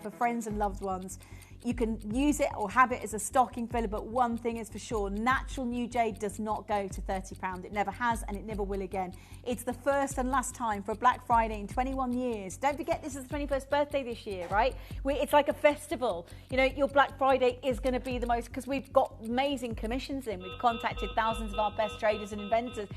for friends and loved ones. You can use it or have it as a stocking filler, but one thing is for sure, natural new jade does not go to £30. It never has, and it never will again. It's the first and last time for Black Friday in 21 years. Don't forget, this is the 21st birthday this year, right? It's like a festival. You know, your Black Friday is going to be the most, because we've got amazing commissions in. We've contacted thousands of our best traders and inventors,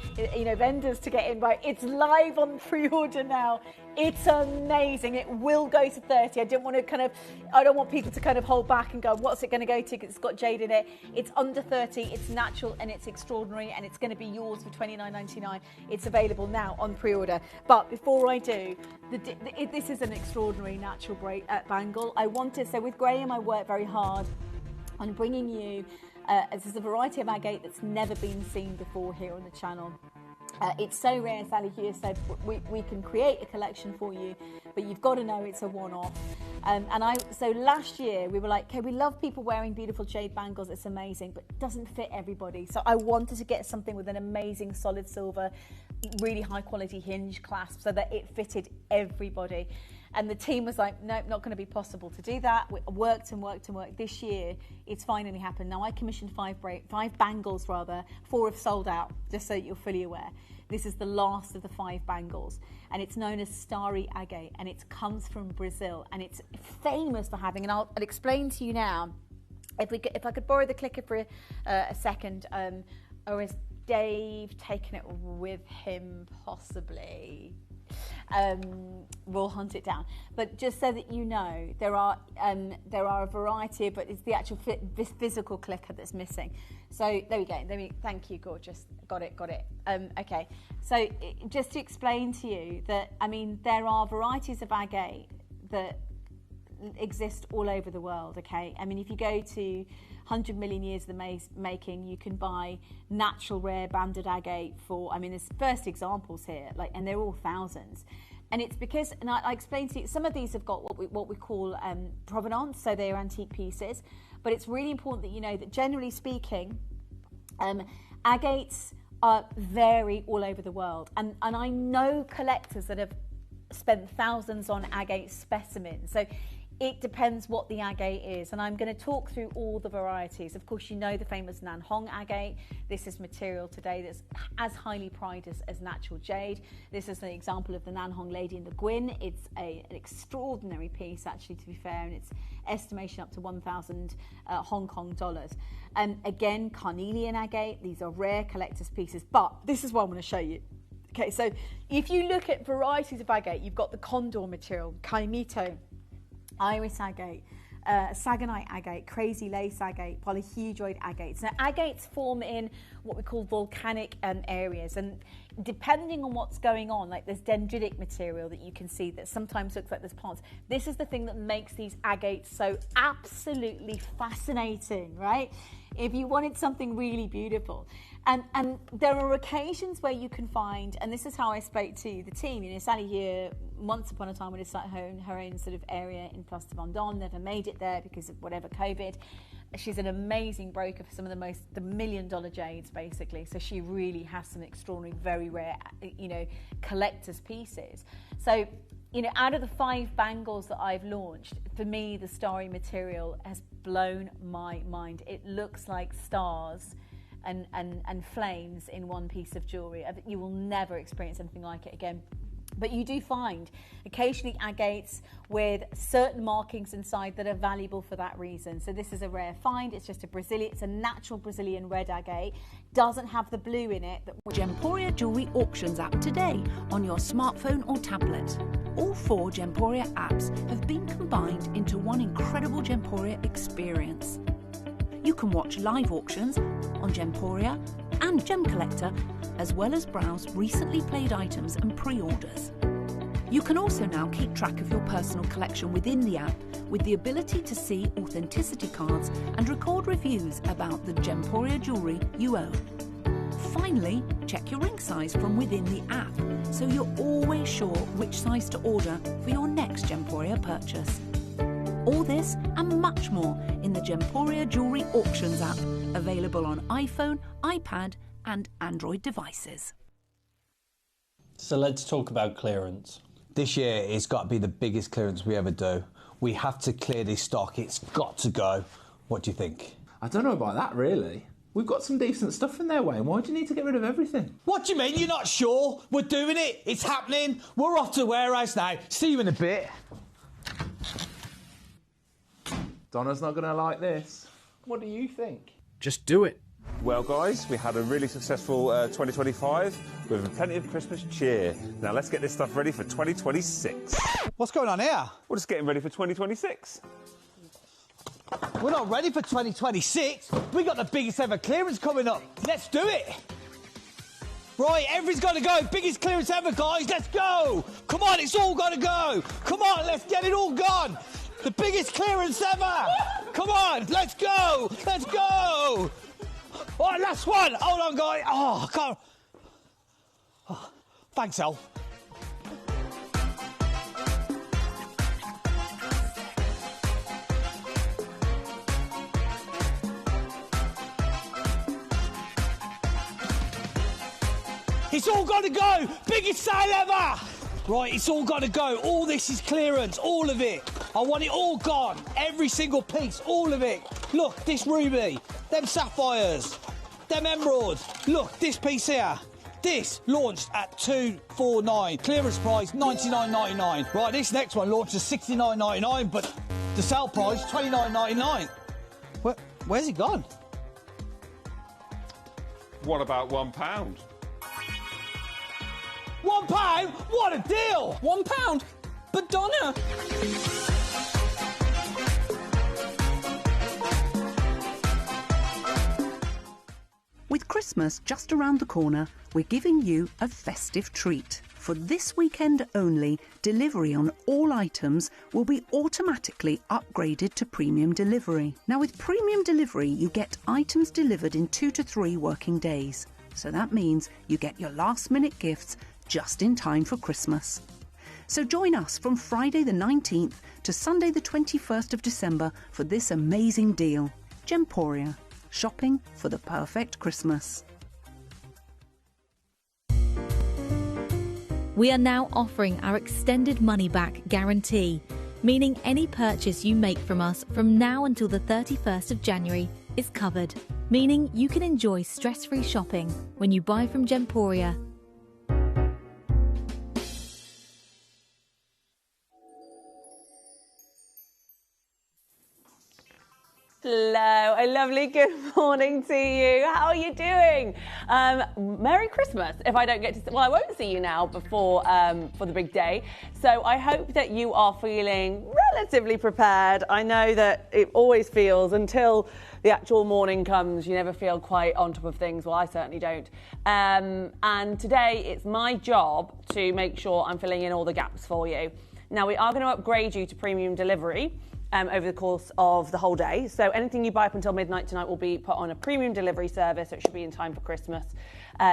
vendors to get in, right? It's live on pre-order now. It's amazing. It will go to 30. I don't want people to kind of hold back and go, what's it going to go to? Because it's got jade in it. It's under 30. It's natural and it's extraordinary, and it's going to be yours for $29.99. It's available now on pre-order. But before I do, this is an extraordinary natural bangle. I want to say with Graham, I work very hard on bringing you. This is a variety of agate that's never been seen before here on the channel. It's so rare, Sally here said, we can create a collection for you, but you've got to know it's a one-off. So last year we were like, okay, we love people wearing beautiful jade bangles, it's amazing, but it doesn't fit everybody. So I wanted to get something with an amazing solid silver, really high quality hinge clasp so that it fitted everybody. And the team was like, nope, not going to be possible to do that. We worked and worked and worked. This year, it's finally happened. Now, I commissioned five bangles, 4 have sold out, just so you're fully aware. This is the last of the 5 bangles, and it's known as starry agate, and it comes from Brazil, and it's famous for having, and I'll explain to you now, if I could borrow the clicker for a second, or is Dave taking it with him possibly? We'll hunt it down, but just so that you know, there are a variety, but it's the actual physical clicker that's missing. So there we go. Thank you, gorgeous. Got it. Okay. So just to explain to you that, I mean, there are varieties of agate that exist all over the world. Okay. I mean, if you go to 100 million years of the making, you can buy natural rare banded agate for, I mean, there's first examples here, and they're all thousands. And it's because, and I explained to you, some of these have got what we call provenance, so they're antique pieces. But it's really important that you know that generally speaking, agates vary all over the world. And I know collectors that have spent thousands on agate specimens. So it depends what the agate is, and I'm going to talk through all the varieties. Of course, you know the famous Nanhong agate. This is material today that's as highly prized as natural jade. This is an example of the Nanhong Lady in the Gwyn. It's an extraordinary piece, actually, to be fair, and it's estimation up to 1,000 Hong Kong dollars. Again, carnelian agate. These are rare collector's pieces, but this is what I'm going to show you. Okay, so if you look at varieties of agate, you've got the condor material, kaimito, iris agate, sagonite agate, crazy lace agate, polyhedroid agates. Now, agates form in what we call volcanic areas, and depending on what's going on, like there's dendritic material that you can see that sometimes looks like there's plants. This is the thing that makes these agates so absolutely fascinating, right? If you wanted something really beautiful. And there are occasions where you can find, and this is how I spoke to the team, you know, Sally here, once upon a time would have started her own sort of area in Place de Vendôme, never made it there because of whatever COVID. She's an amazing broker for some of the $1 million jades, basically. So she really has some extraordinary, very rare, you know, collector's pieces. So, you know, out of the 5 bangles that I've launched, for me, the starry material has blown my mind. It looks like stars and flames in one piece of jewellery. You will never experience anything like it again. But you do find occasionally agates with certain markings inside that are valuable for that reason. So this is a rare find. It's just it's a natural Brazilian red agate. Doesn't have the blue in it. Gemporia Jewellery Auctions app today on your smartphone or tablet. All 4 Gemporia apps have been combined into one incredible Gemporia experience. You can watch live auctions on Gemporia and Gem Collector, as well as browse recently played items and pre-orders. You can also now keep track of your personal collection within the app with the ability to see authenticity cards and record reviews about the Gemporia jewellery you own. Finally, check your ring size from within the app so you're always sure which size to order for your next Gemporia purchase. All this and much more in the Gemporia Jewellery Auctions app, available on iPhone, iPad and Android devices. So let's talk about clearance. This year it's got to be the biggest clearance we ever do. We have to clear this stock. It's got to go. What do you think? I don't know about that, really. We've got some decent stuff in there, Wayne. Why do you need to get rid of everything? What do you mean? You're not sure? We're doing it. It's happening. We're off to the warehouse now. See you in a bit. Donna's not going to like this. What do you think? Just do it. Well, guys, we had a really successful 2025 with plenty of Christmas cheer. Now, let's get this stuff ready for 2026. What's going on here? We're just getting ready for 2026. We're not ready for 2026. We got the biggest ever clearance coming up. Let's do it. Right, everything's got to go. Biggest clearance ever, guys. Let's go. Come on, it's all got to go. Come on, let's get it all gone. The biggest clearance ever. Come on, let's go. Let's go. All right, last one. Hold on, guys. Oh, I can't. Oh, thanks, Al. It's all got to go! Biggest sale ever! Right, it's all got to go. All this is clearance, all of it. I want it all gone. Every single piece, all of it. Look, this ruby, them sapphires, them emeralds. Look, this piece here. This launched at $249. Clearance price, $99.99. Right, this next one launched at $69.99, but the sale price, $29.99. Where's it gone? What about £1? £1? What a deal! £1? But Donna! With Christmas just around the corner, we're giving you a festive treat. For this weekend only, delivery on all items will be automatically upgraded to premium delivery. Now, with premium delivery, you get items delivered in 2 to 3 working days. So that means you get your last-minute gifts just in time for Christmas. So join us from Friday the 19th to Sunday the 21st of December for this amazing deal. Gemporia, shopping for the perfect Christmas. We are now offering our extended money-back guarantee, meaning any purchase you make from us from now until the 31st of January is covered, meaning you can enjoy stress-free shopping when you buy from Gemporia. Hello, a lovely good morning to you. How are you doing? Merry Christmas. If I don't get to, well, I won't see you now before for the big day. So I hope that you are feeling relatively prepared. I know that it always feels until the actual morning comes, you never feel quite on top of things. Well, I certainly don't. And today it's my job to make sure I'm filling in all the gaps for you. Now, we are going to upgrade you to premium delivery over the course of the whole day. So anything you buy up until midnight tonight will be put on a premium delivery service, so it should be in time for Christmas.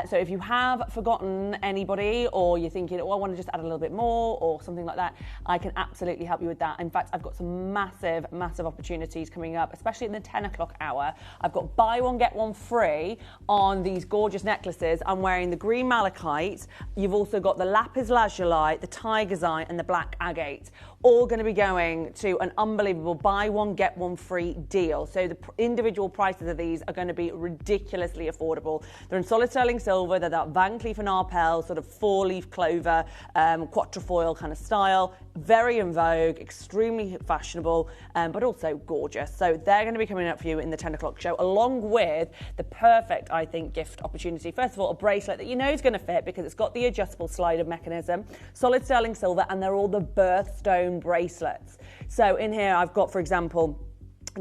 So if you have forgotten anybody, or you're thinking, oh, I want to just add a little bit more or something like that, I can absolutely help you with that. In fact, I've got some massive opportunities coming up, especially in the 10 o'clock hour. I've got buy one, get one free on these gorgeous necklaces. I'm wearing the green malachite. You've also got the lapis lazuli, the tiger's eye, and the black agate. All going to be going to an unbelievable buy one, get one free deal. So the individual prices of these are going to be ridiculously affordable. They're in solid sterling silver. They're that Van Cleef & Arpels sort of 4-leaf clover, quatrefoil kind of style. Very in vogue, extremely fashionable, but also gorgeous. So they're going to be coming up for you in the 10 o'clock show, along with the perfect, I think, gift opportunity. First of all, a bracelet that you know is going to fit because it's got the adjustable slider mechanism, solid sterling silver, and they're all the birthstone bracelets. So in here I've got, for example,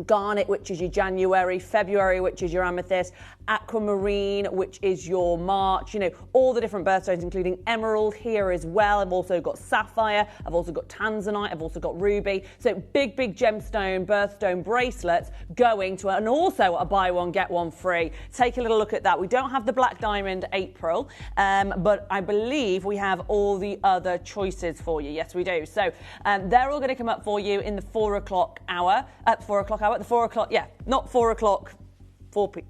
garnet, which is your January, February, which is your amethyst, aquamarine, which is your March, you know, all the different birthstones, including emerald here as well. I've also got sapphire, I've also got tanzanite, I've also got ruby. So big gemstone, birthstone bracelets going to, and also a buy one, get one free. Take a little look at that. We don't have the black diamond April, but I believe we have all the other choices for you. Yes, we do. So they're all going to come up for you in the 4 o'clock hour, at 4 o'clock hour, the 4 o'clock, yeah, not 4 o'clock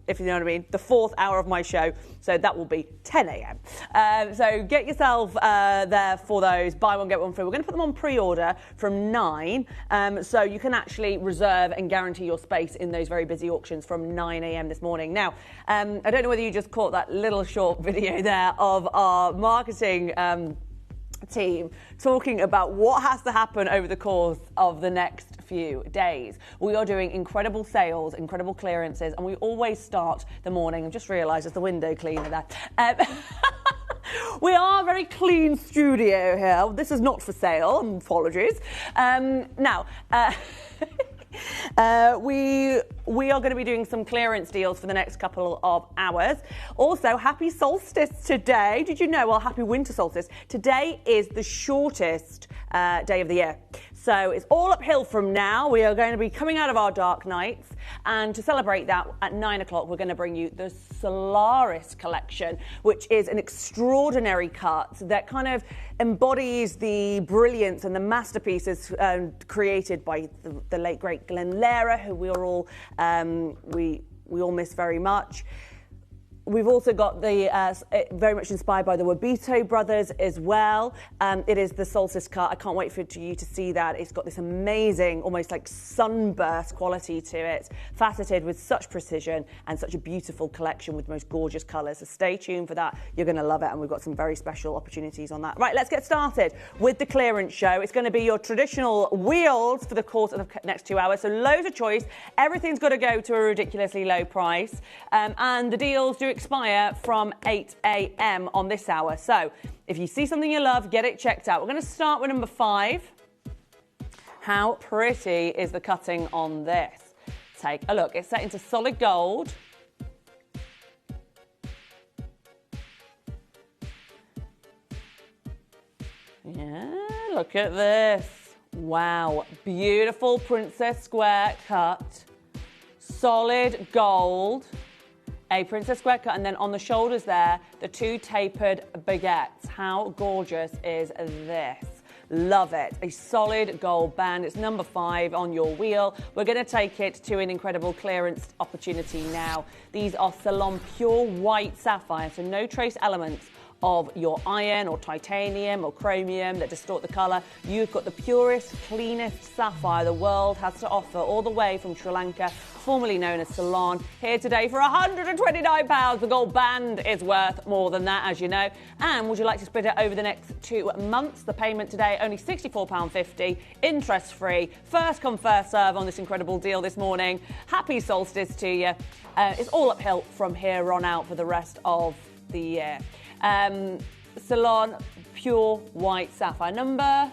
if you know what I mean, the 4th hour of my show. So that will be 10 a.m. So get yourself there for those. Buy one, get one free. We're going to put them on pre-order from 9. So you can actually reserve and guarantee your space in those very busy auctions from 9 a.m. this morning. Now, I don't know whether you just caught that little short video there of our marketing team talking about what has to happen over the course of the next few days. We are doing incredible sales, incredible clearances, and we always start the morning. I've just realised there's the window cleaner there. We are a very clean studio here. This is not for sale. Apologies. Now, we are going to be doing some clearance deals for the next couple of hours. Also, happy solstice today. Did you know? Well, happy winter solstice. Today is the shortest day of the year. So it's all uphill from now. We are going to be coming out of our dark nights. And to celebrate that, at 9 o'clock, we're going to bring you the Solaris collection, which is an extraordinary cut that kind of embodies the brilliance and the masterpieces created by the late, great Glenn Lehrer, who we are all, we all miss very much. We've also got the very much inspired by the Wabito brothers as well. It is the Solstice cut. I can't wait for you to see that. It's got this amazing, almost like sunburst quality to it, faceted with such precision and such a beautiful collection with the most gorgeous colours. So stay tuned for that. You're going to love it, and we've got some very special opportunities on that. Right, let's get started with the clearance show. It's going to be your traditional wheels for the course of the next 2 hours. So loads of choice. Everything's got to go to a ridiculously low price, and the deals do expire from 8 a.m. on this hour. So if you see something you love, get it checked out. We're going to start with number 5. How pretty is the cutting on this? Take a look. It's set into solid gold. Yeah, look at this. Wow, beautiful princess square cut. Solid gold. A princess square cut, and then on the shoulders there, the 2 tapered baguettes. How gorgeous is this? Love it. A solid gold band. It's number 5 on your wheel. We're going to take it to an incredible clearance opportunity now. These are Salon Pure White Sapphire, so no trace elements of your iron or titanium or chromium that distort the colour. You've got the purest, cleanest sapphire the world has to offer, all the way from Sri Lanka, formerly known as Ceylon. Here today for £129. The gold band is worth more than that, as you know. And would you like to split it over the next 2 months? The payment today, only £64.50, interest-free. First come, first serve on this incredible deal this morning. Happy solstice to you. It's all uphill from here on out for the rest of the year. Salon Pure White Sapphire, number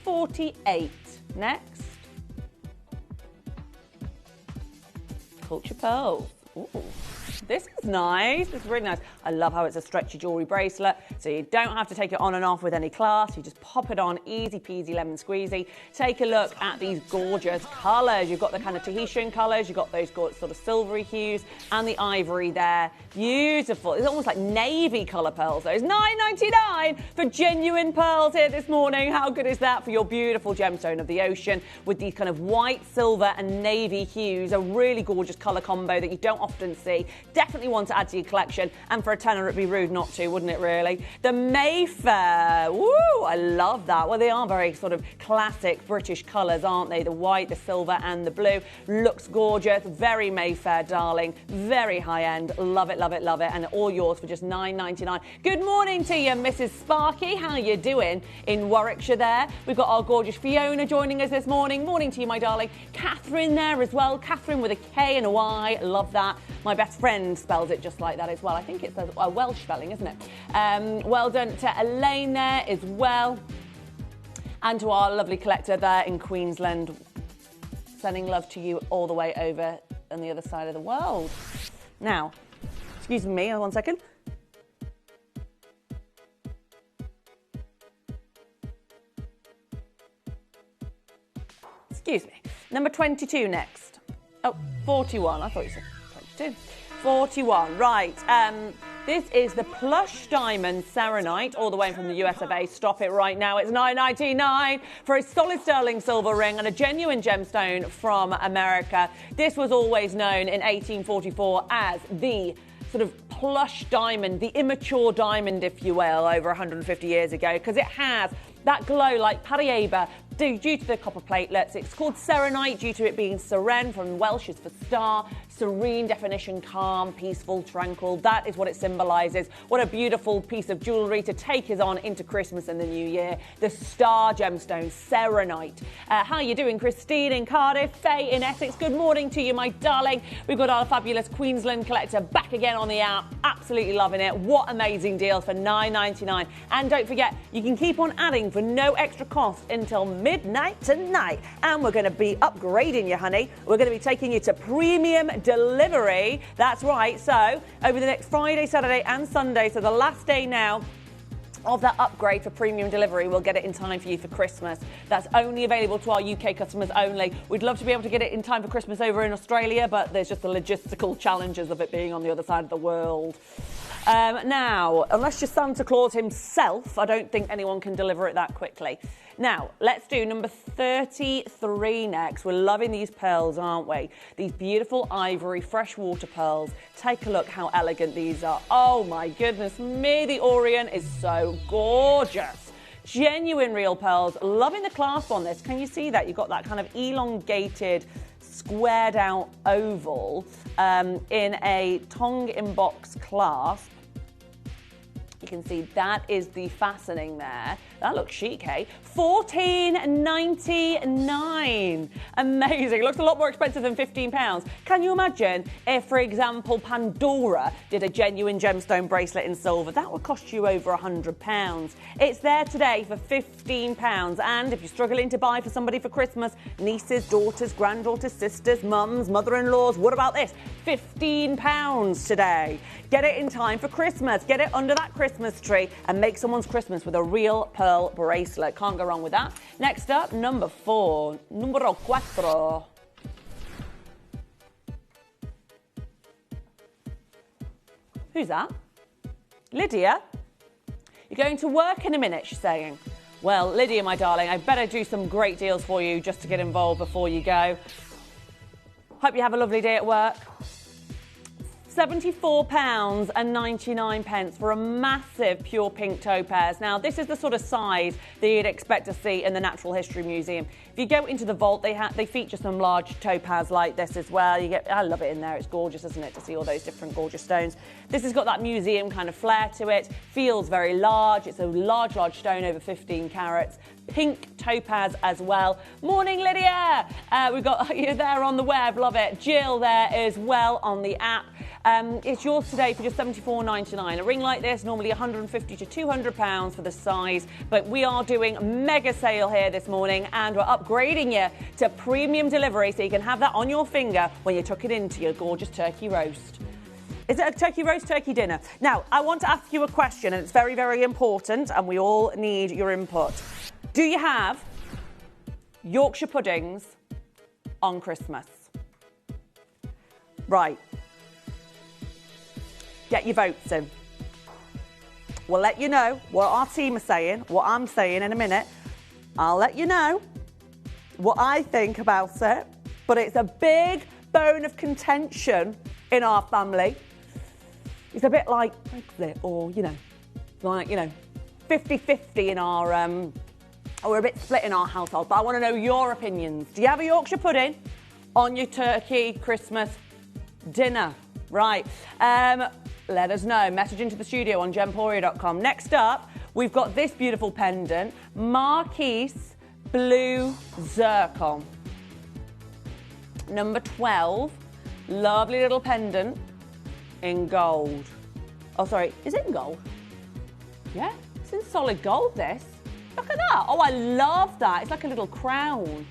48. Next. Culture Pearls. Ooh. This is nice. This is really nice. I love how it's a stretchy jewellery bracelet, so you don't have to take it on and off with any class. You just pop it on, easy peasy, lemon squeezy. Take a look at these gorgeous colours. You've got the kind of Tahitian colours. You've got those sort of silvery hues and the ivory there. Beautiful. It's almost like navy colour pearls, though. It's $9.99 for genuine pearls here this morning. How good is that for your beautiful gemstone of the ocean with these kind of white, silver and navy hues? A really gorgeous colour combo that you don't often see. Definitely want to add to your collection, and for a tenner it'd be rude not to, wouldn't it really? The Mayfair, woo, I love that. Well, they are very sort of classic British colours, aren't they? The white, the silver and the blue. Looks gorgeous, very Mayfair, darling, very high end. Love it, love it, love it, and all yours for just $9.99. Good morning to you, Mrs. Sparky. How you doing in Warwickshire there? We've got our gorgeous Fiona joining us this morning. Morning to you, my darling. Catherine there as well. Catherine with a K and a Y. Love that. My best friend spells it just like that as well. I think it's a Welsh spelling, isn't it? Well done to Elaine there as well. And to our lovely collector there in Queensland. Sending love to you all the way over on the other side of the world. Now, excuse me, 1 second. Excuse me. Number 22 next. Oh, 41. I thought you said 22. 41, right. This is the plush diamond serenite, all the way from the US of A. Stop it right now. It's $9.99 for a solid sterling silver ring and a genuine gemstone from America. This was always known in 1844 as the sort of plush diamond, the immature diamond, if you will, over 150 years ago, because it has that glow like Paraiba due to the copper platelets. It's called serenite due to it being seren, from Welsh is for star, serene definition, calm, peaceful, tranquil. That is what it symbolises. What a beautiful piece of jewellery to take us on into Christmas and the New Year. The star gemstone, serenite. How are you doing, Christine in Cardiff? Faye in Essex, good morning to you, my darling. We've got our fabulous Queensland collector back again on the app. Absolutely loving it. What amazing deals for $9.99. And don't forget, you can keep on adding for no extra cost until midnight tonight. And we're going to be upgrading you, honey. We're going to be taking you to premium delivery. That's right. So over the next Friday, Saturday and Sunday, so the last day now of that upgrade for premium delivery, we'll get it in time for you for Christmas. That's only available to our UK customers only. We'd love to be able to get it in time for Christmas over in Australia, but there's just the logistical challenges of it being on the other side of the world. Now, unless you're Santa Claus himself, I don't think anyone can deliver it that quickly. Now, let's do number 33 next. We're loving these pearls, aren't we? These beautiful ivory freshwater pearls. Take a look how elegant these are. Oh my goodness me, the Orient is so gorgeous. Genuine real pearls. Loving the clasp on this. Can you see that? You've got that kind of elongated, squared out oval in a tongue in box clasp. You can see that is the fastening there. That looks chic, hey? $14.99. Amazing. Looks a lot more expensive than £15. Can you imagine if, for example, Pandora did a genuine gemstone bracelet in silver? That would cost you over £100. It's there today for £15. And if you're struggling to buy for somebody for Christmas, nieces, daughters, granddaughters, sisters, mums, mother-in-laws, what about this? £15 today. Get it in time for Christmas. Get it under that Christmas tree and make someone's Christmas with a real pearl bracelet. Can't go wrong with that. Next up, number 4. Numero 4. Who's that? Lydia? You're going to work in a minute, she's saying. Well, Lydia, my darling, I better do some great deals for you just to get involved before you go. Hope you have a lovely day at work. £74.99 for a massive pure pink topaz. Now, this is the sort of size that you'd expect to see in the Natural History Museum. If you go into the vault, they feature some large topaz like this as well. I love it in there. It's gorgeous, isn't it, to see all those different gorgeous stones. This has got that museum kind of flair to it. Feels very large. It's a large stone, over 15 carats. Pink topaz as well. Morning, Lydia. We've got you there on the web. Love it. Jill there as well on the app. It's yours today for just $74.99. A ring like this, normally £150 to £200 for the size, but we are doing a mega sale here this morning and we're upgrading you to premium delivery so you can have that on your finger when you tuck it into your gorgeous turkey roast. Is it a turkey roast, turkey dinner? Now, I want to ask you a question and it's very, very important and we all need your input. Do you have Yorkshire puddings on Christmas? Right. Get your votes in. We'll let you know what our team are saying, what I'm saying in a minute. I'll let you know what I think about it. But it's a big bone of contention in our family. It's a bit like Brexit or, 50-50 in our... we're a bit split in our household. But I want to know your opinions. Do you have a Yorkshire pudding on your turkey Christmas dinner? Right. Let us know. Message into the studio on gemporia.com. Next up, we've got this beautiful pendant, Marquise Blue Zircon. Number 12, lovely little pendant in gold. Oh, sorry, is it in gold? Yeah, it's in solid gold, this. Look at that. Oh, I love that. It's like a little crown.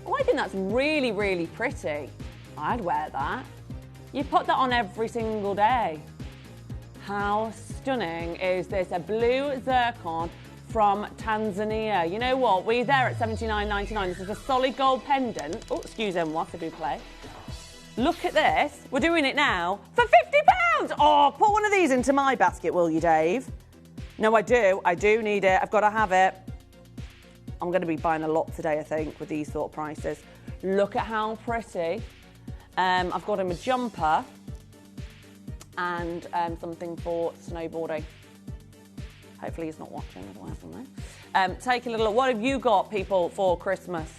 Oh, I think that's really, really pretty. I'd wear that. You put that on every single day. How stunning is this? A blue zircon from Tanzania. You know what? We're there at $79.99. This is a solid gold pendant. Oh, excuse me, what did we play? Look at this. We're doing it now for £50. Oh, put one of these into my basket, will you, Dave? No, I do. I do need it. I've got to have it. I'm going to be buying a lot today, I think, with these sort of prices. Look at how pretty. I've got him a jumper and something for snowboarding. Hopefully he's not watching, otherwise I'll know. Take a little look. What have you got, people, for Christmas?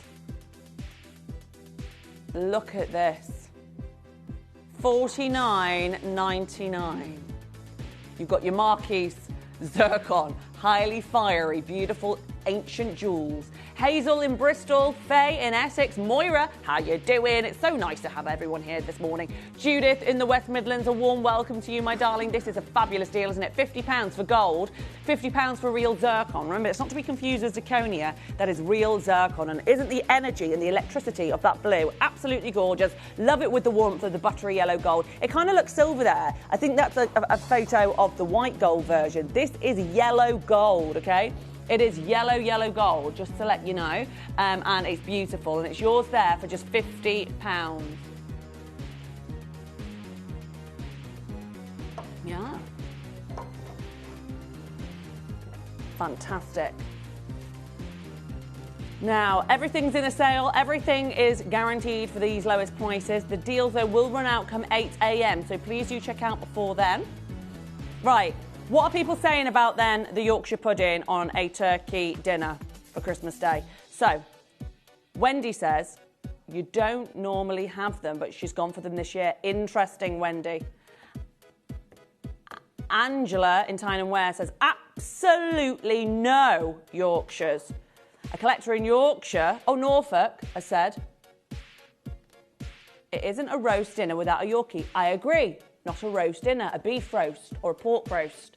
Look at this. $49.99. You've got your Marquise zircon, highly fiery, beautiful ancient jewels. Hazel in Bristol, Faye in Essex, Moira, how you doing? It's so nice to have everyone here this morning. Judith in the West Midlands, a warm welcome to you, my darling. This is a fabulous deal, isn't it? £50 for gold, £50 for real zircon. Remember, it's not to be confused with zirconia. That is real zircon. And isn't the energy and the electricity of that blue absolutely gorgeous? Love it with the warmth of the buttery yellow gold. It kind of looks silver there. I think that's a photo of the white gold version. This is yellow gold, okay? It is yellow gold, just to let you know, and it's beautiful, and it's yours there for just £50. Yeah. Fantastic. Now, everything's in a sale. Everything is guaranteed for these lowest prices. The deals, though, will run out come 8 a.m, so please do check out before then. Right. What are people saying about, then, the Yorkshire pudding on a turkey dinner for Christmas Day? So, Wendy says, you don't normally have them, but she's gone for them this year. Interesting, Wendy. Angela in Tyne Ware says, absolutely no Yorkshires. A collector in Yorkshire, Norfolk, has said, it isn't a roast dinner without a Yorkie. I agree. Not a roast dinner, a beef roast or a pork roast.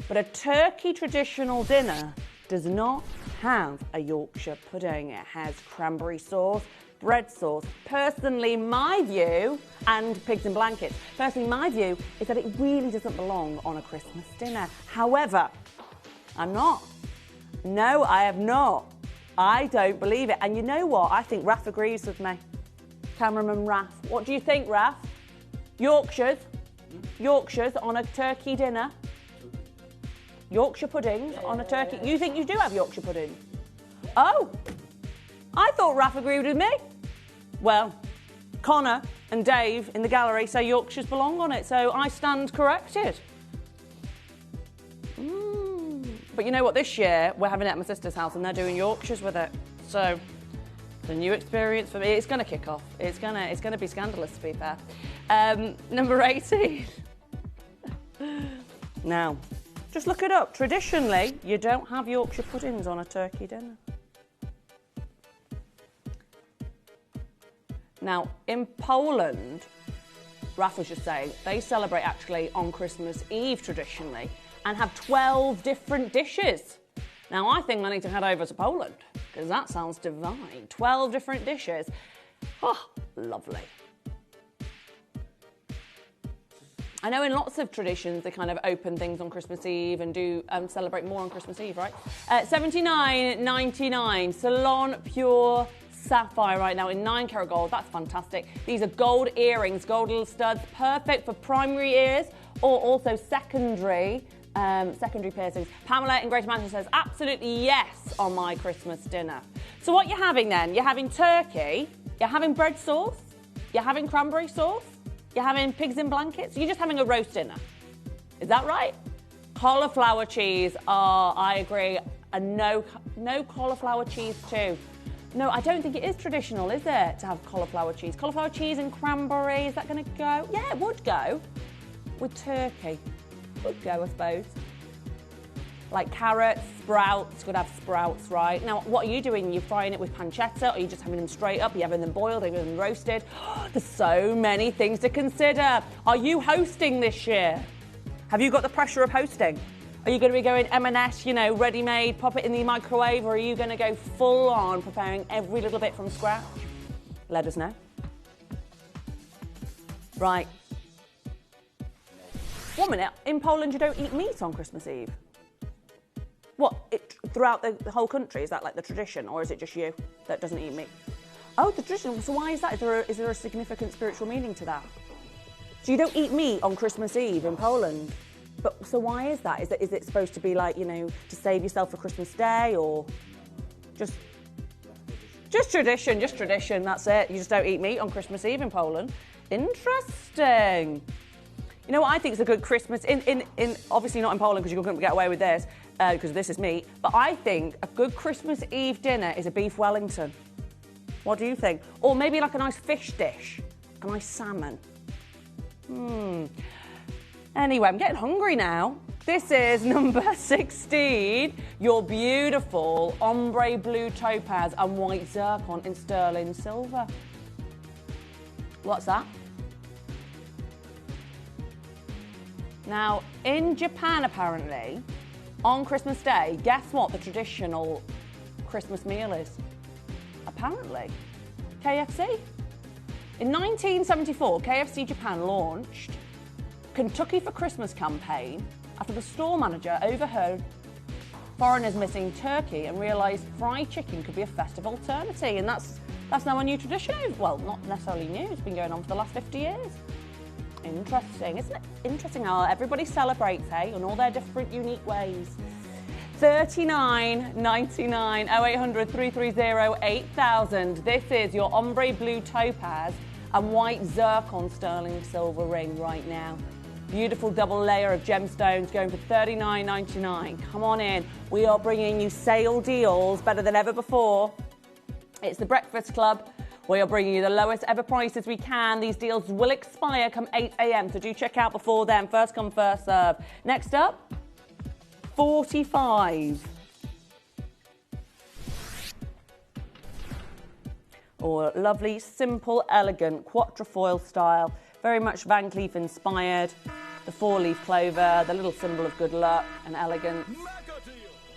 But a turkey traditional dinner does not have a Yorkshire pudding. It has cranberry sauce, bread sauce. Personally, my view, and pigs in blankets, personally, my view is that it really doesn't belong on a Christmas dinner. However, I'm not. No, I have not. I don't believe it. And you know what? I think Raf agrees with me. Cameraman Raf. What do you think, Raf? Yorkshires on a turkey dinner. Yorkshire puddings on a turkey. You think you do have Yorkshire puddings? Oh, I thought Raf agreed with me. Well, Connor and Dave in the gallery say Yorkshires belong on it, so I stand corrected. But you know what? This year we're having it at my sister's house, and they're doing Yorkshires with it. So it's a new experience for me. It's going to kick off. It's going to be scandalous, to be fair. Number 18. Now, just look it up. Traditionally, you don't have Yorkshire puddings on a turkey dinner. Now, in Poland, Raf was just saying, they celebrate actually on Christmas Eve traditionally and have 12 different dishes. Now, I think I need to head over to Poland because that sounds divine. 12 different dishes. Oh, lovely. I know in lots of traditions they kind of open things on Christmas Eve and do celebrate more on Christmas Eve, right? $79.99, Salon Pure Sapphire right now in 9 karat gold. That's fantastic. These are gold earrings, gold little studs, perfect for primary ears or also secondary piercings. Pamela in Greater Manchester says, absolutely yes on my Christmas dinner. So what you're having then, you're having turkey, you're having bread sauce, you're having cranberry sauce, you're having pigs in blankets, you're just having a roast dinner. Is that right? Cauliflower cheese, I agree. And no cauliflower cheese too. No, I don't think it is traditional, is it, to have cauliflower cheese? Cauliflower cheese and cranberry, is that going to go? Yeah, it would go. With turkey. Would go, I suppose. Like carrots, sprouts, could have sprouts, right? Now, what are you doing? You're frying it with pancetta, or are you just having them straight up? Are you having them boiled? Are you having them roasted? There's so many things to consider. Are you hosting this year? Have you got the pressure of hosting? Are you going to be going M&S, ready-made, pop it in the microwave, or are you going to go full-on, preparing every little bit from scratch? Let us know. Right. 1 minute. In Poland, you don't eat meat on Christmas Eve? What, throughout the whole country, is that like the tradition, or is it just you that doesn't eat meat? Oh, the tradition. So why is that? Is there a significant spiritual meaning to that? So you don't eat meat on Christmas Eve in Poland. But so why is that? Is it supposed to be like, you know, to save yourself for Christmas Day, or just tradition, that's it. You just don't eat meat on Christmas Eve in Poland. Interesting. You know what I think is a good Christmas, in obviously not in Poland because you couldn't get away with this, because this is meat, but I think a good Christmas Eve dinner is a beef Wellington. What do you think? Or maybe like a nice fish dish, a nice salmon. Anyway, I'm getting hungry now. This is number 16, your beautiful ombre blue topaz and white zircon in sterling silver. What's that? Now, in Japan, apparently, on Christmas Day, guess what the traditional Christmas meal is? Apparently, KFC. In 1974, KFC Japan launched Kentucky for Christmas campaign after the store manager overheard foreigners missing turkey and realised fried chicken could be a festive alternative. And that's now a new tradition. Well, not necessarily new, it's been going on for the last 50 years. Interesting, isn't it? Interesting how everybody celebrates, hey, in all their different unique ways. 39.99 0800 330 8000. This is your ombre blue topaz and white zircon sterling silver ring right now. Beautiful double layer of gemstones going for $39.99. Come on in. We are bringing you sale deals better than ever before. It's the Breakfast Club. We are bringing you the lowest ever prices we can. These deals will expire come 8 a.m. So do check out before then. First come, first serve. Next up, 45. Or lovely, simple, elegant quatrefoil style. Very much Van Cleef inspired. The 4-leaf clover, the little symbol of good luck and elegance.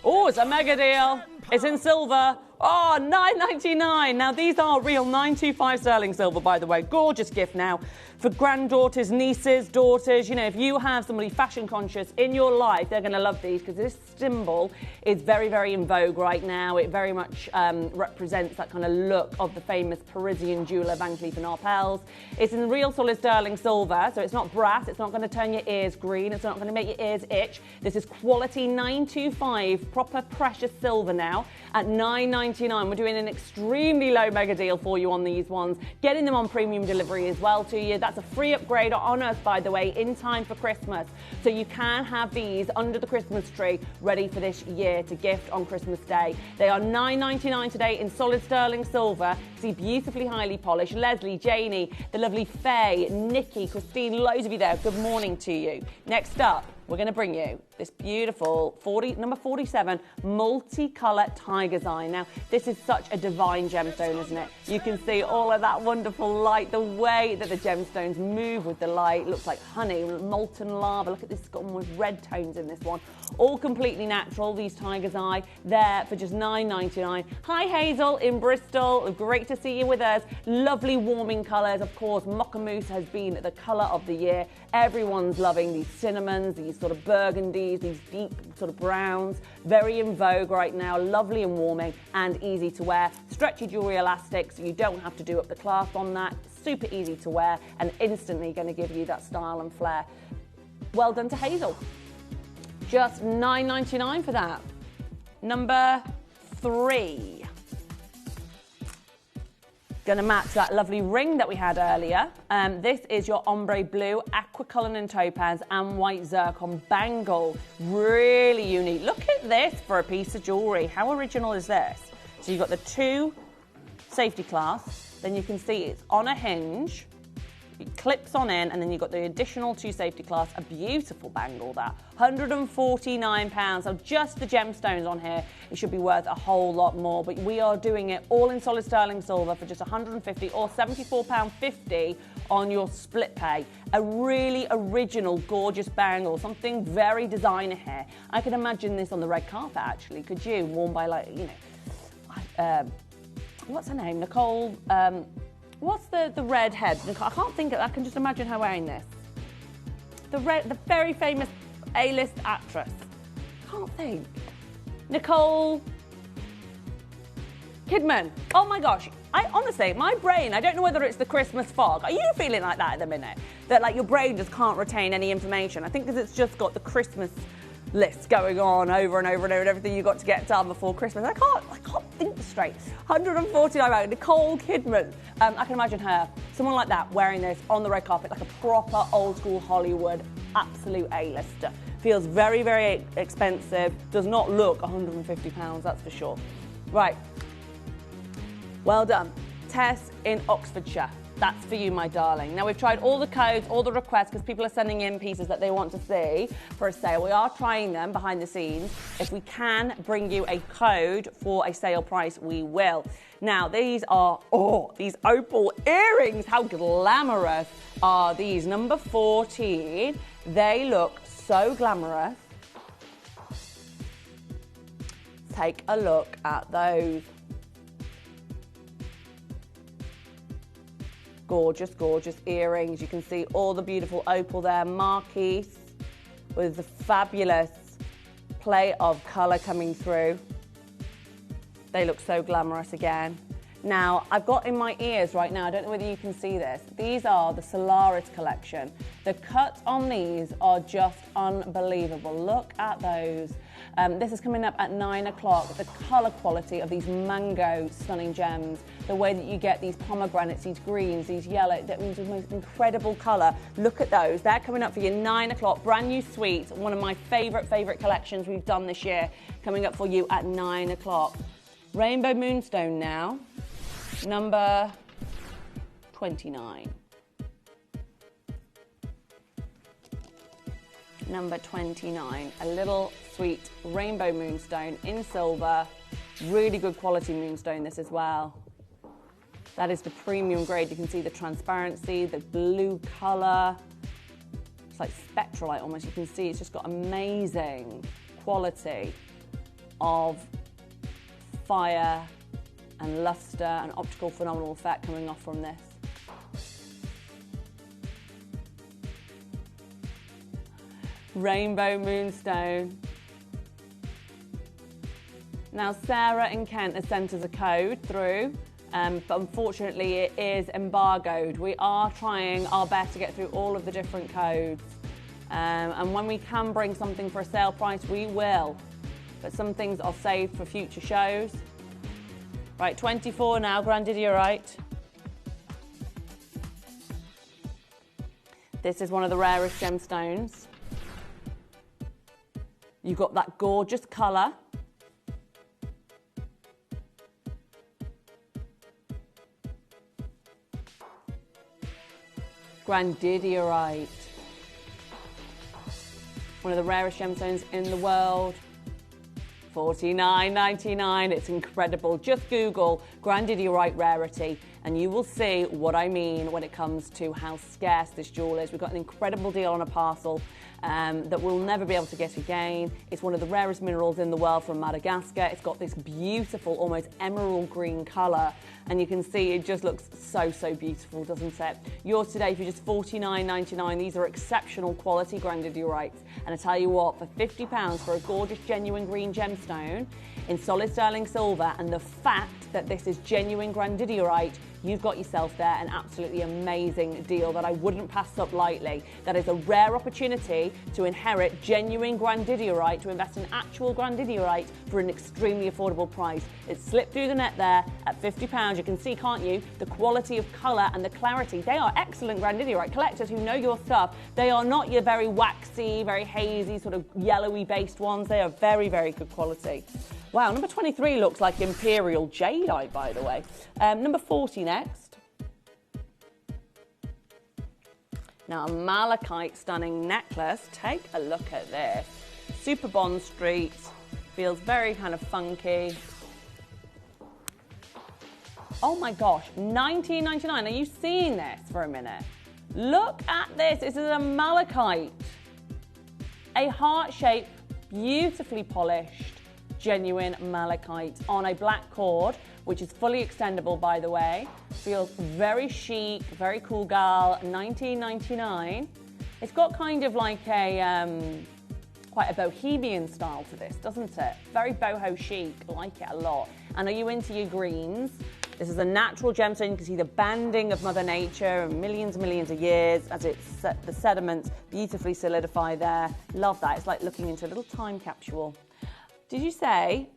Oh, it's a mega deal. It's in silver. Oh, $9.99. Now, these are real 925 sterling silver, by the way. Gorgeous gift now for granddaughters, nieces, daughters. You know, if you have somebody fashion conscious in your life, they're going to love these because this symbol is very, very in vogue right now. It very much represents that kind of look of the famous Parisian jeweller Van Cleef & Arpels. It's in real solid sterling silver, so it's not brass. It's not going to turn your ears green. It's not going to make your ears itch. This is quality 925 proper precious silver now at $9.99. We're doing an extremely low mega deal for you on these ones, getting them on premium delivery as well to you. That's a free upgrade on us, by the way, in time for Christmas. So you can have these under the Christmas tree ready for this year to gift on Christmas Day. They are $9.99 today in solid sterling silver. See, beautifully highly polished. Leslie, Janie, the lovely Faye, Nikki, Christine, loads of you there. Good morning to you. Next up, we're going to bring you this beautiful number 47 multicolour tiger's eye. Now, this is such a divine gemstone, isn't it? You can see all of that wonderful light, the way that the gemstones move with the light. Looks like honey, molten lava. Look at this, it's got one with red tones in this one. All completely natural, these tiger's eye. There for just $9.99. Hi, Hazel in Bristol. Great to see you with us. Lovely warming colours. Of course, Mocha Mousse has been the colour of the year. Everyone's loving these cinnamons, these sort of burgundies, these deep sort of browns. Very in vogue right now. Lovely and warming and easy to wear. Stretchy jewellery elastic, so you don't have to do up the clasp on that. Super easy to wear and instantly going to give you that style and flair. Well done to Hazel. Just $9.99 for that. Number 3. Going to match that lovely ring that we had earlier. This is your ombre blue, aqua cullinan topaz and white zircon bangle. Really unique. Look at this for a piece of jewellery. How original is this? So you've got the 2 safety clasps. Then you can see it's on a hinge. It clips on in, and then you've got the additional 2 safety clasps. A beautiful bangle, that. £149. So just the gemstones on here, it should be worth a whole lot more. But we are doing it all in solid sterling silver for just £150 or £74.50 on your split pay. A really original, gorgeous bangle, something very designer here. I can imagine this on the red carpet, actually. Could you? Worn by, like, you know, what's her name? Nicole. What's the redhead? I can't think of it. I can just imagine her wearing this. The very famous A-list actress. Can't think. Nicole Kidman. Oh my gosh. Honestly, my brain, I don't know whether it's the Christmas fog. Are you feeling like that at the minute? That like your brain just can't retain any information? I think because it's just got the Christmas list going on over and over and over and everything you've got to get done before Christmas. I can't think straight. 149 pounds. Nicole Kidman. I can imagine her, someone like that, wearing this on the red carpet like a proper old school Hollywood absolute A-lister. Feels very, very expensive. Does not look £150, that's for sure. Right. Well done. Tess in Oxfordshire. That's for you, my darling. Now, we've tried all the codes, all the requests, because people are sending in pieces that they want to see for a sale. We are trying them behind the scenes. If we can bring you a code for a sale price, we will. Now, these are, these opal earrings. How glamorous are these? Number 14. They look so glamorous. Take a look at those. Gorgeous, gorgeous earrings. You can see all the beautiful opal there. Marquise with the fabulous play of colour coming through. They look so glamorous again. Now, I've got in my ears right now, I don't know whether you can see this. These are the Solaris collection. The cuts on these are just unbelievable. Look at those. This is coming up at 9 o'clock. The colour quality of these mango stunning gems, the way that you get these pomegranates, these greens, these yellow, that means the most incredible colour. Look at those. They're coming up for you 9 o'clock. Brand new suites. One of my favourite collections we've done this year. Coming up for you at 9 o'clock. Rainbow Moonstone now. Number 29. Number 29, a little sweet rainbow moonstone in silver. Really good quality moonstone this as well. That is the premium grade. You can see the transparency, the blue colour. It's like spectralite almost. You can see it's just got amazing quality of fire and luster and optical phenomenal effect coming off from this. Rainbow Moonstone. Now, Sarah in Kent has sent us a code through, but unfortunately it is embargoed. We are trying our best to get through all of the different codes. And when we can bring something for a sale price, we will. But some things are saved for future shows. Right, 24 now, Grandidierite. This is one of the rarest gemstones. You've got that gorgeous colour. Grandidierite. One of the rarest gemstones in the world. $49.99. It's incredible. Just Google Grandidierite rarity and you will see what I mean when it comes to how scarce this jewel is. We've got an incredible deal on a parcel that we'll never be able to get again. It's one of the rarest minerals in the world from Madagascar. It's got this beautiful, almost emerald green colour, and you can see it just looks so, so beautiful, doesn't it? Yours today for just $49.99. These are exceptional quality Grandidierite. And I tell you what, for £50 for a gorgeous, genuine green gemstone in solid sterling silver, and the fact that this is genuine Grandidierite, you've got yourself there an absolutely amazing deal that I wouldn't pass up lightly. That is a rare opportunity to inherit genuine Grandidierite, to invest in actual Grandidierite for an extremely affordable price. It's slipped through the net there at £50. You can see, can't you, the quality of colour and the clarity. They are excellent Grandidierite. Collectors who know your stuff, they are not your very waxy, very hazy, sort of yellowy based ones. They are very, very good quality. Wow, number 23 looks like Imperial Jadeite, by the way. Number 40 next. Now, a malachite stunning necklace. Take a look at this. Super Bond Street. Feels very kind of funky. Oh my gosh, $19.99. Are you seeing this for a minute? Look at this. This is a malachite. A heart-shaped, beautifully polished, genuine malachite on a black cord, which is fully extendable, by the way. Feels very chic, very cool gal. $19.99. It's got kind of like a quite a bohemian style to this, doesn't it? Very boho chic. Like it a lot. And are you into your greens? This is a natural gemstone. You can see the banding of Mother Nature and millions of years as the sediments beautifully solidify there. Love that. It's like looking into a little time capsule. Did you say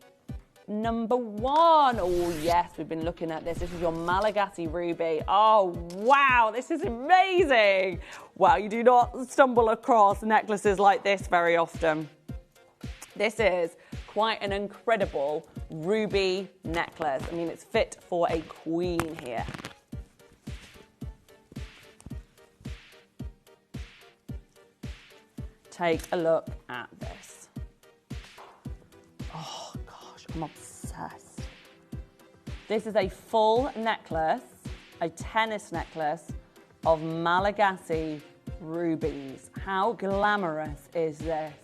number 1? Oh, yes, we've been looking at this. This is your Malagasy ruby. Oh, wow, this is amazing. Wow, you do not stumble across necklaces like this very often. This is quite an incredible ruby necklace. I mean, it's fit for a queen here. Take a look at this. Oh gosh, I'm obsessed. This is a full necklace, a tennis necklace of Malagasy rubies. How glamorous is this?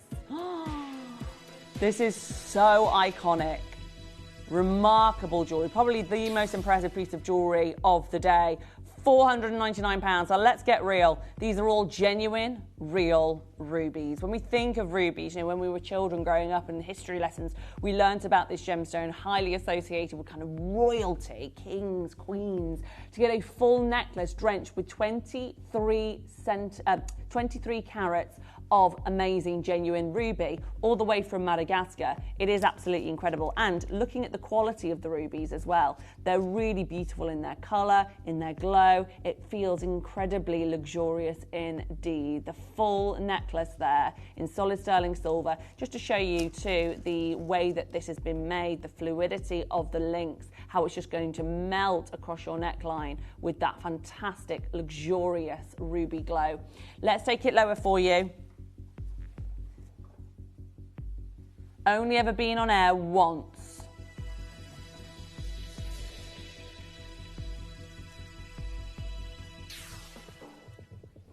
This is so iconic. Remarkable jewellery, probably the most impressive piece of jewellery of the day. £499. So let's get real. These are all genuine, real rubies. When we think of rubies, you know, when we were children growing up in history lessons, we learnt about this gemstone, highly associated with kind of royalty, kings, queens. To get a full necklace drenched with 23 carats of amazing, genuine ruby, all the way from Madagascar. It is absolutely incredible. And looking at the quality of the rubies as well, they're really beautiful in their colour, in their glow. It feels incredibly luxurious indeed. The full necklace there in solid sterling silver, just to show you too the way that this has been made, the fluidity of the links, how it's just going to melt across your neckline with that fantastic, luxurious ruby glow. Let's take it lower for you. Only ever been on air once.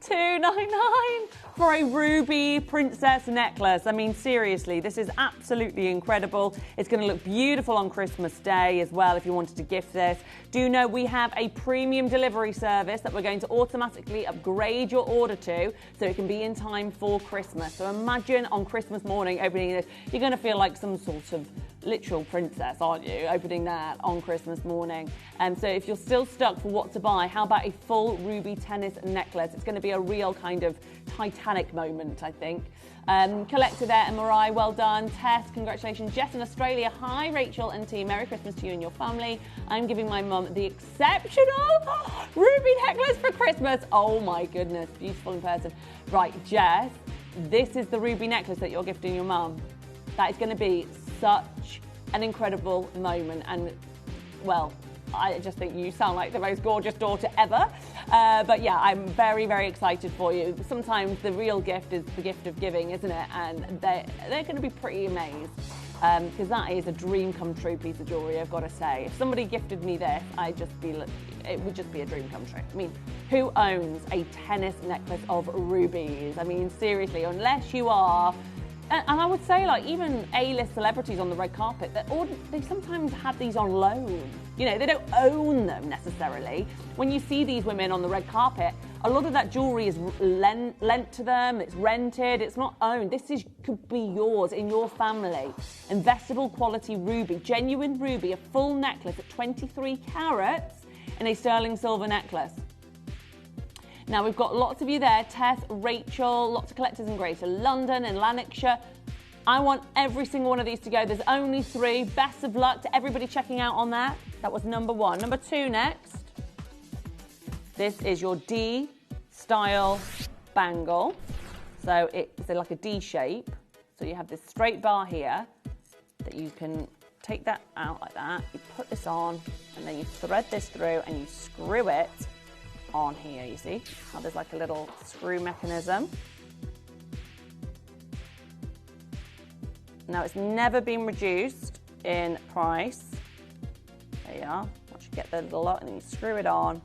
$299 for a ruby princess necklace. I mean, seriously, this is absolutely incredible. It's going to look beautiful on Christmas Day as well if you wanted to gift this. Do know we have a premium delivery service that we're going to automatically upgrade your order to so it can be in time for Christmas. So imagine on Christmas morning opening this, you're going to feel like some sort of literal princess, aren't you, opening that on Christmas morning. And so if you're still stuck for what to buy, how about a full ruby tennis necklace? It's going to be a real kind of Titanic moment, I think. Collector there, and Mariah, well done. Tess, congratulations. Jess in Australia, hi Rachel and team. Merry Christmas to you and your family. I'm giving my mum the exceptional ruby necklace for Christmas. Oh my goodness, beautiful in person. Right, Jess, this is the ruby necklace that you're gifting your mum. That is going to be such an incredible moment, and well, I just think you sound like the most gorgeous daughter ever. But yeah, I'm very, very excited for you. Sometimes the real gift is the gift of giving, isn't it? And they're going to be pretty amazed because that is a dream come true piece of jewellery, I've got to say. If somebody gifted me this, it would just be a dream come true. I mean, who owns a tennis necklace of rubies? I mean, seriously, unless you are... And I would say, like, even A-list celebrities on the red carpet, they sometimes have these on loan. You know, they don't own them necessarily. When you see these women on the red carpet, a lot of that jewellery is lent to them, it's rented, it's not owned. Could be yours, in your family. Investable quality ruby, genuine ruby, a full necklace at 23 carats in a sterling silver necklace. Now, we've got lots of you there. Tess, Rachel, lots of collectors in Greater London and Lanarkshire. I want every single one of these to go. There's only 3. Best of luck to everybody checking out on that. That was number 1. Number 2 next. This is your D-style bangle. So it's like a D shape. So you have this straight bar here that you can take that out like that. You put this on and then you thread this through and you screw it on here, you see how there's like a little screw mechanism. Now, it's never been reduced in price. There you are. Once you get the little lot and then you screw it on.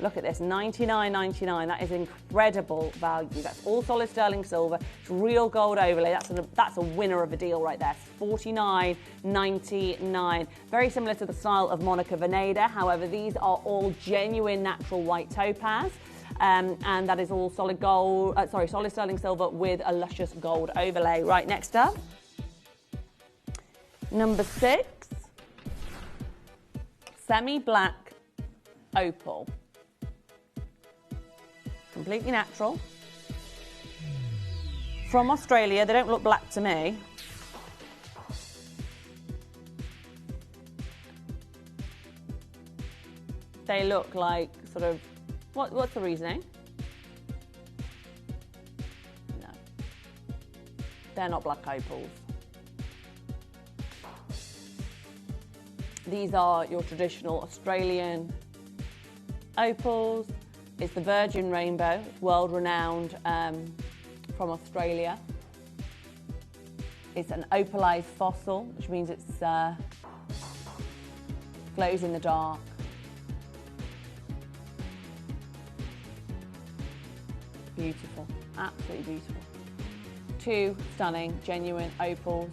Look at this, $99.99. That is incredible value. That's all solid sterling silver. It's real gold overlay. That's a winner of a deal right there. $49.99. Very similar to the style of Monica Veneda. However, these are all genuine natural white topaz. And that is all solid gold, solid sterling silver with a luscious gold overlay. Right, next up. Number 6. semi-black opal. Completely natural. From Australia, they don't look black to me. They look like sort of, what's the reasoning? No. They're not black opals. These are your traditional Australian opals. It's the Virgin Rainbow. It's world renowned from Australia. It's an opalized fossil, which means it's glows in the dark. Beautiful, absolutely beautiful. Two stunning, genuine opals.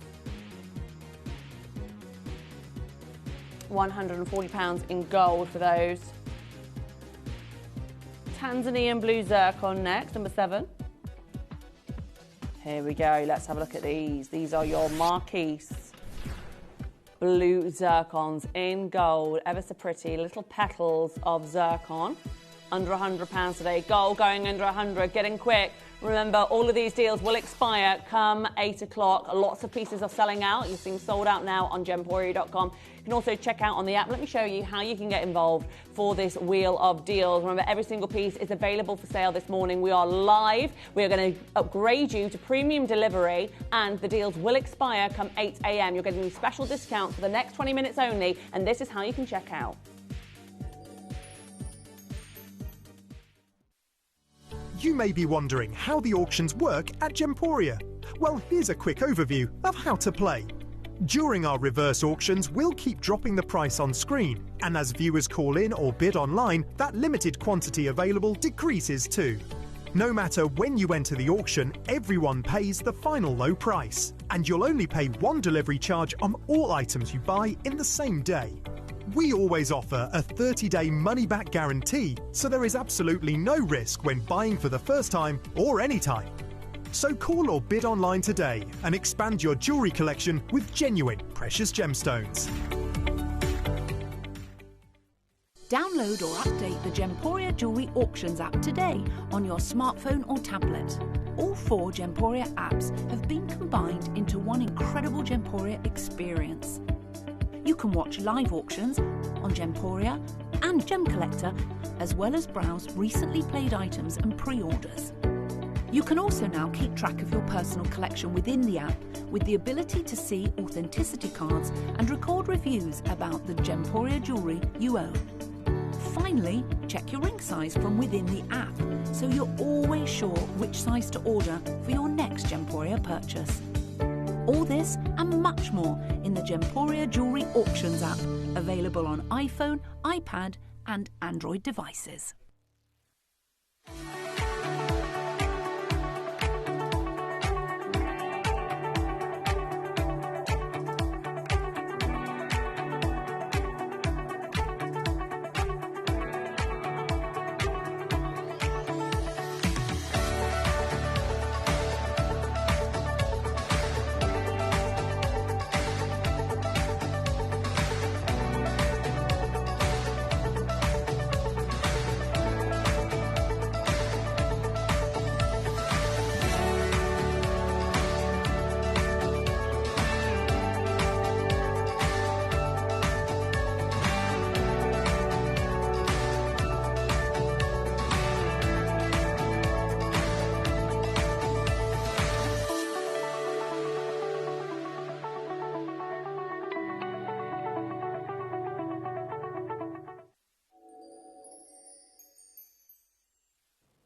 £140 in gold for those. Tanzanian blue zircon next, number 7. Here we go, let's have a look at these. These are your Marquise blue zircons in gold, ever so pretty, little petals of zircon. Under £100 today, gold going under 100, getting quick. Remember, all of these deals will expire come 8 o'clock. Lots of pieces are selling out. You're seeing sold out now on Gemporia.com. You can also check out on the app. Let me show you how you can get involved for this wheel of deals. Remember, every single piece is available for sale this morning. We are live. We are going to upgrade you to premium delivery, and the deals will expire come 8 a.m. You're getting special discounts for the next 20 minutes only, and this is how you can check out. You may be wondering how the auctions work at Gemporia. Well, here's a quick overview of how to play. During our reverse auctions, we'll keep dropping the price on screen, and as viewers call in or bid online, that limited quantity available decreases too. No matter when you enter the auction, everyone pays the final low price, and you'll only pay one delivery charge on all items you buy in the same day. We always offer a 30-day money-back guarantee, so there is absolutely no risk when buying for the first time or any time. So call or bid online today and expand your jewellery collection with genuine precious gemstones. Download or update the Gemporia Jewellery Auctions app today on your smartphone or tablet. All 4 Gemporia apps have been combined into one incredible Gemporia experience. You can watch live auctions on Gemporia and Gem Collector, as well as browse recently played items and pre-orders. You can also now keep track of your personal collection within the app, with the ability to see authenticity cards and record reviews about the Gemporia jewellery you own. Finally, check your ring size from within the app, so you're always sure which size to order for your next Gemporia purchase. All this and much more in the Gemporia Jewellery Auctions app, available on iPhone, iPad and Android devices.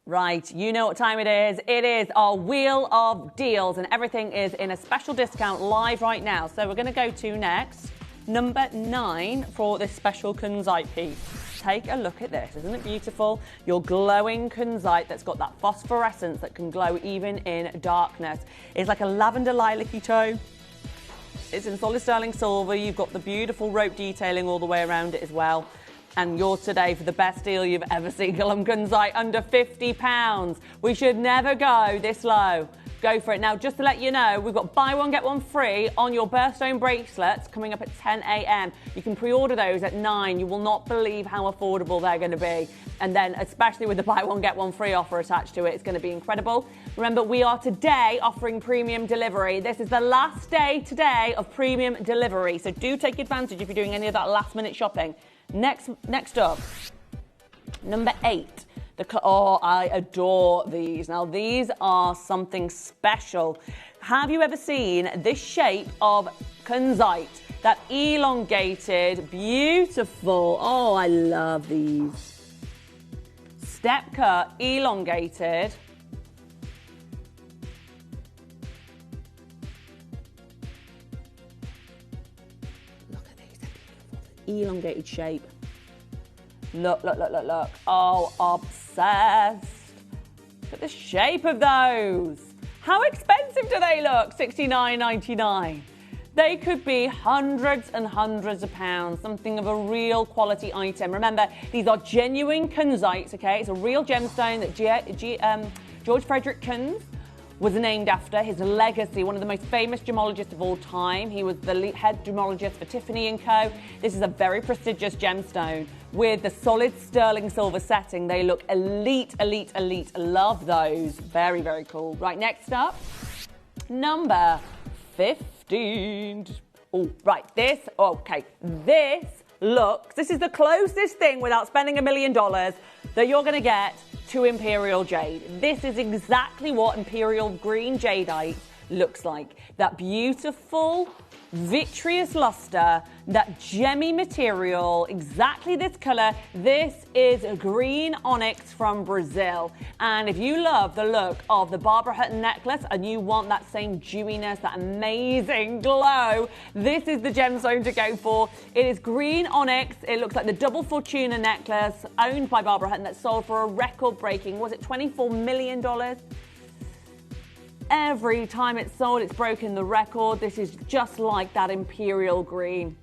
Right, you know what time it is. It is our Wheel of Deals, and everything is in a special discount live right now. So we're going to go to next, number 9 for this special kunzite piece. Take a look at this. Isn't it beautiful? Your glowing kunzite that's got that phosphorescence that can glow even in darkness. It's like a lavender lilac-y tone. It's in solid sterling silver. You've got the beautiful rope detailing all the way around it as well. And yours today for the best deal you've ever seen. Kunzite under £50. We should never go this low Go for it. Now, just to let you know, we've got buy one, get one free on your birthstone bracelets coming up at 10 a.m. You can pre-order those at 9. You will not believe how affordable they're going to be. And then, especially with the buy one, get one free offer attached to it, it's going to be incredible. Remember, we are today offering premium delivery. This is the last day today of premium delivery. So do take advantage if you're doing any of that last minute shopping. Next up, number 8. Oh, I adore these. Now, these are something special. Have you ever seen this shape of kunzite? That elongated, beautiful. Oh, I love these. Step cut, elongated. Look at these, they're beautiful. Elongated shape. Look. Oh, obsessed. Look at the shape of those. How expensive do they look? $69.99. They could be hundreds and hundreds of pounds, something of a real quality item. Remember, these are genuine kunzites, okay? It's a real gemstone that George Frederick Kunz was named after. His legacy, one of the most famous gemologists of all time. He was the head gemologist for Tiffany & Co. This is a very prestigious gemstone with the solid sterling silver setting. They look elite. Love those. Very, very cool. Right, next up, number 15. Oh, right, this is the closest thing without spending $1 million that you're going to get to Imperial Jade. This is exactly what Imperial Green Jadeite looks like. That beautiful, vitreous luster, that gemmy material, exactly this colour. This is a green onyx from Brazil. And if you love the look of the Barbara Hutton necklace and you want that same dewiness, that amazing glow, this is the gemstone to go for. It is green onyx. It looks like the double Fortuna necklace owned by Barbara Hutton that sold for a record-breaking, was it $24 million? Every time it's sold, it's broken the record. This is just like that Imperial Green.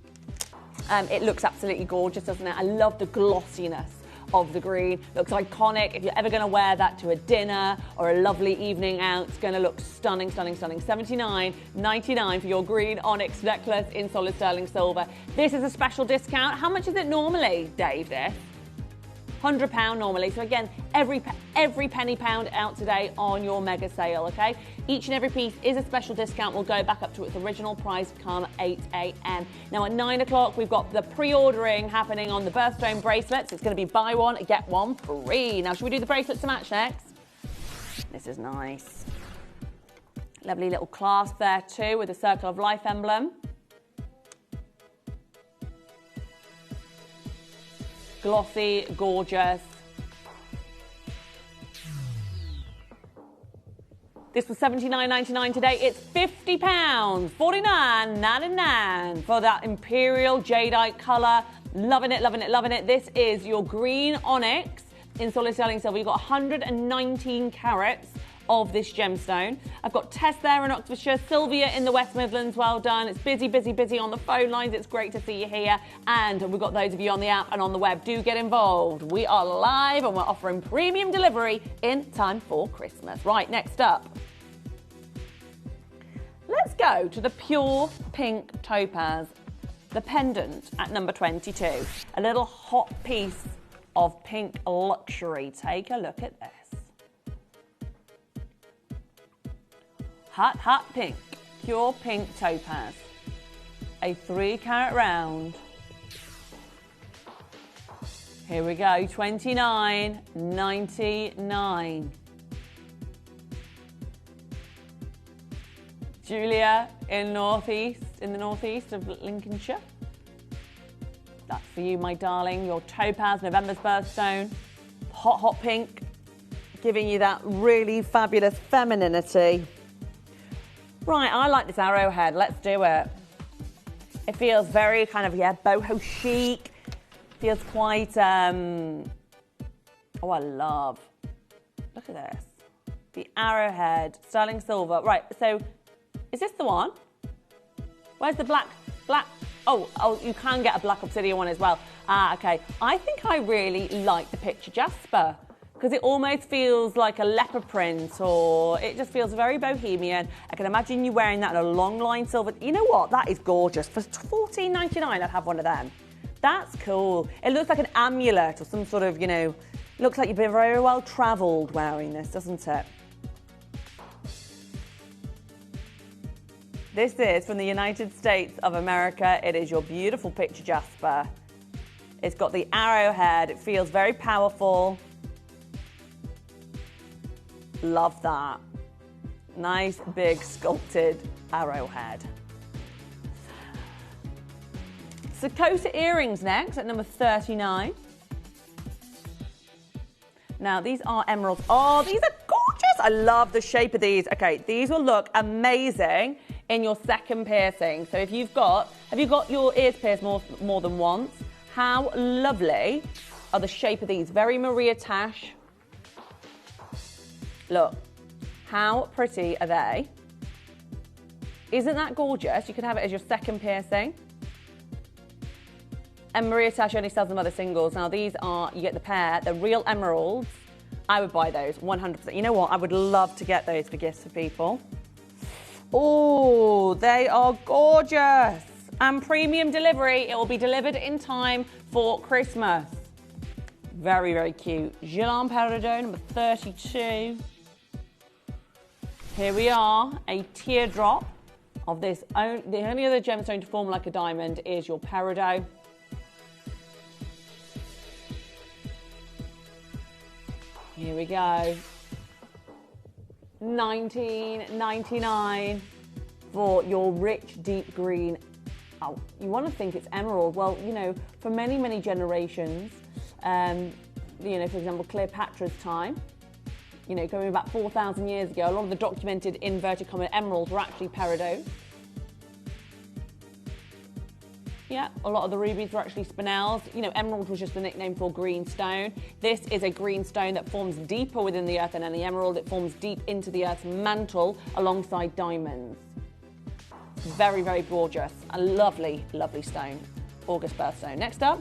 It looks absolutely gorgeous, doesn't it? I love the glossiness of the green. Looks iconic. If you're ever going to wear that to a dinner or a lovely evening out, it's going to look stunning. $79.99 for your green onyx necklace in solid sterling silver. This is a special discount. How much is it normally, Dave, this? £100 normally. So again, every penny pound out today on your mega sale, okay? Each and every piece is a special discount. We'll go back up to its original price come 8 a.m. Now at 9 o'clock, we've got the pre-ordering happening on the birthstone bracelets. It's going to be buy one, get one free. Now, should we do the bracelets to match next? This is nice. Lovely little clasp there too with the Circle of Life emblem. Glossy, gorgeous. This was $79.99 today. It's £50, $49.99 for that Imperial Jadeite colour. Loving it. This is your green onyx in solid sterling silver. You've got 119 carats of this gemstone. I've got Tess there in Oxfordshire, Sylvia in the West Midlands, well done. It's busy on the phone lines. It's great to see you here. And we've got those of you on the app and on the web. Do get involved. We are live and we're offering premium delivery in time for Christmas. Right, next up. Let's go to the pure pink topaz, the pendant at number 22. A little hot piece of pink luxury. Take a look at this. Hot pink, pure pink topaz. A 3-carat round. Here we go, $29.99. Julia in the northeast of Lincolnshire. That's for you, my darling. Your topaz, November's birthstone. Hot pink, giving you that really fabulous femininity. Right, I like this arrowhead. Let's do it. It feels very kind of, boho chic. Feels quite, oh, I love. Look at this. The arrowhead, sterling silver. Right, so is this the one? Where's the black? Oh, you can get a black obsidian one as well. Ah, okay. I think I really like the picture jasper. because it almost feels like a leopard print, or it just feels very bohemian. I can imagine you wearing that in a long line silver. You know what? That is gorgeous. For $14.99, I'd have one of them. That's cool. It looks like an amulet or some sort of, you know, looks like you've been very well travelled wearing this, doesn't it? This is from the United States of America. It is your beautiful picture Jasper. It's got the arrowhead. It feels very powerful. Love that. Nice, big, sculpted arrowhead. Sakota earrings next at number 39. Now, these are emeralds. Oh, these are gorgeous. I love the shape of these. Okay, these will look amazing in your second piercing. So if you've got, have you got your ears pierced more than once? How lovely are the shape of these? Very Maria Tash. Look, how pretty are they? Isn't that gorgeous? You can have it as your second piercing. And Maria Tash only sells them other singles. Now these are, you get the pair, they're real emeralds. I would buy those, 100%. You know what? I would love to get those for gifts for people. Oh, they are gorgeous. And premium delivery, it will be delivered in time for Christmas. Very, very cute. Gilan Peridot, number 32. Here we are, a teardrop of this. The only other gemstone to form like a diamond is your peridot. Here we go. $19.99 for your rich deep green. Oh, you want to think it's emerald. Well, you know, for many, many generations, you know, for example, Cleopatra's time, you know, going about 4,000 years ago, a lot of the documented inverted comma emeralds were actually peridots. Yeah, a lot of the rubies were actually spinels. You know, emerald was just the nickname for green stone. This is a green stone that forms deeper within the earth than any emerald. It forms deep into the earth's mantle alongside diamonds. Very, very gorgeous. A lovely, lovely stone. August birthstone. Next up.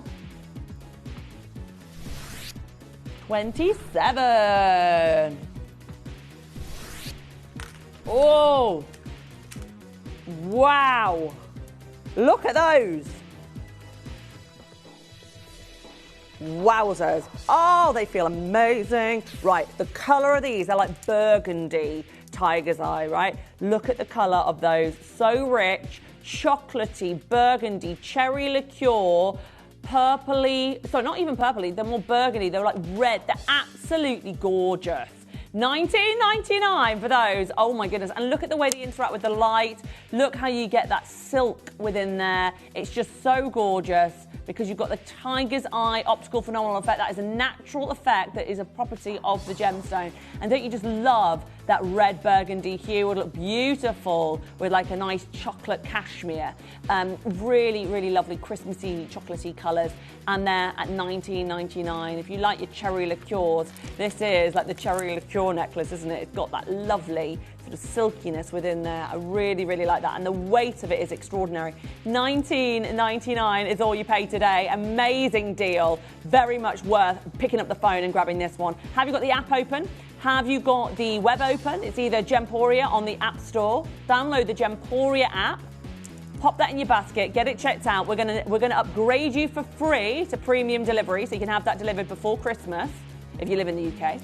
27. Oh, wow. Look at those. Wowzers. Oh, they feel amazing. Right, the colour of these, they're like burgundy, tiger's eye, right? Look at the colour of those. So rich, chocolatey, burgundy, cherry liqueur, purpley, sorry, not even purpley, they're more burgundy, they're like red, they're absolutely gorgeous. $19.99 for those. Oh my goodness. And look at the way they interact with the light. Look how you get that silk within there. It's just so gorgeous because you've got the tiger's eye optical phenomenal effect. That is a natural effect that is a property of the gemstone. And don't you just love that red burgundy hue? It would look beautiful with like a nice chocolate cashmere. Really, really lovely Christmassy chocolatey colours. And they're at $19.99. If you like your cherry liqueurs, this is like the cherry liqueur necklace, isn't it? It's got that lovely sort of silkiness within there. I really, really like that. And the weight of it is extraordinary. $19.99 is all you pay today. Amazing deal. Very much worth picking up the phone and grabbing this one. Have you got the app open? Have you got the web open? It's either Gemporia on the App Store. Download the Gemporia app. Pop that in your basket, get it checked out. We're gonna upgrade you for free to premium delivery, so you can have that delivered before Christmas if you live in the UK.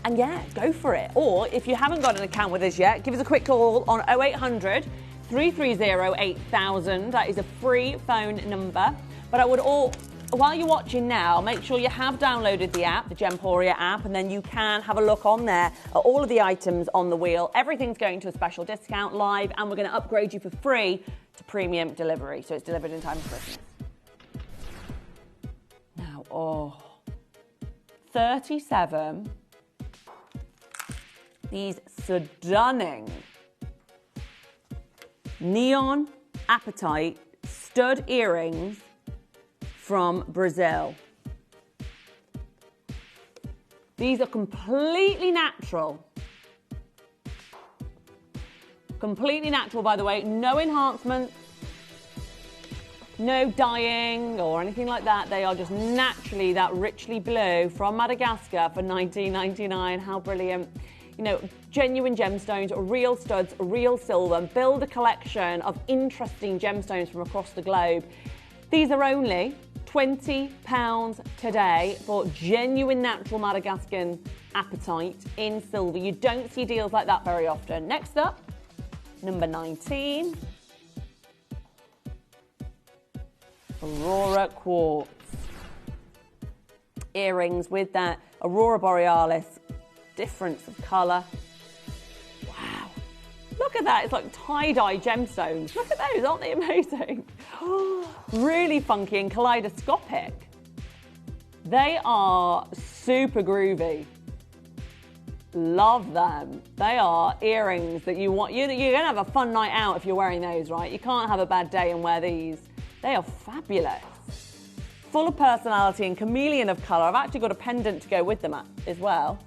And yeah, go for it. Or if you haven't got an account with us yet, give us a quick call on 0800 330 8000. That is a free phone number. But while you're watching now, make sure you have downloaded the app, the Gemporia app, and then you can have a look on there at all of the items on the wheel. Everything's going to a special discount live, and we're going to upgrade you for free to premium delivery, so it's delivered in time for Christmas. Now, 37. These stunning neon apatite stud earrings from Brazil. These are completely natural. Completely natural, by the way. No enhancements. No dyeing or anything like that. They are just naturally that richly blue from Madagascar for $19.99. How brilliant. You know, genuine gemstones, real studs, real silver. Build a collection of interesting gemstones from across the globe. These are only £20 today for genuine natural Madagascan apatite in silver. You don't see deals like that very often. Next up, number 19. Aurora quartz. Earrings with that Aurora Borealis difference of colour. Wow. Look at that. It's like tie-dye gemstones. Look at those. Aren't they amazing? Really funky and kaleidoscopic. They are super groovy. Love them. They are earrings that you want. You're going to have a fun night out if you're wearing those, right? You can't have a bad day and wear these. They are fabulous. Full of personality and chameleon of colour. I've actually got a pendant to go with them as well.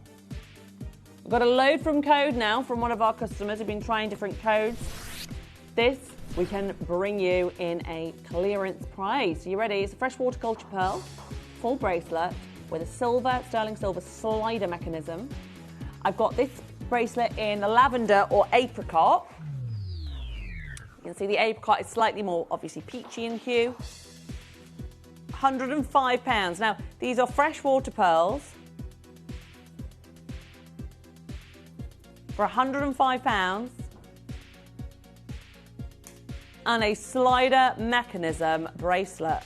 I've got a load from code now from one of our customers who've been trying different codes. This we can bring you in a clearance price. Are you ready? It's a freshwater culture pearl, full bracelet with a silver, sterling silver slider mechanism. I've got this bracelet in lavender or apricot. You can see the apricot is slightly more obviously peachy in hue. £105. Now, these are freshwater pearls for £105 and a slider mechanism bracelet.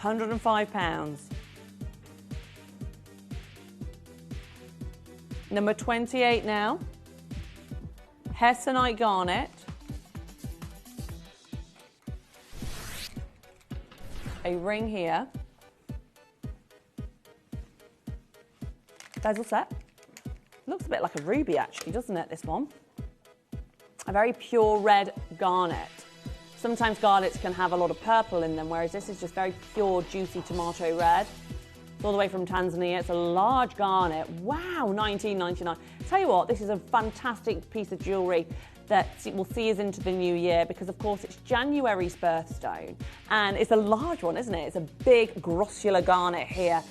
£105. Number 28 now. Hessonite garnet. A ring here. Bezel set. Looks a bit like a ruby actually, doesn't it, this one? A very pure red garnet. Sometimes garnets can have a lot of purple in them, whereas this is just very pure, juicy tomato red. It's all the way from Tanzania. It's a large garnet. Wow, $19.99. Tell you what, this is a fantastic piece of jewellery that will see us into the new year because, of course, it's January's birthstone. And it's a large one, isn't it? It's a big grossular garnet here,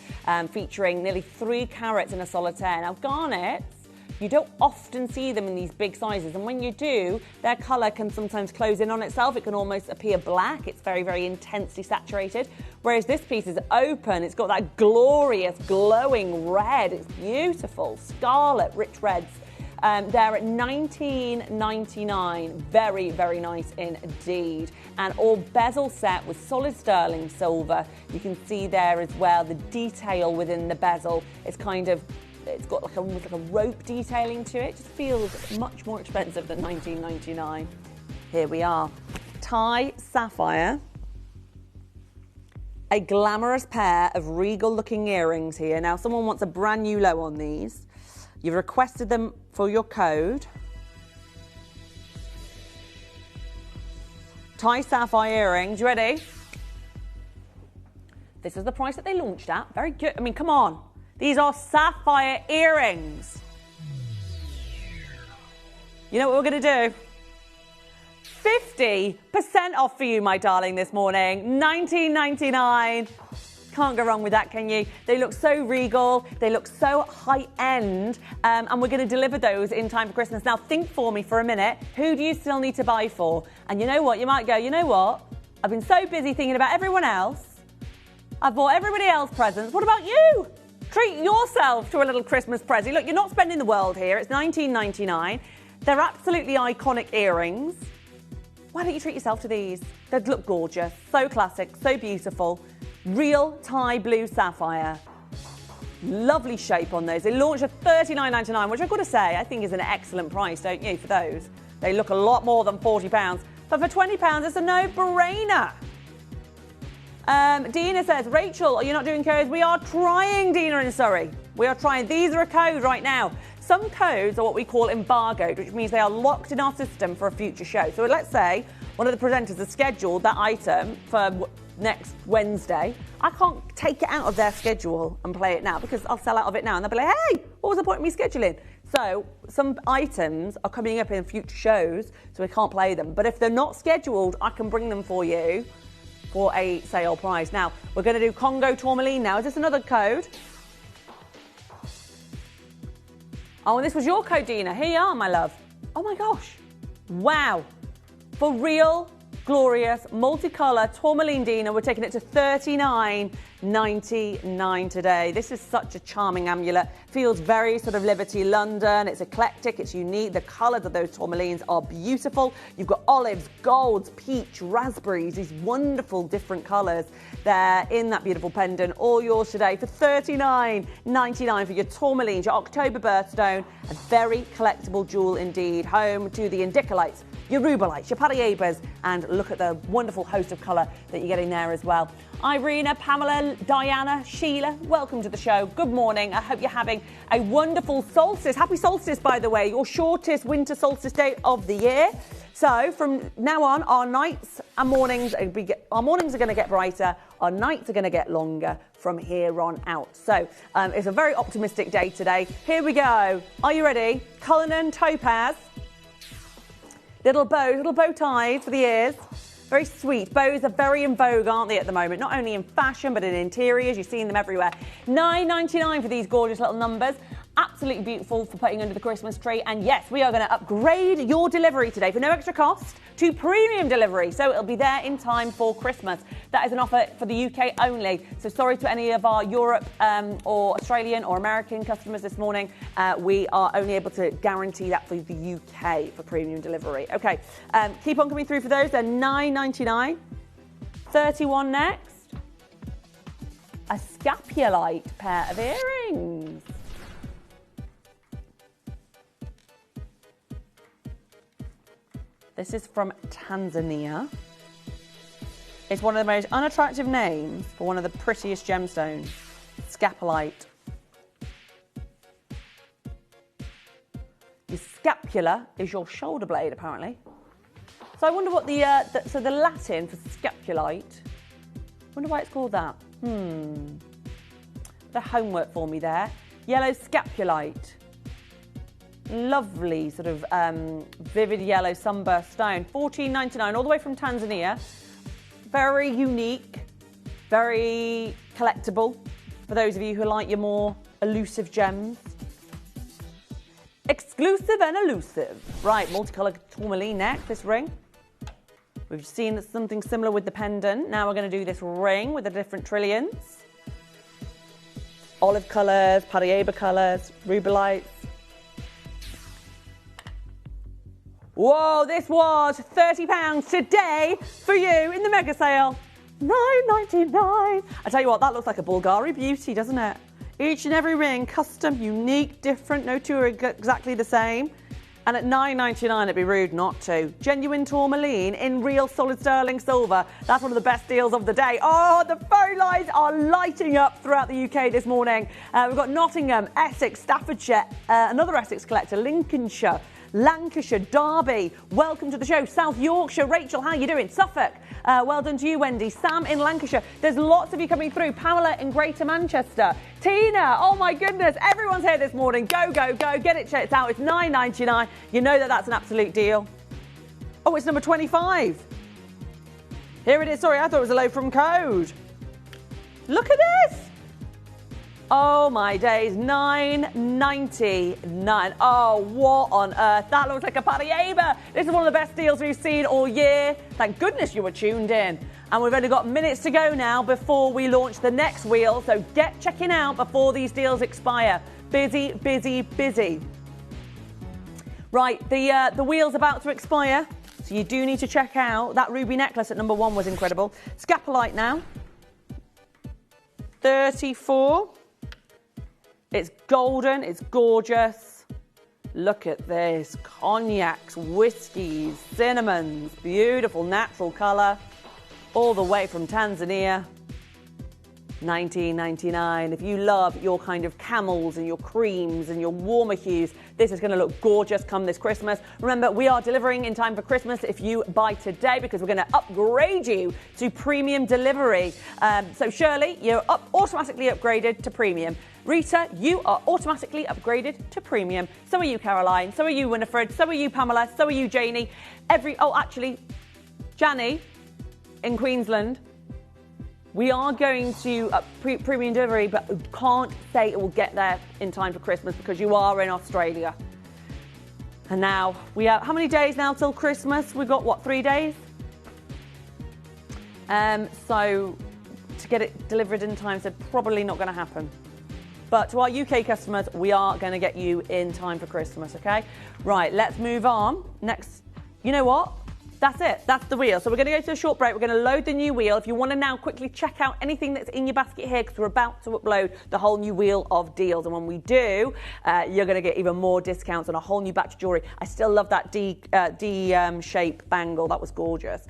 featuring nearly 3 carats in a solitaire. Now, garnets, you don't often see them in these big sizes, and when you do, their colour can sometimes close in on itself. It can almost appear black. It's very, very intensely saturated, whereas this piece is open. It's got that glorious, glowing red. It's beautiful, scarlet, rich reds. They're at $19.99. Very, very nice indeed. And all bezel set with solid sterling silver. You can see there as well the detail within the bezel. It's got like almost like a rope detailing to it. It just feels much more expensive than $19.99. Here we are. Thai sapphire. A glamorous pair of regal looking earrings here. Now someone wants a brand new low on these. You've requested them for your code. Thai sapphire earrings, you ready? This is the price that they launched at. Very good. I mean, come on. These are sapphire earrings. You know what we're going to do? 50% off for you, my darling, this morning. $19.99. Can't go wrong with that, can you? They look so regal, they look so high-end, and we're going to deliver those in time for Christmas. Now, think for me for a minute. Who do you still need to buy for? And you know what? You might go, you know what? I've been so busy thinking about everyone else. I've bought everybody else presents. What about you? Treat yourself to a little Christmas present. Look, you're not spending the world here. It's $19.99. They're absolutely iconic earrings. Why don't you treat yourself to these? They'd look gorgeous, so classic, so beautiful. Real Thai blue sapphire. Lovely shape on those. They launched at $39.99, which I've got to say, I think is an excellent price, don't you, for those? They look a lot more than £40. But for £20, it's a no-brainer. Dina says, Rachel, are you not doing codes? We are trying, Dina in Surrey. We are trying. These are a code right now. Some codes are what we call embargoed, which means they are locked in our system for a future show. So let's say one of the presenters has scheduled that item for next Wednesday. I can't take it out of their schedule and play it now because I'll sell out of it now and they'll be like, hey, what was the point of me scheduling? So some items are coming up in future shows, so we can't play them. But if they're not scheduled, I can bring them for you for a sale price. Now, we're going to do Congo tourmaline now. Is this another code? Oh, and this was your code, Dina. Here you are, my love. Oh, my gosh. Wow. For real, glorious, multicolour tourmaline, Dina, we're taking it to $39.99 today. This is such a charming amulet. Feels very sort of Liberty London. It's eclectic, it's unique. The colours of those tourmalines are beautiful. You've got olives, golds, peach, raspberries, these wonderful different colours there in that beautiful pendant. All yours today for $39.99 for your tourmalines, your October birthstone. A very collectible jewel indeed. Home to the Indicolites, your Rubelites, your Pariebas, and look at the wonderful host of colour that you're getting there as well. Irina, Pamela, Diana, Sheila, welcome to the show. Good morning. I hope you're having a wonderful solstice. Happy solstice, by the way, your shortest winter solstice day of the year. So from now on, our nights and mornings, are going to get brighter. Our nights are going to get longer from here on out. So it's a very optimistic day today. Here we go. Are you ready? Cullinan Topaz. Little bow ties for the ears. Very sweet. Bows are very in vogue, aren't they, at the moment? Not only in fashion, but in interiors. You're seeing them everywhere. $9.99 for these gorgeous little numbers. Absolutely beautiful for putting under the Christmas tree. And yes, we are going to upgrade your delivery today for no extra cost to premium delivery. So it'll be there in time for Christmas. That is an offer for the UK only. So sorry to any of our Europe or Australian or American customers this morning. We are only able to guarantee that for the UK for premium delivery. Okay, keep on coming through for those. They're $9.99. 31 next. A scapulite pair of earrings. This is from Tanzania. It's one of the most unattractive names for one of the prettiest gemstones, scapulite. Your scapula is your shoulder blade, apparently. So I wonder what the Latin for scapulite. Wonder why it's called that. The homework for me there. Yellow scapulite. Lovely sort of vivid yellow sunburst stone. $14.99 all the way from Tanzania. Very unique, very collectible for those of you who like your more elusive gems. Exclusive and elusive. Right, multicolored tourmaline next, this ring. We've seen something similar with the pendant. Now we're going to do this ring with the different trillions. Olive colours, Parieba colours, rubelites. Whoa, this was £30 today for you in the mega sale. $9.99. I tell you what, that looks like a Bulgari beauty, doesn't it? Each and every ring, custom, unique, different. No two are exactly the same. And at $9.99, it'd be rude not to. Genuine tourmaline in real solid sterling silver. That's one of the best deals of the day. Oh, the phone lines are lighting up throughout the UK this morning. We've got Nottingham, Essex, Staffordshire, another Essex collector, Lincolnshire, Lancashire, Derby. Welcome to the show. South Yorkshire. Rachel, how are you doing? Suffolk. Well done to you, Wendy. Sam in Lancashire. There's lots of you coming through. Pamela in Greater Manchester. Tina. Oh, my goodness. Everyone's here this morning. Go, go, go. Get it checked out. It's $9.99. You know that's an absolute deal. Oh, it's number 25. Here it is. Sorry, I thought it was a low from code. Look at this. Oh my days, $9.99. Oh, what on earth? That looks like a Parieba. This is one of the best deals we've seen all year. Thank goodness you were tuned in. And we've only got minutes to go now before we launch the next wheel. So get checking out before these deals expire. Busy, busy, busy. Right, the wheel's about to expire. So you do need to check out. That ruby necklace at number 1 was incredible. Scapulite now. 34. It's golden, it's gorgeous. Look at this. Cognacs, whiskies, cinnamons, beautiful natural colour. All the way from Tanzania. $19.99. If you love your kind of camels and your creams and your warmer hues, this is going to look gorgeous come this Christmas. Remember, we are delivering in time for Christmas if you buy today, because we're going to upgrade you to premium delivery. So Shirley, you're automatically upgraded to premium. Rita, you are automatically upgraded to premium. So are you, Caroline. So are you, Winifred. So are you, Pamela. So are you, Janie. Janie in Queensland. We are going to premium delivery, but can't say it will get there in time for Christmas because you are in Australia. And now we have, how many days now till Christmas? We've got, what, 3 days? So to get it delivered in time, so probably not going to happen. But to our UK customers, we are going to get you in time for Christmas, okay? Right, let's move on. Next, you know what? That's it. That's the wheel. So we're going to go to a short break. We're going to load the new wheel. If you want to now quickly check out anything that's in your basket here, because we're about to upload the whole new wheel of deals. And when we do, you're going to get even more discounts on a whole new batch of jewellery. I still love that D-shape bangle. That was gorgeous.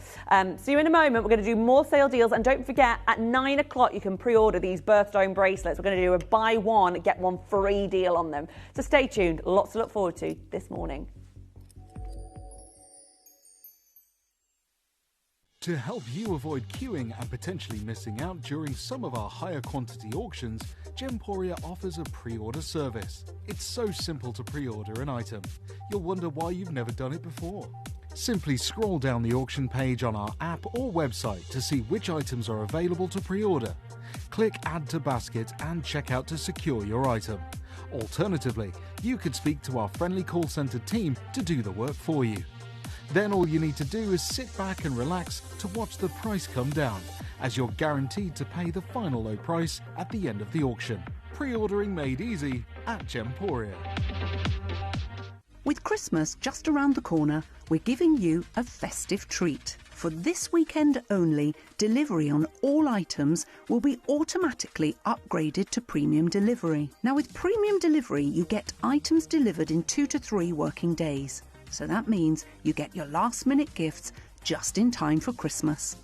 See you in a moment. We're going to do more sale deals. And don't forget, at 9 o'clock, you can pre-order these birthstone bracelets. We're going to do a buy one, get one free deal on them. So stay tuned. Lots to look forward to this morning. To help you avoid queuing and potentially missing out during some of our higher quantity auctions, Gemporia offers a pre-order service. It's so simple to pre-order an item. You'll wonder why you've never done it before. Simply scroll down the auction page on our app or website to see which items are available to pre-order. Click Add to Basket and check out to secure your item. Alternatively, you could speak to our friendly call centre team to do the work for you. Then all you need to do is sit back and relax to watch the price come down, as you're guaranteed to pay the final low price at the end of the auction. Pre-ordering made easy at Gemporia. With Christmas just around the corner, we're giving you a festive treat. For this weekend only, delivery on all items will be automatically upgraded to premium delivery. Now, with premium delivery, you get items delivered in 2 to 3 working days. So that means you get your last-minute gifts just in time for Christmas.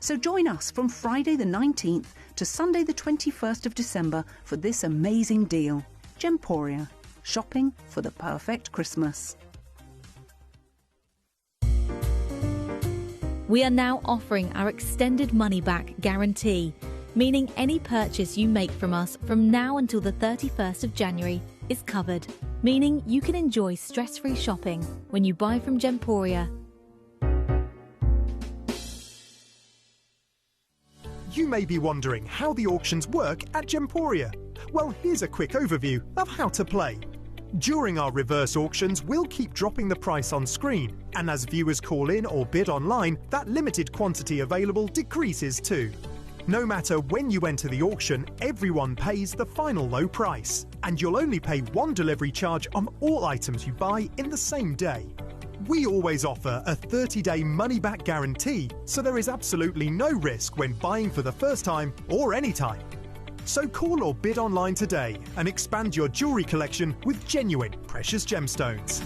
So join us from Friday the 19th to Sunday the 21st of December for this amazing deal. Gemporia, shopping for the perfect Christmas. We are now offering our extended money-back guarantee, meaning any purchase you make from us from now until the 31st of January is covered, meaning you can enjoy stress-free shopping when you buy from Gemporia. You may be wondering how the auctions work at Gemporia. Well, here's a quick overview of how to play. During our reverse auctions, we'll keep dropping the price on screen, and as viewers call in or bid online, that limited quantity available decreases too. No matter when you enter the auction, everyone pays the final low price, and you'll only pay one delivery charge on all items you buy in the same day. We always offer a 30-day money-back guarantee, so there is absolutely no risk when buying for the first time or any time. So call or bid online today and expand your jewellery collection with genuine precious gemstones.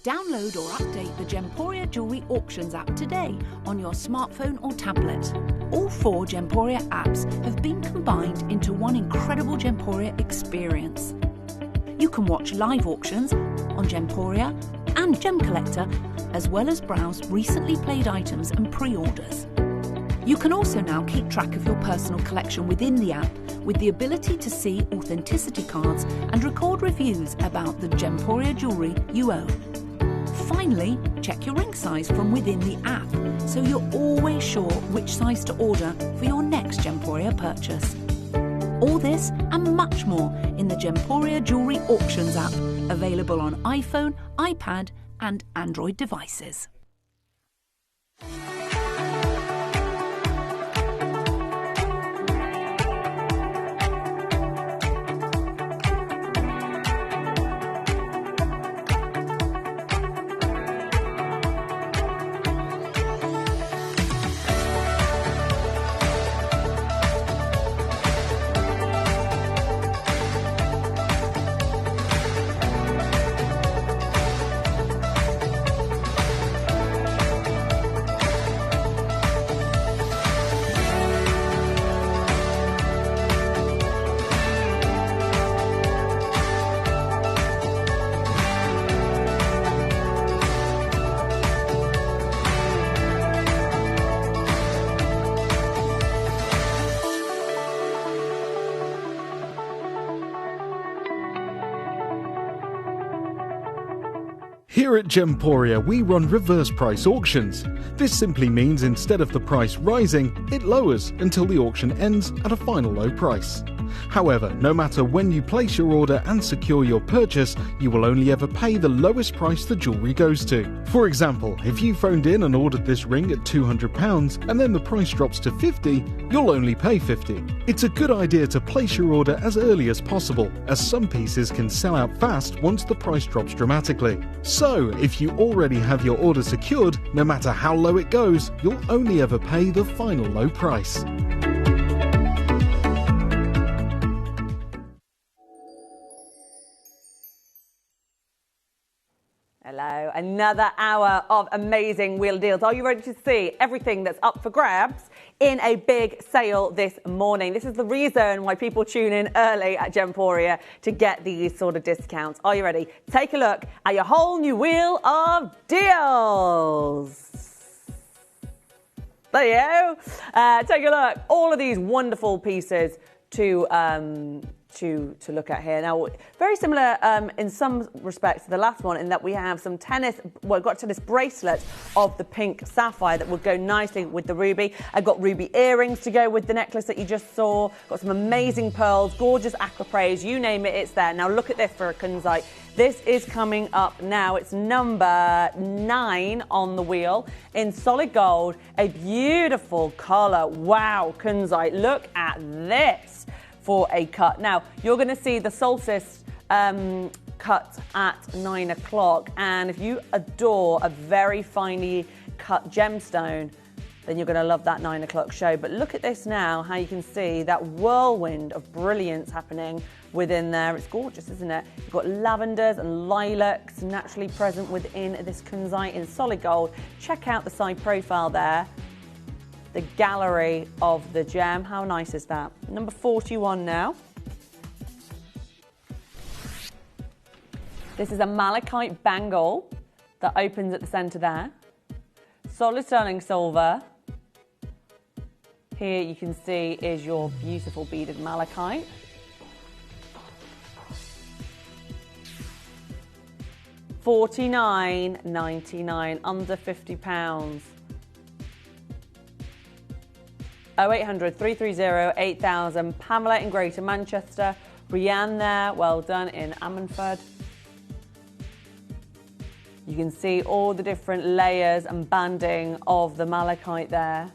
Download or update the Gemporia Jewellery Auctions app today on your smartphone or tablet. All 4 Gemporia apps have been combined into one incredible Gemporia experience. You can watch live auctions on Gemporia and Gem Collector, as well as browse recently played items and pre-orders. You can also now keep track of your personal collection within the app, with the ability to see authenticity cards and record reviews about the Gemporia jewellery you own. Finally, check your ring size from within the app, so you're always sure which size to order for your next Gemporia purchase. All this and much more in the Gemporia Jewellery Auctions app, available on iPhone, iPad and Android devices. Here at Gemporia, we run reverse price auctions. This simply means instead of the price rising, it lowers until the auction ends at a final low price. However, no matter when you place your order and secure your purchase, you will only ever pay the lowest price the jewellery goes to. For example, if you phoned in and ordered this ring at £200 and then the price drops to £50, you'll only pay £50. It's a good idea to place your order as early as possible, as some pieces can sell out fast once the price drops dramatically. So, if you already have your order secured, no matter how low it goes, you'll only ever pay the final low price. Hello, another hour of amazing wheel deals. Are you ready to see everything that's up for grabs in a big sale this morning? This is the reason why people tune in early at Gemporia to get these sort of discounts. Are you ready? Take a look at your whole new wheel of deals. There you go. Take a look. All of these wonderful pieces to look at here. Now, very similar in some respects to the last one in that we have some tennis, well, I've got a tennis bracelet of the pink sapphire that will go nicely with the ruby. I've got ruby earrings to go with the necklace that you just saw. Got some amazing pearls, gorgeous aquapraise, you name it, it's there. Now look at this for a kunzite. This is coming up now. It's number 9 on the wheel in solid gold, a beautiful colour. Wow, kunzite, look at this for a cut. Now, you're going to see the solstice cut at 9 o'clock, and if you adore a very finely cut gemstone, then you're going to love that 9 o'clock show. But look at this now, how you can see that whirlwind of brilliance happening within there. It's gorgeous, isn't it? You've got lavenders and lilacs naturally present within this kunzite in solid gold. Check out the side profile there. The gallery of the gem. How nice is that? Number 41 now. This is a malachite bangle that opens at the centre there. Solid sterling silver. Here you can see is your beautiful beaded malachite. $49.99, under £50. 0800 330 8000. Pamela in Greater Manchester. Brianne there, well done, in Ammanford. You can see all the different layers and banding of the malachite there.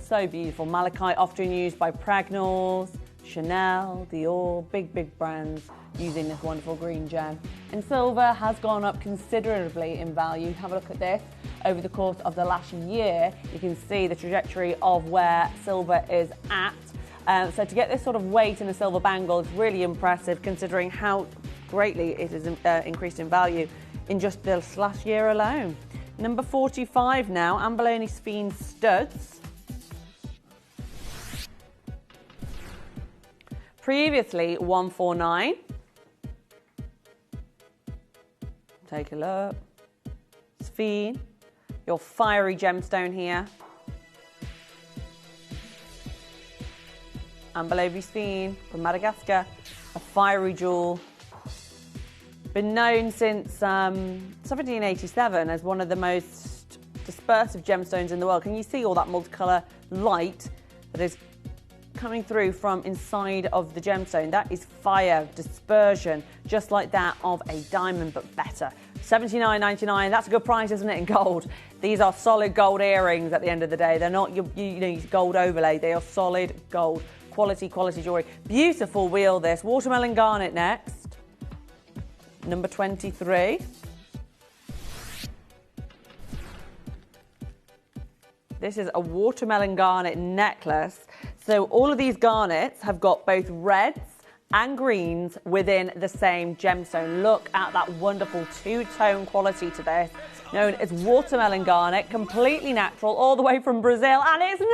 So beautiful. Malachite often used by Pragnolls, Chanel, Dior, big brands using this wonderful green gem. And silver has gone up considerably in value. Have a look at this. Over the course of the last year, you can see the trajectory of where silver is at. So to get this sort of weight in a silver bangle is really impressive, considering how greatly it has increased in value in just this last year alone. Number 45 now, Ambaloni Sphene studs. Previously 149. Take a look. Sphene, your fiery gemstone here. Ambaloni Sphene from Madagascar, a fiery jewel. Been known since 1787 as one of the most dispersive gemstones in the world. Can you see all that multicolour light that is coming through from inside of the gemstone? That is fire dispersion, just like that of a diamond, but better. $79.99, that's a good price, isn't it, in gold? These are solid gold earrings at the end of the day. They're not your gold overlay, they are solid gold. Quality jewellery. Beautiful wheel this. Watermelon garnet next. Number 23. This is a watermelon garnet necklace. So all of these garnets have got both reds and greens within the same gemstone. Look at that wonderful two-tone quality to this, known as watermelon garnet, completely natural, all the way from Brazil, and it's $9.99.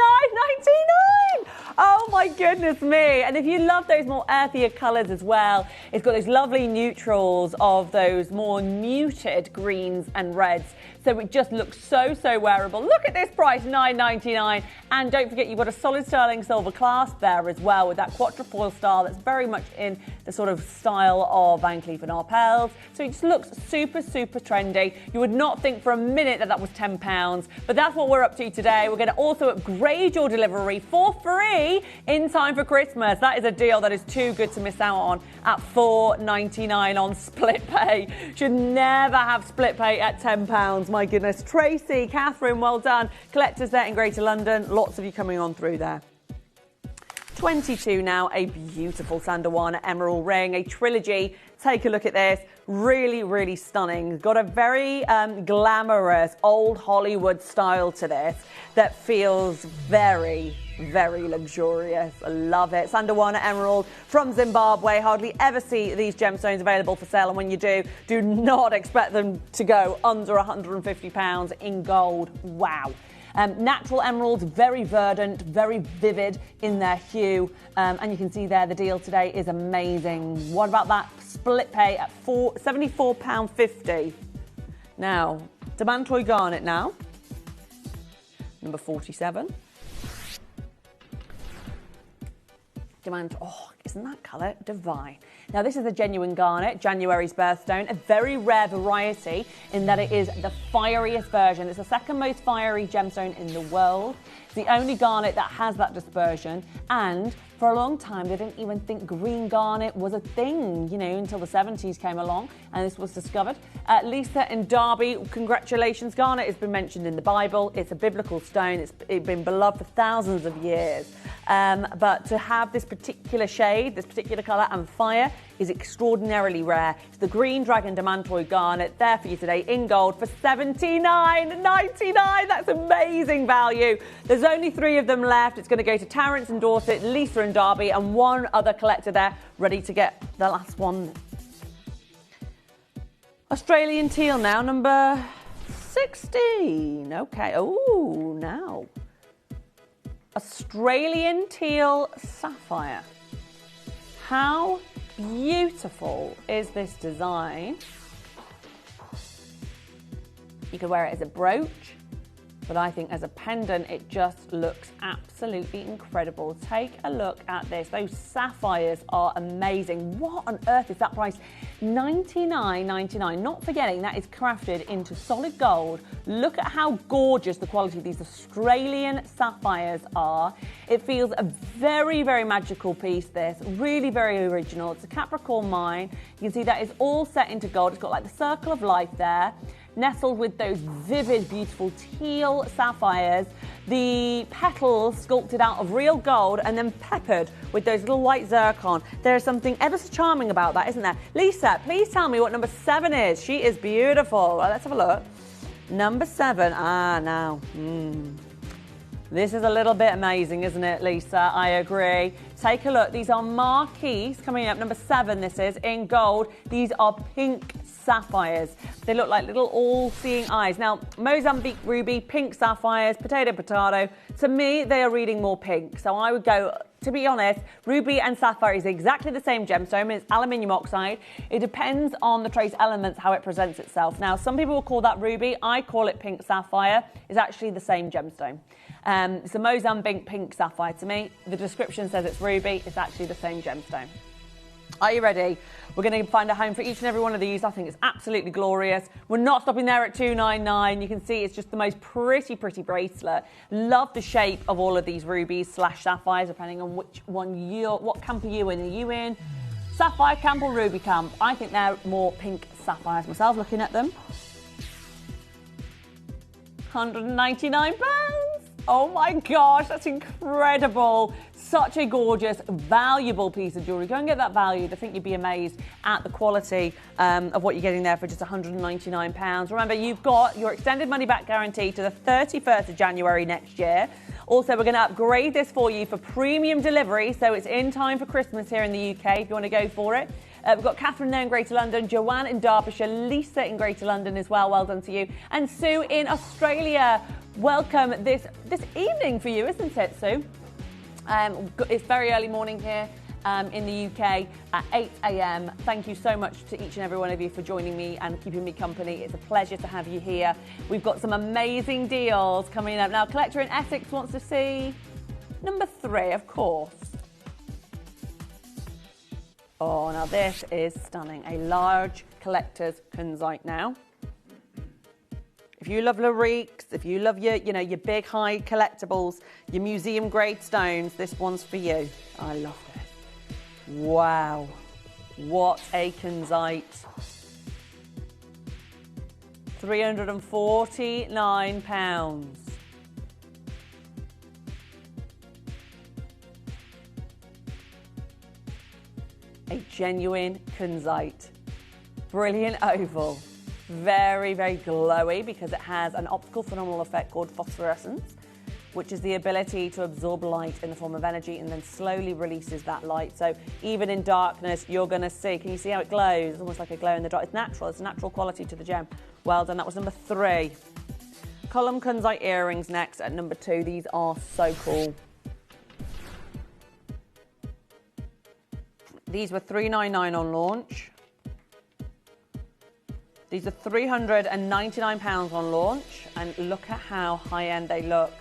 Oh my goodness me. And if you love those more earthier colours as well, it's got those lovely neutrals of those more muted greens and reds. So it just looks so wearable. Look at this price, $9.99. And don't forget, you've got a solid sterling silver clasp there as well with that quatrefoil style that's very much in the the sort of style of Van Cleef & Arpels. So it just looks super, super trendy. You would not think for a minute that was £10, but that's what we're up to today. We're going to also upgrade your delivery for free in time for Christmas. That is a deal that is too good to miss out on at $4.99 on split pay. Should never have split pay at £10. My goodness. Tracy, Catherine, well done. Collectors there in Greater London. Lots of you coming on through there. 22 now, a beautiful Sandawana emerald ring, a trilogy. Take a look at this. Really, really stunning. Got a very glamorous old Hollywood style to this that feels very, very luxurious. I love it. Sandawana emerald from Zimbabwe. Hardly ever see these gemstones available for sale, and when you do not expect them to go under £150 in gold. Wow. Natural emeralds, very verdant, very vivid in their hue. And you can see there the deal today is amazing. What about that split pay at £74.50? Now, Demantoy garnet now. Number 47. Oh, isn't that colour divine? Now, this is a genuine garnet, January's birthstone, a very rare variety in that it is the fieriest version. It's the second most fiery gemstone in the world. It's the only garnet that has that dispersion, and for a long time they didn't even think green garnet was a thing, you know, until the 70s came along and this was discovered. Lisa in Derby, congratulations. Garnet has been mentioned in the Bible. It's a biblical stone. It's been beloved for thousands of years. But to have this particular shade, this particular colour and fire is extraordinarily rare. It's the Green Dragon Demantoid Garnet there for you today in gold for $79.99. That's amazing value. There's only 3 of them left. It's going to go to Terence in Dorset, Lisa in Derby, and one other collector there ready to get the last one. Australian teal now, number 16. Okay. Oh, now. Australian teal sapphire. How beautiful is this design? You could wear it as a brooch, but I think as a pendant it just looks absolutely incredible. Take a look at this. Those sapphires are amazing. What on earth is that price? $99.99. Not forgetting that is crafted into solid gold. Look at how gorgeous the quality of these Australian sapphires are. It feels a very, very magical piece, this. Really very original. It's a Capricorn mine. You can see that is all set into gold. It's got like the circle of life there, nestled with those vivid, beautiful teal sapphires. The petals sculpted out of real gold and then peppered with those little white zircon. There's something ever so charming about that, isn't there? Lisa, please tell me what number 7 is. She is beautiful. Well, let's have a look. Number 7. Now. This is a little bit amazing, isn't it, Lisa? I agree. Take a look. These are marquees coming up. Number 7, this is, in gold. These are pink sapphires. They look like little all-seeing eyes. Now, Mozambique ruby, pink sapphires, potato. To me, they are reading more pink. So I would go, to be honest, ruby and sapphire is exactly the same gemstone. It's aluminium oxide. It depends on the trace elements, how it presents itself. Now, some people will call that ruby. I call it pink sapphire. It's actually the same gemstone. It's a Mozambique pink sapphire to me. The description says it's ruby. It's actually the same gemstone. Are you ready? We're going to find a home for each and every one of these. I think it's absolutely glorious. We're not stopping there at $299. You can see it's just the most pretty bracelet. Love the shape of all of these rubies / sapphires, depending on which one what camp are you in? Are you in sapphire camp or ruby camp? I think they're more pink sapphires myself, looking at them. £199. Oh my gosh, that's incredible. Such a gorgeous, valuable piece of jewellery. Go and get that valued. I think you'd be amazed at the quality of what you're getting there for just £199. Remember, you've got your extended money back guarantee to the 31st of January next year. Also, we're going to upgrade this for you for premium delivery, so it's in time for Christmas here in the UK if you want to go for it. We've got Catherine there in Greater London, Joanne in Derbyshire, Lisa in Greater London as well. Well done to you. And Sue in Australia. Welcome this evening for you, isn't it, Sue? It's very early morning here in the UK at 8 a.m. Thank you so much to each and every one of you for joining me and keeping me company. It's a pleasure to have you here. We've got some amazing deals coming up. Now, Collector in Essex wants to see number 3, of course. Oh, now this is stunning. A large collector's kunzite now. If you love Lariques, if you love your, your big high collectibles, your museum grade stones, this one's for you. I love this. Wow. What a kunzite. £349. A genuine kunzite. Brilliant oval. Very, very glowy because it has an optical phenomenal effect called phosphorescence, which is the ability to absorb light in the form of energy and then slowly releases that light. So even in darkness, you're going to see, can you see how it glows? It's almost like a glow in the dark. It's natural. It's a natural quality to the gem. Well done. That was number 3. Column kunzite earrings next at number 2. These are so cool. These were $399 on launch. These are £399 on launch, and look at how high-end they look.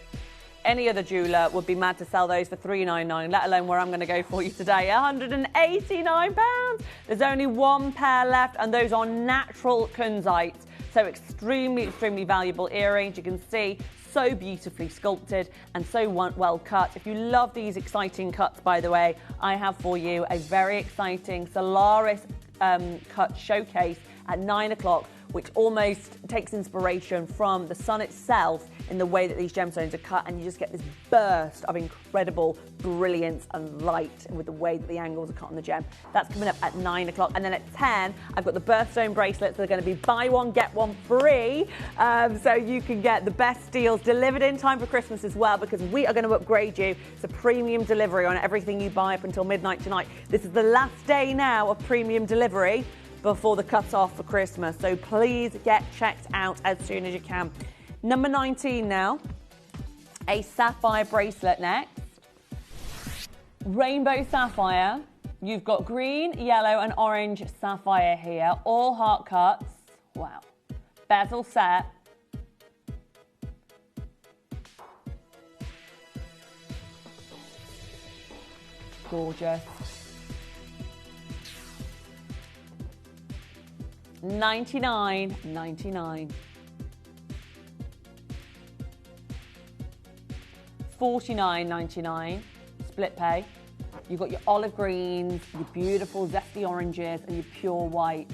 Any other jeweller would be mad to sell those for $399, let alone where I'm going to go for you today, £189. There's only 1 pair left, and those are natural kunzites, so extremely, extremely valuable earrings. You can see so beautifully sculpted and so well cut. If you love these exciting cuts, by the way, I have for you a very exciting Solaris cut showcase at 9 o'clock, which almost takes inspiration from the sun itself in the way that these gemstones are cut, and you just get this burst of incredible brilliance and light with the way that the angles are cut on the gem. That's coming up at 9 o'clock. And then at 10, I've got the birthstone bracelets. They're going to be buy one, get one free. So you can get the best deals delivered in time for Christmas as well, because we are going to upgrade you. It's a premium delivery on everything you buy up until midnight tonight. This is the last day now of premium delivery before the cut-off for Christmas. So please get checked out as soon as you can. Number 19 now, a sapphire bracelet next. Rainbow sapphire. You've got green, yellow and orange sapphire here, all heart cuts. Wow. Bezel set. Gorgeous. $99.99. $49.99 split pay. You've got your olive greens, your beautiful zesty oranges and your pure whites.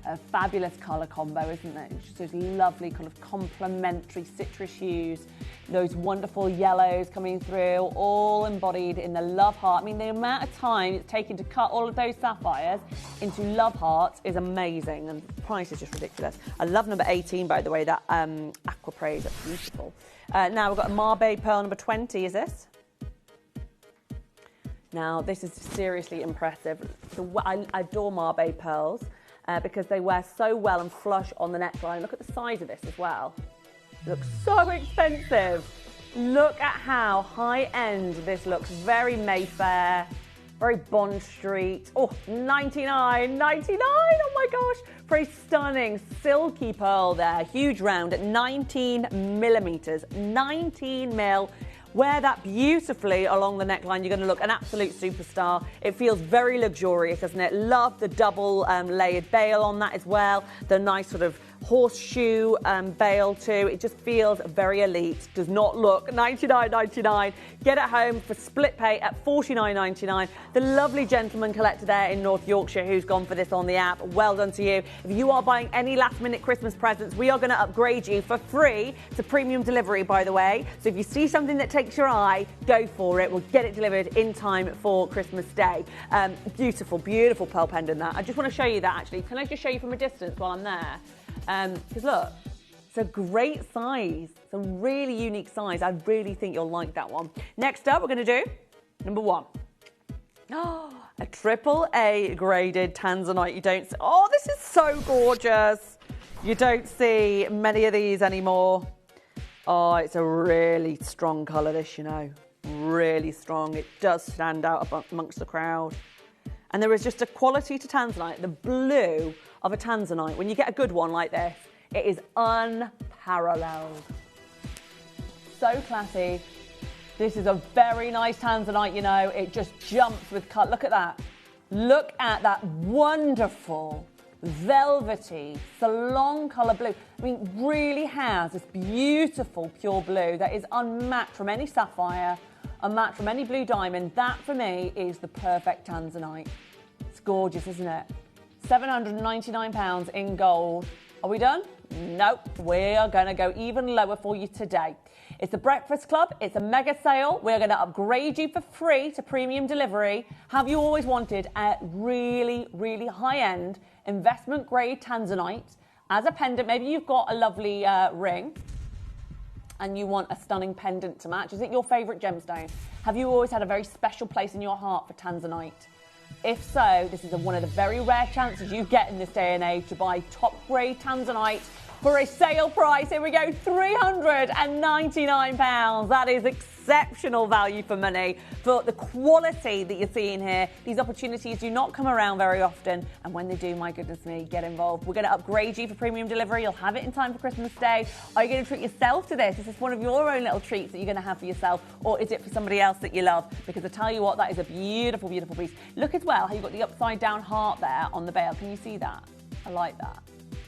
A fabulous colour combo, isn't it? It's just those lovely kind of complementary citrus hues, those wonderful yellows coming through, all embodied in the love heart. I mean, the amount of time it's taken to cut all of those sapphires into love hearts is amazing, and the price is just ridiculous. I love number 18, by the way, that aqua praise. That's beautiful. Now we've got a Marbe pearl number 20, is this? Now, this is seriously impressive. I adore Marbe pearls because they wear so well and flush on the neckline. Look at the size of this as well. It looks so expensive. Look at how high-end this looks. Very Mayfair, very Bond Street. Oh, $99.99, oh my gosh. For a stunning silky pearl there. Huge round at 19 millimeters, 19 mil. Wear that beautifully along the neckline. You're going to look an absolute superstar. It feels very luxurious, doesn't it? Love the double layered bail on that as well. The nice sort of horseshoe bail too. It just feels very elite. Does not look $99.99. Get it home for split pay at $49.99. The lovely gentleman collector there in North Yorkshire who's gone for this on the app. Well done to you. If you are buying any last minute Christmas presents, we are going to upgrade you for free to premium delivery, by the way. So if you see something that takes your eye, go for it. We'll get it delivered in time for Christmas Day. Beautiful, beautiful pearl pendant that. I just want to show you that actually. Can I just show you from a distance while I'm there? Because look, it's a great size. It's a really unique size. I really think you'll like that one. Next up, we're going to do number 1. Oh, a AAA graded tanzanite. You don't see, oh, this is so gorgeous. You don't see many of these anymore. Oh, it's a really strong colour, this, you know. Really strong. It does stand out amongst the crowd. And there is just a quality to tanzanite, the blue of a tanzanite. When you get a good one like this, it is unparalleled. So classy. This is a very nice tanzanite, you know. It just jumps with cut. Look at that. Look at that wonderful, velvety, salon colour blue. I mean, really has this beautiful pure blue that is unmatched from any sapphire, unmatched from any blue diamond. That, for me, is the perfect tanzanite. It's gorgeous, isn't it? £799 in gold. Are we done? Nope. We are going to go even lower for you today. It's the Breakfast Club. It's a mega sale. We're going to upgrade you for free to premium delivery. Have you always wanted a really, really high-end investment-grade tanzanite as a pendant? Maybe you've got a lovely ring and you want a stunning pendant to match. Is it your favourite gemstone? Have you always had a very special place in your heart for tanzanite? If so, this is one of the very rare chances you get in this day and age to buy top-grade tanzanite for a sale price. Here we go, £399. That is exceptional value for money for the quality that you're seeing here. These opportunities do not come around very often, and when they do, my goodness me, get involved. We're going to upgrade you for premium delivery. You'll have it in time for Christmas Day. Are you going to treat yourself to this? Is this one of your own little treats that you're going to have for yourself, or is it for somebody else that you love? Because I tell you what, that is a beautiful, beautiful piece. Look as well how you've got the upside down heart there on the bail. Can you see that? I like that.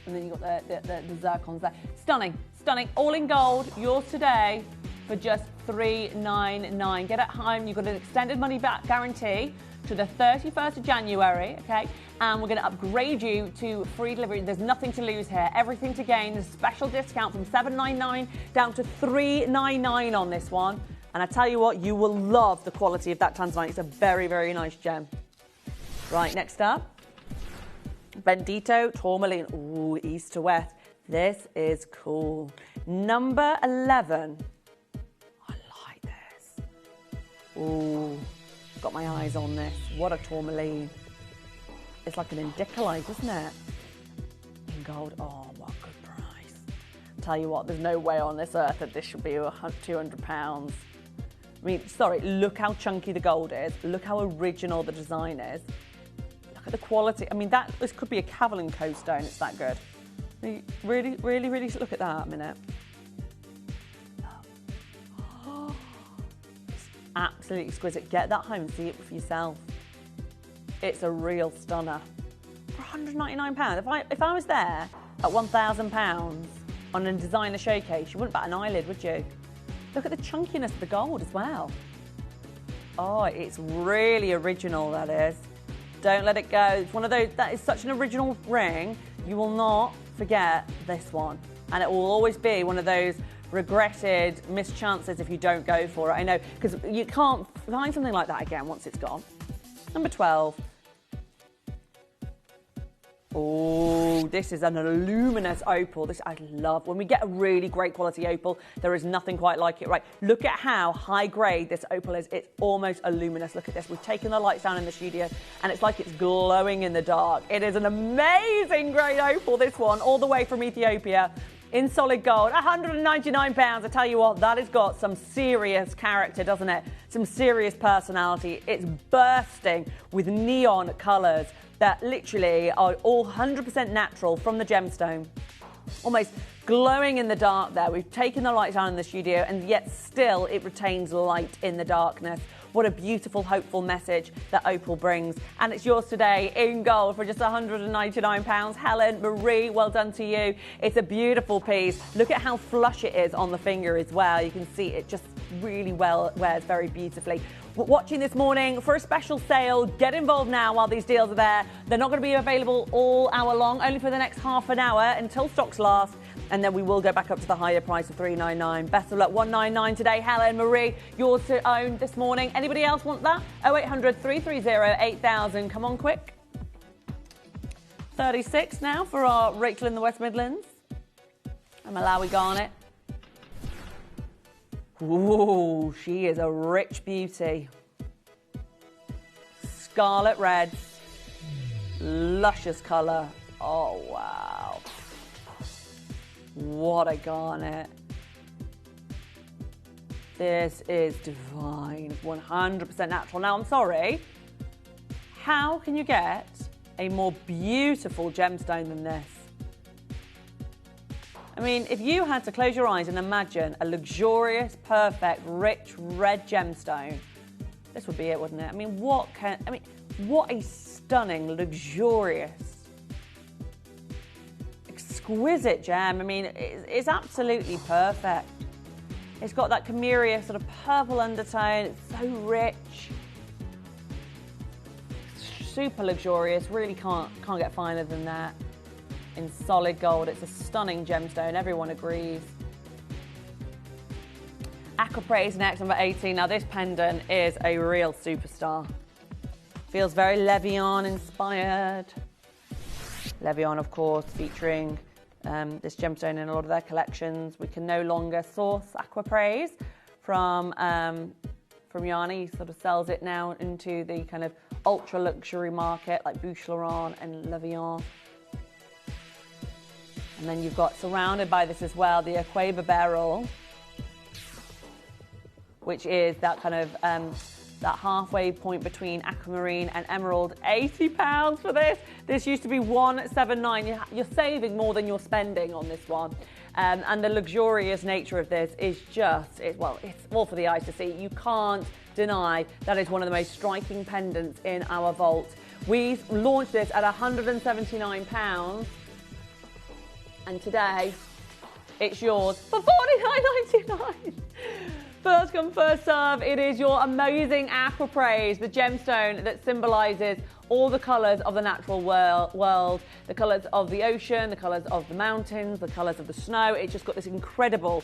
And then you've got the zircons there. Stunning, stunning. All in gold. Yours today for just $399. Get it home. You've got an extended money back guarantee to the 31st of January, okay? And we're going to upgrade you to free delivery. There's nothing to lose here. Everything to gain. There's a special discount from $799 down to $399 on this one. And I tell you what, you will love the quality of that tanzanite. It's a very, very nice gem. Right, next up. Bendito Tourmaline. Ooh, east to west. This is cool. Number 11. I like this. Ooh, got my eyes on this. What a tourmaline. It's like an indicolite, isn't it? In gold. Oh, what a good price. Tell you what, there's no way on this earth that this should be £200. I mean, sorry, look how chunky the gold is. Look how original the design is. Look at the quality. I mean, this could be a Cavalion co-stone. It's that good. Really, really, really look at that a minute. Oh, it's absolutely exquisite. Get that home and see it for yourself. It's a real stunner. For £199. If I was there at £1,000 on a designer showcase, you wouldn't bat an eyelid, would you? Look at the chunkiness of the gold as well. Oh, it's really original, that is. Don't let it go. It's one of those, that is such an original ring. You will not forget this one. And it will always be one of those regretted missed chances if you don't go for it. I know, because you can't find something like that again once it's gone. Number 12. Oh, this is an luminous opal. This I love. When we get a really great quality opal, there is nothing quite like it, right? Look at how high grade this opal is. It's almost a luminous. Look at this. We've taken the lights down in the studio and it's like it's glowing in the dark. It is an amazing grade opal, this one, all the way from Ethiopia in solid gold. £199. I tell you what, that has got some serious character, doesn't it? Some serious personality. It's bursting with neon colours that literally are all 100% natural from the gemstone. Almost glowing in the dark there. We've taken the lights down in the studio and yet still it retains light in the darkness. What a beautiful, hopeful message that opal brings. And it's yours today in gold for just £199. Helen, Marie, well done to you. It's a beautiful piece. Look at how flush it is on the finger as well. You can see it just really well wears very beautifully. We're watching this morning for a special sale. Get involved now while these deals are there. They're not going to be available all hour long, only for the next half an hour until stocks last. And then we will go back up to the higher price of $399. Best of luck, $199 today. Helen, Marie, yours to own this morning. Anybody else want that? 0800 330 8000. Come on, quick. 36 now for our Rachel in the West Midlands. And Malawi Garnet. Ooh, she is a rich beauty. Scarlet reds. Luscious colour. Oh, wow. What a garnet. This is divine. 100% natural. Now, I'm sorry. How can you get a more beautiful gemstone than this? I mean, if you had to close your eyes and imagine a luxurious, perfect, rich, red gemstone, this would be it, wouldn't it? I mean, What a stunning, luxurious, exquisite gem. I mean, it's absolutely perfect. It's got that Gemporia sort of purple undertone. It's so rich. Super luxurious. Really can't get finer than that. In solid gold. It's a stunning gemstone. Everyone agrees. Aquapraise next, number 18. Now this pendant is a real superstar. Feels very Levian inspired. Levian, of course, featuring this gemstone in a lot of their collections. We can no longer source Aquapraise from Yanni. He sort of sells it now into the kind of ultra luxury market like Bouche Laurent and Levian. And then you've got, surrounded by this as well, the Aquaba Beryl, which is that kind of that halfway point between aquamarine and emerald. £80 for this. This used to be $179. You're saving more than you're spending on this one. And the luxurious nature of this is just, it's all for the eyes to see. You can't deny that it's one of the most striking pendants in our vault. We launched this at £179, and today it's yours for $49.99. First come, first serve. It is your amazing Aquapraise, the gemstone that symbolises all the colours of the natural world, the colours of the ocean, the colours of the mountains, the colours of the snow. It's just got this incredible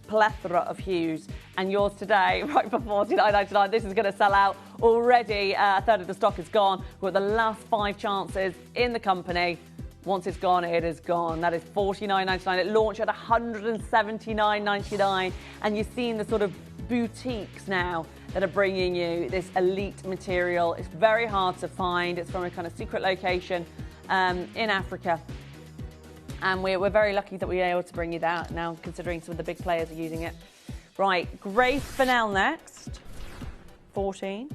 plethora of hues. And yours today, right for $49.99. This is going to sell out already. A third of the stock is gone. We've got the last 5 chances in the company. Once it's gone, it is gone. That is $49.99. It launched at $179.99. And you've seen the sort of boutiques now that are bringing you this elite material. It's very hard to find. It's from a kind of secret location in Africa. And we're very lucky that we were able to bring you that now, considering some of the big players are using it. Right, Grace Fennell next. 14.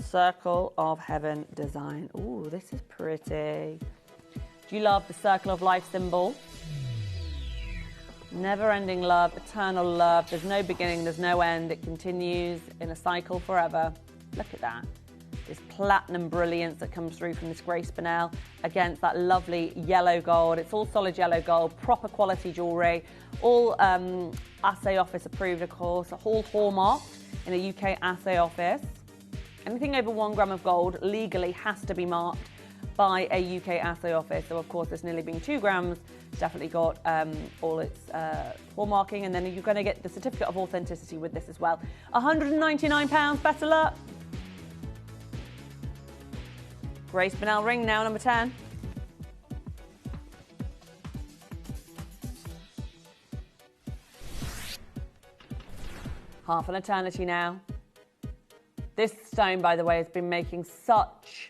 Circle of Heaven design. Ooh, this is pretty. Do you love the Circle of Life symbol? Never-ending love, eternal love. There's no beginning, there's no end. It continues in a cycle forever. Look at that. This platinum brilliance that comes through from this Grace Fennell against that lovely yellow gold. It's all solid yellow gold, proper quality jewellery. All assay office approved, of course. All hallmarked in a UK assay office. Anything over 1 gram of gold legally has to be marked by a UK assay office. So, of course, this nearly being 2 grams, it's definitely got all its hallmarking. And then you're going to get the certificate of authenticity with this as well. £199, better luck. Grace Fennell ring now, number 10. Half an eternity now. This stone, by the way, has been making such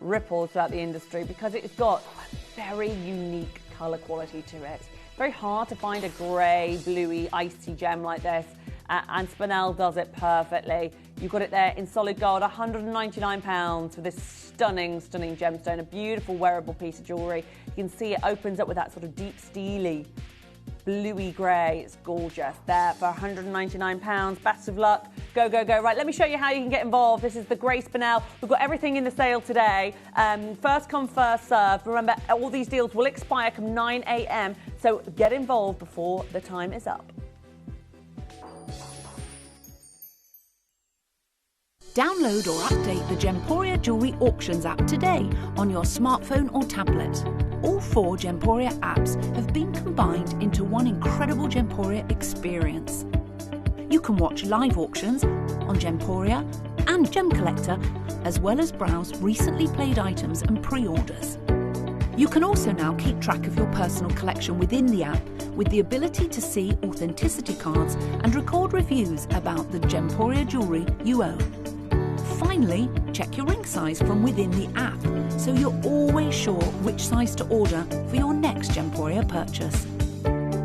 ripples throughout the industry because it's got a very unique colour quality to it. Very hard to find a grey, bluey, icy gem like this, and Fennell does it perfectly. You've got it there in solid gold, £199 for this stunning, stunning gemstone, a beautiful wearable piece of jewellery. You can see it opens up with that sort of deep steely bluey grey. It's gorgeous. There for £199. Best of luck. Go, go, go. Right, let me show you how you can get involved. This is the Grace Fennell. We've got everything in the sale today. First come, first serve. Remember, all these deals will expire come 9 a.m. So get involved before the time is up. Download or update the Gemporia Jewellery Auctions app today on your smartphone or tablet. All 4 Gemporia apps have been combined into one incredible Gemporia experience. You can watch live auctions on Gemporia and Gem Collector, as well as browse recently played items and pre-orders. You can also now keep track of your personal collection within the app with the ability to see authenticity cards and record reviews about the Gemporia jewellery you own. Finally, check your ring size from within the app, so you're always sure which size to order for your next Gemporia purchase.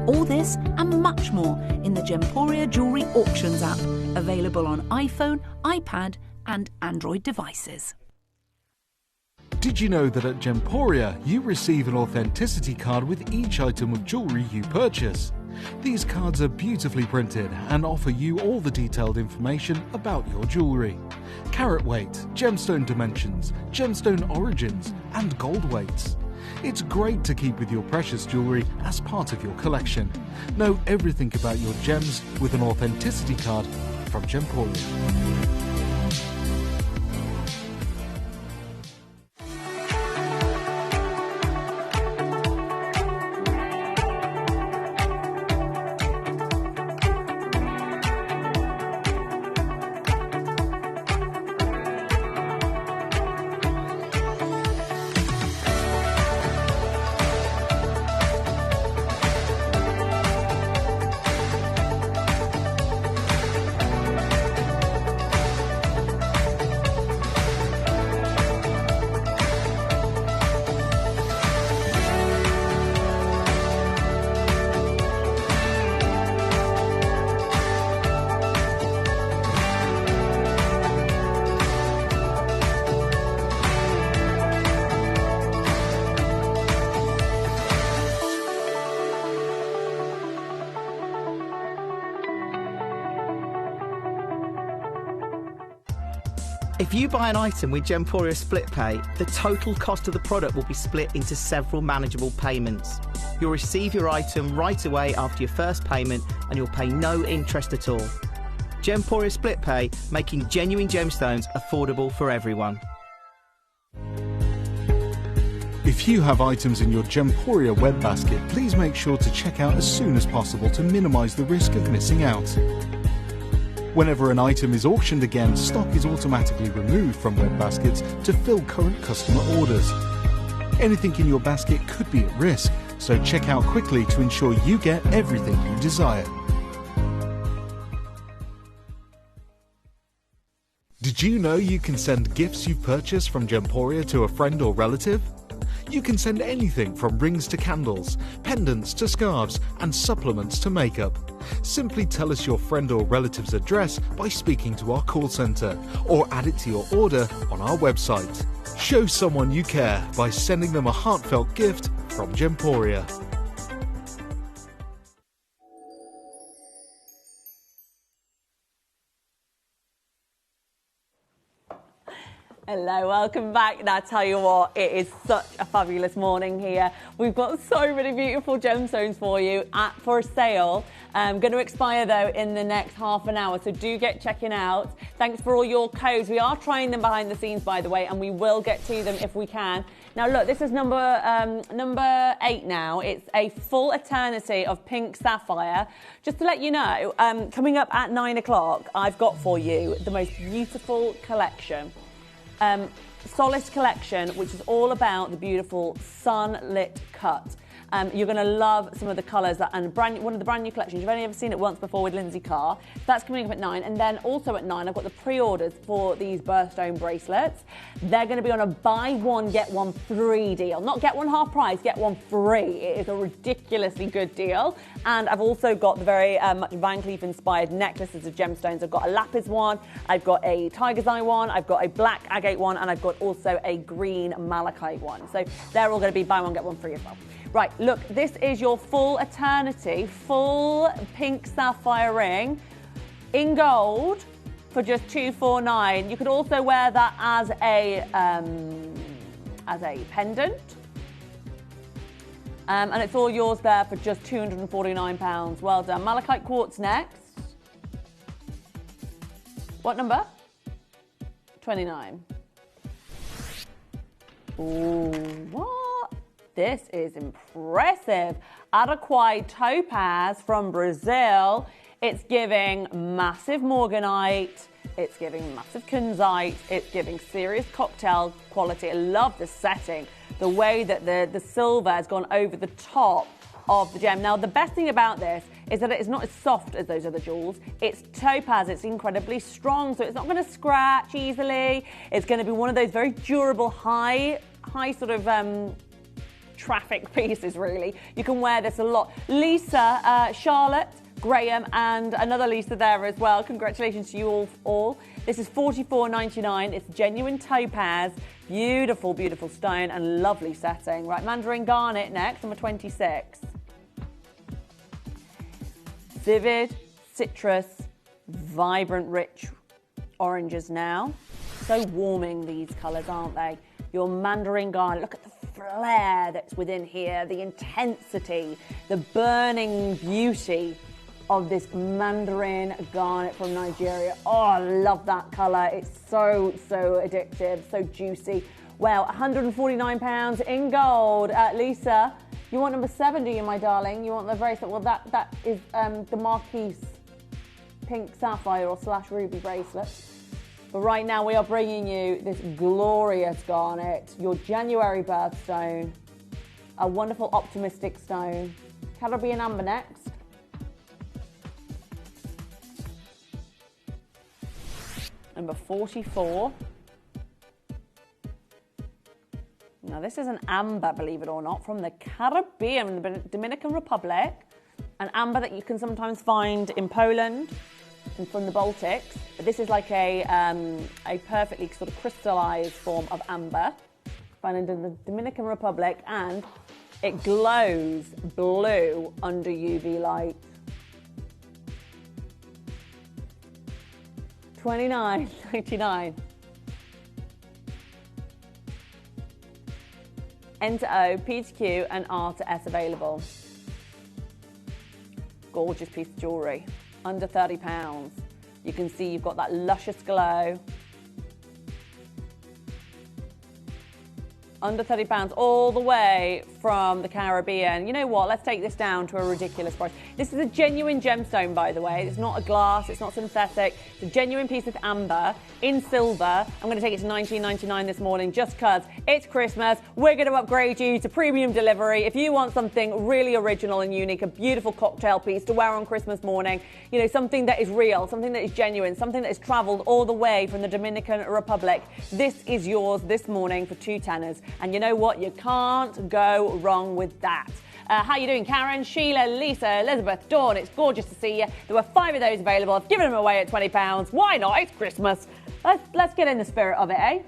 All this and much more in the Gemporia Jewellery Auctions app, available on iPhone, iPad and Android devices. Did you know that at Gemporia you receive an authenticity card with each item of jewellery you purchase? These cards are beautifully printed and offer you all the detailed information about your jewellery. Carat weight, gemstone dimensions, gemstone origins, and gold weights. It's great to keep with your precious jewellery as part of your collection. Know everything about your gems with an authenticity card from Gemporia. If you buy an item with Gemporia Split Pay, the total cost of the product will be split into several manageable payments. You'll receive your item right away after your first payment and you'll pay no interest at all. Gemporia Split Pay, making genuine gemstones affordable for everyone. If you have items in your Gemporia web basket, please make sure to check out as soon as possible to minimise the risk of missing out. Whenever an item is auctioned again, stock is automatically removed from web baskets to fill current customer orders. Anything in your basket could be at risk, so check out quickly to ensure you get everything you desire. Did you know you can send gifts you've purchased from Gemporia to a friend or relative? You can send anything from rings to candles, pendants to scarves, and supplements to makeup. Simply tell us your friend or relative's address by speaking to our call centre, or add it to your order on our website. Show someone you care by sending them a heartfelt gift from Gemporia. Hello, welcome back. And I tell you what, it is such a fabulous morning here. We've got so many beautiful gemstones for you for a sale. Going to expire though in the next half an hour, so do get checking out. Thanks for all your codes. We are trying them behind the scenes, by the way, and we will get to them if we can. Now look, this is number 8 now. It's a full eternity of pink sapphire. Just to let you know, coming up at 9 o'clock, I've got for you the most beautiful collection. Solace collection, which is all about the beautiful sunlit cut. You're going to love some of the colours and one of the brand new collections. You've only ever seen it once before with Lindsay Carr. That's coming up at 9. And then also at 9, I've got the pre-orders for these birthstone bracelets. They're going to be on a buy one, get one free deal. Not get one half price, get one free. It is a ridiculously good deal. And I've also got the very much Van Cleef inspired necklaces of gemstones. I've got a lapis one, I've got a tiger's eye one, I've got a black agate one, and I've got also a green malachite one. So they're all going to be buy one, get one free as well. Right, look, this is your full eternity, full pink sapphire ring in gold for just $249. You could also wear that as a pendant. And it's all yours there for just £249. Well done. Malachite quartz next. What number? 29. Ooh, what? This is impressive. Araquai topaz from Brazil. It's giving massive morganite. It's giving massive kunzite. It's giving serious cocktail quality. I love the setting. The way that the silver has gone over the top of the gem. Now, the best thing about this is that it's not as soft as those other jewels. It's topaz, it's incredibly strong, so it's not going to scratch easily. It's going to be one of those very durable, high sort of traffic pieces, really. You can wear this a lot. Lisa, Charlotte, Graham, and another Lisa there as well. Congratulations to you all. This is $44.99. It's genuine topaz. Beautiful, beautiful stone and lovely setting. Right, Mandarin Garnet next, number 26. vivid, citrus, vibrant, rich oranges now. So warming, these colours, aren't they? Your mandarin garnet, look at the flare that's within here, the intensity, the burning beauty of this mandarin garnet from Nigeria. Oh, I love that colour. It's so addictive, so juicy. Well, £149 in gold. Lisa, you want number 7, do you, my darling? You want the bracelet? Well, that is the Marquise pink sapphire or / ruby bracelet. But right now we are bringing you this glorious garnet, your January birthstone, a wonderful optimistic stone. Caribbean amber next. Number 44. Now this is an amber, believe it or not, from the Caribbean, the Dominican Republic. An amber that you can sometimes find in Poland and from the Baltics. But this is like a perfectly sort of crystallized form of amber found in the Dominican Republic, and it glows blue under UV light. $29.99. N to O, P to Q, and R to S available. Gorgeous piece of jewellery. Under £30. You can see you've got that luscious glow. Under £30, all the way from the Caribbean. You know what? Let's take this down to a ridiculous price. This is a genuine gemstone, by the way. It's not a glass. It's not synthetic. It's a genuine piece of amber in silver. I'm going to take it to $19.99 this morning just because it's Christmas. We're going to upgrade you to premium delivery. If you want something really original and unique, a beautiful cocktail piece to wear on Christmas morning, you know, something that is real, something that is genuine, something that has travelled all the way from the Dominican Republic, this is yours this morning for 2 tenors. And you know what? You can't go wrong with that. How you doing, Karen, Sheila, Lisa, Elizabeth, Dawn? It's gorgeous to see you. There were 5 of those available. I've given them away at £20. Why not? It's Christmas. Let's get in the spirit of it, eh?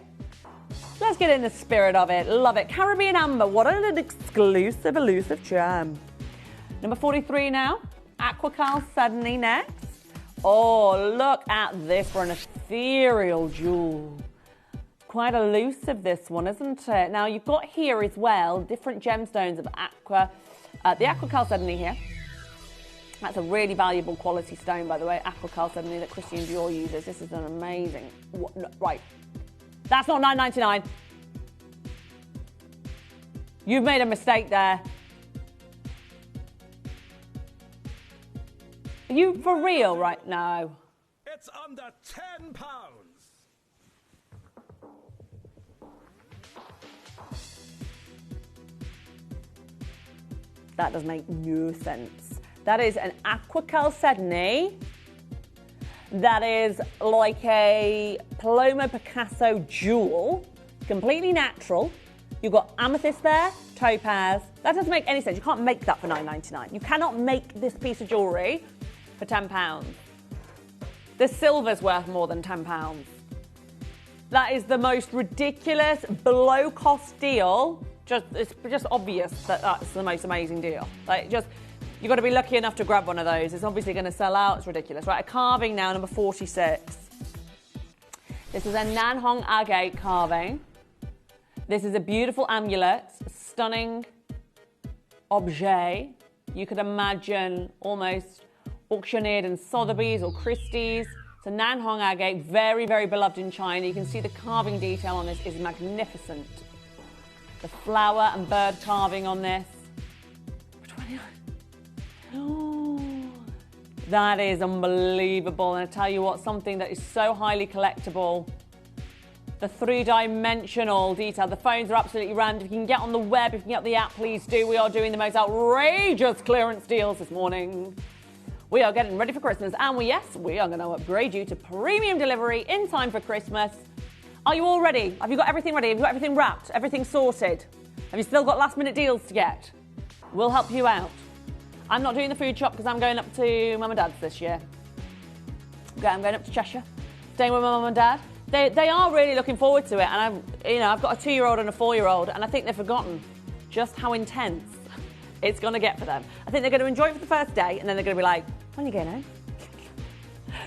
Let's get in the spirit of it. Love it. Caribbean Amber. What an exclusive, elusive gem. Number 43 now. Aquacal Suddenly next. Oh, look at this for an ethereal jewel. Quite elusive, this one, isn't it? Now, you've got here as well different gemstones of aqua. The Aqua Chalcedony here. That's a really valuable quality stone, by the way. Aqua Chalcedony that Christian Dior uses. This is an amazing... No, right. That's not $9.99. You've made a mistake there. Are you for real right now? It's under £10. That does make no sense. That is an Aqua Chalcedony. That is like a Paloma Picasso jewel, completely natural. You've got amethyst there, topaz. That doesn't make any sense. You can't make that for $9.99. You cannot make this piece of jewellery for £10. The silver's worth more than £10. That is the most ridiculous, below-cost deal. It's just obvious that that's the most amazing deal. Like, just, you've got to be lucky enough to grab one of those. It's obviously going to sell out. It's ridiculous. Right, a carving now, number 46. This is a Nanhong agate carving. This is a beautiful amulet, stunning objet. You could imagine almost auctioneered in Sotheby's or Christie's. It's a Nanhong agate, very, very beloved in China. You can see the carving detail on this is magnificent. The flower and bird carving on this. Oh, that is unbelievable. And I tell you what, something that is so highly collectible. The 3-dimensional detail. The phones are absolutely rammed. If you can get on the web, if you can get the app, please do. We are doing the most outrageous clearance deals this morning. We are getting ready for Christmas. And we are going to upgrade you to premium delivery in time for Christmas. Are you all ready? Have you got everything ready? Have you got everything wrapped? Everything sorted? Have you still got last-minute deals to get? We'll help you out. I'm not doing the food shop because I'm going up to Mum and Dad's this year. I'm going up to Cheshire, staying with my mum and dad. They are really looking forward to it, and I've got a 2-year-old and a 4-year-old, and I think they've forgotten just how intense it's going to get for them. I think they're going to enjoy it for the first day, and then they're going to be like, When are you going home?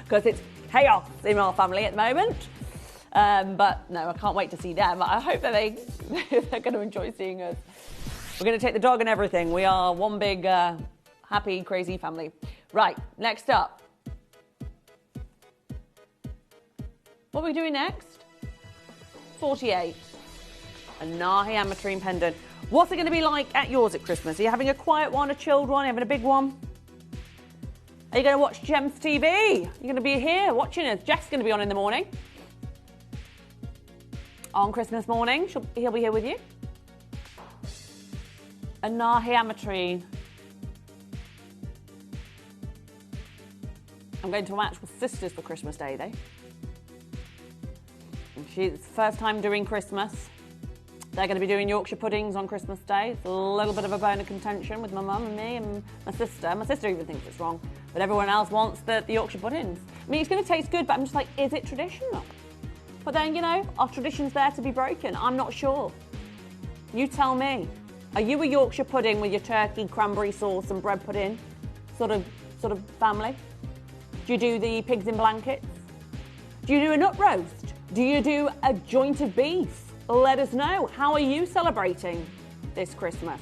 Because it's chaos in our family at the moment. But no, I can't wait to see them. I hope that they're going to enjoy seeing us. We're going to take the dog and everything. We are one big, happy, crazy family. Right, next up. What are we doing next? 48. A Nahi Ametrine pendant. What's it going to be like at yours at Christmas? Are you having a quiet one, a chilled one? Are you having a big one? Are you going to watch Gems TV? You're going to be here watching us. Jeff's going to be on in the morning. On Christmas morning, he'll be here with you. A Nahi Ametrine. I'm going to match with sisters for Christmas Day, though. She's first time doing Christmas. They're going to be doing Yorkshire puddings on Christmas Day. It's a little bit of a bone of contention with my mum and me and my sister. My sister even thinks it's wrong, but everyone else wants the Yorkshire puddings. I mean, it's going to taste good, but I'm just like, is it traditional? But then, you know, are traditions there to be broken? I'm not sure. You tell me. Are you a Yorkshire pudding with your turkey, cranberry sauce and bread pudding sort of family? Do you do the pigs in blankets? Do you do a nut roast? Do you do a joint of beef? Let us know. How are you celebrating this Christmas?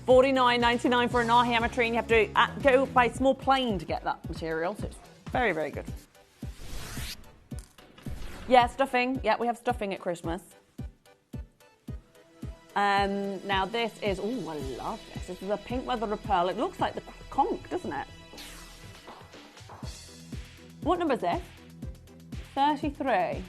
$49.99 for a Nahi Ametrine. You have to go by a small plane to get that material. So it's very, very good. Yeah, stuffing. Yeah, we have stuffing at Christmas. Now this is, oh, I love this. This is a pink mother of pearl. It looks like the conch, doesn't it? What number is this? 33.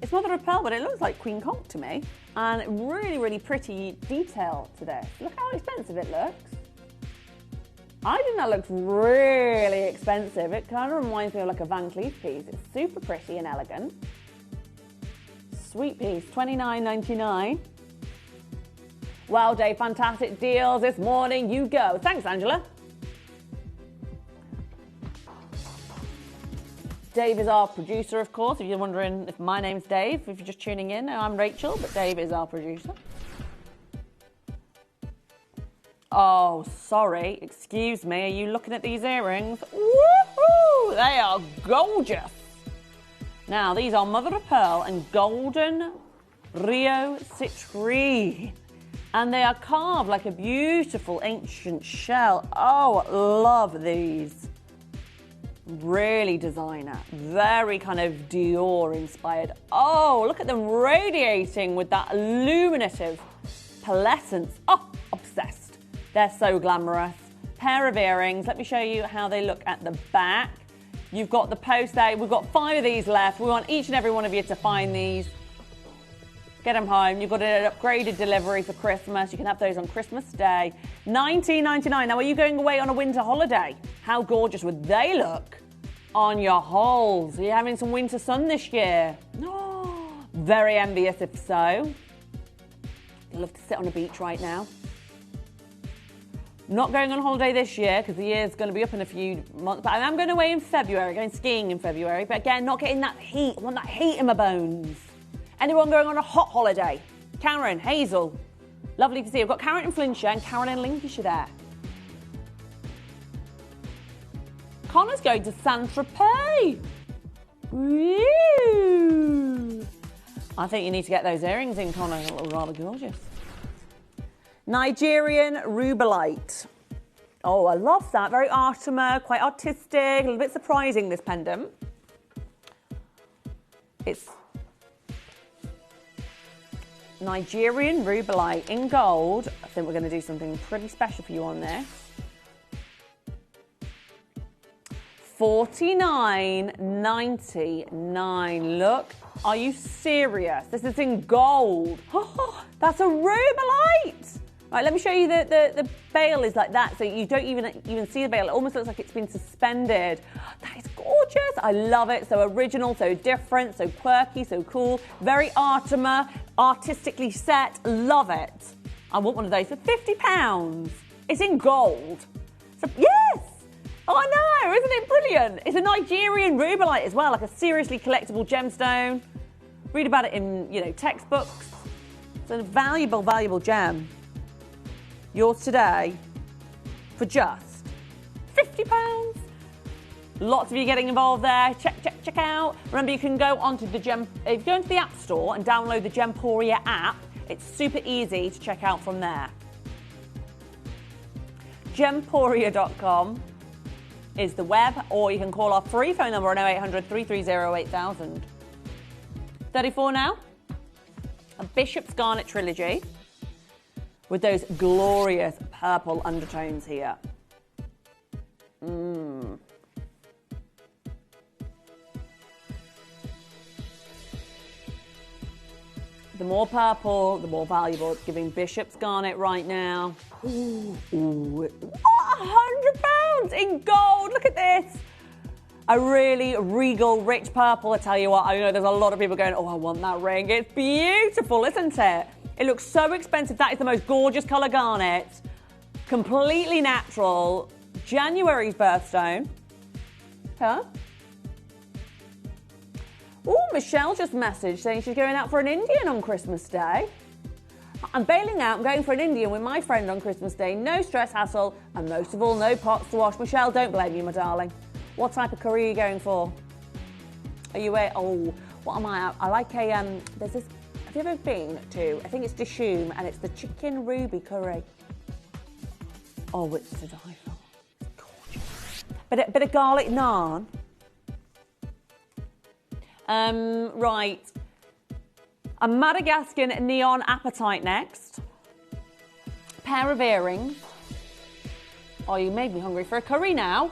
It's mother of pearl, but it looks like queen conch to me. And really, really pretty detail to this. Look how expensive it looks. I think that looks really expensive. It kind of reminds me of like a Van Cleef piece. It's super pretty and elegant. Sweet piece, $29.99. Wow, Dave, fantastic deals this morning. You go. Thanks, Angela. Dave is our producer, of course. If you're wondering if my name's Dave, if you're just tuning in, I'm Rachel, but Dave is our producer. Oh, sorry. Excuse me. Are you looking at these earrings? Woohoo! They are gorgeous. Now, these are mother of pearl and golden Rio Citri. And they are carved like a beautiful ancient shell. Oh, love these. Really designer. Very kind of Dior inspired. Oh, look at them radiating with that illuminative pearlescence. Oh, obsessed. They're so glamorous. Pair of earrings. Let me show you how they look at the back. You've got the post there. We've got 5 of these left. We want each and every one of you to find these. Get them home. You've got an upgraded delivery for Christmas. You can have those on Christmas Day. $19.99. Now, are you going away on a winter holiday? How gorgeous would they look on your halls? Are you having some winter sun this year? Oh, very envious if so. I'd love to sit on a beach right now. Not going on holiday this year because the year's going to be up in a few months. But I am going away in February, going skiing in February. But again, not getting that heat. I want that heat in my bones. Anyone going on a hot holiday? Karen, Hazel. Lovely to see you. I've got Karen in Flintshire and Karen in Lincolnshire there. Connor's going to Saint-Tropez. Woo! I think you need to get those earrings in, Connor. They look rather gorgeous. Nigerian rubellite. Oh, I love that. Very Artima, quite artistic, a little bit surprising, this pendant. It's Nigerian rubellite in gold. I think we're going to do something pretty special for you on this. $49.99. Look, are you serious? This is in gold. Oh, that's a rubellite. Right, let me show you the bail is like that, so you don't even see the bail. It almost looks like it's been suspended. That is gorgeous. I love it. So original, so different, so quirky, so cool. Very Artima, artistically set. Love it. I want one of those for £50. It's in gold. So yes. Oh, I know. Isn't it brilliant? It's a Nigerian rubellite as well, like a seriously collectible gemstone. Read about it in, textbooks. It's a valuable, valuable gem. Yours today, for just £50. Lots of you getting involved there. Check out. Remember, you can go onto if you go into the App Store and download the Gemporia app, it's super easy to check out from there. Gemporia.com is the web, or you can call our free phone number on 0800 330 8000. 34 now. A Bishop's Garnet trilogy with those glorious purple undertones here. The more purple, the more valuable. It's giving Bishop's Garnet right now. Ooh, £100 in gold. Look at this. A really regal, rich purple. I tell you what, I know there's a lot of people going, oh, I want that ring. It's beautiful, isn't it? It looks so expensive. That is the most gorgeous colour garnet. Completely natural. January's birthstone. Huh? Oh, Michelle just messaged saying she's going out for an Indian on Christmas Day. I'm bailing out and going for an Indian with my friend on Christmas Day. No stress, hassle, and most of all, no pots to wash. Michelle, don't blame you, my darling. What type of curry are you going for? Are you what am I? I like there's this, have you ever been to, I think it's Dishoom, and it's the chicken ruby curry. Oh, it's to die for. It's gorgeous. Bit of garlic naan. Right. A Madagascan neon apatite next. Pair of earrings. Oh, you made me hungry for a curry now.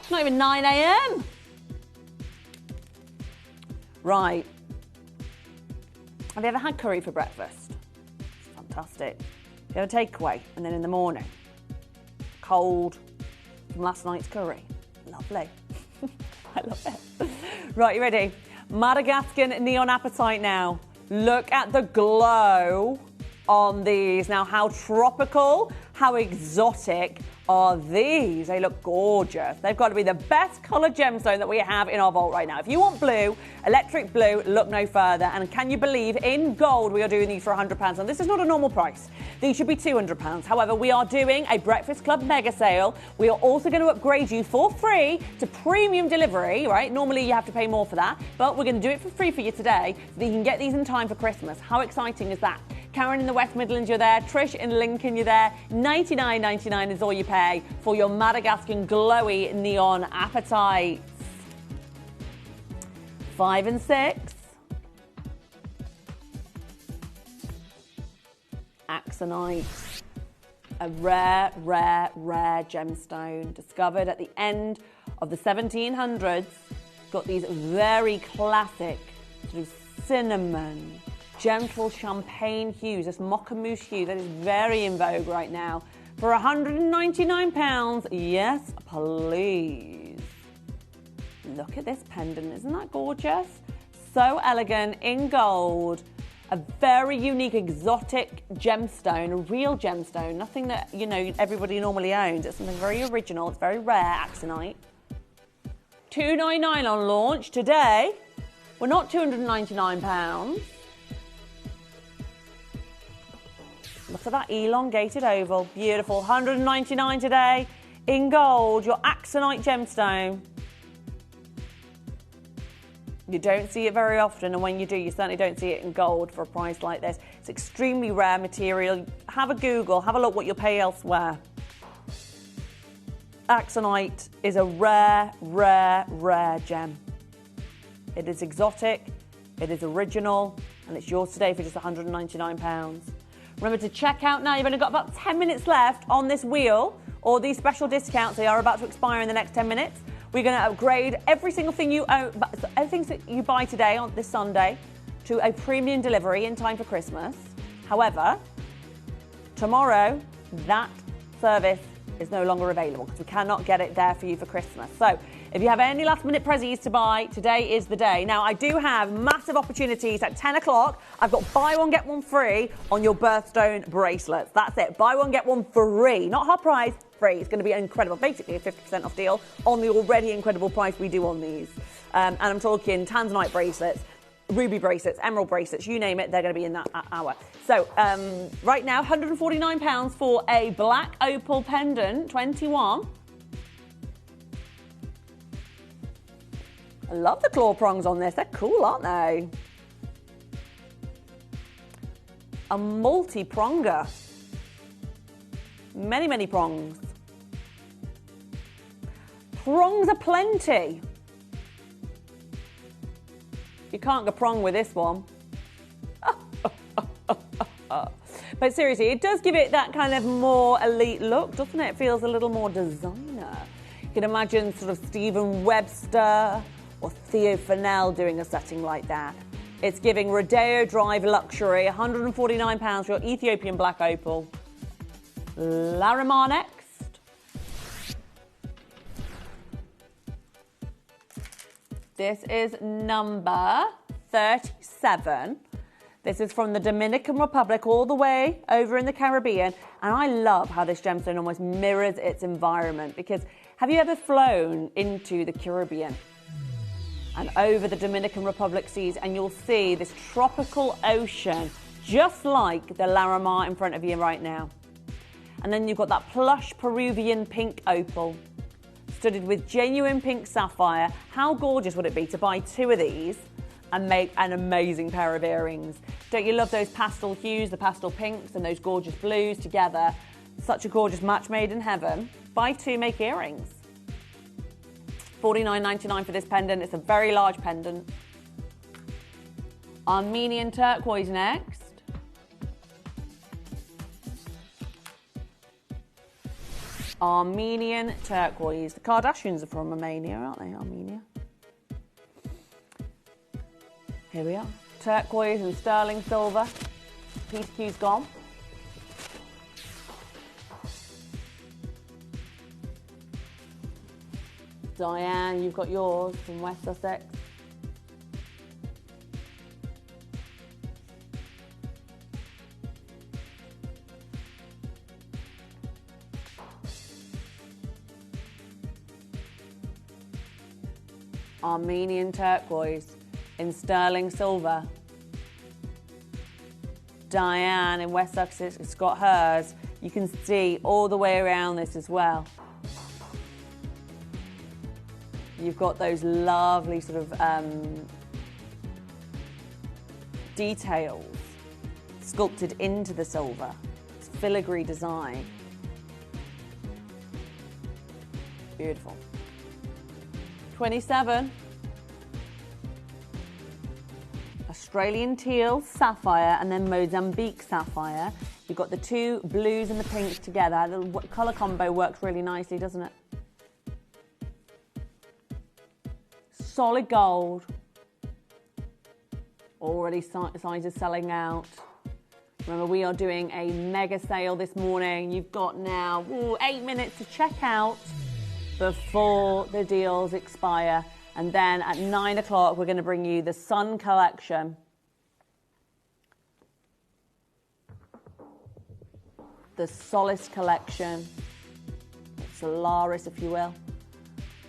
It's not even 9 a.m. Right. Have you ever had curry for breakfast? It's fantastic. You have a takeaway, and then in the morning, cold from last night's curry. Lovely. I love it. Right, you ready? Madagascan neon apatite now. Look at the glow on these. Now, how tropical, how exotic are these? They look gorgeous. They've got to be the best coloured gemstone that we have in our vault right now. If you want blue, electric blue, look no further. And can you believe, in gold, we are doing these for £100. And this is not a normal price. These should be £200. However, we are doing a Breakfast Club mega sale. We are also going to upgrade you for free to premium delivery, right? Normally, you have to pay more for that. But we're going to do it for free for you today so that you can get these in time for Christmas. How exciting is that? Karen in the West Midlands, you're there. Trish in Lincoln, you're there. $99.99 is all you pay for your Madagascan glowy neon apatites. 5 and 6. Axonite. A rare, rare, rare gemstone discovered at the end of the 1700s. Got these very classic sort of cinnamon, gentle champagne hues, this mocha mousse hue that is very in vogue right now. For £199, yes, please. Look at this pendant, isn't that gorgeous? So elegant, in gold, a very unique, exotic gemstone, a real gemstone, nothing that, you know, everybody normally owns. It's something very original, it's very rare, Axonite. $299 on launch today. We're not £299. Look at that elongated oval. Beautiful. $199 today in gold. Your Axonite gemstone. You don't see it very often, and when you do, you certainly don't see it in gold for a price like this. It's extremely rare material. Have a Google. Have a look what you'll pay elsewhere. Axonite is a rare, rare, rare gem. It is exotic. It is original, and it's yours today for just £199. Remember to check out now. You've only got about 10 minutes left on this wheel, or these special discounts. They are about to expire in the next 10 minutes. We're going to upgrade every single thing you own, everything that you buy today on this Sunday to a premium delivery in time for Christmas. However, tomorrow, that service is no longer available because we cannot get it there for you for Christmas. So if you have any last minute prezzies to buy, today is the day. Now, I do have massive opportunities at 10 o'clock. I've got buy one, get one free on your birthstone bracelets. That's it. Buy one, get one free. Not half price, free. It's going to be incredible. Basically a 50% off deal on the already incredible price we do on these. And I'm talking tanzanite bracelets. ruby bracelets, emerald bracelets, you name it, they're going to be in that hour. So right now, £149 for a black opal pendant, 21. I love the claw prongs on this. They're cool, aren't they? A multi-pronger. Many, many prongs. Prongs aplenty. You can't go prong with this one. But seriously, it does give it that kind of more elite look, doesn't it? It feels a little more designer. You can imagine sort of Stephen Webster or Theo Fennell doing a setting like that. It's giving Rodeo Drive luxury, £149 for your Ethiopian black opal. Larimar next. This is number 37. This is from the Dominican Republic all the way over in the Caribbean. And I love how this gemstone almost mirrors its environment, because have you ever flown into the Caribbean and over the Dominican Republic seas, and you'll see this tropical ocean just like the Larimar in front of you right now. And then you've got that plush Peruvian pink opal studded with genuine pink sapphire. How gorgeous would it be to buy two of these and make an amazing pair of earrings? Don't you love those pastel hues, the pastel pinks and those gorgeous blues together? Such a gorgeous match made in heaven. Buy two, make earrings. $49.99 for this pendant. It's a very large pendant. Armenian turquoise next. Armenian turquoise. The Kardashians are from Armenia, aren't they? Armenia. Here we are. Turquoise and sterling silver. Piece Q's gone. Diane, you've got yours from West Sussex. Armenian turquoise in sterling silver. Diane in West Sussex has got hers. You can see all the way around this as well. You've got those lovely sort of details sculpted into the silver. It's filigree design. Beautiful. 27. Australian teal, sapphire, and then Mozambique sapphire. You've got the two blues and the pinks together. The colour combo works really nicely, doesn't it? Solid gold. Already sizes selling out. Remember, we are doing a mega sale this morning. You've got now 8 minutes to check out before the deals expire. And then at 9 o'clock, we're going to bring you the Sun collection. The Solace collection. Solaris, if you will.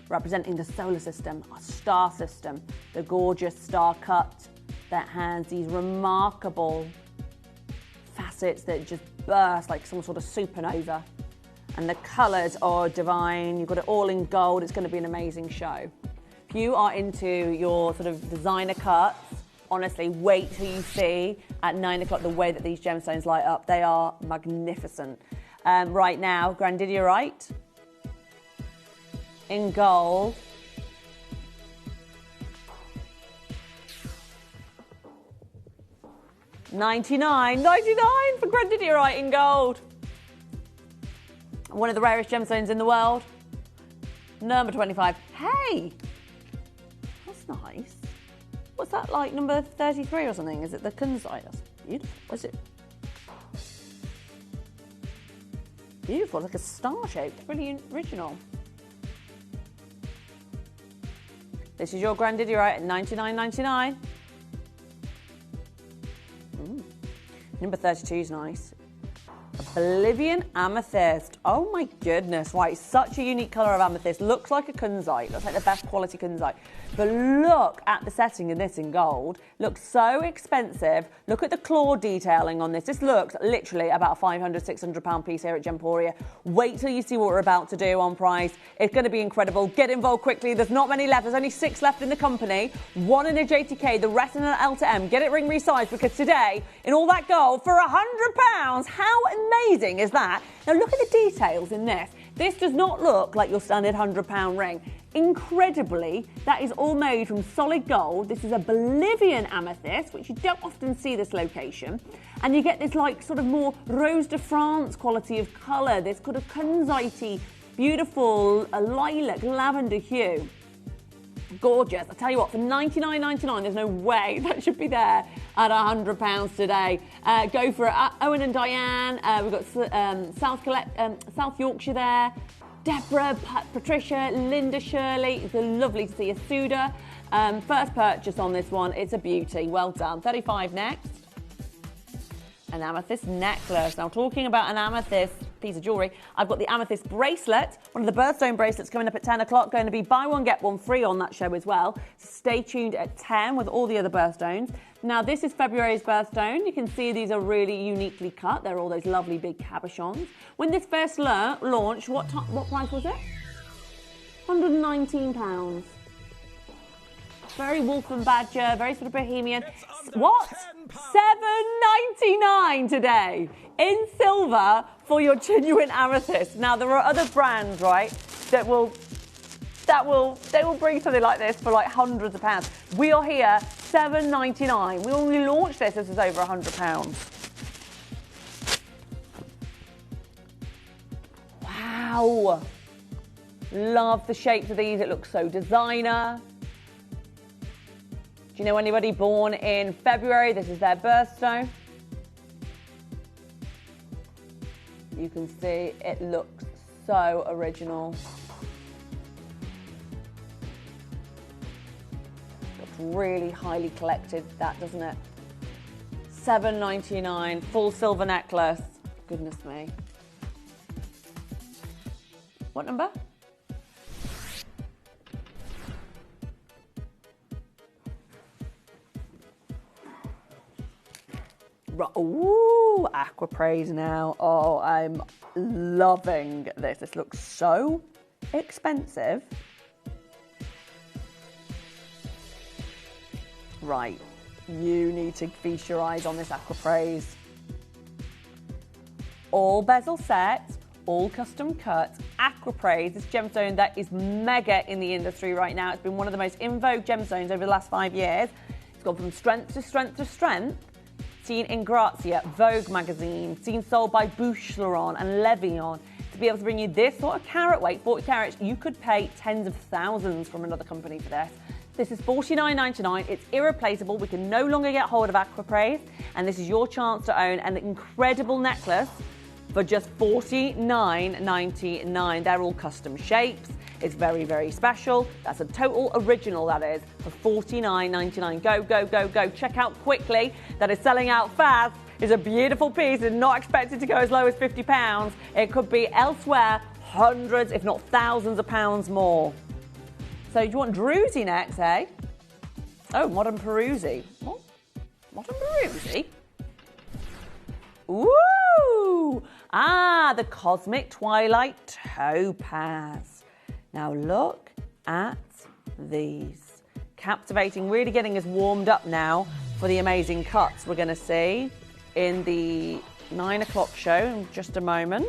Representing the solar system, our star system. The gorgeous star cut that has these remarkable facets that just burst like some sort of supernova. And the colours are divine. You've got it all in gold. It's going to be an amazing show. If you are into your sort of designer cuts, honestly, wait till you see at 9 o'clock the way that these gemstones light up. They are magnificent. Right now, grandidierite in gold. $99 for grandidierite in gold. One of the rarest gemstones in the world. Number 25. Hey! That's nice. What's that, like number 33 or something? Is it the kunzite? That's beautiful. Is it? Beautiful, like a star shape. Really original. This is your grandidierite at $99.99. Number 32 is nice. A Bolivian amethyst. Oh my goodness, right, such a unique colour of amethyst. Looks like a kunzite, looks like the best quality kunzite. But look at the setting in this in gold. Looks so expensive. Look at the claw detailing on this. This looks literally about a £500, £600 piece here at Gemporia. Wait till you see what we're about to do on price. It's going to be incredible. Get involved quickly. There's not many left. There's only 6 left in the company. 1 in a JTK, the rest in an L to M. Get it ring resized because today, in all that gold, for £100, how amazing is that? Now look at the details in this. This does not look like your standard £100 ring. Incredibly, that is all made from solid gold. This is a Bolivian amethyst, which you don't often see this location. And you get this like sort of more Rose de France quality of colour, this kind of kunzite, beautiful lilac, lavender hue. Gorgeous. I tell you what, for $99.99, there's no way that should be there at £100 today. Go for it. Owen and Diane. We've got South Yorkshire there. Deborah, Patricia, Linda, Shirley. It's lovely to see you. Suda. First purchase on this one. It's a beauty. Well done. 35 next. An amethyst necklace. Now, talking about an amethyst piece of jewellery, I've got the amethyst bracelet, one of the birthstone bracelets coming up at 10 o'clock, going to be buy one, get one free on that show as well. So stay tuned at 10 with all the other birthstones. Now, this is February's birthstone. You can see these are really uniquely cut. They're all those lovely big cabochons. When this first launched, what price was it? £119. Very wolf and badger, very sort of bohemian. What? $7.99 today in silver for your genuine amethyst. Now there are other brands, right, that will bring something like this for like hundreds of pounds. We are here, $7.99. We only launched this was over £100. Wow. Love the shapes of these. It looks so designer. Do you know anybody born in February? This is their birthstone. You can see it looks so original. Looks really highly collected, that, doesn't it? $7.99, full silver necklace. Goodness me. What number? Ooh, aqua praise now. Oh, I'm loving this. This looks so expensive. Right, you need to feast your eyes on this aqua praise. All bezel set, all custom cut. Aqua praise, this gemstone that is mega in the industry right now. It's been one of the most in vogue gemstones over the last 5 years. It's gone from strength to strength to strength. Seen in Grazia, Vogue magazine, seen sold by Boucheron and Levion. To be able to bring you this sort of carat weight, 40 carats, you could pay tens of thousands from another company for this. This is $49.99. It's irreplaceable. We can no longer get hold of aqua praise, and this is your chance to own an incredible necklace for just $49.99. They're all custom shapes. It's very, very special. That's a total original, that is, for $49.99. Go, go, go, go. Check out quickly. That is selling out fast. It's a beautiful piece and not expected to go as low as £50. It could be elsewhere hundreds, if not thousands of pounds more. So you want Druzy next, eh? Oh, modern Peruzzi. What? Modern Peruzzi? Ooh! Ah, the Cosmic Twilight Topaz. Now look at these. Captivating, really getting us warmed up now for the amazing cuts we're going to see in the 9 o'clock show in just a moment.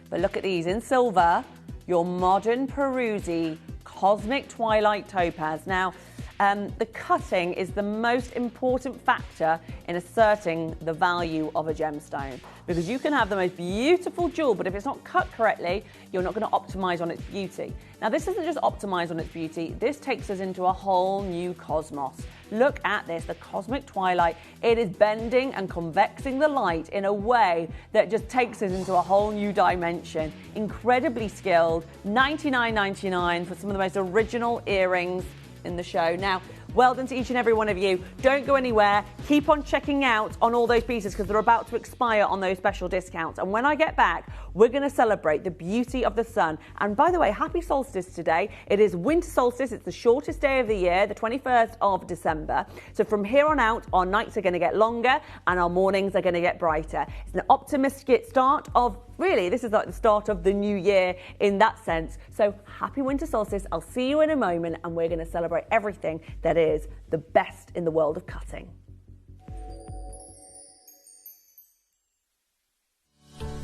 But look at these in silver, your modern Peruzzi Cosmic Twilight Topaz. Now, the cutting is the most important factor in asserting the value of a gemstone, because you can have the most beautiful jewel, but if it's not cut correctly, you're not going to optimize on its beauty. Now, this doesn't just optimize on its beauty, this takes us into a whole new cosmos. Look at this, the Cosmic Twilight. It is bending and convexing the light in a way that just takes us into a whole new dimension. Incredibly skilled, $99.99 for some of the most original earrings in the show. Now, well done to each and every one of you. Don't go anywhere. keep on checking out on all those pieces because they're about to expire on those special discounts. And when I get back, we're going to celebrate the beauty of the sun. And by the way, happy solstice today. It is winter solstice. It's the shortest day of the year, the 21st of December. So from here on out, our nights are going to get longer and our mornings are going to get brighter. It's an optimistic start of, really, this is like the start of the new year in that sense. So happy winter solstice. I'll see you in a moment and we're going to celebrate everything that is the best in the world of cutting.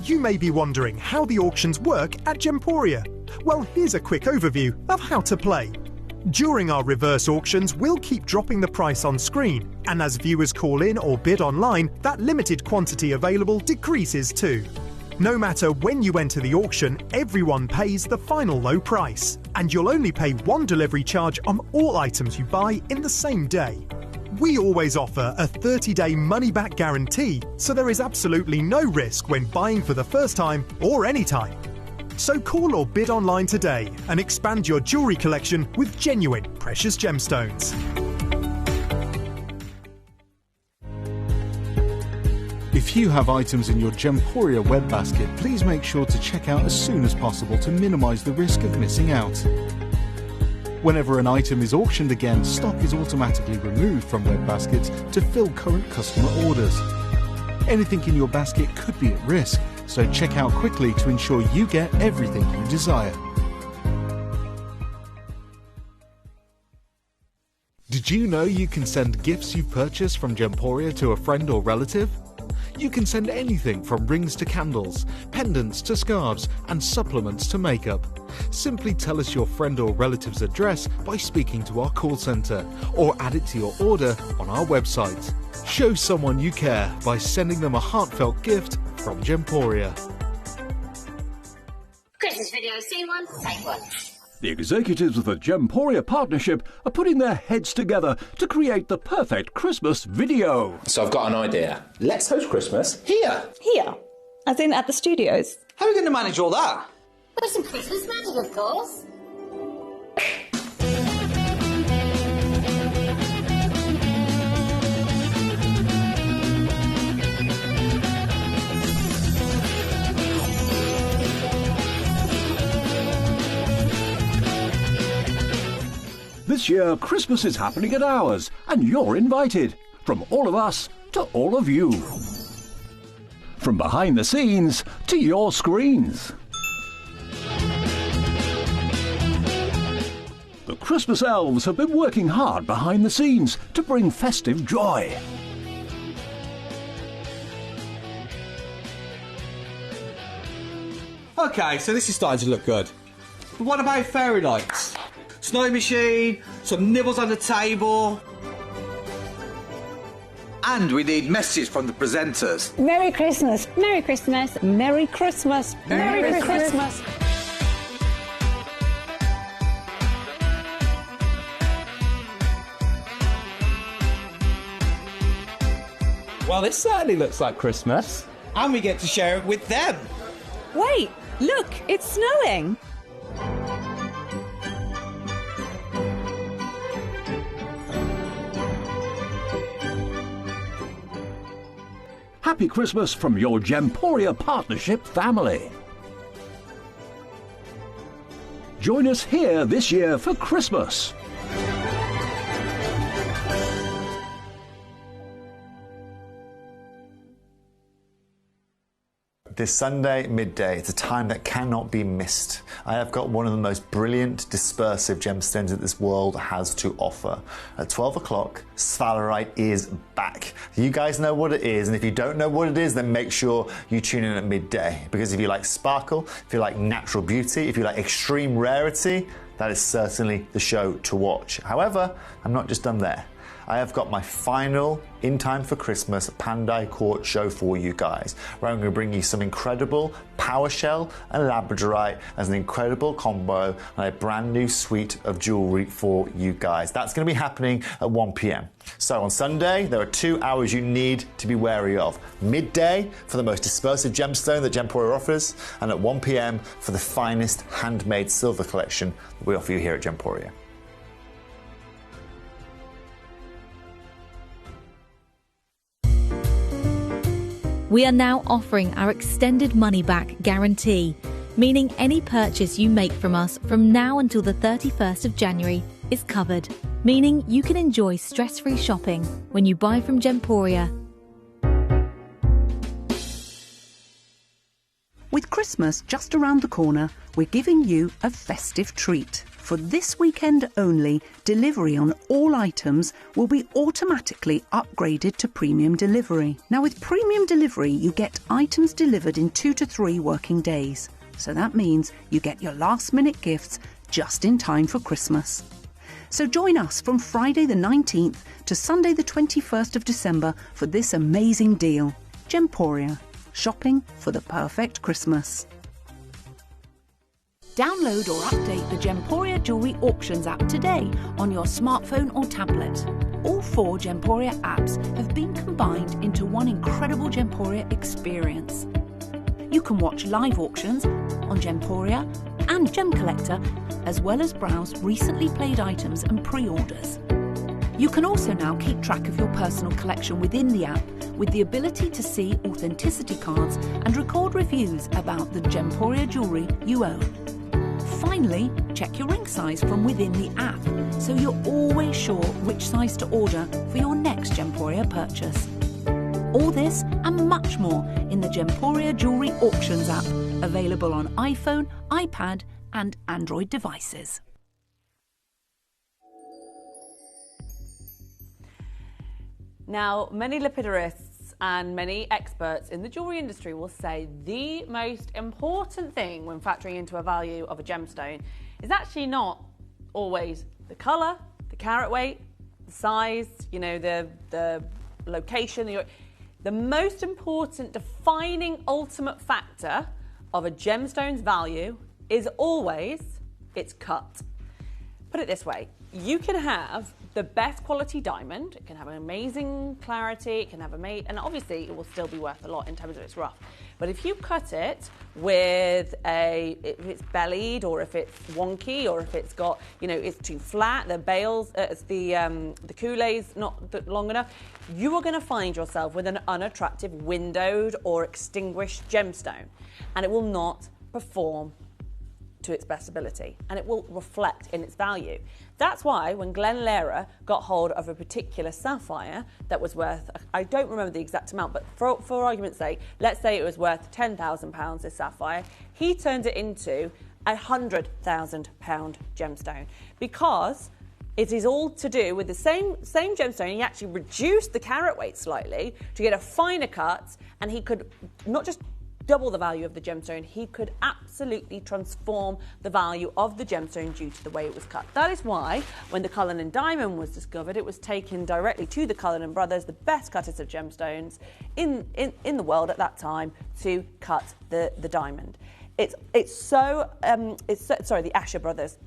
You may be wondering how the auctions work at Gemporia. Well, here's a quick overview of how to play. During our reverse auctions, we'll keep dropping the price on screen, and as viewers call in or bid online, that limited quantity available decreases too. No matter when you enter the auction, everyone pays the final low price, and you'll only pay one delivery charge on all items you buy in the same day. We always offer a 30-day money-back guarantee, so there is absolutely no risk when buying for the first time or any time. So call or bid online today and expand your jewellery collection with genuine precious gemstones. If you have items in your Gemporia web basket, please make sure to check out as soon as possible to minimise the risk of missing out. Whenever an item is auctioned again, stock is automatically removed from web baskets to fill current customer orders. Anything in your basket could be at risk, so check out quickly to ensure you get everything you desire. Did you know you can send gifts you've purchased from Gemporia to a friend or relative? You can send anything from rings to candles, pendants to scarves, and supplements to makeup. Simply tell us your friend or relative's address by speaking to our call centre, or add it to your order on our website. Show someone you care by sending them a heartfelt gift from Gemporia. Christmas video, scene one, take one. The executives of the Gemporia partnership are putting their heads together to create the perfect Christmas video. So I've got an idea. Let's host Christmas here. Here? As in at the studios? How are we going to manage all that? With some Christmas magic, of course. This year, Christmas is happening at ours, and you're invited. From all of us to all of you. From behind the scenes to your screens. The Christmas elves have been working hard behind the scenes to bring festive joy. Okay, so this is starting to look good. But what about fairy lights? Snow machine, some nibbles on the table. And we need messages from the presenters. Merry Christmas. Merry Christmas. Merry Christmas. Merry Christmas. Well, this certainly looks like Christmas. And we get to share it with them. Wait, look, it's snowing. Happy Christmas from your Gemporia partnership family. Join us here this year for Christmas. This Sunday, midday, it's a time that cannot be missed. I have got one of the most brilliant dispersive gemstones that this world has to offer. At 12 o'clock, sphalerite is back. You guys know what it is, and if you don't know what it is, then make sure you tune in at midday. Because if you like sparkle, if you like natural beauty, if you like extreme rarity, that is certainly the show to watch. However, I'm not just done there. I have got my final In Time for Christmas Pandai Court show for you guys, where I'm going to bring you some incredible PowerShell and Labradorite as an incredible combo and a brand new suite of jewellery for you guys. That's going to be happening at 1 p.m. So on Sunday, there are 2 hours you need to be wary of. Midday for the most dispersive gemstone that Gemporia offers, and at 1 p.m. for the finest handmade silver collection that we offer you here at Gemporia. We are now offering our extended money-back guarantee, meaning any purchase you make from us from now until the 31st of January is covered, meaning you can enjoy stress-free shopping when you buy from Gemporia. With Christmas just around the corner, we're giving you a festive treat. For this weekend only, delivery on all items will be automatically upgraded to premium delivery. Now, with premium delivery, you get items delivered in 2 to 3 working days. So that means you get your last-minute gifts just in time for Christmas. So join us from Friday the 19th to Sunday the 21st of December for this amazing deal. Gemporia. Shopping for the perfect Christmas. Download or update the Gemporia Jewellery Auctions app today on your smartphone or tablet. All 4 Gemporia apps have been combined into one incredible Gemporia experience. You can watch live auctions on Gemporia and Gem Collector, as well as browse recently played items and pre-orders. You can also now keep track of your personal collection within the app with the ability to see authenticity cards and record reviews about the Gemporia jewellery you own. Finally, check your ring size from within the app so you're always sure which size to order for your next Gemporia purchase. All this and much more in the Gemporia Jewellery Auctions app, available on iPhone, iPad and Android devices. Now, many lapidarists and many experts in the jewellery industry will say the most important thing when factoring into a value of a gemstone is actually not always the colour, the carat weight, the size, you know, the location. The most important defining ultimate factor of a gemstone's value is always its cut. Put it this way, you can have the best quality diamond, it can have an amazing clarity, it can have and obviously it will still be worth a lot in terms of its rough. But if you cut it with if it's bellied, or if it's wonky, or if it's got, you know, it's too flat, the bales, the coulées not long enough, you are going to find yourself with an unattractive windowed or extinguished gemstone, and it will not perform to its best ability, and it will reflect in its value. That's why when Glenn Lehrer got hold of a particular sapphire that was worth, I don't remember the exact amount, but for argument's sake, let's say it was worth £10,000, this sapphire, he turned it into a £100,000 gemstone, because it is all to do with the same gemstone. He actually reduced the carat weight slightly to get a finer cut, and he could not just double the value of the gemstone, he could absolutely transform the value of the gemstone due to the way it was cut. That is why when the Cullinan diamond was discovered, it was taken directly to the Cullinan brothers, the best cutters of gemstones in the world at that time, to cut the diamond. Sorry, the Asher brothers,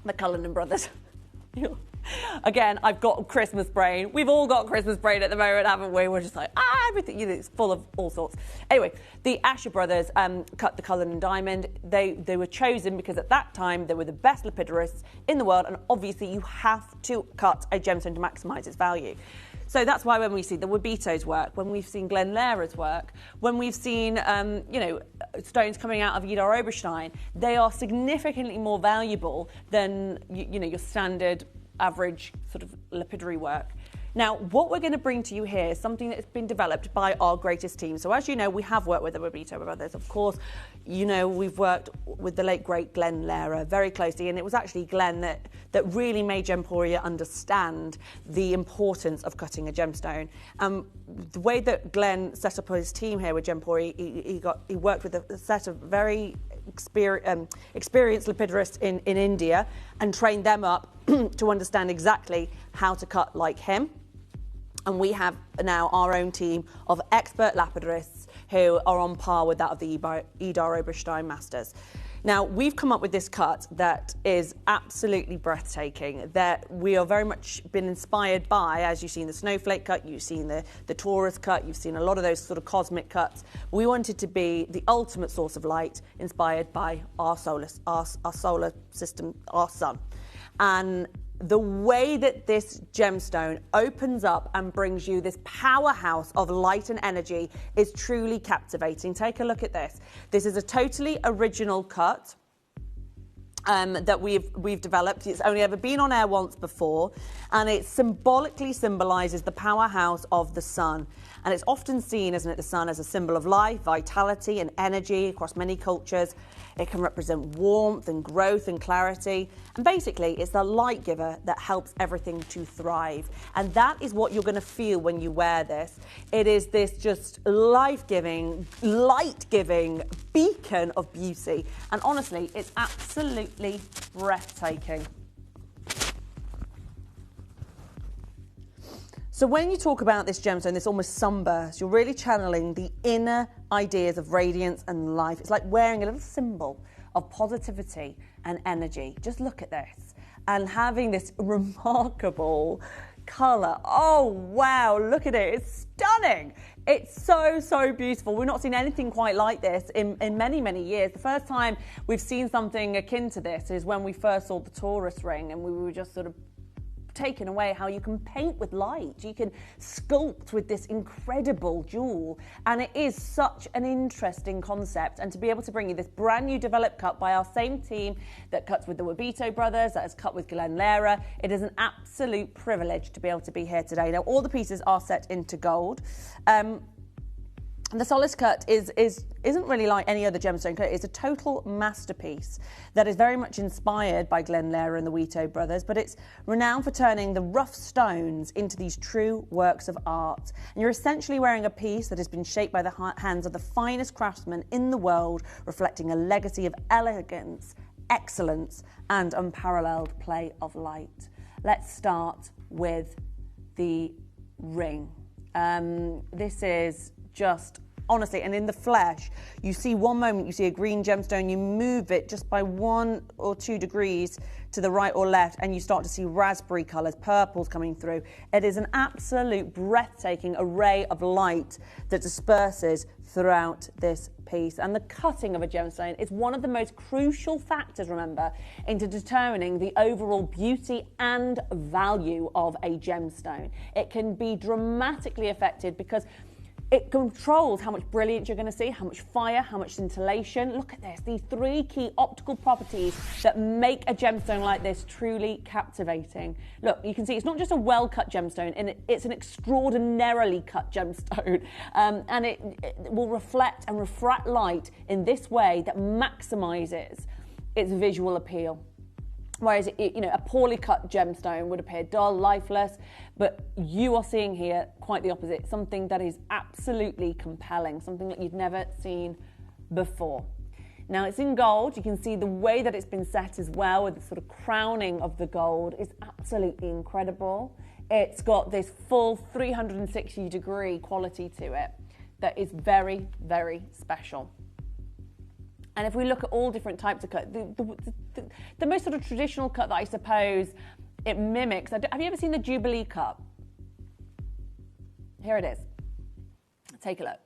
the Cullinan brothers. Again, I've got Christmas brain. We've all got Christmas brain at the moment, haven't we? We're just like, everything, you know, it's full of all sorts. Anyway, the Asher brothers cut the Cullinan diamond. They were chosen because at that time they were the best lapidarists in the world, and obviously you have to cut a gemstone to maximise its value. So that's why when we see the Wabito's work, when we've seen Glenn Lehrer's work, when we've seen, stones coming out of Idar Oberstein, they are significantly more valuable than, your standard average sort of lapidary work. Now, what we're going to bring to you here is something that's been developed by our greatest team. So as you know, we have worked with the Wabito brothers. Of course, you know, we've worked with the late, great Glenn Lehrer very closely, and it was actually Glenn that really made Gemporia understand the importance of cutting a gemstone. The way that Glenn set up his team here with Gemporia, he worked with a set of very experienced lapidarists in India and trained them up to understand exactly how to cut like him. And we have now our own team of expert lapidarists who are on par with that of the Idar Oberstein masters. Now, we've come up with this cut that is absolutely breathtaking, that we are very much been inspired by, as you've seen the snowflake cut, you've seen the Taurus cut, you've seen a lot of those sort of cosmic cuts. We wanted to be the ultimate source of light, inspired by our solar system, our sun. And the way that this gemstone opens up and brings you this powerhouse of light and energy is truly captivating. Take a look at this. This is a totally original cut that we've developed. It's only ever been on air once before, and it symbolically symbolises the powerhouse of the sun. And it's often seen, isn't it, the sun as a symbol of life, vitality and energy across many cultures. It can represent warmth and growth and clarity. And basically, it's the light giver that helps everything to thrive. And that is what you're going to feel when you wear this. It is this just life-giving, light-giving beacon of beauty. And honestly, it's absolutely breathtaking. So when you talk about this gemstone, this almost sunburst, you're really channeling the inner ideas of radiance and life. It's like wearing a little symbol of positivity and energy. Just look at this. And having this remarkable colour. Oh, wow, look at it. It's stunning. It's so, so beautiful. We've not seen anything quite like this in many, many years. The first time we've seen something akin to this is when we first saw the Taurus ring, and we were just sort of taken away how you can paint with light, you can sculpt with this incredible jewel, and it is such an interesting concept. And to be able to bring you this brand new developed cut by our same team that cuts with the Wabito brothers, that has cut with Glenn Lehrer, it is an absolute privilege to be able to be here today. Now all the pieces are set into gold. The Solace cut isn't really like any other gemstone cut. It's a total masterpiece that is very much inspired by Glenn Lehrer and the Wheato brothers, but it's renowned for turning the rough stones into these true works of art. And you're essentially wearing a piece that has been shaped by the hands of the finest craftsmen in the world, reflecting a legacy of elegance, excellence, and unparalleled play of light. Let's start with the ring. This is just honestly, and in the flesh, you see one moment, you see a green gemstone, you move it just by 1 or 2 degrees to the right or left, and you start to see raspberry colours, purples coming through. It is an absolute breathtaking array of light that disperses throughout this piece. And the cutting of a gemstone is one of the most crucial factors, remember, into determining the overall beauty and value of a gemstone. It can be dramatically affected because it controls how much brilliance you're going to see, how much fire, how much scintillation. Look at this, these 3 key optical properties that make a gemstone like this truly captivating. Look, you can see it's not just a well-cut gemstone, and it's an extraordinarily cut gemstone. And it will reflect and refract light in this way that maximizes its visual appeal. Whereas, a poorly cut gemstone would appear dull, lifeless, but you are seeing here quite the opposite, something that is absolutely compelling, something that you've never seen before. Now, it's in gold. You can see the way that it's been set as well, with the sort of crowning of the gold is absolutely incredible. It's got this full 360-degree quality to it that is very, very special. And if we look at all different types of cut, the most sort of traditional cut that I suppose it mimics, have you ever seen the Jubilee cut? Here it is. Take a look.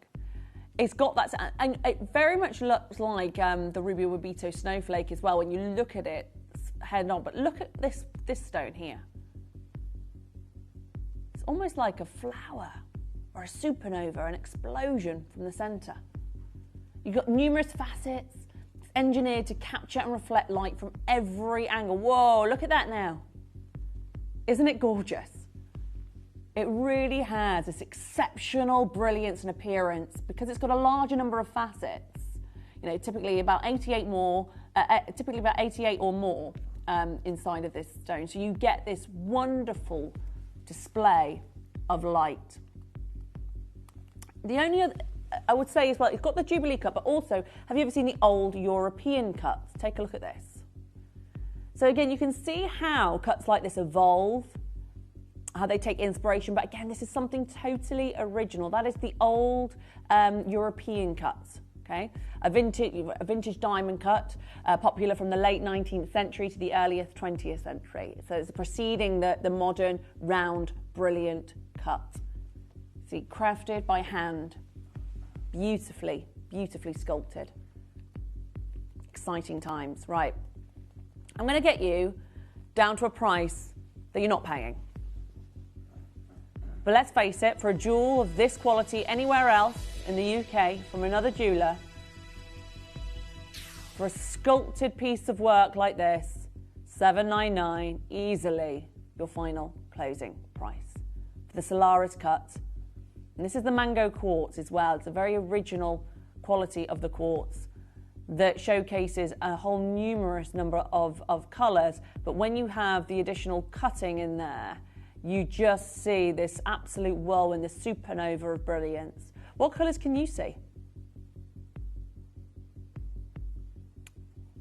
It's got that, and it very much looks like the Ruby Wabito snowflake as well when you look at it head on. But look at this stone here. It's almost like a flower or a supernova, an explosion from the centre. You've got numerous facets. It's engineered to capture and reflect light from every angle. Whoa, look at that now. Isn't it gorgeous? It really has this exceptional brilliance and appearance because it's got a larger number of facets. Typically about 88 or more inside of this stone. So you get this wonderful display of light. The only other I would say as well, it's got the Jubilee cut, but also, have you ever seen the old European cuts? Take a look at this. So again, you can see how cuts like this evolve, how they take inspiration, but again, this is something totally original. That is the old European cuts, okay? A vintage diamond cut, popular from the late 19th century to the earliest 20th century. So it's preceding the modern, round, brilliant cut. See, crafted by hand. Beautifully, beautifully sculpted. Exciting times. Right. I'm going to get you down to a price that you're not paying. But let's face it, for a jewel of this quality anywhere else in the UK from another jeweller, for a sculpted piece of work like this, $799, easily your final closing price. For the Solaris cut, and this is the mango quartz as well. It's a very original quality of the quartz that showcases a whole numerous number of colours, but when you have the additional cutting in there, you just see this absolute whirlwind, this supernova of brilliance. What colours can you see?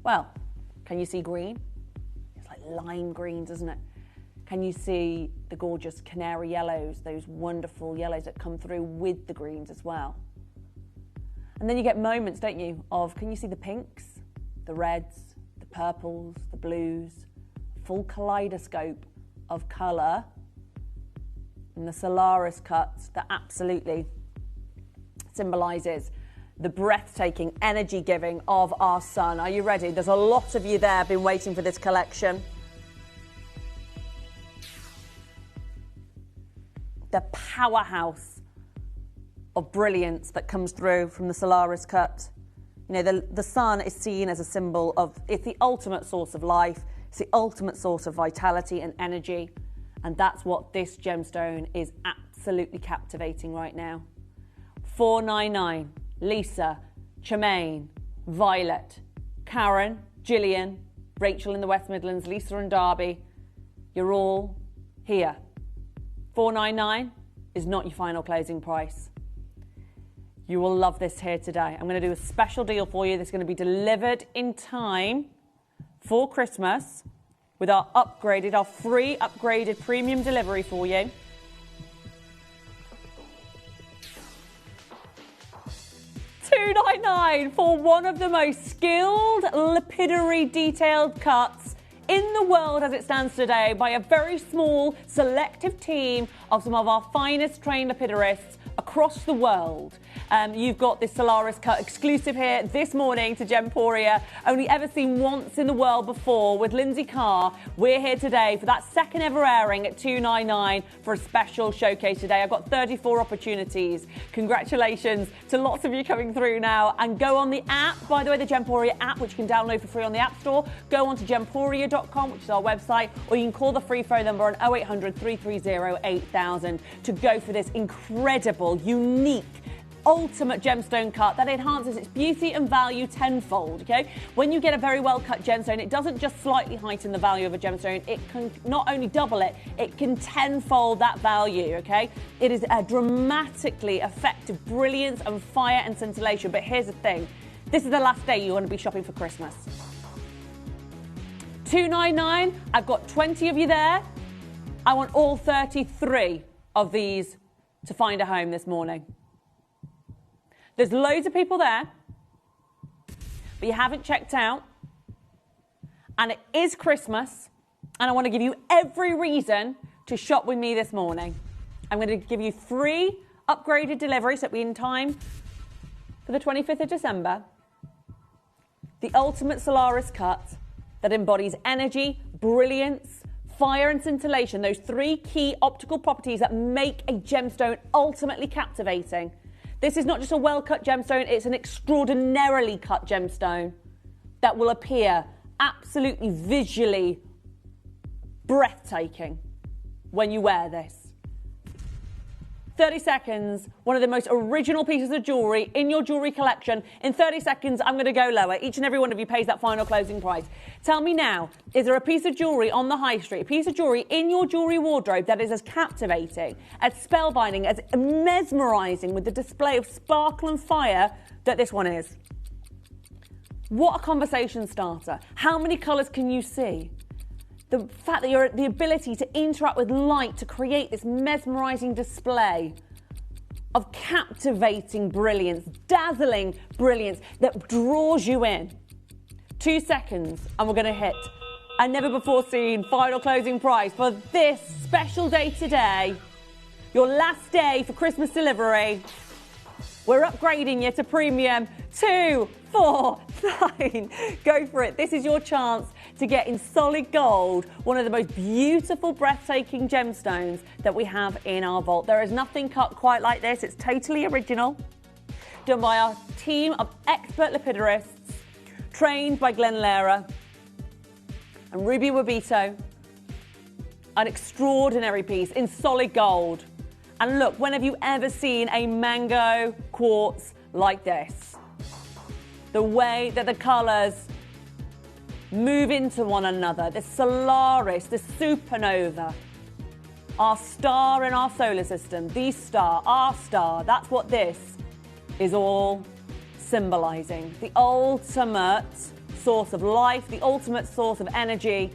Well, can you see green? It's like lime greens, isn't it? Can you see the gorgeous canary yellows, those wonderful yellows that come through with the greens as well? And then you get moments, don't you, of, can you see the pinks, the reds, the purples, the blues, full kaleidoscope of colour. And the Solaris cut that absolutely symbolises the breathtaking energy giving of our sun. Are you ready? There's a lot of you there been waiting for this collection. The powerhouse of brilliance that comes through from the Solaris cut. You know, the sun is seen as a symbol of, it's the ultimate source of life, it's the ultimate source of vitality and energy, and that's what this gemstone is absolutely captivating right now. $499, Lisa, Tremaine, Violet, Karen, Gillian, Rachel in the West Midlands, Lisa and Derby, you're all here. $499 is not your final closing price. You will love this here today. I'm going to do a special deal for you that's going to be delivered in time for Christmas with our free upgraded premium delivery for you. $299 for one of the most skilled lapidary detailed cuts in the world as it stands today by a very small selective team of some of our finest trained lapidarists across the world. You've got this Solaris cut exclusive here this morning to Gemporia, only ever seen once in the world before with Lindsay Carr. We're here today for that second ever airing at $299 for a special showcase today. I've got 34 opportunities. Congratulations to lots of you coming through now, and go on the app, by the way, the Gemporia app, which you can download for free on the App Store. Go on to gemporia.com, which is our website, or you can call the free phone number on 0800 330 8000 to go for this incredible, unique, ultimate gemstone cut that enhances its beauty and value tenfold. Okay, when you get a very well cut gemstone, it doesn't just slightly heighten the value of a gemstone, it can not only double it, it can tenfold that value. Okay, it is a dramatically effective brilliance and fire and scintillation. But here's the thing, this is the last day you want to be shopping for Christmas. $299, I've got 20 of you there. I want all 33 of these to find a home this morning. There's loads of people there, but you haven't checked out, and it is Christmas, and I want to give you every reason to shop with me this morning. I'm going to give you free upgraded delivery, so it'll be in time for the 25th of December. The ultimate Solaris cut that embodies energy, brilliance, fire and scintillation, those three key optical properties that make a gemstone ultimately captivating. This is not just a well-cut gemstone, it's an extraordinarily cut gemstone that will appear absolutely visually breathtaking when you wear this. 30 seconds, one of the most original pieces of jewellery in your jewellery collection. In 30 seconds, I'm going to go lower. Each and every one of you pays that final closing price. Tell me now, is there a piece of jewellery on the high street, a piece of jewellery in your jewellery wardrobe that is as captivating, as spellbinding, as mesmerising with the display of sparkle and fire that this one is? What a conversation starter. How many colours can you see? The fact that you're the ability to interact with light to create this mesmerising display of captivating brilliance, dazzling brilliance that draws you in. 2 seconds and we're going to hit a never before seen final closing price for this special day today. Your last day for Christmas delivery. We're upgrading you to premium 249. Go for it. This is your chance to get in solid gold one of the most beautiful, breathtaking gemstones that we have in our vault. There is nothing cut quite like this. It's totally original, done by our team of expert lapidarists, trained by Glenn Lara and Ruby Wabito. An extraordinary piece in solid gold. And look, when have you ever seen a mango quartz like this? The way that the colours move into one another, the Solaris, the supernova, our star in our solar system, the star, our star, that's what this is all symbolising. The ultimate source of life, the ultimate source of energy.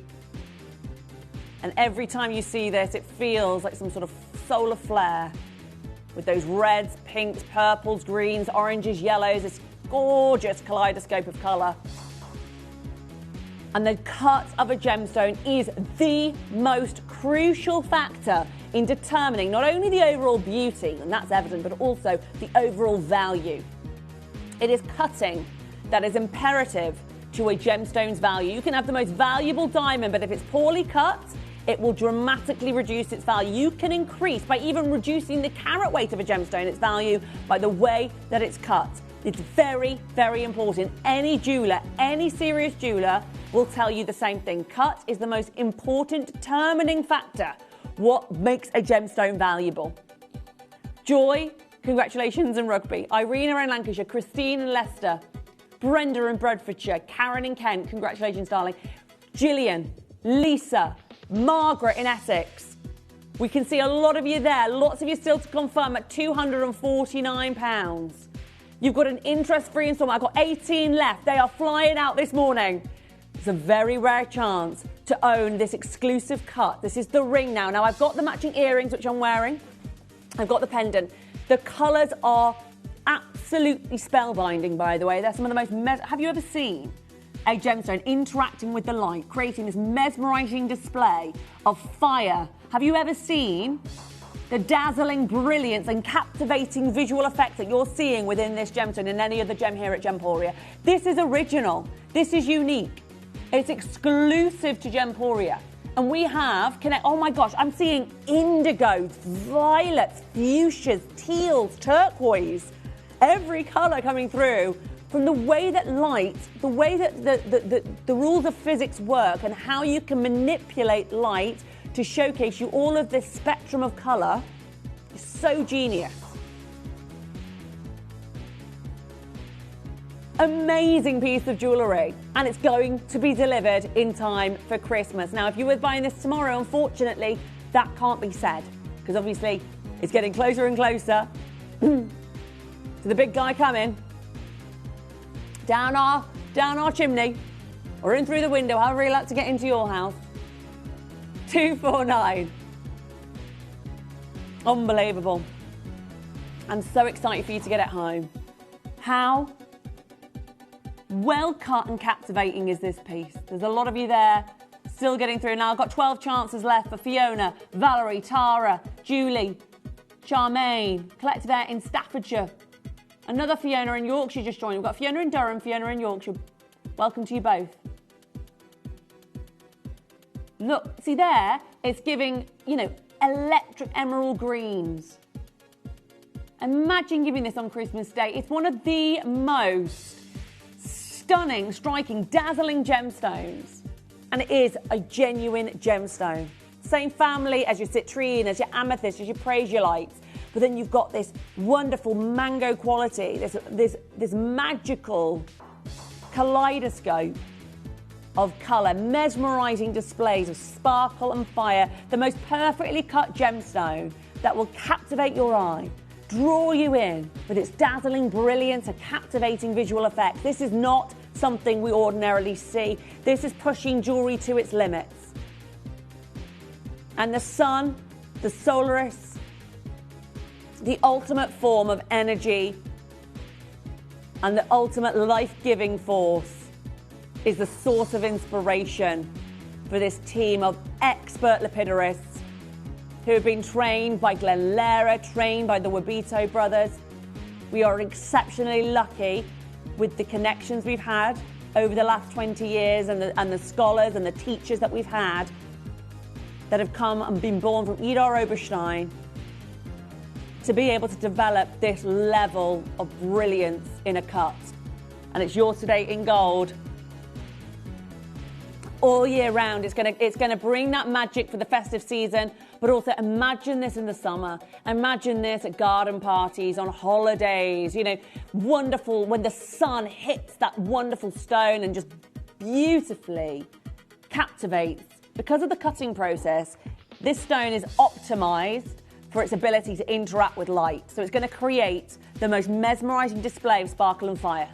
And every time you see this, it feels like some sort of solar flare with those reds, pinks, purples, greens, oranges, yellows, this gorgeous kaleidoscope of colour. And the cut of a gemstone is the most crucial factor in determining not only the overall beauty, and that's evident, but also the overall value. It is cutting that is imperative to a gemstone's value. You can have the most valuable diamond, but if it's poorly cut, it will dramatically reduce its value. You can increase, by even reducing the carat weight of a gemstone, its value by the way that it's cut. It's very, very important. Any jeweler, any serious jeweler will tell you the same thing. Cut is the most important determining factor. What makes a gemstone valuable? Joy, congratulations in rugby. Irina in Lancashire, Christine in Leicester, Brenda in Bradfordshire, Karen in Kent, congratulations, darling. Gillian, Lisa, Margaret in Essex. We can see a lot of you there. Lots of you still to confirm at £249. You've got an interest-free installment. I've got 18 left. They are flying out this morning. It's a very rare chance to own this exclusive cut. This is the ring now. Now, I've got the matching earrings, which I'm wearing. I've got the pendant. The colours are absolutely spellbinding, by the way. They're some of the most... Have you ever seen a gemstone interacting with the light, creating this mesmerising display of fire? Have you ever seen the dazzling brilliance and captivating visual effects that you're seeing within this gemstone and any other gem here at Gemporia? This is original. This is unique. It's exclusive to Gemporia. And we have, oh my gosh, I'm seeing indigos, violets, fuchsias, teals, turquoise, every colour coming through from the way that light, the way that the rules of physics work and how you can manipulate light to showcase you all of this spectrum of colour is so genius. Amazing piece of jewellery, and it's going to be delivered in time for Christmas. Now, if you were buying this tomorrow, unfortunately, that can't be said, because obviously it's getting closer and closer to the big guy coming down our chimney or in through the window, however you like to get into your house. 249. Unbelievable. I'm so excited for you to get it home. How well cut and captivating is this piece? There's a lot of you there still getting through. Now, I've got 12 chances left for Fiona, Valerie, Tara, Julie, Charmaine, Collective Air in Staffordshire. Another Fiona in Yorkshire just joined. We've got Fiona in Durham, Fiona in Yorkshire. Welcome to you both. Look, see there, it's giving, electric emerald greens. Imagine giving this on Christmas Day. It's one of the most stunning, striking, dazzling gemstones. And it is a genuine gemstone. Same family as your citrine, as your amethyst, as your prasiolite. But then you've got this wonderful mango quality, this magical kaleidoscope of colour, mesmerising displays of sparkle and fire, the most perfectly cut gemstone that will captivate your eye, draw you in with its dazzling brilliance and captivating visual effects. This is not something we ordinarily see. This is pushing jewellery to its limits. And the sun, the Solaris, the ultimate form of energy and the ultimate life-giving force, is the source of inspiration for this team of expert lapidarists who have been trained by Glenn Lara, trained by the Wabito brothers. We are exceptionally lucky with the connections we've had over the last 20 years and the scholars and the teachers that we've had that have come and been born from Idar Oberstein to be able to develop this level of brilliance in a cut. And it's yours today in gold. All year round, it's gonna bring that magic for the festive season, but also imagine this in the summer. Imagine this at garden parties, on holidays, you know, wonderful when the sun hits that wonderful stone and just beautifully captivates. Because of the cutting process, this stone is optimized for its ability to interact with light. So it's going to create the most mesmerizing display of sparkle and fire.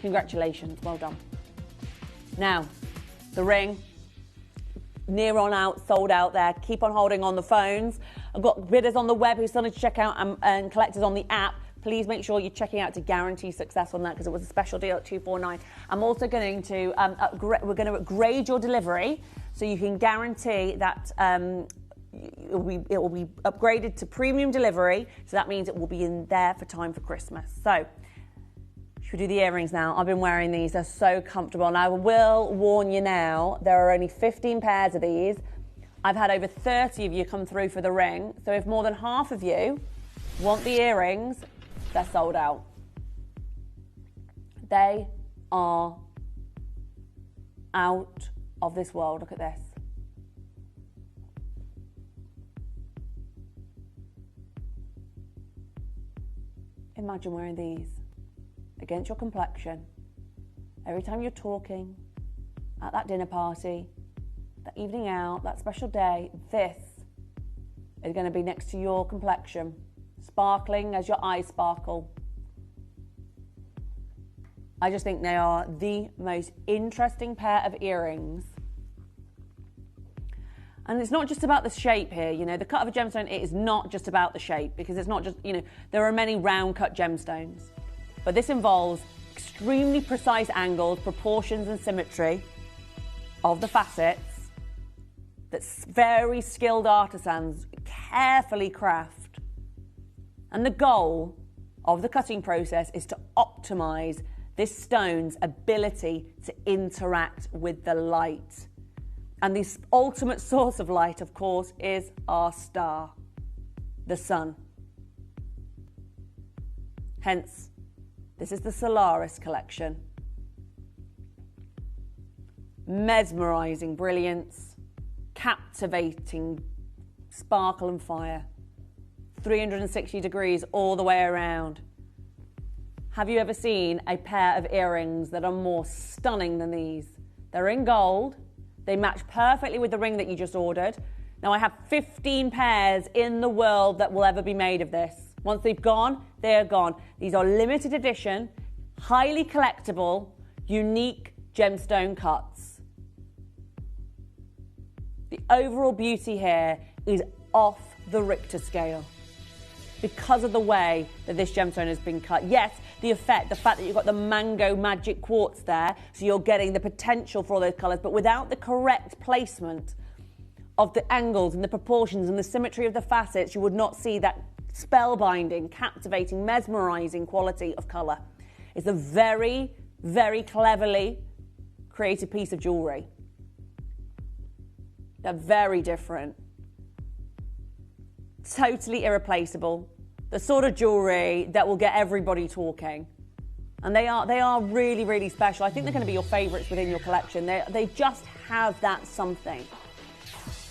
Congratulations, well done. Now, the ring, near on out, sold out there. Keep on holding on the phones. I've got bidders on the web who started to check out and collectors on the app. Please make sure you're checking out to guarantee success on that because it was a special deal at $249. I'm also going to we're going to upgrade your delivery so you can guarantee that it will be upgraded to premium delivery. So that means it will be in there for time for Christmas. So should we do the earrings now? I've been wearing these. They're so comfortable. And I will warn you now, there are only 15 pairs of these. I've had over 30 of you come through for the ring. So if more than half of you want the earrings, they're sold out. They are out of this world. Look at this. Imagine wearing these against your complexion every time you're talking, at that dinner party, that evening out, that special day. This is going to be next to your complexion, sparkling as your eyes sparkle. I just think they are the most interesting pair of earrings. And it's not just about the shape here, you know, the cut of a gemstone, it is not just about the shape because it's not just, you know, there are many round cut gemstones. But this involves extremely precise angles, proportions and symmetry of the facets that very skilled artisans carefully craft. And the goal of the cutting process is to optimize this stone's ability to interact with the light. And the ultimate source of light, of course, is our star, the sun. Hence, this is the Solaris collection. Mesmerizing brilliance, captivating sparkle and fire. 360 degrees all the way around. Have you ever seen a pair of earrings that are more stunning than these? They're in gold. They match perfectly with the ring that you just ordered. Now I have 15 pairs in the world that will ever be made of this. Once they've gone, they're gone. These are limited edition, highly collectible, unique gemstone cuts. The overall beauty here is off the Richter scale because of the way that this gemstone has been cut. Yes, the fact that you've got the mango magic quartz there, so you're getting the potential for all those colours, but without the correct placement of the angles and the proportions and the symmetry of the facets, you would not see that spellbinding, captivating, mesmerising quality of colour. It's a very, very cleverly created piece of jewellery. They're very different. Totally irreplaceable. The sort of jewellery that will get everybody talking. And they are really, really special. I think they're going to be your favourites within your collection. They just have that something.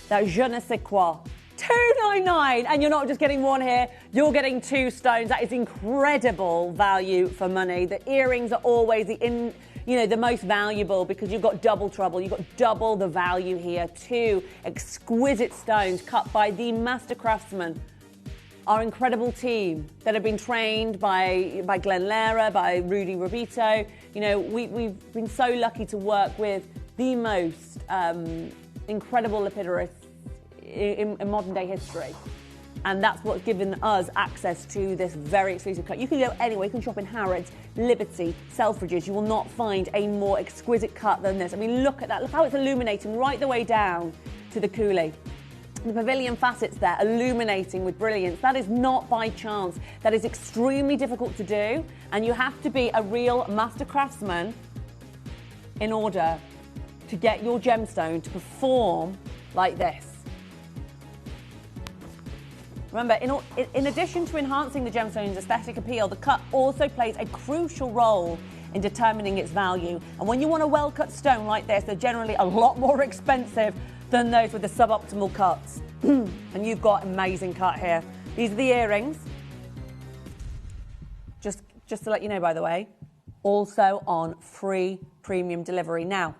That je ne sais quoi. $299, and you're not just getting one here, you're getting two stones. That is incredible value for money. The earrings are always the most valuable because you've got double trouble. You've got double the value here. Two exquisite stones cut by the master craftsmen, our incredible team that have been trained by Glenn Lehrer, by Rudy Rubito. You know, we've been so lucky to work with the most incredible lapidarists in modern day history. And that's what's given us access to this very exclusive cut. You can go anywhere. You can shop in Harrods, Liberty, Selfridges. You will not find a more exquisite cut than this. I mean, look at that. Look how it's illuminating right the way down to the coulis. The pavilion facets there, illuminating with brilliance. That is not by chance. That is extremely difficult to do. And you have to be a real master craftsman in order to get your gemstone to perform like this. Remember, in addition to enhancing the gemstone's aesthetic appeal, the cut also plays a crucial role in determining its value. And when you want a well-cut stone like this, they're generally a lot more expensive than those with the suboptimal cuts. And you've got amazing cut here. These are the earrings. Just to let you know, by the way, also on free premium delivery. Now,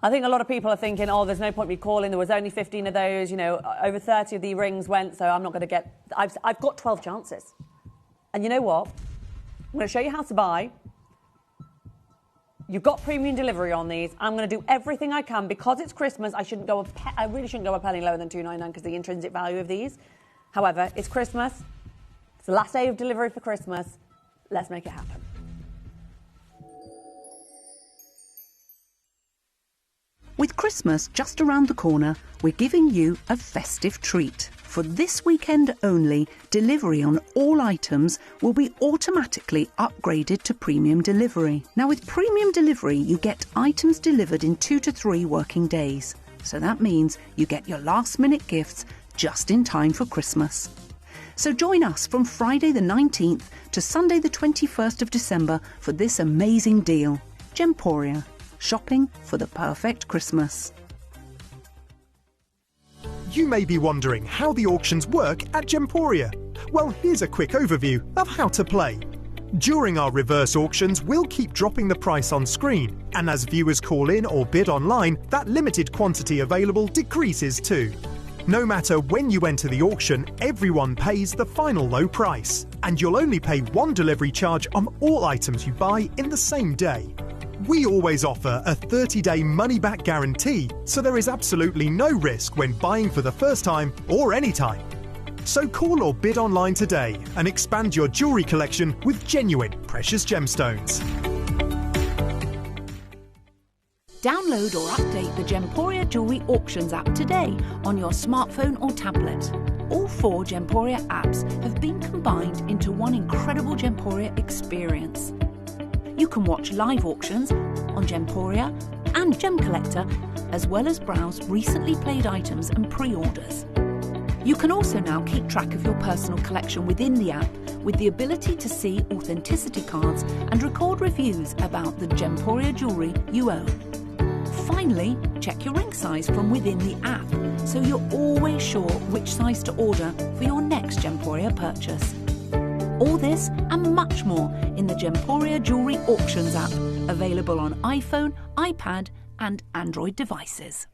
I think a lot of people are thinking, oh, there's no point me calling. There was only 15 of those, you know, over 30 of the rings went, so I'm not going to get... I've got 12 chances. And you know what? I'm going to show you how to buy. You've got premium delivery on these. I'm going to do everything I can. Because it's Christmas, I really shouldn't go a penny lower than $2.99 because of the intrinsic value of these. However, it's Christmas. It's the last day of delivery for Christmas. Let's make it happen. With Christmas just around the corner, we're giving you a festive treat. For this weekend only, delivery on all items will be automatically upgraded to premium delivery. Now, with premium delivery, you get items delivered in 2 to 3 working days. So that means you get your last-minute gifts just in time for Christmas. So join us from Friday the 19th to Sunday the 21st of December for this amazing deal. Gemporia. Shopping for the perfect Christmas. You may be wondering how the auctions work at Gemporia. Well, here's a quick overview of how to play. During our reverse auctions, we'll keep dropping the price on screen, and as viewers call in or bid online, that limited quantity available decreases too. No matter when you enter the auction, everyone pays the final low price, and you'll only pay one delivery charge on all items you buy in the same day. We always offer a 30-day money-back guarantee, so there is absolutely no risk when buying for the first time or any time. So call or bid online today and expand your jewellery collection with genuine precious gemstones. Download or update the Gemporia Jewellery Auctions app today on your smartphone or tablet. All 4 Gemporia apps have been combined into one incredible Gemporia experience. You can watch live auctions on Gemporia and Gem Collector, as well as browse recently played items and pre-orders. You can also now keep track of your personal collection within the app with the ability to see authenticity cards and record reviews about the Gemporia jewellery you own. Finally, check your ring size from within the app so you're always sure which size to order for your next Gemporia purchase. All this and much more in the Gemporia Jewellery Auctions app, available on iPhone, iPad and Android devices.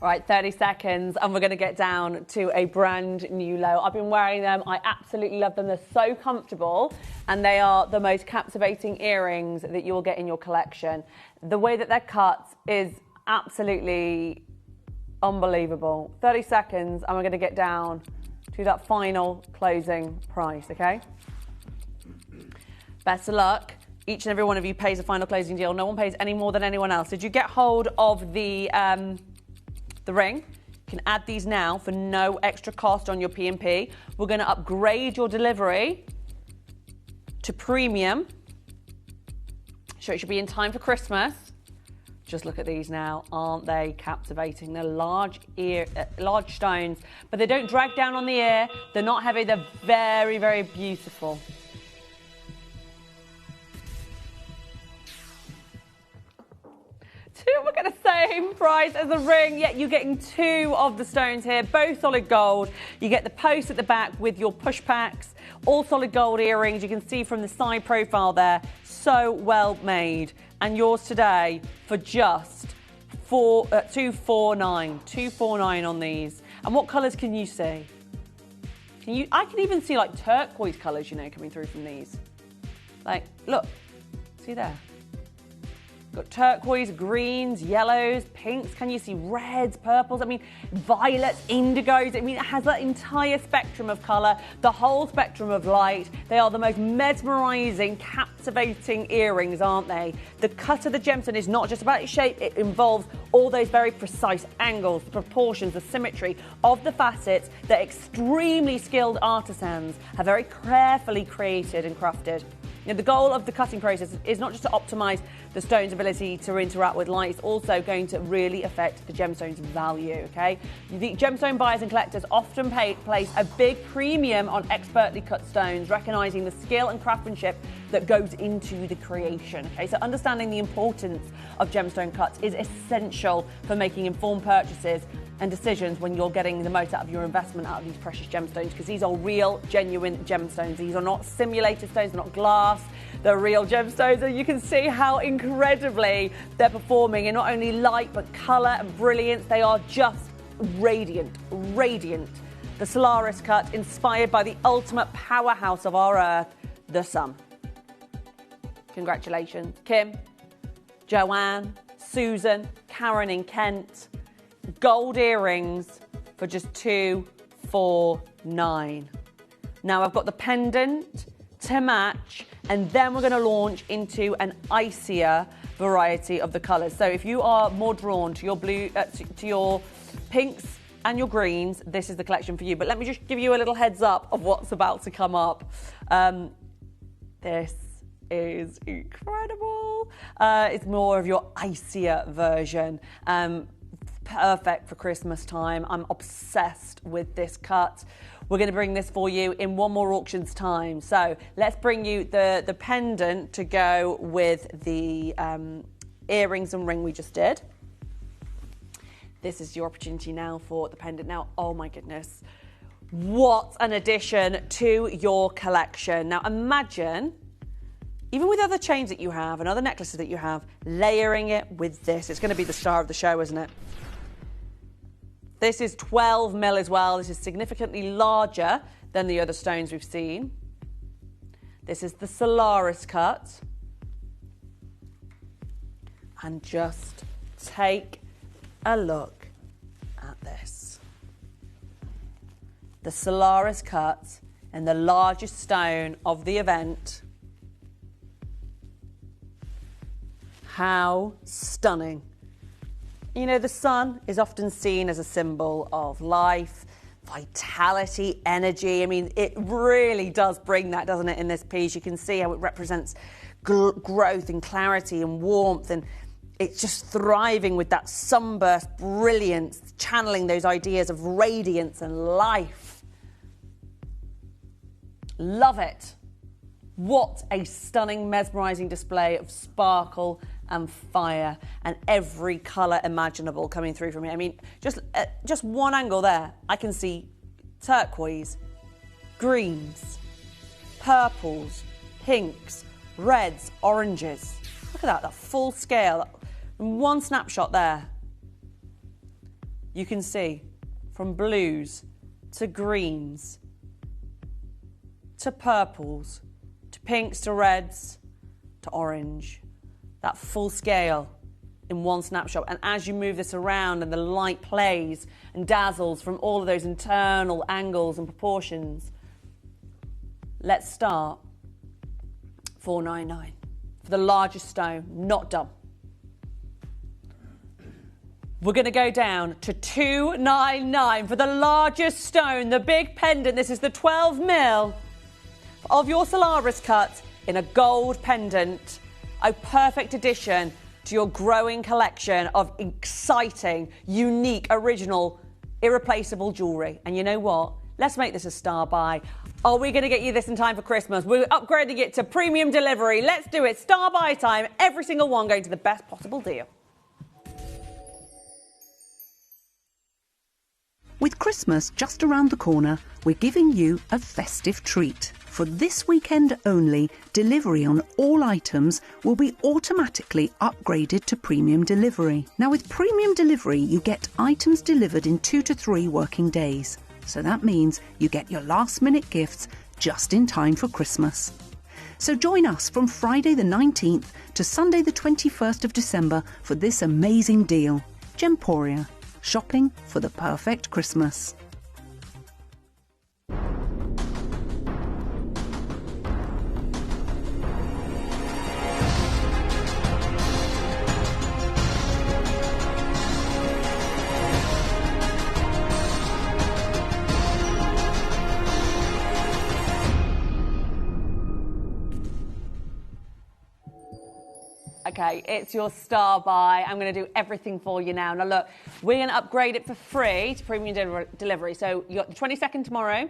All right, 30 seconds and we're going to get down to a brand new low. I've been wearing them. I absolutely love them. They're so comfortable and they are the most captivating earrings that you'll get in your collection. The way that they're cut is absolutely unbelievable. 30 seconds and we're going to get down to that final closing price, okay? Best of luck. Each and every one of you pays a final closing deal. No one pays any more than anyone else. Did you get hold of the ring? You can add these now for no extra cost on your P&P. We're going to upgrade your delivery to premium. So it should be in time for Christmas. Just look at these now. Aren't they captivating? They're large stones, but they don't drag down on the ear. They're not heavy. They're very, very beautiful. We're getting the same price as the ring, yet you're getting 2 of the stones here, both solid gold. You get the post at the back with your push packs, all solid gold earrings. You can see from the side profile there, so well made. And yours today for just $249 on these. And what colours can you see? I can even see like turquoise colours, you know, coming through from these. Like, look, see there? Got turquoise, greens, yellows, pinks. Can you see reds, purples? I mean, violets, indigos. I mean, it has that entire spectrum of colour, the whole spectrum of light. They are the most mesmerising, captivating earrings, aren't they? The cut of the gemstone is not just about its shape. It involves all those very precise angles, the proportions, the symmetry of the facets that extremely skilled artisans have very carefully created and crafted. Now, the goal of the cutting process is not just to optimise the stone's ability to interact with light, it's also going to really affect the gemstone's value, okay? The gemstone buyers and collectors often place a big premium on expertly cut stones, recognising the skill and craftsmanship that goes into the creation, okay? So understanding the importance of gemstone cuts is essential for making informed purchases and decisions when you're getting the most out of your investment out of these precious gemstones, because these are real, genuine gemstones. These are not simulated stones, they're not glass, they're real gemstones, and you can see how incredibly they're performing in not only light but colour and brilliance. They are just radiant, radiant. The Solaris cut, inspired by the ultimate powerhouse of our Earth, the sun. Congratulations, Kim, Joanne, Susan, Karen in Kent. Gold earrings for just $249. Now I've got the pendant to match, and then we're going to launch into an icier variety of the colours. So if you are more drawn to your blue, to your pinks and your greens, this is the collection for you. But let me just give you a little heads up of what's about to come up. This is incredible. It's more of your icier version. Perfect for Christmas time. I'm obsessed with this cut. We're going to bring this for you in one more auction's time. So let's bring you the pendant to go with the earrings and ring we just did. This is your opportunity now for the pendant. Now, oh my goodness, what an addition to your collection. Now imagine, even with other chains that you have and other necklaces that you have, layering it with this. It's going to be the star of the show, isn't it? This is 12 mil as well. This is significantly larger than the other stones we've seen. This is the Solaris cut. And just take a look at this. The Solaris cut and the largest stone of the event. How stunning. You know, the sun is often seen as a symbol of life, vitality, energy. I mean, it really does bring that, doesn't it, in this piece? You can see how it represents growth and clarity and warmth, and it's just thriving with that sunburst brilliance, channeling those ideas of radiance and life. Love it. What a stunning, mesmerising display of sparkle and fire and every colour imaginable coming through from it. I mean, just one angle there, I can see turquoise, greens, purples, pinks, reds, oranges. Look at that full scale. In one snapshot there, you can see from blues to greens to purples to pinks to reds to orange. That full scale in one snapshot. And as you move this around and the light plays and dazzles from all of those internal angles and proportions, let's start $499 for the largest stone, not done. We're going to go down to $299 for the largest stone, the big pendant. This is the 12 mil of your Solaris cut in a gold pendant. A perfect addition to your growing collection of exciting, unique, original, irreplaceable jewellery. And you know what? Let's make this a star buy. Are we going to get you this in time for Christmas? We're upgrading it to premium delivery. Let's do it. Star buy time. Every single one going to the best possible deal. With Christmas just around the corner, we're giving you a festive treat. For this weekend only, delivery on all items will be automatically upgraded to premium delivery. Now, with premium delivery, you get items delivered in 2 to 3 working days. So that means you get your last-minute gifts just in time for Christmas. So join us from Friday the 19th to Sunday the 21st of December for this amazing deal. Gemporia. Shopping for the perfect Christmas. Okay, it's your star buy. I'm going to do everything for you now. Now, look, we're going to upgrade it for free to premium delivery. So you got the 22nd tomorrow,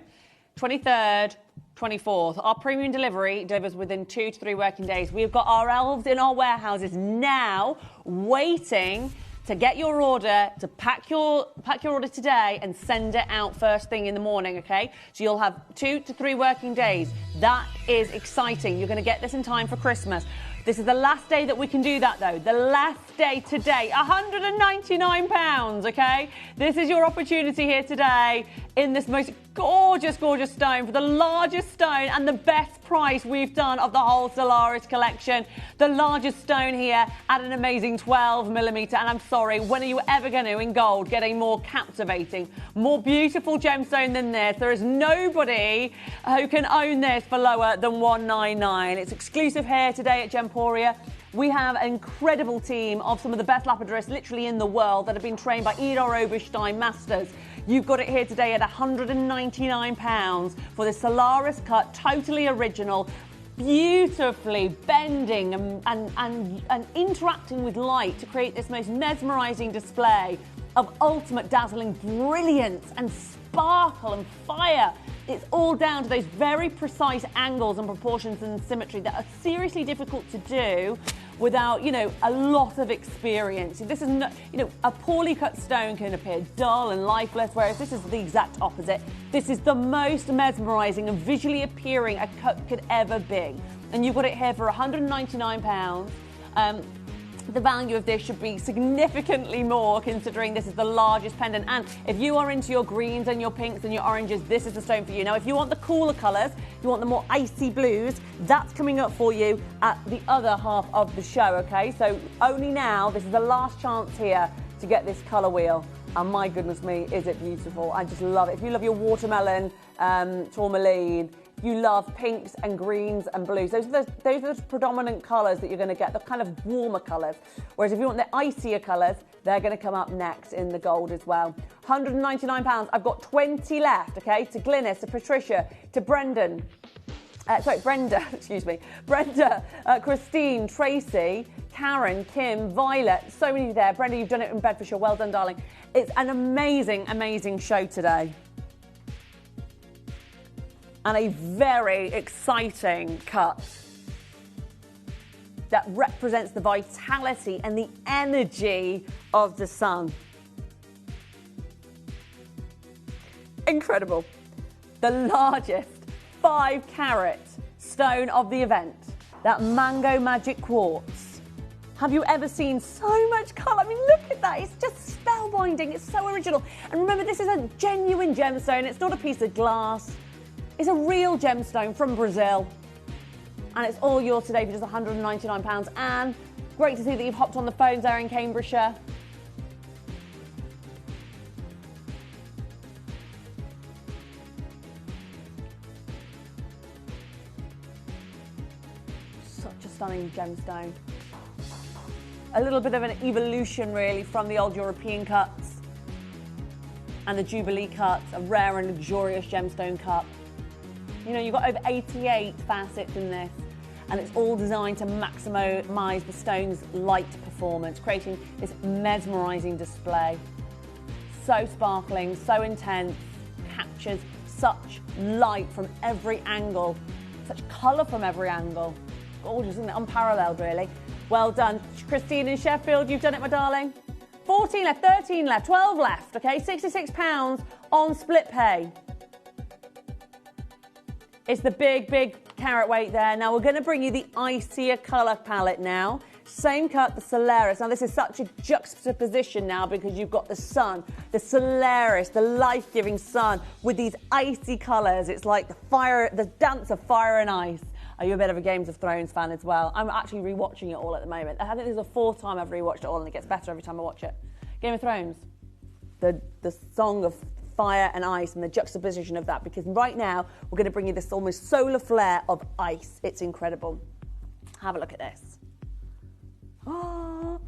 23rd, 24th. Our premium delivery delivers within 2 to 3 working days. We've got our elves in our warehouses now waiting to get your order, to pack your order today and send it out first thing in the morning, okay? So you'll have 2 to 3 working days. That is exciting. You're going to get this in time for Christmas. This is the last day that we can do that, though. The last day today, £199, okay? This is your opportunity here today in this most gorgeous, gorgeous stone for the largest stone and the best price we've done of the whole Solaris collection. The largest stone here at an amazing 12mm. And I'm sorry, when are you ever going to, in gold, get a more captivating, more beautiful gemstone than this? There is nobody who can own this for lower than $199. It's exclusive here today at Gemporia. We have an incredible team of some of the best lapidarists literally in the world that have been trained by Idar Oberstein masters. You've got it here today at £199 for the Solaris cut, totally original, beautifully bending and interacting with light to create this most mesmerising display of ultimate dazzling brilliance and sparkle and fire. It's all down to those very precise angles and proportions and symmetry that are seriously difficult to do without, a lot of experience. This is not, a poorly cut stone can appear dull and lifeless, whereas this is the exact opposite. This is the most mesmerising and visually appealing a cut could ever be. And you've got it here for £199. The value of this should be significantly more considering this is the largest pendant. And if you are into your greens and your pinks and your oranges, this is the stone for you. Now, if you want the cooler colours, you want the more icy blues, that's coming up for you at the other half of the show, okay? So only now, this is the last chance here to get this colour wheel. And my goodness me, is it beautiful. I just love it. If you love your watermelon, tourmaline, you love pinks and greens and blues. Those are the predominant colours that you're going to get, the kind of warmer colours. Whereas if you want the icier colours, they're going to come up next in the gold as well. £199. I've got 20 left, okay? To Glynis, to Patricia, to Brenda, excuse me. Brenda, Christine, Tracy, Karen, Kim, Violet, so many there. Brenda, you've done it in Bedfordshire. Well done, darling. It's an amazing, amazing show today. And a very exciting cut that represents the vitality and the energy of the sun. Incredible. The largest 5-carat stone of the event, that Mango Magic Quartz. Have you ever seen so much colour? I mean, look at that. It's just spellbinding. It's so original. And remember, this is a genuine gemstone. It's not a piece of glass. It's a real gemstone from Brazil. And it's all yours today for just £199. And great to see that you've hopped on the phones there in Cambridgeshire. Such a stunning gemstone. A little bit of an evolution, really, from the old European cuts and the Jubilee cuts, a rare and luxurious gemstone cut. You've got over 88 facets in this, and it's all designed to maximise the stone's light performance, creating this mesmerising display. So sparkling, so intense, captures such light from every angle, such colour from every angle. Gorgeous, isn't it? Unparalleled, really. Well done. Christine in Sheffield, you've done it, my darling. 14 left, 13 left, 12 left, okay? £66 on split pay. It's the big, big carat weight there. Now, we're going to bring you the icier colour palette now. Same cut, the Solaris. Now, this is such a juxtaposition now because you've got the sun, the Solaris, the life-giving sun with these icy colours. It's like the fire, the dance of fire and ice. Are you a bit of a Games of Thrones fan as well? I'm actually rewatching it all at the moment. I think this is the 4th time I've rewatched it all, and it gets better every time I watch it. Game of Thrones, the song of fire and ice and the juxtaposition of that, because right now we're going to bring you this almost solar flare of ice. It's incredible. Have a look at this. Oh,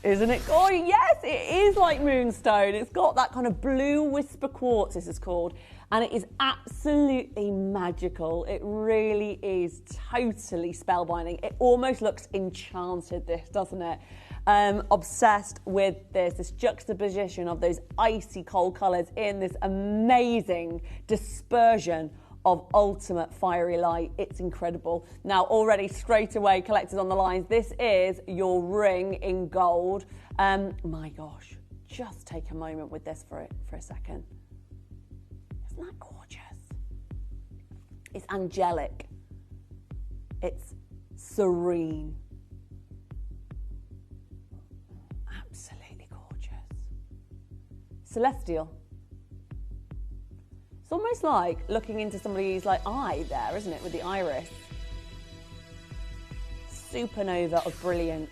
isn't it? Oh, yes, it is like moonstone. It's got that kind of blue whisper quartz, this is called. And it is absolutely magical. It really is totally spellbinding. It almost looks enchanted, this, doesn't it? Obsessed with this juxtaposition of those icy cold colours in this amazing dispersion of ultimate fiery light. It's incredible. Now, already straight away, collectors on the lines, this is your ring in gold. My gosh, just take a moment with this for a second. Isn't that gorgeous? It's angelic. It's serene. Absolutely gorgeous. Celestial. It's almost like looking into somebody's eye there, isn't it, with the iris? Supernova of brilliance.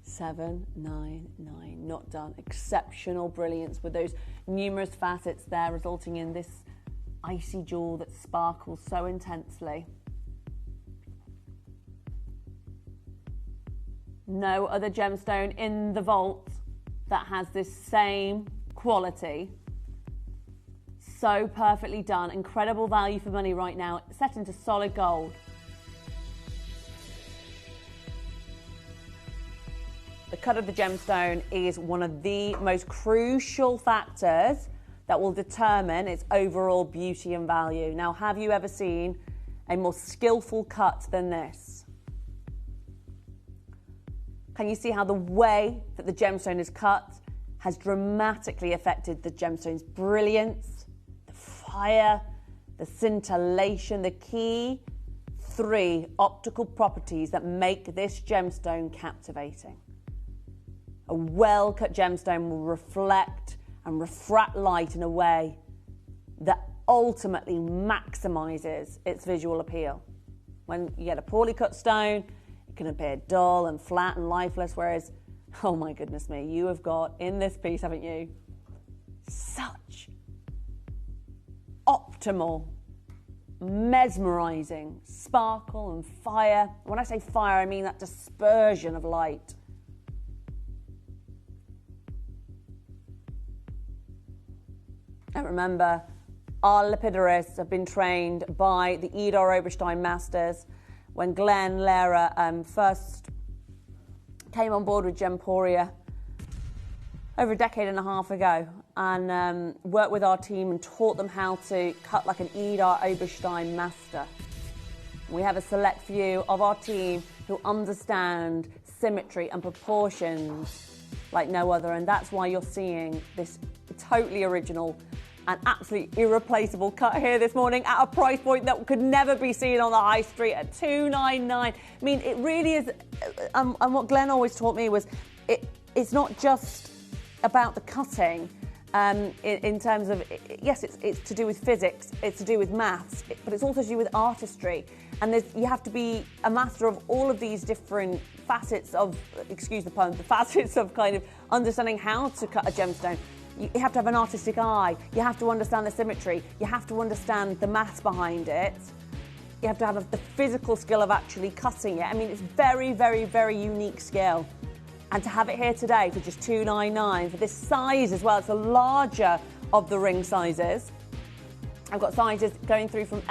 799, not done. Exceptional brilliance with those numerous facets there, resulting in this icy jewel that sparkles so intensely. No other gemstone in the vault that has this same quality. So perfectly done. Incredible value for money right now, set into solid gold. The cut of the gemstone is one of the most crucial factors that will determine its overall beauty and value. Now, have you ever seen a more skillful cut than this? Can you see how the way that the gemstone is cut has dramatically affected the gemstone's brilliance, the fire, the scintillation, the key 3 optical properties that make this gemstone captivating? A well-cut gemstone will reflect and refract light in a way that ultimately maximizes its visual appeal. When you get a poorly cut stone, it can appear dull and flat and lifeless, whereas, oh my goodness me, you have got in this piece, haven't you, such optimal, mesmerizing sparkle and fire. When I say fire, I mean that dispersion of light. And remember, our lapidarists have been trained by the Idar Oberstein masters. When Glenn Lehrer first came on board with Gemporia over a decade and a half ago and worked with our team and taught them how to cut like an Idar Oberstein master. We have a select few of our team who understand symmetry and proportions like no other, and that's why you're seeing this totally original and absolutely irreplaceable cut here this morning at a price point that could never be seen on the high street at $299. I mean, it really is, and what Glenn always taught me was it's not just about the cutting in terms of, yes, it's to do with physics, it's to do with maths, but it's also to do with artistry. And you have to be a master of all of these different facets of, excuse the pun, the facets of kind of understanding how to cut a gemstone. You have to have an artistic eye. You have to understand the symmetry. You have to understand the maths behind it. You have to have the physical skill of actually cutting it. I mean, it's very, very, very unique skill. And to have it here today for just $299 for this size as well, it's the larger of the ring sizes. I've got sizes going through from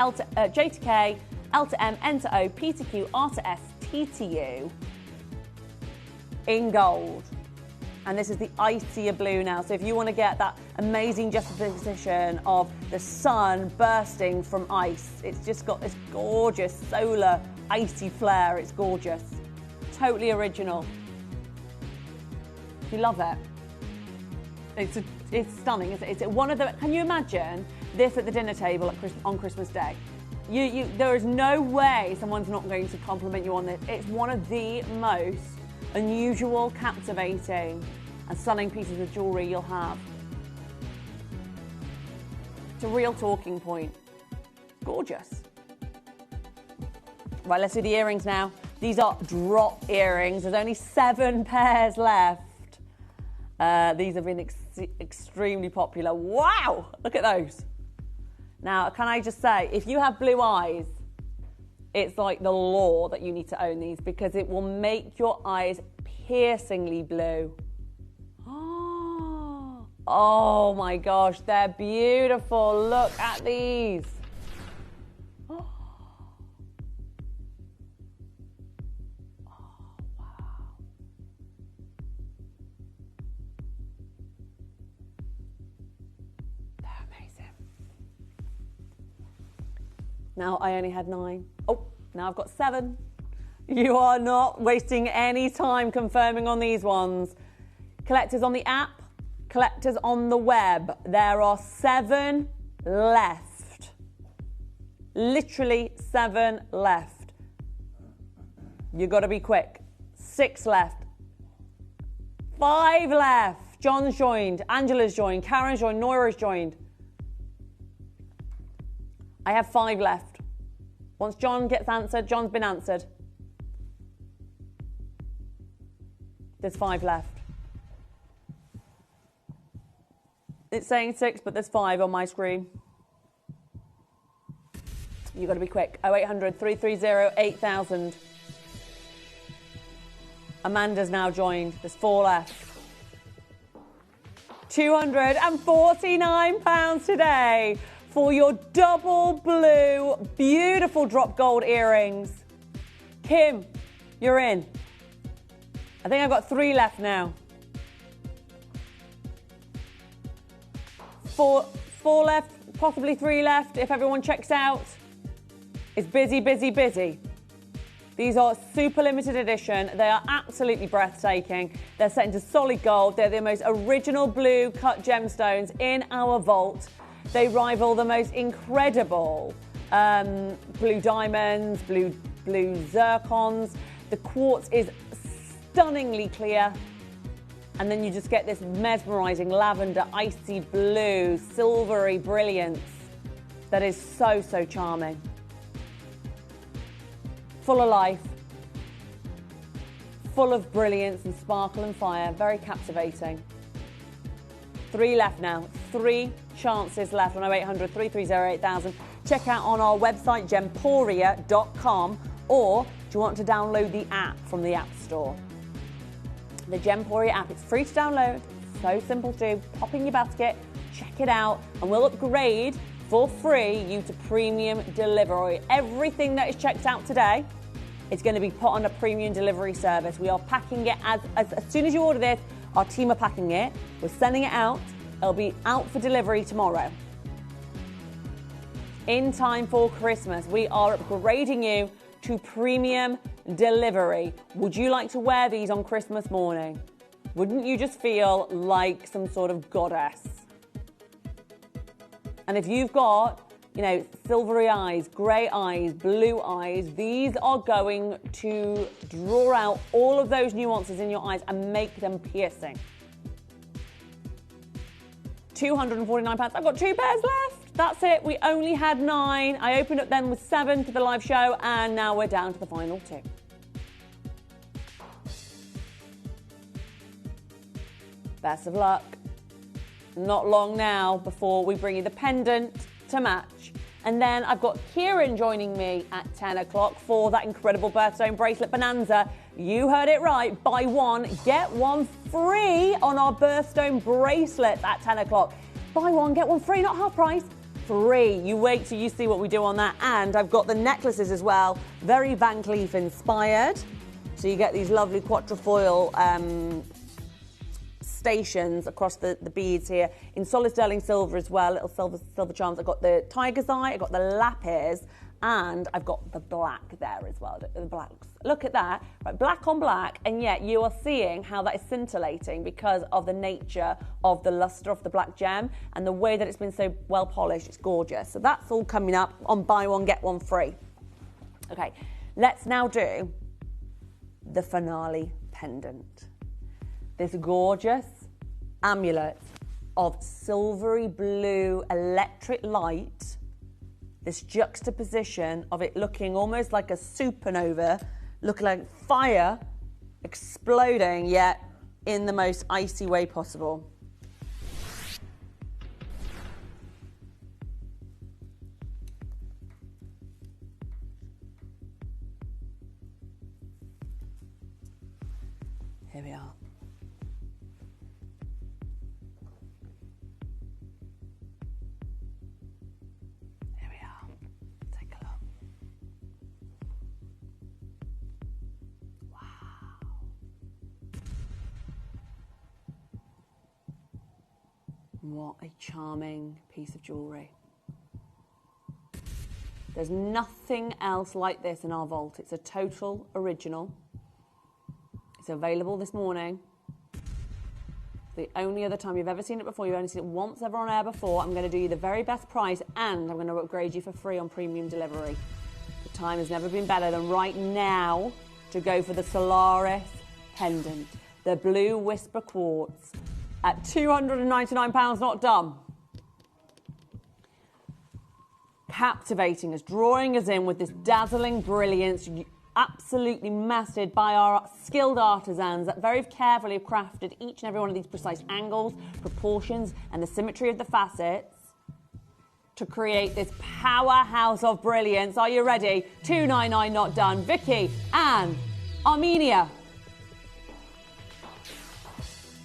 J to K, L to M, N to O, P to Q, R to S, T to U in gold. And this is the icier blue now. So if you want to get that amazing juxtaposition of the sun bursting from ice, it's just got this gorgeous solar icy flare. It's gorgeous. Totally original. You love it. It's stunning. It's one of the. Can you imagine this at the dinner table on Christmas Day? There is no way someone's not going to compliment you on this. It's one of the most unusual, captivating and stunning pieces of jewellery you'll have. It's a real talking point. Gorgeous. Right, let's do the earrings now. These are drop earrings. There's only 7 pairs left. These have been extremely popular. Wow, look at those. Now, can I just say, if you have blue eyes, it's like the law that you need to own these because it will make your eyes piercingly blue. Oh, Oh my gosh, they're beautiful. Look at these. Oh. Now I only had 9. Oh, now I've got 7. You are not wasting any time confirming on these ones. Collectors on the app, collectors on the web. There are 7 left. Literally 7 left. You've got to be quick. 6 left. 5 left. John's joined, Angela's joined, Karen's joined, Noira's joined. I have 5 left. Once John gets answered, John's been answered. There's 5 left. It's saying 6, but there's 5 on my screen. You've got to be quick. 0800 330 8000. Amanda's now joined. There's 4 left. £249 today for your double blue, beautiful drop gold earrings. Kim, you're in. I think I've got 3 left now. 4 left, possibly 3 left if everyone checks out. It's busy, busy, busy. These are super limited edition. They are absolutely breathtaking. They're set into solid gold. They're the most original blue cut gemstones in our vault. They rival the most incredible blue diamonds, blue zircons. The quartz is stunningly clear. And then you just get this mesmerizing lavender, icy blue, silvery brilliance that is so, so charming. Full of life, full of brilliance and sparkle and fire, very captivating. 3 left now, 3 chances left on 0800 330 8000. Check out on our website, gemporia.com, or do you want to download the app from the App Store? The Gemporia app, it's free to download, so simple to do. Pop in your basket, check it out, and we'll upgrade for free you to premium delivery. Everything that is checked out today is going to be put on a premium delivery service. We are packing it as soon as you order this, our team are packing it. We're sending it out. It'll be out for delivery tomorrow. In time for Christmas, we are upgrading you to premium delivery. Would you like to wear these on Christmas morning? Wouldn't you just feel like some sort of goddess? And if you've got, silvery eyes, grey eyes, blue eyes, these are going to draw out all of those nuances in your eyes and make them piercing. £249. I've got 2 pairs left. That's it. We only had 9. I opened up then with 7 for the live show, and now we're down to the final 2. Best of luck. Not long now before we bring you the pendant to match. And then I've got Kieran joining me at 10 o'clock for that incredible birthstone bracelet bonanza. You heard it right. Buy 1, get 1 free on our birthstone bracelets at 10 o'clock. Buy 1, get 1 free, not half price. Free. You wait till you see what we do on that. And I've got the necklaces as well. Very Van Cleef inspired. So you get these lovely quatrefoil stations across the beads here in solid sterling silver as well, little silver charms. I've got the tiger's eye, I've got the lapis, and I've got the black there as well, the blacks. Look at that, right, black on black, and yet you are seeing how that is scintillating because of the nature of the luster of the black gem and the way that it's been so well polished. It's gorgeous. So that's all coming up on buy 1, get 1 free. Okay, let's now do the finale pendant. This gorgeous amulet of silvery blue electric light, this juxtaposition of it looking almost like a supernova, looking like fire exploding, yet in the most icy way possible. Here we are. What a charming piece of jewellery. There's nothing else like this in our vault. It's a total original. It's available this morning. The only other time you've ever seen it before, you've only seen it once ever on air before. I'm going to do you the very best price, and I'm going to upgrade you for free on premium delivery. The time has never been better than right now to go for the Solaris pendant, the Blue Whisper Quartz at £299, not dumb. Captivating us, drawing us in with this dazzling brilliance, absolutely mastered by our skilled artisans that very carefully have crafted each and every one of these precise angles, proportions, and the symmetry of the facets to create this powerhouse of brilliance. Are you ready? $299, not done. Vicky, Anne, Armenia.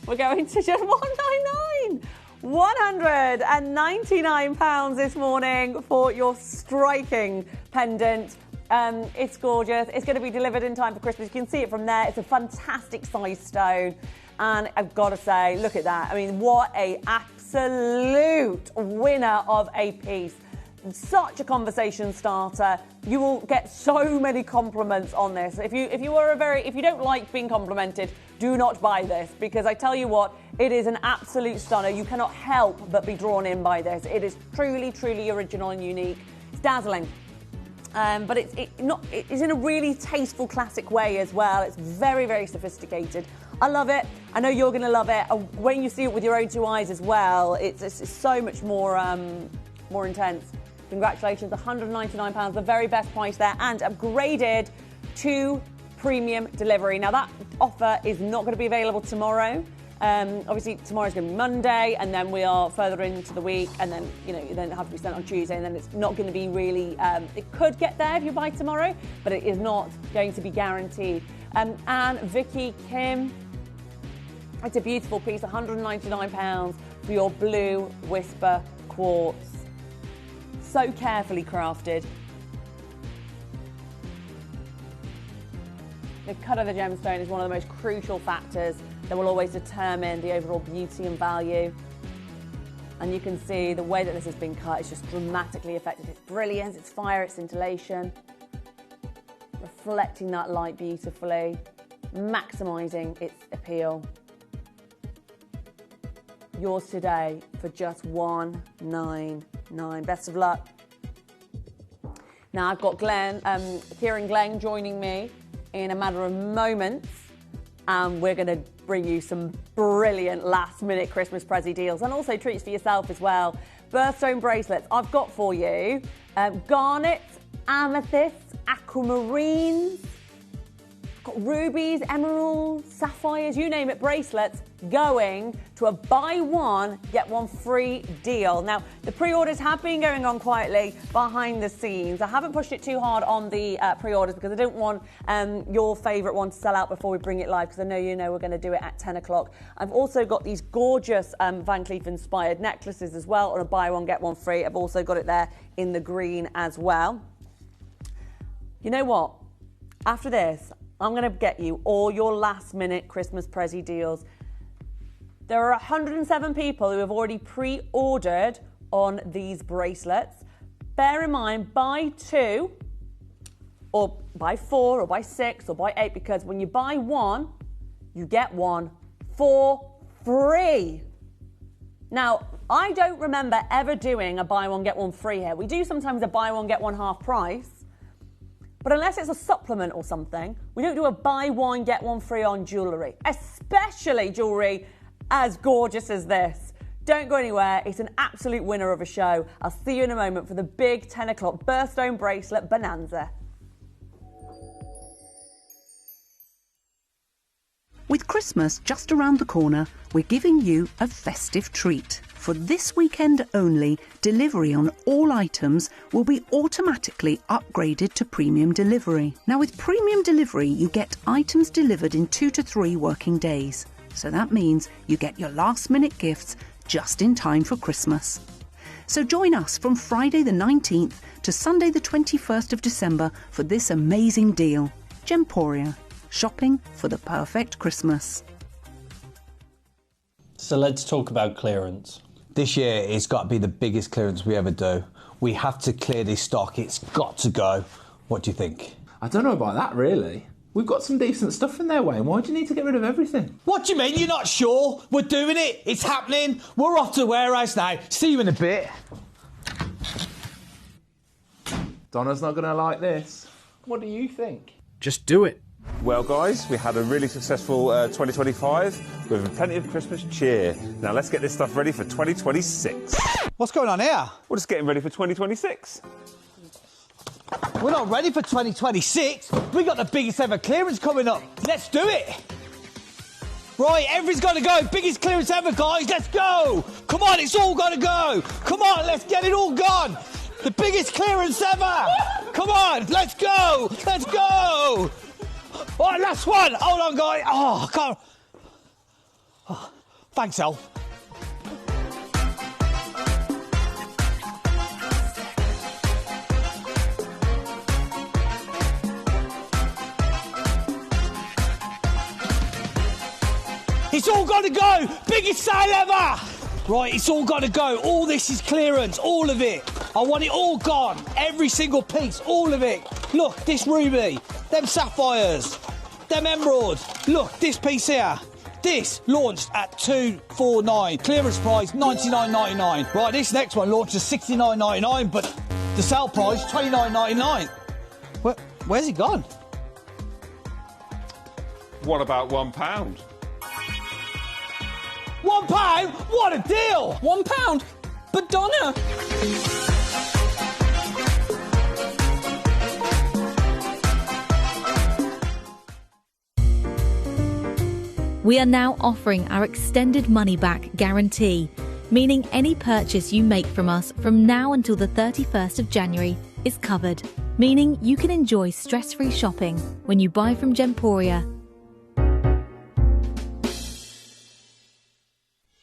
We're going to just $199. £199 this morning for your striking pendant. It's gorgeous. It's going to be delivered in time for Christmas. You can see it from there. It's a fantastic size stone. And I've got to say, look at that. I mean, what a absolute winner of a piece. Such a conversation starter. You will get so many compliments on this. If you don't like being complimented, do not buy this, because I tell you what, it is an absolute stunner. You cannot help but be drawn in by this. It is truly, truly original and unique. It's dazzling. But it's in a really tasteful, classic way as well. It's very, very sophisticated. I love it. I know you're going to love it. When you see it with your own two eyes as well, it's so much more intense. Congratulations, £199, the very best price there, and upgraded to premium delivery. Now that offer is not going to be available tomorrow. Obviously tomorrow's going to be Monday, and then we are further into the week, and then then it have to be sent on Tuesday, and then it's not going to be really. It could get there if you buy tomorrow, but it is not going to be guaranteed. And Vicky, Kim, it's a beautiful piece, £199 for your Blue Whisper Quartz. So carefully crafted. The cut of the gemstone is one of the most crucial factors that will always determine the overall beauty and value. And you can see the way that this has been cut is just dramatically affected. Its brilliance, its fire, its scintillation, reflecting that light beautifully, maximising its appeal. Yours today for just $199. Best of luck. Now I've got Kieran Glenn joining me in a matter of moments, and we're going to bring you some brilliant last-minute Christmas Prezi deals, and also treats for yourself as well. Birthstone bracelets I've got for you. Garnets, amethysts, aquamarines, got rubies, emeralds, sapphires, you name it, bracelets, going to a buy one, get one free deal. Now, the pre-orders have been going on quietly behind the scenes. I haven't pushed it too hard on the pre-orders because I don't want your favourite one to sell out before we bring it live, because I know we're going to do it at 10 o'clock. I've also got these gorgeous Van Cleef inspired necklaces as well on a buy one, get one free. I've also got it there in the green as well. You know what? After this, I'm going to get you all your last-minute Christmas Prezi deals. There are 107 people who have already pre-ordered on these bracelets. Bear in mind, buy 2, or buy 4, or buy 6, or buy 8, because when you buy one, you get one for free. Now, I don't remember ever doing a buy one, get one free here. We do sometimes a buy one, get one half price. But unless it's a supplement or something, we don't do a buy one, get one free on jewellery, especially jewellery as gorgeous as this. Don't go anywhere. It's an absolute winner of a show. I'll see you in a moment for the big 10 o'clock birthstone bracelet bonanza. With Christmas just around the corner, we're giving you a festive treat. For this weekend only, delivery on all items will be automatically upgraded to premium delivery. Now, with premium delivery, you get items delivered in 2 to 3 working days. So that means you get your last-minute gifts just in time for Christmas. So join us from Friday the 19th to Sunday the 21st of December for this amazing deal. Gemporia. Shopping for the perfect Christmas. So let's talk about clearance. This year it's got to be the biggest clearance we ever do. We have to clear this stock. It's got to go. What do you think? I don't know about that, really. We've got some decent stuff in there, Wayne. Why do you need to get rid of everything? What do you mean? You're not sure? We're doing it. It's happening. We're off to the warehouse now. See you in a bit. Donna's not going to like this. What do you think? Just do it. Well, guys, we had a really successful 2025 with plenty of Christmas cheer. Now let's get this stuff ready for 2026. What's going on here? We're just getting ready for 2026. We're not ready for 2026. We got the biggest ever clearance coming up. Let's do it. Right, everything's got to go. Biggest clearance ever, guys. Let's go. Come on, it's all got to go. Come on, let's get it all gone. The biggest clearance ever. Come on, let's go. Let's go. All right, last one. Hold on, guys. Oh, I can't. Oh, thanks, Al. It's all got to go. Biggest sale ever. Right, it's all got to go. All this is clearance, all of it. I want it all gone. Every single piece, all of it. Look, this ruby, them sapphires, them emeralds. Look, this piece here. This launched at $249. Clearance price $99.99. Right, this next one launched at $69.99, but the sale price $29.99. Where's he gone? What about £1? £1? What a deal! £1? But Donna! We are now offering our extended money-back guarantee, meaning any purchase you make from us from now until the 31st of January is covered, meaning you can enjoy stress-free shopping when you buy from Gemporia.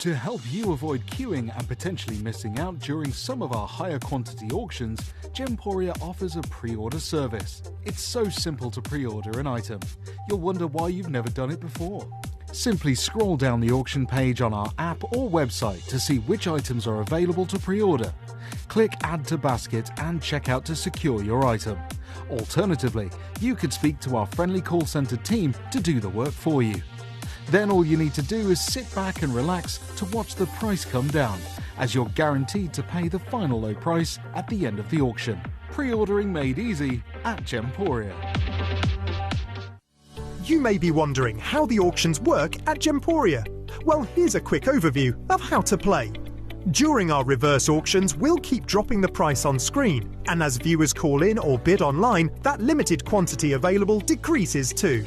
To help you avoid queuing and potentially missing out during some of our higher quantity auctions, Gemporia offers a pre-order service. It's so simple to pre-order an item. You'll wonder why you've never done it before. Simply scroll down the auction page on our app or website to see which items are available to pre-order. Click Add to Basket and check out to secure your item. Alternatively, you could speak to our friendly call centre team to do the work for you. Then all you need to do is sit back and relax to watch the price come down, as you're guaranteed to pay the final low price at the end of the auction. Pre-ordering made easy at Gemporia. You may be wondering how the auctions work at Gemporia. Well, here's a quick overview of how to play. During our reverse auctions, we'll keep dropping the price on screen, and as viewers call in or bid online, that limited quantity available decreases too.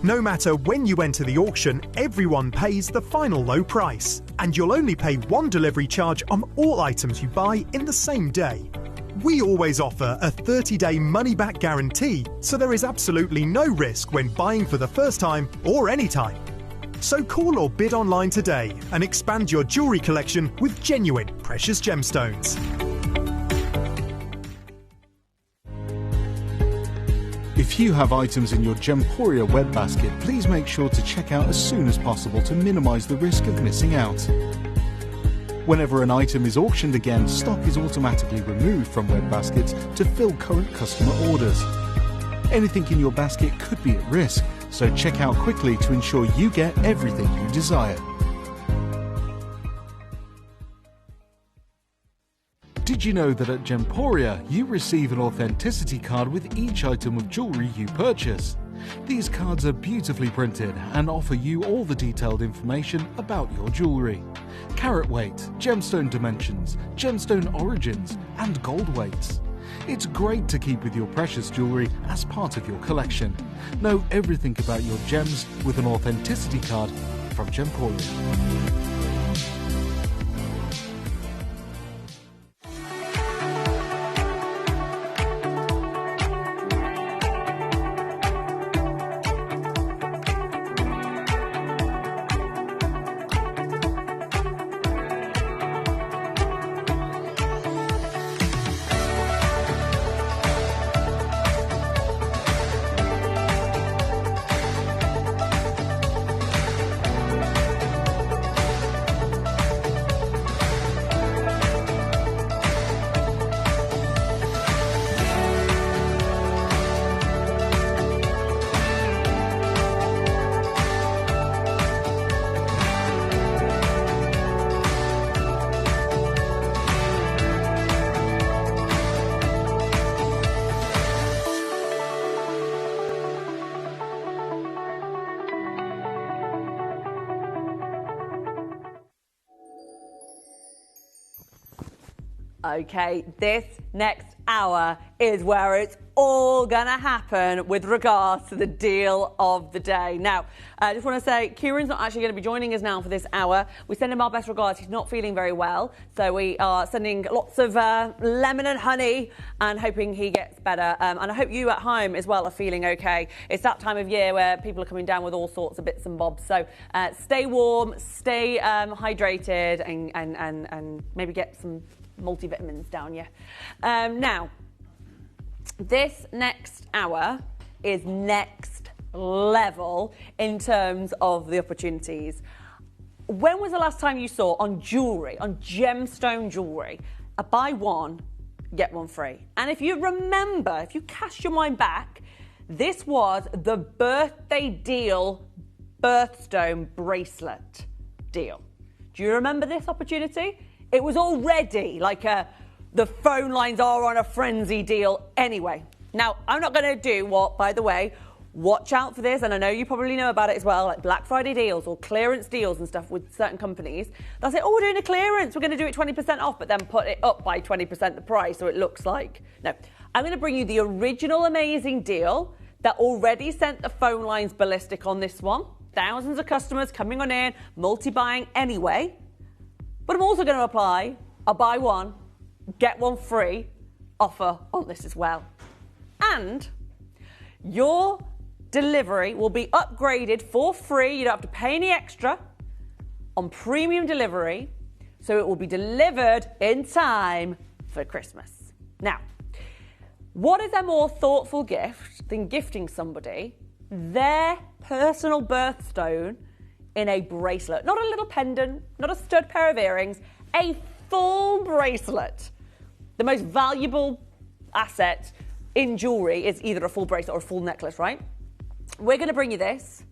No matter when you enter the auction, everyone pays the final low price, and you'll only pay one delivery charge on all items you buy in the same day. We always offer a 30-day money-back guarantee, so there is absolutely no risk when buying for the first time or any time. So call or bid online today and expand your jewellery collection with genuine precious gemstones. If you have items in your Gemporia web basket, please make sure to check out as soon as possible to minimise the risk of missing out. Whenever an item is auctioned again, stock is automatically removed from web baskets to fill current customer orders. Anything in your basket could be at risk, so check out quickly to ensure you get everything you desire. Did you know that at Gemporia you receive an authenticity card with each item of jewellery you purchase? These cards are beautifully printed and offer you all the detailed information about your jewellery. Carat weight, gemstone dimensions, gemstone origins and gold weights. It's great to keep with your precious jewellery as part of your collection. Know everything about your gems with an authenticity card from Gemporia. Okay, this next hour is where it's all gonna happen with regards to the deal of the day. Now, I just want to say, Kieran's not actually going to be joining us now for this hour. We send him our best regards. He's not feeling very well, so we are sending lots of lemon and honey and hoping he gets better. And I hope you at home as well are feeling okay. It's that time of year where people are coming down with all sorts of bits and bobs. So stay warm, stay hydrated, and maybe get some multivitamins down you. Now, this next hour is next level in terms of the opportunities. When was the last time you saw on jewellery, on gemstone jewellery, a buy one, get one free? And if you remember, if you cast your mind back, this was the birthday deal birthstone bracelet deal. Do you remember this opportunity? It was already like the phone lines are on a frenzy deal anyway. Now, I'm not going to do what, by the way, watch out for this, and I know you probably know about it as well, like Black Friday deals or clearance deals and stuff with certain companies. They'll say, oh, we're doing a clearance, we're going to do it 20% off, but then put it up by 20% the price, so it looks like... No, I'm going to bring you the original amazing deal that already sent the phone lines ballistic on this one. Thousands of customers coming on in, multi-buying anyway. But I'm also going to apply a buy one, get one free offer on this as well. And your delivery will be upgraded for free. You don't have to pay any extra on premium delivery. So it will be delivered in time for Christmas. Now, what is a more thoughtful gift than gifting somebody their personal birthstone in a bracelet? Not a little pendant, not a stud pair of earrings, a full bracelet. The most valuable asset in jewellery is either a full bracelet or a full necklace, right? We're going to bring you this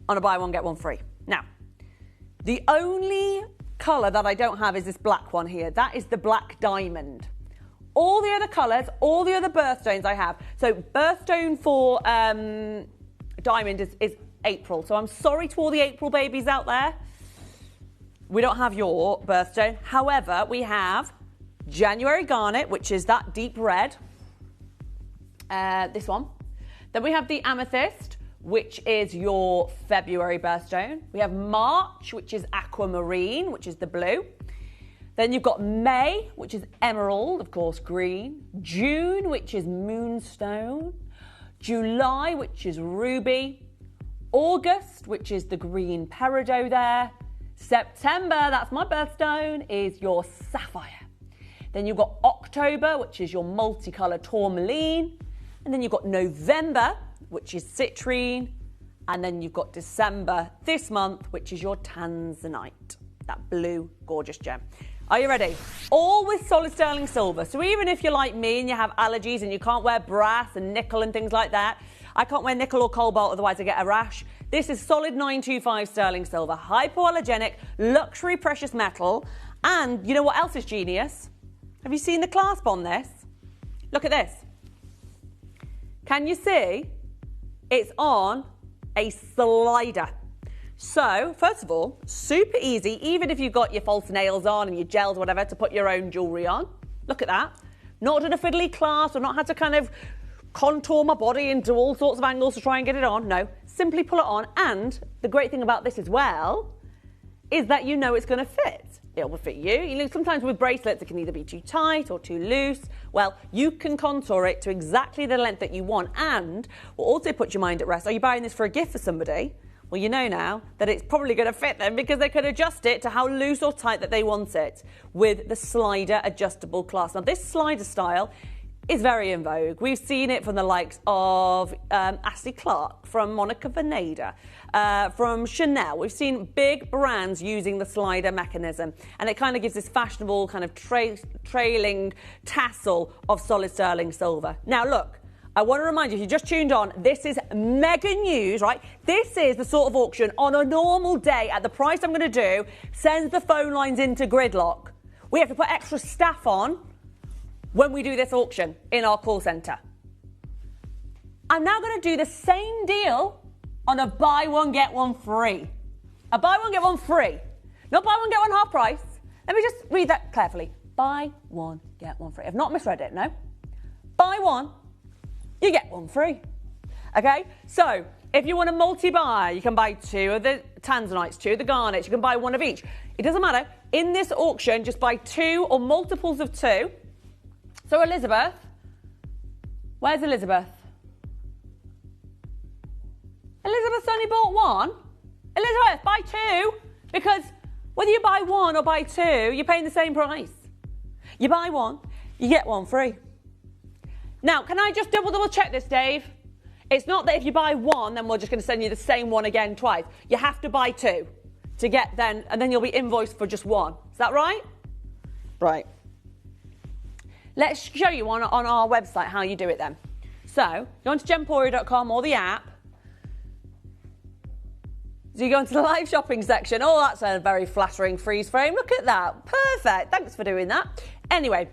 on a buy one, get one free. Now, the only colour that I don't have is this black one here. That is the black diamond. All the other colours, all the other birthstones I have. So birthstone for diamond is April. So I'm sorry to all the April babies out there. We don't have your birthstone. However, we have January garnet, which is that deep red. This one. Then we have the amethyst, which is your February birthstone. We have March, which is aquamarine, which is the blue. Then you've got May, which is emerald, of course, green. June, which is moonstone. July, which is ruby. August, which is the green peridot there. September, that's my birthstone, is your sapphire. Then you've got October, which is your multicolour tourmaline. And then you've got November, which is citrine. And then you've got December this month, which is your tanzanite. That blue, gorgeous gem. Are you ready? All with solid sterling silver. So even if you're like me and you have allergies and you can't wear brass and nickel and things like that, I can't wear nickel or cobalt, otherwise I get a rash. This is solid 925 sterling silver, hypoallergenic, luxury precious metal. And you know what else is genius? Have you seen the clasp on this? Look at this. Can you see? It's on a slider. So, first of all, super easy, even if you've got your false nails on and your gels, whatever, to put your own jewellery on. Look at that. Not done a fiddly clasp or not had to kind of contour my body into all sorts of angles to try and get it on. No, simply pull it on. And the great thing about this as well is that you know it's going to fit. It will fit you. You know, sometimes with bracelets, it can either be too tight or too loose. Well, you can contour it to exactly the length that you want. And what also puts your mind at rest, are you buying this for a gift for somebody? Well, you know now that it's probably going to fit them because they can adjust it to how loose or tight that they want it with the slider adjustable clasp. Now, this slider style is very in vogue. We've seen it from the likes of Ashley Clark, from Monica Vinader, from Chanel. We've seen big brands using the slider mechanism, and it kind of gives this fashionable kind of trailing tassel of solid sterling silver. Now, look. I want to remind you, if you just tuned on, this is mega news, right? This is the sort of auction on a normal day at the price I'm going to do, sends the phone lines into gridlock. We have to put extra staff on when we do this auction in our call centre. I'm now going to do the same deal on a buy one, get one free. A buy one, get one free. Not buy one, get one half price. Let me just read that carefully. Buy one, get one free. I've not misread it, no? Buy one, you get one free. Okay, so if you want to multi-buy, you can buy 2 of the tanzanites, 2 of the garnets, you can buy 1 of each. It doesn't matter. In this auction, just buy 2 or multiples of 2. So Elizabeth, where's Elizabeth? Elizabeth's only bought 1. Elizabeth, buy 2, because whether you buy 1 or buy 2, you're paying the same price. You buy 1, you get 1 free. Now, can I just double check this, Dave? It's not that if you buy 1, then we're just going to send you the same one again twice. You have to buy 2 to get then, and then you'll be invoiced for just 1. Is that right? Right. Let's show you on our website how you do it then. So, go onto gemporia.com or the app. So you go into the live shopping section. Oh, that's a very flattering freeze frame. Look at that. Perfect. Thanks for doing that. Anyway,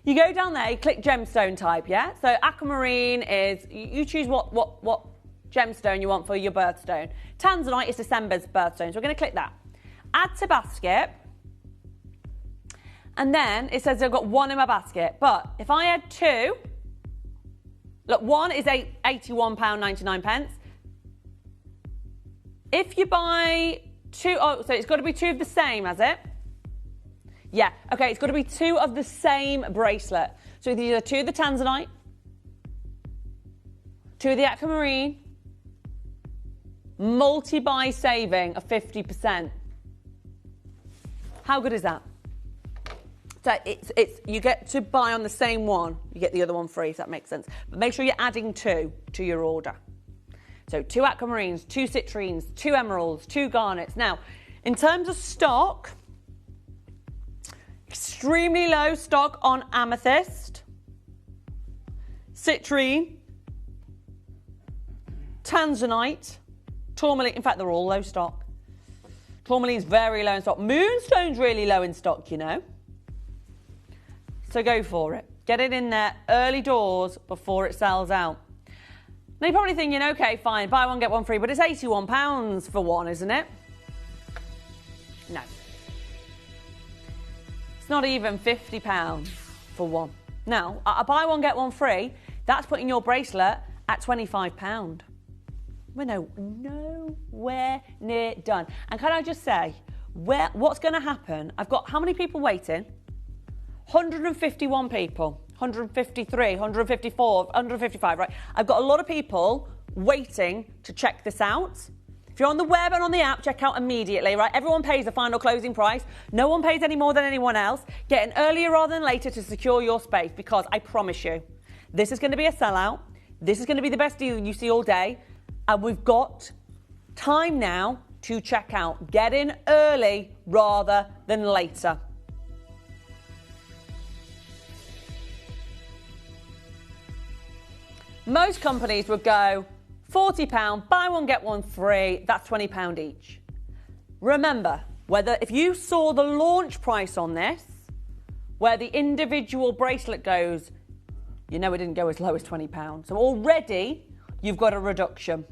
you go down there, you click gemstone type, yeah? So aquamarine is, you choose what gemstone you want for your birthstone. Tanzanite is December's birthstone, so we're going to click that. Add to basket. And then it says I've got 1 in my basket. But if I add 2, look, 1 is £81.99. If you buy 2, oh, so it's got to be 2 of the same, has it? Yeah, okay, it's got to be 2 of the same bracelet. So either 2 of the tanzanite, 2 of the aquamarine, multi-buy saving of 50%. How good is that? So you get to buy on the same one, you get the other one free, if that makes sense. But make sure you're adding 2 to your order. So 2 aquamarines, 2 citrines, 2 emeralds, 2 garnets. Now, in terms of stock, extremely low stock on amethyst, citrine, tanzanite, tourmaline. In fact, they're all low stock. Tourmaline's very low in stock. Moonstone's really low in stock, you know. So go for it. Get it in there early doors before it sells out. Now you're probably thinking, okay, fine, buy 1, get 1 free, but it's £81 for 1, isn't it? No. It's not even £50 for 1. Now, a buy 1, get 1 free, that's putting your bracelet at £25. We're nowhere near done. And can I just say, what's going to happen? I've got how many people waiting? 151 people. 153, 154, 155, right? I've got a lot of people waiting to check this out. If you're on the web and on the app, check out immediately, right? Everyone pays the final closing price. No one pays any more than anyone else. Get in earlier rather than later to secure your space, because I promise you, this is going to be a sellout. This is going to be the best deal you see all day. And we've got time now to check out. Get in early rather than later. Most companies would go £40, buy 1, get 1 free, that's £20 each. Remember, if you saw the launch price on this, where the individual bracelet goes, you know it didn't go as low as £20. So already, you've got a reduction.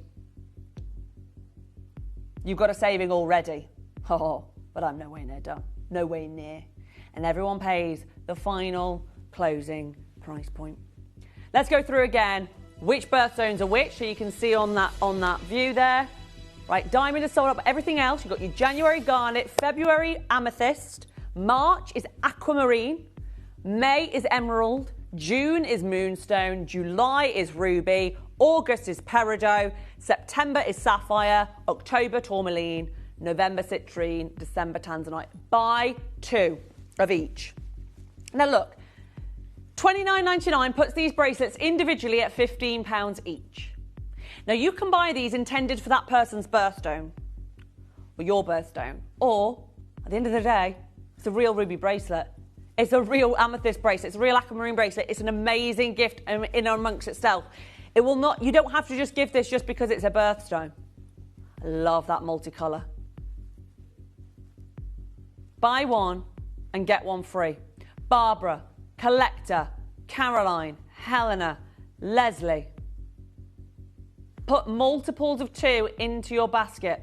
You've got a saving already. Oh, but I'm nowhere near done. Nowhere near. And everyone pays the final closing price point. Let's go through again which birthstones are which, so you can see on that view there. Right, diamond is sold up, but everything else, you've got your January garnet, February amethyst, March is aquamarine, May is emerald, June is moonstone, July is ruby, August is peridot, September is sapphire, October tourmaline, November citrine, December tanzanite. Buy 2 of each. Now look, $29.99 puts these bracelets individually at £15 each. Now you can buy these intended for that person's birthstone, or your birthstone, or at the end of the day, it's a real ruby bracelet. It's a real amethyst bracelet. It's a real aquamarine bracelet. It's an amazing gift in amongst itself. It will not. You don't have to just give this just because it's a birthstone. I love that multicolour. Buy 1 and get 1 free. Barbara, Collector, Caroline, Helena, Leslie. Put multiples of 2 into your basket.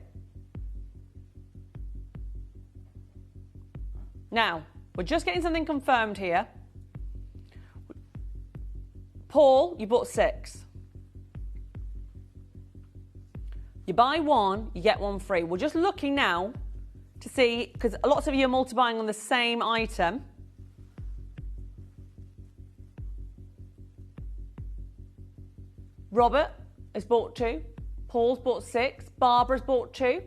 Now, We're just getting something confirmed here. Paul, you bought 6. You buy 1, you get 1 free. We're just looking now to see, because lots of you are multi-buying on the same item. Robert has bought 2. Paul's bought 6. Barbara's bought 2.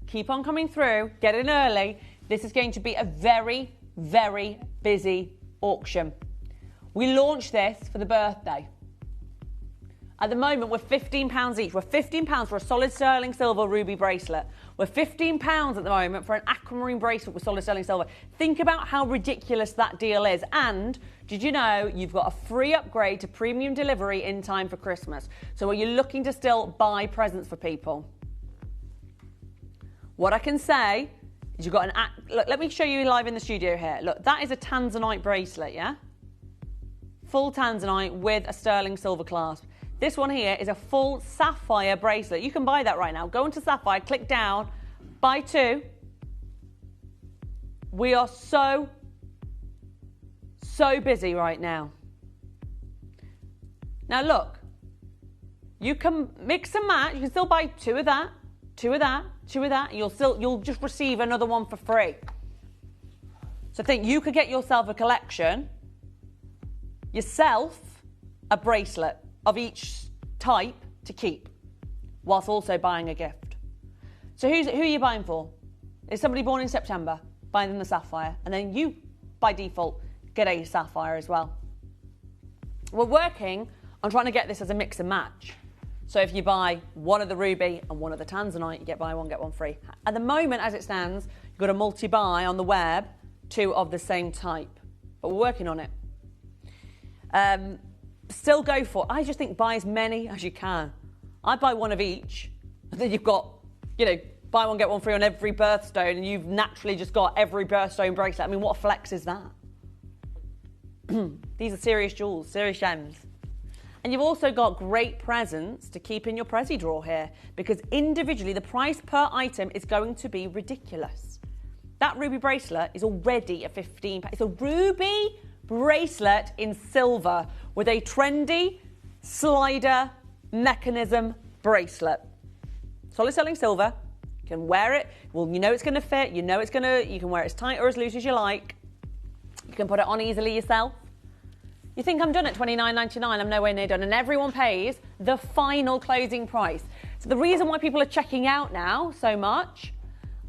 Keep on coming through. Get in early. This is going to be a very, very busy auction. We launched this for the birthday. At the moment, we're £15 each. We're £15 for a solid sterling silver ruby bracelet. We're £15 at the moment for an aquamarine bracelet with solid sterling silver. Think about how ridiculous that deal is. And did you know you've got a free upgrade to premium delivery in time for Christmas? So are you looking to still buy presents for people? What I can say is you've got an... Look, let me show you live in the studio here. Look, that is a tanzanite bracelet, yeah? Full tanzanite with a sterling silver clasp. This one here is a full sapphire bracelet. You can buy that right now. Go into Sapphire, click down, buy 2. We are so busy right now. Now look, you can mix and match. You can still buy 2 of that, 2 of that, 2 of that. You'll just receive another one for free. So think you could get yourself a collection, yourself a bracelet of each type to keep, whilst also buying a gift. So who are you buying for? Is somebody born in September? Buy them the sapphire, and then you, by default, get a sapphire as well. We're working on trying to get this as a mix and match. So if you buy 1 of the ruby and 1 of the tanzanite, you get buy 1, get 1 free. At the moment, as it stands, you've got a multi-buy on the web, 2 of the same type. But we're working on it. Still go for it. I just think buy as many as you can. I buy 1 of each. And then you've got, buy 1, get 1 free on every birthstone, and you've naturally just got every birthstone bracelet. I mean, what a flex is that? These are serious jewels, serious gems. And you've also got great presents to keep in your Prezi drawer here, because individually the price per item is going to be ridiculous. That ruby bracelet is already at £15. It's a ruby bracelet in silver with a trendy slider mechanism bracelet. Solid sterling silver. You can wear it. Well, you know it's going to fit. You can wear it as tight or as loose as you like. You can put it on easily yourself. You think I'm done at $29.99? I'm nowhere near done. And everyone pays the final closing price. So the reason why people are checking out now so much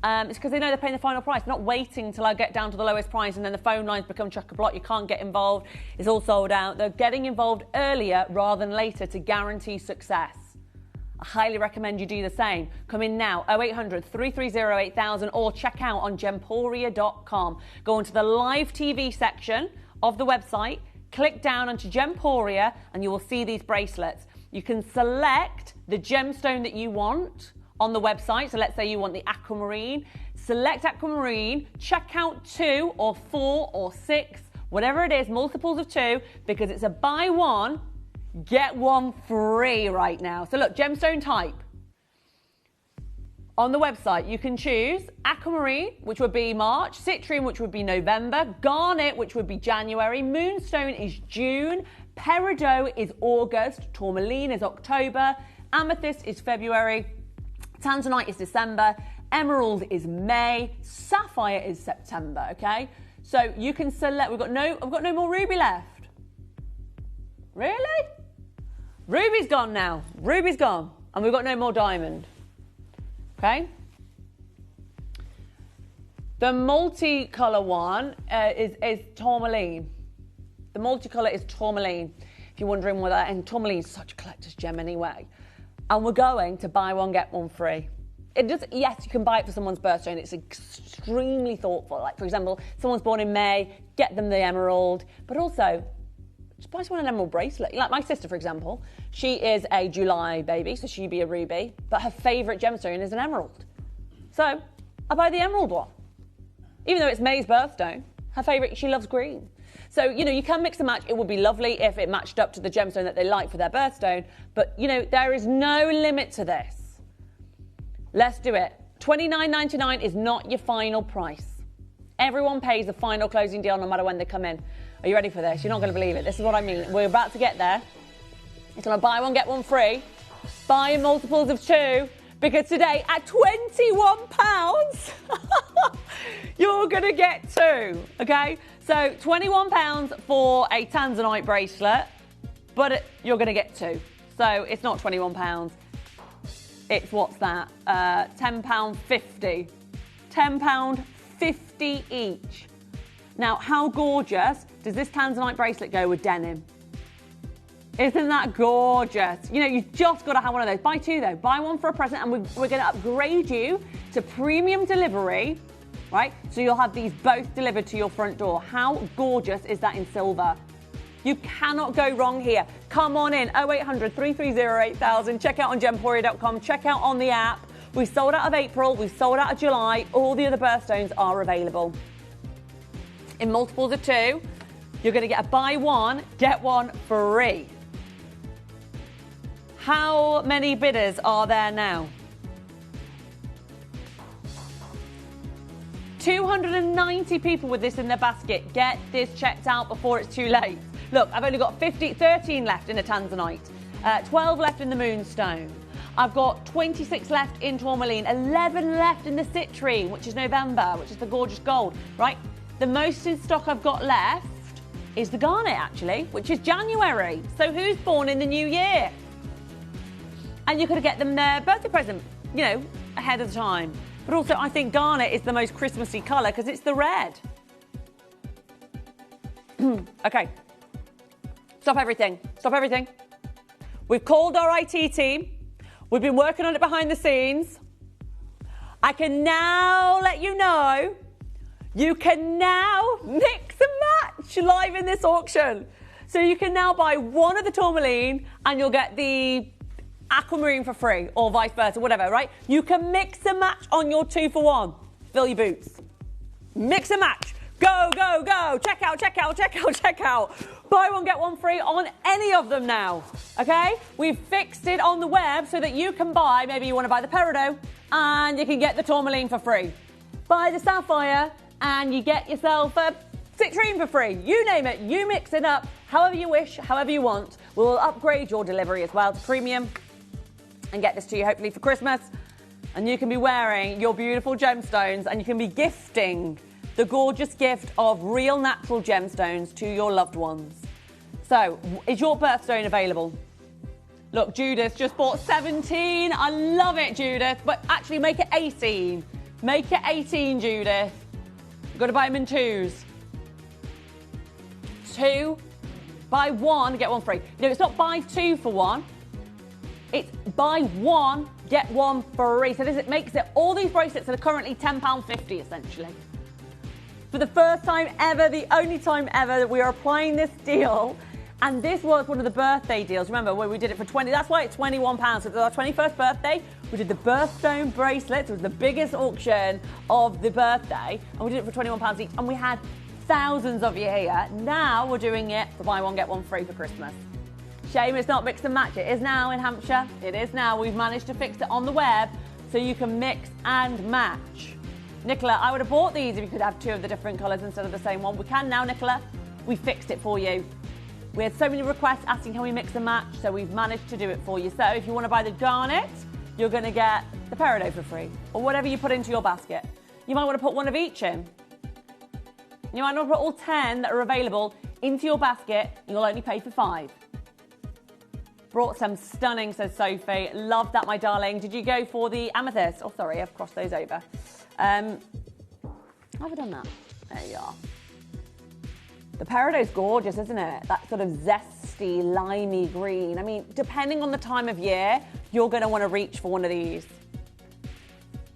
is because they know they're paying the final price. They're not waiting until I get down to the lowest price and then the phone lines become chock-a-block. You can't get involved. It's all sold out. They're getting involved earlier rather than later to guarantee success. I highly recommend you do the same. Come in now, 0800 330 8000, or check out on Gemporia.com. Go into the live TV section of the website, click down onto Gemporia, and you will see these bracelets. You can select the gemstone that you want on the website. So let's say you want the aquamarine. Select aquamarine, check out 2 or 4 or 6, whatever it is, multiples of 2, because it's a buy 1, get 1 free right now. So look, gemstone type. On the website, you can choose aquamarine, which would be March, citrine, which would be November, garnet, which would be January, moonstone is June, peridot is August, tourmaline is October, amethyst is February, tanzanite is December, emerald is May, sapphire is September, okay? So you can select, I've got no more ruby left. Really? Ruby's gone now. Ruby's gone. And we've got no more diamond. Okay? The multicolour one is tourmaline. The multicolour is tourmaline. If you're wondering whether, and tourmaline is such a collector's gem anyway. And we're going to buy 1, get 1 free. Yes, you can buy it for someone's birthday, and it's extremely thoughtful. Like, for example, someone's born in May, get them the emerald, but also just buy someone an emerald bracelet. Like my sister, for example, she is a July baby, so she'd be a ruby, but her favourite gemstone is an emerald. So I buy the emerald one. Even though it's May's birthstone, her favourite, she loves green. So, you can mix and match. It would be lovely if it matched up to the gemstone that they like for their birthstone, but, there is no limit to this. Let's do it. $29.99 is not your final price. Everyone pays the final closing deal no matter when they come in. Are you ready for this? You're not going to believe it. This is what I mean. We're about to get there. It's on a buy one, get one free. Buy in multiples of 2. Because today, at £21, you're going to get 2, okay? So £21 for a Tanzanite bracelet, but you're going to get 2. So it's not £21. It's, what's that? £10.50. £10.50 each. Now, how gorgeous does this Tanzanite bracelet go with denim? Isn't that gorgeous? You know, you've just got to have one of those. Buy 2, though. Buy one for a present, and we're going to upgrade you to premium delivery, right? So you'll have these both delivered to your front door. How gorgeous is that in silver? You cannot go wrong here. Come on in, 0800 330 8000. Check out on Gemporia.com. Check out on the app. We sold out of April. We sold out of July. All the other birthstones are available. In multiples of 2, you're going to get a buy one, get one free. How many bidders are there now? 290 people with this in their basket. Get this checked out before it's too late. Look, I've only got 13 left in a Tanzanite, 12 left in the Moonstone. I've got 26 left in Tourmaline, 11 left in the Citrine, which is November, which is the gorgeous gold, right? The most in stock I've got left is the Garnet, actually, which is January. So who's born in the new year? And you could get them their birthday present, you know, ahead of the time. But also, I think Garnet is the most Christmassy colour because it's the red. Okay. Stop everything. Stop everything. We've called our IT team. We've been working on it behind the scenes. I can now let you know you can now mix and match live in this auction. So you can now buy one of the Tourmaline and you'll get the Aquamarine for free, or vice versa, whatever, right? You can mix and match on your 2 for 1. Fill your boots. Mix and match. Go, go, go. Check out, check out, check out, check out. Buy one, get one free on any of them now, okay? We've fixed it on the web so that you can buy, maybe you want to buy the Peridot, and you can get the Tourmaline for free. Buy the Sapphire, and you get yourself a Citrine for free. You name it, you mix it up, however you wish, however you want. We'll upgrade your delivery as well to premium and get this to you hopefully for Christmas. And you can be wearing your beautiful gemstones and you can be gifting the gorgeous gift of real natural gemstones to your loved ones. So, is your birthstone available? Look, Judith just bought 17. I love it, Judith. But actually make it 18. Make it 18, Judith. You've got to buy them in 2s. 2. Buy one, get one free. No, it's not buy 2 for 1. It's buy one, get one free. So this makes it, all these bracelets are currently £10.50 essentially. For the first time ever, the only time ever that we are applying this deal. And this was one of the birthday deals. Remember, where we did it for 20, that's why it's £21. So it was our 21st birthday. We did the birthstone bracelets. It was the biggest auction of the birthday. And we did it for £21 each. And we had thousands of you here. Now we're doing it for buy one, get one free for Christmas. Shame it's not mix and match. It is now in Hampshire. It is now. We've managed to fix it on the web so you can mix and match. Nicola, I would have bought these if you could have 2 of the different colours instead of the same one. We can now, Nicola. We fixed it for you. We had so many requests asking can we mix and match, so we've managed to do it for you. So if you want to buy the Garnet, you're going to get the Peridot for free, or whatever you put into your basket. You might want to put one of each in. You might want to put all 10 that are available into your basket. You'll only pay for 5. Brought some stunning, says Sophie. Love that, my darling. Did you go for the amethyst? Oh, sorry, I've crossed those over. Have I done that? There you are. The Peridot's gorgeous, isn't it? That sort of zesty, limey green. I mean, depending on the time of year, you're going to want to reach for one of these.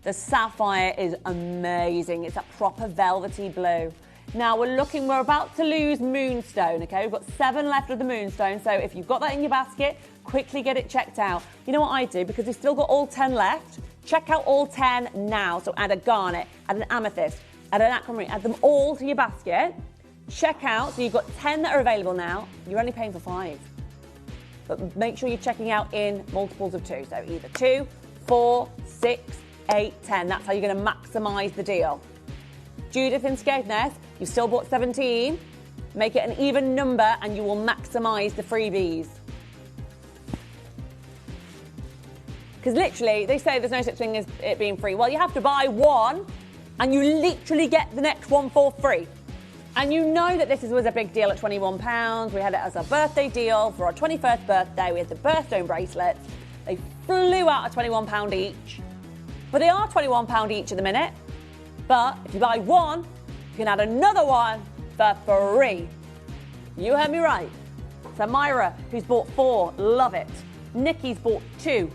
The sapphire is amazing. It's a proper velvety blue. Now we're about to lose Moonstone, okay? We've got 7 left of the Moonstone, so if you've got that in your basket, quickly get it checked out. You know what I do? Because we've still got all 10 left, check out all 10 now. So add a Garnet, add an Amethyst, add an Aquamarine, add them all to your basket. Check out, so you've got 10 that are available now. You're only paying for 5. But make sure you're checking out in multiples of 2. So either 2, 4, 6, 8, 10. That's how you're going to maximise the deal. Judith in Scaithness, you still bought 17. Make it an even number and you will maximise the freebies. Because literally, they say there's no such thing as it being free. Well, you have to buy one and you literally get the next one for free. And you know that this was a big deal at £21. We had it as a birthday deal for our 21st birthday. We had the birthstone bracelets. They flew out at £21 each. But they are £21 each at the minute. But if you buy one, you can add another one for free. You heard me right. So Myra, who's bought 4, love it. Nikki's bought 2.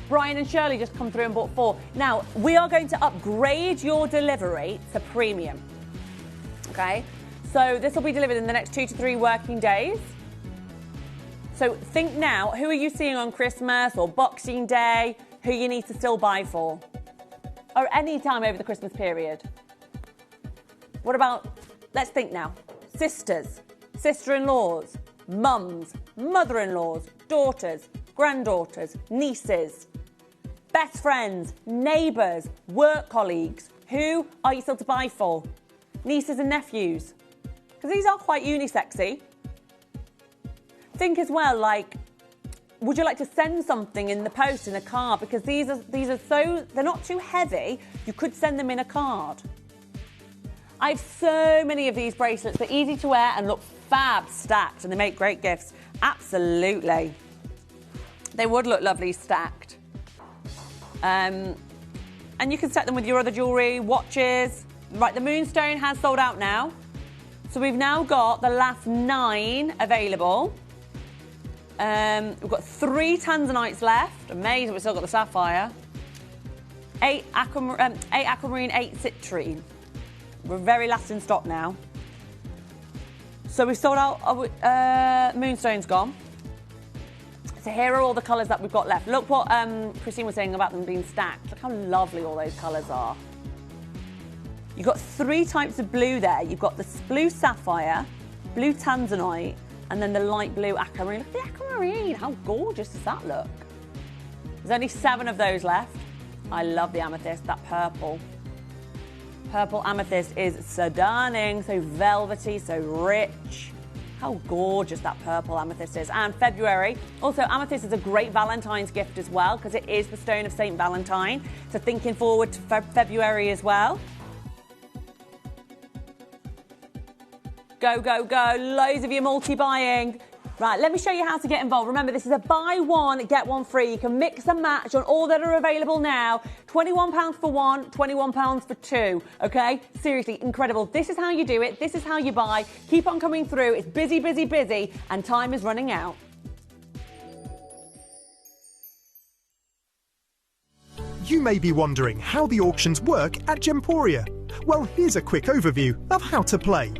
Brian and Shirley just come through and bought 4. Now, we are going to upgrade your delivery to premium. Okay? So this will be delivered in the next 2 to 3 working days. So think now, who are you seeing on Christmas or Boxing Day, who you need to still buy for? Or any time over the Christmas period? What about, let's think now, sisters, sister-in-laws, mums, mother-in-laws, daughters, granddaughters, nieces, best friends, neighbours, work colleagues. Who are you still to buy for? Nieces and nephews. Because these are quite unisexy. Think as well, like, would you like to send something in the post, in a card? Because these are so, they're not too heavy. You could send them in a card. I have so many of these bracelets. They're easy to wear and look fab stacked, and they make great gifts. Absolutely. They would look lovely stacked. And you can set them with your other jewellery, watches. Right, the Moonstone has sold out now. So we've now got the last 9 available. We've got 3 Tanzanites left. Amazing, we've still got the Sapphire. 8 Aquamarine, 8 Citrine. We're very last in stock now. So we've sold out, Moonstone's gone. So here are all the colours that we've got left. Look what Christine was saying about them being stacked. Look how lovely all those colours are. You've got 3 types of blue there. You've got the blue Sapphire, blue Tanzanite, and then the light blue Aquamarine. Look at the Aquamarine. How gorgeous does that look? There's only 7 of those left. I love the amethyst, that purple. Purple amethyst is so stunning, so velvety, so rich. How gorgeous that purple amethyst is. And February, also amethyst is a great Valentine's gift as well, because it is the stone of St. Valentine. So thinking forward to February as well. Go, go, go. Loads of you multi-buying. Right, let me show you how to get involved. Remember, this is a buy one, get one free. You can mix and match on all that are available now. £21 for 1, £21 for 2, okay? Seriously, incredible. This is how you do it. This is how you buy. Keep on coming through. It's busy, busy, busy, and time is running out. You may be wondering how the auctions work at Gemporia. Well, here's a quick overview of how to play.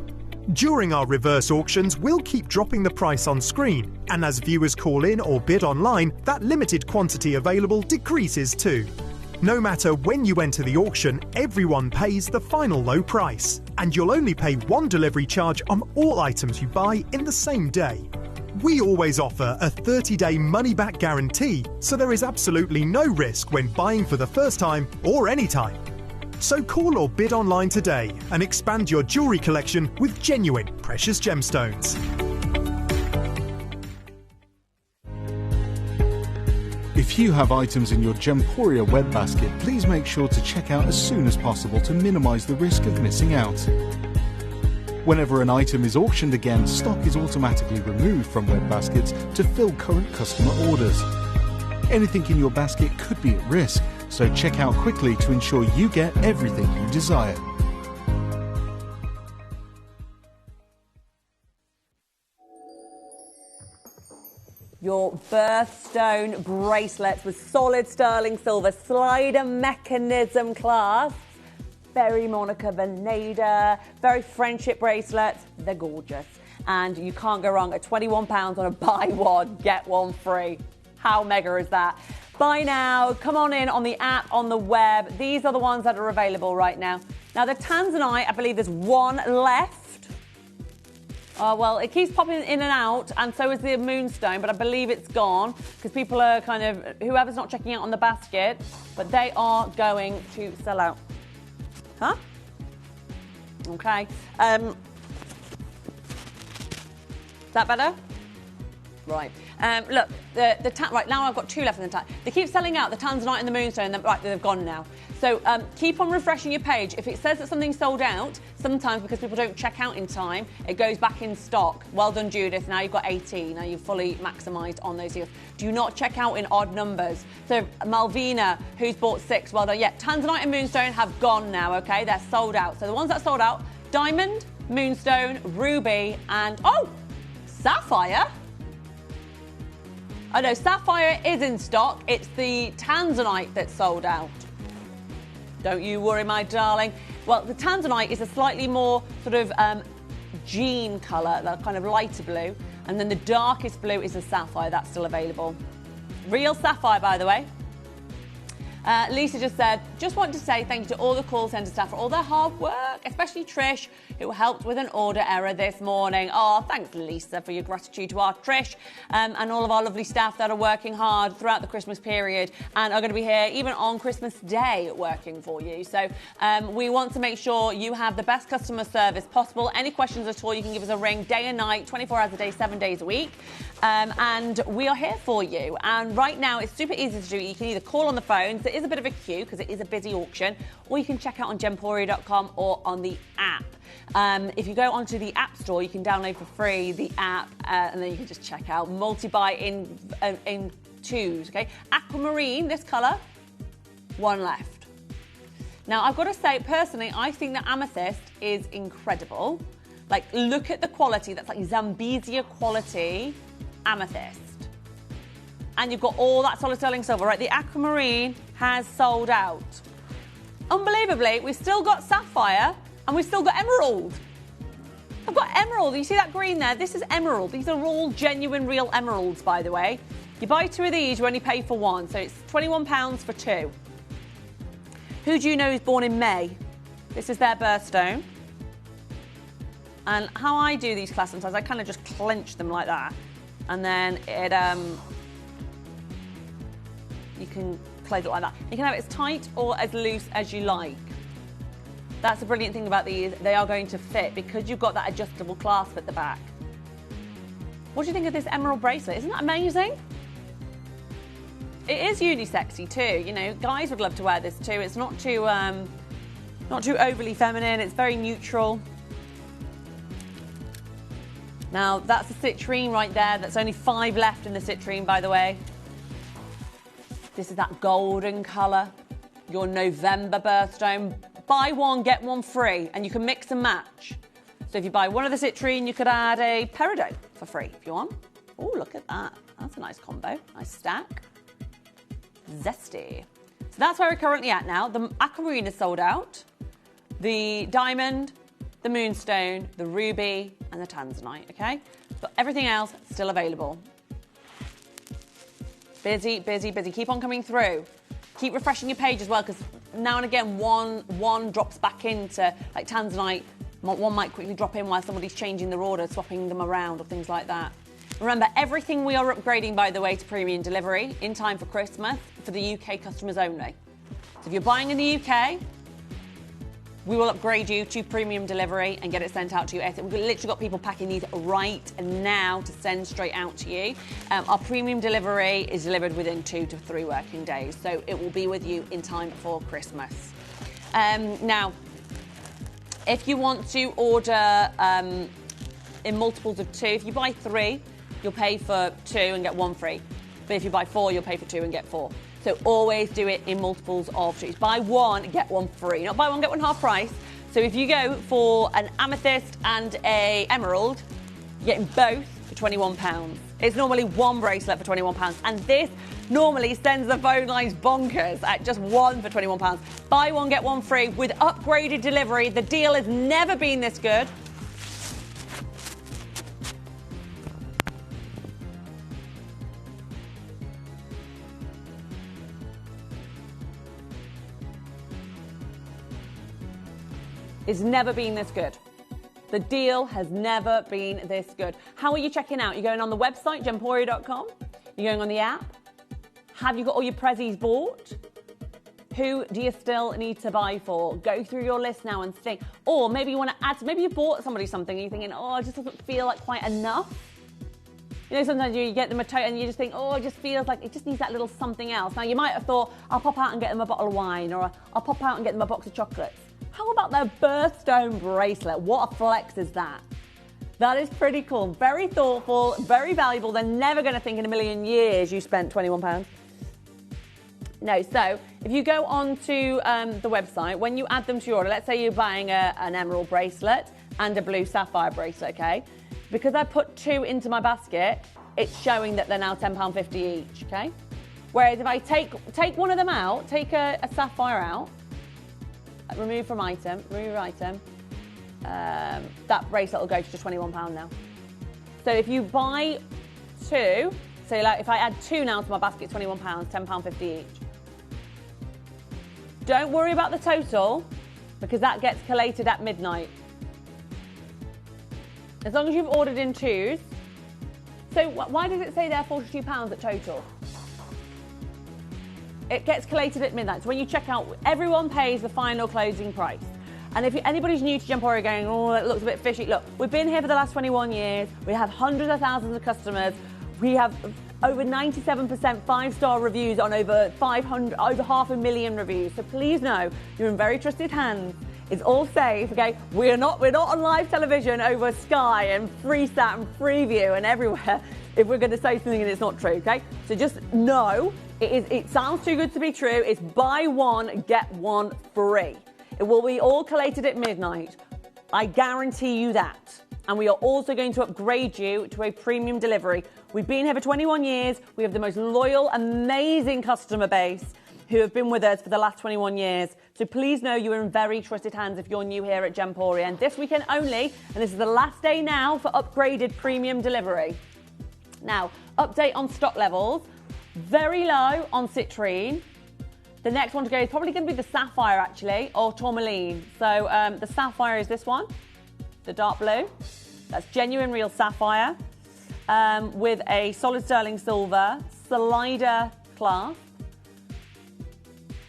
During our reverse auctions, we'll keep dropping the price on screen, and as viewers call in or bid online, that limited quantity available decreases too. No matter when you enter the auction, everyone pays the final low price, and you'll only pay 1 delivery charge on all items you buy in the same day. We always offer a 30-day money-back guarantee, so there is absolutely no risk when buying for the first time or any time. So call or bid online today and expand your jewellery collection with genuine precious gemstones. If you have items in your Gemporia web basket, please make sure to check out as soon as possible to minimise the risk of missing out. Whenever an item is auctioned again, stock is automatically removed from web baskets to fill current customer orders. Anything in your basket could be at risk, so check out quickly to ensure you get everything you desire. Your birthstone bracelets with solid sterling silver slider mechanism clasps. Very Monica Veneda, very friendship bracelets. They're gorgeous. And you can't go wrong at £21 on a buy one, get one free. How mega is that? Buy now, come on in on the app, on the web. These are the ones that are available right now. Now the Tanzanite, I believe there's 1 left. Well, it keeps popping in and out, and so is the Moonstone, but I believe it's gone because people are kind of, whoever's not checking out on the basket, but they are going to sell out. Huh? Okay. Is that better? Right. Look, right now I've got 2 left in the tan. They keep selling out the Tanzanite and the Moonstone. Right, they've gone now. So keep on refreshing your page. If it says that something's sold out, sometimes because people don't check out in time, it goes back in stock. Well done, Judith. Now you've got 18. Now you've fully maximised on those deals. Do not check out in odd numbers. So Malvina, who's bought 6, well done. Yeah, Tanzanite and Moonstone have gone now, okay? They're sold out. So the ones that sold out, Diamond, Moonstone, Ruby, and, oh, Sapphire. I know, Sapphire is in stock. It's the Tanzanite that's sold out. Don't you worry, my darling. Well, the Tanzanite is a slightly more sort of jean colour, that kind of lighter blue. And then the darkest blue is the Sapphire. That's still available. Real Sapphire, by the way. Lisa just said, just want to say thank you to all the call centre staff for all their hard work, especially Trish, who helped with an order error this morning. Oh, thanks, Lisa, for your gratitude to our Trish and all of our lovely staff that are working hard throughout the Christmas period and are going to be here even on Christmas Day working for you. So we want to make sure you have the best customer service possible. Any questions at all, you can give us a ring day and night, 24 hours a day, 7 days a week. And we are here for you. And right now, it's super easy to do. You can either call on the phones. There is a bit of a queue because it is a busy auction, or you can check out on gemporia.com or on the app. If you go onto the App Store, you can download for free the app, and then you can just check out multi-buy in twos. Okay, aquamarine, this colour, 1 left. Now, I've got to say, personally, I think the amethyst is incredible. Like, look at the quality. That's like Zambezia quality amethyst. And you've got all that solid sterling silver, right? The aquamarine has sold out. Unbelievably, we've still got sapphire and we've still got emerald. I've got emerald. You see that green there? This is emerald. These are all genuine, real emeralds, by the way. You buy 2 of these, you only pay for 1. So it's £21 for 2. Who do you know is born in May? This is their birthstone. And how I do these class sometimes, I kind of just clench them like that. And then it, you can close it like that. You can have it as tight or as loose as you like. That's the brilliant thing about these. They are going to fit because you've got that adjustable clasp at the back. What do you think of this emerald bracelet? Isn't that amazing? It is unisexy too. You know, guys would love to wear this too. It's not too overly feminine. It's very neutral. Now, that's the citrine right there. That's only 5 left in the citrine, by the way. This is that golden colour, your November birthstone. Buy 1, get 1 free, and you can mix and match. So if you buy 1 of the citrine, you could add a peridot for free if you want. Oh, look at that. That's a nice combo, nice stack. Zesty. So that's where we're currently at now. The aquamarine is sold out. The diamond, the moonstone, the ruby, and the tanzanite, okay? But everything else still available. Busy, busy, busy. Keep on coming through. Keep refreshing your page as well, because now and again, one drops back into, like tanzanite, one might quickly drop in while somebody's changing their order, swapping them around or things like that. Remember, everything we are upgrading, by the way, to premium delivery in time for Christmas for the UK customers only. So if you're buying in the UK, we will upgrade you to premium delivery and get it sent out to you. We've literally got people packing these right now to send straight out to you. Our premium delivery is delivered within 2 to 3 working days, so it will be with you in time for Christmas. Now, if you want to order in multiples of 2, if you buy 3, you'll pay for 2 and get 1 free. But if you buy 4, you'll pay for 2 and get 4. So always do it in multiples of 2. Buy 1, get 1 free. Not buy 1, get 1 half price. So if you go for an amethyst and a emerald, you're getting both for £21. It's normally 1 bracelet for £21. And this normally sends the phone lines bonkers at just 1 for £21. Buy 1, get 1 free with upgraded delivery. The deal has never been this good. It's never been this good. The deal has never been this good. How are you checking out? You're going on the website, gemporia.com? You're going on the app? Have you got all your prezzies bought? Who do you still need to buy for? Go through your list now and think. Or maybe you want to add, maybe you bought somebody something and you're thinking, oh, it just doesn't feel like quite enough. You know, sometimes you get them a tote and you just think, oh, it just feels like it just needs that little something else. Now, you might have thought, I'll pop out and get them a bottle of wine, or I'll pop out and get them a box of chocolates. How about their birthstone bracelet? What a flex is that? That is pretty cool. Very thoughtful, very valuable. They're never going to think in a million years you spent £21. No, so if you go onto the website, when you add them to your order, let's say you're buying an emerald bracelet and a blue sapphire bracelet, okay? Because I put 2 into my basket, it's showing that they're now £10.50 each, okay? Whereas if I take one of them out, take a sapphire out, remove item, that bracelet will go to just £21 now. So if you buy 2, so like if I add 2 now to my basket, £21, £10.50 each. Don't worry about the total, because that gets collated at midnight. As long as you've ordered in 2s. So why does it say there £42 at total? It gets collated at midnight. So when you check out, everyone pays the final closing price. And if anybody's new to Gemporia going, oh, it looks a bit fishy. Look, we've been here for the last 21 years. We have hundreds of thousands of customers. We have over 97% 5-star reviews on over 500,000 reviews. So please know you're in very trusted hands. It's all safe, okay? We're not on live television over Sky and Freesat and Freeview and everywhere if we're going to say something and it's not true, okay? So just know it sounds too good to be true. It's buy one, get one free. It will be all collated at midnight. I guarantee you that. And we are also going to upgrade you to a premium delivery. We've been here for 21 years. We have the most loyal, amazing customer base who have been with us for the last 21 years. So please know you are in very trusted hands if you're new here at Gemporia. And this weekend only, and this is the last day now for upgraded premium delivery. Now, update on stock levels. Very low on citrine. The next one to go is probably going to be the sapphire, actually, or tourmaline. So the sapphire is this one, the dark blue. That's genuine real sapphire with a solid sterling silver slider clasp.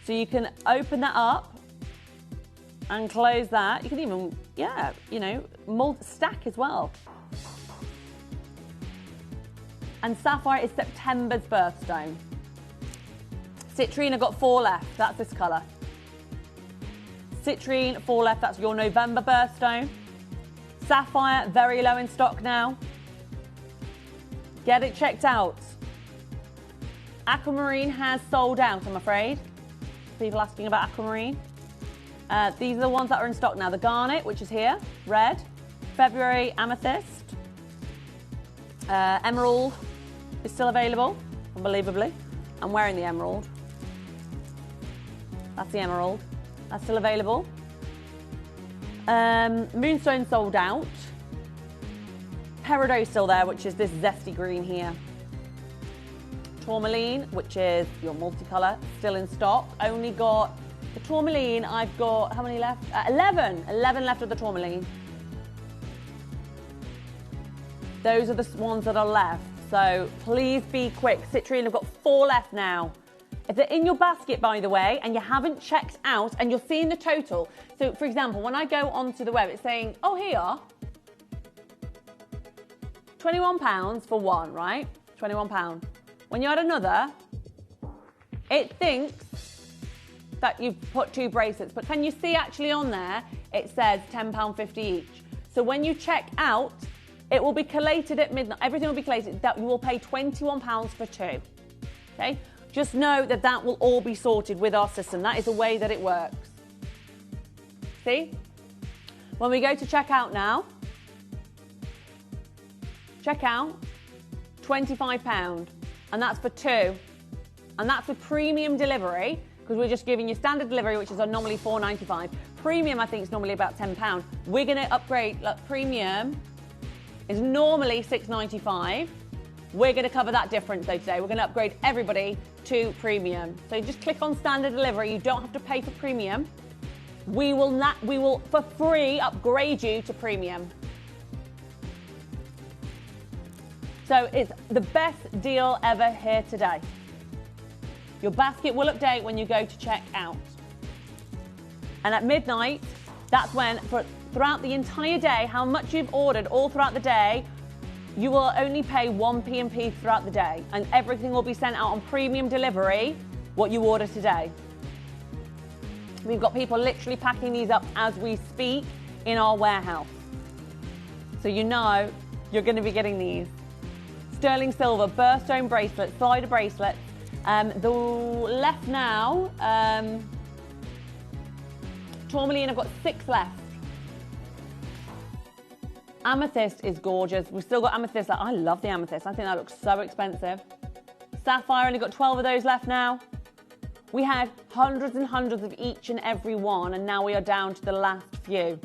So you can open that up and close that. You can even, stack as well. And sapphire is September's birthstone. Citrine, I've got 4 left. That's this colour. Citrine, 4 left. That's your November birthstone. Sapphire, very low in stock now. Get it checked out. Aquamarine has sold out, I'm afraid. People asking about aquamarine. These are the ones that are in stock now. The garnet, which is here, red. February amethyst. Emerald is still available, unbelievably. I'm wearing the emerald. That's the emerald. That's still available. Moonstone sold out. Peridot still there, which is this zesty green here. Tourmaline, which is your multicolour, still in stock. Only got the tourmaline. I've got, how many left? 11. 11 left of the tourmaline. Those are the ones that are left. So please be quick. Citrine, I've got 4 left now. If they're in your basket, by the way, and you haven't checked out and you're seeing the total. So, for example, when I go onto the web, it's saying, oh, here, £21 for one, right? £21. When you add another, it thinks that you've put 2 bracelets. But can you see actually on there, it says £10.50 each. So when you check out, it will be collated at midnight. Everything will be collated. That you will pay £21 for 2. Okay? Just know that that will all be sorted with our system. That is the way that it works. See? When we go to checkout now, checkout, £25. And that's for 2. And that's for premium delivery, because we're just giving you standard delivery, which is normally £4.95. Premium, I think, is normally about £10. We're going to upgrade. Look, premium is normally £6.95. We're going to cover that difference, though, today. We're going to upgrade everybody to premium. So just click on standard delivery. You don't have to pay for premium. We will for free upgrade you to premium. So it's the best deal ever here today. Your basket will update when you go to check out. And at midnight, that's when, throughout the entire day, how much you've ordered all throughout the day, you will only pay 1 P&P throughout the day. And everything will be sent out on premium delivery, what you order today. We've got people literally packing these up as we speak in our warehouse. So you know you're going to be getting these. Sterling silver, birthstone bracelets, slider bracelets. The left now, tourmaline, I've got 6 left. Amethyst is gorgeous. We've still got amethyst. I love the amethyst. I think that looks so expensive. Sapphire, only got 12 of those left now. We had hundreds and hundreds of each and every one, and now we are down to the last few.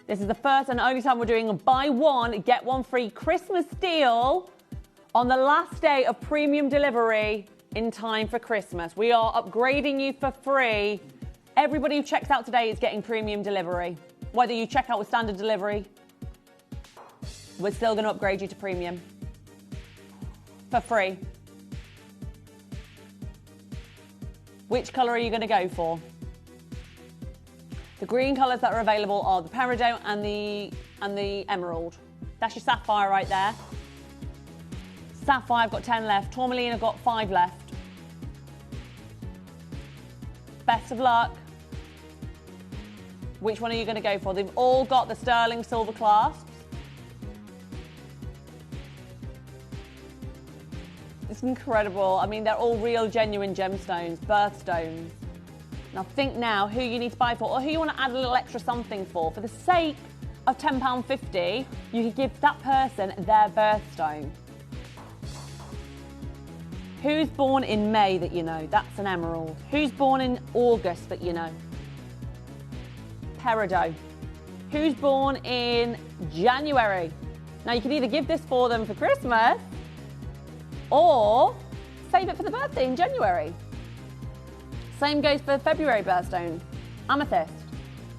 This is the first and only time we're doing a buy one, get one free Christmas deal on the last day of premium delivery in time for Christmas. We are upgrading you for free. Everybody who checks out today is getting premium delivery. Whether you check out with standard delivery, we're still going to upgrade you to premium for free. Which colour are you going to go for? The green colours that are available are the peridot and the emerald. That's your sapphire right there. Sapphire, I've got 10 left. Tourmaline, I've got 5 left. Best of luck. Which one are you going to go for? They've all got the sterling silver clasps. It's incredible. I mean, they're all real, genuine gemstones, birthstones. Now think now who you need to buy for, or who you want to add a little extra something for. For the sake of £10.50, you could give that person their birthstone. Who's born in May that you know? That's an emerald. Who's born in August that you know? Peridot. Who's born in January? Now you can either give this for them for Christmas or save it for the birthday in January. Same goes for February birthstone, amethyst.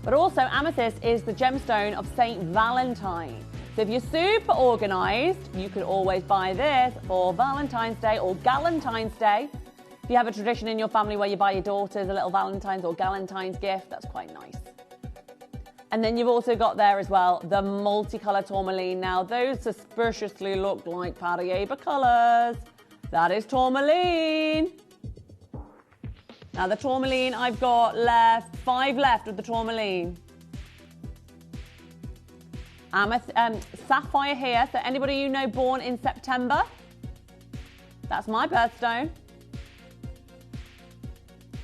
But also amethyst is the gemstone of Saint Valentine. So if you're super organised, you could always buy this for Valentine's Day or Galentine's Day. If you have a tradition in your family where you buy your daughters a little Valentine's or Galentine's gift, that's quite nice. And then you've also got there as well the multicolour tourmaline. Now those suspiciously look like Paraiba colours. That is tourmaline. Now the tourmaline I've got left, 5 left of the tourmaline. Sapphire here, so anybody you know born in September, that's my birthstone.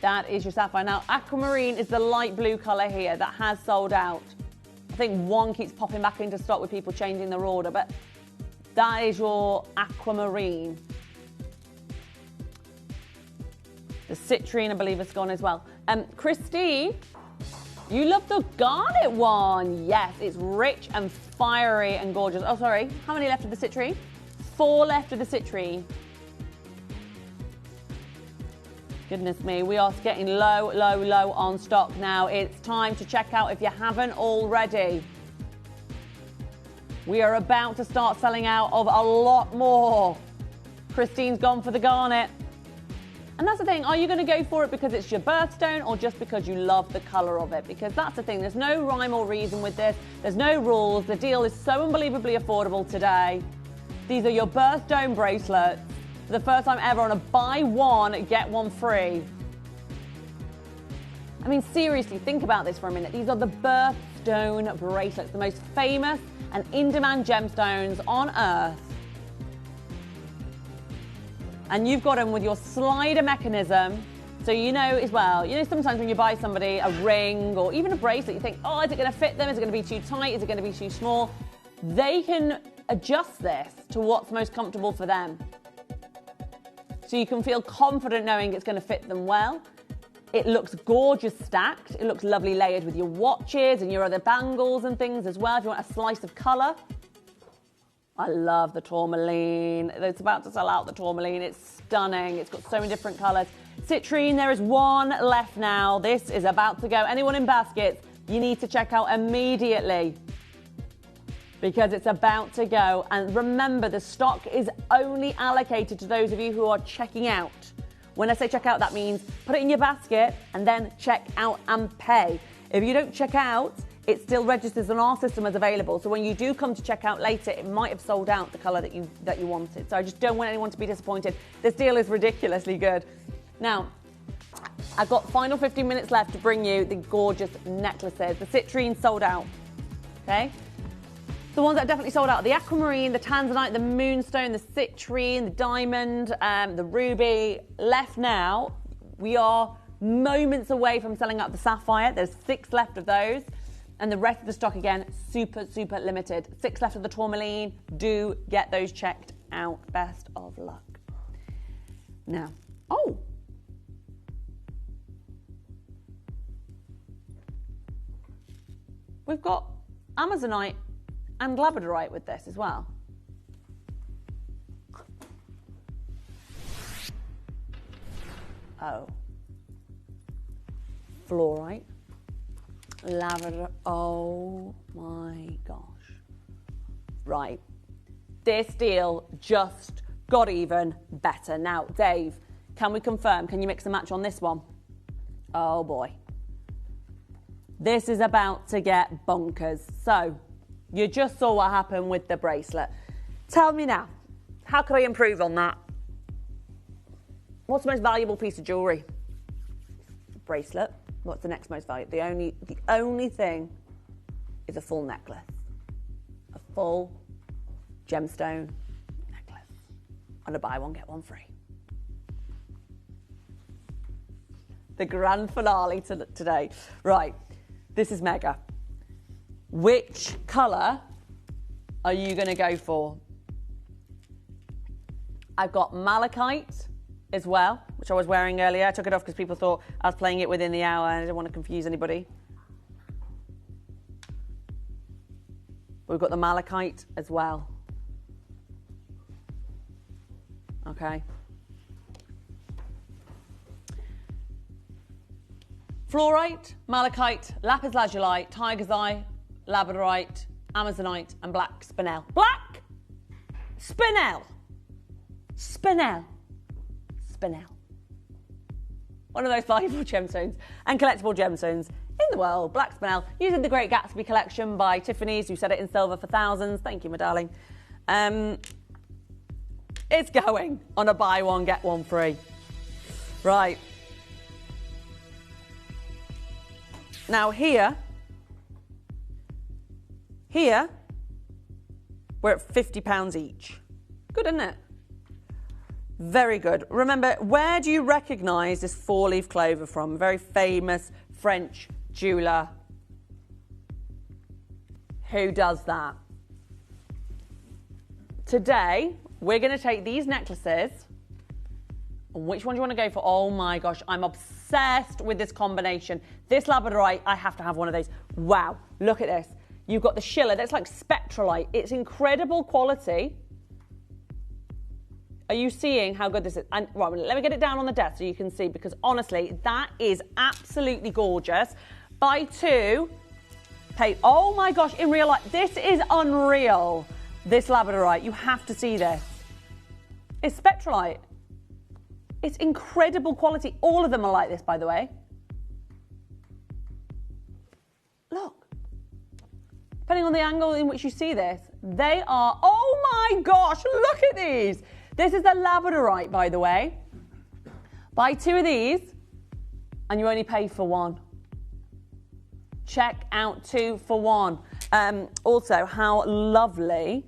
That is your sapphire. Now, aquamarine is the light blue colour here that has sold out. I think one keeps popping back into stock with people changing their order, but that is your aquamarine. The citrine, I believe, has gone as well. Christine, you love the garnet one. Yes, it's rich and fiery and gorgeous. Oh, sorry. How many left of the citrine? 4 left of the citrine. Goodness me, we are getting low on stock now. It's time to check out if you haven't already. We are about to start selling out of a lot more. Christine's gone for the garnet. And that's the thing, are you going to go for it because it's your birthstone or just because you love the colour of it? Because that's the thing, there's no rhyme or reason with this. There's no rules. The deal is so unbelievably affordable today. These are your birthstone bracelets. For the first time ever on a buy one, get one free. I mean, seriously, think about this for a minute. These are the birthstone bracelets, the most famous and in-demand gemstones on earth. And you've got them with your slider mechanism. So you know as well, you know, sometimes when you buy somebody a ring or even a bracelet, you think, oh, is it going to fit them? Is it going to be too tight? Is it going to be too small? They can adjust this to what's most comfortable for them. So you can feel confident knowing it's going to fit them well. It looks gorgeous stacked. It looks lovely layered with your watches and your other bangles and things as well, if you want a slice of colour. I love the tourmaline. It's about to sell out, the tourmaline. It's stunning. It's got so many different colours. Citrine, there is 1 left now. This is about to go. Anyone in baskets, you need to check out immediately because it's about to go. And remember, the stock is only allocated to those of you who are checking out. When I say check out, that means put it in your basket and then check out and pay. If you don't check out, it still registers on our system as available. So when you do come to check out later, it might have sold out the colour that you wanted. So I just don't want anyone to be disappointed. This deal is ridiculously good. Now, I've got final 15 minutes left to bring you the gorgeous necklaces. The citrine sold out, okay? The ones that are definitely sold out are the aquamarine, the tanzanite, the moonstone, the citrine, the diamond, the ruby. Left now, we are moments away from selling out the sapphire. There's 6 left of those. And the rest of the stock, again, super, super limited. 6 left of the tourmaline. Do get those checked out. Best of luck. Now, we've got Amazonite and Labradorite with this as well. Oh. Fluorite. Lavender. Oh my gosh. Right. This deal just got even better. Now, Dave, can we confirm? Can you mix and match on this one? Oh boy. This is about to get bonkers. So, you just saw what happened with the bracelet. Tell me now, how could I improve on that? What's the most valuable piece of jewellery? Bracelet. What's the next most valuable? The only thing is a full necklace. A full gemstone necklace. On a buy one, get one free. The grand finale today. Right, this is mega. Which colour are you going to go for? I've got malachite as well, which I was wearing earlier. I took it off because people thought I was playing it within the hour and I didn't want to confuse anybody. But we've got the malachite as well. Okay. Fluorite, malachite, lapis lazuli, tiger's eye, labradorite, amazonite, and black spinel. Black spinel. Spinel. Spinel. One of those valuable gemstones and collectible gemstones in the world. Black spinel, using the Great Gatsby collection by Tiffany's, who set it in silver for thousands. Thank you, my darling. It's going on a buy one, get one free. Right. Now here, we're at £50 each. Good, isn't it? Very good. Remember, where do you recognise this 4-leaf clover from? A very famous French jeweller. Who does that? Today, we're going to take these necklaces. Which one do you want to go for? Oh my gosh, I'm obsessed with this combination. This labradorite, I have to have one of those. Wow, look at this. You've got the shiller, that's like spectralite. It's incredible quality. Are you seeing how good this is? And right, let me get it down on the desk so you can see, because honestly, that is absolutely gorgeous. Buy 2, pay, oh my gosh, in real life, this is unreal. This labradorite, you have to see this. It's spectralite. It's incredible quality. All of them are like this, by the way. Look. Depending on the angle in which you see this, they are, oh my gosh, look at these. This is the labradorite, by the way. Buy 2 of these, and you only pay for 1. Check out 2 for 1. Also, how lovely.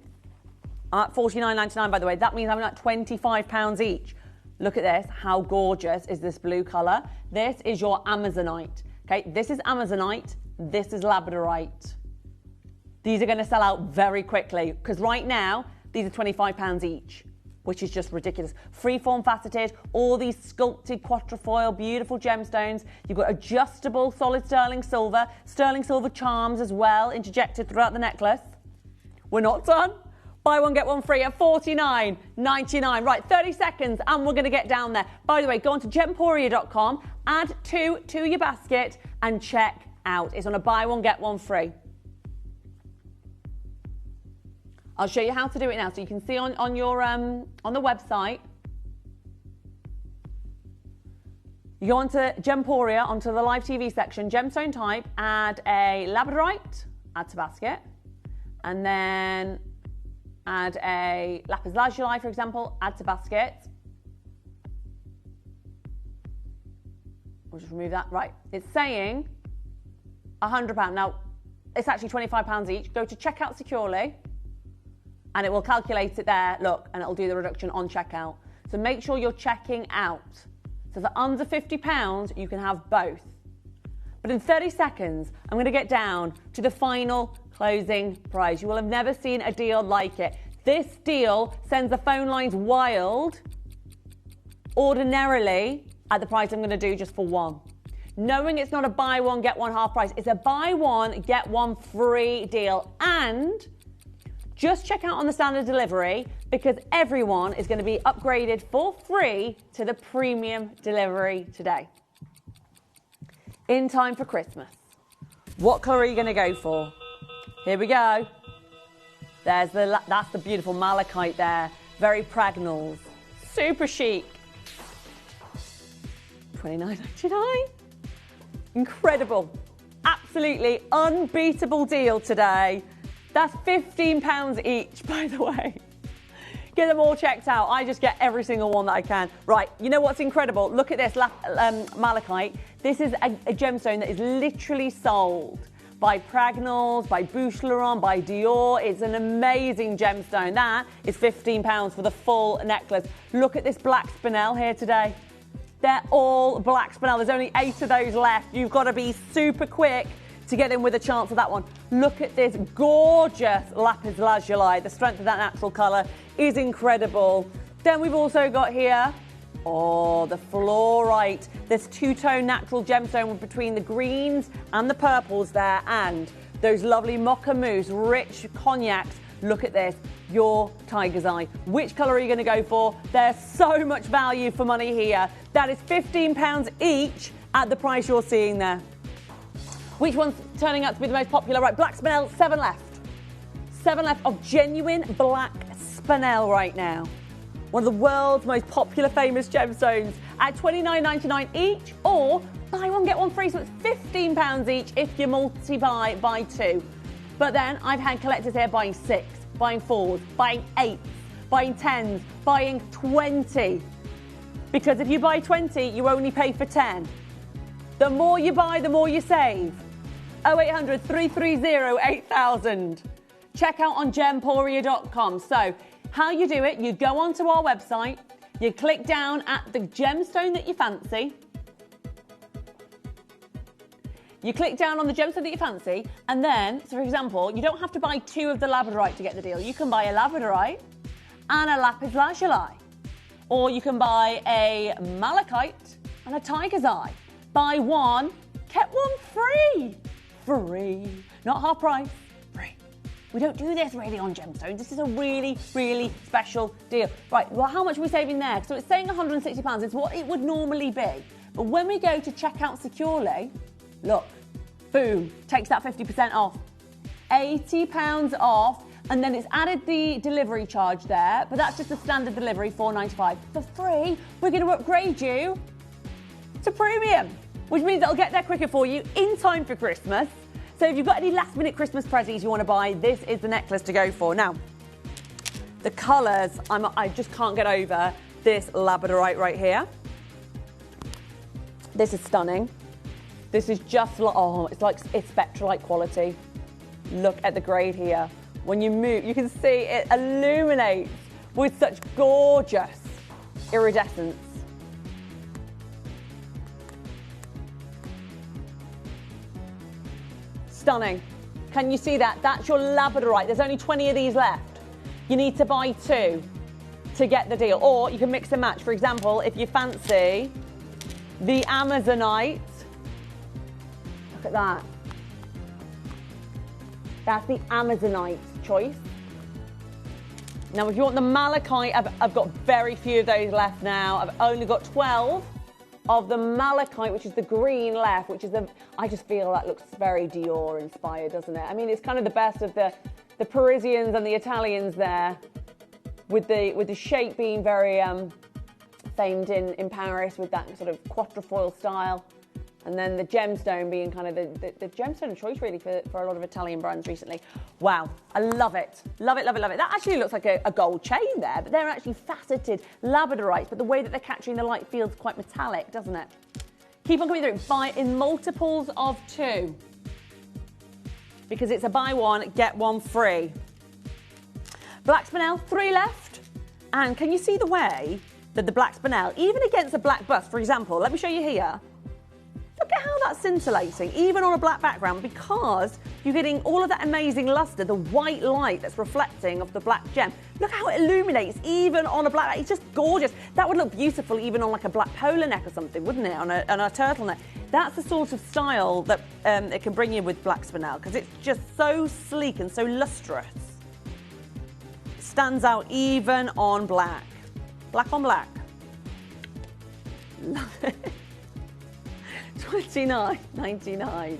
I'm at $49.99, by the way. That means I'm at £25 each. Look at this. How gorgeous is this blue colour? This is your Amazonite. Okay, this is Amazonite. This is Labradorite. These are going to sell out very quickly because right now, these are £25 each, which is just ridiculous. Freeform faceted, all these sculpted quatrefoil, beautiful gemstones. You've got adjustable solid sterling silver charms as well, interjected throughout the necklace. We're not done. Buy one, get one free at $49.99. Right, 30 seconds and we're going to get down there. By the way, go on to gemporia.com, add 2 to your basket and check out. It's on a buy one, get one free. I'll show you how to do it now so you can see on the website. You go onto Gemporia, onto the live TV section, gemstone type, add a labradorite, add to basket, and then add a lapis lazuli, for example, add to basket. We'll just remove that. Right, it's saying £100. Now, it's actually £25 each. Go to checkout securely, and it will calculate it there, look, and it'll do the reduction on checkout. So make sure you're checking out. So for under £50, you can have both. But in 30 seconds, I'm going to get down to the final closing price. You will have never seen a deal like it. This deal sends the phone lines wild, ordinarily, at the price I'm going to do just for one. Knowing it's not a buy one, get one half price. It's a buy one, get one free deal. And just check out on the standard delivery because everyone is going to be upgraded for free to the premium delivery today. In time for Christmas. What colour are you going to go for? Here we go. That's the beautiful malachite there. Very Pragnals. Super chic. $29.99. Incredible. Absolutely unbeatable deal today. That's £15 each, by the way. Get them all checked out. I just get every single one that I can. Right, you know what's incredible? Look at this malachite. This is a gemstone that is literally sold by Pragnals, by Boucheron, by Dior. It's an amazing gemstone. That is £15 for the full necklace. Look at this black spinel here today. They're all black spinel. There's only 8 of those left. You've got to be super quick to get in with a chance of that one. Look at this gorgeous lapis lazuli. The strength of that natural colour is incredible. Then we've also got here, the fluorite. This two-tone natural gemstone between the greens and the purples there, and those lovely mocha mousse, rich cognacs. Look at this, your tiger's eye. Which colour are you going to go for? There's so much value for money here. That is £15 each at the price you're seeing there. Which one's turning out to be the most popular? Right, black spinel, 7 left. 7 left of genuine black spinel right now. One of the world's most popular famous gemstones at $29.99 each, or buy one, get one free, so it's £15 each if you multi-buy by 2. But then I've had collectors here buying 6, buying 4s, buying 8s, buying 10s, buying 20. Because if you buy 20, you only pay for 10. The more you buy, the more you save. 0800 330 8000. Check out on gemporia.com. So, how you do it, you go onto our website, you click down at the gemstone that you fancy. You click down on the gemstone that you fancy, and then, so for example, you don't have to buy 2 of the labradorite to get the deal. You can buy a labradorite and a lapis lazuli. Or you can buy a malachite and a tiger's eye. Buy one, get one free. Free. Not half price, free. We don't do this really on gemstones. This is a really, really special deal. Right, well, how much are we saving there? So it's saying £160. It's what it would normally be. But when we go to checkout securely, look, boom, takes that 50% off. £80 off, and then it's added the delivery charge there, but that's just the standard delivery, $4.95. For free, we're going to upgrade you to premium, which means it'll get there quicker for you in time for Christmas. So if you've got any last-minute Christmas presents you want to buy, this is the necklace to go for. Now, the colours, I just can't get over this labradorite right here. This is stunning. This is just like, it's spectralite quality. Look at the grade here. When you move, you can see it illuminates with such gorgeous iridescence. Stunning. Can you see that? That's your labradorite. There's only 20 of these left. You need to buy 2 to get the deal. Or you can mix and match. For example, if you fancy the amazonite, look at that. That's the amazonite choice. Now, if you want the malachite, I've got very few of those left now. I've only got 12 of the malachite, which is the green left, which is I just feel that looks very Dior inspired, doesn't it? I mean, it's kind of the best of the Parisians and the Italians there, with the shape being very famed in Paris with that sort of quatrefoil style. And then the gemstone being kind of the gemstone of choice really for a lot of Italian brands recently. Wow, I love it. Love it, love it, love it. That actually looks like a gold chain there, but they're actually faceted labradorites, but the way that they're capturing the light feels quite metallic, doesn't it? Keep on coming through. Buy in multiples of 2. Because it's a buy one, get one free. Black spinel, 3 left. And can you see the way that the black spinel, even against a black bust, for example, let me show you here. Look at how that's scintillating, even on a black background, because you're getting all of that amazing luster, the white light that's reflecting off the black gem. Look how it illuminates, even on a black, it's just gorgeous. That would look beautiful even on like a black polo neck or something, wouldn't it, on a turtleneck. That's the sort of style that it can bring you with black spinel, because it's just so sleek and so lustrous. Stands out even on black. Black on black. Love it. $29.99.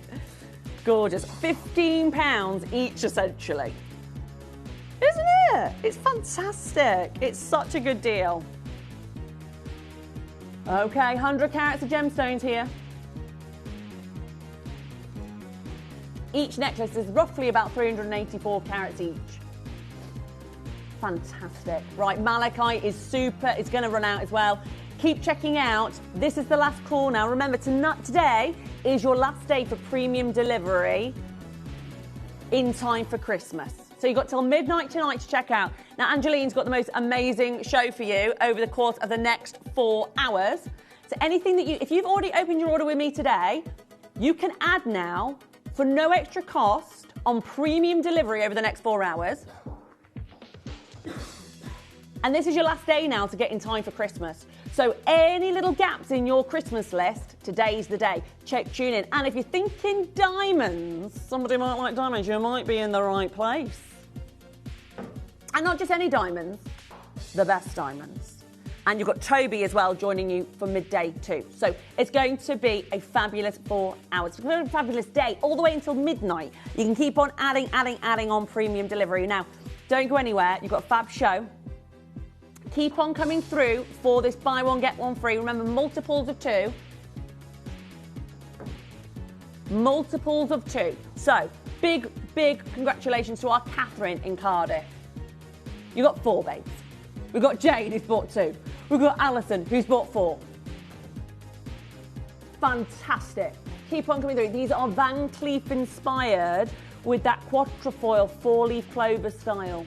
Gorgeous. £15 each, essentially. Isn't it? It's fantastic. It's such a good deal. Okay, 100 carats of gemstones here. Each necklace is roughly about 384 carats each. Fantastic. Right, malachite is super. It's going to run out as well. Keep checking out. This is the last call now. Remember, today is your last day for premium delivery in time for Christmas. So you've got till midnight tonight to check out. Now, Angeline's got the most amazing show for you over the course of the next 4 hours. So anything that if you've already opened your order with me today, you can add now for no extra cost on premium delivery over the next 4 hours. And this is your last day now to get in time for Christmas. So any little gaps in your Christmas list, today's the day. Tune in. And if you're thinking diamonds, somebody might like diamonds, you might be in the right place. And not just any diamonds, the best diamonds. And you've got Toby as well joining you for midday too. So it's going to be a fabulous 4 hours. It's going to be a fabulous day all the way until midnight. You can keep on adding on premium delivery. Now, don't go anywhere. You've got a fab show. Keep on coming through for this buy one, get one free. Remember, multiples of 2. Multiples of 2. So, big congratulations to our Catherine in Cardiff. You got 4 babes. We've got Jane, who's bought 2. We've got Alison, who's bought 4. Fantastic. Keep on coming through. These are Van Cleef inspired with that quatrefoil 4-leaf clover style.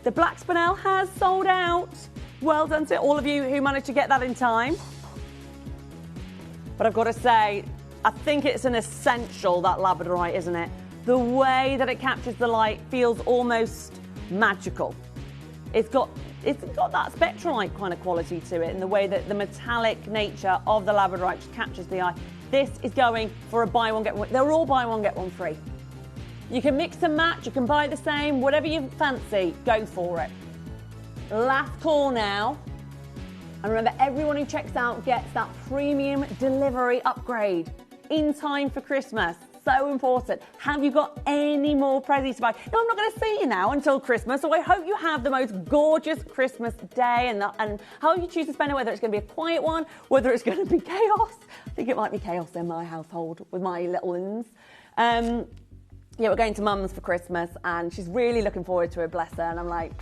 The black spinel has sold out. Well done to all of you who managed to get that in time. But I've got to say, I think it's an essential, that labradorite, isn't it? The way that it captures the light feels almost magical. It's got that spectralite kind of quality to it, in the way that the metallic nature of the labradorite just captures the eye. This is going for a buy one, get one. They're all buy one, get one free. You can mix and match, you can buy the same, whatever you fancy, go for it. Last call now. And remember, everyone who checks out gets that premium delivery upgrade in time for Christmas. So important. Have you got any more presents to buy? No, I'm not going to see you now until Christmas, so I hope you have the most gorgeous Christmas day and how you choose to spend it, whether it's going to be a quiet one, whether it's going to be chaos. I think it might be chaos in my household with my little ones. Yeah, we're going to Mum's for Christmas and she's really looking forward to it, bless her. And I'm like,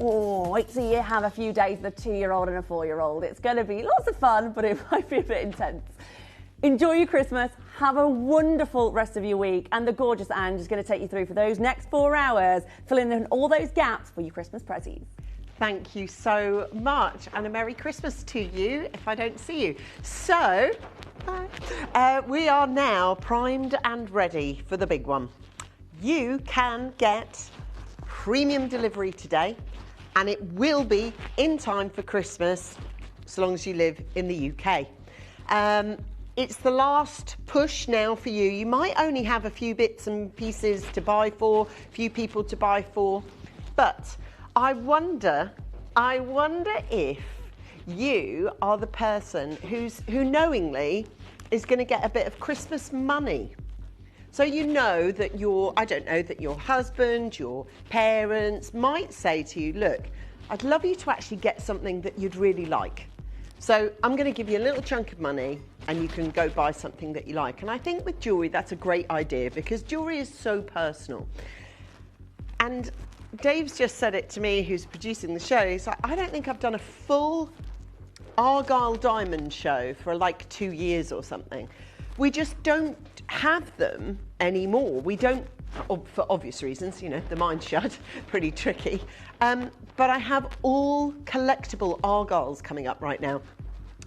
oh, wait till you have a few days with a 2-year-old and a 4-year-old. It's going to be lots of fun, but it might be a bit intense. Enjoy your Christmas. Have a wonderful rest of your week. And the gorgeous Ange is going to take you through for those next 4 hours, filling in all those gaps for your Christmas presents. Thank you so much, and a Merry Christmas to you if I don't see you. So, we are now primed and ready for the big one. You can get premium delivery today, and it will be in time for Christmas, so long as you live in the UK. It's the last push now for you. You might only have a few bits and pieces to buy for, a few people to buy for, but I wonder if you are the person who knowingly is going to get a bit of Christmas money. So you know that that your husband, your parents might say to you, look, I'd love you to actually get something that you'd really like. So I'm going to give you a little chunk of money and you can go buy something that you like. And I think with jewellery, that's a great idea because jewellery is so personal. And Dave's just said it to me, who's producing the show. He's like, I don't think I've done a full Argyle diamond show for like 2 years or something. We just don't have them anymore. We don't, for obvious reasons, you know, the mind's shut, pretty tricky. But I have all collectible Argyles coming up right now.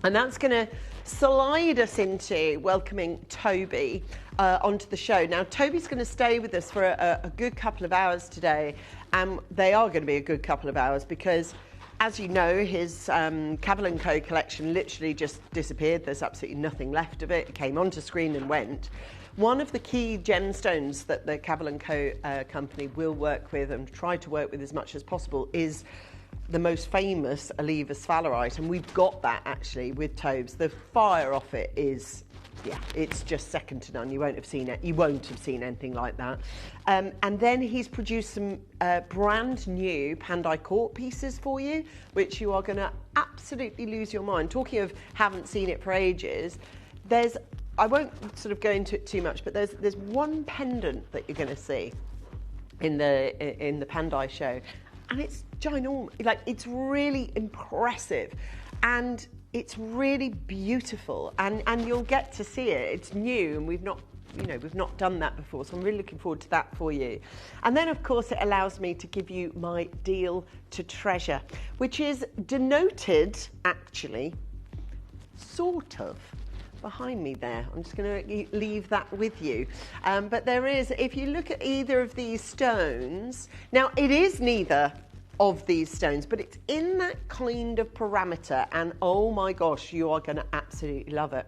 And that's going to slide us into welcoming Toby onto the show. Now, Toby's going to stay with us for a good couple of hours today. And they are going to be a good couple of hours because, as you know, his Cavell & Co collection literally just disappeared. There's absolutely nothing left of it. It came onto screen and went. One of the key gemstones that the Cavell & Co company will work with and try to work with as much as possible is the most famous Oliva sphalerite, and we've got that actually with Tobes. The fire off it is, yeah, it's just second to none. You won't have seen it. You won't have seen anything like that. And then he's produced some brand new Pandai Court pieces for you, which you are going to absolutely lose your mind. Talking of haven't seen it for ages, there's, I won't sort of go into it too much, but there's one pendant that you're going to see in the Pandai show, and it's ginormous. Like, it's really impressive, and it's really beautiful, and you'll get to see it. It's new, and we've not done that before, so I'm really looking forward to that for you. And then, of course, it allows me to give you my deal to treasure, which is denoted, actually, sort of, behind me there. I'm just going to leave that with you. But there is, if you look at either of these stones, now it is neither of these stones, but it's in that kind of parameter, and oh my gosh, you are going to absolutely love it.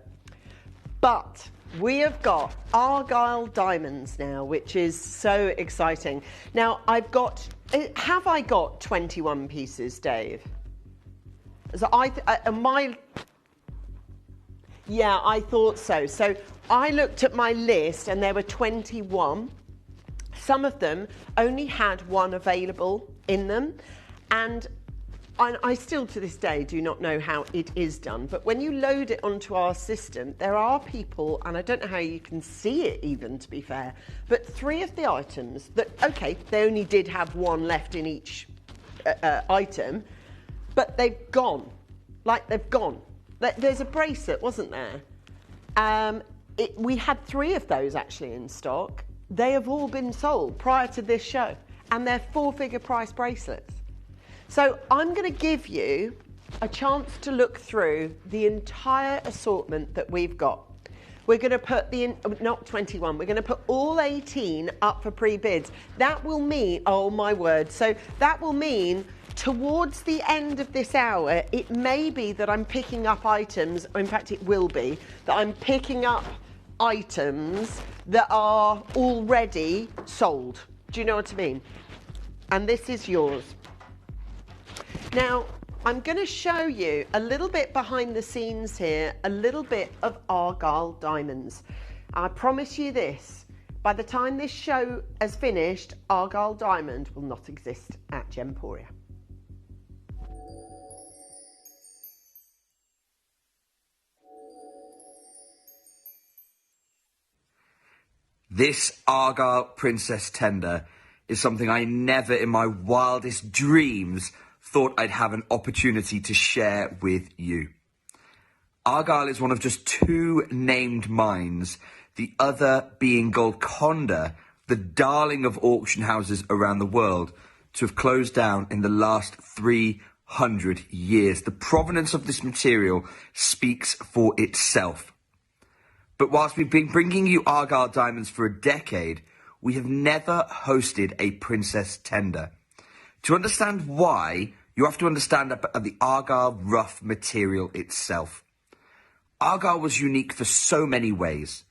But we have got Argyle diamonds now, which is so exciting. Now, have I got 21 pieces, Dave? So yeah, I thought so. So I looked at my list and there were 21. Some of them only had one available in them. And I still to this day do not know how it is done. But when you load it onto our system, there are people, and I don't know how you can see it even, to be fair, but 3 of the items that, okay, they only did have one left in each item, but they've gone. Like, they've gone. There's a bracelet, wasn't there? We had 3 of those actually in stock. They have all been sold prior to this show, and they're 4-figure price bracelets. So I'm going to give you a chance to look through the entire assortment that we've got. We're going to put not 21, we're going to put all 18 up for pre-bids. That will mean, oh my word, so that will mean towards the end of this hour, it may be that I'm picking up items, or in fact it will be, that I'm picking up items that are already sold. Do you know what I mean? And this is yours. Now, I'm going to show you a little bit behind the scenes here, a little bit of Argyle diamonds. I promise you this, by the time this show has finished, Argyle diamond will not exist at Gemporia. This Argyle Princess Tender is something I never in my wildest dreams thought I'd have an opportunity to share with you. Argyle is one of just 2 named mines, the other being Golconda, the darling of auction houses around the world, to have closed down in the last 300 years. The provenance of this material speaks for itself. But whilst we've been bringing you Argyle diamonds for a decade, we have never hosted a Princess Tender. To understand why, you have to understand the Argyle rough material itself. Argyle was unique for so many ways.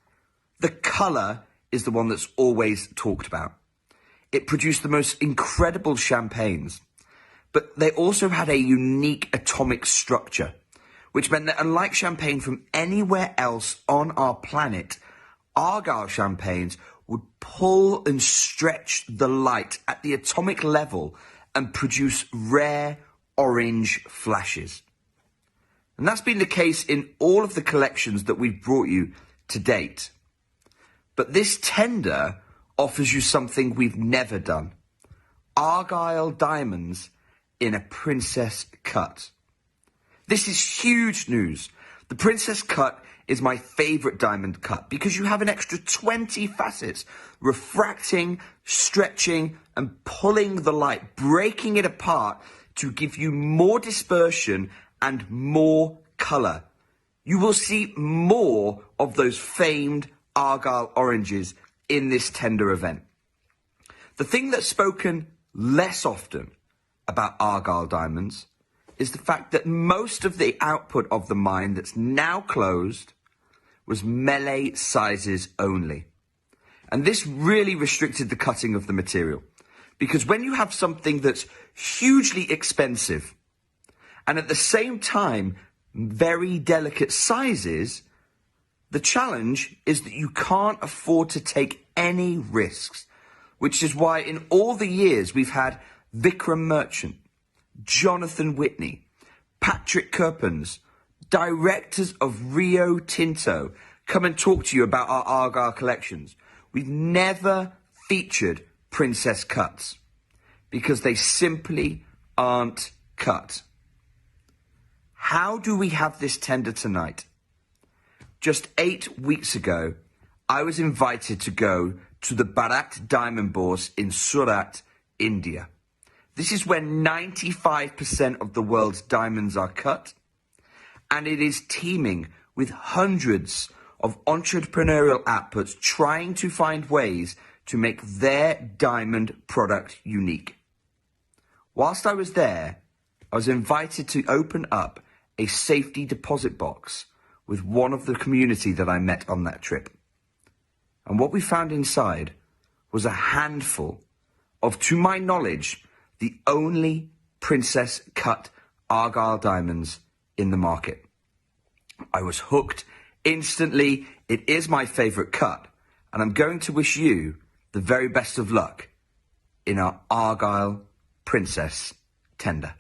The colour is the one that's always talked about. It produced the most incredible champagnes, but they also had a unique atomic structure, which meant that unlike champagne from anywhere else on our planet, Argyle champagnes would pull and stretch the light at the atomic level and produce rare orange flashes. And that's been the case in all of the collections that we've brought you to date. But this tender offers you something we've never done. Argyle diamonds in a princess cut. This is huge news. The princess cut is my favourite diamond cut because you have an extra 20 facets, refracting, stretching and pulling the light, breaking it apart to give you more dispersion and more colour. You will see more of those famed Argyle oranges in this tender event. The thing that's spoken less often about Argyle diamonds is the fact that most of the output of the mine that's now closed was melee sizes only. And this really restricted the cutting of the material, because when you have something that's hugely expensive and at the same time very delicate sizes, the challenge is that you can't afford to take any risks, which is why in all the years we've had Vikram Merchant, Jonathan Whitney, Patrick Kirpens, directors of Rio Tinto, come and talk to you about our Argyle collections. We've never featured princess cuts because they simply aren't cut. How do we have this tender tonight? Just 8 weeks ago, I was invited to go to the Bharat Diamond Bourse in Surat, India. This is where 95% of the world's diamonds are cut, and it is teeming with hundreds of entrepreneurial outputs trying to find ways to make their diamond product unique. Whilst I was there, I was invited to open up a safety deposit box with one of the community that I met on that trip. And what we found inside was a handful of, to my knowledge, the only princess cut Argyle diamonds in the market. I was hooked instantly. It is my favourite cut, and I'm going to wish you the very best of luck in our Argyle princess tender.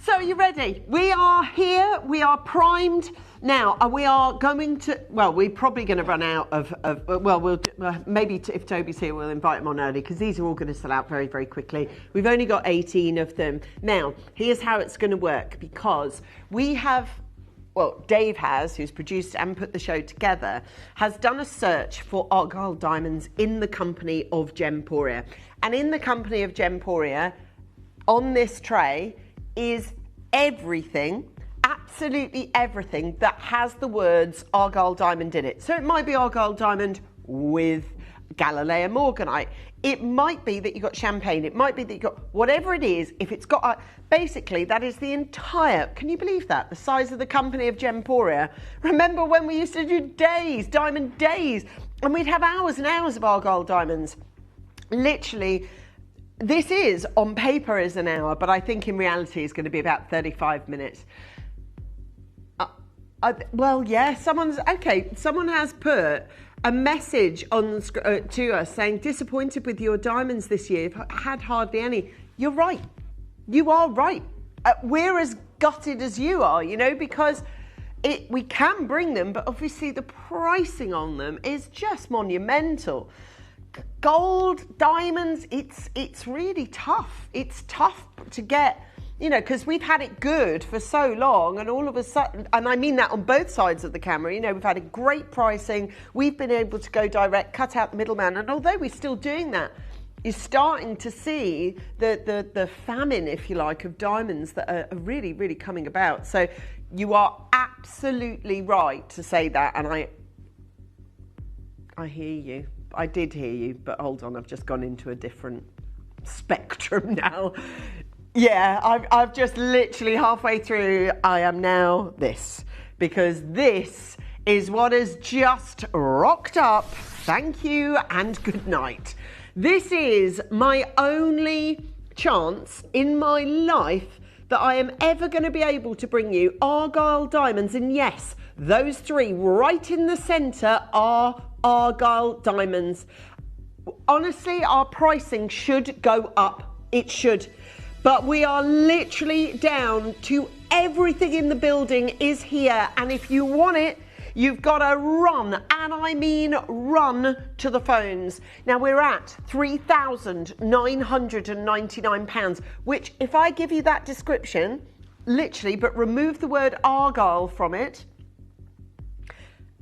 So are you ready? We are here, we are primed. Now, we are going to, well, we're probably going to run out of maybe if Toby's here, we'll invite him on early, because these are all going to sell out very, very quickly. We've only got 18 of them. Now, here's how it's going to work, because we have, well, Dave has, who's produced and put the show together, has done a search for Argyle diamonds in the company of Gemporia. And in the company of Gemporia, on this tray, is everything, absolutely everything that has the words Argyle diamond in it. So it might be Argyle diamond with Galilea morganite. It might be that you've got champagne. It might be that you've got whatever it is. If it's got, basically, that is the entire, can you believe that? The size of the company of Gemporia. Remember when we used to do days, diamond days, and we'd have hours and hours of Argyle diamonds. Literally, this is, on paper, is an hour, but I think in reality it's going to be about 35 minutes. Well, yeah, someone has put a message on to us saying, disappointed with your diamonds this year, you've had hardly any. You're right. You are right. We're as gutted as you are, you know, because we can bring them, but obviously the pricing on them is just monumental. Gold, diamonds, it's really tough. It's tough to get, you know, because we've had it good for so long, and all of a sudden, and I mean that on both sides of the camera, you know, we've had a great pricing, we've been able to go direct, cut out the middleman, and although we're still doing that, you're starting to see the famine, if you like, of diamonds that are really, really coming about. So you are absolutely right to say that, and I hear you. I did hear you, but hold on, I've just gone into a different spectrum now. Yeah, I've just literally halfway through, I am now this, because this is what has just rocked up. Thank you and good night. This is my only chance in my life that I am ever going to be able to bring you Argyle diamonds, and yes, those three right in the centre are Argyle diamonds. honestly, our pricing should go up. It should. But we are literally down to everything in the building is here. And if you want it, you've got to run, and I mean run to the phones. Now we're at £3,999, which if I give you that description, literally, but remove the word Argyle from it,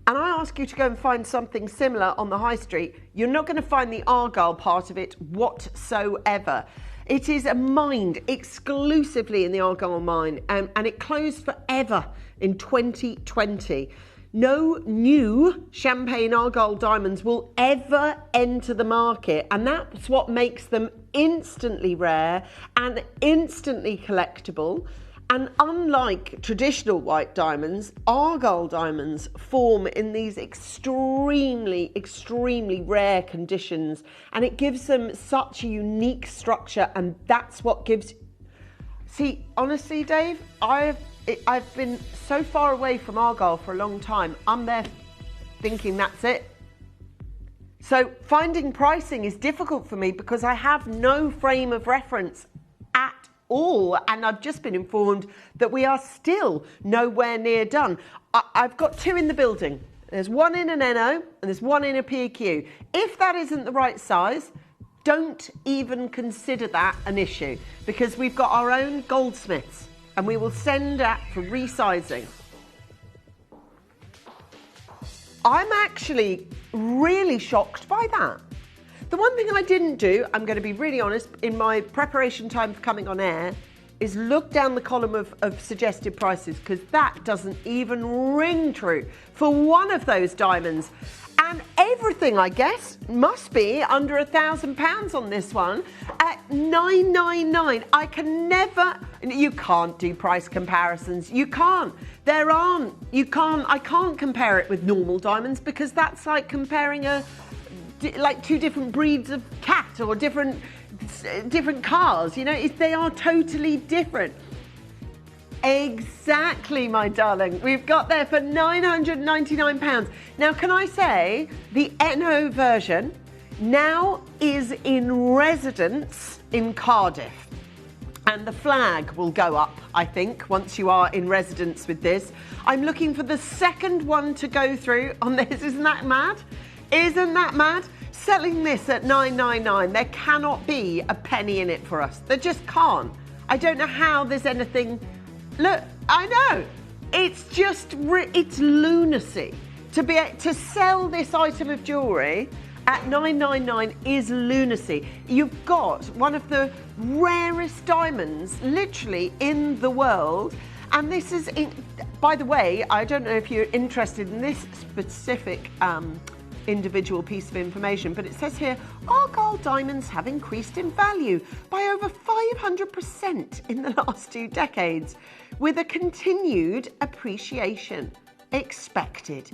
and I ask you to go and find something similar on the high street, you're not going to find the Argyle part of it whatsoever. It is a mined exclusively in the Argyle mine, and it closed forever in 2020. No new champagne Argyle diamonds will ever enter the market, and that's what makes them instantly rare and instantly collectible. And unlike traditional white diamonds, Argyle diamonds form in these extremely, extremely rare conditions, and it gives them such a unique structure, and that's what gives... See, honestly, Dave, I've been so far away from Argyle for a long time. I'm there thinking that's it. So finding pricing is difficult for me because I have no frame of reference at all, and I've just been informed that we are still nowhere near done. I've got two in the building. There's one in an NO and there's one in a PQ. If that isn't the right size, don't even consider that an issue, because we've got our own goldsmiths and we will send that for resizing. I'm actually really shocked by that. The one thing I didn't do, I'm going to be really honest, in my preparation time for coming on air, is look down the column of suggested prices, because that doesn't even ring true for one of those diamonds. And everything, I guess, must be under £1,000 on this one at $999. I can never... You can't do price comparisons. You can't. There aren't. You can't. I can't compare it with normal diamonds, because that's like comparing like two different breeds of cat or different cars. You know, they are totally different. Exactly, my darling. We've got there for £999. Now, can I say the NO version now is in residence in Cardiff, and the flag will go up, I think, once you are in residence with this. I'm looking for the second one to go through on this. Isn't that mad? Isn't that mad? Selling this at $999, there cannot be a penny in it for us. There just can't. I don't know how there's anything... Look, I know. It's just... it's lunacy. To sell this item of jewellery at $999 is lunacy. You've got one of the rarest diamonds, literally, in the world. And this is... by the way, I don't know if you're interested in this specific... individual piece of information, but it says here, Argyle diamonds have increased in value by over 500% in the last 2 decades, with a continued appreciation expected.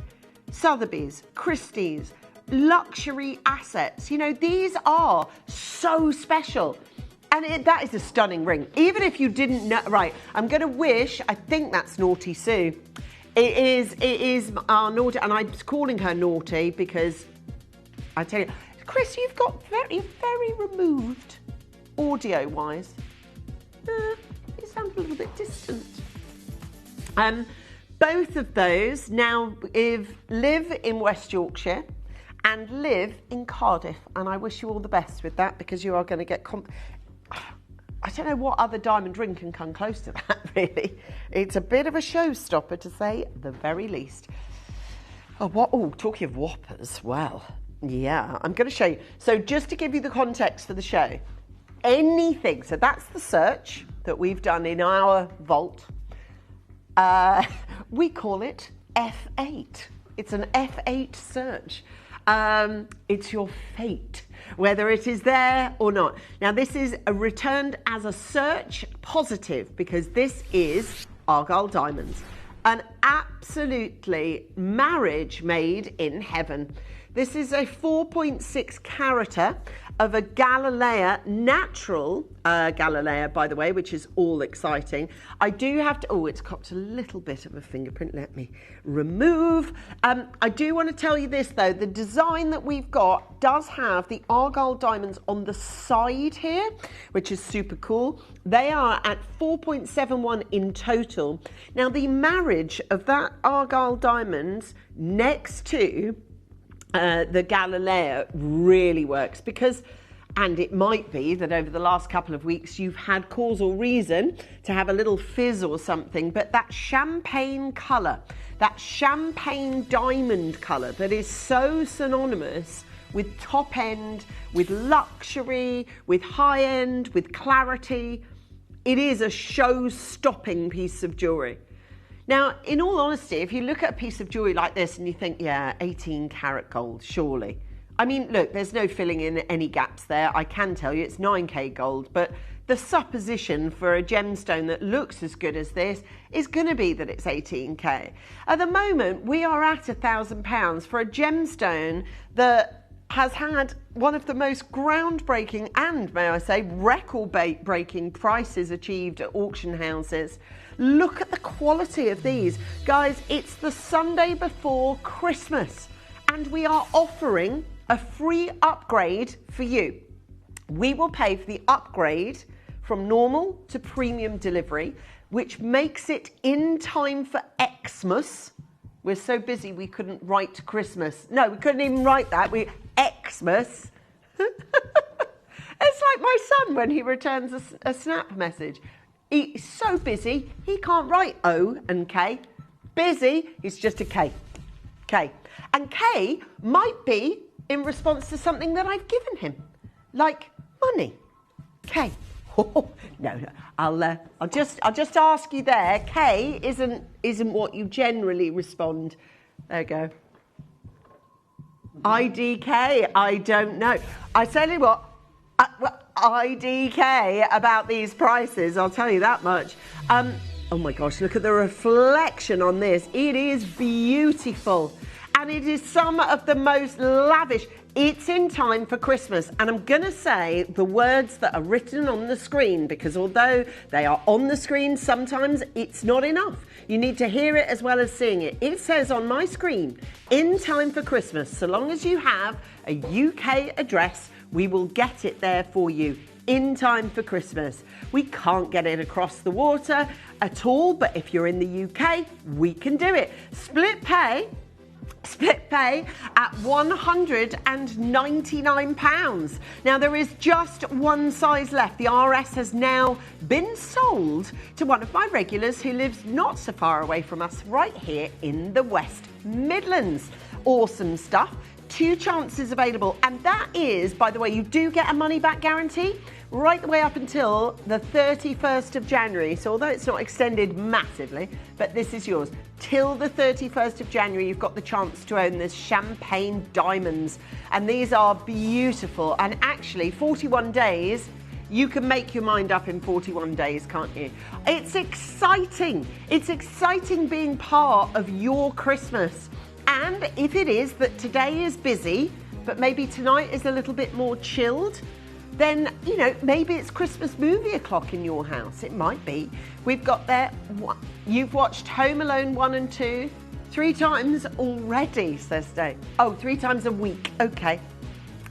Sotheby's, Christie's, luxury assets, you know, these are so special. And that is a stunning ring. Even if you didn't know, right, I'm going to wish, I think that's Naughty Sue. It is our Naughty, and I'm calling her Naughty because I tell you, Chris, you've got very, very removed audio-wise. You sound a little bit distant. Both of those now live in West Yorkshire and live in Cardiff, and I wish you all the best with that, because you are going to get... I don't know what other diamond ring can come close to that, really. It's a bit of a showstopper, to say the very least. Oh, talking of whoppers, well, yeah, I'm going to show you. So just to give you the context for the show, anything, so that's the search that we've done in our vault. We call it F8. It's an F8 search. It's your fate, whether it is there or not. Now, this is returned as a search positive, because this is Argyle diamonds. An absolutely marriage made in heaven. This is a 4.6 carata of a Galilea, natural Galilea, by the way, which is all exciting. I do have to, oh, it's copped a little bit of a fingerprint. Let me remove. I do want to tell you this, though. The design that we've got does have the Argyle diamonds on the side here, which is super cool. They are at 4.71 in total. Now, the marriage of that Argyle diamonds next to the Galileo really works because, and it might be that over the last couple of weeks you've had cause or reason to have a little fizz or something, but that champagne colour, that champagne diamond colour that is so synonymous with top end, with luxury, with high end, with clarity, it is a show-stopping piece of jewellery. Now, in all honesty, if you look at a piece of jewellery like this and you think, yeah, 18 karat gold, surely. I mean, look, there's no filling in any gaps there. I can tell you it's 9K gold, but the supposition for a gemstone that looks as good as this is going to be that it's 18K. At the moment, we are at £1,000 for a gemstone that has had one of the most groundbreaking and, may I say, record-breaking prices achieved at auction houses. Look at the quality of these. Guys, it's the Sunday before Christmas and we are offering a free upgrade for you. We will pay for the upgrade from normal to premium delivery, which makes it in time for Xmas. We're so busy we couldn't write Christmas. No, we couldn't even write that. Xmas. It's like my son when he returns a snap message. He's so busy, he can't write O and K. Busy, it's just a K. K. And K might be in response to something that I've given him, like money. K. No, I'll just ask you there. K isn't what you generally respond. There you go. IDK, I don't know. I tell you what, IDK about these prices, I'll tell you that much. Oh my gosh, look at the reflection on this. It is beautiful. And it is some of the most lavish. It's in time for Christmas. And I'm going to say the words that are written on the screen, because although they are on the screen, sometimes it's not enough. You need to hear it as well as seeing it. It says on my screen, in time for Christmas, so long as you have a UK address, we will get it there for you in time for Christmas. We can't get it across the water at all, but if you're in the UK, we can do it. Split pay at £199. Now there is just one size left. The RS has now been sold to one of my regulars who lives not so far away from us, right here in the West Midlands. Awesome stuff. 2 chances available, and that is, by the way, you do get a money back guarantee right the way up until the 31st of January. So although it's not extended massively, but this is yours. Till the 31st of January, you've got the chance to own this champagne diamonds. And these are beautiful. And actually, 41 days, you can make your mind up in 41 days, can't you? It's exciting. It's exciting being part of your Christmas. And if it is that today is busy, but maybe tonight is a little bit more chilled, then, you know, maybe it's Christmas movie o'clock in your house. It might be. We've got there, you've watched Home Alone 1 and 2 3 times already, says Dave. Oh, 3 times a week. Okay.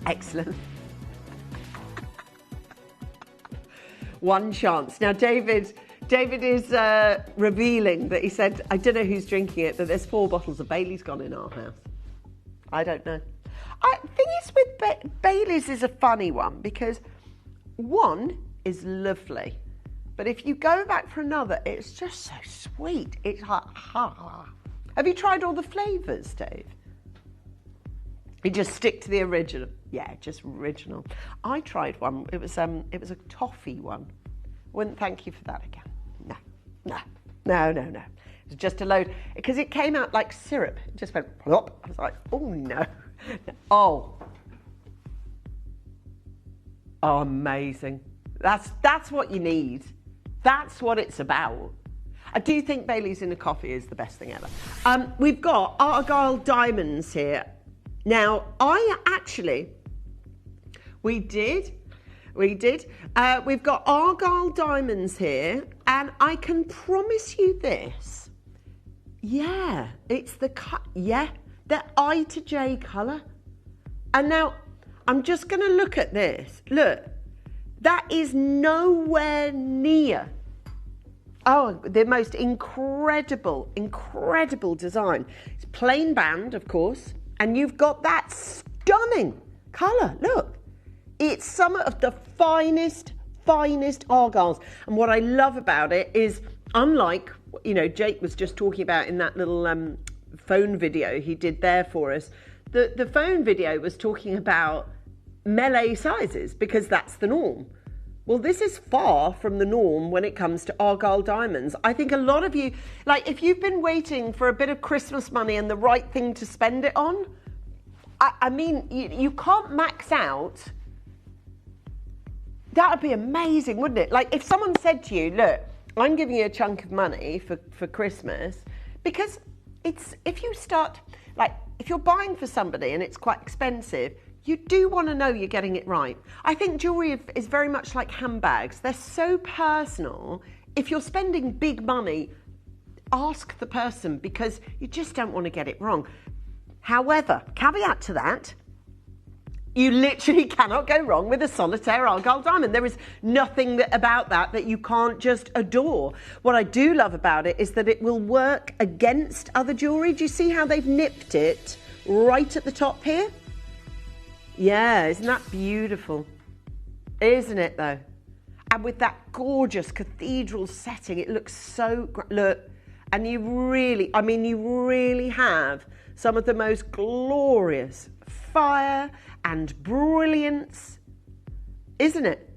Excellent. One chance. Now, David is revealing that he said, I don't know who's drinking it, but there's 4 bottles of Bailey's gone in our house. I don't know. The thing is with Bailey's is a funny one because one is lovely, but if you go back for another, it's just so sweet. It's like, Have you tried all the flavours, Dave? You just stick to the original. Yeah, just original. I tried one. It was a toffee one. Wouldn't thank you for that again. No. It was just a load, because it came out like syrup. It just went plop. I was like, oh no. Oh, amazing. That's what you need. That's what it's about. I do think Bailey's in a coffee is the best thing ever. We've got Argyle diamonds here. Now, we did. We've got Argyle diamonds here, and I can promise you this. Yeah, it's the I to J colour. And now, I'm just going to look at this. Look, that is nowhere near. Oh, the most incredible design. It's plain band, of course, and you've got that stunning colour. Look. It's some of the finest Argyles. And what I love about it is, unlike, Jake was just talking about in that little phone video he did there for us, the phone video was talking about melee sizes because that's the norm. Well, this is far from the norm when it comes to Argyle diamonds. I think a lot of you, like if you've been waiting for a bit of Christmas money and the right thing to spend it on, I mean, you can't max out. That would be amazing, wouldn't it? Like if someone said to you, look, I'm giving you a chunk of money for Christmas, because if you're buying for somebody and it's quite expensive, you do want to know you're getting it right. I think jewellery is very much like handbags. They're so personal. If you're spending big money, ask the person because you just don't want to get it wrong. However, caveat to that, you literally cannot go wrong with a solitaire Argyle diamond. There is nothing about that you can't just adore. What I do love about it is that it will work against other jewellery. Do you see how they've nipped it right at the top here? Yeah, isn't that beautiful? Isn't it though? And with that gorgeous cathedral setting, it looks so great. Look, and you really have some of the most glorious fire and brilliance, isn't it?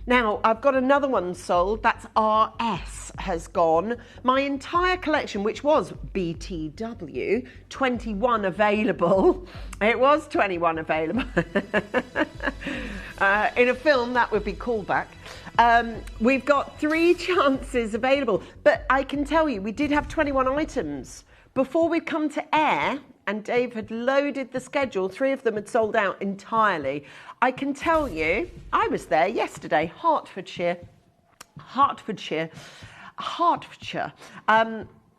Now, I've got another one sold. That's RS has gone. My entire collection, which was BTW, 21 available. It was 21 available. In a film, that would be callback. We've got 3 chances available. But I can tell you, we did have 21 items. Before we'd come to air, and Dave had loaded the schedule, 3 of them had sold out entirely. I can tell you, I was there yesterday, Hertfordshire.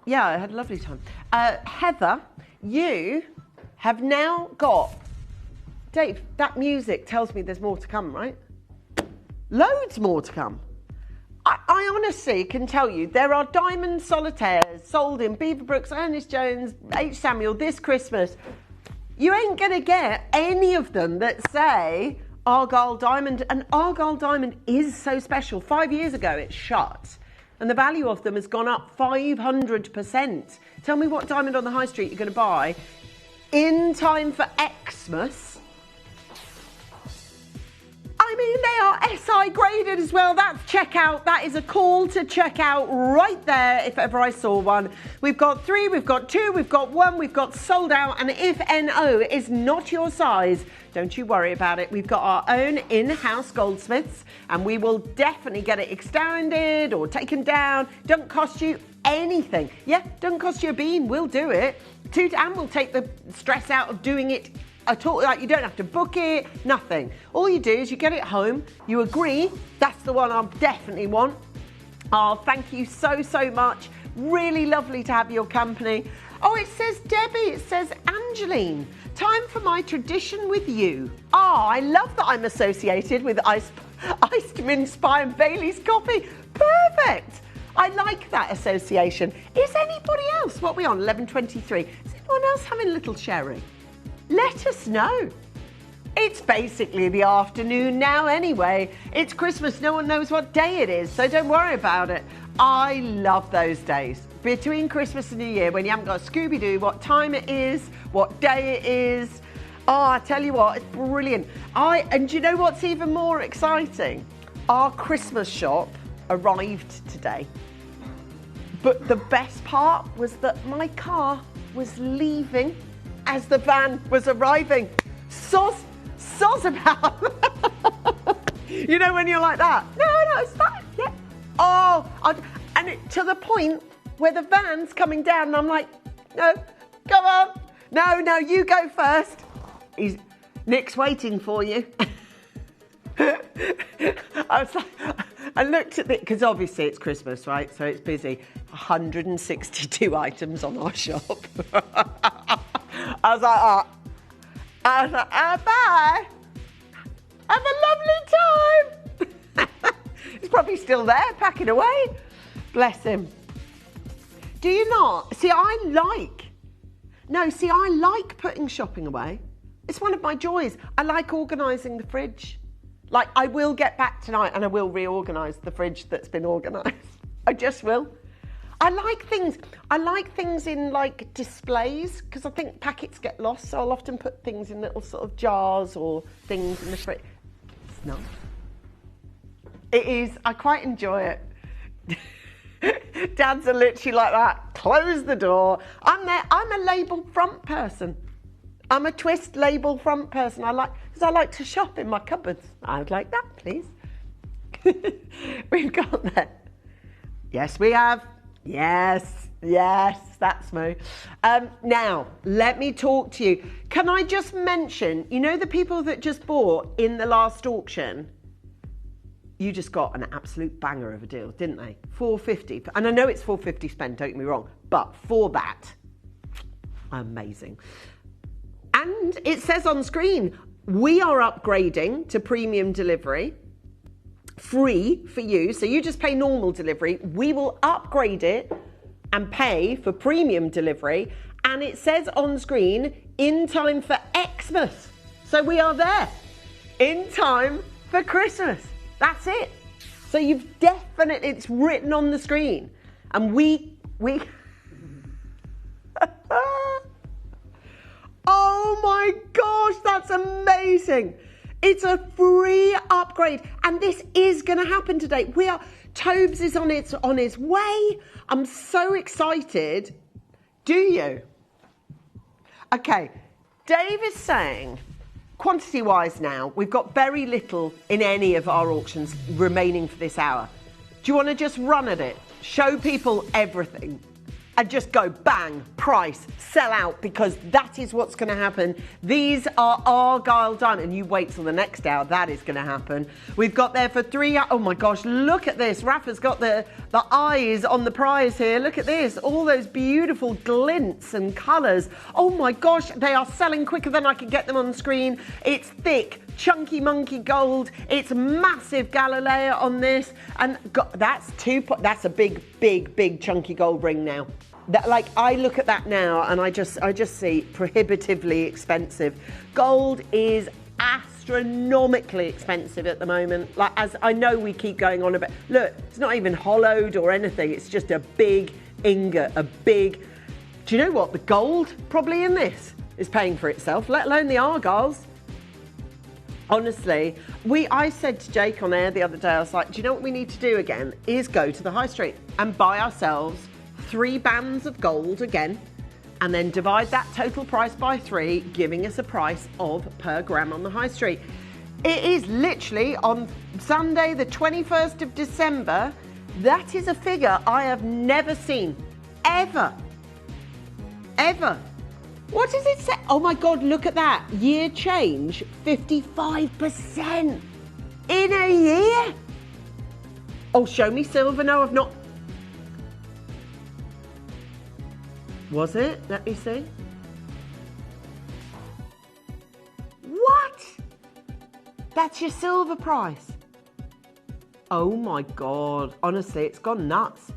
Yeah, I had a lovely time. Heather, you have now got, Dave, that music tells me there's more to come, right? Loads more to come. I honestly can tell you, there are diamond solitaires sold in Beaverbrooks, Ernest Jones, H. Samuel this Christmas. You ain't going to get any of them that say Argyle diamond. And Argyle diamond is so special. 5 years ago, it shut. And the value of them has gone up 500%. Tell me what diamond on the high street you're going to buy in time for Xmas. I mean, they are SI graded as well. That's checkout. That is a call to check out right there if ever I saw one. We've got 3, we've got 2, we've got 1, we've got sold out. And if NO is not your size, don't you worry about it. We've got our own in-house goldsmiths and we will definitely get it extended or taken down. Don't cost you anything. Yeah, don't cost you a bean. We'll do it. And we'll take the stress out of doing it at all. Like, you don't have to book it, nothing. All you do is you get it home, you agree, that's the one I definitely want. Oh, thank you so much. Really lovely to have your company. Oh, it says Debbie, it says Angeline. Time for my tradition with you. Oh, I love that I'm associated with iced mince pie and Bailey's coffee. Perfect. I like that association. Is anybody else, what are we on, 11:23? Is anyone else having a little sherry? Let us know. It's basically the afternoon now anyway. It's Christmas, no one knows what day it is, so don't worry about it. I love those days. Between Christmas and New Year, when you haven't got a Scooby-Doo, what time it is, what day it is. Oh, I tell you what, it's brilliant. And do you know what's even more exciting? Our Christmas shop arrived today. But the best part was that my car was leaving as the van was arriving. Soz about. You know when you're like that? No, it's fine. Yeah. Oh, and it, to the point where the van's coming down and I'm like, no, come on. No, you go first. Nick's waiting for you. I looked at it, because obviously it's Christmas, right? So it's busy. 162 items on our shop. I was like, bye. Have a lovely time. He's probably still there, packing away. Bless him. Do you not? See, I like putting shopping away. It's one of my joys. I like organising the fridge. Like, I will get back tonight and I will reorganise the fridge that's been organised. I just will. I like things in, like, displays, because I think packets get lost, so I'll often put things in little sort of jars or things in the fridge. It's nice. It is. I quite enjoy it. Dads are literally like that. Close the door. I'm a label front person. I'm a twist label front person. Because I like to shop in my cupboards. I would like that, please. We've got that. Yes, we have. Yes, that's me. Now, let me talk to you. Can I just mention, you know the people that just bought in the last auction? You just got an absolute banger of a deal, didn't they? $4.50. And I know it's $4.50 spent, don't get me wrong. But for that, amazing. And it says on screen, we are upgrading to premium delivery, free for you. So you just pay normal delivery. We will upgrade it and pay for premium delivery. And it says on screen, in time for Xmas. So we are there in time for Christmas. That's it. So you've definitely, it's written on the screen. And we oh my gosh, that's amazing. It's a free upgrade, and this is going to happen today. Tobes is on his way. I'm so excited. Do you? Okay, Dave is saying, quantity-wise now, we've got very little in any of our auctions remaining for this hour. Do you want to just run at it? Show people everything. And just go bang, price, sell out, because that is what's going to happen. These are Argyle Diamond. And you wait till the next hour, that is going to happen. We've got there for 3 hours. Oh my gosh, look at this. Rafa's got the eyes on the prize here. Look at this. All those beautiful glints and colours. Oh my gosh, they are selling quicker than I can get them on screen. It's thick, chunky monkey gold. It's massive Galileo on this. And that's a big chunky gold ring now. That, like, I look at that now and I just see prohibitively expensive. Gold is astronomically expensive at the moment. Like, as I know we keep going on about, look, it's not even hollowed or anything. It's just a big ingot, do you know what? The gold probably in this is paying for itself, let alone the Argyles. Honestly, I said to Jake on air the other day, I was like, do you know what we need to do again? Is go to the high street and buy ourselves 3 bands of gold again, and then divide that total price by 3, giving us a price of per gram on the high street. It is literally on Sunday, the 21st of December. That is a figure I have never seen, ever. What does it say? Oh my God, look at that. Year change, 55% in a year. Oh, show me silver. No, I've not. Was it? Let me see. What? That's your silver price. Oh my God. Honestly, it's gone nuts.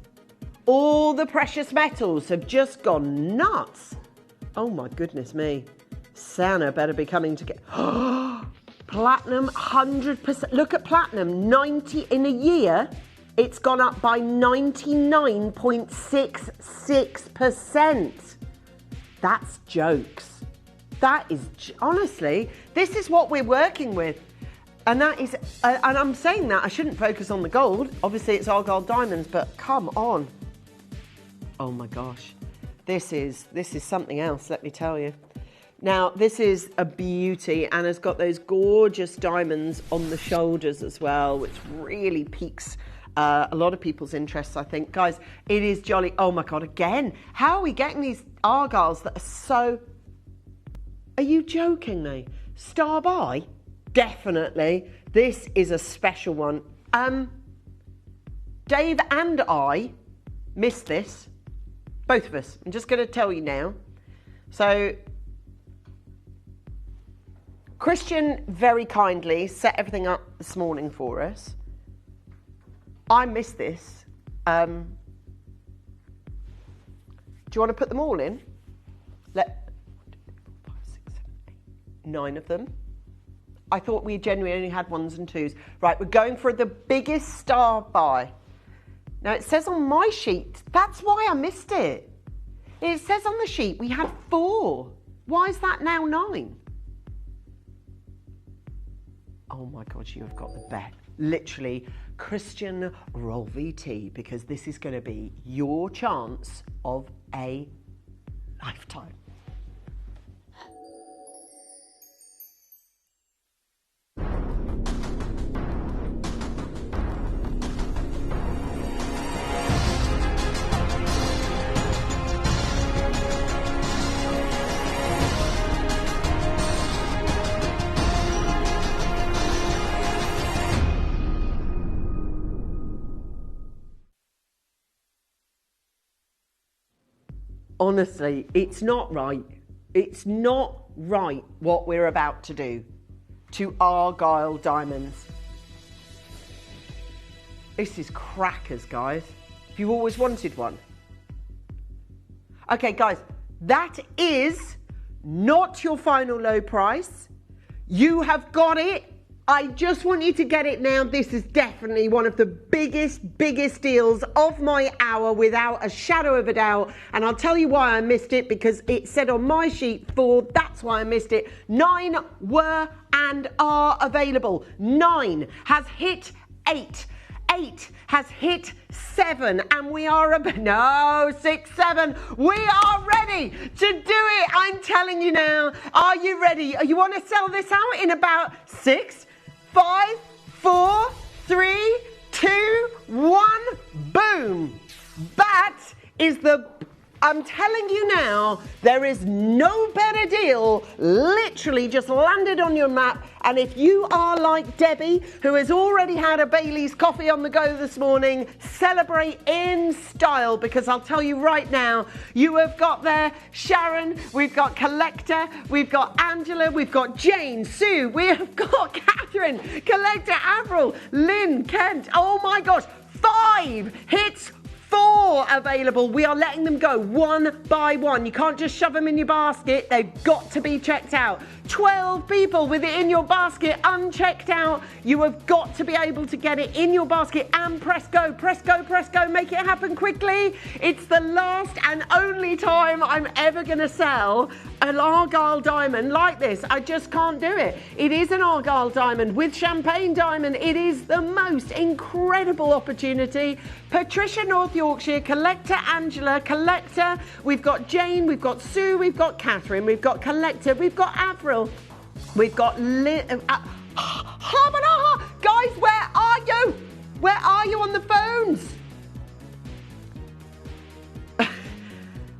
All the precious metals have just gone nuts. Oh my goodness me. Santa better be coming to get... Platinum, 100%. Look at platinum, 90 in a year. It's gone up by 99.66%. That's jokes. That is, honestly, this is what we're working with. And that is, and I'm saying that, I shouldn't focus on the gold. Obviously, it's Argyle Diamonds, but come on. Oh my gosh. This is something else, let me tell you. Now, this is a beauty and has got those gorgeous diamonds on the shoulders as well, which really piques a lot of people's interests, I think. Guys, it is jolly. Oh my God, again, how are we getting these Argyles that are so... Are you joking me? Star buy? Definitely. This is a special one. Dave and I missed this. Both of us. I'm just going to tell you now. So, Christian very kindly set everything up this morning for us. I missed this. Do you want to put them all in? 5, 6, 7, 8, 9 of them. I thought we genuinely only had 1s and 2s. Right, we're going for the biggest star buy. Now, it says on my sheet, that's why I missed it. It says on the sheet we had 4. Why is that now 9? Oh my God, you have got the bet. Literally, Christian, roll VT, because this is going to be your chance of a lifetime. Honestly, it's not right. It's not right what we're about to do to Argyle Diamonds. This is crackers, guys. If you've always wanted one. Okay, guys, that is not your final low price. You have got it. I just want you to get it now. This is definitely one of the biggest deals of my hour, without a shadow of a doubt. And I'll tell you why I missed it, because it said on my sheet 4, that's why I missed it. 9 were and are available. 9 has hit 8. 8 has hit 7, and we are no 6, 7. We are ready to do it. I'm telling you now. Are you ready? You want to sell this out in about 6, 5, 4, 3, 2, 1. Boom. That is the... I'm telling you now, there is no better deal. Literally just landed on your map. And if you are like Debbie, who has already had a Bailey's coffee on the go this morning, celebrate in style, because I'll tell you right now, you have got there Sharon, we've got Collector, we've got Angela, we've got Jane, Sue, we have got Catherine, Collector, Avril, Lynn, Kent. Oh my gosh, 5 hits. 4 available. We are letting them go one by one. You can't just shove them in your basket. They've got to be checked out. 12 people with it in your basket unchecked out. You have got to be able to get it in your basket and press go, press go, press go. Make it happen quickly. It's the last and only time I'm ever going to sell an Argyle diamond like this. I just can't do it. It is an Argyle diamond with champagne diamond. It is the most incredible opportunity. Patricia, North Yorkshire, Collector, Angela, Collector. We've got Jane, we've got Sue, we've got Catherine, we've got Collector, we've got Avril, we've got guys, where are you? Where are you on the phones?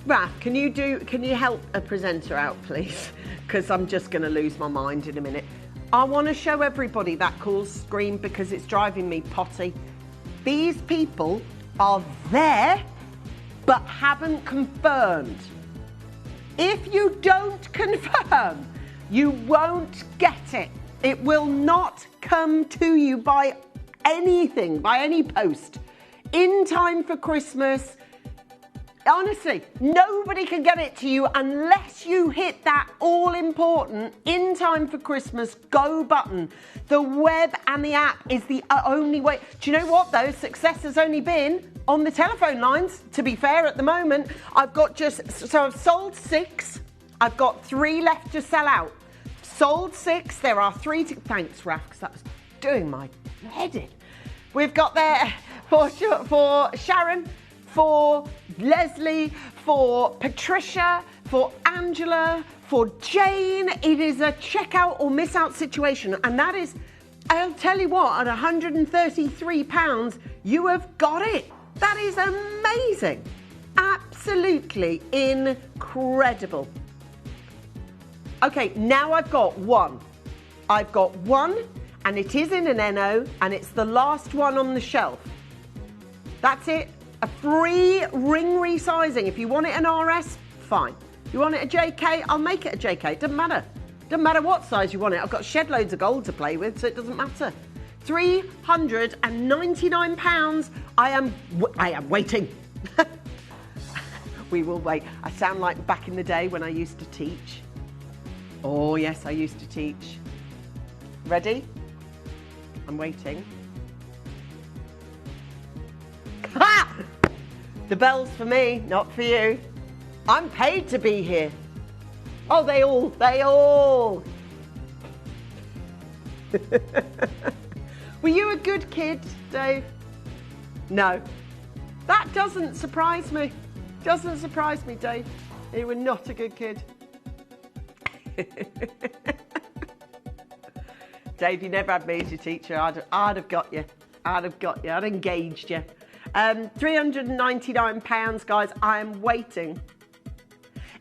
Raf, can you help a presenter out, please? Because I'm just going to lose my mind in a minute. I want to show everybody that call screen because it's driving me potty. These people are there, but haven't confirmed. If you don't confirm, you won't get it. It will not come to you by anything, by any post. In time for Christmas. Honestly, nobody can get it to you unless you hit that all-important in time for Christmas go button. The web and the app is the only way. Do you know what, though? Success has only been on the telephone lines, to be fair, at the moment. I've sold 6. I've got 3 left to sell out. Sold 6. There are 3 to... Thanks, Raf, because that was doing my head in. We've got there for Sharon, for Leslie, for Patricia, for Angela, for Jane. It is a checkout or miss out situation. And that is, I'll tell you what, at £133, you have got it. That is amazing. Absolutely incredible. Okay, now I've got one. I've got one, and it is in an NO, and it's the last one on the shelf. That's it. A free ring resizing. If you want it an RS, fine. You want it a JK, I'll make it a JK. It doesn't matter. Doesn't matter what size you want it. I've got shed loads of gold to play with, so it doesn't matter. £399. I am waiting. We will wait. I sound like back in the day when I used to teach. Oh yes, I used to teach. Ready? I'm waiting. Ha! The bell's for me, not for you. I'm paid to be here. Oh, they all. Were you a good kid, Dave? No. That doesn't surprise me. Doesn't surprise me, Dave. You were not a good kid. Dave, you never had me as your teacher. I'd have got you. I'd engaged you. £399, guys. I am waiting.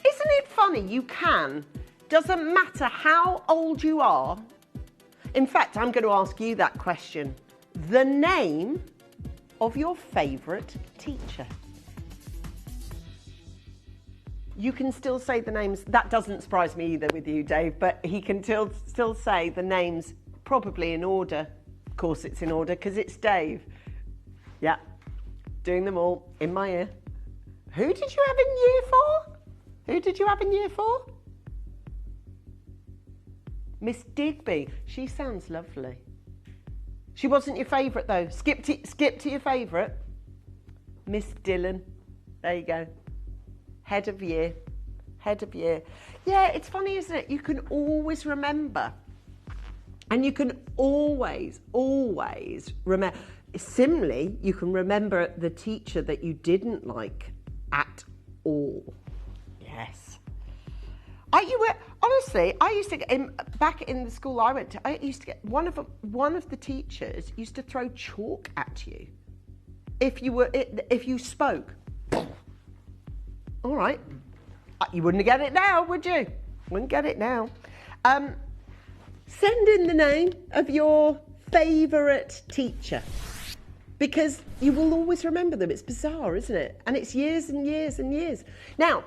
Isn't it funny? You can. Doesn't matter how old you are. In fact, I'm going to ask you that question. The name of your favourite teacher. You can still say the names. That doesn't surprise me either with you, Dave, but he can still say the names probably in order. Of course it's in order because it's Dave. Yeah, doing them all in my ear. Who did you have in year 4? Who did you have in year 4? Miss Digby. She sounds lovely. She wasn't your favourite though. Skip to your favourite. Miss Dillon. There you go. Head of year. Yeah, it's funny, isn't it? You can always remember. And you can always remember. Similarly, you can remember the teacher that you didn't like at all. Yes. Honestly, I used to get back in the school I went to. I used to get one of the teachers used to throw chalk at you if you spoke. All right, you wouldn't get it now, would you? Wouldn't get it now. Send in the name of your favourite teacher because you will always remember them. It's bizarre, isn't it? And it's years and years and years. Now,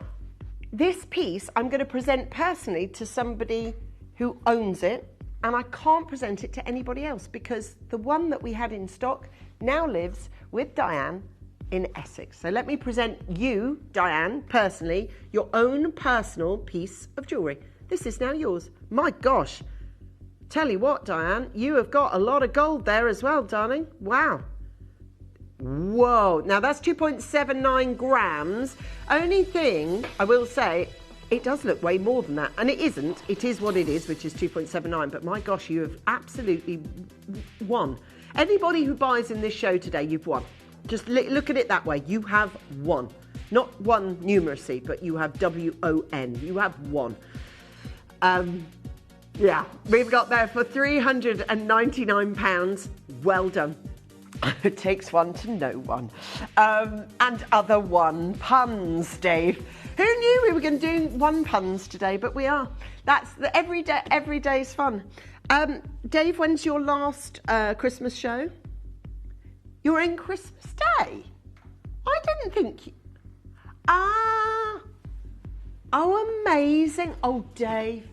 this piece I'm going to present personally to somebody who owns it, and I can't present it to anybody else because the one that we had in stock now lives with Diane in Essex. So let me present you, Diane, personally, your own personal piece of jewellery. This is now yours. My gosh. Tell you what, Diane, you have got a lot of gold there as well, darling. Wow. Whoa. Now that's 2.79 grams. Only thing I will say, it does look way more than that. And it isn't. It is what it is, which is 2.79. But my gosh, you have absolutely won. Anybody who buys in this show today, you've won. Just look at it that way. You have won. Not won numeracy, but you have W-O-N. You have won. Yeah, we've got there for £399. Well done. It takes one to know one. And other one puns, Dave. Who knew we were going to do one puns today, but we are. That's the every day's fun. Dave, when's your last Christmas show? You're in Christmas Day? I didn't think... Oh, amazing. Oh, Dave.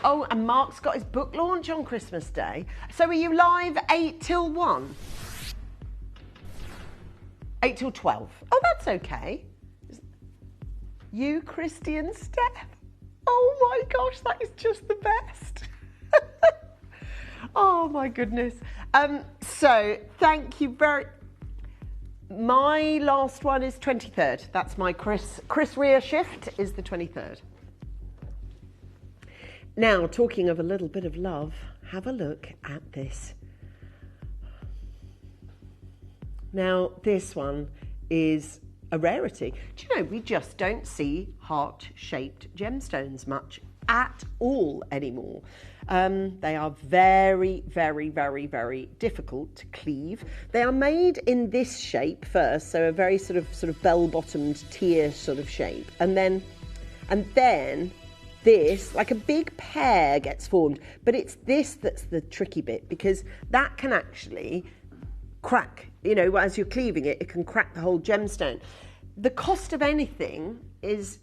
Oh, and Mark's got his book launch on Christmas Day. So are you live 8 till 1? 8 till 12. Oh, that's okay. You, Christy and Steph. Oh my gosh, that is just the best. Oh my goodness. So thank you very... My last one is 23rd. That's my Chris Rea shift is the 23rd. Now, talking of a little bit of love, have a look at this. Now, this one is a rarity. Do you know, we just don't see heart-shaped gemstones much at all anymore. They are very, very, very, very difficult to cleave. They are made in this shape first, so a very sort of bell-bottomed tier sort of shape, and then this, like a big pear gets formed, but it's this that's the tricky bit, because that can actually crack, you know, as you're cleaving it, it can crack the whole gemstone. The cost of anything is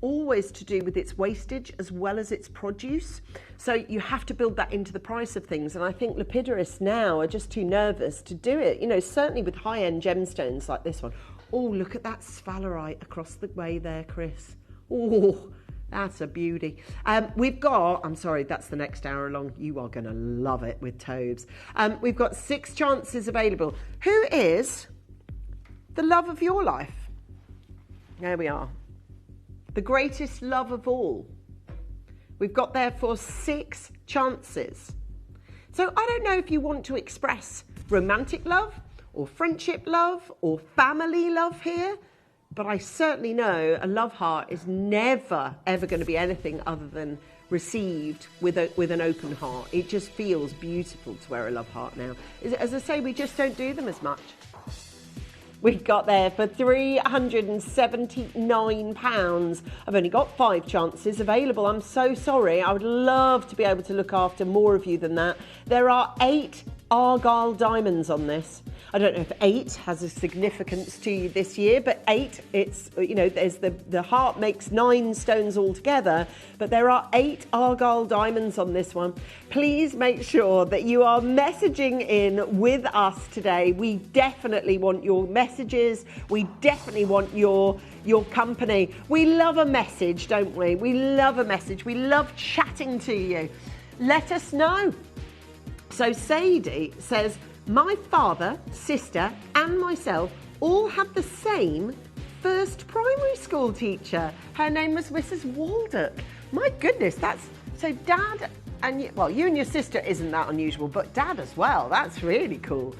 always to do with its wastage as well as its produce. So you have to build that into the price of things. And I think lapidarists now are just too nervous to do it. You know, certainly with high-end gemstones like this one. Oh, look at that sphalerite across the way there, Chris. Oh, that's a beauty. We've got, I'm sorry, that's the next hour long. You are going to love it with Tobes. We've got 6 chances available. Who is the love of your life? There we are. The greatest love of all. We've got therefore 6 chances. So I don't know if you want to express romantic love or friendship love or family love here, but I certainly know a love heart is never, ever going to be anything other than received with an open heart. It just feels beautiful to wear a love heart now. As I say, we just don't do them as much. We've got there for £379. I've only got 5 chances available. I'm so sorry. I would love to be able to look after more of you than that. There are 8 Argyle diamonds on this. I don't know if 8 has a significance to you this year, but 8, it's, you know, there's the heart makes 9 stones altogether, but there are 8 Argyle diamonds on this one. Please make sure that you are messaging in with us today. We definitely want your messages. We definitely want your company. We love a message, don't we? We love a message. We love chatting to you. Let us know. So Sadie says, my father, sister and myself all had the same first primary school teacher. Her name was Mrs. Waldock. My goodness, that's... So Dad and you, well, you and your sister isn't that unusual, but Dad as well. That's really cool.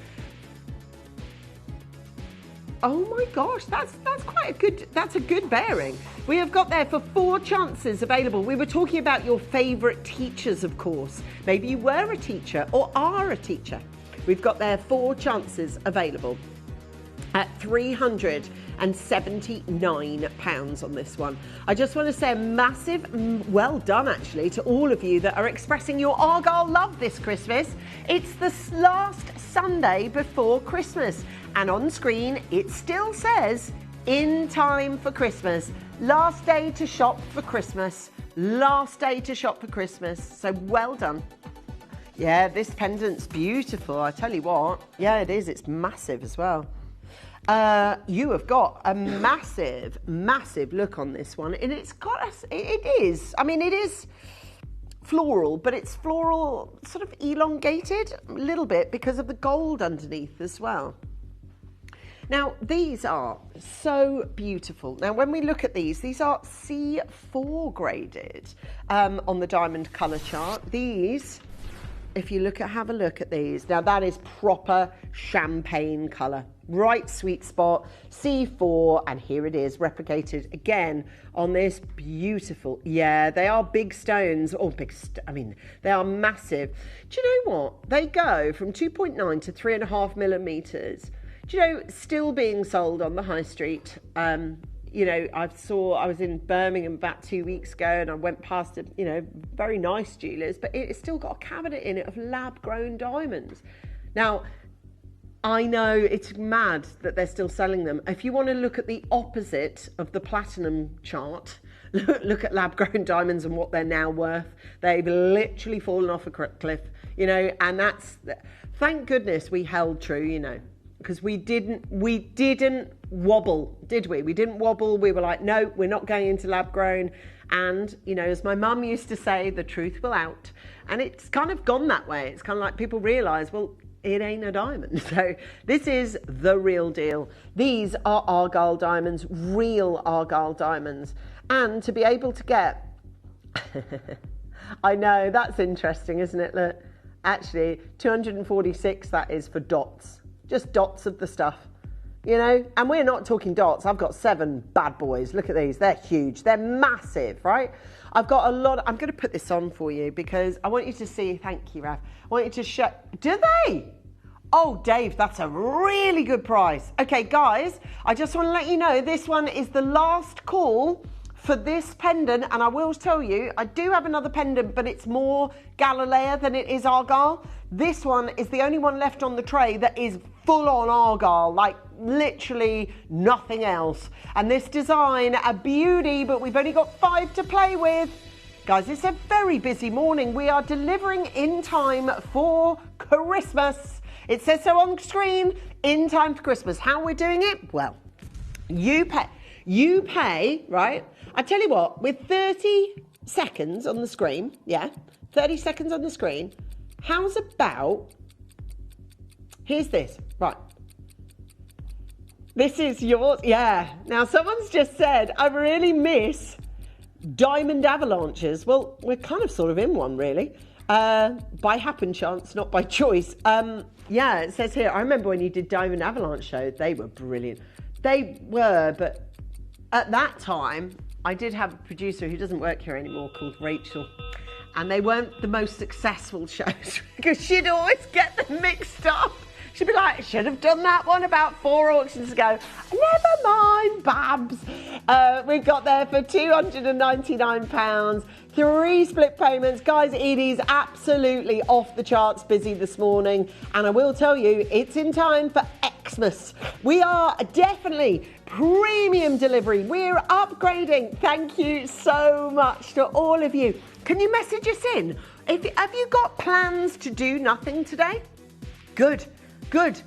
Oh my gosh, that's quite a good, that's a good bearing. We have got there for 4 chances available. We were talking about your favourite teachers, of course. Maybe you were a teacher or are a teacher. We've got there 4 chances available at £379 on this one. I just want to say a massive well done actually to all of you that are expressing your Argyle love this Christmas. It's the last Sunday before Christmas, and on screen it still says in time for Christmas. Last day to shop for Christmas. Last day to shop for Christmas. So well done. Yeah, this pendant's beautiful, I tell you what. Yeah, it is. It's massive as well. You have got a massive, massive look on this one. And it's got it is. I mean, it is floral, but it's floral sort of elongated a little bit because of the gold underneath as well. Now, these are so beautiful. Now, when we look at these are C4 graded on the diamond colour chart. These... If you have a look at these, now that is proper champagne colour, right sweet spot, C4, and here it is, replicated again on this beautiful, yeah, they are big stones, or I mean, they are massive. Do you know what? They go from 2.9 to 3.5 millimetres. Do you know, still being sold on the high street. You know, I was in Birmingham about 2 weeks ago and I went past a, you know, very nice jewellers, but it's still got a cabinet in it of lab-grown diamonds. Now, I know it's mad that they're still selling them. If you want to look at the opposite of the platinum chart, look at lab-grown diamonds and what they're now worth. They've literally fallen off a cliff, you know, and that's, thank goodness we held true, you know. Because we didn't wobble, did we? We didn't wobble. We were like, no, we're not going into lab grown. And, you know, as my mum used to say, the truth will out. And it's kind of gone that way. It's kind of like people realise, well, it ain't a diamond. So this is the real deal. These are Argyle diamonds, real Argyle diamonds. And to be able to get, I know, that's interesting, isn't it? Look, actually, 246, that is for dots. Just dots of the stuff, you know, and we're not talking dots. I've got 7 bad boys. Look at these. They're huge. They're massive, right? I've got a lot. I'm going to put this on for you because I want you to see. Thank you, Rav. I want you to show. Do they? Oh, Dave, that's a really good price. Okay, guys, I just want to let you know this one is the last call for this pendant, and I will tell you, I do have another pendant, but it's more Galilea than it is Argyle. This one is the only one left on the tray that is full on Argyle, like literally nothing else. And this design, a beauty, but we've only got 5 to play with. Guys, it's a very busy morning. We are delivering in time for Christmas. It says so on screen, in time for Christmas. How we're doing it? Well, you pay, right? I tell you what, with 30 seconds on the screen, 30 seconds on the screen, how's about, here's this, right. This is yours, yeah. Now, someone's just said, I really miss diamond avalanches. Well, we're kind of sort of in one, really. By happen chance, not by choice. Yeah, it says here, I remember when you did Diamond Avalanche show, they were brilliant. They were, but at that time, I did have a producer who doesn't work here anymore called Rachel. And they weren't the most successful shows because she'd always get them mixed up. She'd be like, should have done that one about 4 auctions ago. Never mind, Babs. We got there for £299. 3 split payments. Guys, it is absolutely off the charts busy this morning. And I will tell you, it's in time for Xmas. We are definitely premium delivery. We're upgrading. Thank you so much to all of you. Can you message us in? Have you got plans to do nothing today? Good. Good.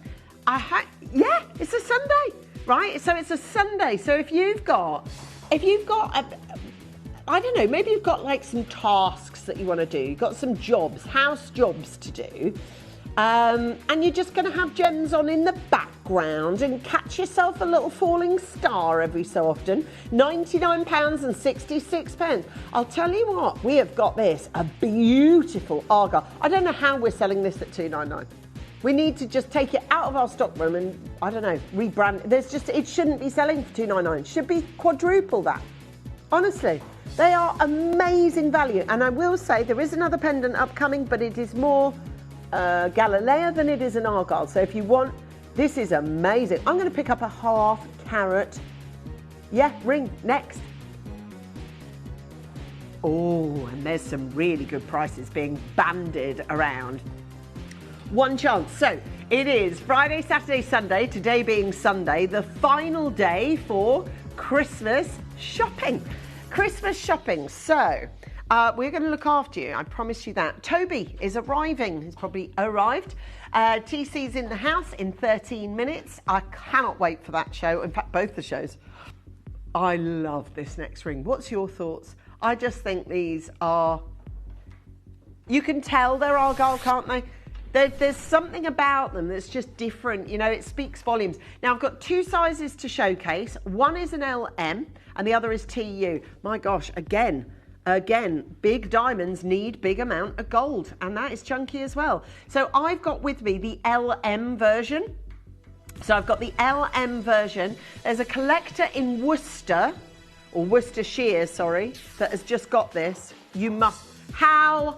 Yeah, it's a Sunday, right? So it's a Sunday. So if you've got I don't know, maybe you've got like some tasks that you want to do. You've got some jobs, house jobs to do. And you're just going to have gems on in the background and catch yourself a little falling star every so often. £99.66. I'll tell you what, we have got this, a beautiful Argyle. I don't know how we're selling this at £299. We need to just take it out of our stockroom and, I don't know, rebrand it. It shouldn't be selling for £299. It should be quadruple that. Honestly, they are amazing value. And I will say there is another pendant upcoming, but it is more Galilea than it is an Argyle. So if you want, this is amazing. I'm going to pick up a half carat. Yeah, ring next. Oh, and there's some really good prices being bandied around. One chance. So it is Friday, Saturday, Sunday, today being Sunday, the final day for Christmas shopping. Christmas shopping. So we're going to look after you. I promise you that. Toby is arriving. He's probably arrived. TC's in the house in 13 minutes. I cannot wait for that show. In fact, both the shows. I love this next ring. What's your thoughts? I just think these are... You can tell they're Argyle, can't they? There's something about them that's just different. You know, it speaks volumes. Now, I've got 2 sizes to showcase. One is an LM and the other is TU. My gosh, again, big diamonds need big amount of gold, and that is chunky as well. So I've got with me the LM version. So I've got the LM version. There's a collector in Worcester, or Worcestershire, sorry, that has just got this. You must... How?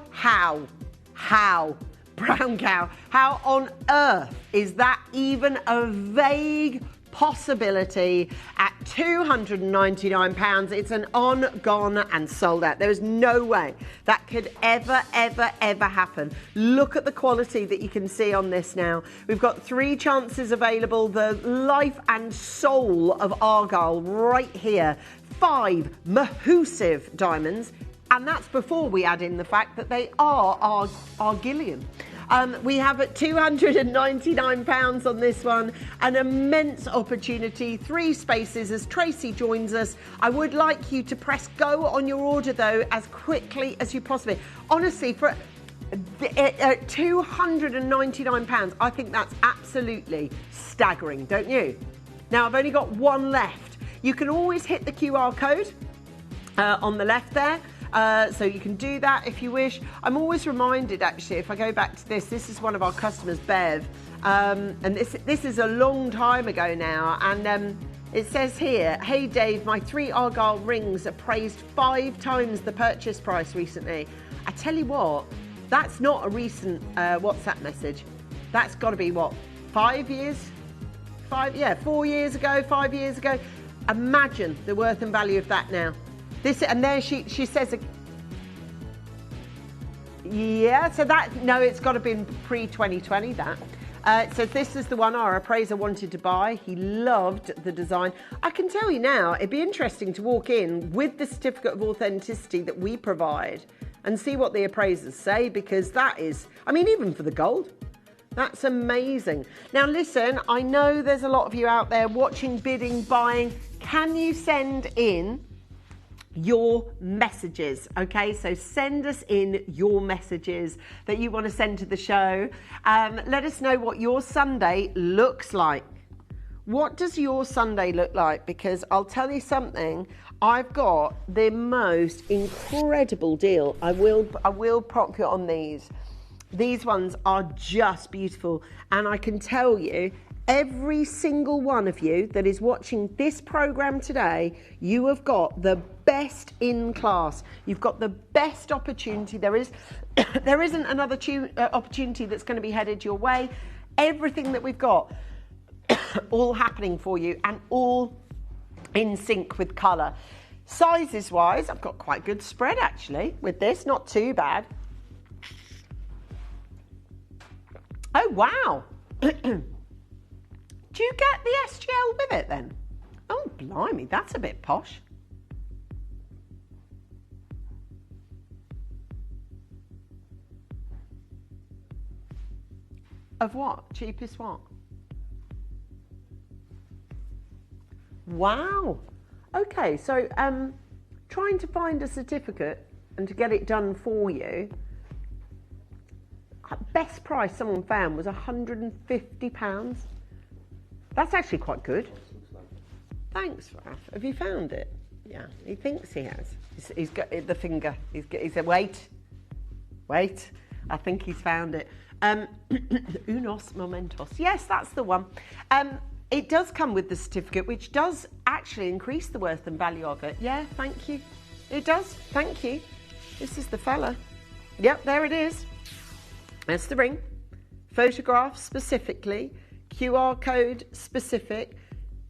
Brown cow. How on earth is that even a vague possibility at £299? It's an on, gone and sold out. There is no way that could ever happen. Look at the quality that you can see on this now. We've got 3 chances available. The life and soul of Argyle right here. 5 Mahusive diamonds. And that's before we add in the fact that they are Argyllian. We have at £299 on this one, an immense opportunity, 3 spaces as Tracy joins us. I would like you to press go on your order though as quickly as you possibly. Honestly, for £299, I think that's absolutely staggering, don't you? Now, I've only got 1 left. You can always hit the QR code on the left there. So you can do that if you wish. I'm always reminded, actually, if I go back to this is one of our customers, Bev, and this is a long time ago now, and it says here, hey Dave, my 3 Argyle rings appraised 5 times the purchase price recently. I tell you what, that's not a recent WhatsApp message. That's got to be, what, 5 years? 4 years ago, 5 years ago. Imagine the worth and value of that now. This, and there she says, yeah, so that, no, it's got to be pre-2020, that. So this is the one our appraiser wanted to buy. He loved the design. I can tell you now, it'd be interesting to walk in with the certificate of authenticity that we provide and see what the appraisers say, because that is, I mean, even for the gold, that's amazing. Now listen, I know there's a lot of you out there watching, bidding, buying. Can you send in your messages? Okay, so send us in your messages that you want to send to the show. Let us know what your Sunday looks like. What does your Sunday look like? Because I'll tell you something, I've got the most incredible deal. I will prop you on these. These ones are just beautiful, and I can tell you, every single one of you that is watching this program today, you have got the best in class. You've got the best opportunity. There isn't another opportunity that's going to be headed your way. Everything that we've got, all happening for you, and all in sync with colour. Sizes wise, I've got quite good spread actually with this, not too bad. Oh wow. Do you get the SGL with it then? Oh blimey, that's a bit posh. Of what? Cheapest what? Wow. Okay, so trying to find a certificate and to get it done for you. Best price someone found was £150. That's actually quite good. Thanks, Raf. Have you found it? Yeah, he thinks he has. He's got the finger. He said, wait. I think he's found it. Unos momentos. Yes, that's the one. It does come with the certificate, which does actually increase the worth and value of it. Yeah, thank you. It does. Thank you. This is the fella. Yep, there it is. That's the ring. Photograph specifically. QR code specific.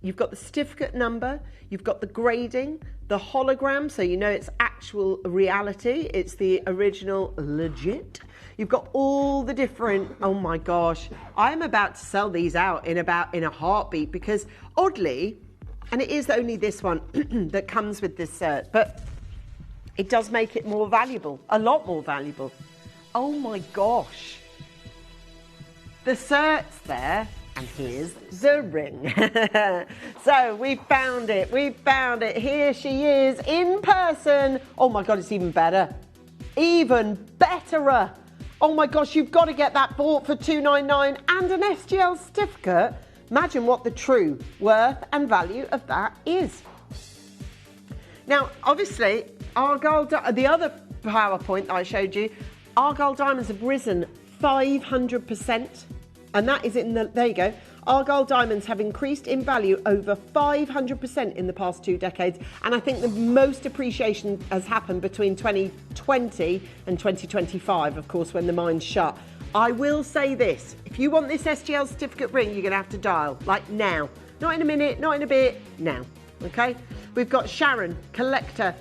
You've got the certificate number. You've got the grading, the hologram, so you know it's actual reality. It's the original legit. You've got all the different, oh my gosh, I'm about to sell these out in a heartbeat, because oddly, and it is only this one that comes with this cert, but it does make it more valuable, a lot more valuable. Oh my gosh. The cert's there, and here's the ring. So we found it. Here she is in person. Oh my God, it's even better. Even betterer. Oh my gosh, you've got to get that bought for $299 and an SGL certificate. Imagine what the true worth and value of that is. Now, obviously, Argyle, the other PowerPoint that I showed you, Argyle diamonds have risen 500%. And that is in the, there you go. Argyle diamonds have increased in value over 500% in the past 2 decades. And I think the most appreciation has happened between 2020 and 2025, of course, when the mine's shut. I will say this, if you want this SGL certificate ring, you're going to have to dial, like now. Not in a minute, not in a bit, now. Okay? We've got Sharon, collector.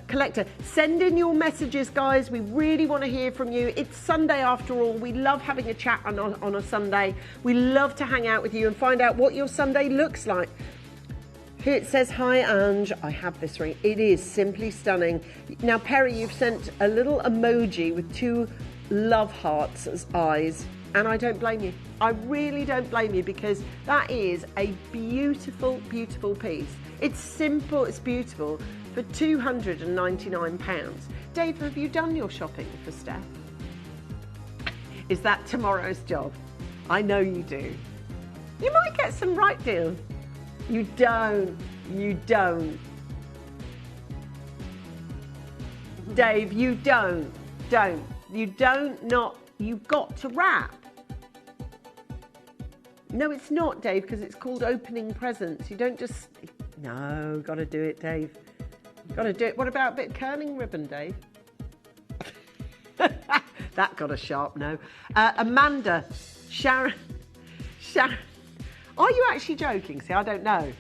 Send in your messages, guys. We really want to hear from you. It's Sunday after all. We love having a chat on a Sunday. We love to hang out with you and find out what your Sunday looks like. Here it says, hi, Ange. I have this ring. It is simply stunning. Now, Perry, you've sent a little emoji with 2 love hearts as eyes. And I don't blame you. I really don't blame you, because that is a beautiful, beautiful piece. It's simple, it's beautiful, for £299. Dave, have you done your shopping for Steph? Is that tomorrow's job? I know you do. You might get some right deals. You don't. Dave, you don't. You've got to wrap. No, it's not, Dave, because it's called opening presents. You don't just... No, got to do it, Dave. Got to do it. What about a bit of curling ribbon, Dave? That got a sharp no. Amanda, Sharon. Are you actually joking? See, I don't know.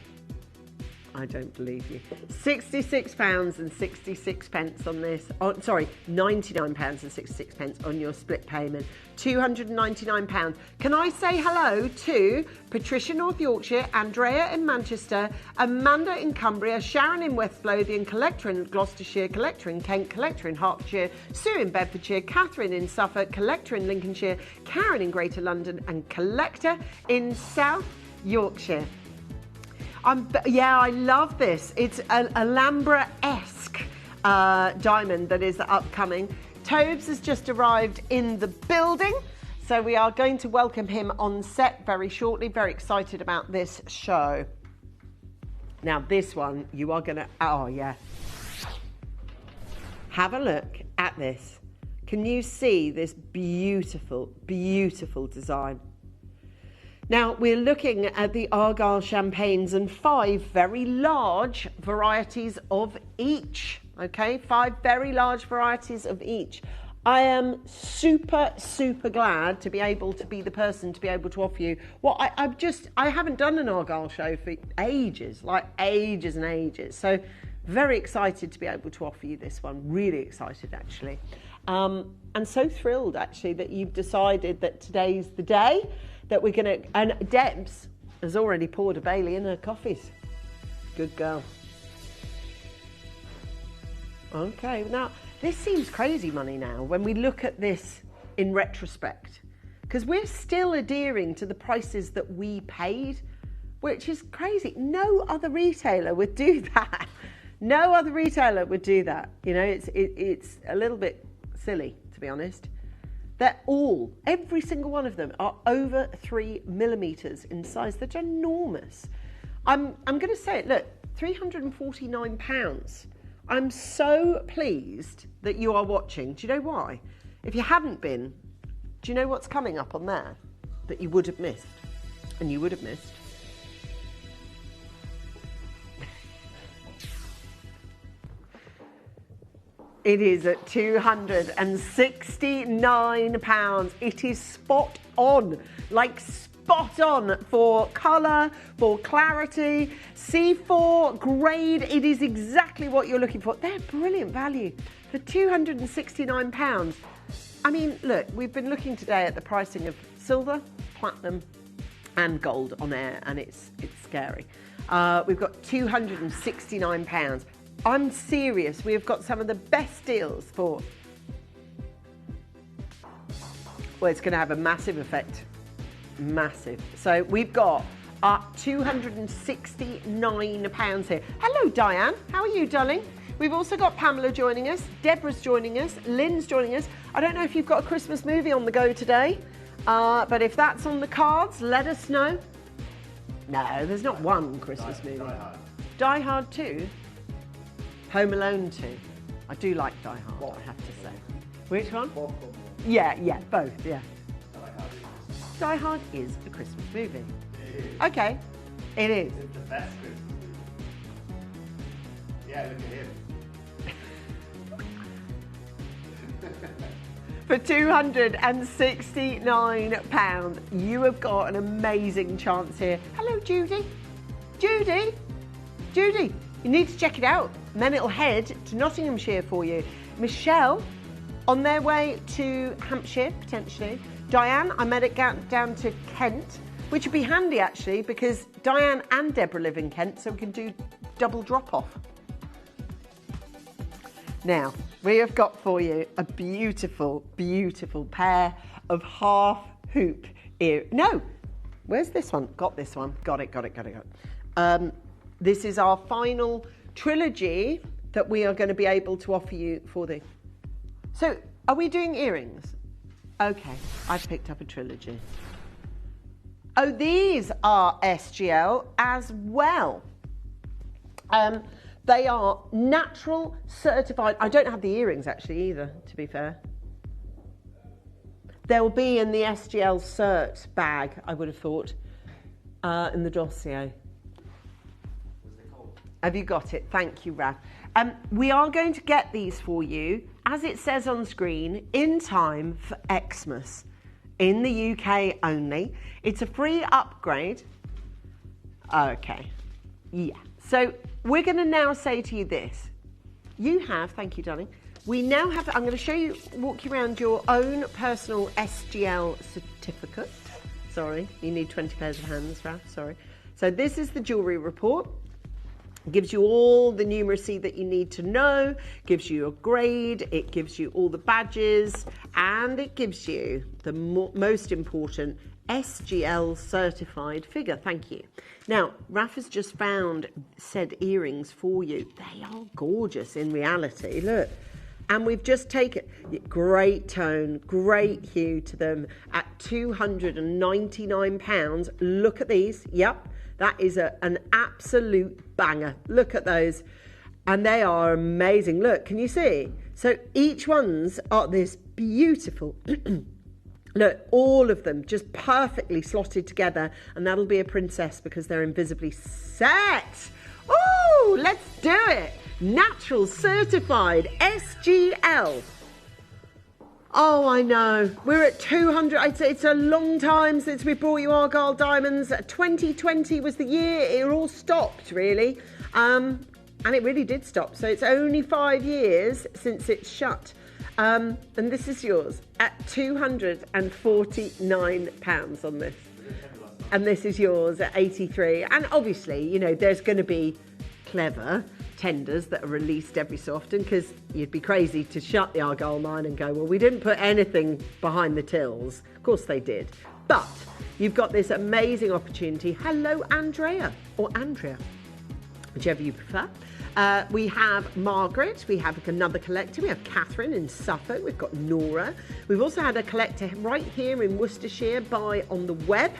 I don't believe you. £66.66 on this. Oh, sorry, £99.66 on your split payment. £299. Can I say hello to Patricia North Yorkshire, Andrea in Manchester, Amanda in Cumbria, Sharon in West Lothian, Collector in Gloucestershire, Collector in Kent, Collector in Hertfordshire, Sue in Bedfordshire, Catherine in Suffolk, Collector in Lincolnshire, Karen in Greater London, and Collector in South Yorkshire. Yeah, I love this. It's an Alhambra-esque diamond that is upcoming. Tobes has just arrived in the building, so we are going to welcome him on set very shortly. Very excited about this show. Now, this one, you are going to... Oh, yeah. Have a look at this. Can you see this beautiful, beautiful design? Now, we're looking at the Argyle champagnes and 5 very large varieties of each, okay? 5 very large varieties of each. I am super, super glad to be able to be the person to be able to offer you what I haven't done an Argyle show for ages, like ages and ages. So very excited to be able to offer you this one, really excited actually. And so thrilled actually that you've decided that today's the day that we're going to, and Debs has already poured a Bailey in her coffees. Good girl. Okay, now this seems crazy money now when we look at this in retrospect, because we're still adhering to the prices that we paid, which is crazy. No other retailer would do that. No other retailer would do that. You know, it's a little bit silly, to be honest. They're all, every single one of them are over 3 millimetres in size. They're ginormous. I'm going to say it, look, £349. I'm so pleased that you are watching. Do you know why? If you hadn't been, do you know what's coming up on there that you would have missed? And you would have missed. It is at £269. It is spot on, like spot on for colour, for clarity, C4 grade. It is exactly what you're looking for. They're brilliant value for £269. I mean, look, we've been looking today at the pricing of silver, platinum, and gold on air, and it's scary. We've got £269. I'm serious, we have got some of the best deals for... Well, it's going to have a massive effect. Massive. So we've got £269 here. Hello, Diane. How are you, darling? We've also got Pamela joining us, Deborah's joining us, Lynn's joining us. I don't know if you've got a Christmas movie on the go today, but if that's on the cards, let us know. No, there's not one Christmas movie. Die Hard 2? Home Alone 2. I do like Die Hard, I have to say. Which one? Yeah, both, yeah. Die Hard is a Christmas movie. Okay, it is. It's the best Christmas movie. Yeah, look at him. For £269, you have got an amazing chance here. Hello, Judy. Judy, you need to check it out. And then it'll head to Nottinghamshire for you. Michelle, on their way to Hampshire, potentially. Diane, I made it down to Kent, which would be handy, actually, because Diane and Deborah live in Kent, so we can do double drop-off. Now, we have got for you a beautiful, beautiful pair of half hoop ear... No, where's this one? Got this one. Got it. This is our final trilogy that we are going to be able to offer you for the... So, are we doing earrings? Okay, I've picked up a trilogy. Oh, these are SGL as well. They are natural certified. I don't have the earrings actually either, to be fair. They'll be in the SGL cert bag, I would have thought, in the dossier. Have you got it? Thank you, Rav. We are going to get these for you, as it says on screen, in time for Xmas, in the UK only. It's a free upgrade. Okay, yeah. So we're going to now say to you this. You have, thank you, darling. We now have, I'm going to show you, walk you around your own personal SGL certificate. Sorry, you need 20 pairs of hands, Ralph, sorry. So this is the jewellery report. It gives you all the numeracy that you need to know, gives you your grade, it gives you all the badges, and it gives you the most important SGL certified figure. Thank you. Now, Raf has just found said earrings for you. They are gorgeous in reality. Look. And we've just taken great tone, great hue to them at £299. Look at these. Yep, that is an absolute banger. Look at those. And they are amazing. Look, can you see? So each one's are this beautiful... Look, all of them just perfectly slotted together, and that'll be a princess because they're invisibly set. Ooh, let's do it. Natural certified SGL. Oh, I know. We're at 200. It's a long time since we brought you Argyle Diamonds. 2020 was the year it all stopped, really. And it really did stop. So it's only 5 years since it's shut. And this is yours at £249 on this. And this is yours at 83. And obviously, you know, there's going to be clever tenders that are released every so often, because you'd be crazy to shut the Argyle mine and go, well, we didn't put anything behind the tills. Of course they did. But you've got this amazing opportunity. Hello, Andrea, or Andrea, whichever you prefer. We have Margaret, we have another collector, we have Catherine in Suffolk, we've got Nora. We've also had a collector right here in Worcestershire buy on the web,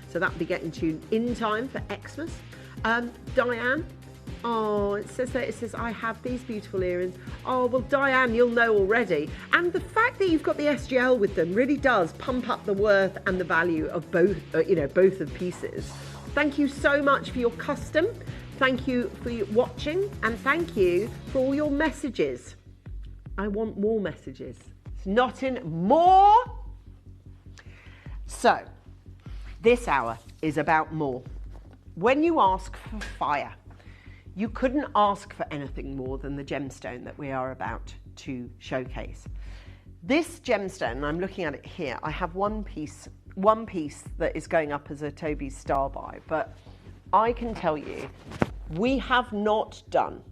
so that'll be getting to you in time for Xmas. Diane, oh, it says, I have these beautiful earrings. Oh, well, Diane, you'll know already. And the fact that you've got the SGL with them really does pump up the worth and the value of both, both of pieces. Thank you so much for your custom. Thank you for watching, and thank you for all your messages. I want more messages. It's not in more. So, this hour is about more. When you ask for fire, you couldn't ask for anything more than the gemstone that we are about to showcase. This gemstone, I'm looking at it here, I have one piece that is going up as a Toby's Star Buy, but I can tell you, we have not done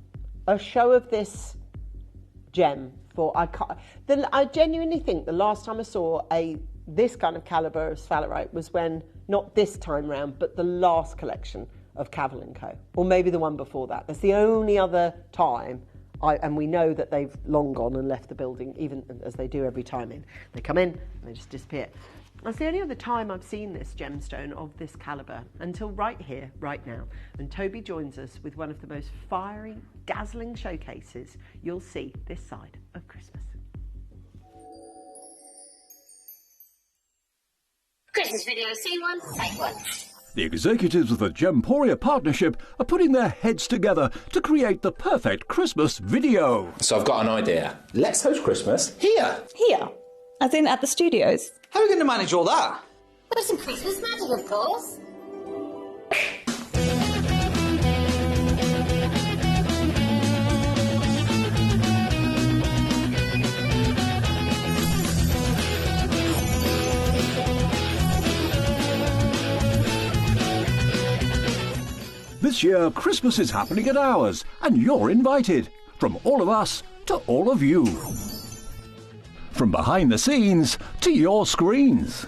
a show of this gem for, I genuinely think the last time I saw this kind of calibre of sphalerite was when, not this time round, but the last collection of Cavell & Co. Or maybe the one before that. That's the only other time, and we know that they've long gone and left the building, even as they do every time in. They come in and they just disappear. That's the only other time I've seen this gemstone of this calibre, until right here, right now. And Toby joins us with one of the most fiery, dazzling showcases you'll see this side of Christmas. Christmas video, see one, take one. The executives of the Gemporia partnership are putting their heads together to create the perfect Christmas video. So I've got an idea. Let's host Christmas here. Here? As in at the studios? How are we going to manage all that? With some Christmas magic, of course. This year, Christmas is happening at ours, and you're invited. From all of us to all of you. From behind the scenes to your screens.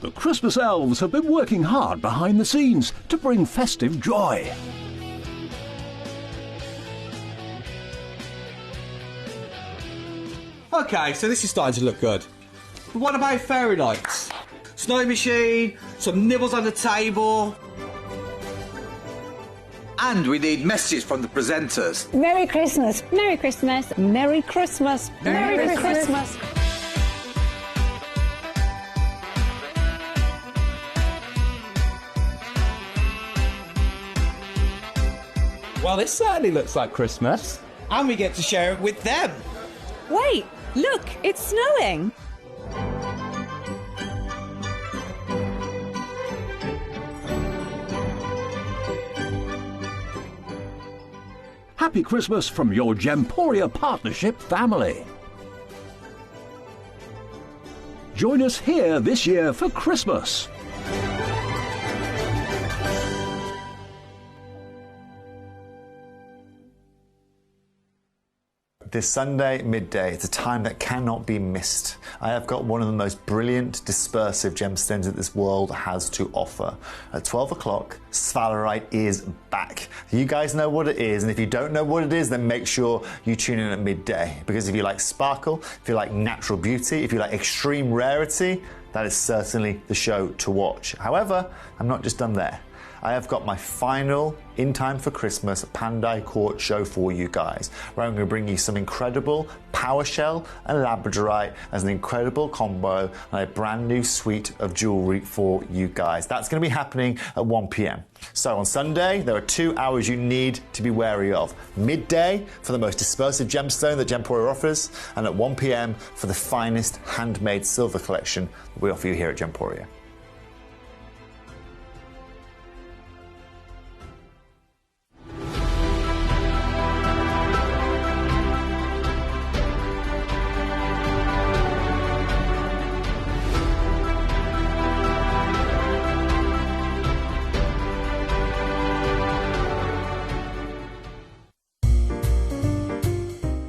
The Christmas elves have been working hard behind the scenes to bring festive joy. Okay, so this is starting to look good. But what about fairy lights? Snow machine, some nibbles on the table. And we need messages from the presenters. Merry Christmas. Merry Christmas. Merry Christmas. Merry Christmas. Well, this certainly looks like Christmas. And we get to share it with them. Wait, look, it's snowing. Happy Christmas from your Gemporia Partnership family. Join us here this year for Christmas. This Sunday, midday, it's a time that cannot be missed. I have got one of the most brilliant dispersive gemstones that this world has to offer. At 12 o'clock, sphalerite is back. You guys know what it is, and if you don't know what it is, then make sure you tune in at midday. Because if you like sparkle, if you like natural beauty, if you like extreme rarity, that is certainly the show to watch. However, I'm not just done there. I have got my final In Time for Christmas Pandai Court show for you guys, where I'm going to bring you some incredible PowerShell and Labradorite as an incredible combo and a brand new suite of jewellery for you guys. That's going to be happening at 1 p.m. So on Sunday, there are 2 hours you need to be wary of. Midday for the most dispersive gemstone that Gemporia offers, and at 1 p.m. for the finest handmade silver collection that we offer you here at Gemporia.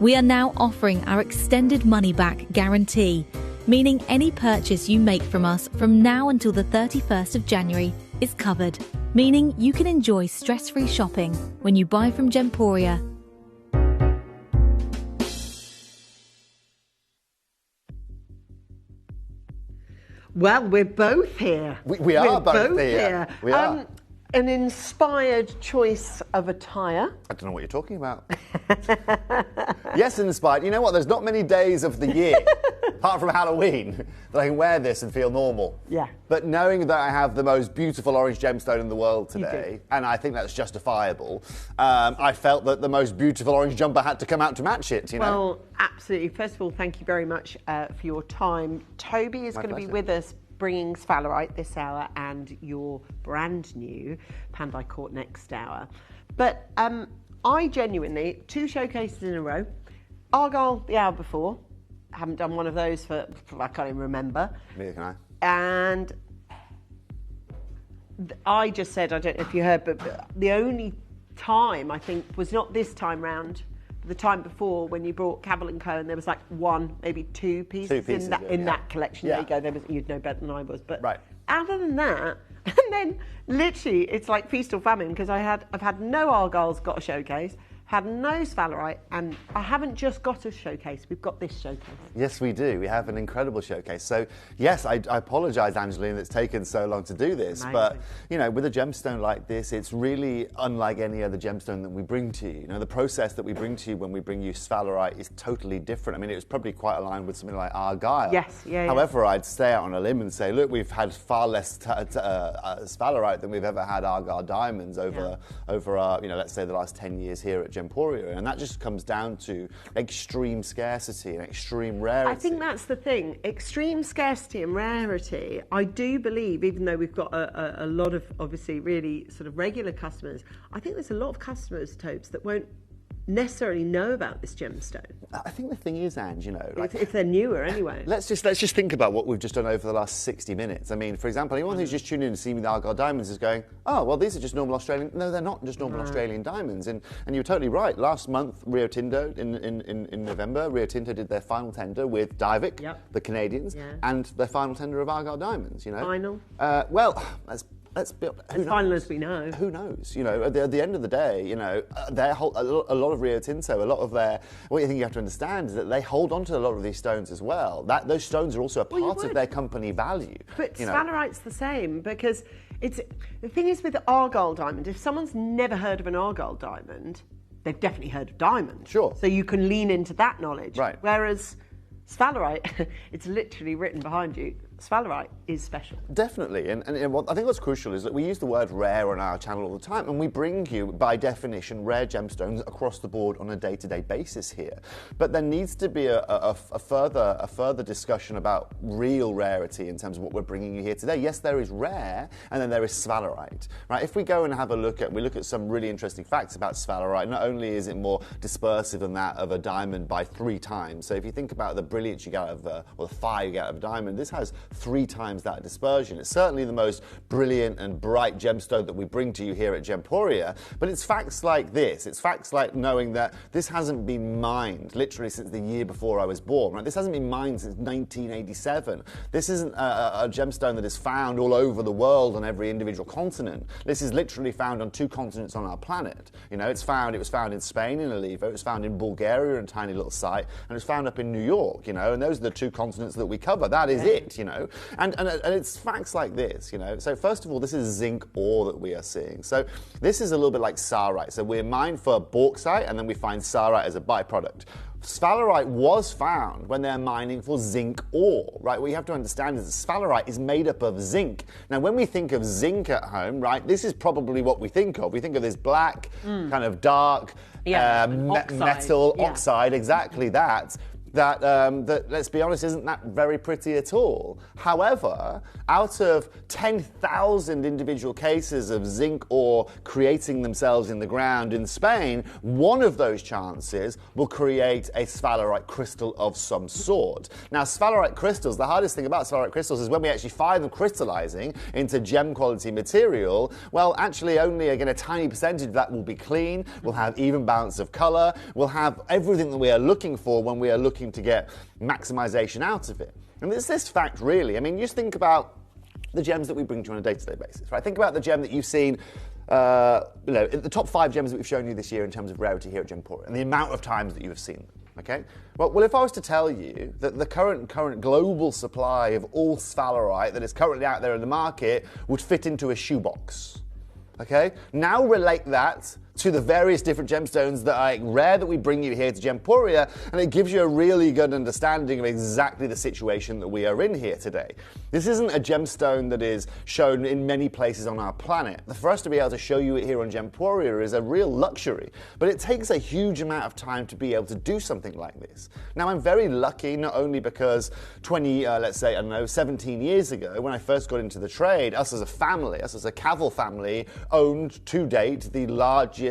We are now offering our extended money-back guarantee, meaning any purchase you make from us from now until the 31st of January is covered, meaning you can enjoy stress-free shopping when you buy from Gemporia. Well, we're both here. We are both here. We are. An inspired choice of attire. I don't know what you're talking about. Yes, inspired. You know what? There's not many days of the year, apart from Halloween, that I can wear this and feel normal. Yeah. But knowing that I have the most beautiful orange gemstone in the world today, and I think that's justifiable, I felt that the most beautiful orange jumper had to come out to match it, you know? Well, absolutely. First of all, thank you very much for your time. Toby is going to be with us, bringing sphalerite this hour and your brand new Pandai Court next hour. But I genuinely, 2 showcases in a row, Argyle the hour before, haven't done one of those for I can't even remember. Neither can I. And I just said, I don't know if you heard, but the only time I think was not this time round, the time before when you brought Cavill & Co, and there was like 1, maybe 2 pieces, in that collection. Yeah. There you go. There was, you'd know better than I was. But right. Other than that, and then literally it's like feast or famine, because I've had no Argyle's got a showcase, had no sphalerite, and I haven't just got a showcase, we've got this showcase. Yes, we do. We have an incredible showcase. So, yes, I apologise, Angeline, that it's taken so long to do this. Amazing. But, you know, with a gemstone like this, it's really unlike any other gemstone that we bring to you. You know, the process that we bring to you when we bring you sphalerite is totally different. I mean, it was probably quite aligned with something like Argyle. Yes, yeah. However, I'd stay out on a limb and say, look, we've had far less sphalerite than we've ever had Argyle diamonds over our, you know, let's say the last 10 years here at Gemporia. And that just comes down to extreme scarcity and extreme rarity. I think that's the thing. Extreme scarcity and rarity, I do believe, even though we've got a lot of, obviously, really sort of regular customers, I think there's a lot of customers, Tobes, that won't necessarily know about this gemstone. I think the thing is, Ange, you know, like, if they're newer anyway. Let's just think about what we've just done over the last 60 minutes. I mean, for example, anyone who's just tuned in to see me the Argyle diamonds is going, oh, well, these are just normal Australian. No, they're not just normal Australian diamonds. And you're totally right. Last month, Rio Tinto in November, Rio Tinto did their final tender with Divik, the Canadians, and their final tender of Argyle diamonds. You know, final. Well, let's be as final as we know. Who knows? You know, at the end of the day, you know, a lot of Rio Tinto, a lot of their. What you think you have to understand is that they hold on to a lot of these stones as well. Those stones are also a part of their company value. But sphalerite's the same, because the thing is with the Argyle diamond, if someone's never heard of an Argyle diamond, they've definitely heard of diamond. Sure. So you can lean into that knowledge. Right. Whereas sphalerite, it's literally written behind you, sphalerite is special. Definitely, and I think what's crucial is that we use the word rare on our channel all the time, and we bring you, by definition, rare gemstones across the board on a day-to-day basis here. But there needs to be a further discussion about real rarity in terms of what we're bringing you here today. Yes, there is rare, and then there is sphalerite. Right? If we go and have a look at some really interesting facts about sphalerite, not only is it more dispersive than that of a diamond by 3 times. So if you think about the brilliance you get out of, or the fire you get out of a diamond, this has 3 times that dispersion. It's certainly the most brilliant and bright gemstone that we bring to you here at Gemporia, but it's facts like this. It's facts like knowing that this hasn't been mined literally since the year before I was born. Right? This hasn't been mined since 1987. This isn't a gemstone that is found all over the world on every individual continent. This is literally found on 2 continents on our planet. You know, it was found in Spain in Olivo, it was found in Bulgaria in a tiny little site, and it was found up in New York, you know, and those are the 2 continents that we cover. That is it, you know. And it's facts like this, you know. So first of all, this is zinc ore that we are seeing. So this is a little bit like sarite. So we're mined for bauxite, and then we find sarite as a byproduct. Sphalerite was found when they're mining for zinc ore, right? What you have to understand is that sphalerite is made up of zinc. Now, when we think of zinc at home, right, this is probably what we think of. We think of this black, kind of dark metal oxide, exactly that. That, let's be honest, isn't that very pretty at all. However, out of 10,000 individual cases of zinc ore creating themselves in the ground in Spain, one of those chances will create a sphalerite crystal of some sort. Now, sphalerite crystals, the hardest thing about sphalerite crystals is when we actually find them crystallizing into gem quality material, well, actually only, again, a tiny percentage of that will be clean, we'll have even balance of color, we'll have everything that we are looking for when we are looking to get maximization out of it. And it's this fact, really. I mean, just think about the gems that we bring to you on a day-to-day basis, right? Think about the gem that you've seen, the top 5 gems that we've shown you this year in terms of rarity here at Gemporia, and the amount of times that you have seen them, okay? Well, if I was to tell you that the current global supply of all sphalerite that is currently out there in the market would fit into a shoebox, okay? Now relate that to the various different gemstones that are rare that we bring you here to Gemporia, and it gives you a really good understanding of exactly the situation that we are in here today. This isn't a gemstone that is shown in many places on our planet. For us to be able to show you it here on Gemporia is a real luxury, but it takes a huge amount of time to be able to do something like this. Now, I'm very lucky, not only because 17 years ago, when I first got into the trade, us as a family, us as a Cavil family, owned to date the largest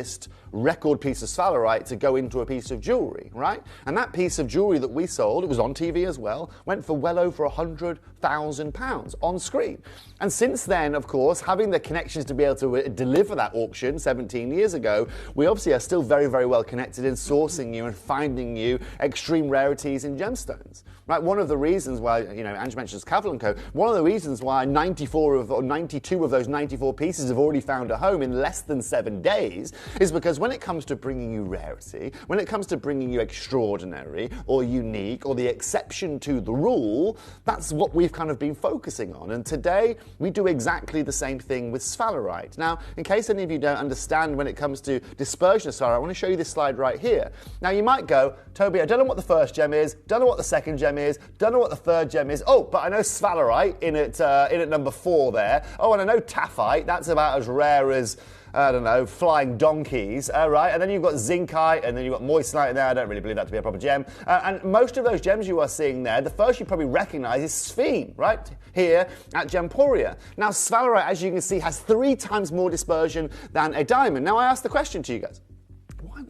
record piece of sphalerite to go into a piece of jewellery, right? And that piece of jewellery that we sold, it was on TV as well, went for well over £100,000 on screen. And since then, of course, having the connections to be able to deliver that auction 17 years ago, we obviously are still very, very well connected in sourcing you and finding you extreme rarities in gemstones. Right? One of the reasons why, Ange mentions Cavil & Co., one of the reasons why 92 of those 94 pieces have already found a home in less than 7 days is because when it comes to bringing you rarity, when it comes to bringing you extraordinary or unique or the exception to the rule, that's what we've kind of been focusing on. And today, we do exactly the same thing with sphalerite. Now, in case any of you don't understand when it comes to dispersion of sphalerite, I want to show you this slide right here. Now, you might go, Toby, I don't know what the first gem is, don't know what the second gem is, don't know what the third gem is. Oh, but I know sphalerite in at number 4 there. Oh, and I know taphite, that's about as rare as, I don't know, flying donkeys, right? And then you've got zincite, and then you've got moissanite in there. I don't really believe that to be a proper gem. And most of those gems you are seeing there, the first you probably recognize is sphene, right? Here at Gemporia. Now, sphalerite, as you can see, has 3 times more dispersion than a diamond. Now, I ask the question to you guys.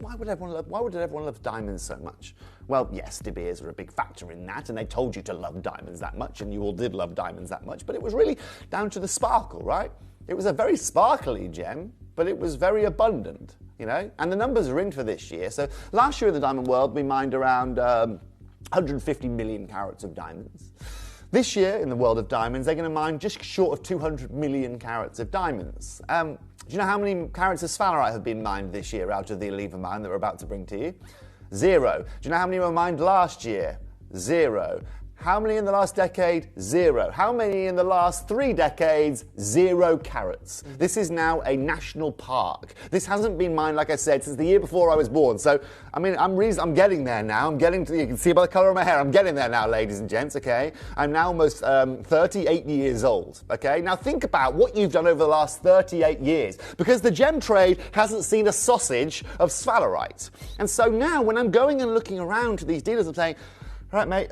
Why would everyone love diamonds so much? Well, yes, De Beers are a big factor in that, and they told you to love diamonds that much, and you all did love diamonds that much, but it was really down to the sparkle, right? It was a very sparkly gem, but it was very abundant, and the numbers are in for this year. So last year in the diamond world, we mined around 150 million carats of diamonds. This year, in the world of diamonds, they're going to mine just short of 200 million carats of diamonds. Do you know how many carats of sphalerite have been mined this year out of the Oliva mine that we're about to bring to you? 0. Do you know how many were mined last year? 0. How many in the last decade? 0. How many in the last 3 decades? 0 carats. This is now a national park. This hasn't been mine, like I said, since the year before I was born. So, I mean, I'm getting there now. I'm getting to, you can see by the colour of my hair, I'm getting there now, ladies and gents, okay? I'm now almost 38 years old, okay? Now think about what you've done over the last 38 years, because the gem trade hasn't seen a sausage of sphalerite. And so now, when I'm going and looking around to these dealers, I'm saying, right, mate,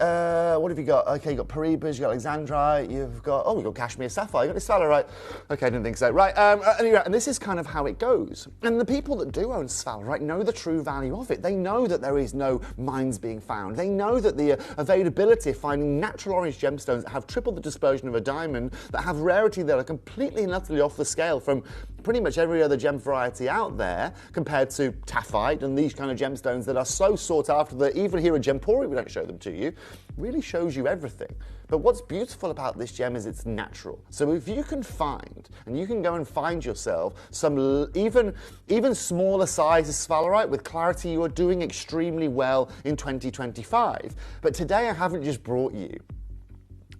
what have you got? Okay, you've got Paribas, you've got Alexandrite, you've got Cashmere Sapphire, you've got this sphalerite. Okay, I didn't think so. Right, anyway, and this is kind of how it goes. And the people that do own sphalerite know the true value of it. They know that there is no mines being found. They know that the availability of finding natural orange gemstones that have triple the dispersion of a diamond, that have rarity that are completely and utterly off the scale from pretty much every other gem variety out there, compared to taphite and these kind of gemstones that are so sought after that even here at Gemporia we don't show them to you, really shows you everything. But what's beautiful about this gem is it's natural. So if you can find, and you can go and find yourself some even smaller size of sphalerite with clarity, you are doing extremely well in 2025. But today I haven't just brought you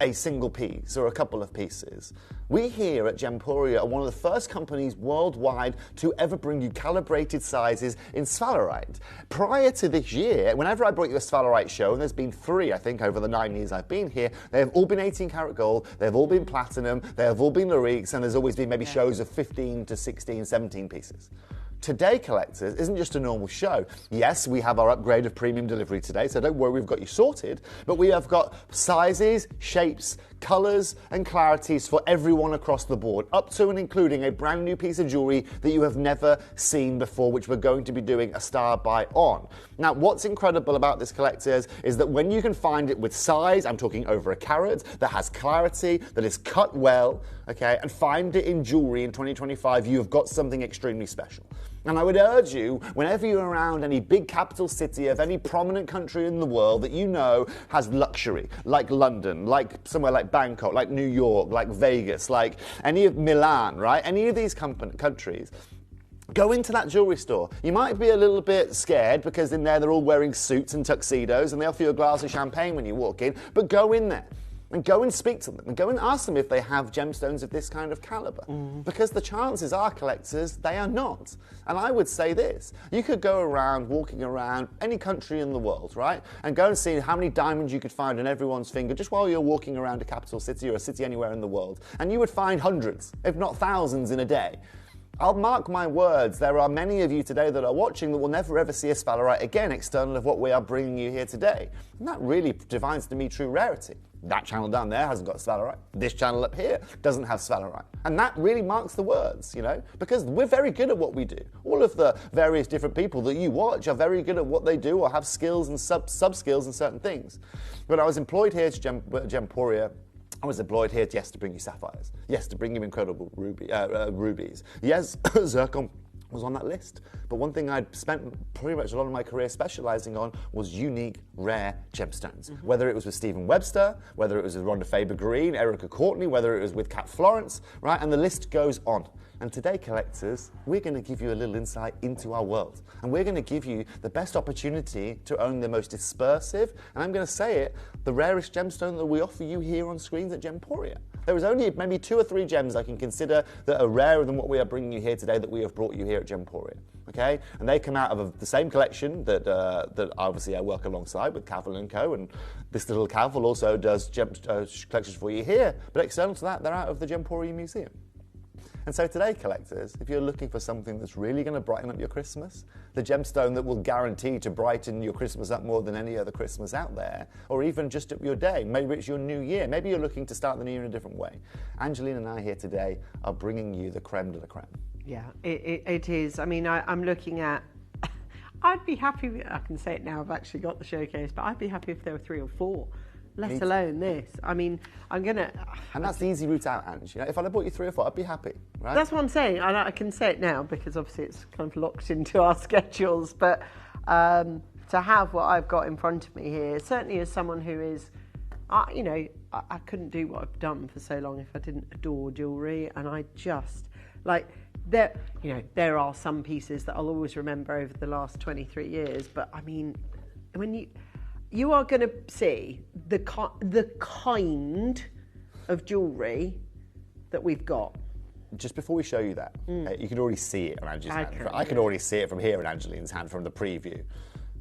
a single piece or a couple of pieces. We here at Gemporia are one of the first companies worldwide to ever bring you calibrated sizes in sphalerite. Prior to this year, whenever I brought you a sphalerite show, and there's been 3, I think, over the 9 years I've been here, they have all been 18 karat gold, they have all been platinum, they have all been Lariques, and there's always been maybe shows of 15 to 16, 17 pieces. Today, collectors, isn't just a normal show. Yes, we have our upgrade of premium delivery today, so don't worry, we've got you sorted. But we have got sizes, shapes, colours and clarities for everyone across the board, up to and including a brand new piece of jewellery that you have never seen before, which we're going to be doing a star buy on. Now, what's incredible about this, collectors, is that when you can find it with size, I'm talking over a carat, that has clarity, that is cut well, okay, and find it in jewellery in 2025, you have got something extremely special. And I would urge you, whenever you're around any big capital city of any prominent country in the world that you know has luxury, like London, like somewhere like Bangkok, like New York, like Vegas, like any of Milan, right? Any of these countries, go into that jewellery store. You might be a little bit scared because in there they're all wearing suits and tuxedos and they offer you a glass of champagne when you walk in, but go in there. And go and speak to them and go and ask them if they have gemstones of this kind of calibre. Because the chances are, collectors, they are not. And I would say this, you could go around, walking around any country in the world, right? And go and see how many diamonds you could find on everyone's finger just while you're walking around a capital city or a city anywhere in the world. And you would find hundreds, if not thousands in a day. I'll mark my words, there are many of you today that are watching that will never ever see a sphalerite again external of what we are bringing you here today. And that really defines to me true rarity. That channel down there hasn't got sphalerite. This channel up here doesn't have sphalerite. And that really marks the words, you know, because we're very good at what we do. All of the various different people that you watch are very good at what they do or have skills and sub-skills in certain things. When I was employed here to Gemporia, I was employed here, yes, to bring you sapphires. Yes, to bring you incredible rubies. Yes, zircon was on that list. But one thing I'd spent pretty much a lot of my career specialising on was unique, rare gemstones. Whether it was with Stephen Webster, whether it was with Rhonda Faber-Green, Erica Courtney, whether it was with Kat Florence, right? And the list goes on. And today, collectors, we're going to give you a little insight into our world. And we're going to give you the best opportunity to own the most dispersive, and I'm going to say it, the rarest gemstone that we offer you here on screens at Gemporia. There is only maybe 2 or 3 gems I can consider that are rarer than what we are bringing you here today that we have brought you here at Gemporia. Okay? And they come out of the same collection that obviously I work alongside with Cavill & Co. And this little Cavill also does collections for you here. But external to that, they're out of the Gemporia Museum. And so today, collectors, if you're looking for something that's really going to brighten up your Christmas, the gemstone that will guarantee to brighten your Christmas up more than any other Christmas out there, or even just up your day, maybe it's your new year, maybe you're looking to start the new year in a different way, Angeline and I here today are bringing you the creme de la creme. Yeah, it is. I mean, I'm looking at, I'd be happy, I can say it now, I've actually got the showcase, but I'd be happy if there were 3 or 4. Let alone this. I mean, I'm going to... And that's the easy route out, Ange. You know, if I'd have bought you 3 or 4, I'd be happy, right? That's what I'm saying. I can say it now because obviously it's kind of locked into our schedules. But to have what I've got in front of me here, certainly as someone who is, you know, I couldn't do what I've done for so long if I didn't adore jewellery. And I just, like, there are some pieces that I'll always remember over the last 23 years. But I mean, when you... you are going to see the kind of jewellery that we've got. Just before we show you that, you can already see it on Angeline's hand. I can already see it from here in Angeline's hand from the preview.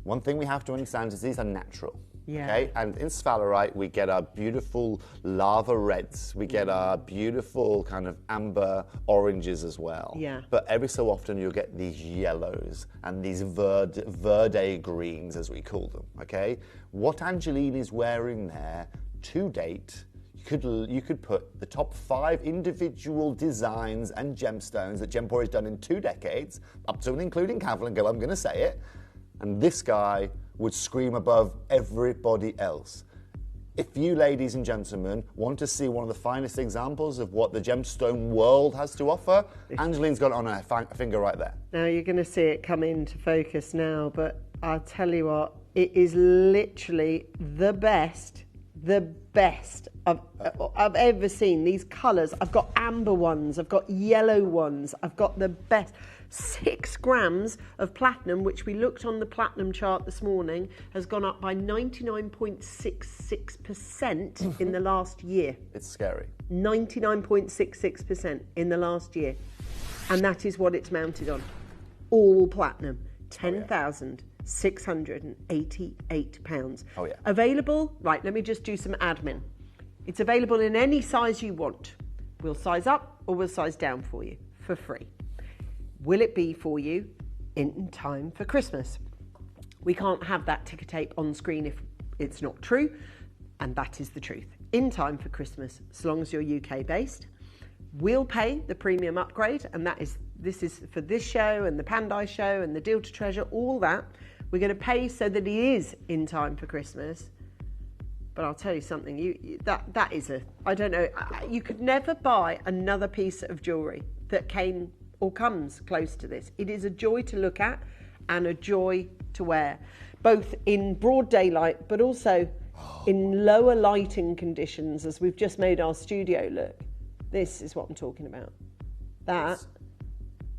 One thing we have to understand is these are natural. Yeah. Okay, and in sphalerite we get our beautiful lava reds, we get our beautiful kind of amber oranges as well. Yeah. But every so often you'll get these yellows and these verde greens, as we call them. Okay, what Angeline is wearing there to date, you could put the top 5 individual designs and gemstones that Gemporia has done in 2 decades, up to and including Cavill and Go. I'm going to say it, and this guy would scream above everybody else. If you, ladies and gentlemen, want to see one of the finest examples of what the gemstone world has to offer, Angeline's got it on her finger right there. Now you're going to see it come into focus now, but I'll tell you what, it is literally the best I've ever seen. These colours, I've got amber ones, I've got yellow ones, I've got the best. 6 grams of platinum, which we looked on the platinum chart this morning, has gone up by 99.66% in the last year. It's scary. 99.66% in the last year. And that is what it's mounted on. All platinum. £10,688. Oh, yeah. Available, right, let me just do some admin. It's available in any size you want. We'll size up or we'll size down for you for free. Will it be for you in time for Christmas? We can't have that ticker tape on screen if it's not true, and that is the truth. In time for Christmas, as long as you're UK based, we'll pay the premium upgrade, and this is for this show and the Pandai show and the Deal to Treasure, all that. We're going to pay so that it is in time for Christmas. But I'll tell you something, that is I don't know, you could never buy another piece of jewellery that came or comes close to this. It is a joy to look at and a joy to wear, both in broad daylight but also in lower lighting conditions, as we've just made our studio look. This is what I'm talking about.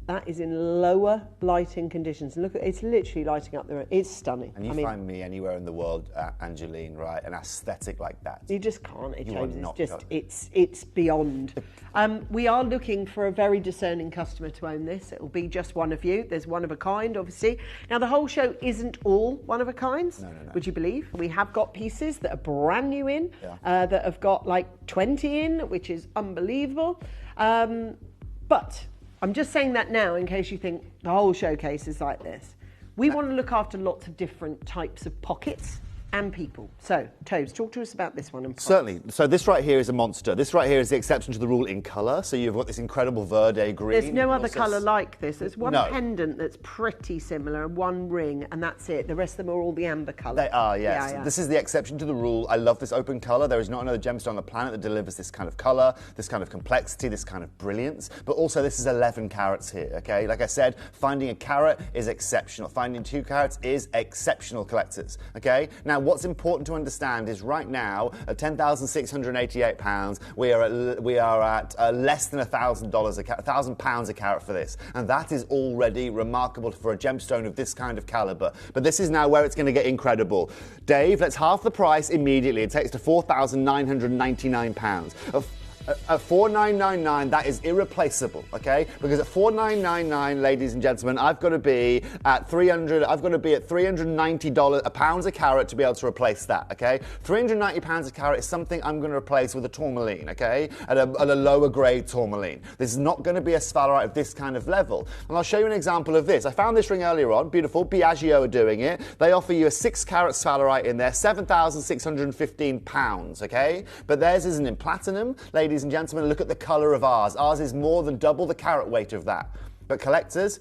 That is in lower lighting conditions. Look, it's literally lighting up the room. It's stunning. And you find me anywhere in the world, Angeline, right? An aesthetic like that. You just can't, James. Not it's just, it's beyond. We are looking for a very discerning customer to own this. It will be just one of you. There's one of a kind, obviously. Now, the whole show isn't all one of a kinds. No. Would you believe? We have got pieces that are brand new in, that have got like 20 in, which is unbelievable. But I'm just saying that now in case you think the whole showcase is like this. We want to look after lots of different types of pockets and people. So, Tobes, talk to us about this one. Certainly. So this right here is a monster. This right here is the exception to the rule in colour. So you've got this incredible verde green. There's no other colour like this. There's one pendant that's pretty similar and one ring, and that's it. The rest of them are all the amber colour. They are, yes. Yeah. This is the exception to the rule. I love this open colour. There is not another gemstone on the planet that delivers this kind of colour, this kind of complexity, this kind of brilliance. But also this is 11 carats here, okay? Like I said, finding a carat is exceptional. Finding 2 carats is exceptional, collectors, okay? Now, what's important to understand is right now, at £10,688, we are at less than £1,000 a carat for this. And that is already remarkable for a gemstone of this kind of calibre. But this is now where it's going to get incredible. Dave, let's half the price immediately. It takes to £4,999. At $4,999, that is irreplaceable, okay? Because at $4,999, ladies and gentlemen, I've got to be at $390 a pound a carat to be able to replace that, okay? £390 a carat is something I'm going to replace with a tourmaline, okay? At a lower grade tourmaline. This is not going to be a sphalerite of this kind of level. And I'll show you an example of this. I found this ring earlier on, beautiful. Biagio are doing it. They offer you a 6 carat sphalerite in there, £7,615, okay? But theirs isn't in platinum, ladies and gentlemen, look at the colour of ours. Ours is more than double the carat weight of that. But collectors,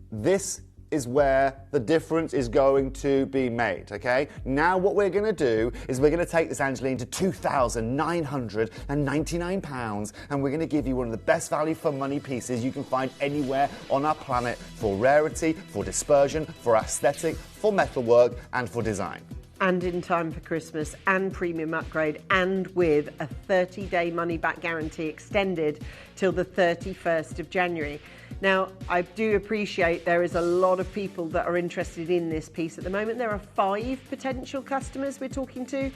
this is where the difference is going to be made, okay? Now what we're going to do is we're going to take this, Angeline, to £2,999, and we're going to give you one of the best value for money pieces you can find anywhere on our planet for rarity, for dispersion, for aesthetic, for metalwork, and for design. And in time for Christmas, and premium upgrade, and with a 30-day money-back guarantee extended till the 31st of January. Now, I do appreciate there is a lot of people that are interested in this piece at the moment. There are 5 potential customers we're talking to,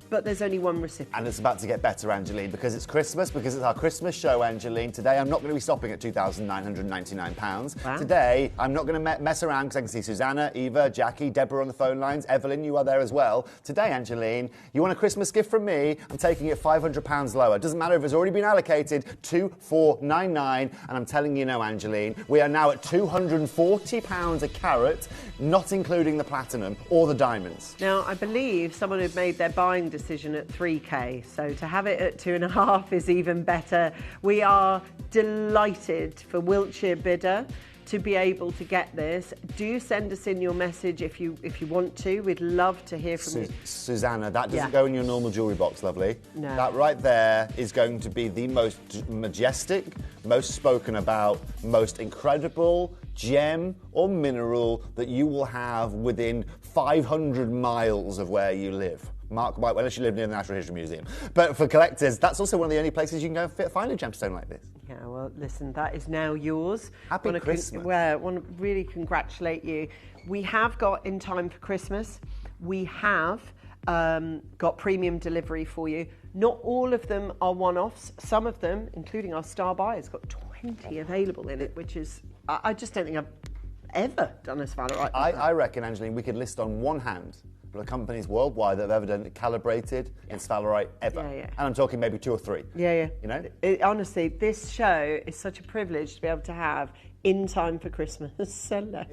but there's only one recipient. And it's about to get better, Angeline, because it's Christmas, because it's our Christmas show, Angeline. Today, I'm not going to be stopping at £2,999. Wow. Today, I'm not going to mess around, because I can see Susanna, Eva, Jackie, Deborah on the phone lines. Evelyn, you are there as well. Today, Angeline, you want a Christmas gift from me? I'm taking it £500 lower. It doesn't matter if it's already been allocated, 2499. And I'm telling you now, Angeline, we are now at £240 a carat, not including the platinum or the diamonds. Now, I believe someone had made their buying decision at 3K, so to have it at 2.5 is even better. We are delighted for Wiltshire Bidder to be able to get this. Do send us in your message if you want to. We'd love to hear from you. Susanna, that doesn't go in your normal jewellery box, lovely. No. That right there is going to be the most majestic, most spoken about, most incredible gem or mineral that you will have within 500 miles of where you live. Mark White, unless you live near the Natural History Museum. But for collectors, that's also one of the only places you can go and find a gemstone like this. Yeah, well, listen, that is now yours. Happy Christmas. I want to really congratulate you. We have got in time for Christmas. We have got premium delivery for you. Not all of them are one-offs. Some of them, including our star buy, has got 20 available in it, which is, I just don't think I've ever done a sphalerite. I reckon, Angeline, we could list on one hand the companies worldwide that have ever done calibrated in sphalerite ever. Yeah, yeah. And I'm talking maybe 2 or 3. Yeah, yeah. You know? Honestly, this show is such a privilege to be able to have in time for Christmas. Now,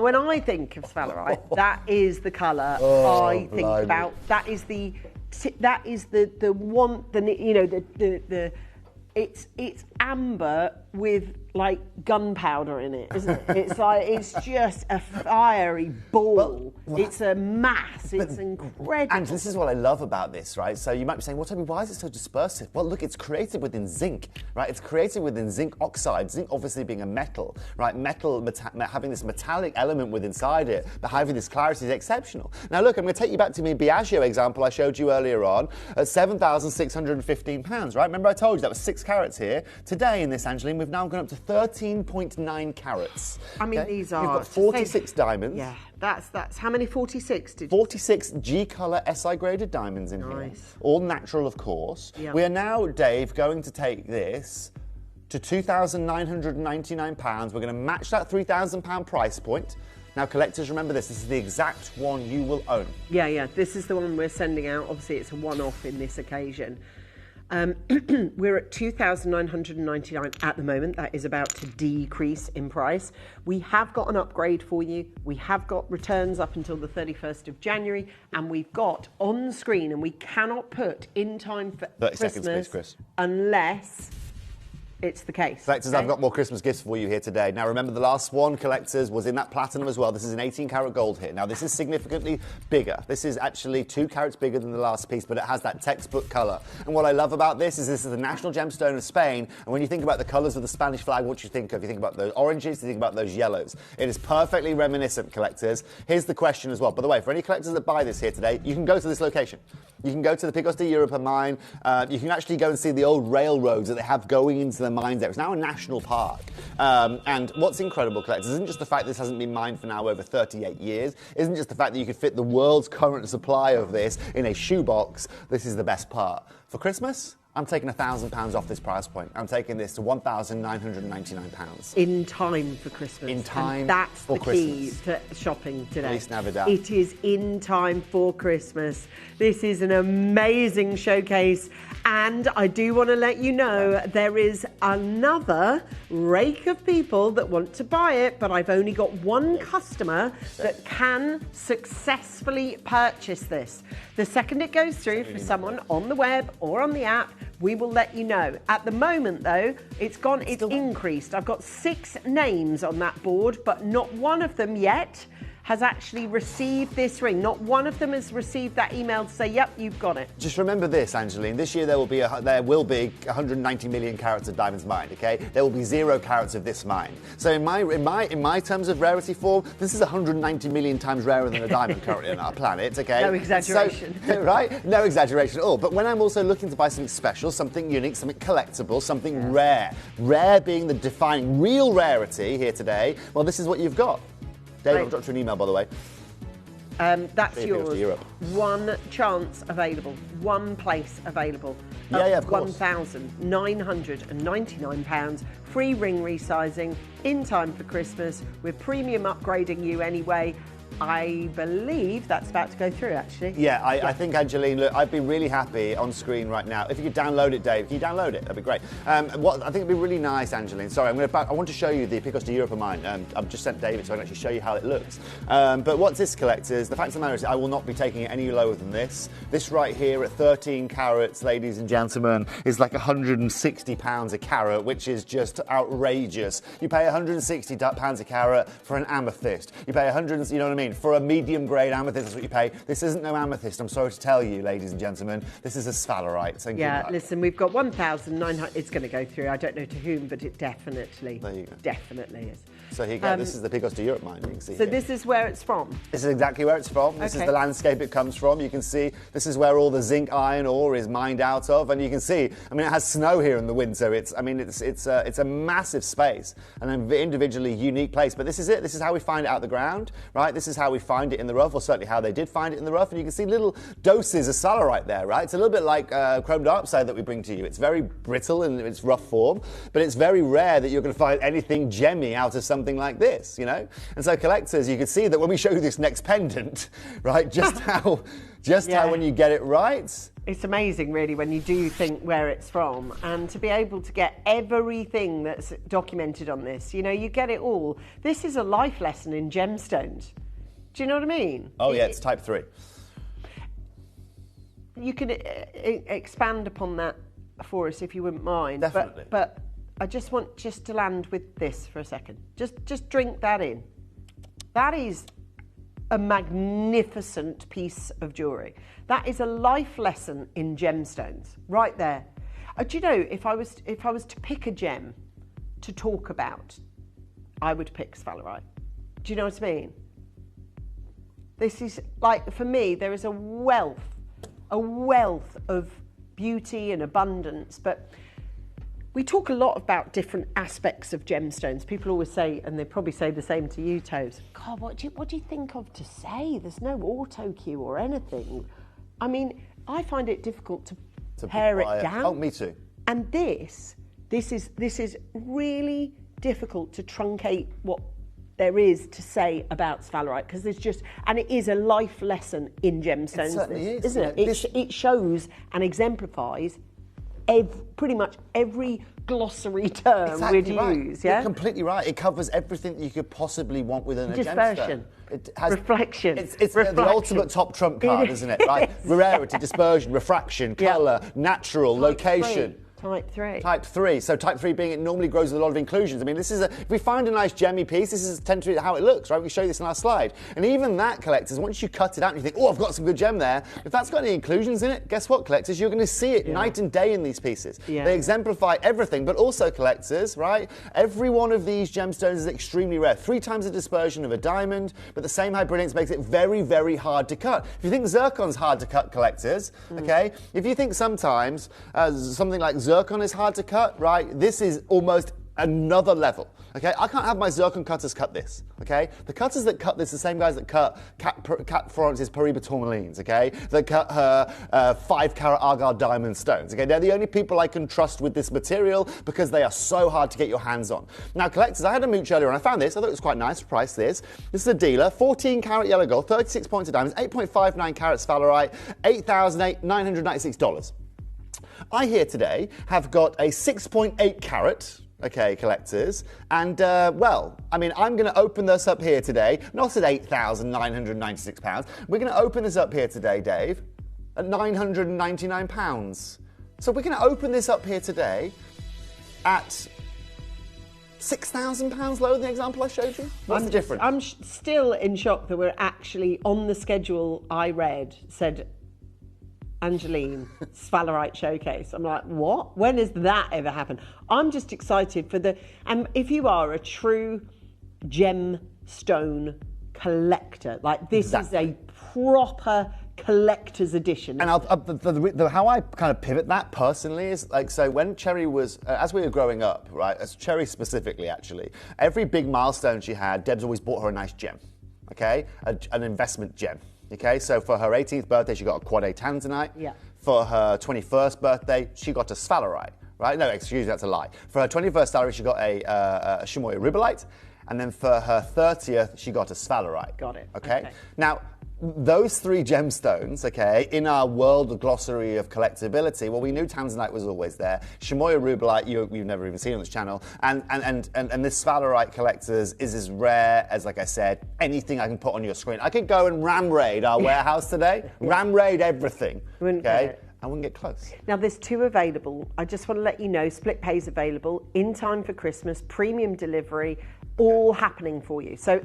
when I think of sphalerite, that is the colour I think about. That is the one. It's amber with like gunpowder in it, isn't it? It's just a fiery ball. It's a mass. It's incredible. And this is what I love about this, right? So you might be saying, well, Toby, why is it so dispersive? Well, look, it's created within zinc, right? It's created within zinc oxide, zinc obviously being a metal, right? Having this metallic element within inside it, but having this clarity is exceptional. Now, look, I'm going to take you back to my Biagio example I showed you earlier on at £7,615, right? Remember I told you that was 6 carats here. Today in this, Angeline, we've now gone up to 13.9 carats. I mean, these are... We've got 46 diamonds. Yeah, that's how many? 46? 46 G-colour SI graded diamonds in here. All natural, of course. Yeah. We are now, Dave, going to take this to £2,999. We're going to match that £3,000 price point. Now, collectors, remember this is the exact one you will own. Yeah, this is the one we're sending out. Obviously, it's a one-off in this occasion. We're at £2,999 at the moment. That is about to decrease in price. We have got an upgrade for you. We have got returns up until the 31st of January, and we've got on screen, and we cannot put in time for 30 Christmas seconds, please, Chris. Unless it's the case. Collectors, I've got more Christmas gifts for you here today. Now, remember, the last one, collectors, was in that platinum as well. This is an 18-carat gold here. Now, this is significantly bigger. This is actually 2 carats bigger than the last piece, but it has that textbook colour. And what I love about this is the national gemstone of Spain. And when you think about the colours of the Spanish flag, what do you think of? You think about those oranges, you think about those yellows. It is perfectly reminiscent, collectors. Here's the question as well. By the way, for any collectors that buy this here today, you can go to this location. You can go to the Picos de Europa mine. You can actually go and see the old railroads that they have going into the mines there. It's now a national park. And what's incredible, collectors, isn't just the fact this hasn't been mined for now over 38 years, isn't just the fact that you could fit the world's current supply of this in a shoebox. This is the best part. For Christmas, I'm taking £1,000 off this price point. I'm taking this to £1,999. In time for Christmas. In time and that's for the key to shopping today. Feliz Navidad. It is in time for Christmas. This is an amazing showcase, and I do want to let you know there is another rake of people that want to buy it, but I've only got one customer that can successfully purchase this. The second it goes through for someone on the web or on the app, we will let you know. At the moment, though, it's increased. I've got 6 names on that board, but not one of them yet has actually received this ring. Not one of them has received that email to say, yep, you've got it. Just remember this, Angeline. This year there will be 190 million carats of diamonds mined. Okay, there will be 0 carats of this mine. So in my terms of rarity form, this is 190 million times rarer than a diamond currently on our planet. Okay, no exaggeration. So, right? No exaggeration at all. But when I'm also looking to buy something special, something unique, something collectible, something rare being the defining real rarity here today, well, this is what you've got. Dave, I've dropped you an email, by the way. That's yours. One chance available. One place available. Yeah, of course. £1,999. Free ring resizing in time for Christmas with premium upgrading you anyway. I believe that's about to go through, actually. Yeah, I think, Angeline, look, I'd be really happy on screen right now. If you could download it, Dave, can you download it? That'd be great. What I think it'd be really nice, Angeline. Sorry, I want to show you the Picos de Europe of mine. I've just sent David so I can actually show you how it looks. But what's this, collectors? The fact of the matter is I will not be taking it any lower than this. This right here at 13 carats, ladies and gentlemen, is like £160 a carat, which is just outrageous. You pay £160 a carat for an amethyst. You pay 100, you know what I mean? For a medium grade amethyst, that's what you pay. This isn't no amethyst, I'm sorry to tell you, ladies and gentlemen. This is a sphalerite. So listen, we've got 1,900. It's going to go through. I don't know to whom, but it definitely is. So here you go. This is the Picos de Europe mine. You can see. So this is where it's from. This is exactly where it's from. This is the landscape it comes from. You can see this is where all the zinc iron ore is mined out of, and you can see. I mean, it has snow here in the winter. It's a massive space and an individually unique place. But this is it. This is how we find it out of the ground, right? This is how we find it in the rough, or certainly how they did find it in the rough. And you can see little doses of salarite there, right? It's a little bit like chrome dioxide that we bring to you. It's very brittle in its rough form, but it's very rare that you're going to find anything gemmy out of something like this, you know? And so collectors, you can see that when we show you this next pendant, right, just how when you get it right. It's amazing, really, when you do think where it's from, and to be able to get everything that's documented on this, you know, you get it all. This is a life lesson in gemstones. Do you know what I mean? Oh, yeah, it's type 3. You can expand upon that for us if you wouldn't mind. Definitely. But I just want to land with this for a second. Just drink that in. That is a magnificent piece of jewellery. That is a life lesson in gemstones, right there. Do you know, if I was to pick a gem to talk about, I would pick sphalerite. Do you know what I mean? This is, like, for me, there is a wealth of beauty and abundance, but we talk a lot about different aspects of gemstones. People always say, and they probably say the same to you, Toes, God, what do you think of to say? There's no auto cue or anything. I mean, I find it difficult to pare it down. Oh, me too. And this is really difficult to truncate what there is to say about sphalerite, because there's just, and it is a life lesson in gemstones. It certainly is, isn't it? It shows and exemplifies pretty much every glossary term we'd use. Yeah, you're completely right. It covers everything that you could possibly want within a gemstone. It has reflection. It's the ultimate top trump card, isn't it? Right? Rarity, dispersion, refraction, colour, natural, location. Type 3. Type 3. So type 3 being it normally grows with a lot of inclusions. I mean, this is if we find a nice gemmy piece, this is tend to be how it looks, right? We show you this in our slide. And even that, collectors, once you cut it out and you think, oh, I've got some good gem there, if that's got any inclusions in it, guess what, collectors? You're going to see it night and day in these pieces. Yeah. They exemplify everything, but also, collectors, right? Every one of these gemstones is extremely rare. 3 times the dispersion of a diamond, but the same high brilliance makes it very, very hard to cut. If you think zircon's hard to cut, collectors, okay? If you think sometimes something like zircon is hard to cut, right? This is almost another level. Okay, I can't have my zircon cutters cut this. Okay, the cutters that cut this, the same guys that cut Cat Florence's Paraiba tourmalines. Okay, that cut her 5-carat Argyle diamond stones. Okay, they're the only people I can trust with this material because they are so hard to get your hands on. Now, collectors, I had a mooch earlier and I found this. I thought it was quite nice to price this. This is a dealer, 14-carat yellow gold, 36 points of diamonds, 8.59 carat sphalerite, $8,996. I here today have got a 6.8 carat, okay, collectors, and well, I mean, I'm going to open this up here today, not at £8,996. We're going to open this up here today, Dave, at £999. So we're going to open this up here today at £6,000 lower than the example I showed you? What's the difference? I'm still in shock that we're actually on the schedule I read said Angeline Sphalerite Showcase. I'm like, what? When has that ever happened? I'm just excited for if you are a true gemstone collector, like this is a proper collector's edition. And how I kind of pivot that personally is like, so when Cherry was, as we were growing up, right, as Cherry specifically actually, every big milestone she had, Deb's always bought her a nice gem, okay? An investment gem, okay? So for her 18th birthday, she got a Quad A Tanzanite. Yeah. For her 21st birthday, she got a Sphalerite, right? No, excuse me, that's a lie. For her 21st salary, she got a Chamois Rubellite. And then for her 30th, she got a Sphalerite. Got it. Okay? Now, those three gemstones, okay, in our world glossary of collectability, well, we knew Tanzanite was always there. Chamois Rubellite, you've never even seen on this channel. And this Sphalerite collectors is as rare as, like I said, anything I can put on your screen. I could go and ram raid our warehouse today, ram raid everything, okay? I wouldn't get close. Now, there's two available. I just want to let you know, split pay is available in time for Christmas, premium delivery, all happening for you. So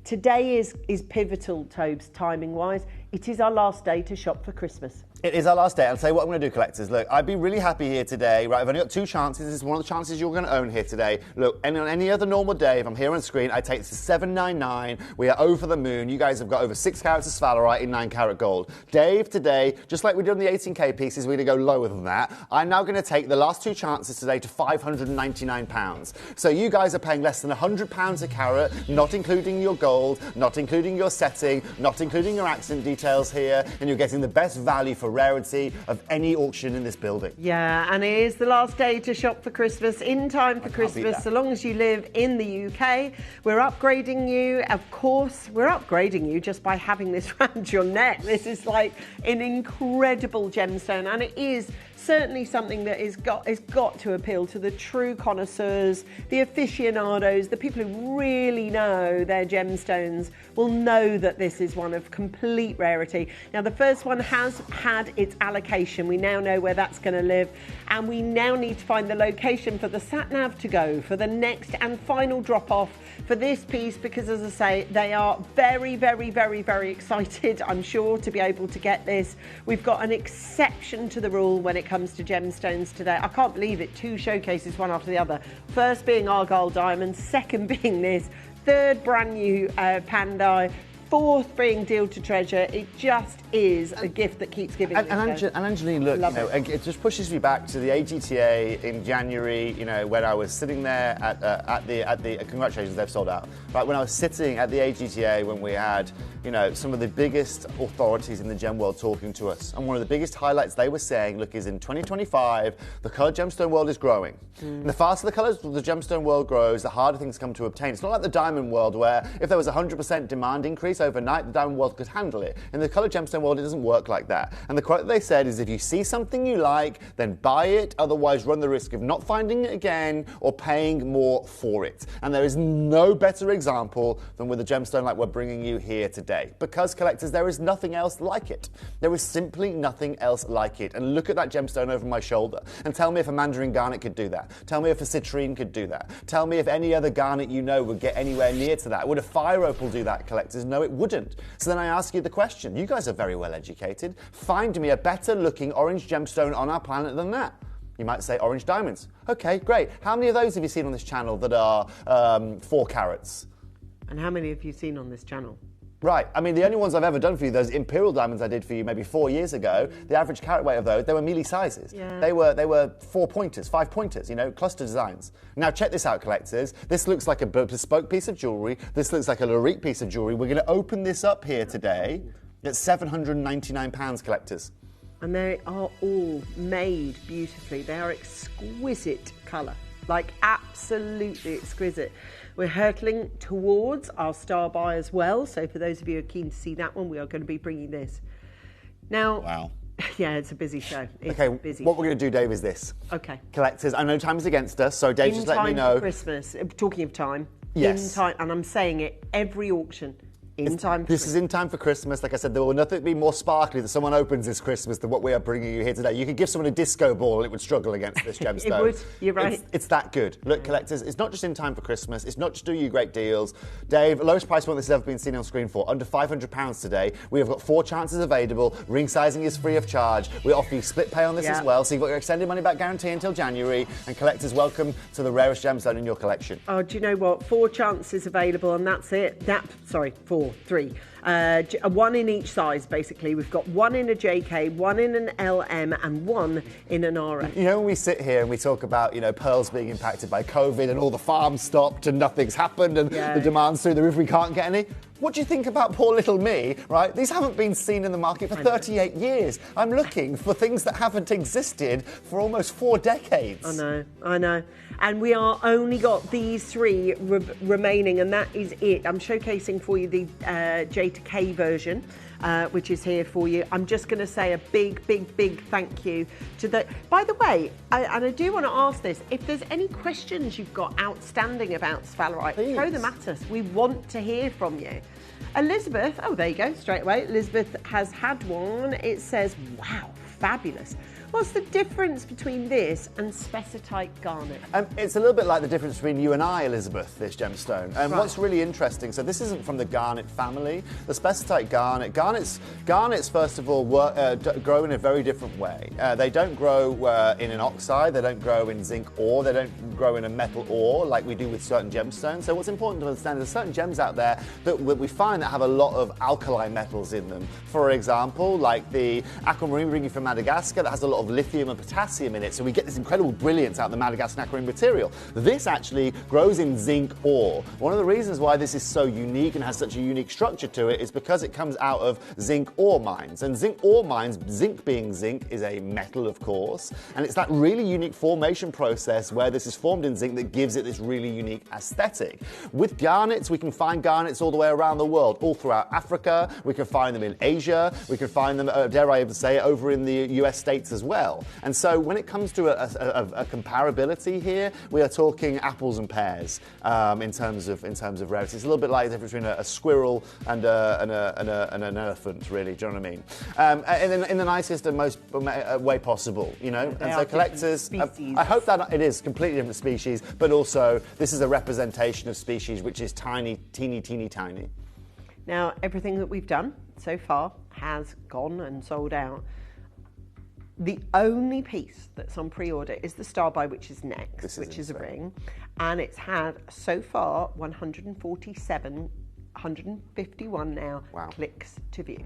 today is pivotal, Tobes, timing-wise. It is our last day to shop for Christmas. It is our last day. I'll tell you what I'm going to do, collectors. Look, I'd be really happy here today, right? I've only got 2 chances. This is one of the chances you're going to own here today. Look, and on any other normal day, if I'm here on screen, I take this to $7.99. We are over the moon. You guys have got over 6 carats of Sphalerite in 9 carat gold. Dave, today, just like we did on the 18K pieces, we're going to go lower than that. I'm now going to take the last 2 chances today to £599. So you guys are paying less than £100 a carat, not including your gold, not including your setting, not including your accent details here, and you're getting the best value for rarity of any auction in this building. Yeah, and it is the last day to shop for Christmas, in time for Christmas, so long as you live in the UK. We're upgrading you, of course, we're upgrading you just by having this around your neck. This is like an incredible gemstone, and it is certainly something that is got to appeal to the true connoisseurs, the aficionados, the people who really know their gemstones will know that this is one of complete rarity. Now, the first one has had its allocation. We now know where that's going to live, and we now need to find the location for the sat-nav to go for the next and final drop-off for this piece, because, as I say, they are very, very, very, very excited, I'm sure, to be able to get this. We've got an exception to the rule when it comes to gemstones today. I can't believe it, 2 showcases, one after the other. First being Argyle Diamonds, second being this, third brand new Pandai, fourth being Deal to Treasure. It just is a gift that keeps giving. And Angeline, look, it just pushes me back to the AGTA in January, when I was sitting there at the congratulations, they've sold out. Right, when I was sitting at the AGTA when we had, some of the biggest authorities in the gem world talking to us, and one of the biggest highlights they were saying, look, is in 2025, the coloured gemstone world is growing. And the faster the gemstone world grows, the harder things come to obtain. It's not like the diamond world where if there was 100% demand increase overnight, the diamond world could handle it. In the coloured gemstone world, it doesn't work like that. And the quote that they said is, if you see something you like, then buy it, otherwise run the risk of not finding it again or paying more for it. And there is no better example than with a gemstone like we're bringing you here today. Because, collectors, there is nothing else like it. There is simply nothing else like it. And look at that gemstone over my shoulder and tell me if a mandarin garnet could do that. Tell me if a citrine could do that. Tell me if any other garnet would get anywhere near to that. Would a fire opal do that, collectors? No, it wouldn't. So then I ask you the question. You guys are very well educated. Find me a better looking orange gemstone on our planet than that. You might say orange diamonds. Okay, great. How many of those have you seen on this channel that are 4 carats? And how many have you seen on this channel? Right, I mean, the only ones I've ever done for you, those imperial diamonds I did for you maybe 4 years ago, the average carat weight of those, they were mealy sizes. Yeah. They were 4 pointers, 5 pointers, cluster designs. Now check this out, collectors. This looks like a bespoke piece of jewellery. This looks like a Larique piece of jewellery. We're going to open this up here today at £799, collectors. And they are all made beautifully. They are exquisite colour, like absolutely exquisite. We're hurtling towards our star buy as well. So for those of you who are keen to see that one, we are going to be bringing this. Now, wow. Yeah, it's a busy show. Okay, what we're going to do, Dave, is this. Okay. Collectors, I know time is against us, so Dave, just let me know. In time for Christmas, talking of time, yes. in time, and I'm saying it, every auction, In time. This is in time for Christmas. Like I said, there will nothing be more sparkly that someone opens this Christmas than what we are bringing you here today. You could give someone a disco ball and it would struggle against this gemstone. It would. You're right. It's that good. Look, collectors, it's not just in time for Christmas. It's not just do you great deals. Dave, lowest price point this has ever been seen on screen for, under £500 today. We have got 4 chances available. Ring sizing is free of charge. We offer you split pay on this as well. So you've got your extended money back guarantee until January. And collectors, welcome to the rarest gemstone in your collection. Oh, do you know what? 4 chances available, and that's it. 3. 1 in each size, basically. We've got 1 in a JK, 1 in an LM, and 1 in an RS. You know, when we sit here and we talk about, you know, pearls being impacted by COVID and all the farms stopped and nothing's happened and the demand's through the roof, we can't get any. What do you think about poor little me, right? These haven't been seen in the market for 38 years. I'm looking for things that haven't existed for almost 4 decades. I know. And we are only got these 3 remaining, and that is it. I'm showcasing for you the J to K version, which is here for you. I'm just going to say a big thank you to the... By the way, I do want to ask this, if there's any questions you've got outstanding about sphalerite, throw them at us. We want to hear from you. Elizabeth, oh, there you go, straight away. Elizabeth has had one. It says, wow, fabulous. What's the difference between this and spessartite garnet? It's a little bit like the difference between you and I, Elizabeth, this gemstone. And what's really interesting, so this isn't from the garnet family. The spessartite garnet, garnets first of all, grow in a very different way. They don't grow in an oxide, they don't grow in zinc ore, they don't grow in a metal ore like we do with certain gemstones. So what's important to understand is there's certain gems out there that we find that have a lot of alkali metals in them. For example, like the aquamarine ring from Madagascar that has a lot of lithium and potassium in it, so we get this incredible brilliance out of the Madagascar aquamarine material. This actually grows in zinc ore. One of the reasons why this is so unique and has such a unique structure to it is because it comes out of zinc ore mines. And zinc ore mines, zinc being zinc, is a metal, of course, and it's that really unique formation process where this is formed in zinc that gives it this really unique aesthetic. With garnets, we can find garnets all the way around the world, all throughout Africa. We can find them in Asia. We can find them, dare I even say it, over in the US states as well. And so when it comes to a comparability here, we are talking apples and pears in terms of rarity. It's a little bit like the difference between a squirrel and an elephant, really. Do you know what I mean? In the nicest and most way possible, you know. And so collectors, I hope that it is completely different species, but also this is a representation of species which is tiny, teeny, tiny. Now, everything that we've done so far has gone and sold out. The only piece that's on pre-order is the Starbuy, which is next, which is a ring. And it's had, so far, 151 now clicks to view.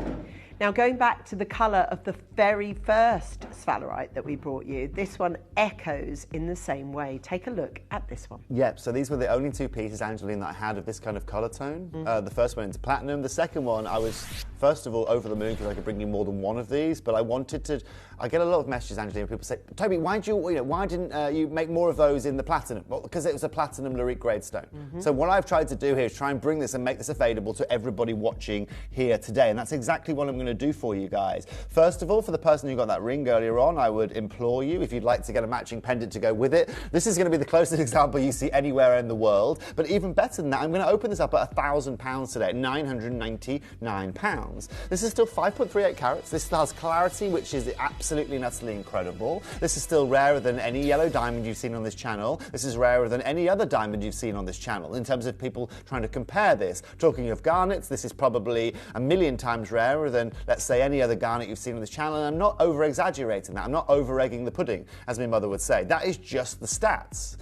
Now, going back to the colour of the very first sphalerite that we brought you, this one echoes in the same way. Take a look at this one. Yep, so these were the only 2 pieces, Angeline, that I had of this kind of colour tone. The first one into platinum. The second one, I was, first of all, over the moon because I could bring you more than one of these, but I wanted to... I get a lot of messages, Angeline, people say, Toby, why didn't you make more of those in the platinum? Well, because it was a platinum Larique grade stone. So what I've tried to do here is try and bring this and make this available to everybody watching here today, and that's exactly what I'm going to do for you guys. First of all, for the person who got that ring earlier on, I would implore you, if you'd like to get a matching pendant to go with it, this is going to be the closest example you see anywhere in the world, but even better than that, I'm going to open this up at £1,000 today, at £999. This is still 5.38 carats. This still has clarity, which is absolutely and utterly incredible. This is still rarer than any yellow diamond you've seen on this channel. This is rarer than any other diamond you've seen on this channel. In terms of people trying to compare this, talking of garnets, this is probably 1,000,000 times rarer than, let's say, any other garnet you've seen on this channel, and I'm not over-exaggerating that. I'm not over-egging the pudding, as my mother would say. That is just the stats.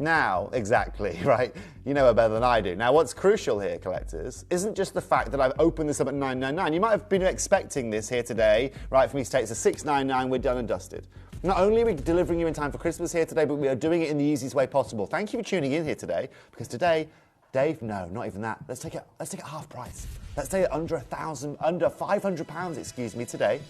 Now, exactly, right? You know it better than I do. Now, what's crucial here, collectors, isn't just the fact that I've opened this up at $999. You might have been expecting this here today, right? For me to take it to $699, we're done and dusted. Not only are we delivering you in time for Christmas here today, but we are doing it in the easiest way possible. Thank you for tuning in here today, because today, Dave, no, not even that. Let's take it half price. Let's take it under £500, excuse me, today.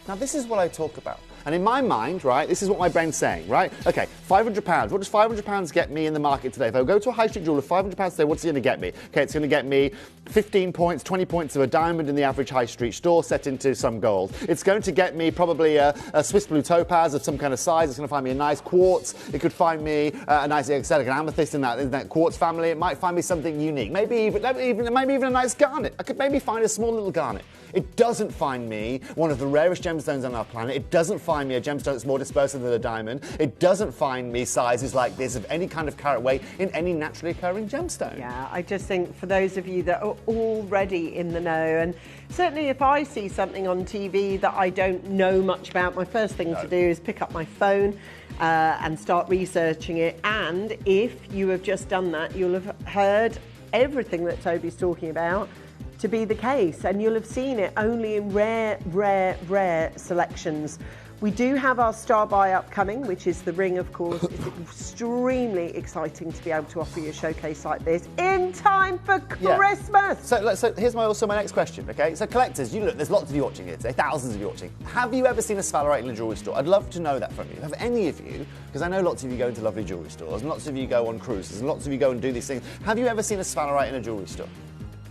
Now, this is what I talk about. And in my mind, right, this is what my brain's saying, right? Okay, £500. What does £500 get me in the market today? If I go to a high street jeweller, £500 today, what's it going to get me? Okay, it's going to get me 15 points, 20 points of a diamond in the average high street store set into some gold. It's going to get me probably a Swiss blue topaz of some kind of size. It's going to find me a nice quartz. It could find me a nice, like an amethyst in that quartz family. It might find me something unique. Maybe even a nice garnet. I could maybe find a small little garnet. It doesn't find me one of the rarest gemstones on our planet. It doesn't find me a gemstone that's more dispersive than a diamond. It doesn't find me sizes like this of any kind of carat weight in any naturally occurring gemstone. Yeah, I just think for those of you that are already in the know, and certainly if I see something on TV that I don't know much about, my first thing to do is pick up my phone and start researching it. And if you have just done that, you'll have heard everything that Toby's talking about to be the case, and you'll have seen it only in rare selections. We do have our star buy upcoming, which is the ring, of course. It's extremely exciting to be able to offer you a showcase like this in time for Christmas. Yeah. So here's my next question, okay? So collectors, look, there's lots of you watching here today, thousands of you watching. Have you ever seen a sphalerite in a jewellery store? I'd love to know that from you. Have any of you, because I know lots of you go into lovely jewellery stores, and lots of you go on cruises, and lots of you go and do these things. Have you ever seen a sphalerite in a jewellery store?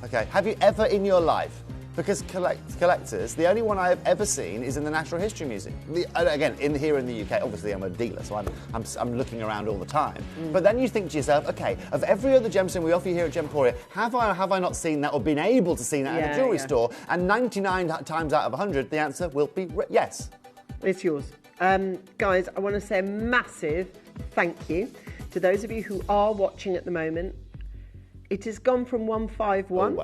Okay, have you ever in your life? Because collectors, the only one I have ever seen is in the Natural History Museum. Again, here in the UK, obviously I'm a dealer, so I'm looking around all the time. But then you think to yourself, okay, of every other gemstone we offer here at Gemporia, have I not seen that or been able to see that at a jewellery store? And 99 times out of 100, the answer will be yes. It's yours. Guys, I want to say a massive thank you to those of you who are watching at the moment. It has gone from 151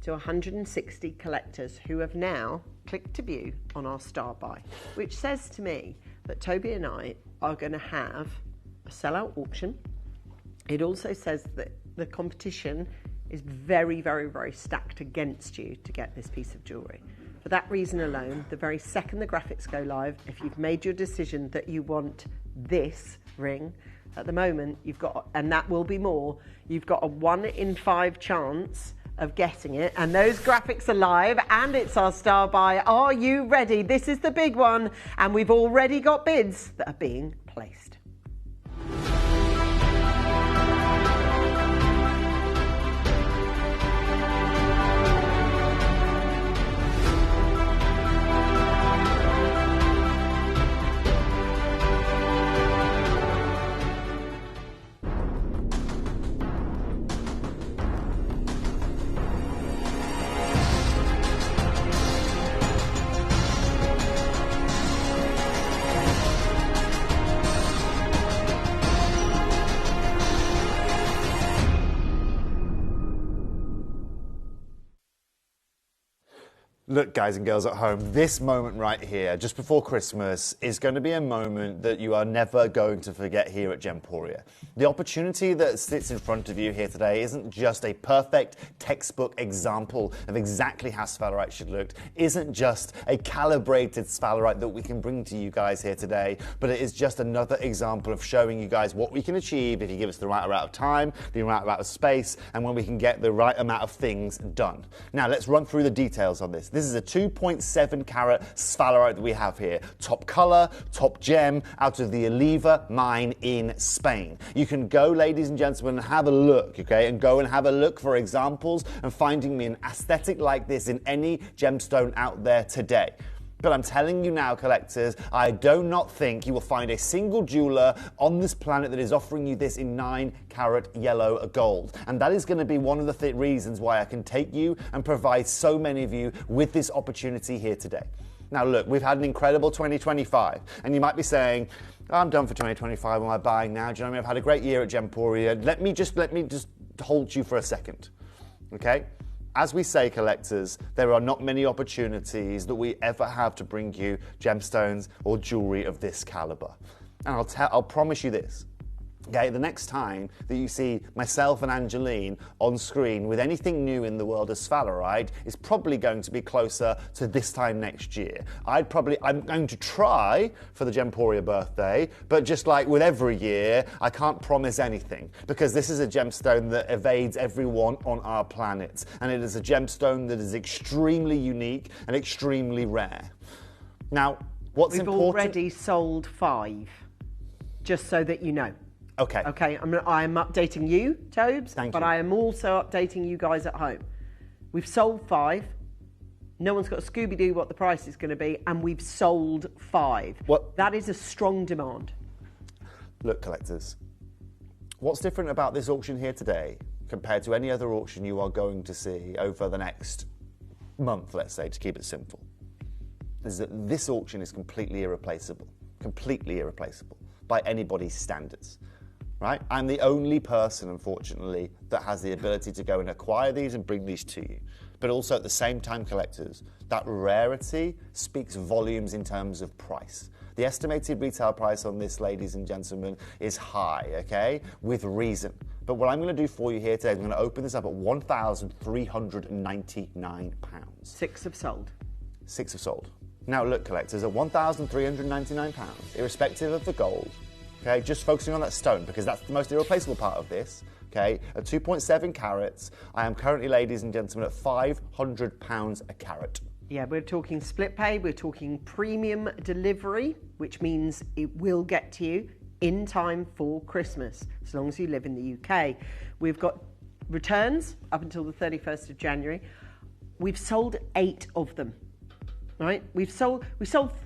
to 160 collectors who have now clicked to view on our star buy, which says to me that Toby and I are going to have a sellout auction. It also says that the competition is very, very, very stacked against you to get this piece of jewellery. For that reason alone, the very second the graphics go live, if you've made your decision that you want this ring, at the moment, you've got, and that will be more, you've got a 1 in 5 chance of getting it. And those graphics are live, and it's our star buy. Are you ready? This is the big one, and we've already got bids that are being placed. Look, guys and girls at home, this moment right here, just before Christmas, is going to be a moment that you are never going to forget here at Gemporia. The opportunity that sits in front of you here today isn't just a perfect textbook example of exactly how sphalerite should look, isn't just a calibrated sphalerite that we can bring to you guys here today, but it is just another example of showing you guys what we can achieve if you give us the right amount of time, the right amount of space, and when we can get the right amount of things done. Now, let's run through the details on this. This is a 2.7 carat sphalerite that we have here. Top colour, top gem, out of the Oliva mine in Spain. You can go, ladies and gentlemen, and have a look, okay? And go and have a look for examples and finding me an aesthetic like this in any gemstone out there today. But I'm telling you now, collectors, I do not think you will find a single jeweller on this planet that is offering you this in 9 carat yellow gold. And that is going to be one of the reasons why I can take you and provide so many of you with this opportunity here today. Now look, we've had an incredible 2025, and you might be saying, I'm done for 2025, am I buying now? Do you know what I mean? I've had a great year at Gemporia. Let me just hold you for a second, okay? As we say, collectors, there are not many opportunities that we ever have to bring you gemstones or jewellery of this calibre. And I'll promise you this. Okay, the next time that you see myself and Angeline on screen with anything new in the world of sphalerite is probably going to be closer to this time next year. I'm going to try for the Gemporia birthday, but just like with every year, I can't promise anything because this is a gemstone that evades everyone on our planet. And it is a gemstone that is extremely unique and extremely rare. Now, what's We've important... already sold 5, just so that you know. Okay. Okay, I'm updating you, Tobes, but I am also updating you guys at home. We've sold 5. No one's got a Scooby-Doo what the price is going to be, and we've sold 5. That is a strong demand. Look, collectors, what's different about this auction here today compared to any other auction you are going to see over the next month, let's say, to keep it simple, is that this auction is completely irreplaceable by anybody's standards, right? I'm the only person, unfortunately, that has the ability to go and acquire these and bring these to you. But also at the same time, collectors, that rarity speaks volumes in terms of price. The estimated retail price on this, ladies and gentlemen, is high, okay? With reason. But what I'm going to do for you here today is I'm going to open this up at £1,399. 6 have sold. 6 have sold. Now look, collectors, at £1,399, irrespective of the gold, okay, just focusing on that stone, because that's the most irreplaceable part of this, okay, at 2.7 carats, I am currently, ladies and gentlemen, at £500 a carat. Yeah, we're talking split pay, we're talking premium delivery, which means it will get to you in time for Christmas, as long as you live in the UK. We've got returns up until the 31st of January. We've sold 8 of them, right? We sold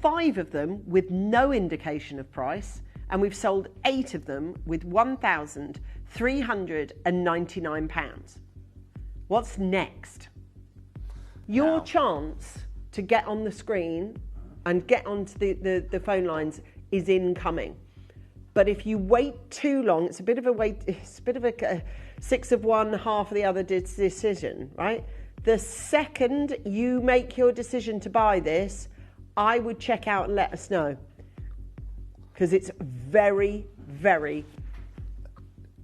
5 of them with no indication of price, and we've sold 8 of them with £1,399. What's next? Your chance to get on the screen and get onto the phone lines is incoming. But if you wait too long, it's a bit of a 6 of one, half of the other decision, right? The second you make your decision to buy this, I would check out and let us know. Because it's very, very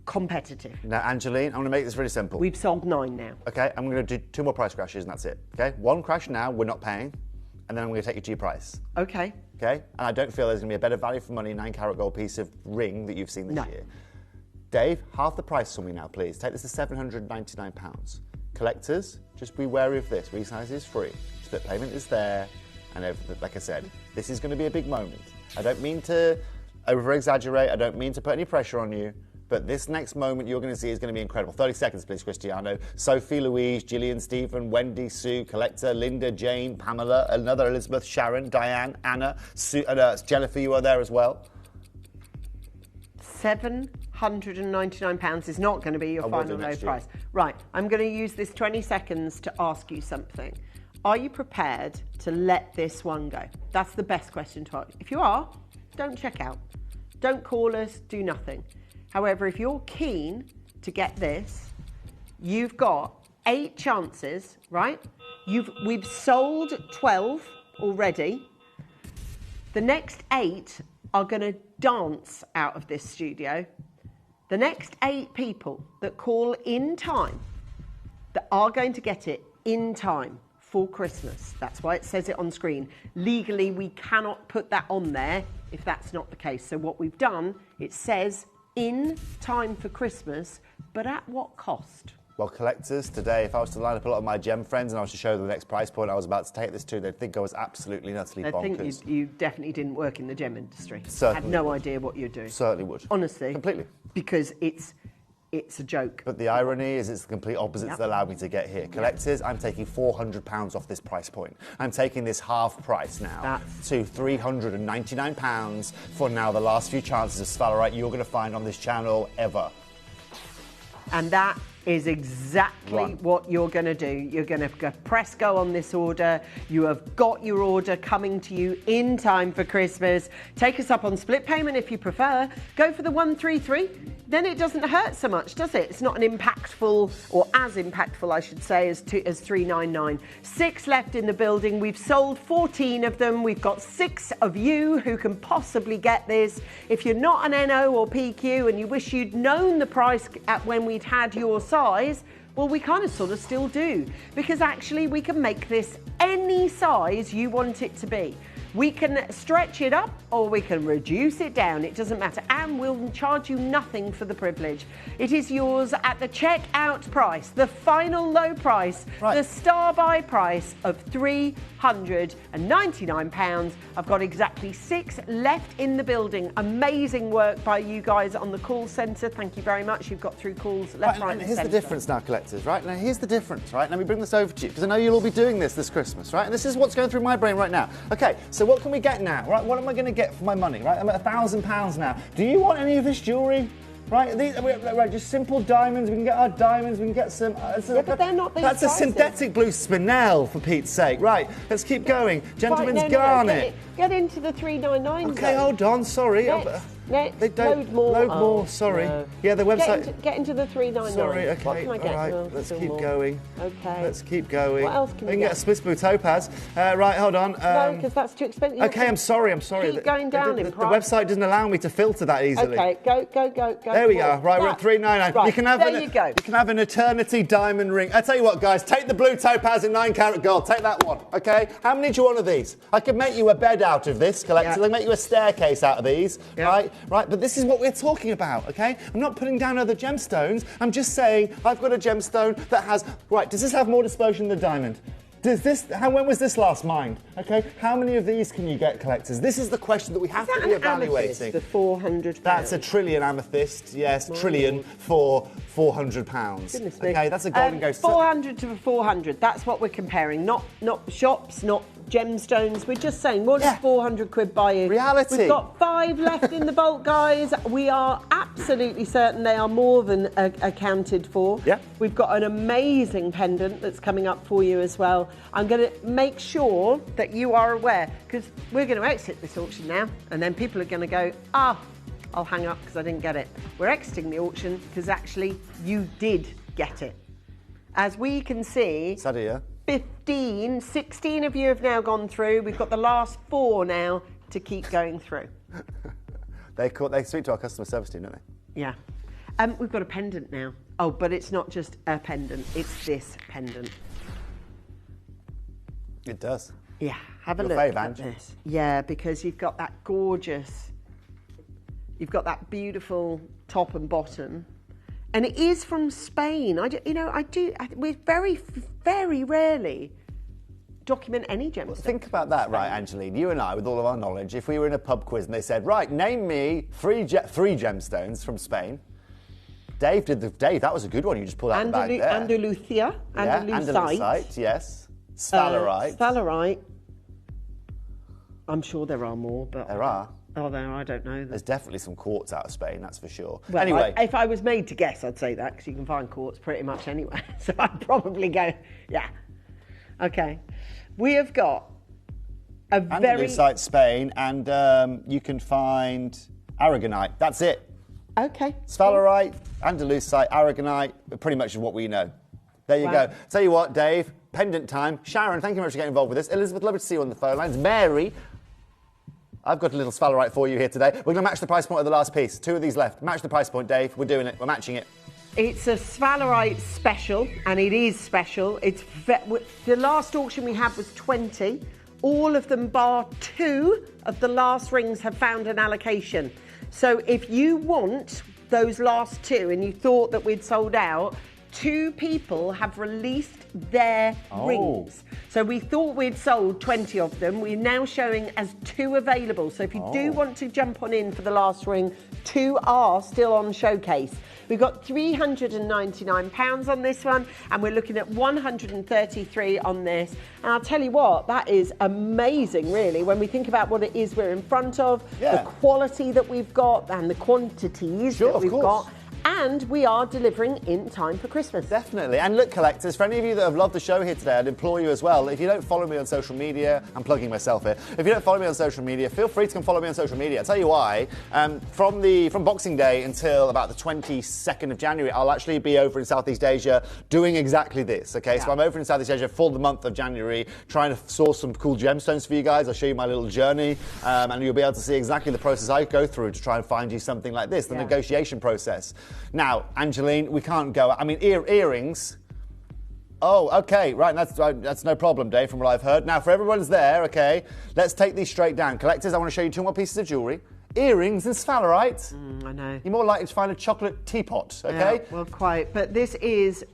competitive. Now, Angeline, I'm going to make this really simple. We've sold 9 now. Okay, I'm going to do 2 more price crashes and that's it. Okay, 1 crash now, we're not paying, and then I'm going to take you to your price. Okay. Okay, and I don't feel there's going to be a better value for money 9 carat gold piece of ring that you've seen this year. Dave, half the price for me now, please. Take this to £799. Collectors, just be wary of this. Resize is free. Split payment is there, and everything. Like I said, this is going to be a big moment. I don't mean to over-exaggerate. I don't mean to put any pressure on you. But this next moment you're going to see is going to be incredible. 30 seconds, please, Cristiano. Sophie, Louise, Gillian, Stephen, Wendy, Sue, Collector, Linda, Jane, Pamela, another Elizabeth, Sharon, Diane, Anna, Sue, Jennifer, you are there as well. £799 is not going to be your final low price. Right, I'm going to use this 20 seconds to ask you something. Are you prepared to let this one go? That's the best question to ask. If you are, don't check out. Don't call us, do nothing. However, if you're keen to get this, you've got 8 chances, right? We've sold 12 already. The next 8 are going to dance out of this studio. The next 8 people that call in time that are going to get it in time for Christmas. That's why it says it on screen. Legally, we cannot put that on there if that's not the case. So what we've done, it says in time for Christmas, but at what cost? Well, collectors, today, if I was to line up a lot of my gem friends and I was to show them the next price point I was about to take this to, they'd think I was absolutely nutty bonkers. I think you definitely didn't work in the gem industry. Certainly. Had no idea what you're doing. Certainly would. Honestly. Completely. Because it's a joke. But the irony is it's the complete opposite that allowed me to get here. Collectors, I'm taking £400 off this price point. I'm taking this half price now to £399 for now the last few chances of sphalerite you're going to find on this channel ever. And that is exactly what you're going to do. You're going to press go on this order. You have got your order coming to you in time for Christmas. Take us up on split payment if you prefer. Go for the 133. Then it doesn't hurt so much, does it? It's not an impactful, or as impactful, I should say, as 399. 6 left in the building. We've sold 14 of them. We've got 6 of you who can possibly get this. If you're not an NO or PQ and you wish you'd known the price at when we'd had your size, well, we kind of sort of still do, because actually we can make this any size you want it to be. We can stretch it up or we can reduce it down. It doesn't matter. And we'll charge you nothing for the privilege. It is yours at the checkout price, the final low price, the star buy price of £399. I've got exactly 6 left in the building. Amazing work by you guys on the call centre. Thank you very much. You've got through calls left, right, and here's centre. the difference now, collectors, right? Now, here's the difference, right? Let me bring this over to you, because I know you'll all be doing this Christmas, right? And this is what's going through my brain right now. Okay, so what can we get now, right? What am I going to get for my money, right? I'm at £1,000 now. Do you want any of this jewellery? Right, right, just simple diamonds. We can get our diamonds. We can get some. But they're not these That's prices. a synthetic blue spinel, for Pete's sake. Right, let's keep going. Gentleman's garnet. Get into the 399. Okay, hold on. Sorry. Next, They don't load more. Load more. Sorry. No. Yeah, the website. Get into the 399. Sorry. Okay. What can I get? All right. Oh, Let's still keep more. going. Okay. Let's keep going. What else can we can get? get a Swiss blue topaz. Right, hold on. No, because that's too expensive. Okay, I'm sorry. Keep going down in the price. website doesn't allow me to filter that easily. Okay, go. There we are. Right, we're at 399. Right, You can have there you go. You can have an eternity diamond ring. I tell you what, guys, take the blue topaz in 9-carat gold. Take that one, okay? How many do you want of these? I could make you a bed out of this, collector. I can make you a staircase out of these, right? Right, but this is what we're talking about, okay? I'm not putting down other gemstones. I'm just saying I've got a gemstone that has. Right, does this have more dispersion than diamond? Does this? When was this last mined? Okay, how many of these can you get, collectors? This is the question that we have to be evaluating. For £400. That's a trillion amethyst. Yes, trillion for £400. Goodness me. Okay, that's a golden ghost. 400 to 400. That's what we're comparing. Not shops, not gemstones. We're just saying, what does 400 quid buy you? Reality. We've got 5 left in the vault, guys. We are absolutely certain they are more than accounted for. Yeah. We've got an amazing pendant that's coming up for you as well. I'm going to make sure that you are aware, because we're going to exit this auction now, and then people are going to go, I'll hang up because I didn't get it. We're exiting the auction because actually you did get it. As we can see, 16 of you have now gone through. We've got the last 4 now to keep going through. They speak to our customer service team, don't they? Yeah. We've got a pendant now. Oh, but it's not just a pendant. It's this pendant. It does. Yeah, have a Your look fave, at Ange? this. Yeah, because you've got that gorgeous, you've got that beautiful top and bottom, and it is from Spain. We very, very rarely document any gemstones. Well, think about that, right, Angeline? You and I, with all of our knowledge, if we were in a pub quiz and they said, right, name me three gemstones from Spain. Dave, that was a good one you just pulled out of the bag there. Andalusia, Andalusite, yes. Sphalerite. Sphalerite. I'm sure there are more, but there are. Oh, there, I don't know. There's definitely some quartz out of Spain, that's for sure. Well, anyway, if I was made to guess, I'd say that because you can find quartz pretty much anywhere. So I'd probably go, yeah. Okay, we have got a Andalusite, Spain, and you can find aragonite. That's it. Okay. Sphalerite, Andalusite, aragonite, pretty much what we know. There you go. Tell you what, Dave, pendant time. Sharon, thank you very much for getting involved with this. Elizabeth, lovely to see you on the phone lines. Mary, I've got a little sphalerite for you here today. We're going to match the price point of the last piece. 2 of these left. Match the price point, Dave. We're doing it. We're matching it. It's a sphalerite special, and it is special. It's the last auction we had was 20. All of them, bar 2 of the last rings, have found an allocation. So if you want those last 2 and you thought that we'd sold out, 2 people have released their rings. So we thought we'd sold 20 of them. We're now showing as 2 available. So if you do want to jump on in for the last ring, 2 are still on showcase. We've got £399 on this one, and we're looking at 133 on this. And I'll tell you what, that is amazing, really, when we think about what it is we're in front of, the quality that we've got, and the quantities that we've got. And we are delivering in time for Christmas. Definitely. And look, collectors, for any of you that have loved the show here today, I'd implore you as well, if you don't follow me on social media, I'm plugging myself here, if you don't follow me on social media, feel free to come follow me on social media. I'll tell you why. From Boxing Day until about the 22nd of January, I'll actually be over in Southeast Asia doing exactly this, okay? So I'm over in Southeast Asia for the month of January, trying to source some cool gemstones for you guys. I'll show you my little journey, and you'll be able to see exactly the process I go through to try and find you something like this, the negotiation process. Now, Angeline, we can't go. I mean, earrings. Oh, okay, right, that's no problem, Dave, from what I've heard. Now, for everyone's there, okay, let's take these straight down. Collectors, I want to show you 2 more pieces of jewellery. Earrings and sphalerite. I know. You're more likely to find a chocolate teapot, okay? Yeah, well, quite. But this is,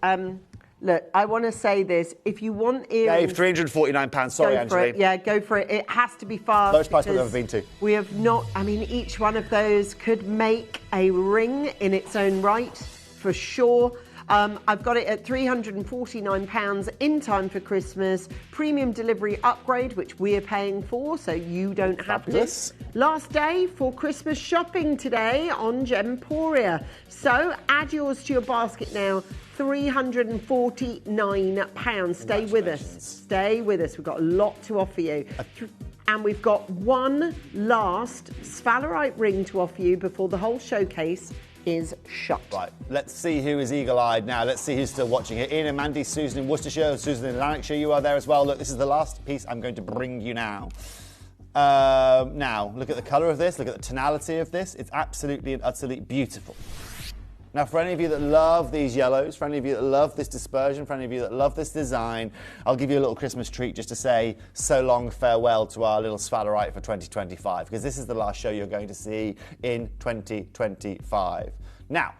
look, I want to say this. If you want earrings... Dave, £349. Sorry, Angeline. Yeah, go for it. It has to be fast. Lowest price we've ever been to. We have not... I mean, each one of those could make a ring in its own right, for sure. I've got it at £349 in time for Christmas. Premium delivery upgrade, which we're paying for, so you don't have to. Last day for Christmas shopping today on Gemporia. So add yours to your basket now. £349. Stay with us. Stay with us. We've got a lot to offer you. And we've got one last sphalerite ring to offer you before the whole showcase is shut. Right, let's see who is eagle-eyed now. Let's see who's still watching it. Ian and Mandy, Susan in Worcestershire, Susan in Lanarkshire, you are there as well. Look, this is the last piece I'm going to bring you now. Now, look at the colour of this, look at the tonality of this. It's absolutely and utterly beautiful. Now, for any of you that love these yellows, for any of you that love this dispersion, for any of you that love this design, I'll give you a little Christmas treat just to say so long farewell to our little sphalerite for 2025, because this is the last show you're going to see in 2025. Now,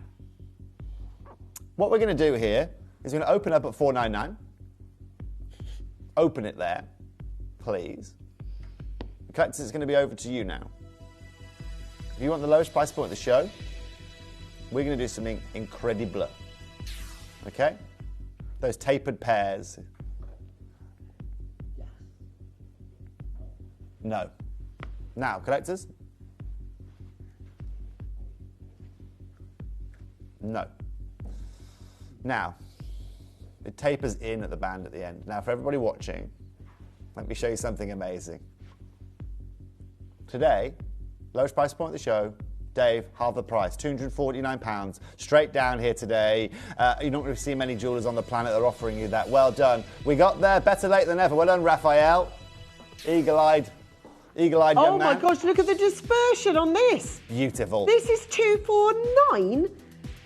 what we're going to do here is we're going to open up at $499. Open it there, please. The collectors, it's going to be over to you now. If you want the lowest price point of the show, we're going to do something incredible. Okay? Those tapered pairs. No. Now, collectors? No. Now, it tapers in at the band at the end. Now, for everybody watching, let me show you something amazing. Today, lowest price point of the show, Dave, half the price, £249, straight down here today. You're not going to see many jewellers on the planet that are offering you that. Well done. We got there, better late than ever. Well done, Raphael. Eagle-eyed young man. Oh my gosh, look at the dispersion on this. Beautiful. This is £249.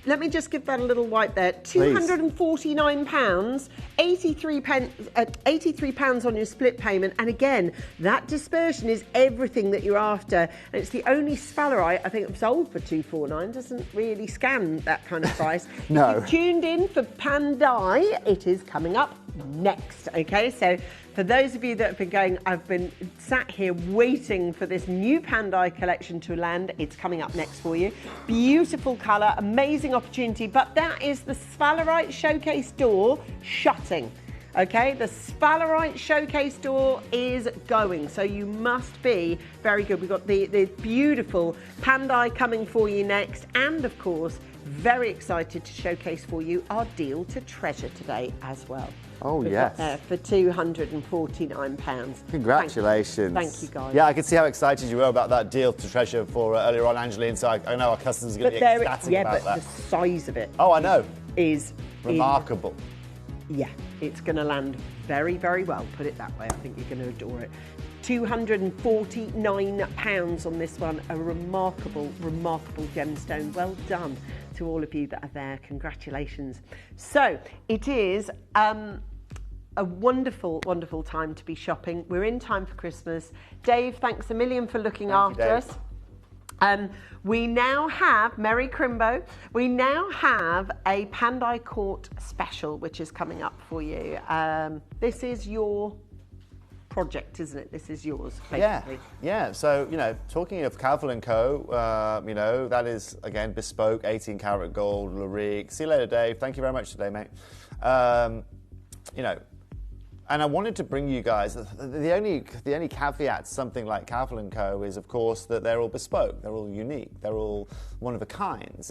Let me just give that a little wipe there. £249, 83 pounds on your split payment. And again, that dispersion is everything that you're after. And it's the only sphalerite I think I've sold for £249. Doesn't really scan that kind of price. No. If you've tuned in for Pandai, it is coming up next. Okay, so for those of you that have been going, I've been sat here waiting for this new Pandai collection to land. It's coming up next for you. Beautiful colour, amazing opportunity, but that is the Sphalerite Showcase door shutting. Okay, the Sphalerite Showcase door is going, so you must be very good. We've got the beautiful Pandai coming for you next, and of course, very excited to showcase for you our deal to treasure today as well. Oh, We've yes. got there for £249. Congratulations. Thank you, guys. Yeah, I could see how excited you were about that deal to treasure for earlier on, Angeline, so I know our customers are going to be ecstatic about that. The size of it. Oh, I know. Is remarkable. Yeah, it's going to land very, very well. Put it that way. I think you're going to adore it. £249 on this one. A remarkable, remarkable gemstone. Well done to all of you that are there. Congratulations. So it is a wonderful, wonderful time to be shopping. We're in time for Christmas. Dave, thanks a million for looking after us. We now have, Merry Crimbo, we now have a Pandai Court special, which is coming up for you. This is your project, isn't it? This is yours, basically. Yeah. So, you know, talking of Calvin & Co., you know, that is, again, bespoke, 18 karat gold, Larique. See you later, Dave. Thank you very much today, mate. You know, and I wanted to bring you guys, the only caveat to something like Calvin & Co. is, of course, that they're all bespoke, they're all unique, they're all one of a kind.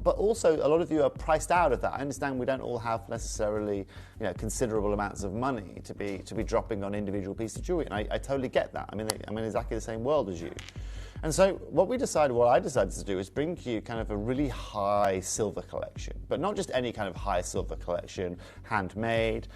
But also, a lot of you are priced out of that. I understand we don't all have necessarily, you know, considerable amounts of money to be dropping on individual pieces of jewelry, and I totally get that. I mean, I'm in exactly the same world as you. And so what I decided to do is bring to you kind of a really high silver collection, but not just any kind of high silver collection, handmade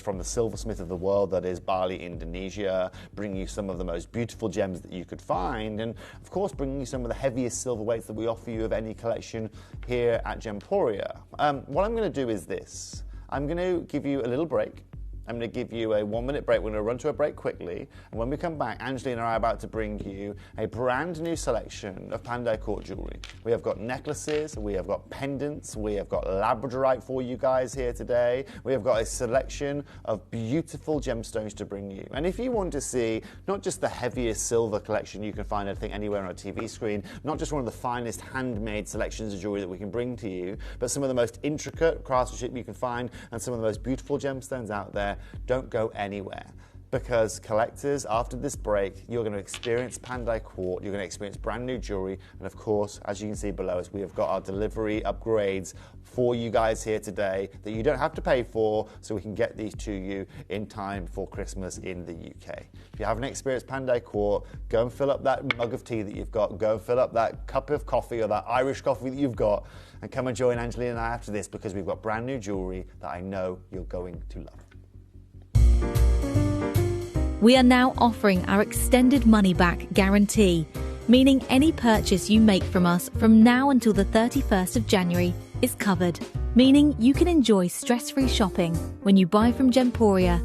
from the silversmith of the world, that is Bali, Indonesia, bring you some of the most beautiful gems that you could find, and of course bringing you some of the heaviest silver weights that we offer you of any collection here at Gemporia. What I'm going to do is this. I'm going to give you a little break. I'm going to give you a 1-minute break. We're going to run to a break quickly. And when we come back, Angelina and I are about to bring you a brand new selection of Pandai Court jewellery. We have got necklaces, we have got pendants, we have got labradorite for you guys here today. We have got a selection of beautiful gemstones to bring you. And if you want to see not just the heaviest silver collection you can find, I think, anywhere on a TV screen, not just one of the finest handmade selections of jewellery that we can bring to you, but some of the most intricate craftsmanship you can find and some of the most beautiful gemstones out there, don't go anywhere. Because collectors, after this break, you're going to experience Pandai Court, you're going to experience brand new jewellery, and of course, as you can see below us, we have got our delivery upgrades for you guys here today that you don't have to pay for, so we can get these to you in time for Christmas in the UK. If you haven't experienced Pandai Court, go and fill up that mug of tea that you've got, go and fill up that cup of coffee or that Irish coffee that you've got, and come and join Angelina and I after this, because we've got brand new jewellery that I know you're going to love. We are now offering our extended money-back guarantee, meaning any purchase you make from us from now until the 31st of January is covered, meaning you can enjoy stress-free shopping when you buy from Gemporia.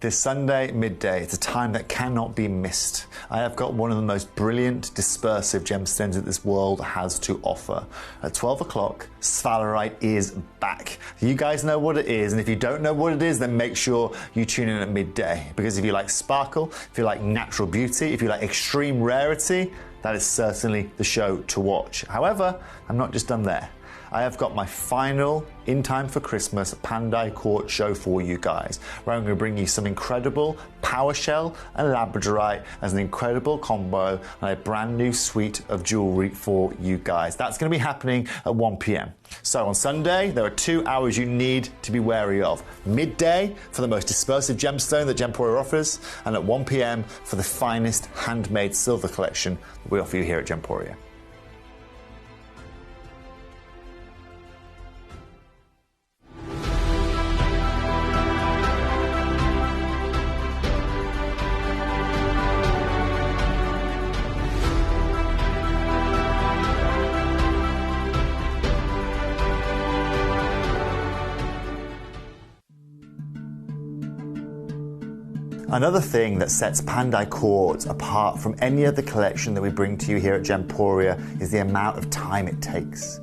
This Sunday midday, it's a time that cannot be missed. I have got one of the most brilliant dispersive gemstones that this world has to offer. At 12 o'clock, sphalerite is back. You guys know what it is, and if you don't know what it is, then make sure you tune in at midday. Because if you like sparkle, if you like natural beauty, if you like extreme rarity, that is certainly the show to watch. However, I'm not just done there. I have got my final In Time for Christmas Pandai Court show for you guys, where I'm going to bring you some incredible PowerShell and labradorite as an incredible combo and a brand new suite of jewellery for you guys. That's going to be happening at 1 p.m. So on Sunday, there are 2 hours you need to be wary of. Midday for the most dispersive gemstone that Gemporia offers, and at 1 p.m. for the finest handmade silver collection that we offer you here at Gemporia. Another thing that sets Pandai Court apart from any other collection that we bring to you here at Gemporia is the amount of time it takes.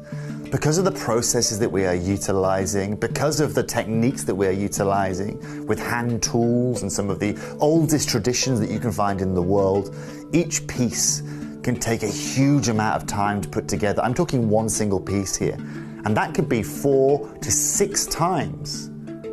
Because of the processes that we are utilising, because of the techniques that we are utilising with hand tools and some of the oldest traditions that you can find in the world, each piece can take a huge amount of time to put together. I'm talking one single piece here, and that could be 4 to 6 times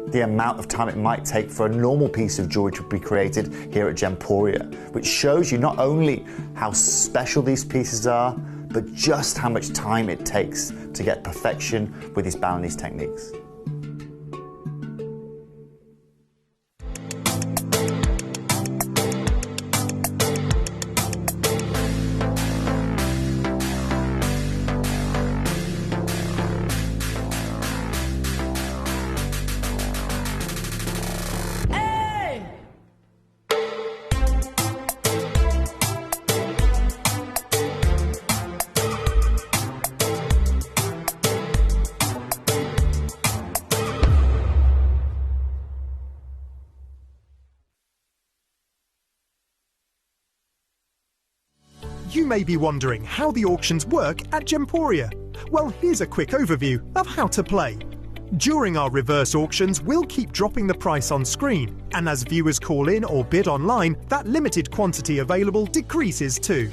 the amount of time it might take for a normal piece of jewellery to be created here at Gemporia, which shows you not only how special these pieces are, but just how much time it takes to get perfection with these Balinese techniques. You may be wondering how the auctions work at Gemporia. Well, here's a quick overview of how to play. During our reverse auctions, we'll keep dropping the price on screen, and as viewers call in or bid online, that limited quantity available decreases too.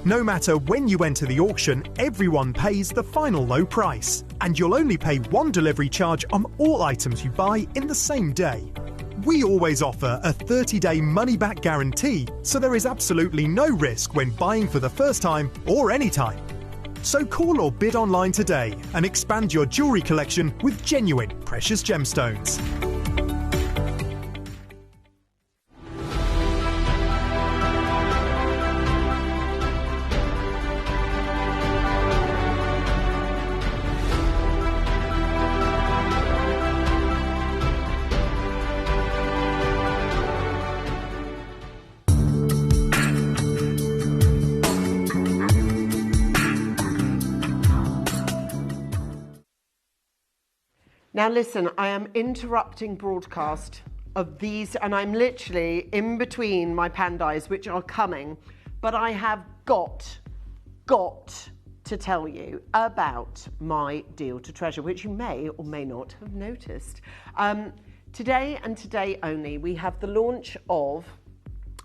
No matter when you enter the auction, everyone pays the final low price, and you'll only pay one delivery charge on all items you buy in the same day. We always offer a 30-day money-back guarantee, so there is absolutely no risk when buying for the first time or any time. So call or bid online today and expand your jewellery collection with genuine precious gemstones. Now listen, I am interrupting broadcast of these, and I'm literally in between my pandais, which are coming, but I have got to tell you about my deal to treasure, which you may or may not have noticed. Today and today only, we have the launch of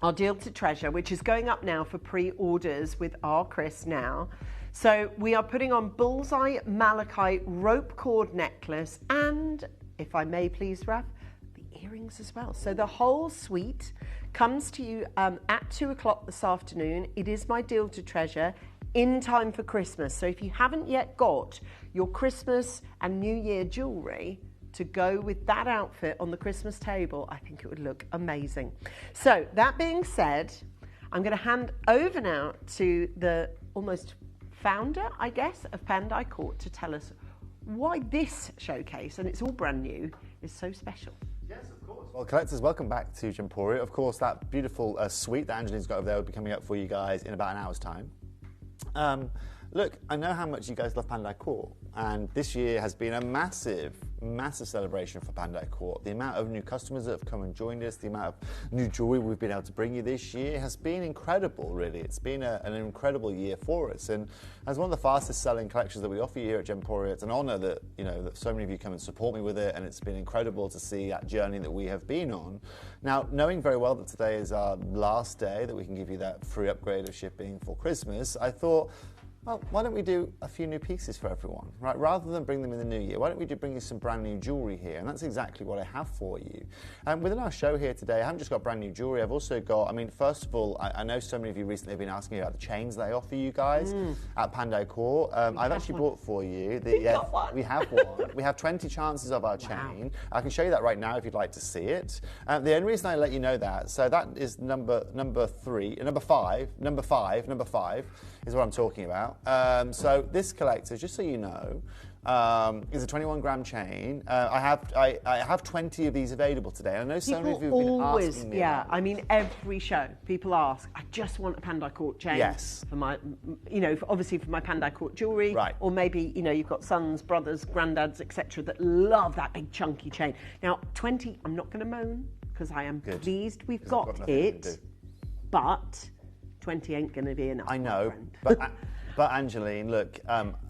our deal to treasure, which is going up now for pre-orders with our Chris now. So we are putting on Bullseye Malachite rope cord necklace and, if I may please, Raf, the earrings as well. So the whole suite comes to you at 2 o'clock this afternoon. It is my deal to treasure in time for Christmas. So if you haven't yet got your Christmas and New Year jewellery to go with that outfit on the Christmas table, I think it would look amazing. So that being said, I'm going to hand over now to the almost founder, I guess, of Pandai Court to tell us why this showcase, and it's all brand new, is so special. Yes, of course. Well, collectors, welcome back to Gemporia. Of course, that beautiful suite that Angeline's got over there will be coming up for you guys in about an hour's time. Look, I know how much you guys love Pandai Court, and this year has been a massive, massive celebration for Pandai Court. The amount of new customers that have come and joined us, the amount of new jewelry we've been able to bring you this year has been incredible, really. It's been an incredible year for us, and as one of the fastest selling collections that we offer you here at Gemporia, it's an honour that, you know, that so many of you come and support me with it, and it's been incredible to see that journey that we have been on. Now, knowing very well that today is our last day that we can give you that free upgrade of shipping for Christmas, I thought, well, why don't we do a few new pieces for everyone, right? Rather than bring them in the new year, why don't we bring you some brand new jewellery here? And that's exactly what I have for you. Within our show here today, I haven't just got brand new jewellery, I've also got, I mean, first of all, I know so many of you recently have been asking me about the chains they offer you guys at Pandai Court. I've actually brought for you, we have one. We have 20 chances of our chain. I can show you that right now if you'd like to see it. The only reason I let you know that, so that is number five is what I'm talking about. So this collector, just so you know, is a 21-gram chain. I have 20 of these available today. I know so many of you have been asking me. Yeah, I mean, every show people ask, I just want a Pandai Court chain. Yes. For my, you know, obviously for my Pandai Court jewellery. Right. Or maybe, you know, you've got sons, brothers, granddads, etc. that love that big chunky chain. Now, 20, I'm not going to moan because I am pleased we've got it, but 20 ain't going to be enough. I know, but Angeline, look,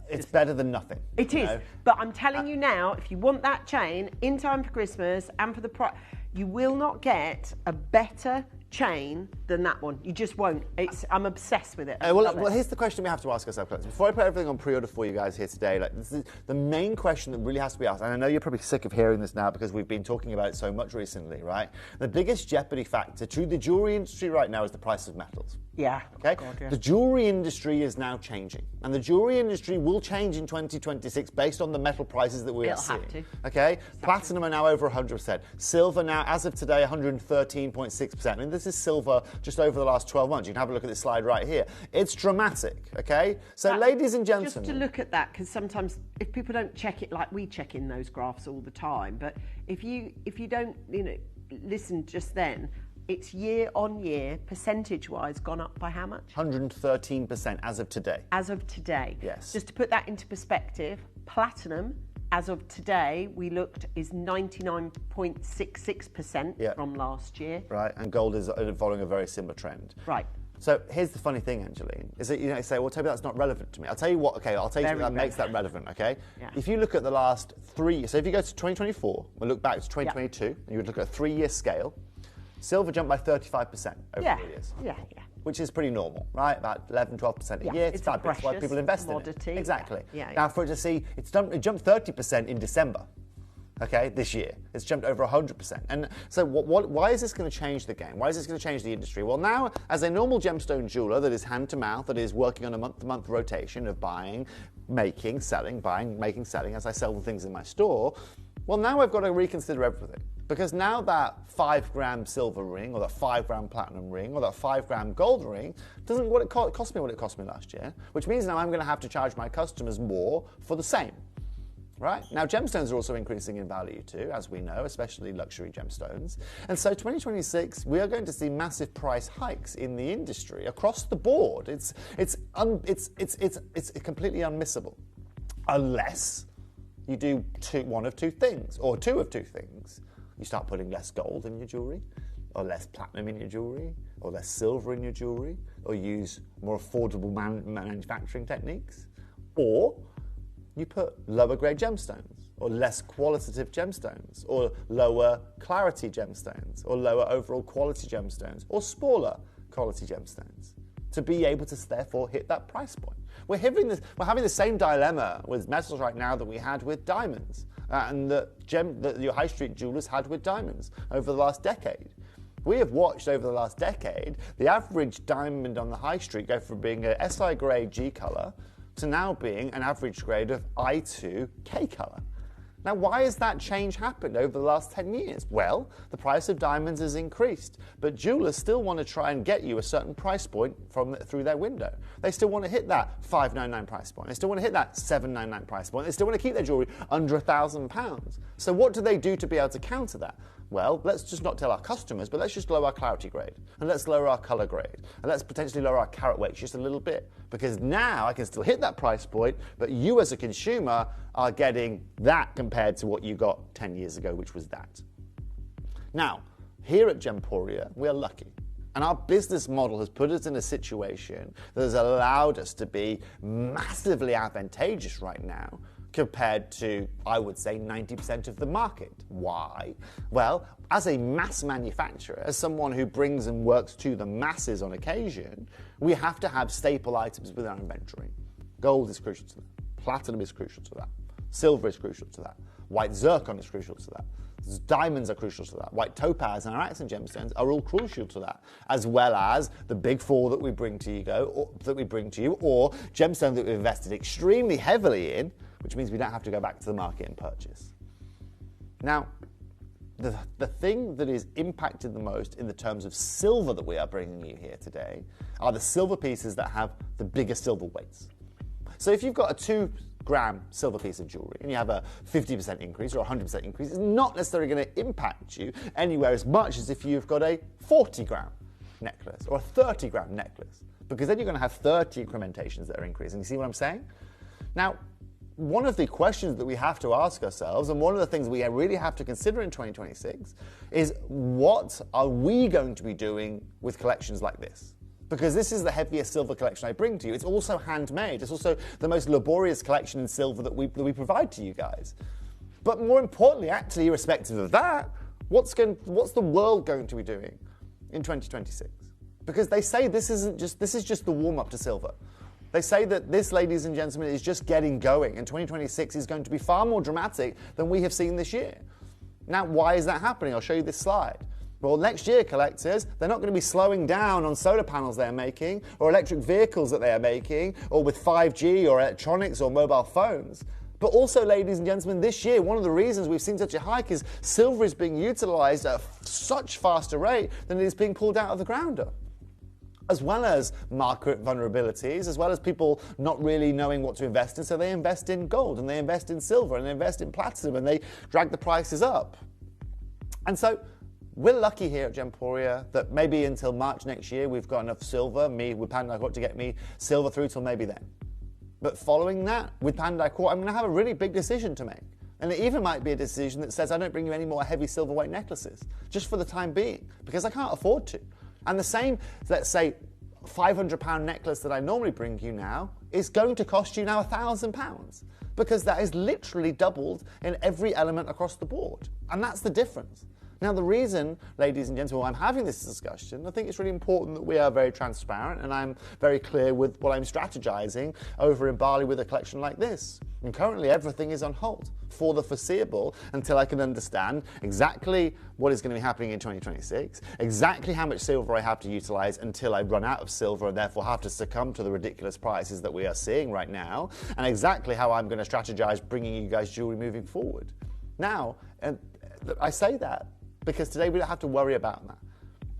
it's better than nothing. It is, but I'm telling you now, if you want that chain in time for Christmas and for the price, you will not get a better chain than that one. You just won't. I'm obsessed with it. Well, here's the question we have to ask ourselves. Before I put everything on pre-order for you guys here today, like, this is the main question that really has to be asked, and I know you're probably sick of hearing this now because we've been talking about it so much recently, right? The biggest jeopardy factor to the jewellery industry right now is the price of metals. Yeah. Okay? God, yeah. The jewellery industry is now changing, and the jewellery industry will change in 2026 based on the metal prices that we are seeing. It'll have to. Okay? Platinum are now over 100%. Silver now, as of today, 113.6%. I mean, this is silver just over the last 12 months. You can have a look at this slide right here. It's dramatic, okay? So, ladies and gentlemen... Just to look at that, because sometimes if people don't check it like we check in those graphs all the time, but if you don't, you know, listen just then, it's year on year, percentage-wise, gone up by how much? 113% as of today. As of today. Yes. Just to put that into perspective, platinum, as of today, we looked, is 99.66% from last year. Right, and gold is following a very similar trend. Right. So here's the funny thing, Angeline, is that you say, well, Toby, that's not relevant to me. I'll tell you what, okay, I'll tell you what that makes that relevant, okay? Yeah. If you look at the last 3 years, so if you go to 2024, we'll look back to 2022, and you would look at a 3-year scale, silver jumped by 35% over 3 years. Yeah. Which is pretty normal, right? About 11, 12% a year. It's fabulous. That's why people invest in it. Exactly. Now, for it to see, it jumped 30% in December. Okay, this year. It's jumped over 100%. And so why is this going to change the game? Why is this going to change the industry? Well, now, as a normal gemstone jeweler that is hand to mouth, that is working on a month-to-month rotation of buying, making, selling, buying, making, selling, as I sell the things in my store, well, now I've got to reconsider everything. Because now that 5-gram silver ring, or that 5-gram platinum ring, or that 5-gram gold ring doesn't cost me what it cost me last year, which means now I'm going to have to charge my customers more for the same. Right? Now, gemstones are also increasing in value too, as we know, especially luxury gemstones. And so 2026, we are going to see massive price hikes in the industry across the board. It's completely unmissable. Unless you do one of two things, or two of two things. You start putting less gold in your jewellery, or less platinum in your jewellery, or less silver in your jewellery, or use more affordable manufacturing techniques, or you put lower grade gemstones, or less qualitative gemstones, or lower clarity gemstones, or lower overall quality gemstones, or smaller quality gemstones, to be able to therefore hit that price point. We're having the same dilemma with metals right now that we had with diamonds, and that your high street jewellers had with diamonds over the last decade. We have watched over the last decade the average diamond on the high street go from being a SI grade G colour to now being an average grade of I2 K colour. Now, why has that change happened over the last 10 years? Well, the price of diamonds has increased, but jewelers still want to try and get you a certain price point through their window. They still want to hit that $599 price point. They still want to hit that $799 price point. They still want to keep their jewellery under £1,000. So what do they do to be able to counter that? Well, let's just not tell our customers, but let's just lower our clarity grade, and let's lower our colour grade, and let's potentially lower our carat weight just a little bit, because now I can still hit that price point, but you as a consumer are getting that compared to what you got 10 years ago, which was that. Now, here at Gemporia, we are lucky. And our business model has put us in a situation that has allowed us to be massively advantageous right now compared to, I would say, 90% of the market. Why? Well, as a mass manufacturer, as someone who brings and works to the masses on occasion, we have to have staple items within our inventory. Gold is crucial to that. Platinum is crucial to that. Silver is crucial to that. White zircon is crucial to that. Diamonds are crucial to that. White topaz and our accent gemstones are all crucial to that, as well as the big four that we bring to you, or gemstones that we've invested extremely heavily in, which means we don't have to go back to the market and purchase. Now, the thing that is impacted the most in the terms of silver that we are bringing you here today are the silver pieces that have the biggest silver weights. So if you've got a 2-gram silver piece of jewellery and you have a 50% increase or a 100% increase, it's not necessarily going to impact you anywhere as much as if you've got a 40-gram necklace or a 30-gram necklace, because then you're going to have 30 incrementations that are increasing. You see what I'm saying? Now, one of the questions that we have to ask ourselves, and one of the things we really have to consider in 2026, is what are we going to be doing with collections like this? Because this is the heaviest silver collection I bring to you. It's also handmade. It's also the most laborious collection in silver that we provide to you guys. But more importantly, actually, irrespective of that, what's the world going to be doing in 2026? Because they say this is just the warm-up to silver. They say that this, ladies and gentlemen, is just getting going, and 2026 is going to be far more dramatic than we have seen this year. Now, why is that happening? I'll show you this slide. Well, next year, collectors, they're not going to be slowing down on solar panels they're making, or electric vehicles that they are making, or with 5G or electronics or mobile phones. But also, ladies and gentlemen, this year, one of the reasons we've seen such a hike is silver is being utilised at such faster rate than it is being pulled out of the ground up. As well as market vulnerabilities, as well as people not really knowing what to invest in, so they invest in gold, and they invest in silver, and they invest in platinum, and they drag the prices up. And so we're lucky here at Gemporia that maybe until March next year we've got enough silver. With Pandai Court to get me silver through till maybe then. But following that, with Pandai Court, I'm going to have a really big decision to make. And it even might be a decision that says I don't bring you any more heavy silver weight necklaces, just for the time being, because I can't afford to. And the same, let's say, £500 necklace that I normally bring you now is going to cost you now £1,000, because that is literally doubled in every element across the board. And that's the difference. Now, the reason, ladies and gentlemen, I'm having this discussion, I think it's really important that we are very transparent, and I'm very clear with what I'm strategizing over in Bali with a collection like this. And currently everything is on hold for the foreseeable until I can understand exactly what is going to be happening in 2026, exactly how much silver I have to utilize until I run out of silver and therefore have to succumb to the ridiculous prices that we are seeing right now, and exactly how I'm going to strategize bringing you guys jewelry moving forward. Now, and I say that because today we don't have to worry about that.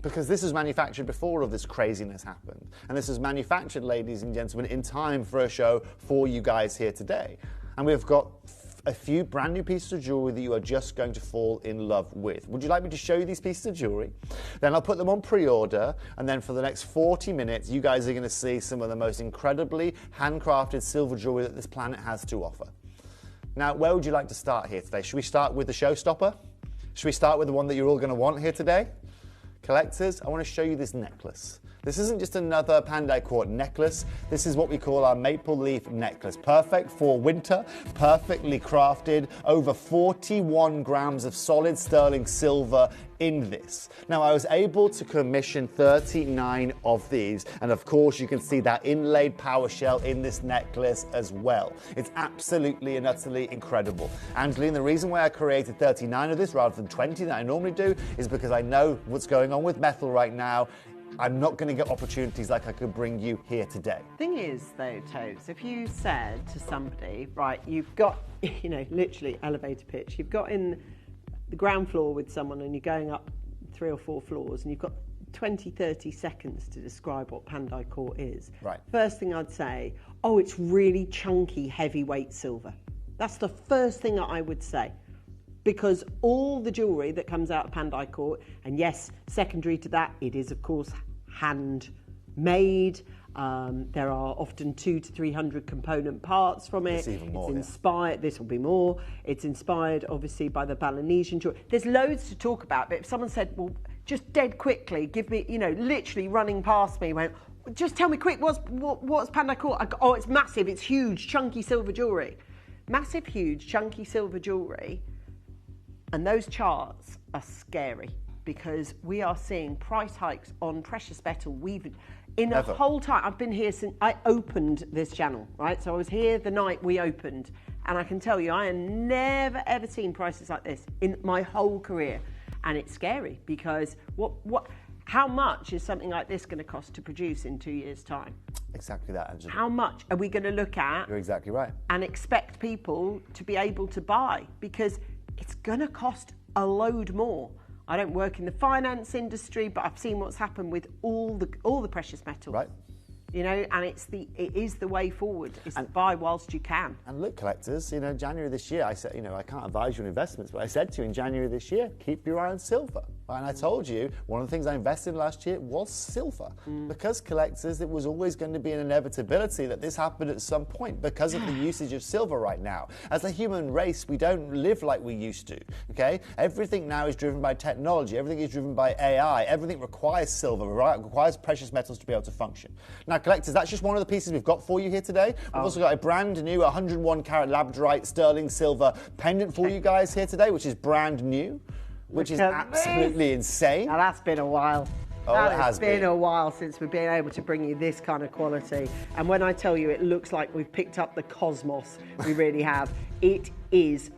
Because this was manufactured before all of this craziness happened. And this was manufactured, ladies and gentlemen, in time for a show for you guys here today. And we've got a few brand new pieces of jewelry that you are just going to fall in love with. Would you like me to show you these pieces of jewelry? Then I'll put them on pre-order, and then for the next 40 minutes, you guys are going to see some of the most incredibly handcrafted silver jewelry that this planet has to offer. Now, where would you like to start here today? Should we start with the showstopper? Should we start with the one that you're all going to want here today? Collectors, I want to show you this necklace. This isn't just another Pandai Court necklace. This is what we call our maple leaf necklace. Perfect for winter, perfectly crafted, over 41 grams of solid sterling silver in this. Now, I was able to commission 39 of these, and of course you can see that inlaid power shell in this necklace as well. It's absolutely and utterly incredible. Angeline, the reason why I created 39 of this rather than 20 that I normally do is because I know what's going on with metal right now. I'm not going to get opportunities like I could bring you here today. Thing is, though, Tobes, if you said to somebody, right, you've got, you know, literally elevator pitch, you've got in the ground floor with someone and you're going up 3 or 4 floors and you've got 20, 30 seconds to describe what Pandai Court is. Right. First thing I'd say, oh, it's really chunky, heavyweight silver. That's the first thing that I would say. Because all the jewellery that comes out of Pandai Court, and yes, secondary to that, it is of course handmade. There are often 200 to 300 component parts from it. It's even more, it's inspired. This will be more. It's inspired, obviously, by the Balinesian jewellery. There's loads to talk about. But if someone said, "Well, just dead quickly, give me," you know, literally running past me, went, "Just tell me quick, what's Pandai Court?" I go, "Oh, it's massive. It's huge, chunky silver jewellery, massive, huge, chunky silver jewellery." And those charts are scary because we are seeing price hikes on precious metal. In a whole time, I've been here since I opened this channel, right? So I was here the night we opened. And I can tell you, I have never, ever seen prices like this in my whole career. And it's scary because how much is something like this going to cost to produce in 2 years' time? Exactly that, Angela. How much are we going to look at? You're exactly right. And expect people to be able to buy? Because it's going to cost a load more. I don't work in the finance industry, but I've seen what's happened with all the precious metals. Right. You know, and it is the way forward. Is to buy whilst you can. And look, collectors, you know, January this year, I said, you know, I can't advise you on investments, but I said to you in January this year, keep your eye on silver. And I told you, one of the things I invested in last year was silver. Because, collectors, it was always going to be an inevitability that this happened at some point because of the usage of silver right now. As a human race, we don't live like we used to, okay? Everything now is driven by technology. Everything is driven by AI. Everything requires silver, right? Requires precious metals to be able to function. Now, collectors, that's just one of the pieces we've got for you here today. We've also got a brand new 101 carat labradorite sterling silver pendant for you guys here today, which is brand new. Which is absolutely insane. Now that's been a while. Oh, it has been a while since we've been able to bring you this kind of quality. And when I tell you it looks like we've picked up the cosmos, we really have. It is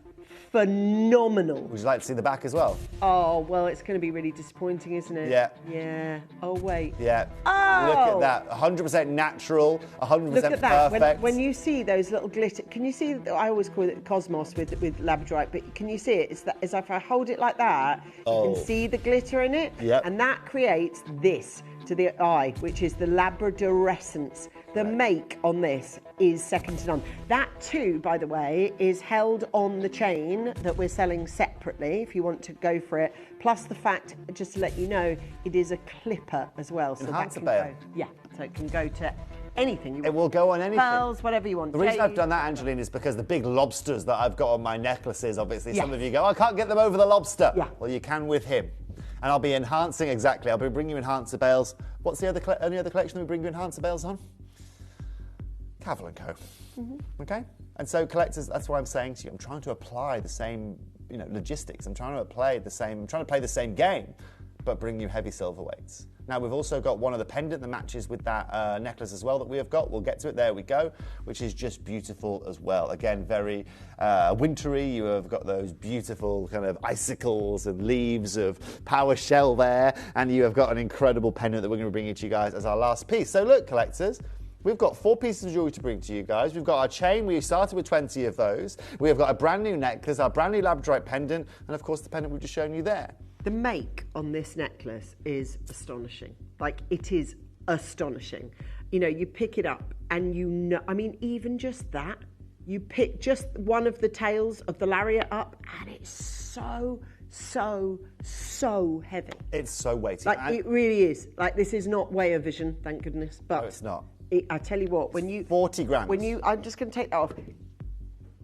phenomenal. Would you like to see the back as well? Oh, well, it's going to be really disappointing, isn't it? Yeah. Yeah. Oh, wait. Yeah. Oh! Look at that. 100% natural, 100% Look at that. perfect. When you see those little glitter, can you see, I always call it cosmos with labradorite, but can you see it? It's if I hold it like that, you can see the glitter in it. Yep. And that creates this to the eye, which is the labradorescence. The make on this is second to none. That too, by the way, is held on the chain that we're selling separately if you want to go for it. Plus the fact, just to let you know, it is a clipper as well. So that can go, so it can go to anything you want. It will go on anything. Pearls, whatever you want. The reason I've done that, Angeline, is because the big lobsters that I've got on my necklaces, obviously, some of you go, I can't get them over the lobster. Yeah. Well, you can with him. And I'll be enhancing, exactly, I'll be bringing you enhancer bales. What's the only other collection that we bring you enhancer bales on? Cavell & Co. Okay? And so, collectors, that's what I'm saying to you. I'm trying to apply the same, you know, logistics. I'm trying to play the same game, but bring you heavy silver weights. Now, we've also got one of the pendant that matches with that necklace as well that we have got. We'll get to it. There we go, which is just beautiful as well. Again, very wintry. You have got those beautiful kind of icicles and leaves of power shell there, and you have got an incredible pendant that we're going to bring to you guys as our last piece. So look, collectors, we've got 4 pieces of jewellery to bring to you guys. We've got our chain. We started with 20 of those. We have got a brand new necklace, our brand new labradorite pendant, and of course the pendant we've just shown you there. The make on this necklace is astonishing. Like, it is astonishing. You know, you pick it up and you know, I mean, even just that, you pick just one of the tails of the lariat up and it's so heavy. It's so weighty. Like, it really is. Like, this is not Weigh Vision, thank goodness. But no, it's not. I tell you what, when you... 40 grams. I'm just going to take that off.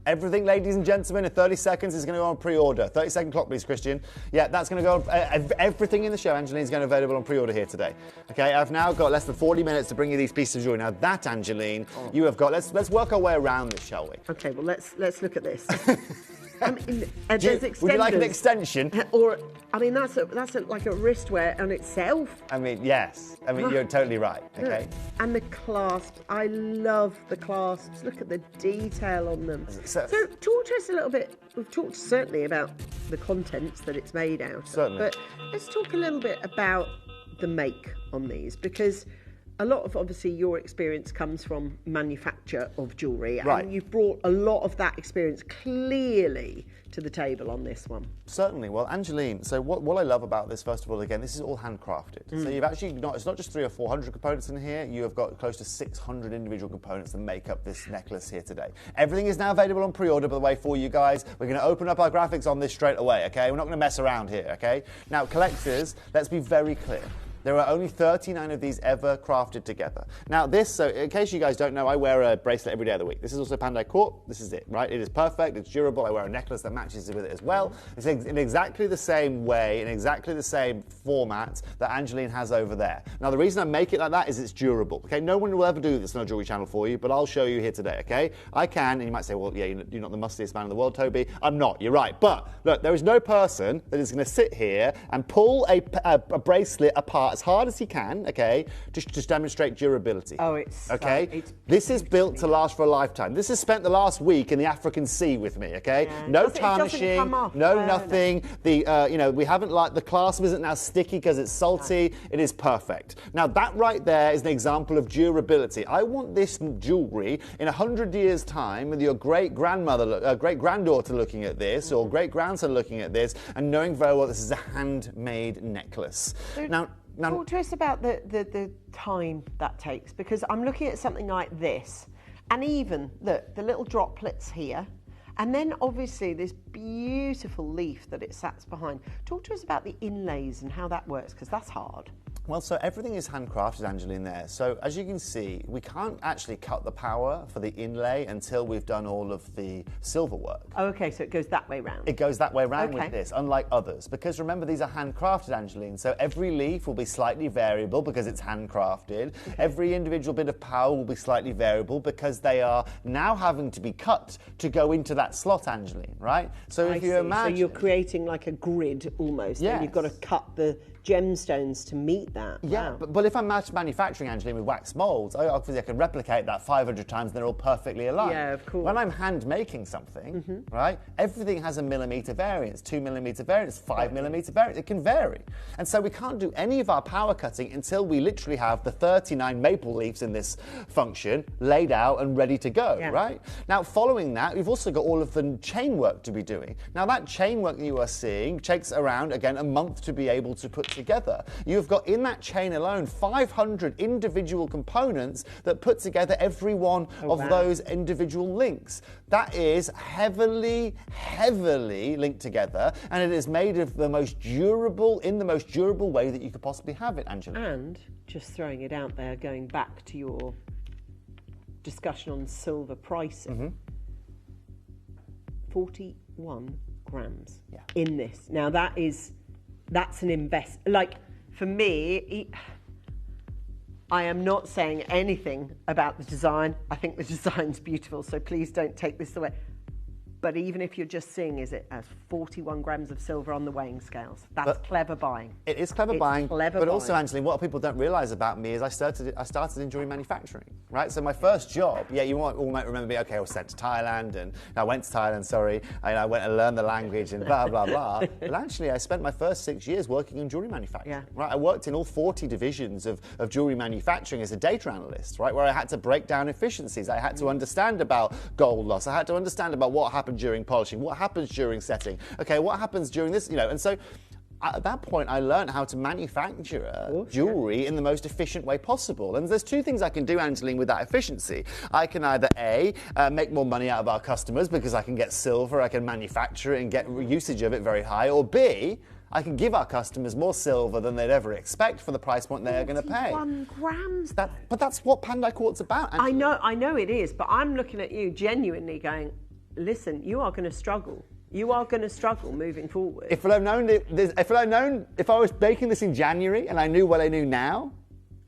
Everything, ladies and gentlemen, in 30 seconds is going to go on pre-order. 30-second clock, please, Christian. Yeah, that's going to go on. Everything in the show, Angeline, is going to be available on pre-order here today. Okay, I've now got less than 40 minutes to bring you these pieces of jewelry. Now that, Angeline, you have got. Let's work our way around this, shall we? Okay, well, let's look at this. Would you like an extension? Or, I mean, that's like a wristwear on itself. I mean, yes. I mean, you're totally right. Okay. And the clasps. I love the clasps. Look at the detail on them. So talk to us a little bit. We've talked certainly about the contents that it's made out of. Certainly. But let's talk a little bit about the make on these, because a lot of, obviously, your experience comes from manufacture of jewellery, Right. and you've brought a lot of that experience clearly to the table on this one. Certainly. Well, Angeline, so what I love about this, first of all, again, this is all handcrafted. So you've actually it's not just 300 or 400 components in here, you have got close to 600 individual components that make up this necklace here today. Everything is now available on pre-order, by the way, for you guys. We're going to open up our graphics on this straight away, okay? We're not going to mess around here, okay? Now, collectors, let's be very clear. There are only 39 of these ever crafted together. Now this, so in case you guys don't know, I wear a bracelet every day of the week. This is also Pandai Court. This is it, right? It is perfect, it's durable. I wear a necklace that matches with it as well. It's in exactly the same way, in exactly the same format that Angeline has over there. Now the reason I make it like that is it's durable, okay? No one will ever do this on a jewelry channel for you, but I'll show you here today, okay? I can, and you might say, well, yeah, you're not the mustiest man in the world, Toby. I'm not, you're right. But look, there is no person that is gonna sit here and pull a bracelet apart as hard as he can, okay, to demonstrate durability. Oh, it's okay. This is built to last for a lifetime. This has spent the last week in the African Sea with me, okay. Yeah. No It doesn't tarnishing, come off. no nothing. The you know, we haven't, like, the clasp isn't now sticky because it's salty. It is perfect. Now that right there is an example of durability. I want this jewelry in 100 years' time with your great grandmother, great granddaughter looking at this, or great grandson looking at this, and knowing very well this is a handmade necklace. Now, talk to us about the time that takes, because I'm looking at something like this, and even, look, the little droplets here, and then obviously this beautiful leaf that it sits behind. Talk to us about the inlays and how that works, because that's hard. Well, so everything is handcrafted, Angeline, there. So as you can see, we can't actually cut the power for the inlay until we've done all of the silver work. Oh, okay, so it goes that way round. It goes that way round Okay. with this, unlike others. Because remember, these are handcrafted, Angeline. So every leaf will be slightly variable because it's handcrafted. Okay. Every individual bit of power will be slightly variable because they are now having to be cut to go into that slot, Angeline, right? So if you imagine... So you're creating like a grid almost, Yes. and you've got to cut the gemstones to meet that. Yeah, Wow. but if I'm manufacturing, Angeline, with wax moulds, obviously I can replicate that 500 times and they're all perfectly aligned. Yeah, of course. When I'm hand making something, right, everything has a millimetre variance, 2 millimetre variance, 5 millimetre variance. It can vary. And so we can't do any of our power cutting until we literally have the 39 maple leaves in this function laid out and ready to go, right? Now, following that, we've also got all of the chain work to be doing. Now, that chain work that you are seeing takes around, again, a month to be able to put together. You've got in that chain alone 500 individual components that put together every one of those individual links. That is heavily, heavily linked together, and it is made of the most durable, in the most durable way that you could possibly have it, Angela. And just throwing it out there, going back to your discussion on silver pricing, 41 grams in this. Now that's an invest. Like, for me, I am not saying anything about the design. I think the design's beautiful, so please don't take this away. But even if you're just seeing it as 41 grams of silver on the weighing scales, that's clever buying. It is clever buying, but also, Angeline, what people don't realise about me is I started in jewellery manufacturing, right? So my first job, you all might remember me, okay, I was sent to Thailand, and I went to Thailand, and I went and learned the language and blah, blah, blah. But actually, I spent my first 6 years working in jewellery manufacturing, right? I worked in all 40 divisions of jewellery manufacturing as a data analyst, right? Where I had to break down efficiencies. I had to understand about gold loss. I had to understand about what happened during polishing, what happens during setting, okay, what happens during this, and so at that point I learned how to manufacture jewellery in the most efficient way possible. And there's two things I can do, Angeline, with that efficiency. I can either A, make more money out of our customers because I can get silver, I can manufacture it and get usage of it very high, or B, I can give our customers more silver than they'd ever expect for the price point they're going to pay. 41 grams. But that's what Pandai Quart's about, Angela. I know it is, but I'm looking at you genuinely going, listen, you are going to struggle. You are going to struggle moving forward. If I'd known, if I was baking this in January and I knew what I knew now,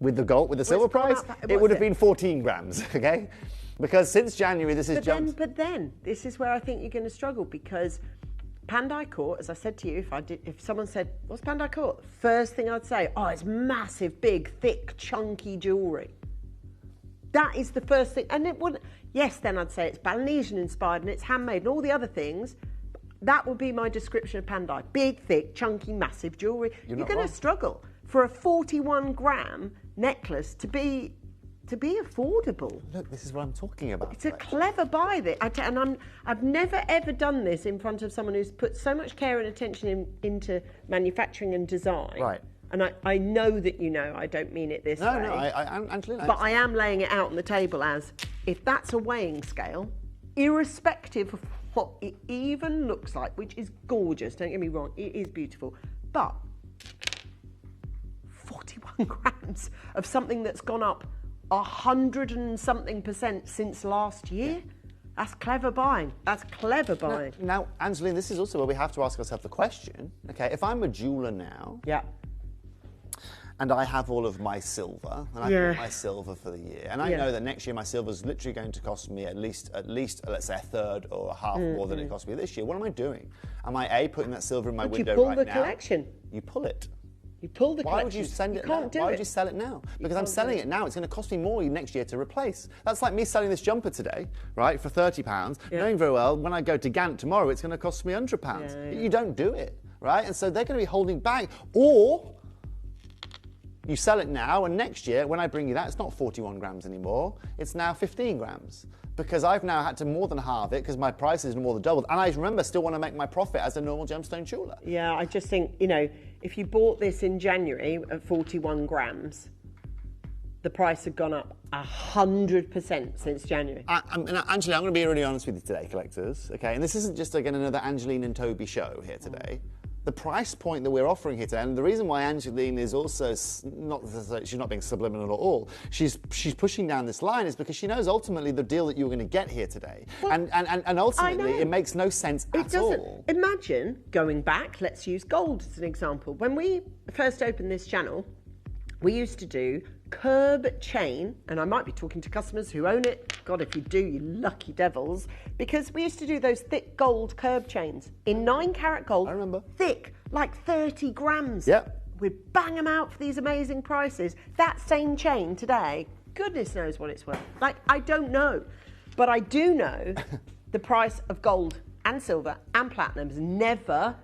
with the silver price, it would have been 14 grams. Okay, because since January this has jumped. But then this is where I think you're going to struggle, because Pandai Court, as I said to you, if someone said, "What's Pandai Court?" First thing I'd say, "Oh, it's massive, big, thick, chunky jewellery." That is the first thing, and it wouldn't. Yes, then I'd say it's Balinesian inspired and it's handmade and all the other things. That would be my description of Pandai. Big, thick, chunky, massive jewellery. You're going to struggle for a 41-gram necklace to be affordable. Look, this is what I'm talking about. It's a clever buy. I've never ever done this in front of someone who's put so much care and attention into manufacturing and design. Right. And I know that you know I don't mean it this way. No, Angelina. But I am laying it out on the table as, if that's a weighing scale, irrespective of what it even looks like, which is gorgeous, don't get me wrong, it is beautiful, but 41 grams of something that's gone up 100 and something % since last year, that's clever buying. That's clever buying. Now, Angeline, this is also where we have to ask ourselves the question, okay, if I'm a jeweller now, and I have all of my silver, and I bought my silver for the year, and I know that next year my silver is literally going to cost me at least, let's say, a third or a half more than it cost me this year. What am I doing? Am I putting that silver in my window right now? You pull the collection. You pull it. You pull the collection. Why would you send it now? Why would you sell it now? Because I'm selling it now. It's going to cost me more next year to replace. That's like me selling this jumper today, right, for £30, knowing very well when I go to Gant tomorrow, it's going to cost me £100. You don't do it, right? And so they're going to be holding back. Or you sell it now, and next year, when I bring you that, it's not 41 grams anymore. It's now 15 grams. Because I've now had to more than halve it because my price is more than doubled. And I remember still want to make my profit as a normal gemstone jeweller. Yeah, I just think, if you bought this in January at 41 grams, the price had gone up 100% since January. Angela, I'm going to be really honest with you today, collectors. Okay, and this isn't just again another Angeline and Toby show here today. The price point that we're offering here today, and the reason why Angeline is also she's not being subliminal at all. She's pushing down this line is because she knows ultimately the deal that you're going to get here today, well, and ultimately it makes no sense at all. Imagine going back. Let's use gold as an example. When we first opened this channel, we used to do curb chain, and I might be talking to customers who own it. God, if you do, you lucky devils. Because we used to do those thick gold curb chains in 9-carat gold. I remember. Thick, like 30 grams. Yep. We'd bang them out for these amazing prices. That same chain today, goodness knows what it's worth. Like, I don't know. But I do know the price of gold and silver and platinum has never...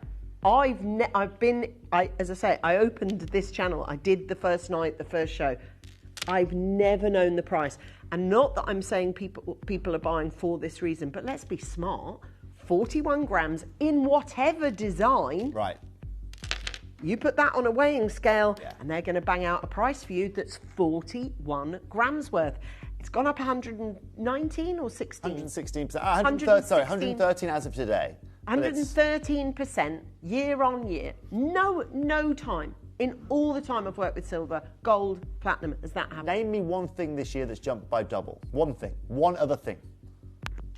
as I say, I opened this channel. I did the first night, the first show. I've never known the price. And not that I'm saying people are buying for this reason, but let's be smart. 41 grams in whatever design. Right. You put that on a weighing scale and they're going to bang out a price for you that's 41 grams worth. It's gone up 119 or 16? 116%. 113 as of today. 113% year on year. No time. In all the time I've worked with silver, gold, platinum, has that happened? Name me one thing this year that's jumped by double. One thing. One other thing.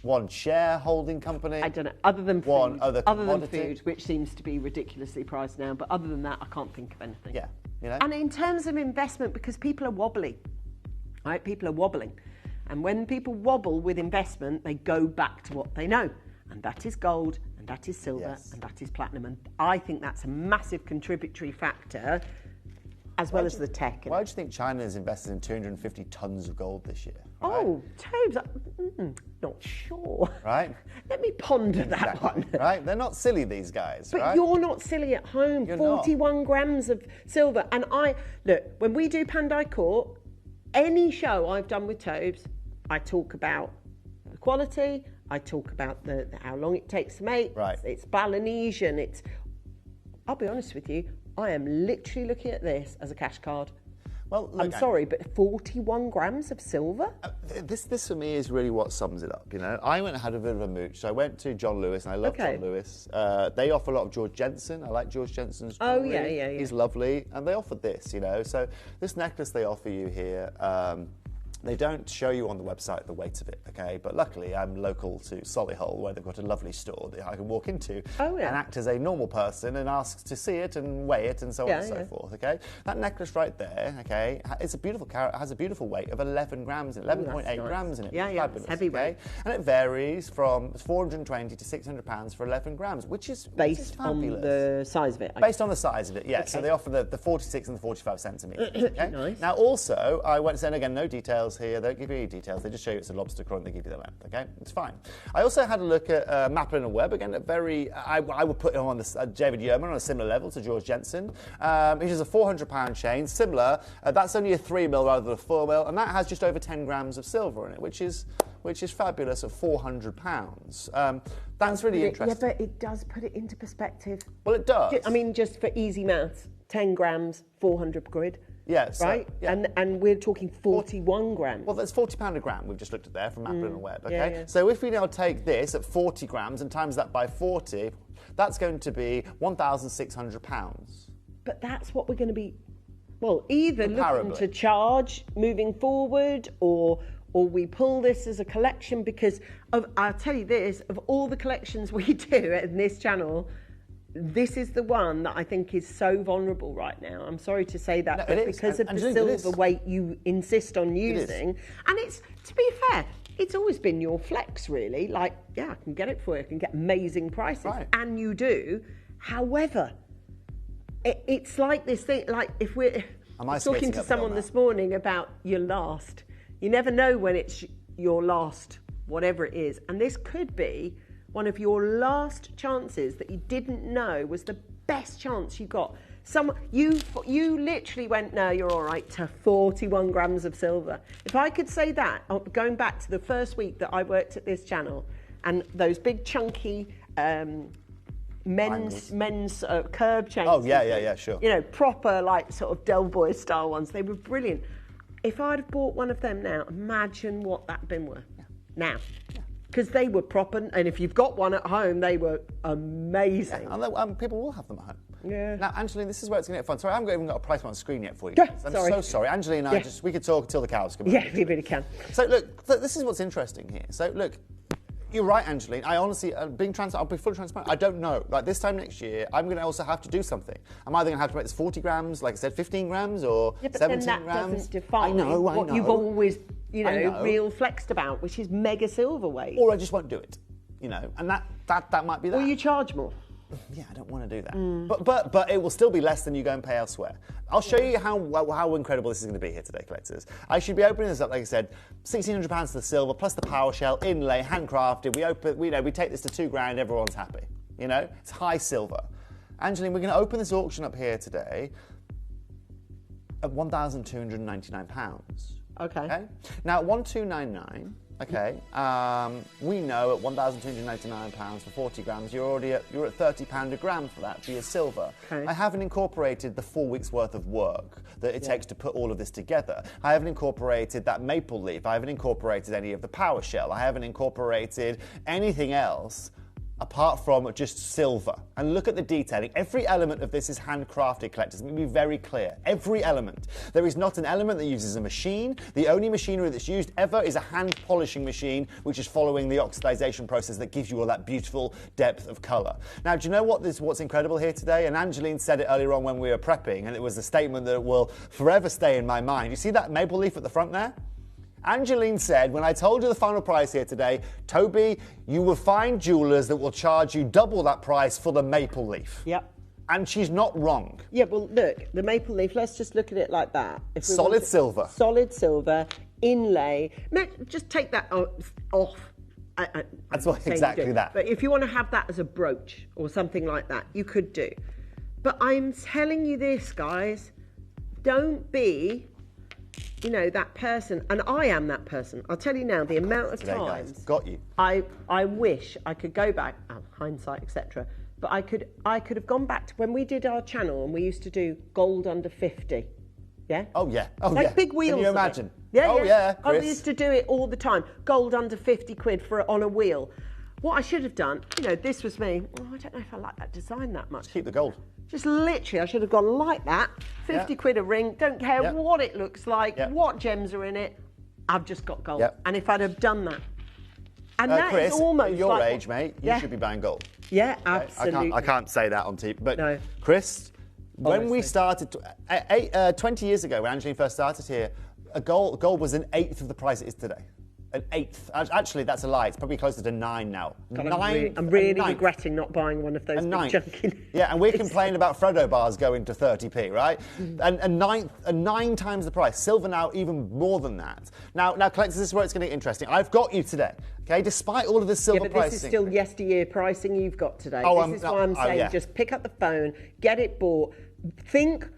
One shareholding company. I don't know. Other than food. One other commodity. Other than food, which seems to be ridiculously priced now. But other than that, I can't think of anything. Yeah. And in terms of investment, because people are wobbly, right? People are wobbling. And when people wobble with investment, they go back to what they know. And that is gold, and that is silver, and that is platinum. And I think that's a massive contributory factor, as well as the tech. Why do you think China has invested in 250 tons of gold this year? Right? Oh, Tobes, not sure. Right? Let me ponder that one. Right? They're not silly, these guys, but right? You're not silly at home. You're 41 grams of silver. And look, when we do Pandai Court, any show I've done with Tobes, I talk about the quality, I talk about the how long it takes to make. Right. It's Balinesian. I'll be honest with you, I am literally looking at this as a cash card. Well, look, I'm sorry, but 41 grams of silver? This for me is really what sums it up, I went and had a bit of a mooch. So I went to John Lewis, and I love John Lewis. They offer a lot of George Jensen. I like George Jensen's jewelry. Oh, yeah. He's lovely. And they offered this, So this necklace they offer you here, They don't show you on the website the weight of it, okay? But luckily, I'm local to Solihull, where they've got a lovely store that I can walk into and act as a normal person and ask to see it and weigh it and so on and so forth, okay? That necklace right there, okay, it's a beautiful carrot, has a beautiful weight of 11 grams, 11.8 grams in it. Yeah, Fabulous, it's heavyweight. okay? And it varies from 420 to 600 pounds for 11 grams, which is based on the size of it. Based on the size of it, yeah. Okay. So they offer the 46 and the 45 centimetres. Okay? Nice. Now, also, I went to say, again, no details here. They don't give you any details. They just show you it's a lobster claw and they give you the length. Okay, it's fine. I also had a look at Maplin and Webb. Again, I would put him on David Yeoman on a similar level to George Jensen. Which is a £400 chain, similar. That's only a 3mm rather than a 4mm, and that has just over 10 grams of silver in it, which is fabulous at £400. That's really interesting. Yeah, but it does put it into perspective. Well, it does. I mean, just for easy maths, 10 grams, 400 quid. Yeah, so, right? yeah. And we're talking 41 grams. Well, that's £40 a gram we've just looked at there from Maplin and Webb, okay? Yeah. So if we now take this at 40 grams and times that by 40, that's going to be £1,600. But that's what we're going to be, well, either looking to charge moving forward or we pull this as a collection because I'll tell you this, of all the collections we do in this channel, this is the one that I think is so vulnerable right now. I'm sorry to say that, but because of the silver weight you insist on using, and it's, to be fair, it's always been your flex, really. Like, yeah, I can get it for you, I can get amazing prices, and you do. However, it's like this thing, like if we're talking to someone this morning about your last, you never know when it's your last, whatever it is, and this could be one of your last chances that you didn't know was the best chance you got. You literally went, no, you're all right, to 41 grams of silver. If I could say that, going back to the first week that I worked at this channel, and those big chunky men's curb chains. Oh, yeah, sure. You know, proper, like, sort of Del Boy style ones. They were brilliant. If I'd have bought one of them now, imagine what that'd been worth. Now. Because they were proper, and if you've got one at home, they were amazing. Yeah, and people will have them at home. Yeah. Now, Angeline, this is where it's going to get fun. Sorry, I haven't even got a price on screen yet for you. Yeah, I'm sorry. so sorry. Angeline and I we could talk until the cows come home. Yeah, we really can. So, look, this is what's interesting here. So, look, you're right, Angeline. I honestly, I'll be fully transparent. I don't know. Like, this time next year, I'm going to also have to do something. I'm either going to have to make this 40 grams, like I said, 15 grams, or 17 grams. But then that doesn't define what you've always, real flexed about, which is mega silver weight. Or I just won't do it, and that might be that. Or you charge more. Yeah, I don't want to do that. But it will still be less than you go and pay elsewhere. I'll show you how incredible this is going to be here today, collectors. I should be opening this up, like I said, £1,600 for the silver, plus the power shell, inlay, handcrafted. We take this to £2,000, everyone's happy. It's high silver. Angeline, we're going to open this auction up here today at £1,299. Okay. Now, at 1,299. Okay, we know at £1,299 for 40 grams, you're at £30 a gram for that, for your silver. Okay. I haven't incorporated the 4 weeks worth of work that it takes to put all of this together. I haven't incorporated that maple leaf. I haven't incorporated any of the power shell. I haven't incorporated anything else apart from just silver. And look at the detailing. Every element of this is handcrafted, collectors. Let me be very clear. Every element. There is not an element that uses a machine. The only machinery that's used ever is a hand polishing machine, which is following the oxidization process that gives you all that beautiful depth of color. Now, do you know what's incredible here today? And Angeline said it earlier on when we were prepping, and it was a statement that will forever stay in my mind. You see that maple leaf at the front there? Angeline said, when I told you the final price here today, Toby, you will find jewellers that will charge you double that price for the maple leaf. Yep. And she's not wrong. Yeah, well, look, the maple leaf, let's just look at it like that. Solid silver. Solid silver, inlay. Just take that off. That's exactly that. But if you want to have that as a brooch or something like that, you could do. But I'm telling you this, guys, don't be... that person, and I am that person. I'll tell you now, the amount of times got you. I wish I could go back, hindsight, etc. But I could have gone back to when we did our channel and we used to do gold under 50. Yeah? Oh yeah. Oh like yeah. Big wheels. Can you imagine? Yeah. Oh yeah. I used to do it all the time. Gold under 50 quid on a wheel. What I should have done, this was me. Oh, I don't know if I like that design that much. Just keep the gold. Just literally, I should have gone like that. 50 quid a ring. Don't care what it looks like, what gems are in it. I've just got gold. Yep. And if I'd have done that, and that Chris, is almost at your like age, mate, you Yeah. should be buying gold. Yeah, Okay? absolutely. I can't say that on TV. But No. Chris, when we Honestly. started 20 years ago, when Angeline first started here, gold was an eighth of the price it is today. An eighth. Actually, that's a lie. It's probably closer to 9 now. God, I'm really regretting not buying one of those big junky. Yeah, and we complain about Freddo bars going to 30p, right? And 9 times the price. Silver now even more than that. Now, collectors, this is where it's going to get interesting. I've got you today, okay? Despite all of the silver but pricing. this is still yesteryear pricing you've got today. Oh, this is why I'm saying just pick up the phone, get it bought. Think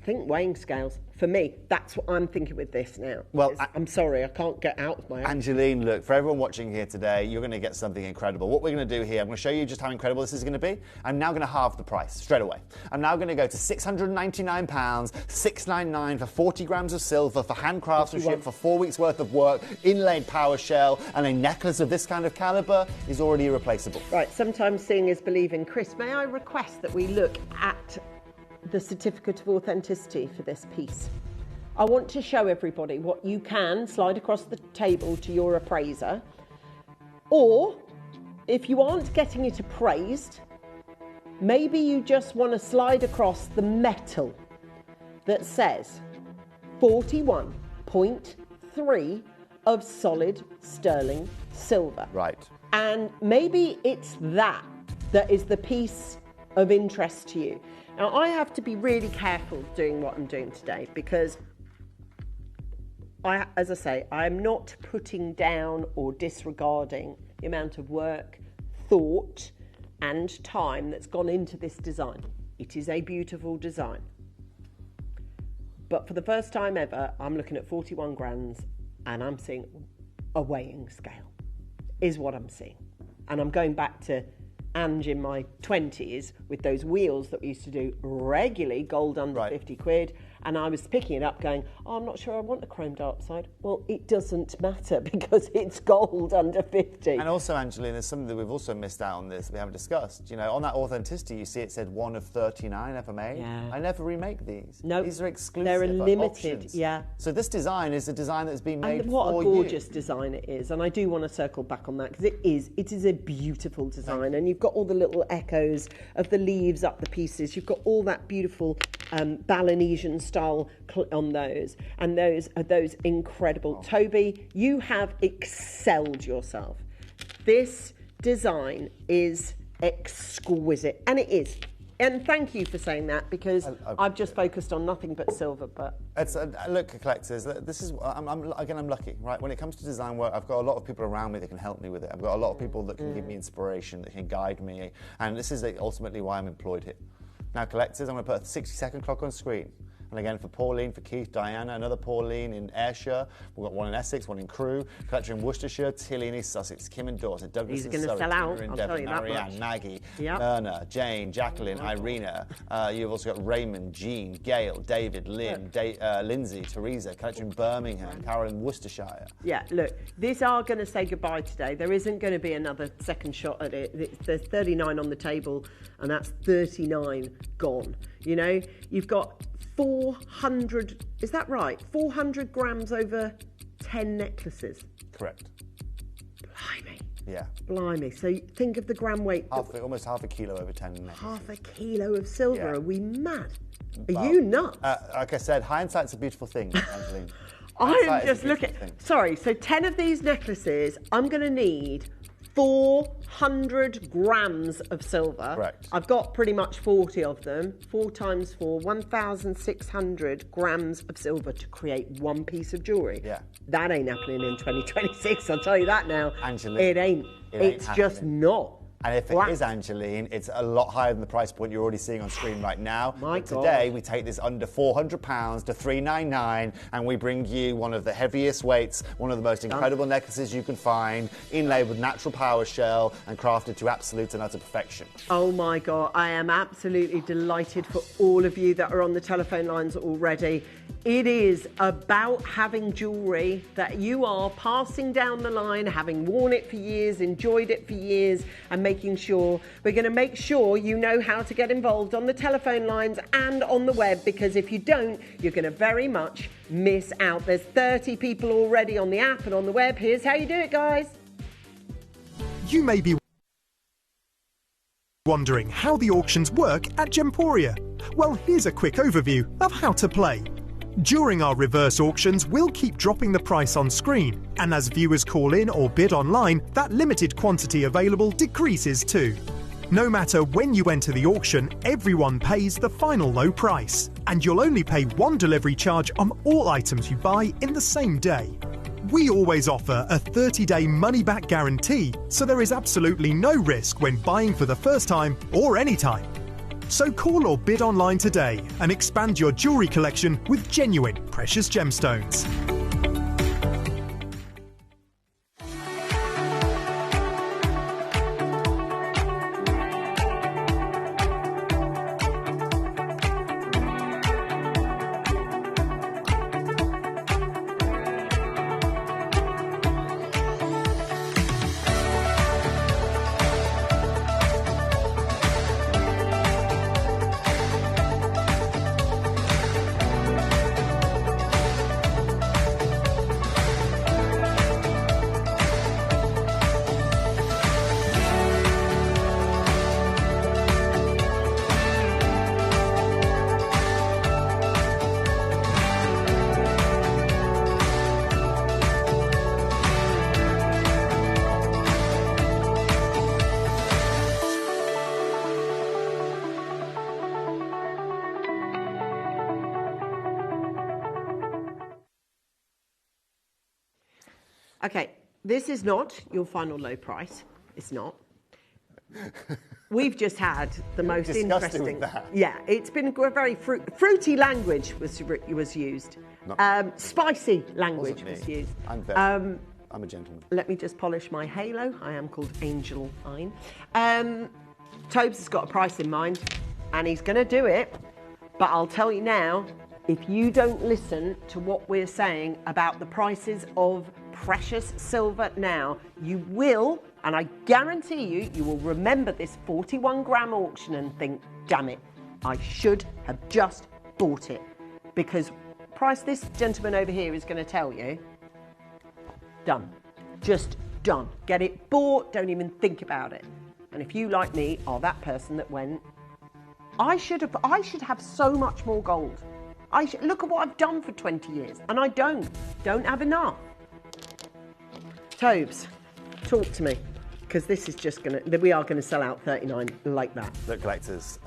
weighing scales. For me, that's what I'm thinking with this now. Well, I'm sorry, I can't get out of my own. Angeline, look, for everyone watching here today, you're going to get something incredible. What we're going to do here, I'm going to show you just how incredible this is going to be. I'm now going to halve the price straight away. I'm now going to go to £699, $699 for 40 grams of silver, for hand craftsmanship, for 4 weeks worth of work, inlaid power shell, and a necklace of this kind of caliber is already irreplaceable. Right, sometimes seeing is believing. Chris, may I request that we look at the certificate of authenticity for this piece? I want to show everybody what you can slide across the table to your appraiser, or if you aren't getting it appraised, maybe you just want to slide across the metal that says 41.3 of solid sterling silver. Right. And maybe it's that is the piece of interest to you. Now, I have to be really careful doing what I'm doing today because, as I say, I'm not putting down or disregarding the amount of work, thought, and time that's gone into this design. It is a beautiful design. But for the first time ever, I'm looking at 41 grams and I'm seeing a weighing scale, is what I'm seeing. And I'm going back to Ange in my 20s with those wheels that we used to do regularly, gold under 50 quid. And I was picking it up going, oh, I'm not sure I want the chrome dark side. Well, it doesn't matter because it's gold under 50. And also, Angeline, there's something that we've also missed out on this that we haven't discussed. You know, on that authenticity, you see it said 1 of 39 ever made. Yeah. I never remake these. No, these are exclusive. They're limited, options. yeah. So this design is a design that's been made And what for a gorgeous you. design it is. And I do want to circle back on that because it is a beautiful design. And you've got all the little echoes of the leaves up the pieces. You've got all that beautiful Balinesian style on those, and those are those incredible. Toby, you have excelled yourself. This design is exquisite, and it is. And thank you for saying that because I've just focused on nothing but silver. But it's look, collectors. This is I'm lucky, right? When it comes to design work, I've got a lot of people around me that can help me with it. I've got a lot of people that can give me inspiration, that can guide me, and this is ultimately why I'm employed here. Now, collectors, I'm going to put a 60-second clock on screen. And again, for Pauline, for Keith, Diana, another Pauline in Ayrshire. We've got one in Essex, one in Crewe, collector in Worcestershire, Tilly in East Sussex, Kim in Dorset, Douglas in Surrey, sell out, Tina in I'll Devon, tell you that Marianne, much. Maggie, Yep. Myrna, Jane, Jacqueline, Irina. You've also got Raymond, Jean, Gail, David, Lynn, Lindsay, Teresa, collector in Birmingham, Carol in Worcestershire. yeah, look, these are going to say goodbye today. There isn't going to be another second shot at it. There's 39 on the table, and that's 39 gone. You know, you've got 400, is that right? 400 grams over 10 necklaces. Correct. Blimey. Yeah. Blimey. So think of the gram weight. Almost half a kilo over 10 necklaces. Half a kilo of silver. Yeah. Are we mad? Are you nuts? Like I said, hindsight's a beautiful thing, Angeline. I'm just looking. Sorry, so 10 of these necklaces, I'm going to need 400 grams of silver. Correct. I've got pretty much 40 of them. 4 times 4, 1,600 grams of silver to create one piece of jewellery. Yeah. That ain't happening in 2026, I'll tell you that now. Angeline, It ain't. It's just happening. not. And if it is Angeline, it's a lot higher than the price point you're already seeing on screen right now. My But God. today, we take this under £400 to $399, and we bring you one of the heaviest weights, one of the most incredible necklaces you can find, inlaid with natural power shell and crafted to absolute and utter perfection. Oh my God, I am absolutely delighted for all of you that are on the telephone lines already. It is about having jewellery that you are passing down the line, having worn it for years, enjoyed it for years, and making sure you know how to get involved on the telephone lines and on the web, because if you don't, you're going to very much miss out. There's 30 people already on the app and on the web. Here's how you do it, guys. You may be wondering how the auctions work at Gemporia. Well, here's a quick overview of how to play. During our reverse auctions, we'll keep dropping the price on screen, and as viewers call in or bid online, that limited quantity available decreases too. No matter when you enter the auction, everyone pays the final low price, and you'll only pay one delivery charge on all items you buy in the same day. We always offer a 30-day money-back guarantee, so there is absolutely no risk when buying for the first time or any time. So call or bid online today and expand your jewellery collection with genuine precious gemstones. Okay, this is not your final low price. It's not. We've just had the most interesting. With that. Yeah, it's been very fruity language was used. Spicy language was used. I'm a gentleman. Let me just polish my halo. I am called Angel Ein. Tobes has got a price in mind, and he's going to do it. But I'll tell you now, if you don't listen to what we're saying about the prices of precious silver now, you will, and I guarantee you will remember this 41-gram auction and think, damn it, I should have just bought it. Because price this gentleman over here is going to tell you, done. Just done. Get it bought, don't even think about it. And if you, like me, are that person that went, I should have so much more gold. Look at what I've done for 20 years, and I don't have enough. Tobes, talk to me, because this is just we are gonna sell out 39 like that. Look, collectors,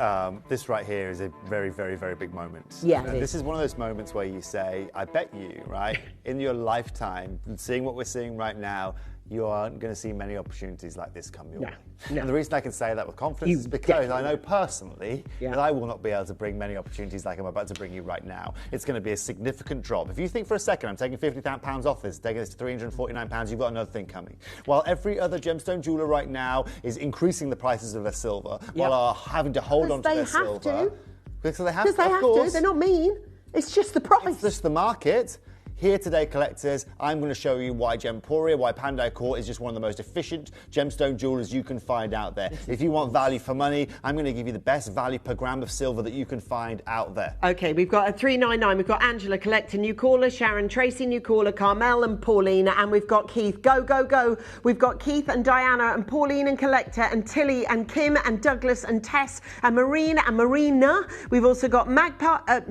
this right here is a very, very, very big moment. Yeah, this is one of those moments where you say, I bet you, right, in your lifetime, seeing what we're seeing right now, you aren't going to see many opportunities like this come your way. No. And the reason I can say that with confidence is because I know personally that I will not be able to bring many opportunities like I'm about to bring you right now. It's going to be a significant drop. If you think for a second I'm taking £50 off this, taking this to £349, you've got another thing coming. While every other gemstone jeweller right now is increasing the prices of their silver, while are having to hold on to their silver. Because they have to. Because they have to. They're not mean. It's just the price. It's just the market. Here today, collectors, I'm going to show you why Gemporia, why Pandai Court is just one of the most efficient gemstone jewelers you can find out there. If you want value for money, I'm going to give you the best value per gram of silver that you can find out there. Okay, we've got a 399. We've got Angela, collector, new caller, Sharon, Tracy, new caller, Carmel and Pauline, and we've got Keith. Go, go, go. We've got Keith and Diana and Pauline and collector and Tilly and Kim and Douglas and Tess and Marine and Marina. We've also got Magpie. I'm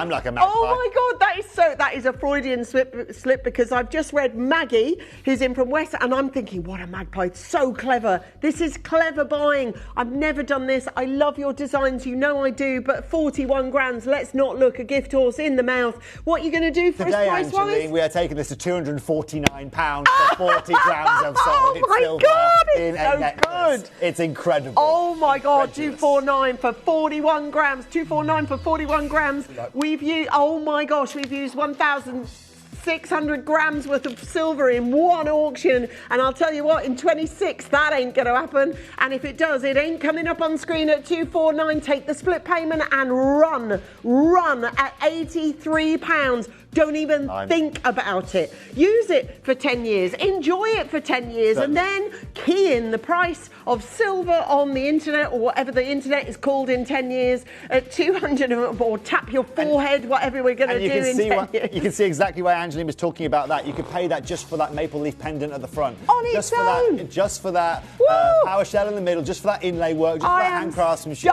like a magpie. Oh my God, that is a Freudian slip because I've just read Maggie, who's in from West, and I'm thinking, what a magpie, it's so clever. This is clever buying. I've never done this. I love your designs, you know I do, but 41 grand, let's not look a gift horse in the mouth. What are you going to do for us price-wise? Today, Angeline, we are taking this to £249 for 40 grams of solid silver. God, it's so good. It's incredible. Oh my God, 249 for 41 grams. 249 for 41 grams. We've used, oh my gosh, we've used 1,600 grams worth of silver in one auction. And I'll tell you what, in 26, that ain't going to happen. And if it does, it ain't coming up on screen at 249. Take the split payment and run at £83. Don't even think about it. Use it for 10 years. Enjoy it for 10 years. And then key in the price of silver on the internet, or whatever the internet is called in 10 years, at 200, or tap your forehead, whatever we're going to do in 10 years. You can see exactly why Angeline was talking about that. You could pay that just for that maple leaf pendant at the front. On its own. Just for that power shell in the middle, just for that inlay work, just for that hand craftsmanship.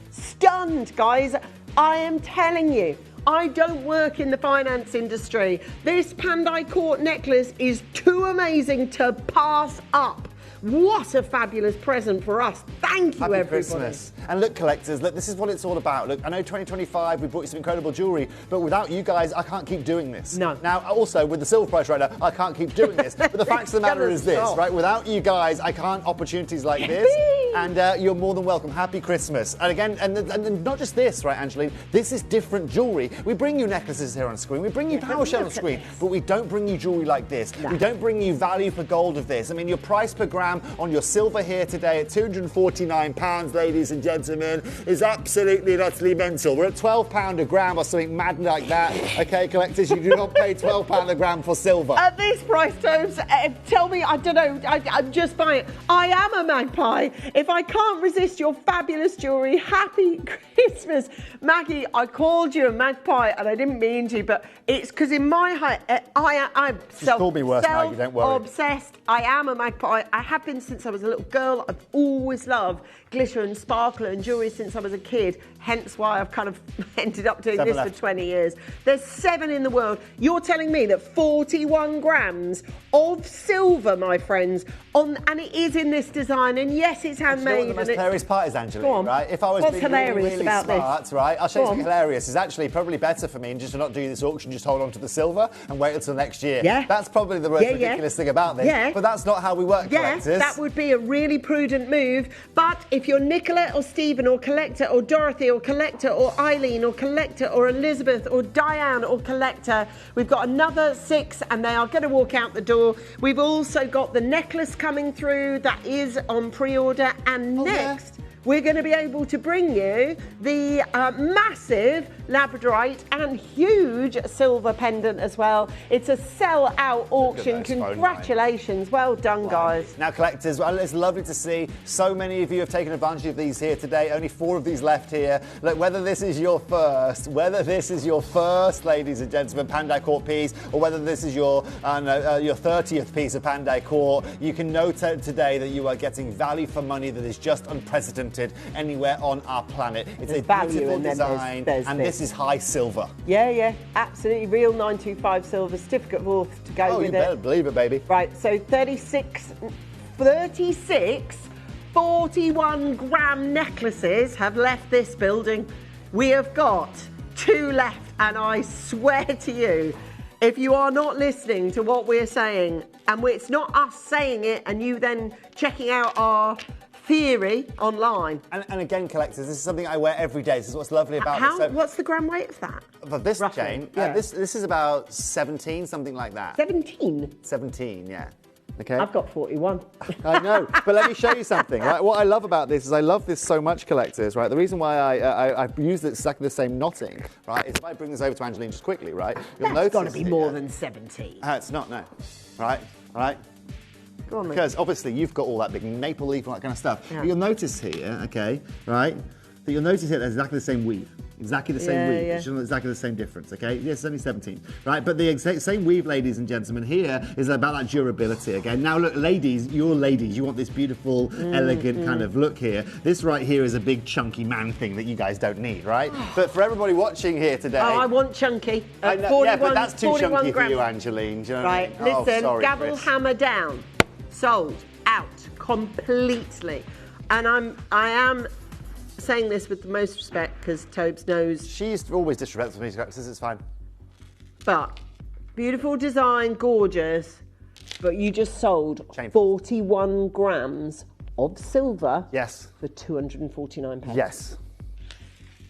Stunned, guys. I am telling you. I don't work in the finance industry. This Pandai Court necklace is too amazing to pass up. What a fabulous present for us. Thank you, Happy everybody. Christmas. And look, collectors, look, this is what it's all about. Look, I know 2025, we brought you some incredible jewellery, but without you guys, I can't keep doing this. No. Now, also, with the silver price right now, I can't keep doing this. But the fact of the matter is this, right? Without you guys, I can't opportunities like this. And you're more than welcome. Happy Christmas. And again, and not just this, right, Angeline? This is different jewellery. We bring you necklaces here on screen. We bring you power shell on screen. But we don't bring you jewellery like this. No. We don't bring you value for gold of this. I mean, your price per gram on your silver here today at £249, ladies and gentlemen, is absolutely and utterly mental. We're at £12 a gram or something mad like that. Okay, collectors, you do not pay £12 a gram for silver. At this price, Tobes, tell me, I don't know, I'm just buying it. I am a magpie. If I can't resist your fabulous jewellery, happy Christmas. Maggie, I called you a magpie and I didn't mean to, but it's because in my heart, I'm call me worse, Maggie, don't worry. Obsessed. I am a magpie. I have been since I was a little girl. I've always loved glitter and sparkle and jewellery since I was a kid, hence why I've kind of ended up doing this for 20 years. There's 7 in the world. You're telling me that 41 grams of silver, my friends, and it is in this design, and yes, it's handmade. You know what the most hilarious part is, Angeline, right? If I was being really smart, right? I'll show you something hilarious. It's actually probably better for me just to not do this auction, just hold on to the silver and wait until next year. Yeah. That's probably the most ridiculous thing about this. Yeah. But that's not how we work, collectors. That would be a really prudent move. But if you're Nicolette or Stephen or Collector or Dorothy or Collector or Eileen or Collector or Elizabeth or Diane or Collector, we've got another 6 and they are going to walk out the door. We've also got the necklace coming through that is on pre-order, and next we're going to be able to bring you the massive labradorite and huge silver pendant as well. It's a sell-out auction. Congratulations. Well done, guys. Now, collectors, well, it's lovely to see so many of you have taken advantage of these here today. Only 4 of these left here. Look, whether this is your first, ladies and gentlemen, Pandai Court piece, or whether this is your 30th piece of Pandai Court, you can note today that you are getting value for money that is just unprecedented anywhere on our planet. It's a beautiful design, and this is high silver. Yeah, absolutely real 925 silver, certificate of auth to go with it. Oh, you better believe it, baby. Right, so 36 41-gram necklaces have left this building. We have got 2 left, and I swear to you, if you are not listening to what we're saying, and it's not us saying it and you then checking out our theory online. And again, collectors, this is something I wear every day. This is what's lovely about this. So, what's the gram weight of that? For this chain, this is about 17, something like that. 17? 17, yeah. Okay. I've got 41. I know, but let me show you something. Right? What I love about this is I love this so much, collectors. Right, the reason why I use exactly the same knotting, right, is if I bring this over to Angeline just quickly, right, you'll notice. That's got to be more than 17. It's not, no. Right. Go on, because obviously you've got all that big maple leaf and all that kind of stuff. Yeah. But you'll notice here, okay, right, that you'll notice here there's exactly the same weave. Exactly the same weave. It's exactly the same difference, okay? Yes, it's only 17, right? But the exact same weave, ladies and gentlemen, here is about that durability, again. Now, look, ladies, you want this beautiful, elegant kind of look here. This right here is a big, chunky man thing that you guys don't need, right? But for everybody watching here today... Oh, I want chunky. 41, yeah, but that's too chunky for you, Angeline. Do you know what I mean? Listen, sorry, gavel Chris. hammer down. Sold out completely. And I am saying this with the most respect because Tobes knows. She's always disrespectful to me, so it's fine. But beautiful design, gorgeous, but you just sold 41 grams of silver. Yes. For £249. Yes.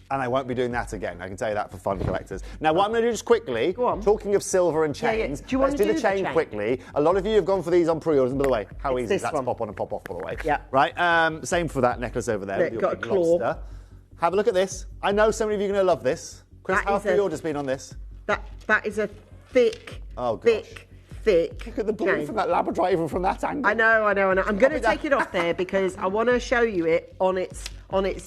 And I won't be doing that again. I can tell you that for fun collectors. Now, what I'm going to do just quickly, talking of silver and chains, Do you want let's do the chain quickly. A lot of you have gone for these on pre-orders. And by the way, how easy is that to pop on and pop off, by the way? Yeah. Right, same for that necklace over there. Look, got a claw. Lobster. Have a look at this. I know some of you are going to love this. Chris, how have pre-orders been on this? That is a thick, thick. Look at the blue chain. from that Labrador, even from that angle. I know. I'm going to take it off there because I want to show you it on its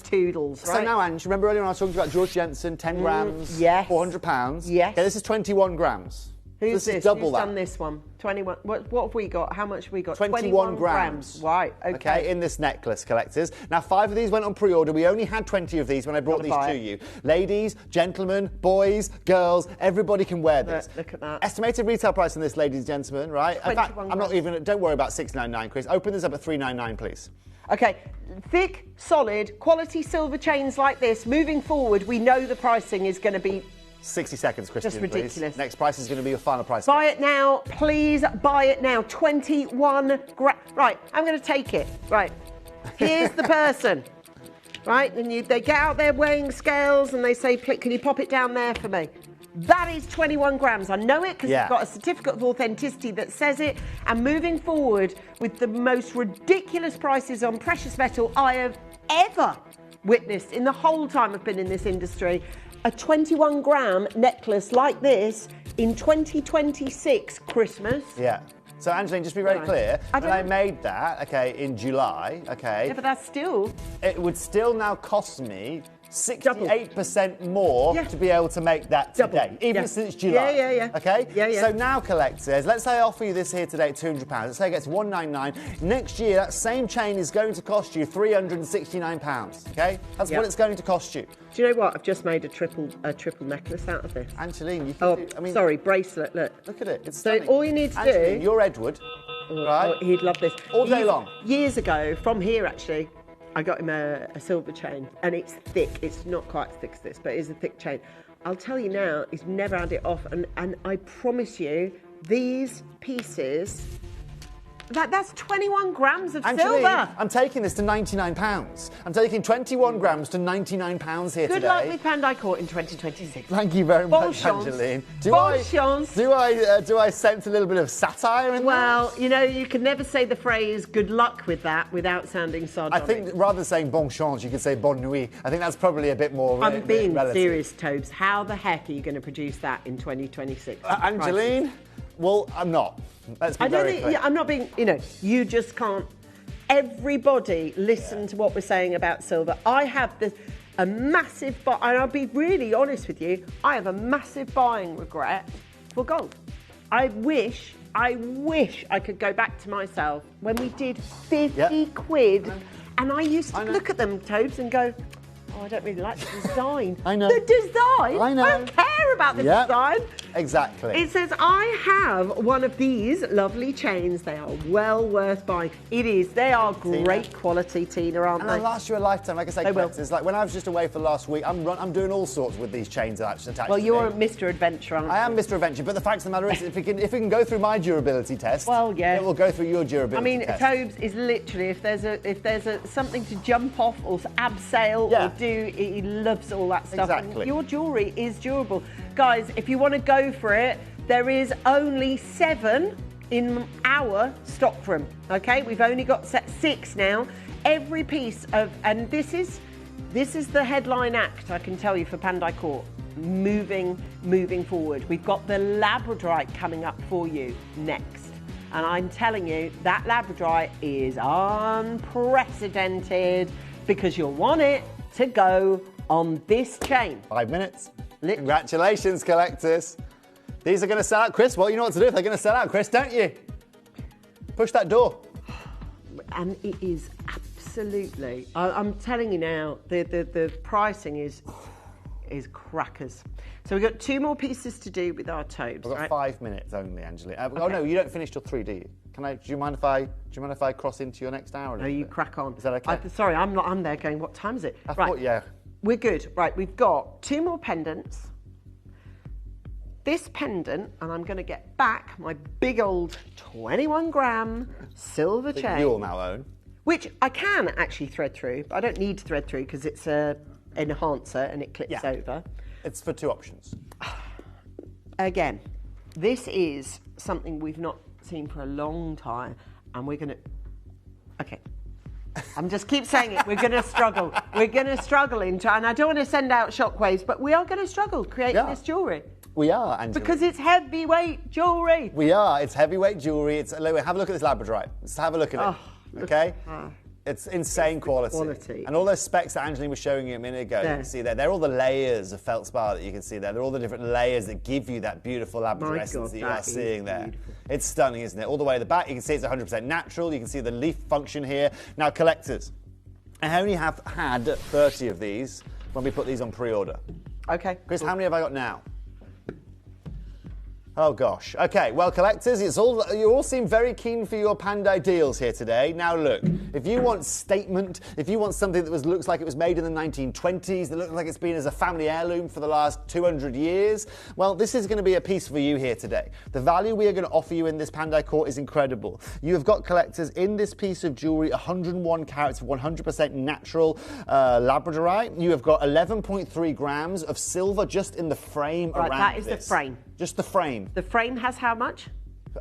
toodles. Right? So now, Ange, remember earlier when I was talking about George Jensen, 10 grams, yes. £400? Yes. Okay, this is 21 grams. Who's this? Is double Who's that. done this one? 21. What have we got? How much have we got? 21 grams. Right, okay. In this necklace, collectors. Now, 5 of these went on pre-order. We only had 20 of these when I brought these to you. Ladies, gentlemen, boys, girls, everybody can wear this. Look at that. Estimated retail price on this, ladies and gentlemen, right? In fact, 21 I'm not even, don't worry about $6.99, Chris. Open this up at $3.99, please. Okay, thick, solid, quality silver chains like this. Moving forward, we know the pricing is going to be 60 seconds, Christian, just ridiculous. Please. Next price is going to be your final price. Buy it now, please buy it now. 21 grams. Right, I'm going to take it. Right, here's the person. Right, and they get out their weighing scales and they say, can you pop it down there for me? That is 21 grams. I know it because it's got a certificate of authenticity that says it. And moving forward with the most ridiculous prices on precious metal I have ever witnessed in the whole time I've been in this industry, a 21 gram necklace like this in 2026 Christmas. Yeah. So, Angeline, just to be very clear, when I made that, in July, Yeah, but that's still... It would still now cost me 68% more to be able to make that today, even since July. Yeah. Okay? Yeah. So now, collectors, let's say I offer you this here today at £200. Let's say it gets $199. Next year, that same chain is going to cost you £369. Okay? That's what it's going to cost you. Do you know what? I've just made a triple necklace out of this. Angeline, you can sorry, bracelet, look. Look at it. It's so stunning. all you need to Angeline, do... you're Edward, right? Oh, he'd love this. All day long. Years ago, from here actually, I got him a silver chain, and it's thick. It's not quite as thick as this, but it is a thick chain. I'll tell you now, he's never had it off, and I promise you, these pieces... That's 21 grams of Angeline, silver. I'm taking this to £99. I'm taking 21 grams to £99 here today. Good luck with Pandai Court in 2026. Thank you very much, chance. Angeline. Do I sense a little bit of satire in Well, you know, you can never say the phrase good luck with that without sounding sardonic. I think rather than saying bon chance, you could say bonne nuit. I think that's probably a bit more I'm being relative. serious, Tobes. How the heck are you going to produce that in 2026? Angeline? Well, I'm not. Let's be very clear. I'm not being, you just can't. Everybody listen to what we're saying about silver. I have a massive, and I'll be really honest with you, I have a massive buying regret for gold. I wish I could go back to myself when we did 50 quid, and I used to look at them, Tobes, and go, I don't really like the design. I know. The design? I know. I don't care about the design. Exactly. It says, I have one of these lovely chains. They are well worth buying. It is. They are great quality, Tina, aren't they? And they'll last you a lifetime. Like I say, They will. collectors, like when I was just away for the last week, I'm doing all sorts with these chains attached Well, to you're me. Mr. Adventure, aren't you? I am Mr. Adventure, but the fact of the matter is, if it can go through my durability test, it will go through your durability test. Tobes is literally, if there's something to jump off or abseil or do, he loves all that stuff. Exactly. And your jewellery is durable. Guys, if you want to go for it, there is only 7 in our stock room, okay? We've only got 6 now. Every piece of, and this is the headline act, I can tell you, for Pandai Court. Moving forward. We've got the labradorite coming up for you next. And I'm telling you, that labradorite is unprecedented because you'll want it to go on this chain. 5 minutes. Congratulations, collectors. These are going to sell out, Chris. Well, you know what to do if they're going to sell out, Chris, don't you? Push that door. And it is absolutely, I'm telling you now, the pricing is crackers. So we've got 2 more pieces to do with our Tobes. We've got 5 minutes only, Angeline. Oh no, you don't finish till 3, do you? Do you mind if I cross into your next hour? No, you crack on. Is that okay? Sorry, I'm there going, what time is it? Yeah. We're good. Right, we've got 2 more pendants. This pendant, and I'm going to get back my big old 21 gram silver chain. You all now own. Which I can actually thread through, but I don't need to thread through because it's an enhancer and it clips over. It's for 2 options. Again, this is something we've not seen for a long time, and we're going to... Okay. I'm just keep saying it. We're going to struggle. We're going to struggle and I don't want to send out shockwaves, but we are going to struggle creating this jewellery. We are, Angelina. Because it's heavyweight jewellery. We are. It's heavyweight jewellery. Have a look at this Labradorite. Let's have a look at it. Okay? It's insane quality. And all those specs that Angelina was showing you a minute ago, you can see there. They're all the layers of feldspar that you can see there. They're all the different layers that give you that beautiful Labrador essence that you are seeing there. Beautiful. It's stunning, isn't it? All the way to the back, you can see it's 100% natural. You can see the leaf function here. Now, collectors, I only have had 30 of these when we put these on pre-order. Okay. Chris, how many have I got now? Oh gosh. Okay, well, collectors, you all seem very keen for your Panda deals here today. Now look, if you want statement, if you want something that looks like it was made in the 1920s, that looks like it's been as a family heirloom for the last 200 years, well, this is going to be a piece for you here today. The value we are going to offer you in this Panda Court is incredible. You have got, collectors, in this piece of jewellery, 101 carats of 100% natural Labradorite. You have got 11.3 grams of silver just in the frame around this. That is the frame. Just the frame. The frame has how much?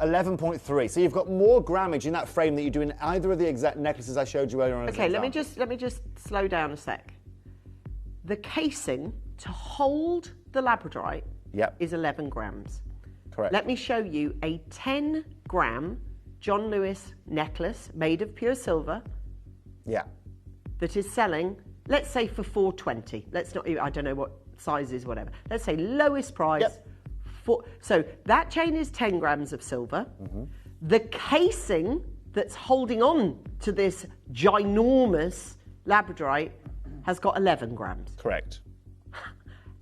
11.3. So you've got more grammage in that frame than you do in either of the exact necklaces I showed you earlier on. Okay, let me just slow down a sec. The casing to hold the Labradorite is 11 grams. Correct. Let me show you a 10-gram John Lewis necklace made of pure silver. Yeah. That is selling, let's say for $420. Let's not, I don't know what size is, whatever. Let's say lowest price. Yep. So that chain is 10 grams of silver. The casing that's holding on to this ginormous Labradorite has got 11 grams. Correct.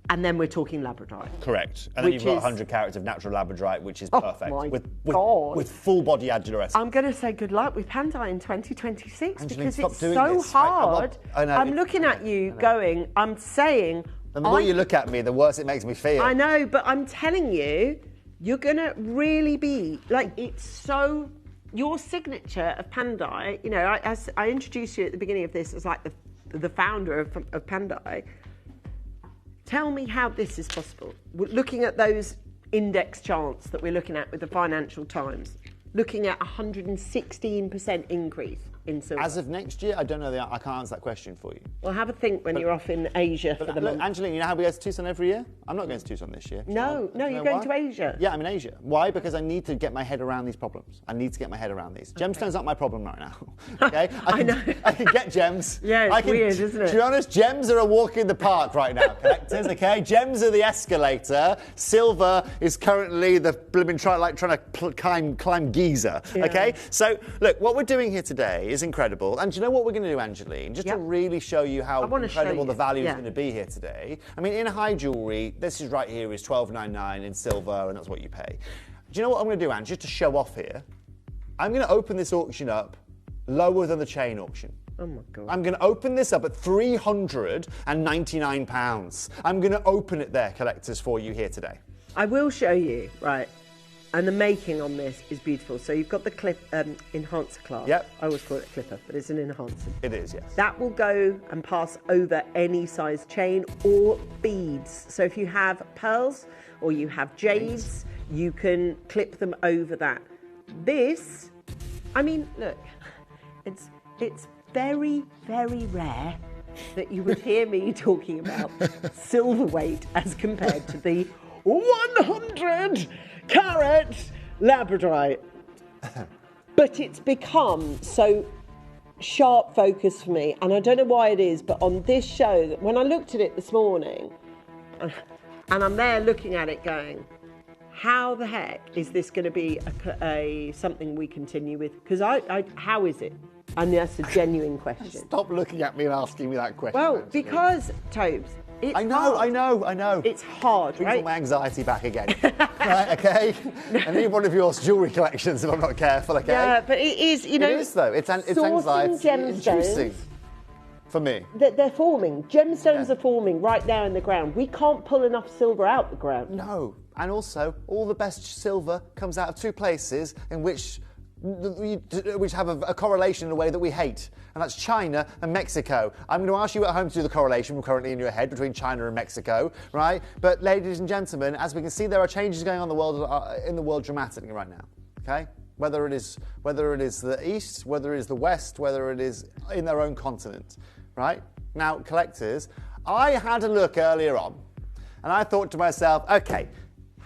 And then we're talking Labradorite. Correct. And then you've got 100 carats of natural Labradorite, which is perfect. My God. With full body adularescence. I'm going to say good luck with Panda in 2026 Angeline, because stop it's doing so this. hard. I know. I'm looking at you going, I'm saying... And the more you look at me, the worse it makes me feel. I know, but I'm telling you, you're going to really be, like, it's so... Your signature of Pandai, you know, as I introduced you at the beginning of this as, like, the founder of Pandai, tell me how this is possible. We're looking at those index charts that we're looking at with the Financial Times, looking at 116% increase in silver. As of next year, I don't know. I can't answer that question for you. Well, have a think when you're off in Asia for the month. Angeline, you know how we go to Tucson every year? I'm not going to Tucson this year. No, you're going to Asia. Yeah, I'm in Asia. Why? Because I need to get my head around these problems. I need to get my head around these. Gemstones aren't my problem right now. Okay? I know. I can get gems. Yeah, it's weird, isn't it? To be honest, gems are a walk in the park right now, collectors, okay? Gems are the escalator. Silver is currently the blooming trying to climb Giza, okay? So, look, what we're doing here today is incredible. And do you know what we're going to do, Angeline? Just to really show you how incredible the value is going to be here today. I mean, in high jewellery, this is right here is $12.99 in silver, and that's what you pay. Do you know what I'm going to do, Ange? Just to show off here, I'm going to open this auction up lower than the chain auction. Oh my God. I'm going to open this up at £399. I'm going to open it there, collectors, for you here today. I will show you, right. And the making on this is beautiful. So you've got the clip enhancer class. Yep. I always call it a clipper, but it's an enhancer. It is, yes. That will go and pass over any size chain or beads. So if you have pearls or you have jades, you can clip them over that. This, I mean, look, it's very, very rare that you would hear me talking about silver weight as compared to the 100-carat Labradorite. But it's become so sharp focus for me, and I don't know why it is, but on this show, when I looked at it this morning, and I'm there looking at it going, how the heck is this going to be a something we continue with? Because how is it? And that's a genuine question. Stop looking at me and asking me that question. Well, because, Tobes, it's I know. It's hard, Brings right? all my anxiety back again. Right, okay? I need one of your jewellery collections if I'm not careful, okay? Yeah, but it is, you know... It is, though. It's anxiety inducing for me. They're forming. Gemstones are forming right now in the ground. We can't pull enough silver out the ground. No. And also, all the best silver comes out of two places in which have a correlation in a way that we hate, and that's China and Mexico. I'm going to ask you at home to do the correlation currently in your head between China and Mexico, right? But ladies and gentlemen, as we can see, there are changes going on in the world dramatically right now, okay? Whether it is the East, whether it is the West, whether it is in their own continent, right? Now, collectors, I had a look earlier on, and I thought to myself, okay,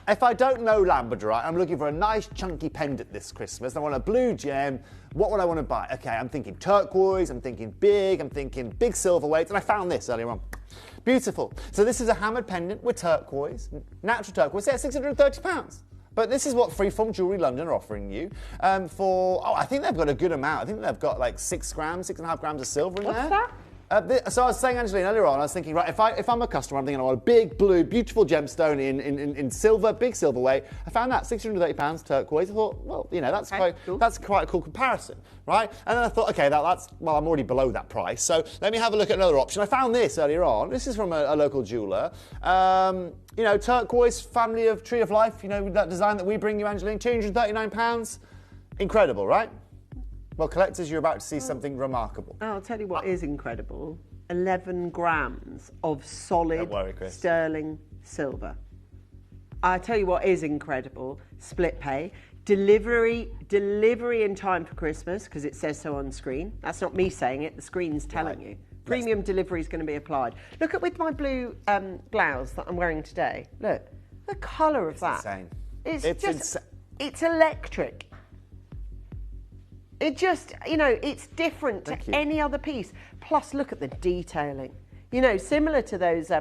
if I don't know labradorite, I'm looking for a nice chunky pendant this Christmas. I want a blue gem. What would I want to buy? Okay, I'm thinking turquoise, I'm thinking big silver weights, and I found this earlier on. Beautiful. So this is a hammered pendant with turquoise, natural turquoise. Yeah, £630. But this is what Freeform Jewellery London are offering you I think they've got a good amount. I think they've got like 6.5 grams of silver in there. What's that? So I was saying, Angeline, earlier on, I was thinking, right, if I'm a customer, I'm thinking I want a big, blue, beautiful gemstone in silver, big silver weight. I found that, £630 turquoise. I thought, well, you know, that's quite a cool comparison, right? And then I thought, okay, I'm already below that price, so let me have a look at another option. I found this earlier on. This is from a local jeweller. You know, turquoise, family of Tree of Life, you know, that design that we bring you, Angeline, £239. Incredible, right? Well, collectors, you're about to see something remarkable. Oh, I'll tell you what is incredible. 11 grams of solid sterling silver. I'll tell you what is incredible. Split pay. Delivery in time for Christmas, because it says so on screen. That's not me saying it. The screen's telling you. Premium delivery is going to be applied. Look at with my blue blouse that I'm wearing today. Look, the colour of that. Insane. It's electric. It just, you know, it's different to any other piece. Plus, look at the detailing. You know, similar to those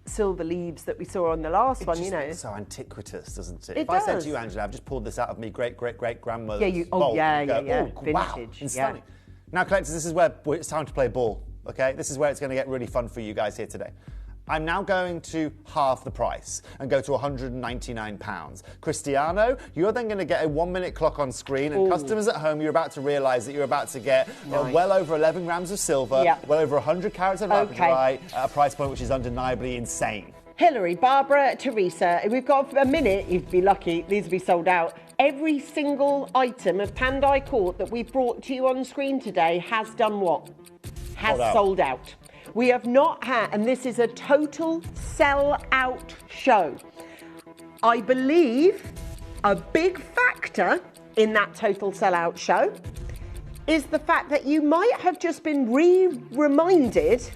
silver leaves that we saw on the last one, you know. It's so antiquitous, doesn't it? It if I said does. to you, Angela, I've just pulled this out of me great-great-great-grandmother's bowl. Yeah. Wow, Vintage. it's stunning. Now, collectors, this is where it's time to play ball, okay? This is where it's going to get really fun for you guys here today. I'm now going to halve the price and go to £199. Cristiano, you're then going to get a 1-minute clock on screen, and customers at home, you're about to realise that you're about to get well over 11 grams of silver, well over 100 carats of labradorite at a price point which is undeniably insane. Hillary, Barbara, Teresa, we've got a minute, you'd be lucky, these will be sold out. Every single item of Pandai Court that we've brought to you on screen today has done what? Has sold out. We have not had, and this is a total sell-out show. I believe a big factor in that total sell-out show is the fact that you might have just been reminded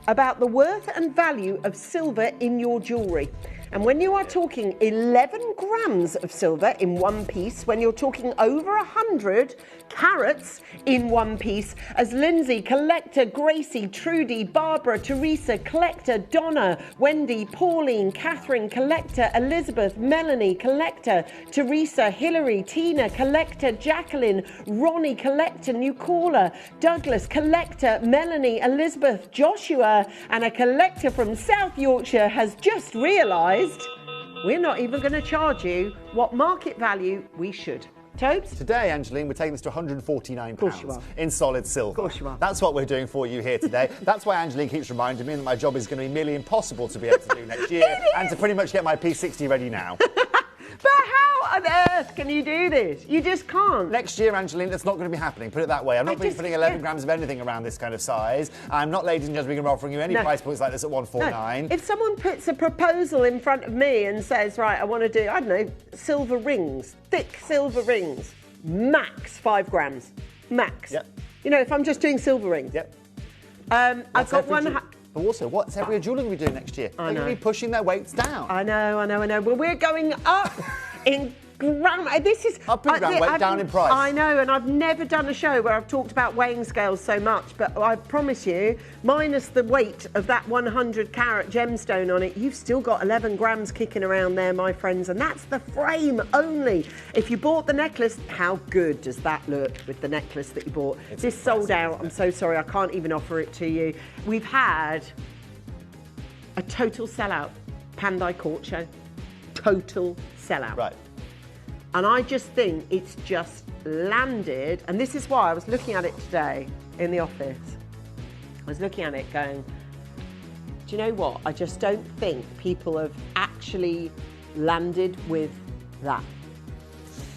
about the worth and value of silver in your jewellery. And when you are talking 11 grams of silver in one piece, when you're talking over 100 carats in one piece, as Lindsay, Collector, Gracie, Trudy, Barbara, Teresa, Collector, Donna, Wendy, Pauline, Catherine, Collector, Elizabeth, Melanie, Collector, Teresa, Hillary, Tina, Collector, Jacqueline, Ronnie, Collector, new caller, Douglas, Collector, Melanie, Elizabeth, Joshua, and a collector from South Yorkshire has just realised we're not even going to charge you what market value we should. Tobes? Today, Angeline, we're taking this to £149 in solid silver. Of course you are. That's what we're doing for you here today. That's why Angeline keeps reminding me that my job is going to be nearly impossible to be able to do next year and to pretty much get my P60 ready now. But how on earth can you do this? You just can't. Next year, Angeline, that's not going to be happening. Put it that way. I'm not putting 11 grams of anything around this kind of size. I'm not, ladies and gentlemen, going to be offering you any price points like this at £149. No. If someone puts a proposal in front of me and says, right, I want to do, I don't know, silver rings, thick silver rings, max 5 grams, max. Yep. You know, if I'm just doing silver rings. Yep. I've got one. But also, what's every jeweller going to be doing next year? They're going to be pushing their weights down. I know. Well, we're going up in gram. This is. I'll put gram weight down in price. I know, and I've never done a show where I've talked about weighing scales so much. But I promise you, minus the weight of that 100 carat gemstone on it, you've still got 11 grams kicking around there, my friends, and that's the frame only. If you bought the necklace, how good does that look with the necklace that you bought? This sold out. I'm so sorry, I can't even offer it to you. We've had a total sellout Pandai Court show. Total sellout. Right. And I just think it's just landed, and this is why I was looking at it today in the office. I was looking at it going, do you know what? I just don't think people have actually landed with that.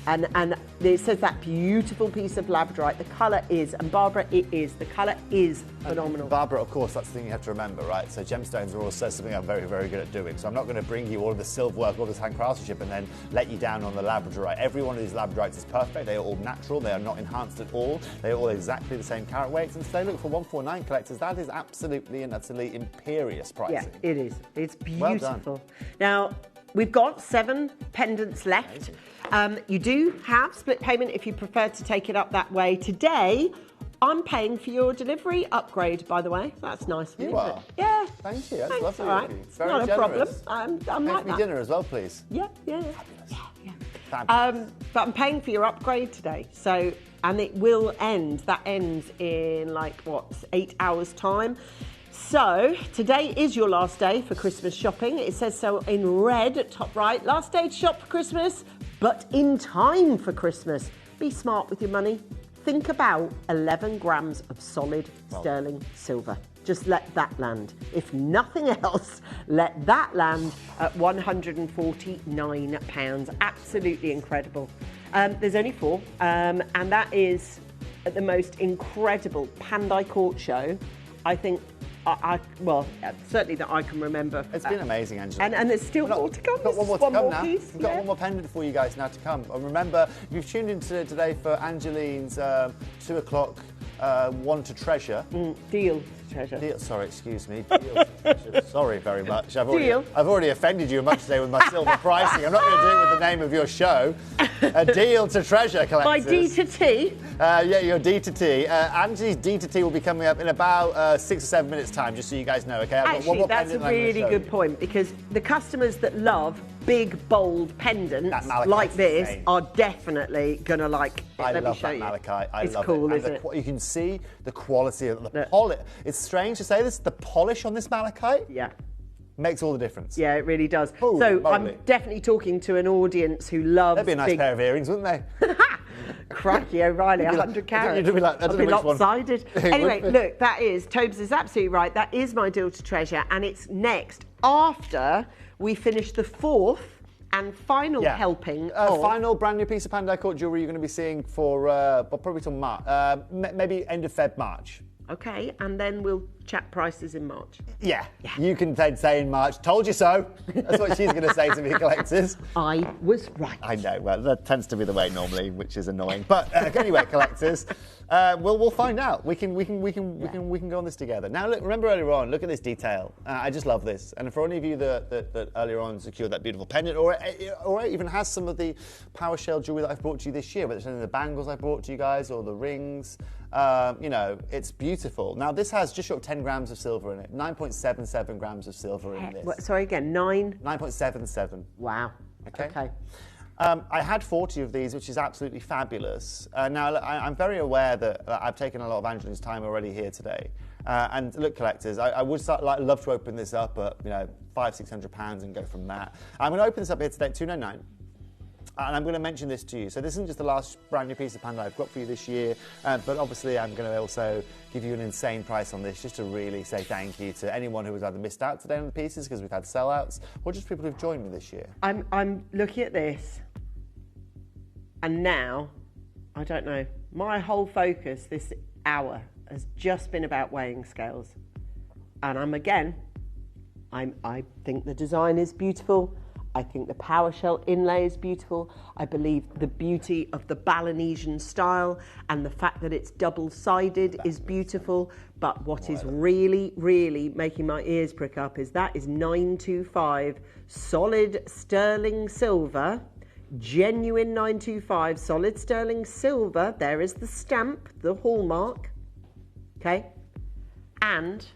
And it says that beautiful piece of labradorite. The colour is, and Barbara, it is. The colour is phenomenal. Barbara, of course, that's the thing you have to remember, right? So gemstones are also something I'm very, very good at doing. So I'm not going to bring you all of the silver work, all this hand craftsmanship, and then let you down on the labradorite. Every one of these labradorites is perfect. They are all natural. They are not enhanced at all. They are all exactly the same carat weights. And so look, for 149 collectors, that is absolutely and utterly imperious pricing. Yeah, it is. It's beautiful. Well done. Now, we've got 7 pendants left. You do have split payment if you prefer to take it up that way. Today, I'm paying for your delivery upgrade, by the way. That's nice. You are? Yeah. Thank you. That's Thanks, lovely all right. of you. It's Very not generous. a problem. I'm Make like me that. dinner as well, please. Yeah. Fabulous. But I'm paying for your upgrade today. So, and it will end. That ends in 8 hours time. So today is your last day for Christmas shopping. It says so in red at top right. Last day to shop for Christmas, but in time for Christmas. Be smart with your money. Think about 11 grams of solid sterling silver. Just let that land. If nothing else, let that land at £149. Absolutely incredible. There's only 4, and that is the most incredible Pandai Court show, I think, certainly that I can remember. It's been amazing, Angela. And there's still more to come. We've got one more to come now. Piece, We've got one more pendant for you guys now to come. And remember, you've tuned in today for Angeline's 2 o'clock One to Treasure. Deal to Treasure. Deal, sorry, excuse me. Deal to Treasure. Sorry very much. I've already offended you much today with my silver pricing. I'm not going to do it with the name of your show. A Deal to Treasure collectors. By D to T? Yeah, your D to T. Angie's D to T will be coming up in about 6 or 7 minutes' time, just so you guys know, okay? I've got one more that's a pendant really good point, because the customers that love big, bold pendants like this are definitely going to like it. I Let love me show that you. malachite. It's love cool, it. isn't it? You can see the quality of the polish. It's strange to say this, the polish on this malachite makes all the difference. Yeah, it really does. Holy so moly. I'm definitely talking to an audience who loves That'd be a nice pair of earrings, wouldn't they? Cracky O'Reilly, 100 carats. You'd be like, I'd be lopsided. Anyway, look, that is, Tobes is absolutely right. That is my Deal to Treasure, and it's next after we finish the 4th and final helping of... Final brand new piece of Pandai Court jewellery you're going to be seeing for probably till March, maybe end of Feb, March. Okay, and then we'll chat prices in March. Yeah. You can then say in March, told you so. That's what she's going to say to me, collectors. I was right. I know. Well, that tends to be the way normally, which is annoying. But anyway, collectors, we'll find out. We can go on this together. Now, look, remember earlier on, look at this detail. I just love this. And for any of you that earlier on secured that beautiful pendant, or even has some of the PowerShell jewellery that I've brought to you this year, whether it's any of the bangles I brought to you guys or the rings, it's beautiful. Now, this has just short of 10 grams of silver in it. 9.77 grams of silver in this. Sorry, again, 9.77. Wow. Okay. I had 40 of these, which is absolutely fabulous. Now, I'm very aware that I've taken a lot of Angeline's time already here today. And look, collectors, I would love to open this up at £500-600 and go from that. I'm going to open this up here today at £299. And I'm going to mention this to you. So this isn't just the last brand new piece of Panda I've got for you this year, but obviously I'm going to also give you an insane price on this, just to really say thank you to anyone who has either missed out today on the pieces because we've had sellouts, or just people who've joined me this year. I'm looking at this, and now, I don't know, my whole focus this hour has just been about weighing scales. And I think the design is beautiful. I think the PowerShell inlay is beautiful. I believe the beauty of the Balinesian style and the fact that it's double-sided is beautiful. But what is really, really making my ears prick up is that is 925 solid sterling silver, genuine 925 solid sterling silver. There is the stamp, the hallmark, okay? And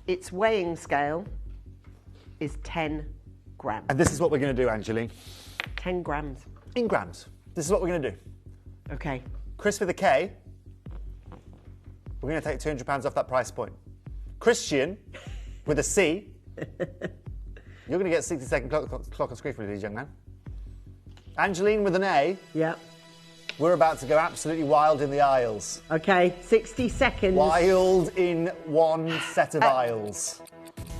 its weighing scale is 10 grams. And this is what we're going to do, Angeline. 10 grams. In grams. This is what we're going to do. Okay. Chris with a K, we're going to take £200 off that price point. Christian with a C, you're going to get 60-second clock on screen for these, young man. Angeline with an A, we're about to go absolutely wild in the aisles. Okay, 60 seconds. Wild in one set of aisles.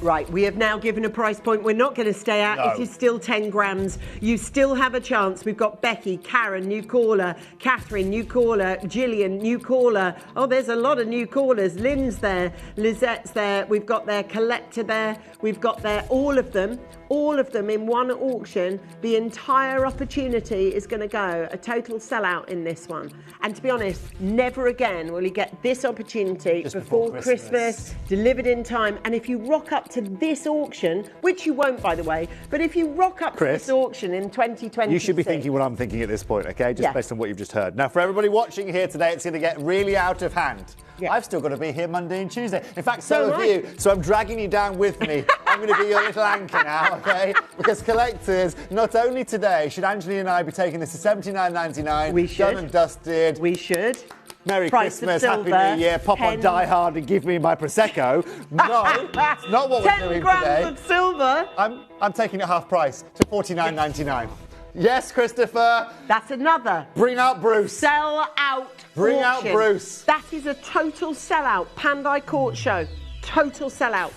Right, we have now given a price point we're not going to stay at. No. It is still 10 grams. You still have a chance. We've got Becky, Karen, new caller, Catherine, new caller, Gillian, new caller. Oh, there's a lot of new callers. Lynn's there, Lizette's there. We've got their Collector there. We've got there all of them all of them in one auction, the entire opportunity is going to go a total sellout in this one. And to be honest, never again will you get this opportunity Just before before Christmas, delivered in time. And if you rock up to this auction, which you won't, by the way, but if you rock up to this auction in 2026... You should be thinking what I'm thinking at this point, okay? Just Yeah. based on what you've just heard. Now, for everybody watching here today, it's going to get really out of hand. Yeah. I've still got to be here Monday and Tuesday. In fact, So so have am I. you. So I'm dragging you down with me. I'm going to be your little anchor now, okay? Because collectors, not only today, should Angelina and I be taking this to $79.99. We should. Done and dusted. We should. Merry Price of Christmas, Happy silver, New Year, pop on pens. Die Hard and give me my Prosecco. No, it's not what we're 10 doing grams today. of silver. I'm taking it half price to $49.99. Yes, Christopher. That's another. Bring out Bruce. Sell out. Bring out auction. Bruce. That is a total sellout. Pandai Court Show. Total sellout.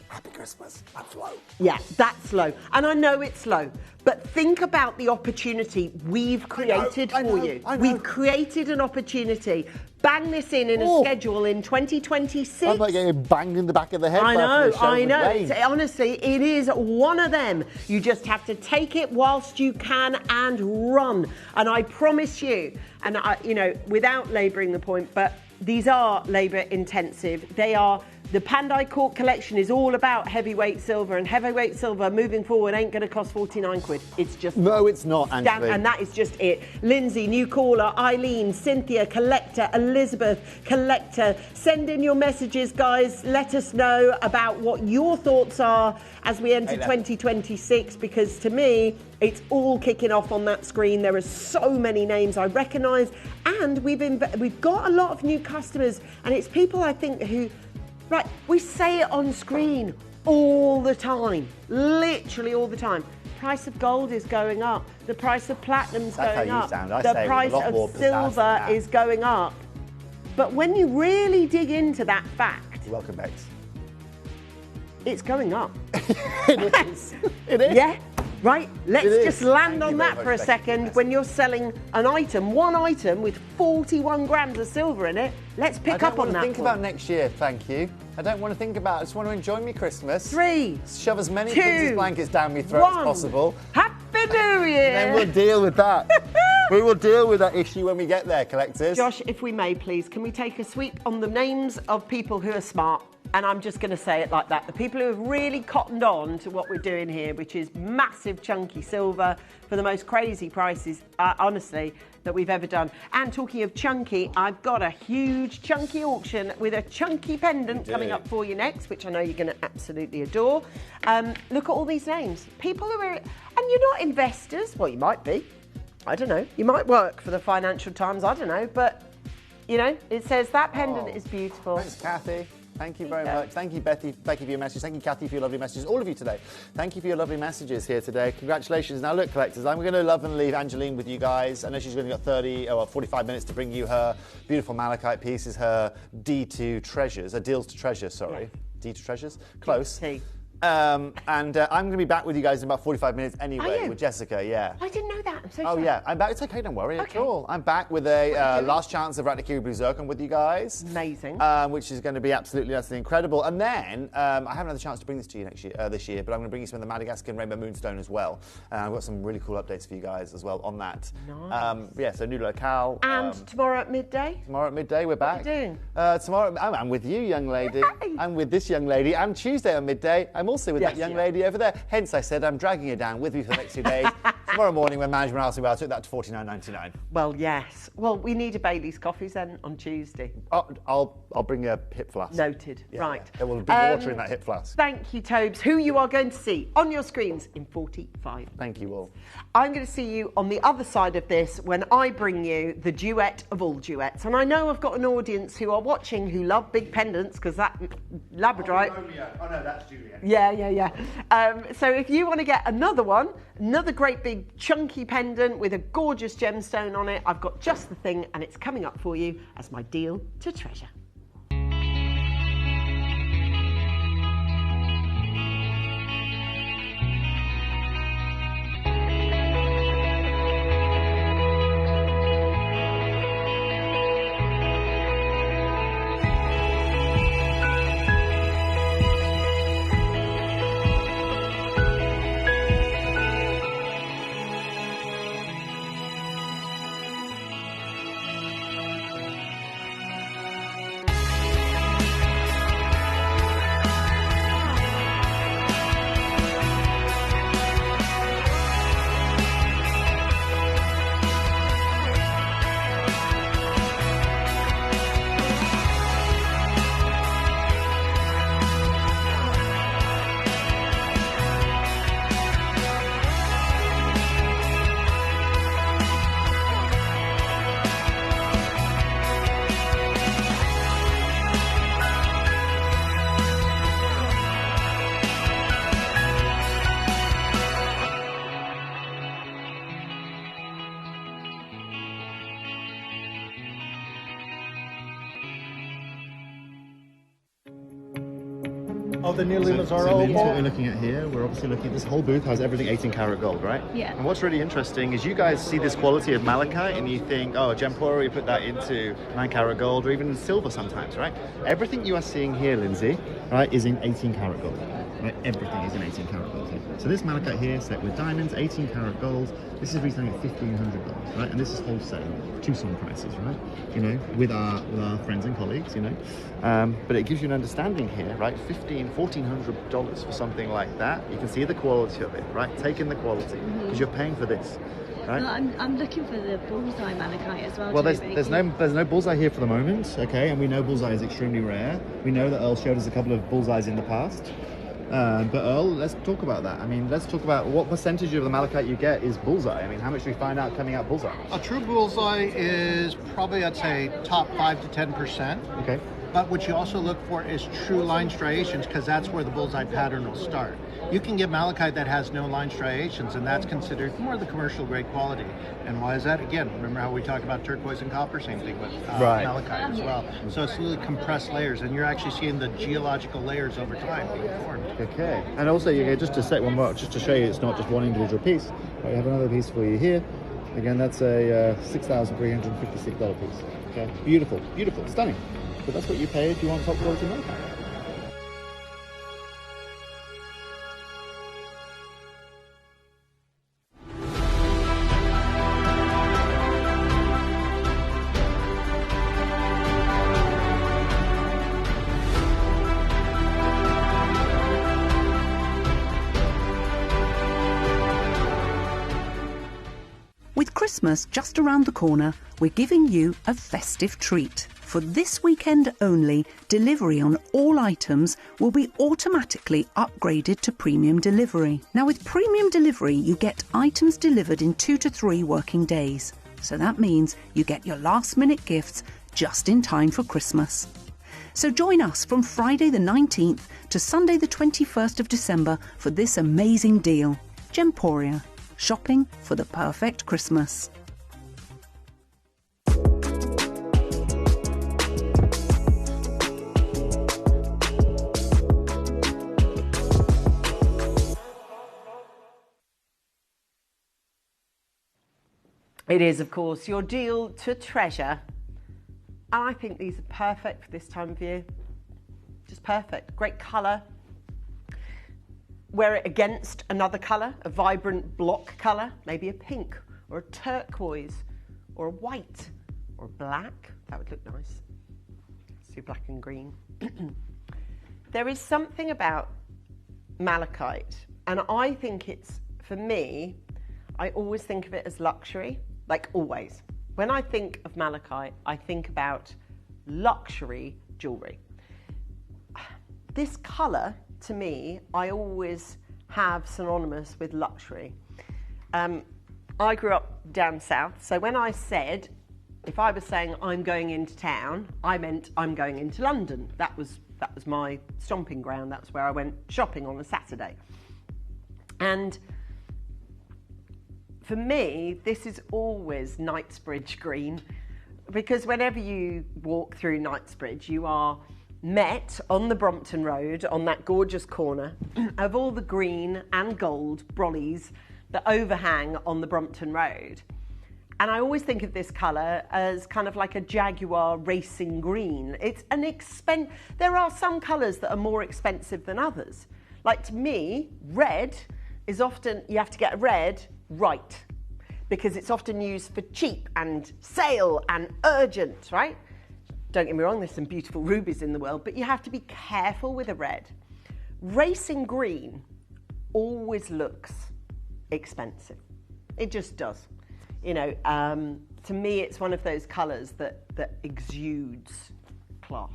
Happy Christmas. That's low. Yeah, that's low. And I know it's low. But think about the opportunity we've created for you. I know. We've created an opportunity. Bang this in a schedule in 2026. I'm like getting banged in the back of the head. I by know, the show I with know. rain. Honestly, it is one of them. You just have to take it whilst you can and run. And I promise you, and I, you know, without labouring the point, but these are labour intensive. They are. The Pandai Court collection is all about heavyweight silver, and heavyweight silver moving forward ain't going to cost 49 quid. It's just... No, it's not, Angeline. And that is just it. Lindsay, new caller, Eileen, Cynthia, collector, Elizabeth, collector. Send in your messages, guys. Let us know about what your thoughts are as we enter 2026, because to me, it's all kicking off on that screen. There are so many names I recognise, and we've got a lot of new customers, and it's people I think who... Right, we say it on screen all the time, literally all the time. Price of gold is going up. The price of platinum's That's going how you up. sound. I The say it with a price lot more of pizzazz than silver that. is going up. But when you really dig into that fact, Welcome, Bex. it's going up. It is. It is. Yeah, right. Let's It is. just land Thank on you that very for a much, Becky. second. When you're selling an item, one item with 41 grams of silver in it, let's pick up on I don't that. want to think one. about next year, thank you. I don't want to think about it. I just want to enjoy me Christmas. 3, Shove as many 2, princess blankets down my throat 1. as possible. Happy New Year! And then we'll deal with that. We will deal with that issue when we get there, collectors. Josh, if we may, please, can we take a sweep on the names of people who are smart? And I'm just going to say it like that. The people who have really cottoned on to what we're doing here, which is massive chunky silver for the most crazy prices, honestly, that we've ever done. And talking of chunky, I've got a huge chunky auction with a chunky pendant coming up for you next, which I know you're going to absolutely adore. Look at all these names. People who are... And you're not investors. Well, you might be. I don't know. You might work for the Financial Times. I don't know. But, you know, it says that pendant is beautiful. Thanks, Kathy. Thank you very much. Thank you, Betty. Thank you for your message. Thank you, Kathy, for your lovely messages. All of you today. Thank you for your lovely messages here today. Congratulations. Now, look, collectors, I'm going to love and leave Angeline with you guys. I know she's only got 45 minutes to bring you her beautiful malachite pieces, her D2 treasures, deals to treasure, sorry. Yeah. D2 treasures? Close. I'm going to be back with you guys in about 45 minutes anyway with Jessica, yeah. I didn't know that. I'm so Oh, sorry. yeah. I'm back. It's okay. Don't worry at all. I'm back with a last chance of Ratnikiri Blue Zircon with you guys. Amazing. Which is going to be absolutely incredible. And then I haven't had the chance to bring this to you this year, but I'm going to bring you some of the Madagascar Rainbow Moonstone as well. I've got some really cool updates for you guys as well on that. Nice. So new locale. And tomorrow at midday? Tomorrow at midday, we're back. What are you doing? Tomorrow, I'm with you, young lady. I'm with this young lady. And Tuesday at midday, I'm also with that young lady over there. Hence, I said I'm dragging her down with me for the next 2 days. Tomorrow morning, when management asks me about it, I took that to $49.99. Well, yes. Well, we need a Bailey's coffees then on Tuesday. I'll bring a hip flask. Noted. Yeah, right. Yeah. There will be water in that hip flask. Thank you, Tobes, who you are going to see on your screens in 45. Thank you all. I'm going to see you on the other side of this when I bring you the duet of all duets. And I know I've got an audience who are watching who love big pendants because that Labradorite... Oh, no, that's Juliet. Yeah. So if you want to get another one, another great big chunky pendant with a gorgeous gemstone on it, I've got just the thing and it's coming up for you as my deal to treasure. Oh, the new Lumas are so all Lynn's what we're looking at here. We're obviously looking at this whole booth has everything 18 karat gold, right? Yeah. And what's really interesting is you guys see this quality of malachite and you think, oh, Gemporia, we put that into 9 karat gold or even in silver sometimes, right? Everything you are seeing here, Lindsay, right, is in 18 karat gold. Right? Everything is in 18 karat gold here. So this malachite here, set with diamonds, 18 karat gold. This is retailing at $1,500, right? And this is wholesale, Tucson prices, right? You know, with our friends and colleagues, you know. But it gives you an understanding here, right? $1,400 for something like that. You can see the quality of it, right? Take in the quality because you're paying for this, right? Well, I'm looking for the bullseye malachite as well. Well, there's no bullseye here for the moment, okay? And we know bullseye is extremely rare. We know that Earl showed us a couple of bullseyes in the past. But Earl, let's talk about that. I mean, let's talk about what percentage of the malachite you get is bullseye. I mean, how much do we find out coming out bullseye? A true bullseye is probably, I'd say, top 5 to 10%. Okay. But what you also look for is true line striations, because that's where the bullseye pattern will start. You can get malachite that has no line striations, and that's considered more the commercial grade quality. And why is that? Again, remember how we talked about turquoise and copper? Same thing with malachite as well. So it's really compressed layers, and you're actually seeing the geological layers over time being formed. Okay. And also, just to set one more, just to show you, it's not just one individual piece. I have another piece for you here. Again, that's a $6,356 piece. Okay. Beautiful, beautiful, stunning. But that's what you pay if you want top quality malachite. With Christmas just around the corner, we're giving you a festive treat. For this weekend only, delivery on all items will be automatically upgraded to premium delivery. Now, with premium delivery, you get items delivered in 2 to 3 working days. So that means you get your last-minute gifts just in time for Christmas. So join us from Friday the 19th to Sunday the 21st of December for this amazing deal. Gemporia. Shopping for the perfect Christmas. It is, of course, your deal to treasure. And I think these are perfect for this time of year. Just perfect. Great colour. Wear it against another colour, a vibrant block colour, maybe a pink or a turquoise or a white or black. That would look nice. Let's do black and green. There is something about malachite, and I think it's, for me, I always think of it as luxury, like always. When I think of malachite, I think about luxury jewellery. This colour, to me, I always have synonymous with luxury. I grew up down south, so when I said, if I was saying I'm going into town, I meant I'm going into London. That was my stomping ground. That's where I went shopping on a Saturday. And for me, this is always Knightsbridge green, because whenever you walk through Knightsbridge, you are met on the Brompton Road, on that gorgeous corner, of all the green and gold brollies that overhang on the Brompton Road. And I always think of this colour as kind of like a Jaguar racing green. It's an there are some colours that are more expensive than others. Like, to me, red is often, you have to get red right, because it's often used for cheap and sale and urgent, right? Don't get me wrong, there's some beautiful rubies in the world, but you have to be careful with a red. Racing green always looks expensive. It just does. You know, to me, it's one of those colours that exudes class.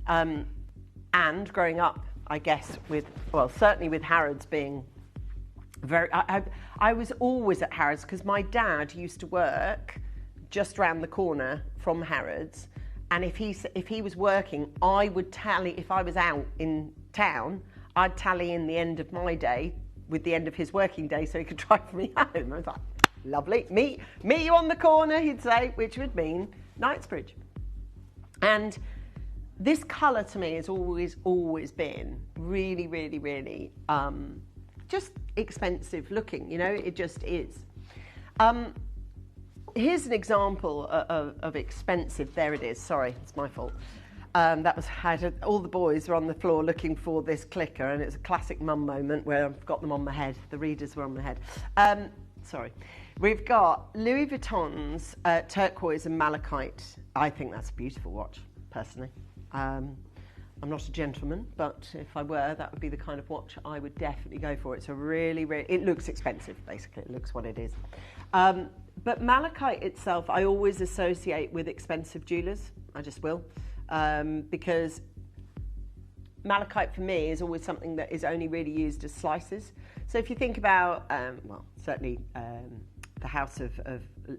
And growing up, I guess, certainly with Harrods being very, I was always at Harrods because my dad used to work just round the corner from Harrods. And if he was working, I would tally, if I was out in town, I'd tally in the end of my day with the end of his working day so he could drive me home. I was like, lovely. Meet you on the corner, he'd say, which would mean Knightsbridge. And this colour to me has always been really, really, really just expensive looking, you know, it just is. Here's an example of expensive. There it is. Sorry, it's my fault. All the boys were on the floor looking for this clicker, and it's a classic mum moment where I've got them on my head. The readers were on my head. Sorry. We've got Louis Vuitton's turquoise and malachite. I think that's a beautiful watch, personally. I'm not a gentleman, but if I were, that would be the kind of watch I would definitely go for. It's a really, it looks expensive, basically. It looks what it is. But malachite itself, I always associate with expensive jewellers. I just will. Because malachite for me is always something that is only really used as slices. So if you think about, well, certainly the house of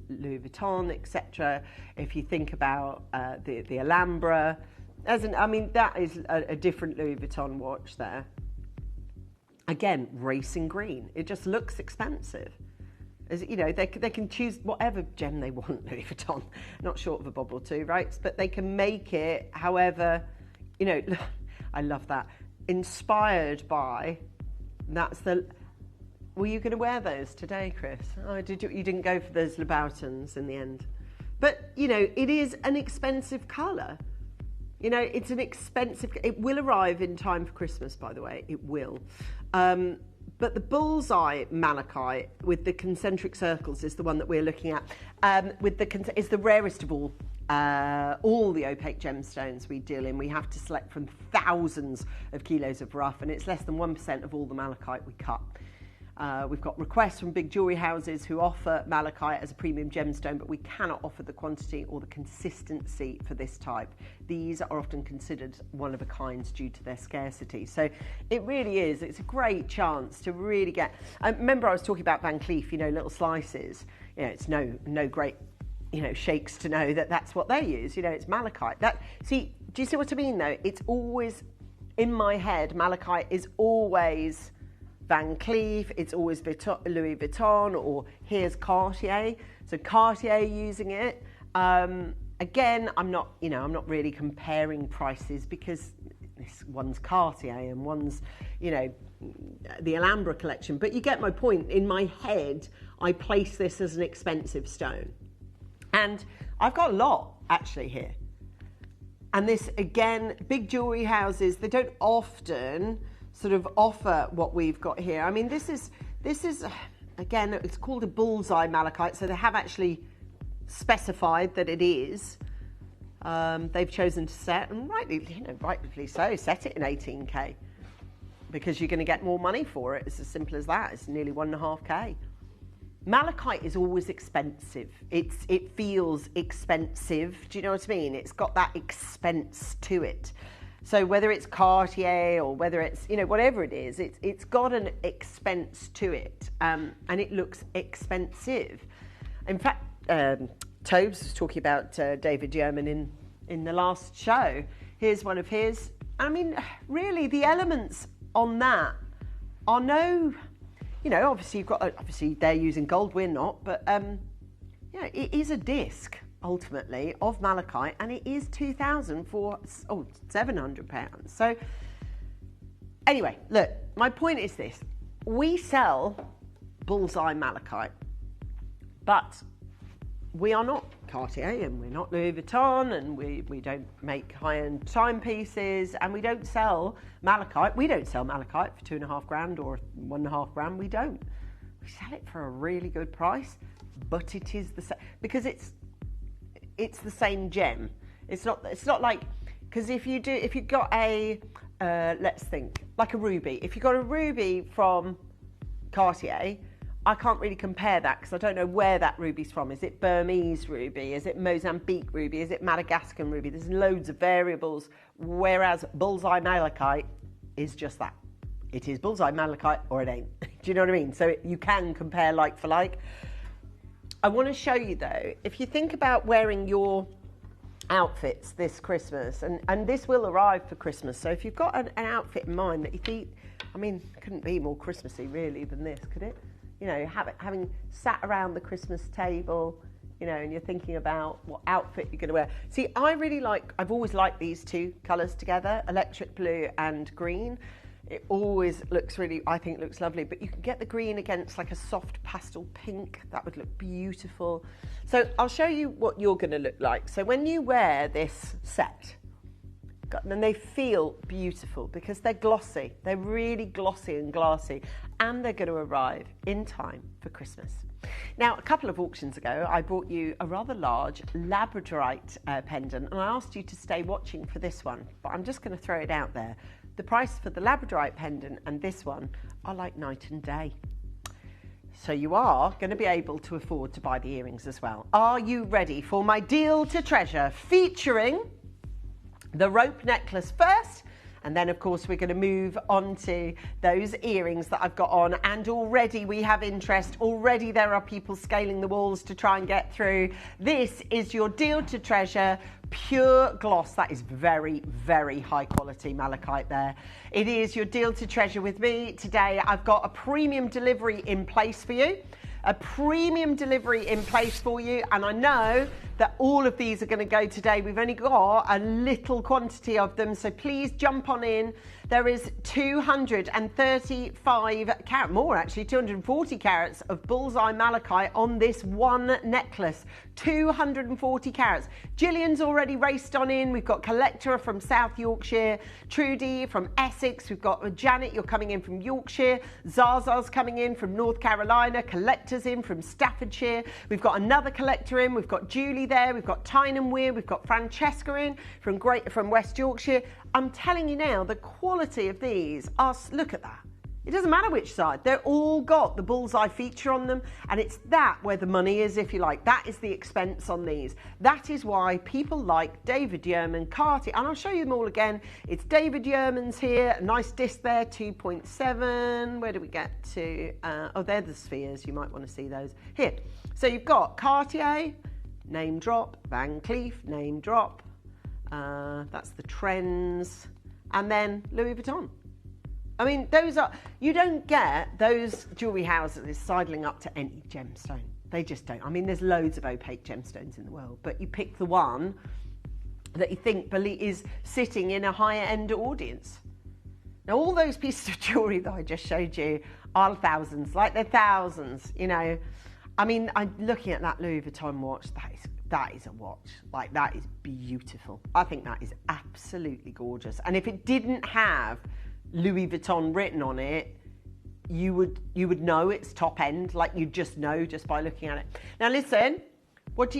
Louis Vuitton, etc. If you think about the Alhambra, I mean, that is a different Louis Vuitton watch there. Again, racing green. It just looks expensive. As, you know, they can choose whatever gem they want, Louis Vuitton, not short of a bob or two, right? But they can make it however, you know, I love that. Inspired by, were you going to wear those today, Chris? Oh, you didn't go for those Louboutins in the end. But, you know, it is an expensive colour. You know, it's an expensive, it will arrive in time for Christmas, by the way, it will. But the bullseye malachite with the concentric circles is the one that we're looking at. It's the rarest of all the opaque gemstones we deal in. We have to select from thousands of kilos of rough, and it's less than 1% of all the malachite we cut. We've got requests from big jewellery houses who offer malachite as a premium gemstone, but we cannot offer the quantity or the consistency for this type. These are often considered one of a kind due to their scarcity. So it really is, it's a great chance to really get, remember I was talking about Van Cleef, you know, little slices. You know, it's no great, you know, shakes to know that that's what they use. You know, it's malachite. See, do you see what I mean though? It's always, in my head, malachite is always Van Cleef, it's always Louis Vuitton, or here's Cartier. So Cartier using it. Again, I'm not really comparing prices because this one's Cartier and one's, you know, the Alhambra collection. But you get my point. In my head, I place this as an expensive stone. And I've got a lot actually here. And this, again, big jewelry houses, they don't often sort of offer what we've got here. I mean, this is again, it's called a bullseye malachite, so they have actually specified that it is. They've chosen to set, and rightly so, set it in 18K because you're going to get more money for it. It's as simple as that. It's nearly 1.5K. Malachite is always expensive. It feels expensive. Do you know what I mean? It's got that expense to it. So whether it's Cartier or whether it's, you know, whatever it is, it's got an expense to it, and it looks expensive. In fact, Tobes was talking about David Yurman in the last show. Here's one of his. I mean, really, the elements on that are no, you know, obviously they're using gold, we're not, but yeah, it is a disc ultimately of malachite, and it is £700. So anyway, look, my point is this: we sell bullseye malachite, but we are not Cartier, and we're not Louis Vuitton, and we don't make high-end timepieces, and we don't sell malachite. We don't sell malachite for £2.5 or £1.5 grand. We don't. We sell it for a really good price, but it is the same because it's the same gem. It's not like, because if you got a let's think, like a ruby. If you got a ruby from Cartier, I can't really compare that because I don't know where that ruby's from. Is it Burmese ruby? Is it Mozambique ruby? Is it Madagascan ruby? There's loads of variables, whereas bullseye malachite is just that. It is bullseye malachite or it ain't. Do you know what I mean? So you can compare like for like. I want to show you though, if you think about wearing your outfits this Christmas, and this will arrive for Christmas, so if you've got an outfit in mind that you think, I mean, couldn't be more Christmassy really than this, could it? You know, having sat around the Christmas table, you know, and you're thinking about what outfit you're going to wear. See, I've always liked these two colours together, electric blue and green. It always looks really, I think, looks lovely, but you can get the green against like a soft pastel pink. That would look beautiful. So I'll show you what you're going to look like. So when you wear this set, then they feel beautiful because they're glossy. They're really glossy and glassy, and they're going to arrive in time for Christmas. Now, a couple of auctions ago, I brought you a rather large labradorite pendant, and I asked you to stay watching for this one, but I'm just going to throw it out there. The price for the labradorite pendant and this one are like night and day. So you are going to be able to afford to buy the earrings as well. Are you ready for my deal to treasure, featuring the rope necklace first, and then of course we're going to move on to those earrings that I've got on, and already we have interest. Already there are people scaling the walls to try and get through. This is your deal to treasure, pure gloss. That is very, very high quality malachite there. It is your deal to treasure with me today. I've got a premium delivery in place for you. A premium delivery in place for you, and I know that all of these are going to go today. We've only got a little quantity of them, so please jump on in. There is 235 carat, more actually, 240 carats of bullseye malachite on this one necklace. 240 carats. Gillian's already raced on in. We've got Collector from South Yorkshire, Trudy from Essex. We've got Janet, you're coming in from Yorkshire. Zaza's coming in from North Carolina. Collector's in from Staffordshire. We've got another collector in. We've got Julie there. We've got Tyne Weir. We've got Francesca in from West Yorkshire. I'm telling you now, the quality of these are, look at that. It doesn't matter which side, they're all got the bullseye feature on them, and it's that where the money is, if you like. That is the expense on these. That is why people like David Yurman, Cartier, and I'll show you them all again. It's David Yurman's here, a nice disc there, 2.7. Where do we get to? Oh, they're the spheres, you might want to see those. Here, so you've got Cartier, name drop, Van Cleef, name drop. That's the Trends, and then Louis Vuitton. I mean, those are, you don't get those jewellery houses sidling up to any gemstone. They just don't. I mean, there's loads of opaque gemstones in the world, but you pick the one that you think is sitting in a higher end audience. Now, all those pieces of jewellery that I just showed you are thousands, like they're thousands, you know. I mean, I'm looking at that Louis Vuitton watch, that is a watch. Like, that is beautiful. I think that is absolutely gorgeous. And if it didn't have Louis Vuitton written on it, you would know it's top end. Like, you'd just know just by looking at it. Now, listen, what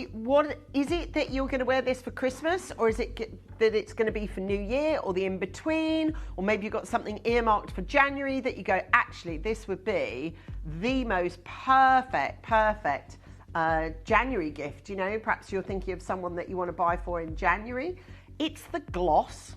is it that you're going to wear this for Christmas, or is it that it's going to be for New Year, or the in between, or maybe you've got something earmarked for January that you go, actually, this would be the most perfect January gift, you know. Perhaps you're thinking of someone that you want to buy for in January. It's the gloss.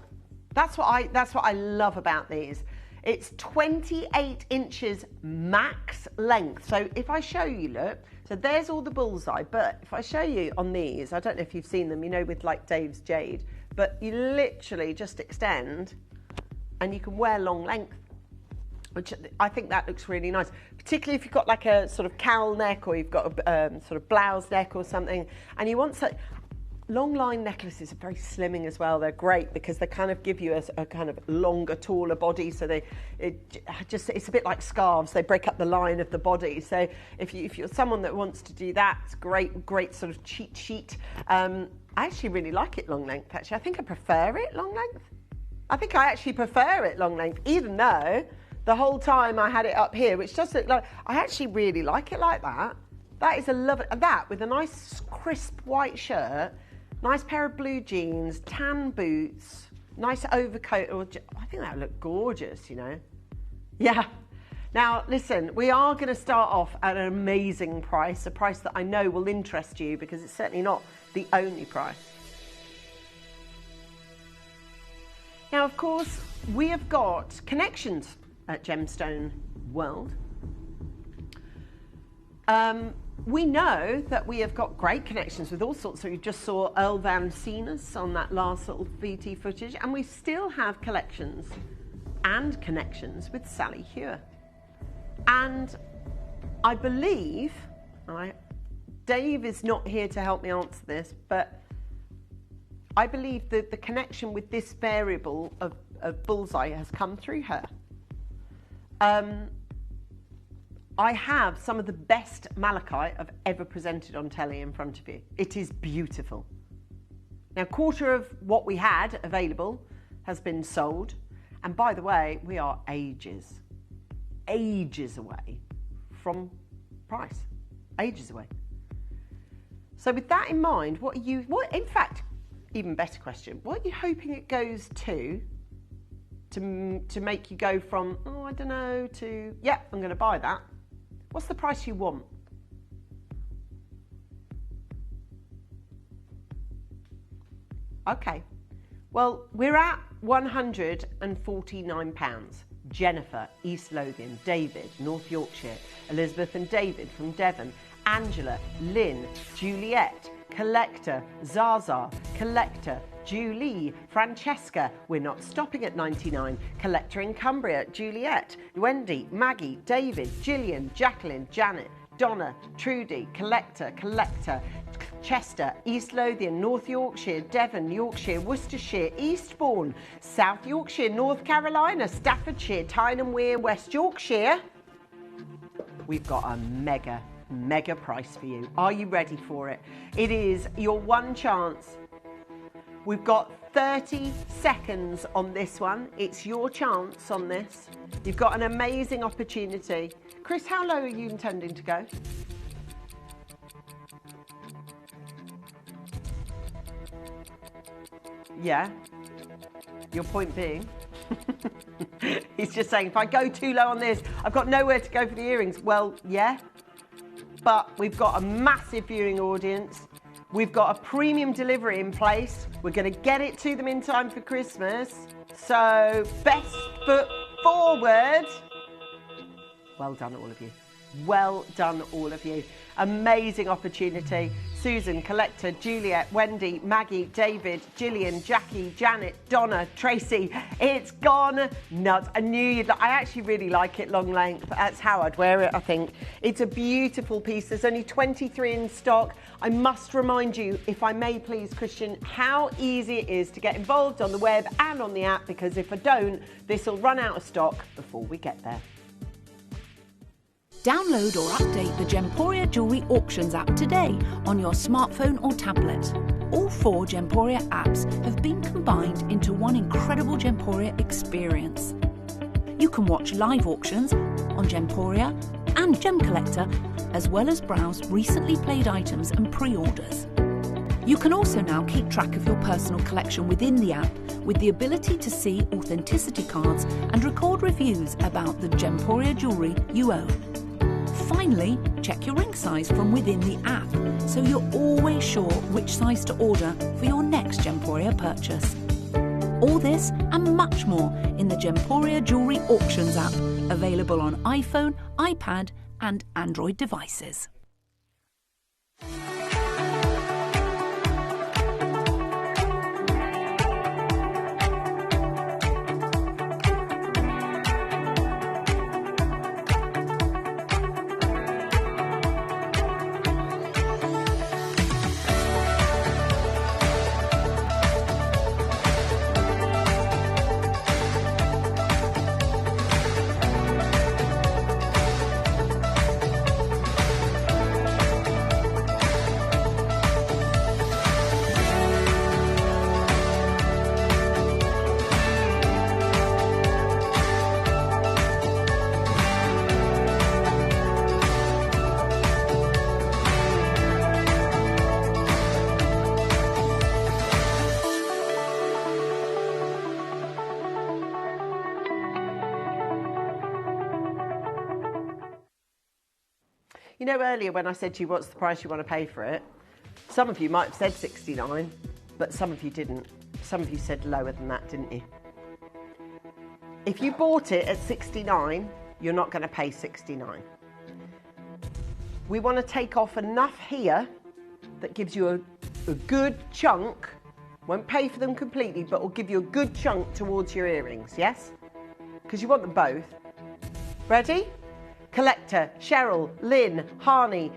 That's what I love about these. It's 28 inches max length. So if I show you, look, so there's all the bullseye, but if I show you on these, I don't know if you've seen them, you know, with like Dave's Jade, but you literally just extend and you can wear long length, which I think that looks really nice, particularly if you've got like a sort of cowl neck, or you've got a sort of blouse neck or something, and you want long line necklaces are very slimming as well. They're great because they kind of give you a kind of longer, taller body, so it's a bit like scarves. They break up the line of the body. So if you're someone that wants to do that, it's great sort of cheat sheet. I actually really like it long length, actually. I think I prefer it long length. I think I actually prefer it long length, even though the whole time I had it up here, which does look like, I actually really like it like that. That is a lovely, that with a nice crisp white shirt, nice pair of blue jeans, tan boots, nice overcoat, I think that would look gorgeous, you know. Yeah. Now, listen, we are going to start off at an amazing price, a price that I know will interest you because it's certainly not the only price. Now, of course, we have got connections at Gemstone World. We know that we have got great connections with all sorts. So you just saw Earl Van Seenus on that last little VT footage, and we still have collections and connections with Sally Hewer. And I believe, Dave is not here to help me answer this, but I believe that the connection with this variable of bullseye has come through her. I have some of the best malachite I've ever presented on telly in front of you. It is beautiful. Now, a quarter of what we had available has been sold. And by the way, we are ages away from price. Ages away. So with that in mind, in fact, even better question, what are you hoping it goes to make you go from, oh, I don't know, to, yeah, I'm going to buy that? What's the price you want? Okay, well, we're at £149. Jennifer, East Lothian, David, North Yorkshire, Elizabeth and David from Devon, Angela, Lynn, Juliet, Collector, Zaza, Collector, Julie, Francesca, we're not stopping at 99, Collector in Cumbria, Juliet, Wendy, Maggie, David, Gillian, Jacqueline, Janet, Donna, Trudy, Collector, Chester, East Lothian, North Yorkshire, Devon, Yorkshire, Worcestershire, Eastbourne, South Yorkshire, North Carolina, Staffordshire, Tyne and Wear, West Yorkshire. We've got a mega price for you. Are you ready for it? It is your one chance. We've got 30 seconds on this one. It's your chance on this. You've got an amazing opportunity. Chris, how low are you intending to go? Yeah. Your point being? He's just saying, if I go too low on this, I've got nowhere to go for the earrings. Well, yeah. But we've got a massive viewing audience. We've got a premium delivery in place. We're going to get it to them in time for Christmas. So, best foot forward. Well done, all of you. Well done, all of you. Amazing opportunity. Susan, Collector, Juliet, Wendy, Maggie, David, Gillian, Jackie, Janet, Donna, Tracy. It's gone nuts. I knew you'd I actually really like it long length. That's how I'd wear it, I think. It's a beautiful piece. There's only 23 in stock. I must remind you, if I may please, Christian, how easy it is to get involved on the web and on the app, because if I don't, this will run out of stock before we get there. Download or update the Gemporia Jewellery Auctions app today on your smartphone or tablet. All 4 Gemporia apps have been combined into one incredible Gemporia experience. You can watch live auctions on Gemporia and Gem Collector, as well as browse recently played items and pre-orders. You can also now keep track of your personal collection within the app with the ability to see authenticity cards and record reviews about the Gemporia jewellery you own. Finally, check your ring size from within the app, so you're always sure which size to order for your next Gemporia purchase. All this and much more in the Gemporia Jewellery Auctions app, available on iPhone, iPad and Android devices. You know, earlier when I said to you, what's the price you want to pay for it? Some of you might have said 69, but some of you didn't. Some of you said lower than that, didn't you? If you bought it at 69, you're not going to pay 69. We want to take off enough here that gives you a good chunk. Won't pay for them completely, but will give you a good chunk towards your earrings, yes? Because you want them both. Ready? Collector, Cheryl, Lynn, Harney,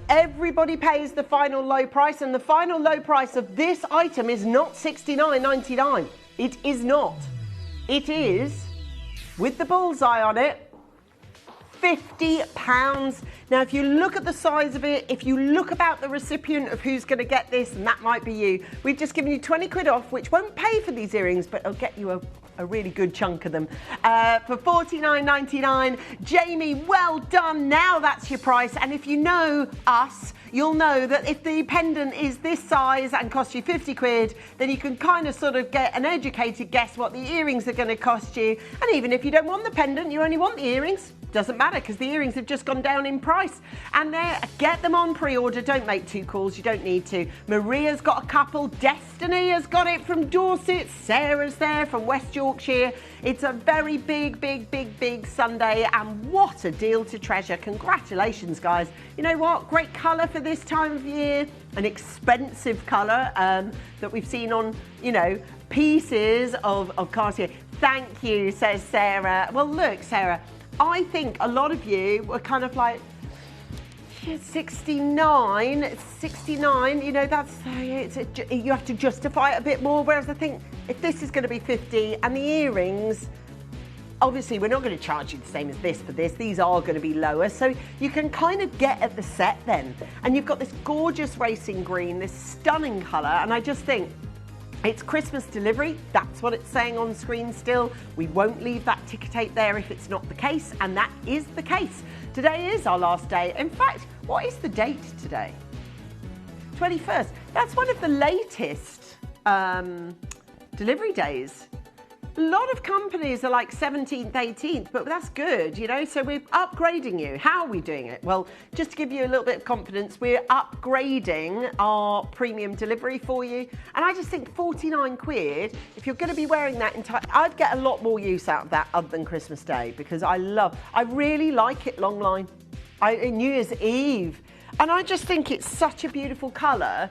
everybody pays the final low price, and the final low price of this item is not $69.99. It is not. It is, with the bullseye on it, £50. Now, if you look at the size of it, if you look about the recipient of who's going to get this, and that might be you, we've just given you 20 quid off, which won't pay for these earrings, but it'll get you a really good chunk of them for $49.99. Jamie, well done. Now that's your price. And if you know us, you'll know that if the pendant is this size and costs you 50 quid, then you can kind of sort of get an educated guess what the earrings are going to cost you. And even if you don't want the pendant, you only want the earrings, doesn't matter, because the earrings have just gone down in price. And get them on pre-order. Don't make 2 calls. You don't need to. Maria's got a couple. Destiny has got it from Dorset. Sarah's there from West Yorkshire. It's a very big, big, big, big Sunday, and what a deal to treasure. Congratulations, guys. You know what? Great colour for this time of year. An expensive colour that we've seen on, you know, pieces of Cartier. Thank you, says Sarah. Well, look, Sarah, I think a lot of you were kind of like, 69, you know, that's, you have to justify it a bit more, whereas I think if this is going to be 50 and the earrings, obviously we're not going to charge you the same as this for this, these are going to be lower, so you can kind of get at the set then. And you've got this gorgeous racing green, this stunning colour, and I just think it's Christmas delivery. That's what it's saying on screen still. We won't leave that ticker tape there if it's not the case, and that is the case. Today is our last day. In fact, what is the date today? 21st. That's one of the latest delivery days. A lot of companies are like 17th, 18th, but that's good, you know, so we're upgrading you. How are we doing it? Well, just to give you a little bit of confidence, we're upgrading our premium delivery for you. And I just think 49 quid, if you're going to be wearing that entire, I'd get a lot more use out of that other than Christmas Day, because I really like it long line. New Year's Eve. And I just think it's such a beautiful colour.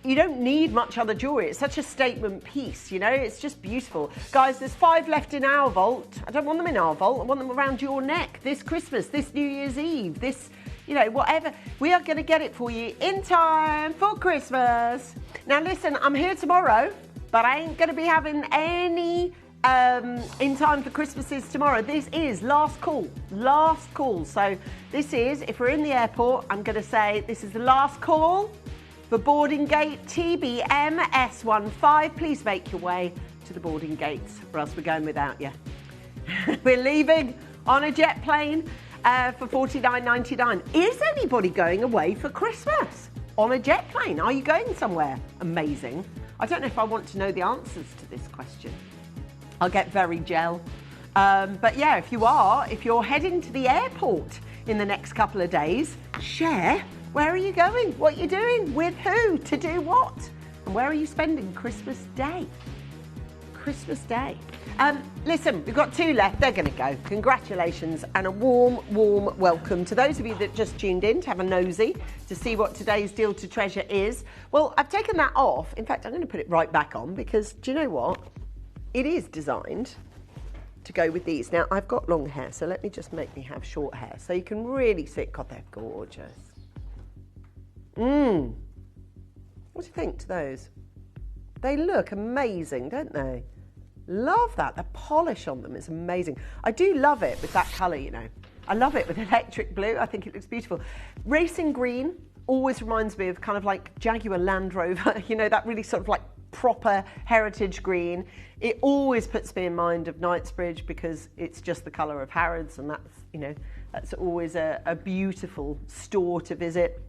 You don't need much other jewellery. It's such a statement piece, you know? It's just beautiful. Guys, there's 5 left in our vault. I don't want them in our vault. I want them around your neck this Christmas, this New Year's Eve, this, you know, whatever. We are going to get it for you in time for Christmas. Now, listen, I'm here tomorrow, but I ain't going to be having any in time for Christmases tomorrow. This is last call. Last call. So this is, if we're in the airport, I'm going to say this is the last call for boarding gate TBM S15. Please make your way to the boarding gates, or else we're going without you. We're leaving on a jet plane for $49.99. Is anybody going away for Christmas on a jet plane? Are you going somewhere amazing? I don't know if I want to know the answers to this question. I'll get very gel. But yeah, if you're heading to the airport in the next couple of days, share. Where are you going? What are you doing? With who? To do what? And where are you spending Christmas Day? Christmas Day. Listen, we've got 2 left. They're going to go. Congratulations and a warm, warm welcome to those of you that just tuned in to have a nosy to see what today's deal to treasure is. Well, I've taken that off. In fact, I'm going to put it right back on because, do you know what? It is designed to go with these. Now, I've got long hair, so let me just make me have short hair so you can really see. God, they're gorgeous. What do you think to those? They look amazing, don't they? Love that. The polish on them is amazing. I do love it with that colour, you know. I love it with electric blue. I think it looks beautiful. Racing green always reminds me of kind of like Jaguar Land Rover, you know, that really sort of like proper heritage green. It always puts me in mind of Knightsbridge because it's just the colour of Harrods, and that's, you know, that's always a beautiful store to visit.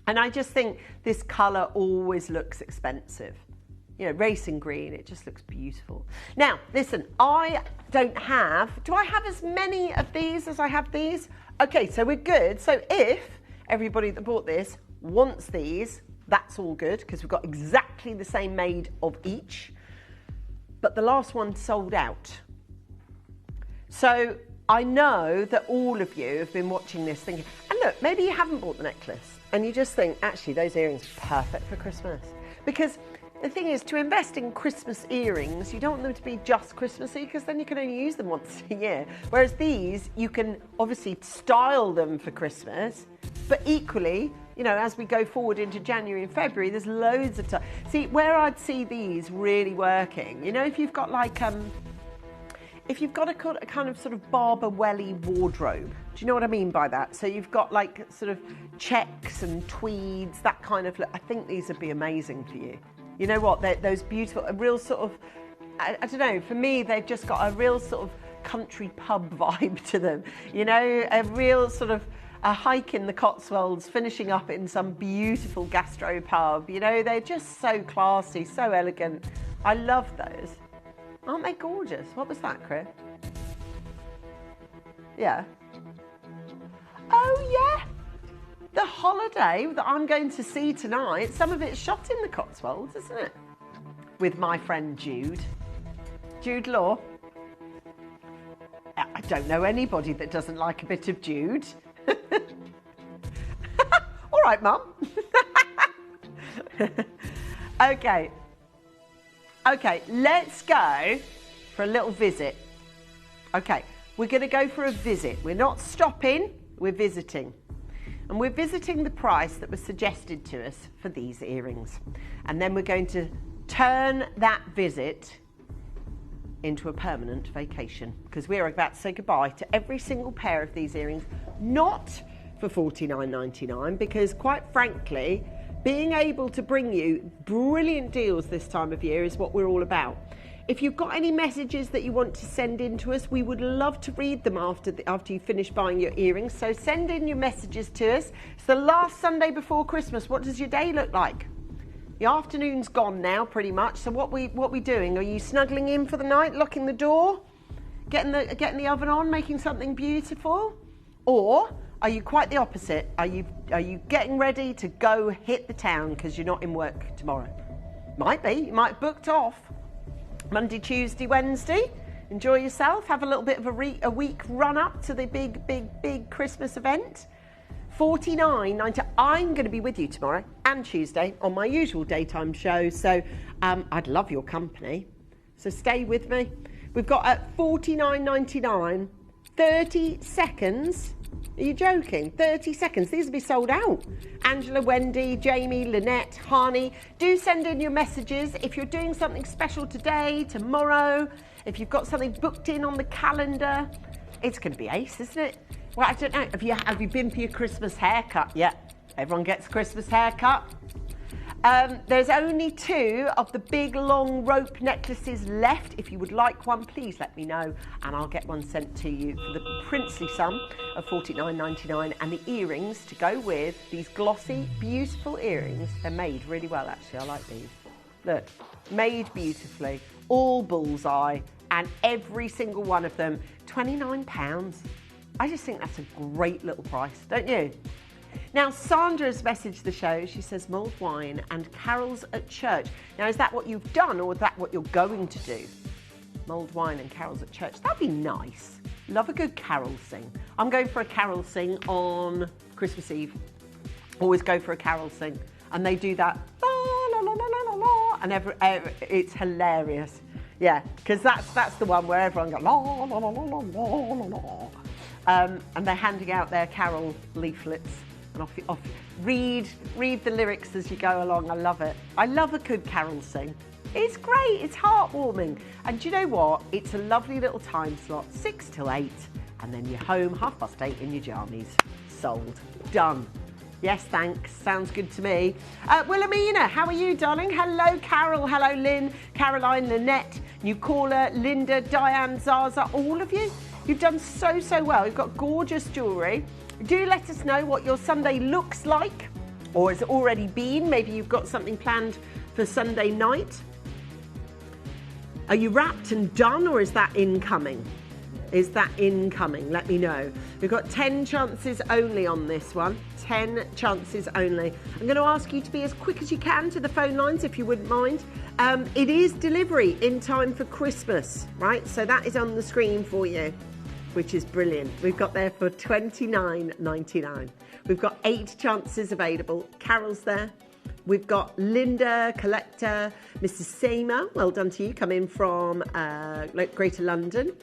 And I just think this colour always looks expensive. You know, racing green, it just looks beautiful. Now, listen, I don't have, do I have as many of these as I have these? Okay, so we're good. So if everybody that bought this wants these, that's all good, because we've got exactly the same made of each. But the last one sold out. So I know that all of you have been watching this thinking, and look, maybe you haven't bought the necklace, and you just think, actually, those earrings are perfect for Christmas. Because The thing is, to invest in Christmas earrings, you don't want them to be just Christmassy because then you can only use them once a year. Whereas these, you can obviously style them for Christmas, but equally, you know, as we go forward into January and February, there's loads of time. See, where I'd see these really working, you know, if you've got like, if you've got a kind of sort of Barber Welly wardrobe, do you know what I mean by that? So you've got like sort of checks and tweeds, that kind of look. I think these would be amazing for you. You know what, they're those beautiful, a real sort of, I don't know, for me, they've just got a real sort of country pub vibe to them. You know, a real sort of a hike in the Cotswolds, finishing up in some beautiful gastro pub. You know, they're just so classy, so elegant. I love those. Aren't they gorgeous? What was that, Chris? Yeah. Oh, yeah. The holiday that I'm going to see tonight, some of it's shot in the Cotswolds, isn't it? With my friend Jude. Jude Law. I don't know anybody that doesn't like a bit of Jude. All right, Mum. Okay. Okay, let's go for a little visit. Okay, we're going to go for a visit. We're not stopping, we're visiting. And we're visiting the price that was suggested to us for these earrings. And then we're going to turn that visit into a permanent vacation because we're about to say goodbye to every single pair of these earrings, not for $49.99, because quite frankly, being able to bring you brilliant deals this time of year is what we're all about. If you've got any messages that you want to send in to us, we would love to read them after you finish buying your earrings. So send in your messages to us. It's the last Sunday before Christmas. What does your day look like? The afternoon's gone now, pretty much. So what we doing? Are you snuggling in for the night, locking the door, getting the oven on, making something beautiful? Or are you quite the opposite? Are you getting ready to go hit the town because you're not in work tomorrow? Might be. You might have booked off. Monday, Tuesday, Wednesday. Enjoy yourself. Have a little bit of a week run up to the big Christmas event. $49.90. I'm going to be with you tomorrow and Tuesday on my usual daytime show. So I'd love your company. So stay with me. We've got at $49.99, 30 seconds. Are you joking? 30 seconds. These will be sold out. Angela, Wendy, Jamie, Lynette, Harney. Do send in your messages. If you're doing something special today, tomorrow, if you've got something booked in on the calendar, it's going to be ace, isn't it? Well, I don't know. Have you been for your Christmas haircut yet? Everyone gets a Christmas haircut. There's only 2 of the big long rope necklaces left. If you would like one, please let me know and I'll get one sent to you for the princely sum of $49.99, and the earrings to go with these glossy, beautiful earrings. They're made really well, actually. I like these. Look, made beautifully, all bullseye, and every single one of them, £29. I just think that's a great little price, don't you? Now, Sandra's messaged the show. She says mulled wine and carols at church. Now, is that what you've done or is that what you're going to do? Mulled wine and carols at church. That'd be nice. Love a good carol sing. I'm going for a carol sing on Christmas Eve. Always go for a carol sing. And they do that, la, la, la, la, la, la, and it's hilarious. Yeah, because that's the one where everyone goes, la, la, la, la, la, la, la, la. And they're handing out their carol leaflets. And off. Read the lyrics as you go along. I love it. I love a good carol sing. It's great. It's heartwarming. And do you know what? It's a lovely little time slot, 6 till 8, and then you're home 8:30 in your jammies. Sold. Done. Yes, thanks. Sounds good to me. Wilhelmina, how are you, darling? Hello, Carol. Hello, Lynn, Caroline, Lynette, new caller, Linda, Diane, Zaza, all of you. You've done so well. You've got gorgeous jewellery. Do let us know what your Sunday looks like, or has it already been. Maybe you've got something planned for Sunday night. Are you wrapped and done, or is that incoming? Is that incoming? Let me know. We've got 10 chances only on this one. 10 chances only. I'm going to ask you to be as quick as you can to the phone lines, if you wouldn't mind. It is delivery in time for Christmas, right? So that is on the screen for you, which is brilliant. We've got there for $29.99. We've got 8 chances available. Carol's there. We've got Linda, Collector, Mrs. Seamer, well done to you, coming from Greater London.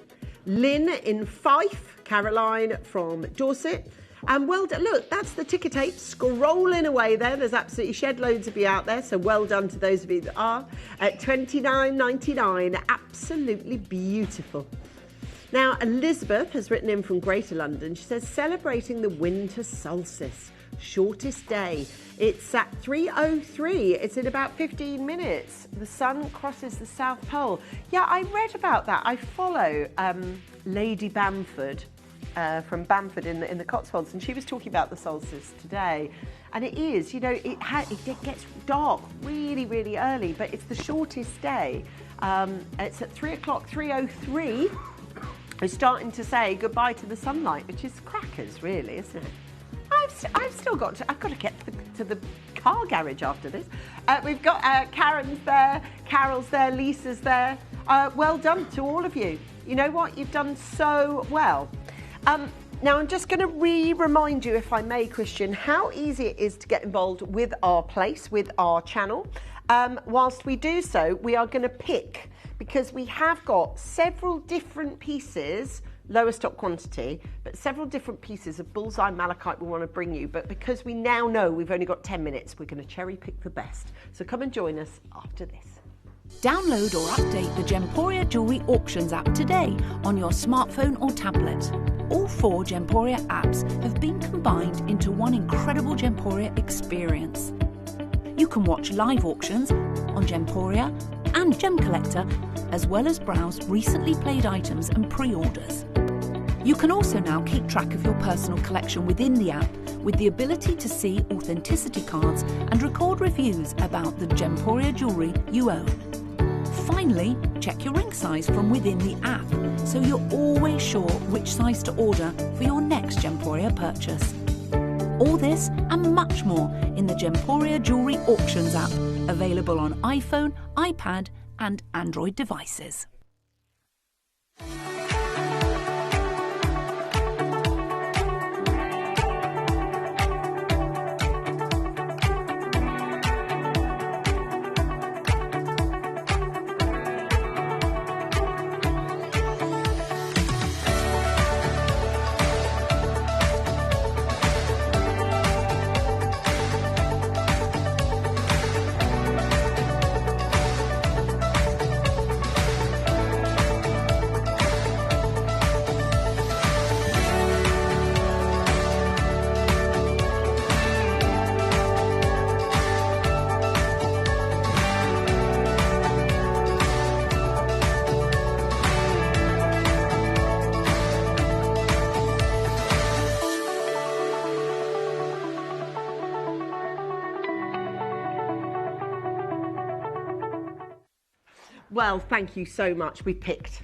Lynn in Fife, Caroline from Dorset. And well done, look, that's the ticker tape scrolling away there. There's absolutely shed loads of you out there, so well done to those of you that are. At $29.99, absolutely beautiful. Now, Elizabeth has written in from Greater London. She says, celebrating the winter solstice, shortest day. It's at 3:03. It's in about 15 minutes. The sun crosses the South Pole. Yeah, I read about that. I follow Lady Bamford from Bamford in the Cotswolds, and she was talking about the solstice today. And it is, you know, it gets dark really, really early, but it's the shortest day. It's at 3 o'clock, 3:03. We're starting to say goodbye to the sunlight, which is crackers, really, isn't it? I've got to get to the car garage after this. We've got Karen's there, Carol's there, Lisa's there. Well done to all of you. You know what? You've done so well. Now, I'm just going to remind you, if I may, Christian, how easy it is to get involved with our place, with our channel. Whilst we do so, we are going to pick, because we have got several different pieces, lower stock quantity, but several different pieces of bullseye malachite we want to bring you. But because we now know we've only got 10 minutes, we're going to cherry pick the best. So come and join us after this. Download or update the Gemporia Jewellery Auctions app today on your smartphone or tablet. All 4 Gemporia apps have been combined into one incredible Gemporia experience. You can watch live auctions on Gemporia and Gem Collector, as well as browse recently played items and pre-orders. You can also now keep track of your personal collection within the app, with the ability to see authenticity cards and record reviews about the Gemporia jewellery you own. Finally, check your ring size from within the app, so you're always sure which size to order for your next Gemporia purchase. All this and much more in the Gemporia Jewellery Auctions app, available on iPhone, iPad and Android devices. Well, thank you so much. We've picked,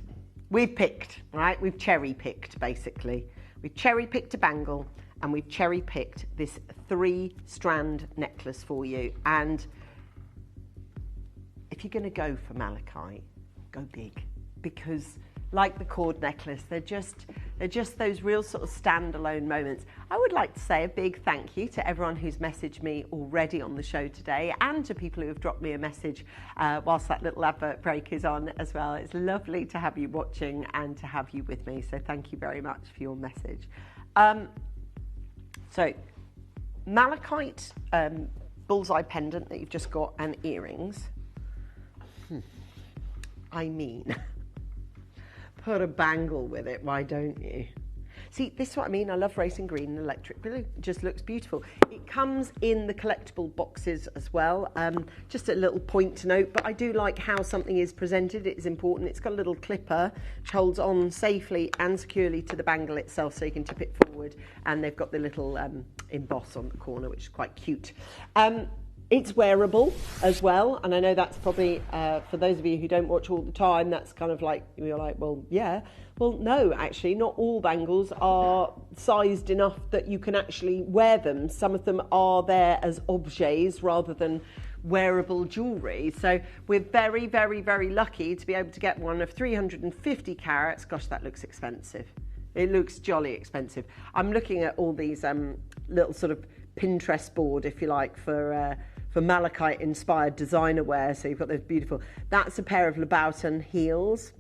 right? We've cherry-picked, basically. We've cherry-picked a bangle, and we've cherry-picked this 3-strand necklace for you. And if you're going to go for malachite, go big, because like the cord necklace, they're just those real sort of standalone moments. I would like to say a big thank you to everyone who's messaged me already on the show today, and to people who have dropped me a message whilst that little advert break is on as well. It's lovely to have you watching and to have you with me, so thank you very much for your message. So malachite bullseye pendant that you've just got, and earrings. I mean, put a bangle with it, why don't you? See, this is what I mean. I love racing green and electric blue. It just looks beautiful. It comes in the collectible boxes as well. Just a little point to note, but I do like how something is presented. It is important. It's got a little clipper which holds on safely and securely to the bangle itself, so you can tip it forward. And they've got the little emboss on the corner, which is quite cute. It's wearable as well, and I know that's probably, for those of you who don't watch all the time, that's kind of like, you're like, well, yeah. Well, no, actually, not all bangles are sized enough that you can actually wear them. Some of them are there as objets rather than wearable jewellery. So we're very, very, very lucky to be able to get one of 350 carats. Gosh, that looks expensive. It looks jolly expensive. I'm looking at all these little sort of Pinterest board, if you like, for for malachite-inspired designer wear. So you've got those beautiful... That's a pair of Louboutin heels,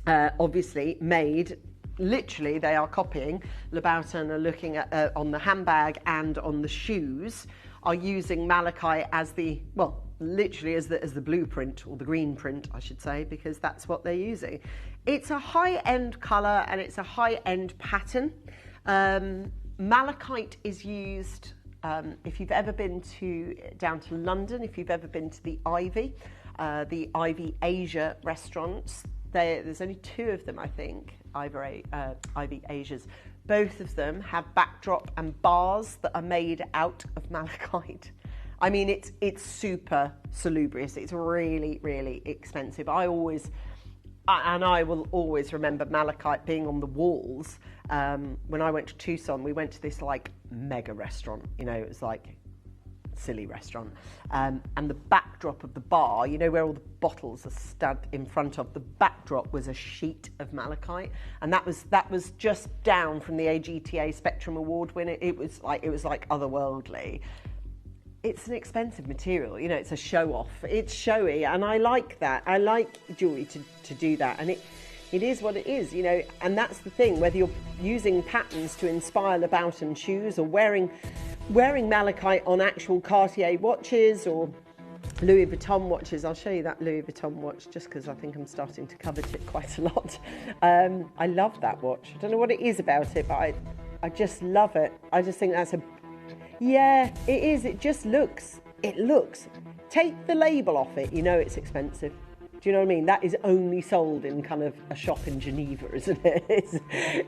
obviously made... Literally, they are copying. Louboutin are looking at, on the handbag and on the shoes, are using malachite as the... Well, literally as the blueprint, or the green print, I should say, because that's what they're using. It's a high-end colour and it's a high-end pattern. Malachite is used, if you've ever been down to London, if you've ever been to the Ivy Asia restaurants, there's only 2 of them, I think, Ivy Asias. Both of them have backdrop and bars that are made out of malachite. I mean, it's super salubrious. It's really, really expensive. I will always remember malachite being on the walls. When I went to Tucson, we went to this like mega restaurant. You know, it was like silly restaurant. And the backdrop of the bar, you know, where all the bottles are stood in front of, the backdrop was a sheet of malachite, and that was just down from the AGTA Spectrum Award winner. It was like otherworldly. It's an expensive material, you know, it's a show-off. It's showy, and I like that. I like jewellery to do that, and it is what it is, you know, and that's the thing, whether you're using patterns to inspire Louboutin shoes or wearing malachite on actual Cartier watches or Louis Vuitton watches. I'll show you that Louis Vuitton watch just because I think I'm starting to covet it quite a lot. I love that watch. I don't know what it is about it, but I just love it. I just think that's yeah, it is. It just looks. Take the label off it, you know it's expensive. Do you know what I mean? That is only sold in kind of a shop in Geneva, isn't it?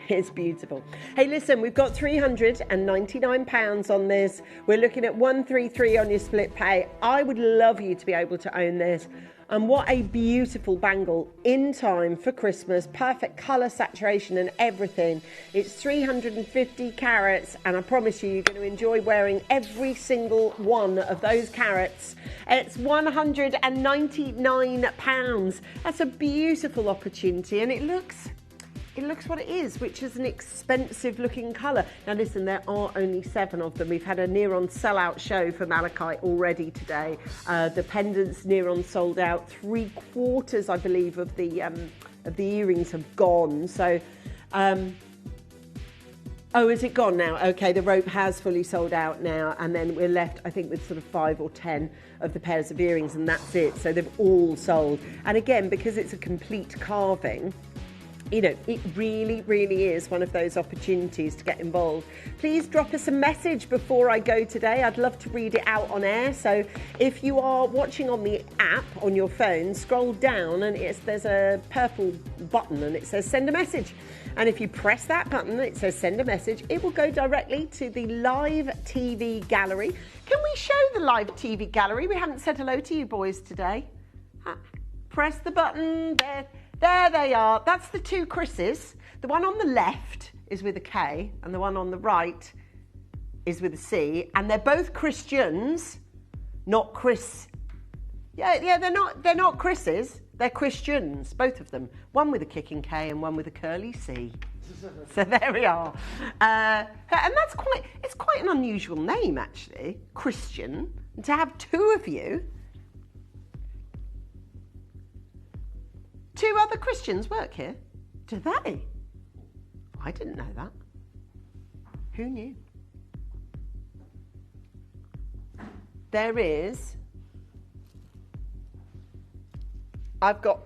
It's beautiful. Hey, listen, we've got £399 on this. We're looking at 133 on your split pay. I would love you to be able to own this. And what a beautiful bangle in time for Christmas. Perfect colour saturation and everything. It's 350 carats, and I promise you're going to enjoy wearing every single one of those carats. It's £199. That's a beautiful opportunity, and it looks what it is, which is an expensive looking colour. Now listen, there are only 7 of them. We've had a near-on sellout show for malachite already today. The pendants near-on sold out. 3/4, I believe, of the earrings have gone. So, oh, is it gone now? Okay, the rope has fully sold out now, and then we're left, I think, with sort of 5 or 10 of the pairs of earrings, and that's it. So they've all sold. And again, because it's a complete carving, you know, it really, really is one of those opportunities to get involved. Please drop us a message before I go today. I'd love to read it out on air. So if you are watching on the app on your phone, scroll down and there's a purple button and it says send a message. And if you press that button, it says send a message, it will go directly to the live TV gallery. Can we show the live TV gallery? We haven't said hello to you boys today. Press the button there. There they are. That's the 2 Chris's. The one on the left is with a K and the one on the right is with a C. And they're both Christians, not Chris. Yeah, they're not Chris's. They're Christians, both of them. One with a kicking K and one with a curly C. So there we are. And it's quite an unusual name, actually, Christian. And to have 2 of you. 2 other Christians work here? Do they? I didn't know that. Who knew? There is... I've got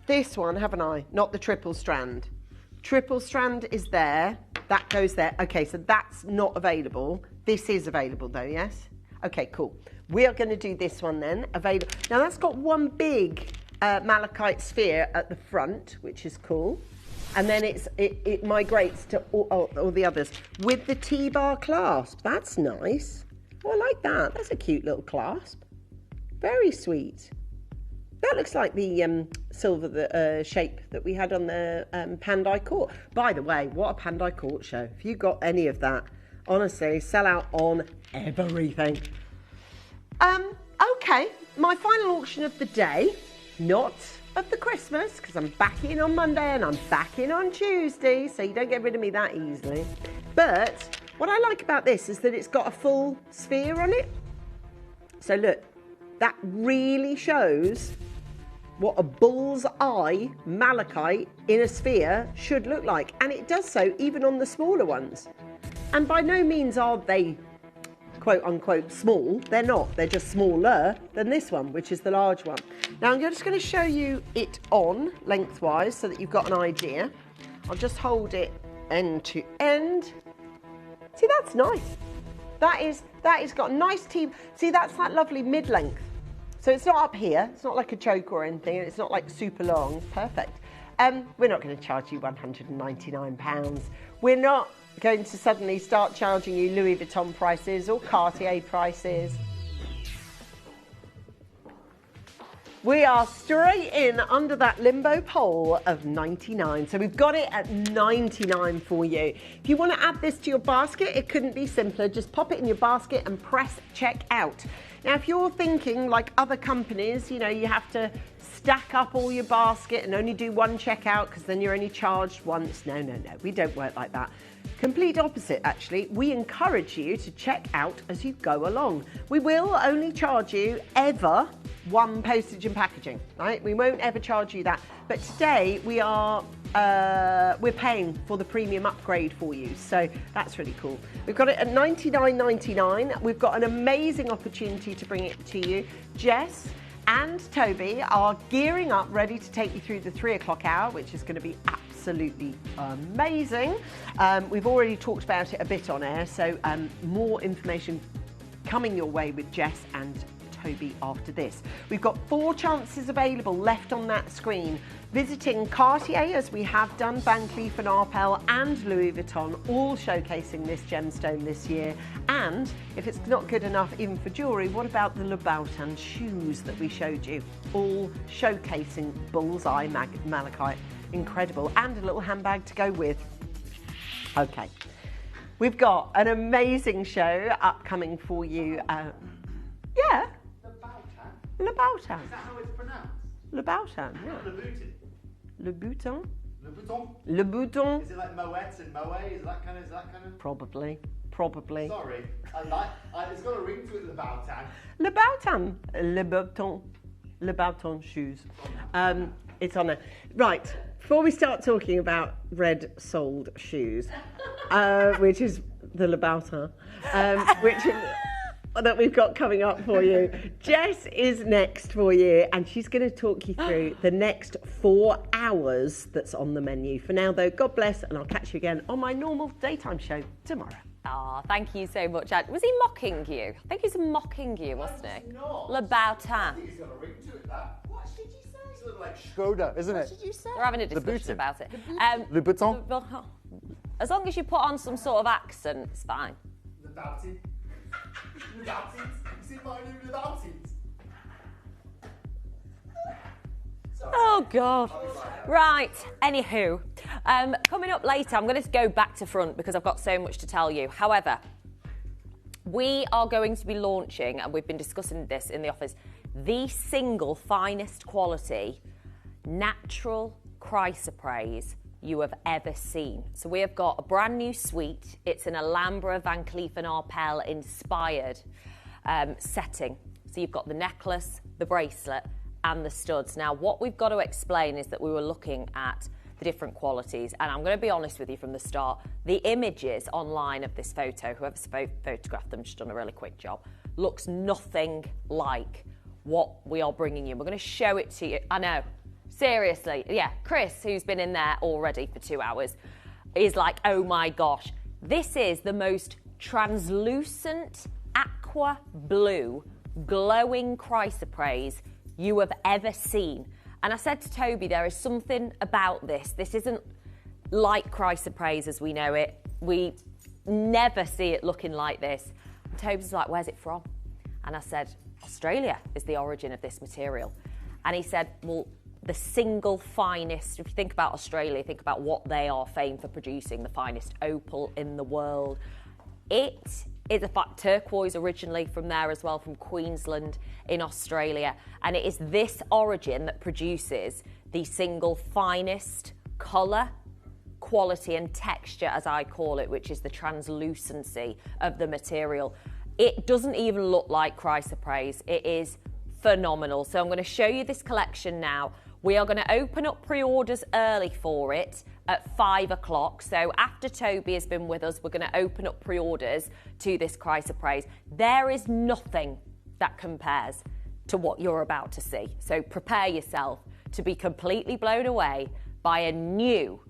this one, haven't I? Not the triple strand. Triple strand is there. That goes there. Okay, so that's not available. This is available though, yes? Okay, cool. We are going to do this one then. Available. Now that's got one big... malachite sphere at the front, which is cool, and then it migrates to all the others with the T-bar clasp. That's nice. Oh, I like that. That's a cute little clasp. Very sweet. That looks like the silver shape that we had on the Pandai Court. By the way, what a Pandai Court show. If you got any of that, honestly, sell out on everything. Okay, my final auction of the day. Not of the Christmas, because I'm back in on Monday and I'm back in on Tuesday, so you don't get rid of me that easily. But what I like about this is that it's got a full sphere on it. So look, that really shows what a bull's eye malachite in a sphere should look like. And it does so even on the smaller ones. And by no means are they quote unquote small. They're not. They're just smaller than this one, which is the large one. Now I'm just going to show you it on lengthwise so that you've got an idea. I'll just hold it end to end. See, that's nice. That is got a nice team. See, that's that lovely mid-length. So it's not up here. It's not like a choke or anything. It's not like super long. Perfect. We're not going to charge you £199. We're not going to suddenly start charging you Louis Vuitton prices or Cartier prices. We are straight in under that limbo pole of 99. So we've got it at 99 for you. If you want to add this to your basket, it couldn't be simpler. Just pop it in your basket and press check out. Now, if you're thinking like other companies, you know, you have to stack up all your basket and only do one checkout because then you're only charged once. No, we don't work like that. Complete opposite, actually. We encourage you to check out as you go along. We will only charge you ever one postage and packaging, right? We won't ever charge you that. But today we are we're paying for the premium upgrade for you, so that's really cool. We've got it at $99.99. We've got an amazing opportunity to bring it to you. Jess and Toby are gearing up, ready to take you through the 3 o'clock hour, which is going to be absolutely amazing. We've already talked about it a bit on air, so more information coming your way with Jess and Toby after this. We've got 4 chances available left on that screen. Visiting Cartier, as we have done, Van Cleef & Arpels and Louis Vuitton, all showcasing this gemstone this year. And if it's not good enough even for jewellery, what about the Louboutin shoes that we showed you? All showcasing bullseye malachite. Incredible. And a little handbag to go with. Okay. We've got an amazing show upcoming for you. Yeah. Louboutin. Is that how it's pronounced? Louboutin, yeah. Louboutin. Louboutin? Louboutin? Louboutin. Is it like Moet and Moe? Is that kind of? Probably. Sorry. It's got a ring to it, Louboutin. Louboutin shoes. It's on there. Right, before we start talking about red-soled shoes, which is the Louboutin, which is... that we've got coming up for you. Jess is next for you, and she's going to talk you through the next 4 hours that's on the menu. For now, though, God bless, and I'll catch you again on my normal daytime show tomorrow. Oh, thank you so much, Ad. Was he mocking you? I think he was mocking you, wasn't he? Louboutin. I think he's got a ring to it, that. What did you say? It's sort of like Skoda, isn't it? What did you say? We're having a discussion about it. Louboutin. As long as you put on some sort of accent, it's fine. Louboutin. Louboutin. Is it my new Louboutin? Oh, God. Right, anywho. Coming up later, I'm going to go back to front because I've got so much to tell you. However, we are going to be launching, and we've been discussing this in the office, the single finest quality natural chrysoprase you have ever seen. So we have got a brand new suite. It's an Alhambra Van Cleef & Arpels inspired setting. So you've got the necklace, the bracelet, and the studs. Now, what we've got to explain is that we were looking at the different qualities, and I'm going to be honest with you from the start. The images online of this photo, whoever's photographed them, just done a really quick job, looks nothing like what we are bringing you. We're going to show it to you. I know. Seriously, yeah, Chris, who's been in there already for 2 hours, is like, oh my gosh, this is the most translucent aqua blue glowing chrysoprase you have ever seen. And I said to Toby, there is something about this. This isn't like chrysoprase as we know it. We never see it looking like this. And Toby's like, where's it from? And I said, Australia is the origin of this material. And he said, well, the single finest, if you think about Australia, think about what they are famed for producing, the finest opal in the world. It is a fact turquoise originally from there as well, from Queensland in Australia. And it is this origin that produces the single finest colour, quality and texture, as I call it, which is the translucency of the material. It doesn't even look like chrysoprase. It is phenomenal. So I'm going to show you this collection now. We are going to open up pre-orders early for it at 5 o'clock. So after Toby has been with us, we're going to open up pre-orders to this chrysoprase. There is nothing that compares to what you're about to see. So prepare yourself to be completely blown away by a new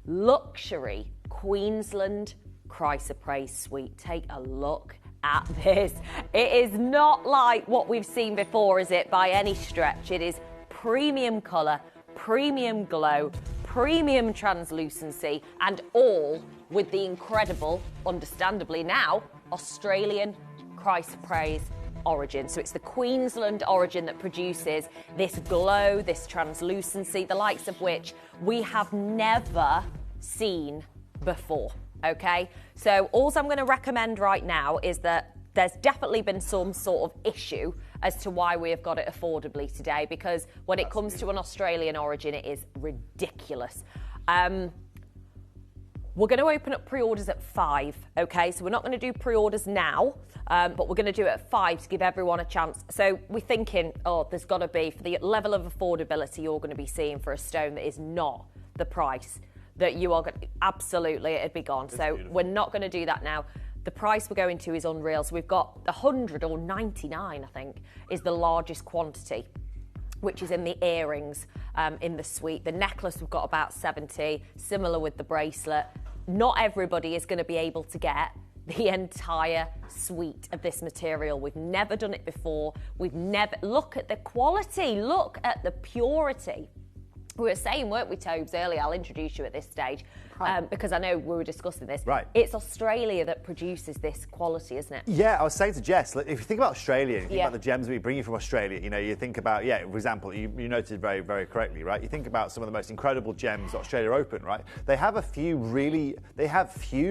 luxury Queensland chrysoprase suite. Take a look at this. It is not like what we've seen before, is it, by any stretch? It is premium colour, premium glow, premium translucency, and all with the incredible, understandably now, Australian chrysoprase origin. So it's the Queensland origin that produces this glow, this translucency, the likes of which we have never seen before. Okay, so all I'm going to recommend right now is that there's definitely been some sort of issue as to why we have got it affordably today, because when it comes to an Australian origin, it is ridiculous. We're going to open up pre-orders at 5, okay? So we're not going to do pre-orders now, but we're going to do it at 5 to give everyone a chance. So we're thinking, oh, there's got to be, for the level of affordability you're going to be seeing for a stone that is not the price that you are going to, absolutely, it'd be gone. So we're not going to do that now. The price we're going to is unreal. So we've got 100 or 99, I think, is the largest quantity, which is in the earrings in the suite. The necklace, we've got about 70, similar with the bracelet. Not everybody is going to be able to get the entire suite of this material. We've never done it before. We've never, look at the quality, look at the purity. We were saying, weren't we, Tobes, earlier? I'll introduce you at this stage, because I know we were discussing this. Right. It's Australia that produces this quality, isn't it? Yeah, I was saying to Jess, if you think about Australia, you think Yeah. about the gems we bring you from Australia, you know, you think about, for example, you noted very, very correctly, right? You think about some of the most incredible gems that Australia open, right? They have few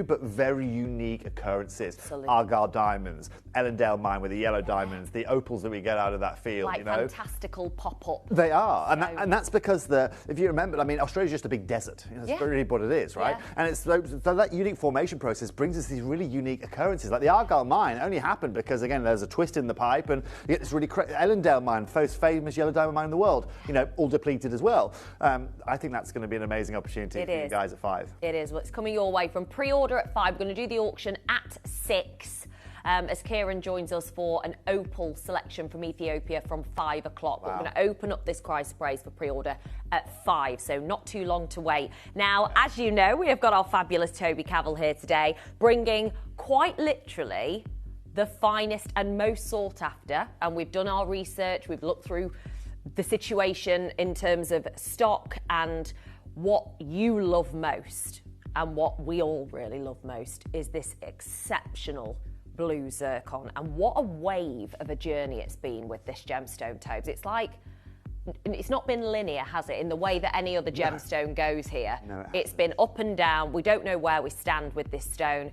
but very unique occurrences. Absolutely. Argyle diamonds, Ellendale mine with the yellow diamonds, the opals that we get out of that field, Like you know. fantastical pop-up. They are, and that's because if you remember, I mean, Australia's just a big desert. You know, that's really what it is, right? Yeah. And it's so that unique formation process brings us these really unique occurrences. Like the Argyle mine only happened because, again, there's a twist in the pipe, and you get this really Ellendale mine, most famous yellow diamond mine in the world, you know, all depleted as well. I think that's going to be an amazing opportunity for you guys at 5. It is. Well, it's coming your way from pre-order at 5. We're going to do the auction at 6. As Kieran joins us for an opal selection from Ethiopia from 5 o'clock. Wow. We're going to open up this chrysoprase for pre-order at 5, so not too long to wait. Now, as you know, we have got our fabulous Toby Cavill here today, bringing quite literally the finest and most sought after, and we've done our research, we've looked through the situation in terms of stock and what you love most, and what we all really love most is this exceptional blue zircon. And what a wave of a journey it's been with this gemstone, Tobes. It's like, it's not been linear, has it, in the way that any other gemstone goes here? No, it's been up and down. We don't know where we stand with this stone.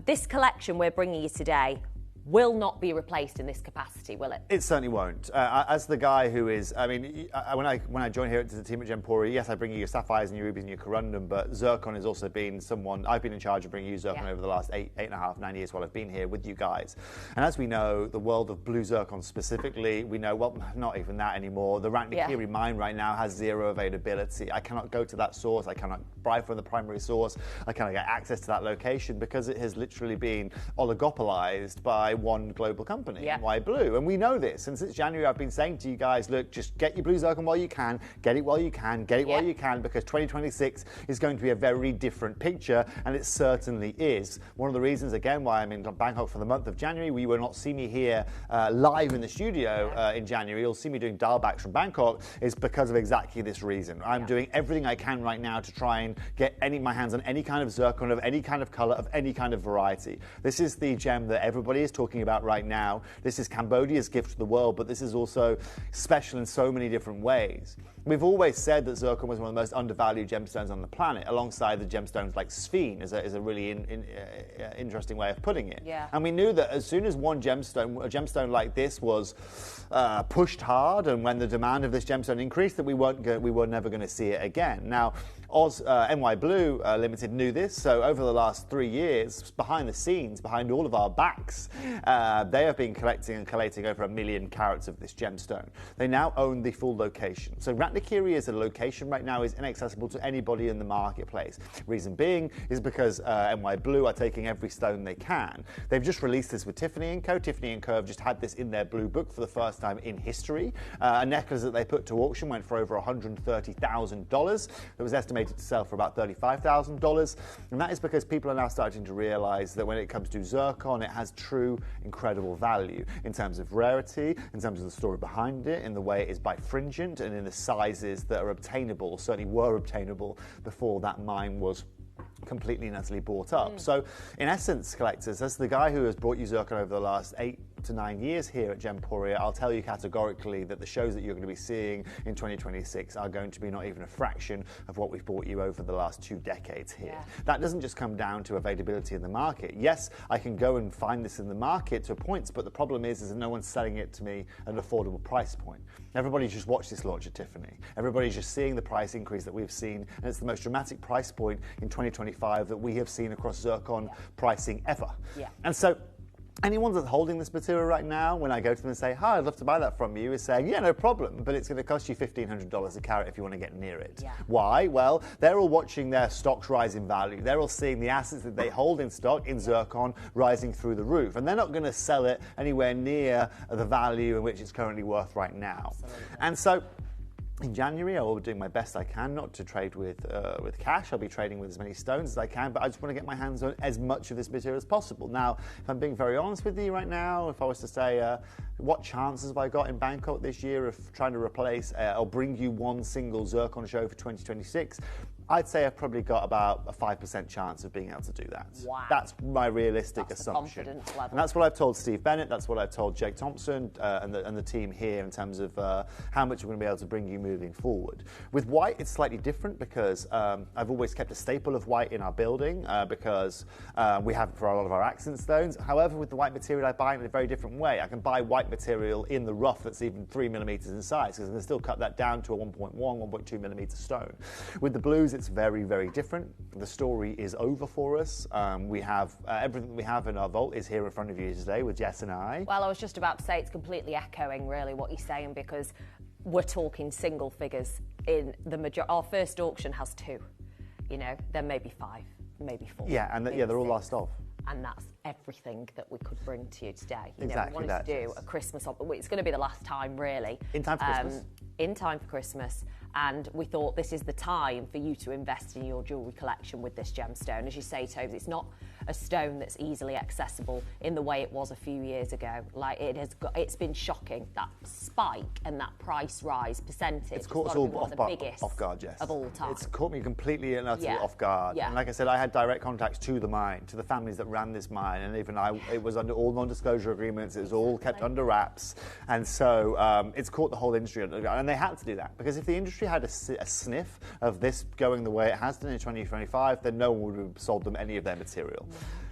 This collection we're bringing you today will not be replaced in this capacity, will it? It certainly won't. As the guy who is, I mean, when I joined here to the team at Gemporia, yes, I bring you your sapphires and your rubies and your corundum, but zircon has also been someone, I've been in charge of bringing you zircon over the last 8.5, 9 years while I've been here with you guys. And as we know, the world of blue zircon specifically, we know, well, not even that anymore. The Ratnakiri mine right now has zero availability. I cannot go to that source. I cannot buy from the primary source. I cannot get access to that location because it has literally been oligopolized by one global company, NY Blue. And we know this. And since January, I've been saying to you guys, look, just get your blue zircon while you can, get it while you can, get it while you can, because 2026 is going to be a very different picture, and it certainly is. One of the reasons, again, why I'm in Bangkok for the month of January, you will not see me here live in the studio in January. You'll see me doing dial-backs from Bangkok, is because of exactly this reason. I'm doing everything I can right now to try and get my hands on any kind of zircon, of any kind of color, of any kind of variety. This is the gem that everybody is talking about right now. This is Cambodia's gift to the world, but this is also special in so many different ways. We've always said that zircon was one of the most undervalued gemstones on the planet, alongside the gemstones like sphene is a really interesting way of putting it. Yeah. And we knew that as soon as a gemstone like this was pushed hard, and when the demand of this gemstone increased, that we were never going to see it again. Now, NY Blue Limited knew this, so over the last 3 years, behind the scenes, behind all of our backs, They have been collecting and collating over 1 million carats of this gemstone. They now own the full location. So Ratnakiri as a location right now is inaccessible to anybody in the marketplace. Reason being is because NY Blue are taking every stone they can. They've just released this with Tiffany & Co. Tiffany & Co. have just had this in their blue book for the first time in history. A necklace that they put to auction went for over $130,000. It was estimated to sell for about $35,000. And that is because people are now starting to realize that when it comes to zircon, it has true incredible value in terms of rarity, in terms of the story behind it, in the way it is bifringent, and in the sizes that are obtainable, certainly were obtainable before that mine was completely and utterly bought up. So in essence, collectors, as the guy who has brought you zircon over the last 8 to 9 years here at Gemporia, I'll tell you categorically that the shows that you're going to be seeing in 2026 are going to be not even a fraction of what we've brought you over the last 2 decades here. That doesn't just come down to availability in the market. Yes, I can go and find this in the market to points, but the problem is that no one's selling it to me at an affordable price point. Everybody's just watched this launch at Tiffany. Everybody's just seeing the price increase that we've seen, and it's the most dramatic price point in 2025 that we have seen across zircon pricing ever. And so anyone that's holding this material right now, when I go to them and say, hi, I'd love to buy that from you, is saying, yeah, no problem, but it's going to cost you $1,500 a carat if you want to get near it. Why? Well, they're all watching their stocks rise in value. They're all seeing the assets that they hold in stock in zircon rising through the roof, and they're not going to sell it anywhere near the value in which it's currently worth right now. And so in January, I will be doing my best I can not to trade with cash. I'll be trading with as many stones as I can, but I just want to get my hands on as much of this material as possible. Now, if I'm being very honest with you right now, if I was to say, what chances have I got in Bangkok this year of trying to replace or bring you one single zircon show for 2026? I'd say I've probably got about a 5% chance of being able to do that. Wow. That's my realistic assumption. And that's what I've told Steve Bennett, that's what I've told Jake Thompson and the team here in terms of how much we're going to be able to bring you moving forward. With white, it's slightly different because I've always kept a staple of white in our building because we have it for a lot of our accent stones. However, with the white material, I buy it in a very different way. I can buy white material in the rough that's even 3 millimeters in size because I can still cut that down to a 1.1, 1.2 millimeter stone. With the blues, it's very, very different. The story is over for us. We have everything we have in our vault is here in front of you today with Jess and I. Well, I was just about to say it's completely echoing really what you're saying because we're talking single figures in the majority. Our first auction has 2, you know, there may be 5, maybe 4. Yeah, and they're all last off. And that's everything that we could bring to you today. You Exactly know, we wanted to do a Christmas op. It's going to be the last time, really. In time for Christmas. In time for Christmas. And we thought this is the time for you to invest in your jewellery collection with this gemstone. As you say, Tobes, it's not a stone that's easily accessible in the way it was a few years ago. Like it's been shocking, that spike and that price rise percentage. It's caught us all off guard, Jess. Of all time. It's caught me completely and utterly off guard. And like I said, I had direct contacts to the mine, to the families that ran this mine, and even it was under all non-disclosure agreements. It was all kept under wraps, and so it's caught the whole industry under guard. And they had to do that because if the industry had a sniff of this going the way it has done in 2025, then no one would have sold them any of their material.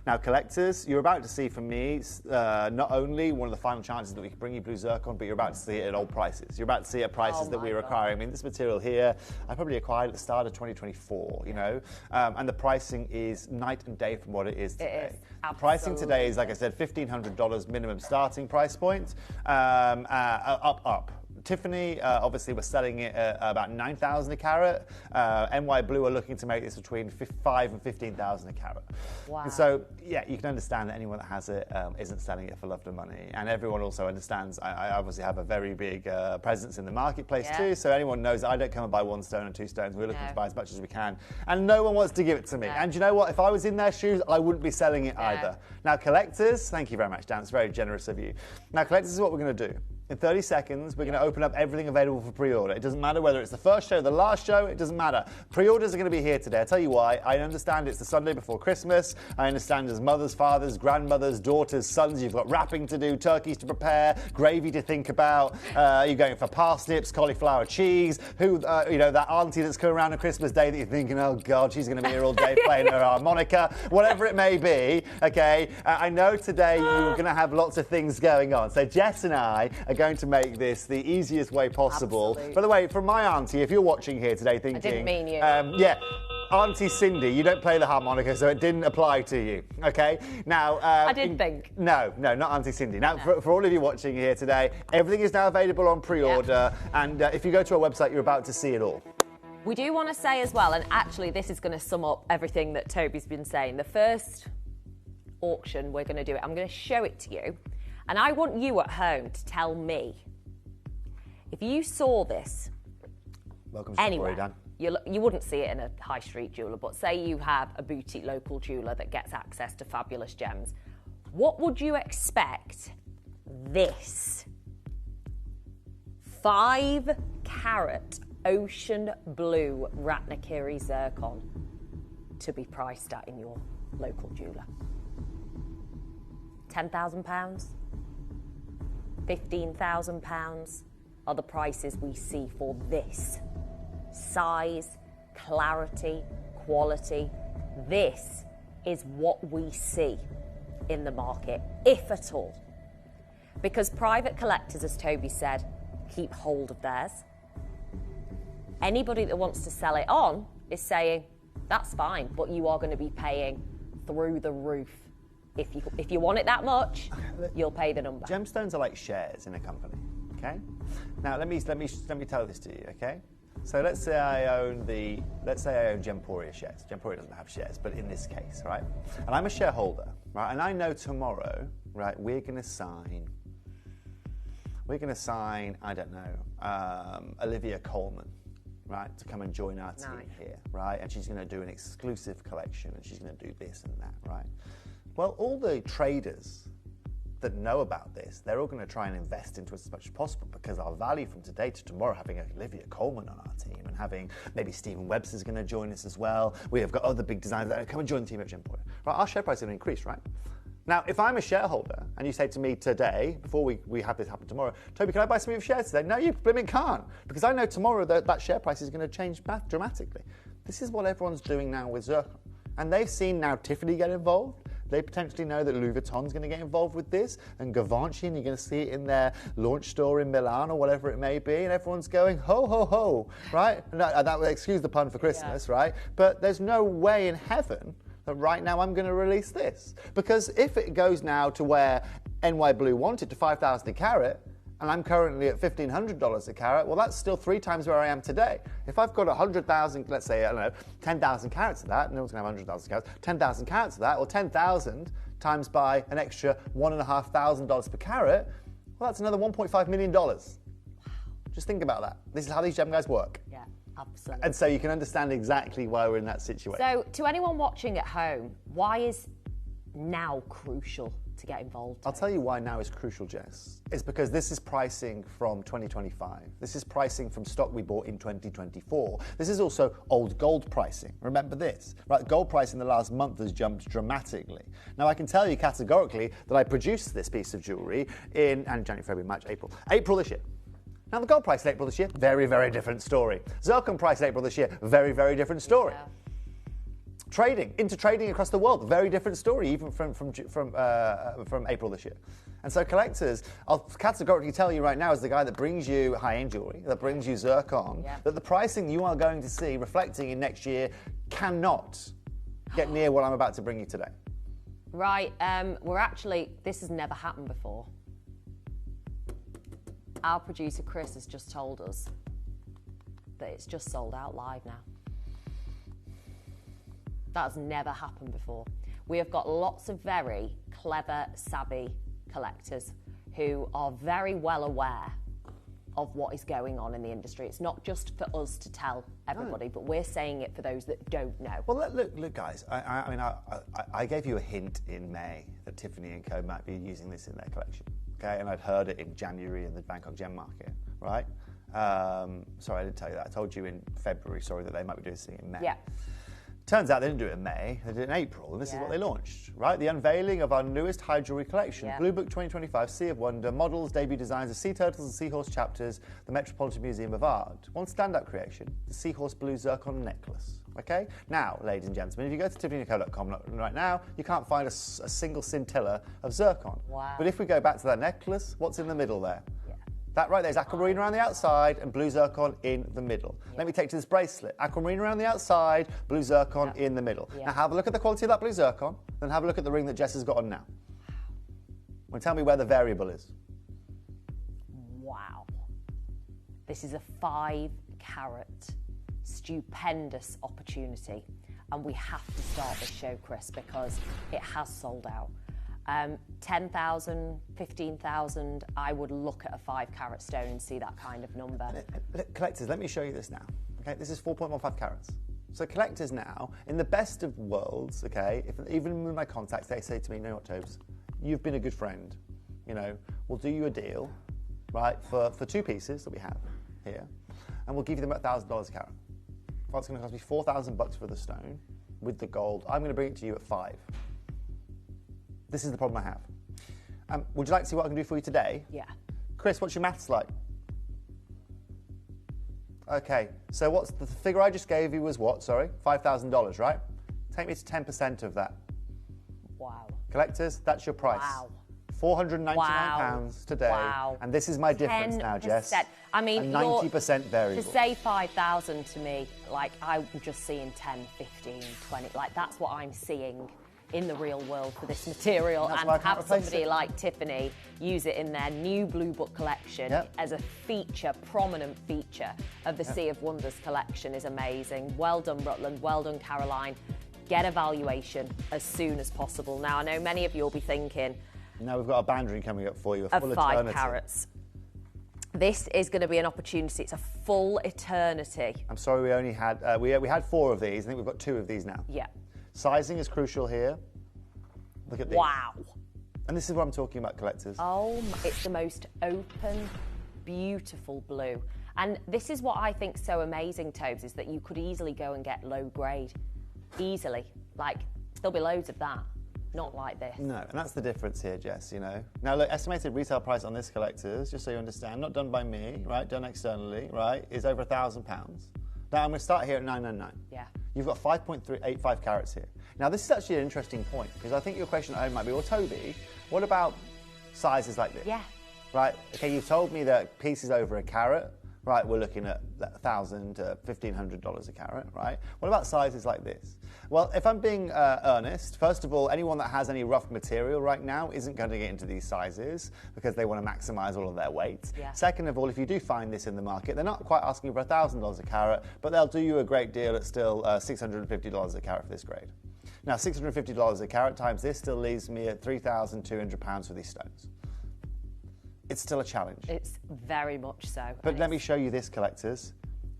Now, collectors, you're about to see from me not only one of the final chances that we can bring you blue zircon, but you're about to see it at old prices. You're about to see it at prices that we were acquiring. I mean, this material here, I probably acquired at the start of 2024, you know, and the pricing is night and day from what it is today. Pricing today is, like I said, $1,500 minimum starting price point, up. Tiffany, obviously, we're selling it at about $9,000 a carat. NY Blue are looking to make this between $5,000 and $15,000 a carat. Wow. And so, yeah, you can understand that anyone that has it isn't selling it for love of money. And everyone also understands I obviously have a very big presence in the marketplace too. So anyone knows that I don't come and buy 1 stone and 2 stones. We're looking to buy as much as we can. And no one wants to give it to me. And you know what? If I was in their shoes, I wouldn't be selling it either. Now, collectors, thank you very much, Dan. It's very generous of you. Now, collectors, is what we're going to do. In 30 seconds, we're going to open up everything available for pre-order. It doesn't matter whether it's the first show, the last show, it doesn't matter. Pre-orders are going to be here today. I'll tell you why. I understand it's the Sunday before Christmas. I understand as mothers, fathers, grandmothers, daughters, sons, you've got wrapping to do, turkeys to prepare, gravy to think about. You're going for parsnips, cauliflower cheese. You know, that auntie that's coming around on Christmas Day that you're thinking, oh God, she's going to be here all day playing her harmonica, whatever it may be, okay? I know today you're going to have lots of things going on. So Jess and I are going to make this the easiest way possible. Absolutely. By the way, from my auntie, if you're watching here today thinking... I didn't mean you. Yeah. Auntie Cindy, you don't play the harmonica, so it didn't apply to you, okay? Now... I did think. No, not Auntie Cindy. Now, for all of you watching here today, everything is now available on pre-order, and if you go to our website, you're about to see it all. We do want to say as well, and actually this is going to sum up everything that Toby's been saying. The first auction, we're going to do it. I'm going to show it to you, and I want you at home to tell me if you saw this Welcome to anywhere. Dan. You wouldn't see it in a high street jeweller, but say you have a boutique local jeweller that gets access to fabulous gems. What would you expect this 5-carat ocean blue Ratnakiri zircon to be priced at in your local jeweller? £10,000? £15,000 are the prices we see for this. Size, clarity, quality. This is what we see in the market, if at all. Because private collectors, as Toby said, keep hold of theirs. Anybody that wants to sell it on is saying, that's fine, but you are going to be paying through the roof. If you want it that much, you'll pay the number. Gemstones are like shares in a company, okay? Now let me tell this to you, okay? So let's say I own Gemporia shares. Gemporia doesn't have shares, but in this case, right? And I'm a shareholder, right? And I know tomorrow, right, we're going to sign, I don't know, Olivia Colman, right, to come and join our team here, right? And she's going to do an exclusive collection, and she's going to do this and that, right? Well, all the traders that know about this, they're all going to try and invest into it as much as possible, because our value from today to tomorrow, having Olivia Colman on our team and having maybe Stephen Webster's going to join us as well. We have got other big designers that come and join the team at Gemporia. Right, our share price is going to increase, right? Now, if I'm a shareholder and you say to me today, before we have this happen tomorrow, Toby, can I buy some of your shares today? No, you blooming can't, because I know tomorrow that share price is going to change dramatically. This is what everyone's doing now with zircon. And they've seen now Tiffany get involved. They potentially know that Louis Vuitton's going to get involved with this, and Givenchy, and you're going to see it in their launch store in Milan or whatever it may be, and everyone's going, ho, ho, ho, right? And that would excuse the pun for Christmas, right? But there's no way in heaven that right now I'm going to release this. Because if it goes now to where NY Blue wanted, to 5,000 a carat, and I'm currently at $1,500 a carat, well, that's still 3 times where I am today. If I've got 100,000, let's say, I don't know, 10,000 carats of that, no one's going to have 100,000 carats, 10,000 carats of that, or 10,000 times by an extra $1,500 per carat, well, that's another $1.5 million. Just think about that. This is how these gem guys work. Yeah, absolutely. And so you can understand exactly why we're in that situation. So, to anyone watching at home, why is now crucial to get involved? I'll tell you why now is crucial, Jess. It's because this is pricing from 2025. This is pricing from stock we bought in 2024. This is also old gold pricing. Remember this, right? Gold price in the last month has jumped dramatically. Now, I can tell you categorically that I produced this piece of jewellery in January, February, March, April this year. Now, the gold price in April this year, very, very different story. Zircon price in April this year, very, very different story. Yeah. Trading across the world, very different story, even from April this year. And so collectors, I'll categorically tell you right now, as the guy that brings you high-end jewellery, that brings you zircon, that the pricing you are going to see reflecting in next year cannot get near what I'm about to bring you today. Right, this has never happened before. Our producer Chris has just told us that it's just sold out live now. That has never happened before. We have got lots of very clever, savvy collectors who are very well aware of what is going on in the industry. It's not just for us to tell everybody, but we're saying it for those that don't know. Well, look, guys. I gave you a hint in May that Tiffany & Co. might be using this in their collection, okay? And I'd heard it in January in the Bangkok Gem Market, right? Sorry, I didn't tell you that. I told you in February, that they might be doing this thing in May. Yeah. Turns out they didn't do it in May, they did it in April, and this is what they launched, right? The unveiling of our newest high jewellery collection, Blue Book 2025, Sea of Wonder, models, debut designs of sea turtles and seahorse chapters, the Metropolitan Museum of Art. One standout creation, the seahorse blue zircon necklace, okay? Now, ladies and gentlemen, if you go to tiffanyco.com right now, you can't find a single scintilla of zircon. Wow. But if we go back to that necklace, what's in the middle there? That right there is aquamarine around the outside and blue zircon in the middle. Let me take to this bracelet. Aquamarine around the outside, blue zircon in the middle. Now have a look at the quality of that blue zircon, then have a look at the ring that Jess has got on now. And tell me where the variable is. Wow. This is a 5-carat, stupendous opportunity. And we have to start this show, Chris, because it has sold out. 10,000, 15,000, I would look at a 5-carat stone and see that kind of number. Collectors, let me show you this now. Okay, this is 4.15 carats. So collectors now, in the best of worlds, okay, even with my contacts, they say to me, you know what, Tobes, you've been a good friend. You know, we'll do you a deal, right, for 2 pieces that we have here, and we'll give you them at $1,000 a carat. Well, it's going to cost me $4,000 for the stone with the gold. I'm going to bring it to you at 5. This is the problem I have. Would you like to see what I can do for you today? Yeah. Chris, what's your maths like? Okay, so what's the figure I just gave you was what, sorry? $5,000, right? Take me to 10% of that. Wow. Collectors, that's your price. Wow. £499 today. Wow. And this is my difference now, Jess. I mean, a 90% variable. To say 5,000 to me, like, I'm just seeing 10, 15, 20. Like, that's what I'm seeing in the real world for this material, and have somebody like Tiffany use it in their new Blue Book collection as a feature, prominent feature of the Sea of Wonders collection is amazing. Well done, Rutland. Well done, Caroline. Get a valuation as soon as possible. Now, I know many of you will be thinking, now we've got a boundary coming up for you, a full of 5 eternity. carats. This is going to be an opportunity. It's a full eternity. I'm sorry we only had, we had 4 of these. I think we've got 2 of these now. Yeah. Sizing is crucial here. Look at these. Wow. And this is what I'm talking about, collectors. Oh, it's the most open, beautiful blue. And this is what I think so amazing, Tobes, is that you could easily go and get low grade. Easily. Like, there'll be loads of that. Not like this. No, and that's the difference here, Jess, you know. Now, look, estimated retail price on this, collectors, just so you understand, not done by me, right, done externally, right, is over £1,000. Now, I'm going to start here at 999. Yeah. You've got 5.385 carats here. Now, this is actually an interesting point, because I think your question at home might be, well, Toby, what about sizes like this? Yeah. Right, okay, you've told me that pieces over a carat, right, we're looking at $1,000 to $1,500 a carat, right? What about sizes like this? Well, if I'm being earnest, first of all, anyone that has any rough material right now isn't going to get into these sizes because they want to maximise all of their weight. Yeah. Second of all, if you do find this in the market, they're not quite asking for $1,000 a carat, but they'll do you a great deal at still $650 a carat for this grade. Now, $650 a carat times this still leaves me at £3,200 for these stones. It's still a challenge. It's very much so. But let me show you this, collectors.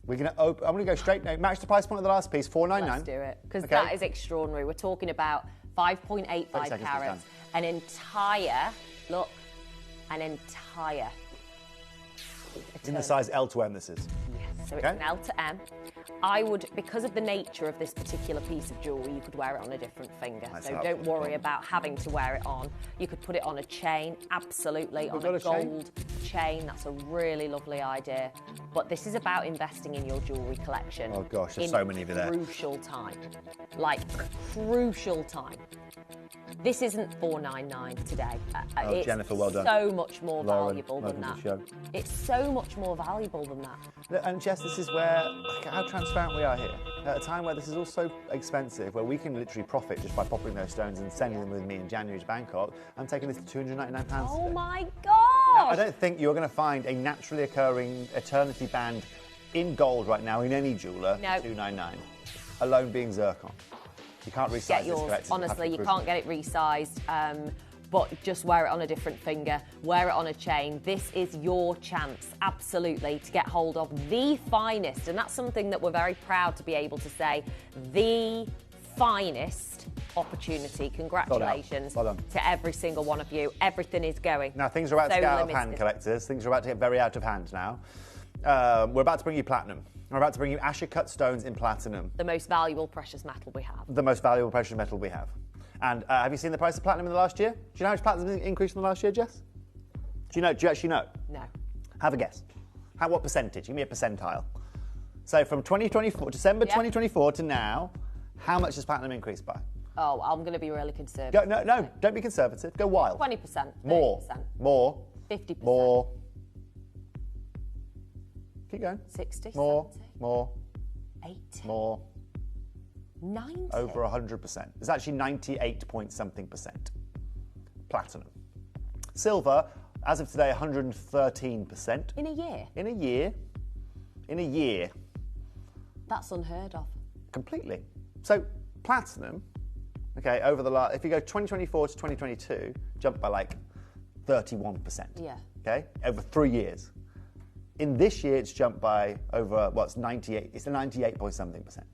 We're going to open. I'm going to go straight now. Match the price point of the last piece, $499. Let's do it, because that is extraordinary. We're talking about 5.85 carats, an entire, look, an entire. In the size L to M, this is. Yes, so it's an L to M. I would, because of the nature of this particular piece of jewellery, you could wear it on a different finger. So don't worry about having to wear it on. You could put it on a chain, absolutely, on a gold chain. That's a really lovely idea. But this is about investing in your jewellery collection. Oh gosh, there's so many of you there. Crucial time. Like, crucial time. This isn't $499 today. It's Jennifer, well done. So much more Lauren, valuable than welcome that. to the show. It's so much more valuable than that. And Jess, this is where, look at how transparent we are here. At a time where this is all so expensive, where we can literally profit just by popping those stones and sending them with me in January to Bangkok, I'm taking this to £299. Oh today. my God! Now, I don't think you're going to find a naturally occurring eternity band in gold right now in any jeweller for $299, alone being zircon. You can't resize Get yours. this, Honestly, you can't get it resized, but just wear it on a different finger, wear it on a chain. This is your chance, absolutely, to get hold of the finest, and that's something that we're very proud to be able to say, the finest opportunity. Congratulations well done. To every single one of you. Everything is going. Now, things are about to get out of hand, collectors. Things are about to get very out of hand now. We're about to bring you platinum. We're about to bring you Asher-cut stones in platinum. The most valuable precious metal we have. The most valuable precious metal we have. And have you seen the price of platinum in the last year? Do you know how much platinum increased in the last year, Jess? Do you actually know? No. Have a guess. What percentage? Give me a percentile. So from 2024, December 2024 to now, how much has platinum increased by? Oh, I'm going to be really conservative. No, don't be conservative. Go wild. 20%. 30%. More. 50%. More. Keep going. 60, More. 70, More. 80, More. 90. Over 100%. It's actually 98 point something percent. Platinum. Silver, as of today, 113%. In a year? In a year. In a year. That's unheard of. Completely. So, platinum, okay, over the last, if you go 2024 to 2022, jumped by like 31%. Yeah. Okay, over 3 years. In this year, it's jumped by over, well, it's 98, it's a 98 point something percent.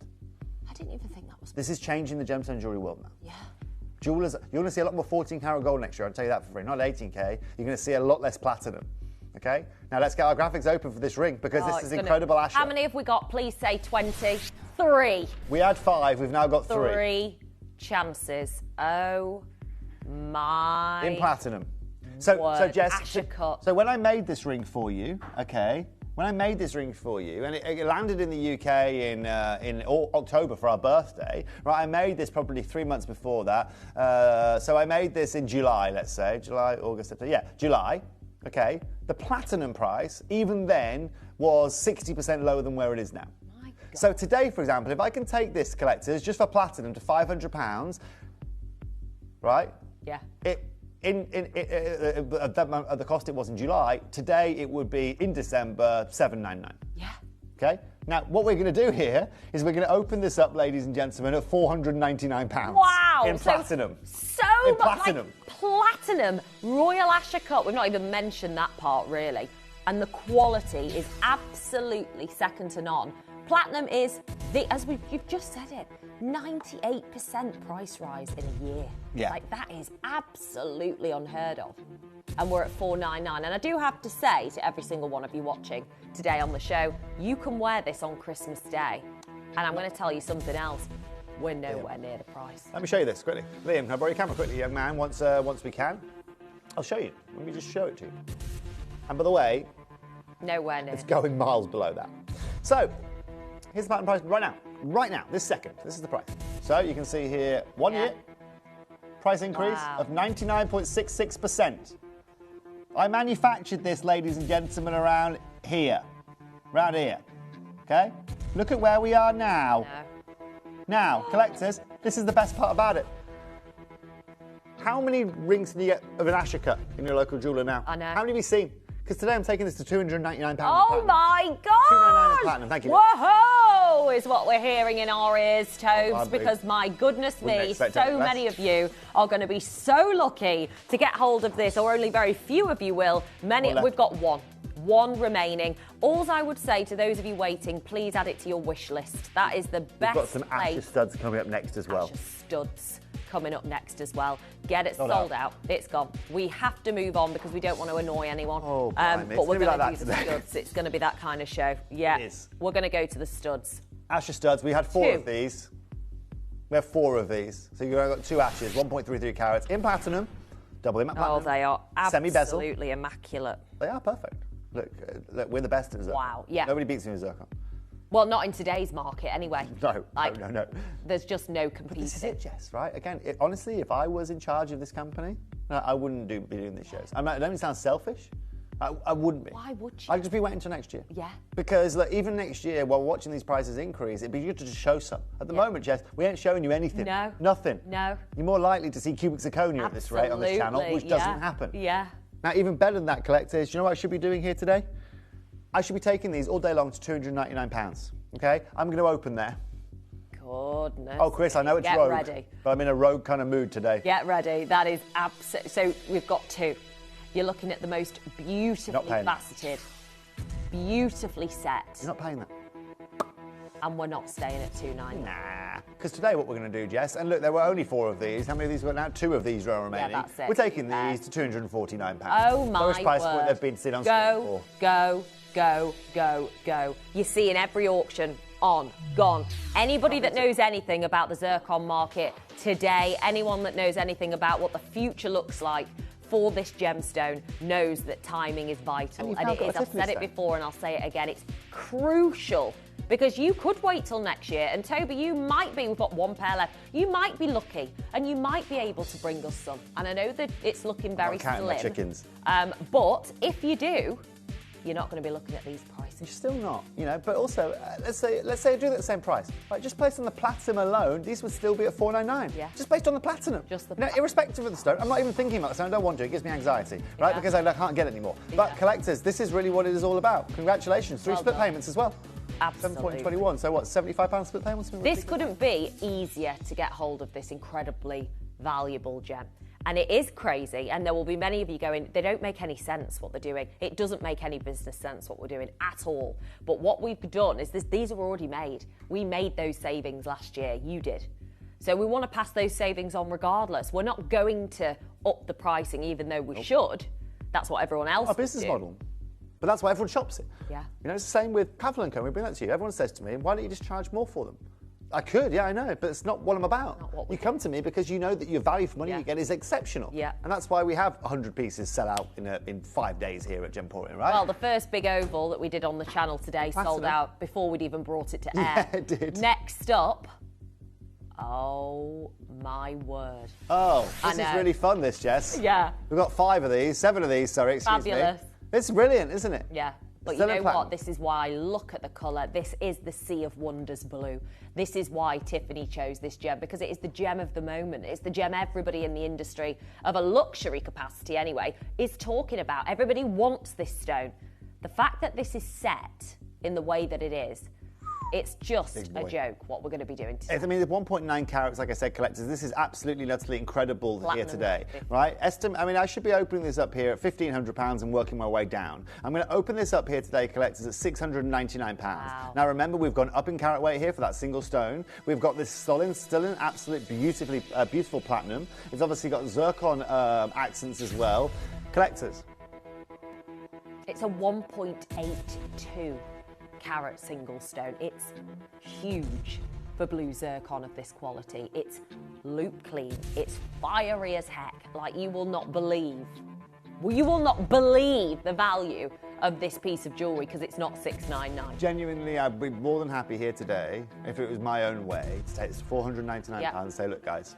I didn't even think that was... This is changing the gemstone jewellery world now. Yeah. Jewelers, you're going to see a lot more 14 karat gold next year, I'll tell you that for free. Not 18K, you're going to see a lot less platinum. Okay? Now let's get our graphics open for this ring because this is incredible, Asher. How many have we got? Please say 20. 3. We had 5, we've now got 3. 3 chances. Oh my. In platinum. So Jess, Asher cut. so when I made this ring for you, okay, when I made this ring for you, and it landed in the UK in October for our birthday, right? I made this probably 3 months before that. So I made this in July, let's say. July, August, September. Yeah, July. Okay. The platinum price, even then, was 60% lower than where it is now. My God. So today, for example, if I can take this, collectors, just for platinum to £500, right? Yeah. At the cost it was in July, today it would be in December $799. Yeah. Okay. Now what we're going to do here is we're going to open this up, ladies and gentlemen, at £499. Wow. In platinum. So in much platinum. Like platinum Royal Asher cut. We've not even mentioned that part really, and the quality is absolutely second to none. Platinum is you've just said it. 98% price rise in a year. Yeah. Like that is absolutely unheard of. And we're at $499. And I do have to say to every single one of you watching today on the show, you can wear this on Christmas Day. And I'm going to tell you something else. We're nowhere near the price. Let me show you this quickly. Liam, can I borrow your camera quickly, young man, once we can? I'll show you. Let me just show it to you. And by the way, nowhere near. It's going miles below that. So, here's the platinum price right now, this second. This is the price. So you can see here, 1 year, price increase of 99.66%. I manufactured this, ladies and gentlemen, around here. Okay? Look at where we are now. Now, collectors, this is the best part about it. How many rings can you get of an Asher cut in your local jeweller now? I know. How many have you seen? Because today I'm taking this to £299. Oh my God! £299 platinum, thank you. Whoa! Is what we're hearing in our ears, Tobes, because my goodness me, so many of you are going to be so lucky to get hold of this, or only very few of you will. We've got one remaining. All I would say to those of you waiting, please add it to your wish list. That is the best. We've got some Asher studs coming up next as well. Asher studs coming up next as well. Get it Sold out. It's gone. We have to move on because we don't want to annoy anyone. Oh, but we're going to do the today. studs. It's going to be that kind of show. Yeah, It is. We're going to go to the studs. Asher studs. We had 4 of these. We have 4 of these. So you've got 2 Ashers, 1.33 carats in platinum, double in matte platinum. Oh, they are semi-bezel. absolutely immaculate. They are perfect. Look, we're the best at zircon. Wow, yeah. Nobody beats me with zircon. Well, not in today's market anyway. No. There's just no competing. But this is it, Jess, right? Again, honestly, if I was in charge of this company, I wouldn't be doing these shows. I don't even sound selfish. I wouldn't be. Why would you? I'd just be waiting until next year. Yeah. Because even next year, while watching these prices increase, it'd be good to just show some. At the moment, Jess, we ain't showing you anything. No. Nothing. No. You're more likely to see cubic zirconia at this rate on this channel, which doesn't happen. Yeah. Now, even better than that, collectors, do you know what I should be doing here today? I should be taking these all day long to £299. Okay? I'm going to open there. Goodness. Oh, Chris, I know it's rogue. Get ready. But I'm in a rogue kind of mood today. Get ready. That is absolutely. So we've got 2. You're looking at the most beautifully faceted, beautifully set. You're not paying that. And we're not staying at $299. Nah. Because today what we're going to do, Jess, and look, there were only 4 of these. How many of these were now? 2 of these are remaining. Yeah, that's it. We're taking these to £249. Oh, my Lowest price word. point they've been seen on screen before. Go. You see in every auction, gone. Anybody that knows anything about the zircon market today, anyone that knows anything about what the future looks like for this gemstone knows that timing is vital. And it is. I've said it before and I'll say it again. It's crucial because you could wait till next year. And Toby, we've got 1 pair left. You might be lucky and you might be able to bring us some. And I know that it's looking very slim. My chickens. But if you do, you're not going to be looking at these prices. pricing. Still not, but also, let's say I do it at the same price. Right, just based on the platinum alone, these would still be at $499. Yeah. Just based on the platinum. Just the irrespective of the stone. I'm not even thinking about the stone. I don't want to. It gives me anxiety, right? Because I can't get it anymore. But collectors, this is really what it is all about. Congratulations. 3 split payments as well. Absolutely. 7.21. So what? £75 split payments? This couldn't be easier to get hold of this incredibly valuable gem. And it is crazy, and there will be many of you going, they don't make any sense what they're doing. It doesn't make any business sense what we're doing at all. But what we've done is these are already made. We made those savings last year. You did. So we want to pass those savings on regardless. We're not going to up the pricing, even though we should. That's what everyone else Our business model. But that's why everyone shops it. Yeah. It's the same with Pavlov & Co. We bring that to you. Everyone says to me, why don't you just charge more for them? I could, yeah, I know, but it's not what I'm about. You come to me because you know that your value for money you get is exceptional. Yeah. And that's why we have 100 pieces sell out in 5 days here at Gemporia, right? Well, the first big oval that we did on the channel today sold out before we'd even brought it to air. Yeah, it did. Next up, oh my word. Oh, this is really fun, this, Jess. Yeah. We've got 7 of these, sorry, excuse me. Fabulous. It's brilliant, isn't it? Yeah. But Still you know in platinum. what? This is why, look at the colour. This is the Sea of Wonders blue. This is why Tiffany chose this gem, because it is the gem of the moment. It's the gem everybody in the industry, of a luxury capacity anyway, is talking about. Everybody wants this stone. The fact that this is set in the way that it is, it's just a joke what we're going to be doing today. I mean, the 1.9 carats, like I said, collectors, this is absolutely utterly incredible here today, right? I should be opening this up here at £1,500 and working my way down. I'm going to open this up here today, collectors, at £699. Wow. Now, remember, we've gone up in carat weight here for that single stone. We've got this still in absolute beautiful platinum. It's obviously got zircon accents as well. Collectors. It's a 1.82 carat single stone. It's huge for blue zircon of this quality. It's loop clean. It's fiery as heck. Like, you will not believe the value of this piece of jewellery because it's not $699. Genuinely, I'd be more than happy here today, if it was my own way, to take this £499 and say, look, guys,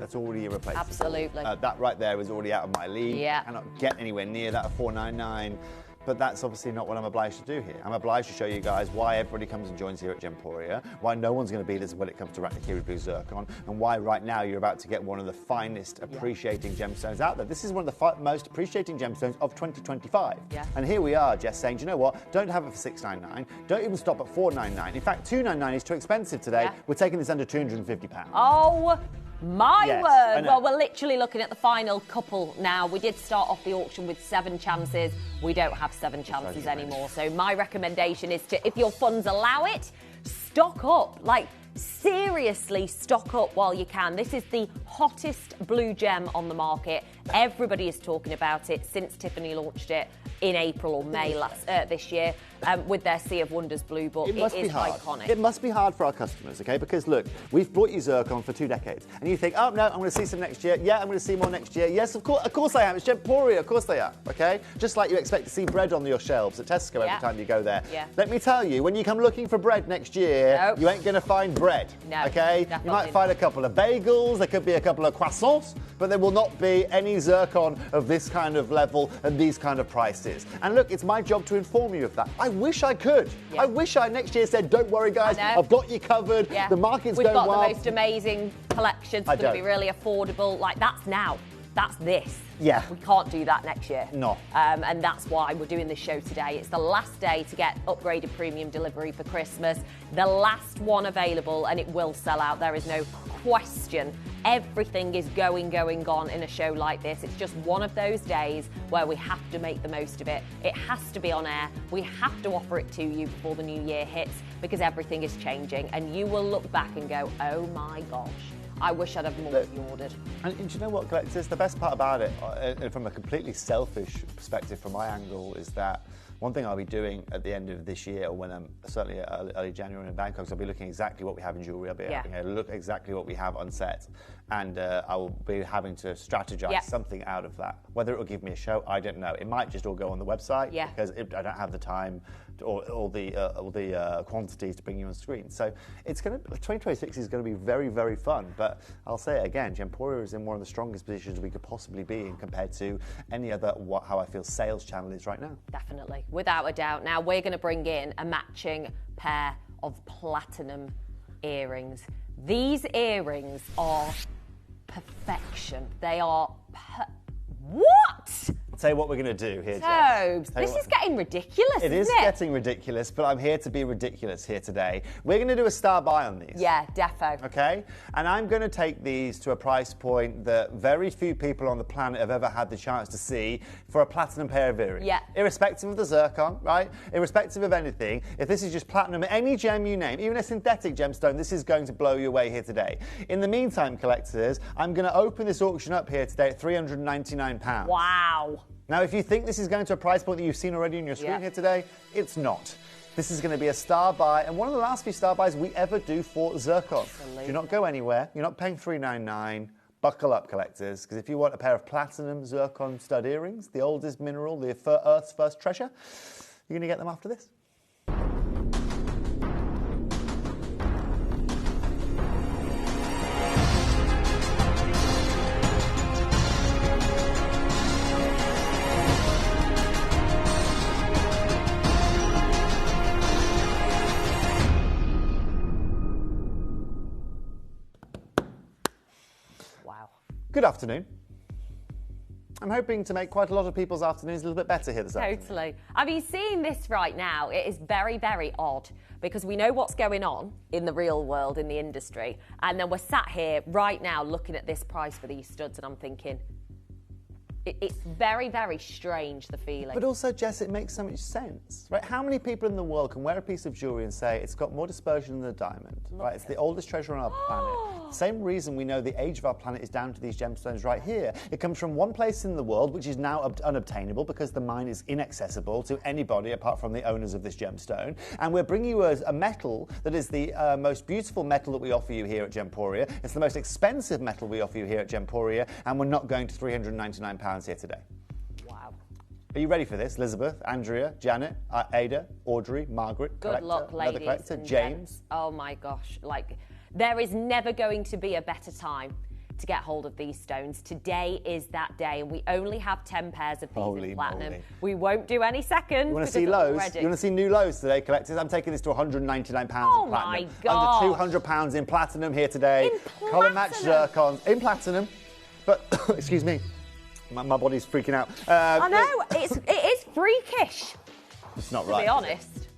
that's already irreplaceable. Absolutely. That right there is already out of my league. Yeah. I cannot get anywhere near that at $499. But that's obviously not what I'm obliged to do here. I'm obliged to show you guys why everybody comes and joins here at Gemporia, why no one's going to beat us when it comes to Ratnakiri Blue Zircon, and why right now you're about to get one of the finest appreciating gemstones out there. This is one of the most appreciating gemstones of 2025. Yeah. And here we are, Jess, saying, do you know what? Don't have it for $699. Don't even stop at $499. In fact, $299 is too expensive today. Yeah. We're taking this under £250. Oh, my Yes, word. Well, we're literally looking at the final couple now. We did start off the auction with 7 chances. We don't have 7 chances anymore. So my recommendation is to, if your funds allow it, stock up. Like, seriously stock up while you can. This is the hottest blue gem on the market. Everybody is talking about it since Tiffany launched it in April or May this year with their Sea of Wonders blue book. It is iconic. It must be hard for our customers, okay? Because look, we've brought you zircon for 2 decades, and you think, oh no, I'm going to see some next year. Yeah, I'm going to see more next year. Yes, of course I am. It's Gemporia, of course they are, okay? Just like you expect to see bread on your shelves at Tesco every time you go there. Yeah. Let me tell you, when you come looking for bread next year, you ain't going to find bread, okay? You might find a couple of bagels, there could be a couple of croissants, but there will not be any zircon of this kind of level and these kind of prices. And look, it's my job to inform you of that. I wish I could. Yeah. I wish I next year said, don't worry guys, I've got you covered. Yeah. The market's We've going got well. the most amazing collection. It's going to be really affordable. Like, that's now. That's this. Yeah. We can't do that next year. No. And that's why we're doing this show today. It's the last day to get upgraded premium delivery for Christmas. The last one available, and it will sell out. There is no question. Everything is going, gone in a show like this. It's just one of those days where we have to make the most of it. It has to be on air. We have to offer it to you before the new year hits because everything is changing. And you will look back and go, oh my gosh. I wish I'd have more of you ordered. And do you know what, collectors? The best part about it, from a completely selfish perspective from my angle, is that one thing I'll be doing at the end of this year, or when I'm certainly early January in Bangkok, is I'll be looking exactly what we have in jewellery. I'll be having a look exactly what we have on set. And I will be having to strategize something out of that. Whether it will give me a show, I don't know. It might just all go on the website because I don't have the time all the quantities to bring you on screen. So 2026 is going to be very, very fun. But I'll say it again, Gemporia is in one of the strongest positions we could possibly be in compared to any other how I feel sales channel is right now. Definitely, without a doubt. Now we're going to bring in a matching pair of platinum earrings. These earrings are perfection. They are what? I'll tell you what we're going to do here, Tobes, this is getting ridiculous, It is getting ridiculous, but I'm here to be ridiculous here today. We're going to do a star buy on these. Yeah, defo. Okay? And I'm going to take these to a price point that very few people on the planet have ever had the chance to see for a platinum pair of earrings. Yeah. Irrespective of the zircon, right? Irrespective of anything, if this is just platinum, any gem you name, even a synthetic gemstone, this is going to blow you away here today. In the meantime, collectors, I'm going to open this auction up here today at £399. Wow. Now, if you think this is going to a price point that you've seen already on your screen here today, it's not. This is going to be a star buy, and one of the last few star buys we ever do for zircon. Absolutely. Do not go anywhere. You're not paying $399. Buckle up, collectors, because if you want a pair of platinum zircon stud earrings, the oldest mineral, the Earth's first treasure, you're going to get them after this. Good afternoon. I'm hoping to make quite a lot of people's afternoons a little bit better here this afternoon. Totally. I mean, seeing this right now, it is very, very odd because we know what's going on in the real world, in the industry, and then we're sat here right now looking at this price for these studs, and I'm thinking, it's very, very strange, the feeling. But also, Jess, it makes so much sense, right? How many people in the world can wear a piece of jewellery and say it's got more dispersion than a diamond, right? It's the oldest treasure on our planet. Same reason we know the age of our planet is down to these gemstones right here. It comes from one place in the world, which is now unobtainable because the mine is inaccessible to anybody apart from the owners of this gemstone. And we're bringing you a metal that is the most beautiful metal that we offer you here at Gemporia. It's the most expensive metal we offer you here at Gemporia, and we're not going to £399 here today. Wow. Are you ready for this? Elizabeth, Andrea, Janet, Ada, Audrey, Margaret, Good luck, ladies. collector, James. Oh my gosh, like there is never going to be a better time to get hold of these stones. Today is that day, and we only have 10 pairs of these in platinum. Moly. We won't do any seconds. You want to see lows? You want to see new lows today, collectors? I'm taking this to £199 in platinum. Oh my God. Under £200 in platinum here today. In Color match zircons in platinum. But, excuse me, my body's freaking out. I know, it is freakish. It's not to right. To be honest.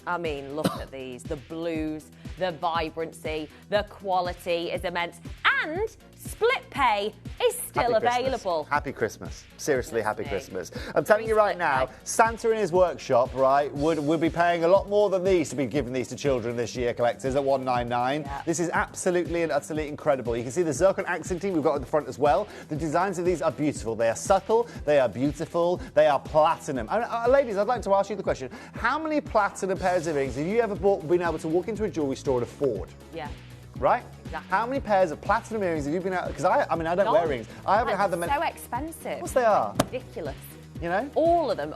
I mean, look at these. The blues, the vibrancy, the quality is immense. And split pay is still available. Happy Christmas. Seriously, happy Christmas. I'm telling you right now, Santa in his workshop, right, would be paying a lot more than these to be giving these to children this year, collectors, at $199. Yeah. This is absolutely and utterly incredible. You can see the zircon accenting we've got at the front as well. The designs of these are beautiful. They are subtle, they are beautiful, they are platinum. And, ladies, I'd like to ask you the question, how many platinum pairs of earrings have you ever been able to walk into a jewellery store and afford? Yeah. Right? Exactly. How many pairs of platinum earrings have you been out? Because I mean, I don't wear rings. I haven't had them. So expensive. Of course they are. Ridiculous. You know? All of them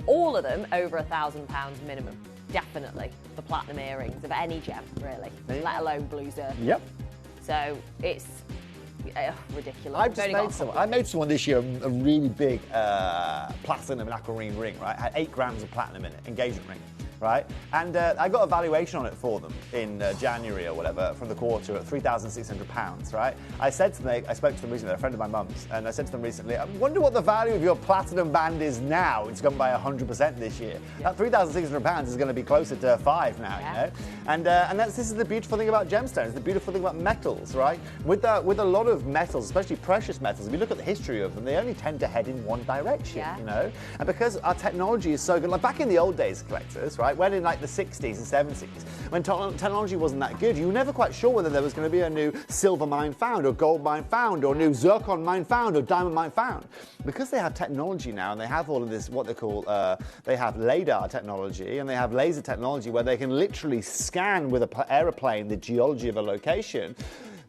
over £1,000 minimum. Definitely. The platinum earrings of any gem, really. Let alone blue zircon. Yep. So it's ridiculous. I've just made some. I made someone this year a really big platinum aquamarine ring, right? It had 8 grams of platinum in it, engagement ring. Right, and I got a valuation on it for them in January or whatever from the quarter at £3,600. Right, I said to them, I spoke to them recently, they're a friend of my mum's, and I said to them recently, I wonder what the value of your platinum band is now. It's gone by 100% this year. Yeah. That £3,600 is going to be closer to 5 now, you know. And this is the beautiful thing about gemstones, the beautiful thing about metals, right? With a lot of metals, especially precious metals, if you look at the history of them, they only tend to head in one direction, you know. And because our technology is so good, like back in the old days, collectors, right? When in like the 60s and 70s, when technology wasn't that good, you were never quite sure whether there was going to be a new silver mine found or gold mine found or new zircon mine found or diamond mine found. Because they have technology now and they have all of this, what they call, they have LiDAR technology and they have laser technology where they can literally scan with an aeroplane the geology of a location.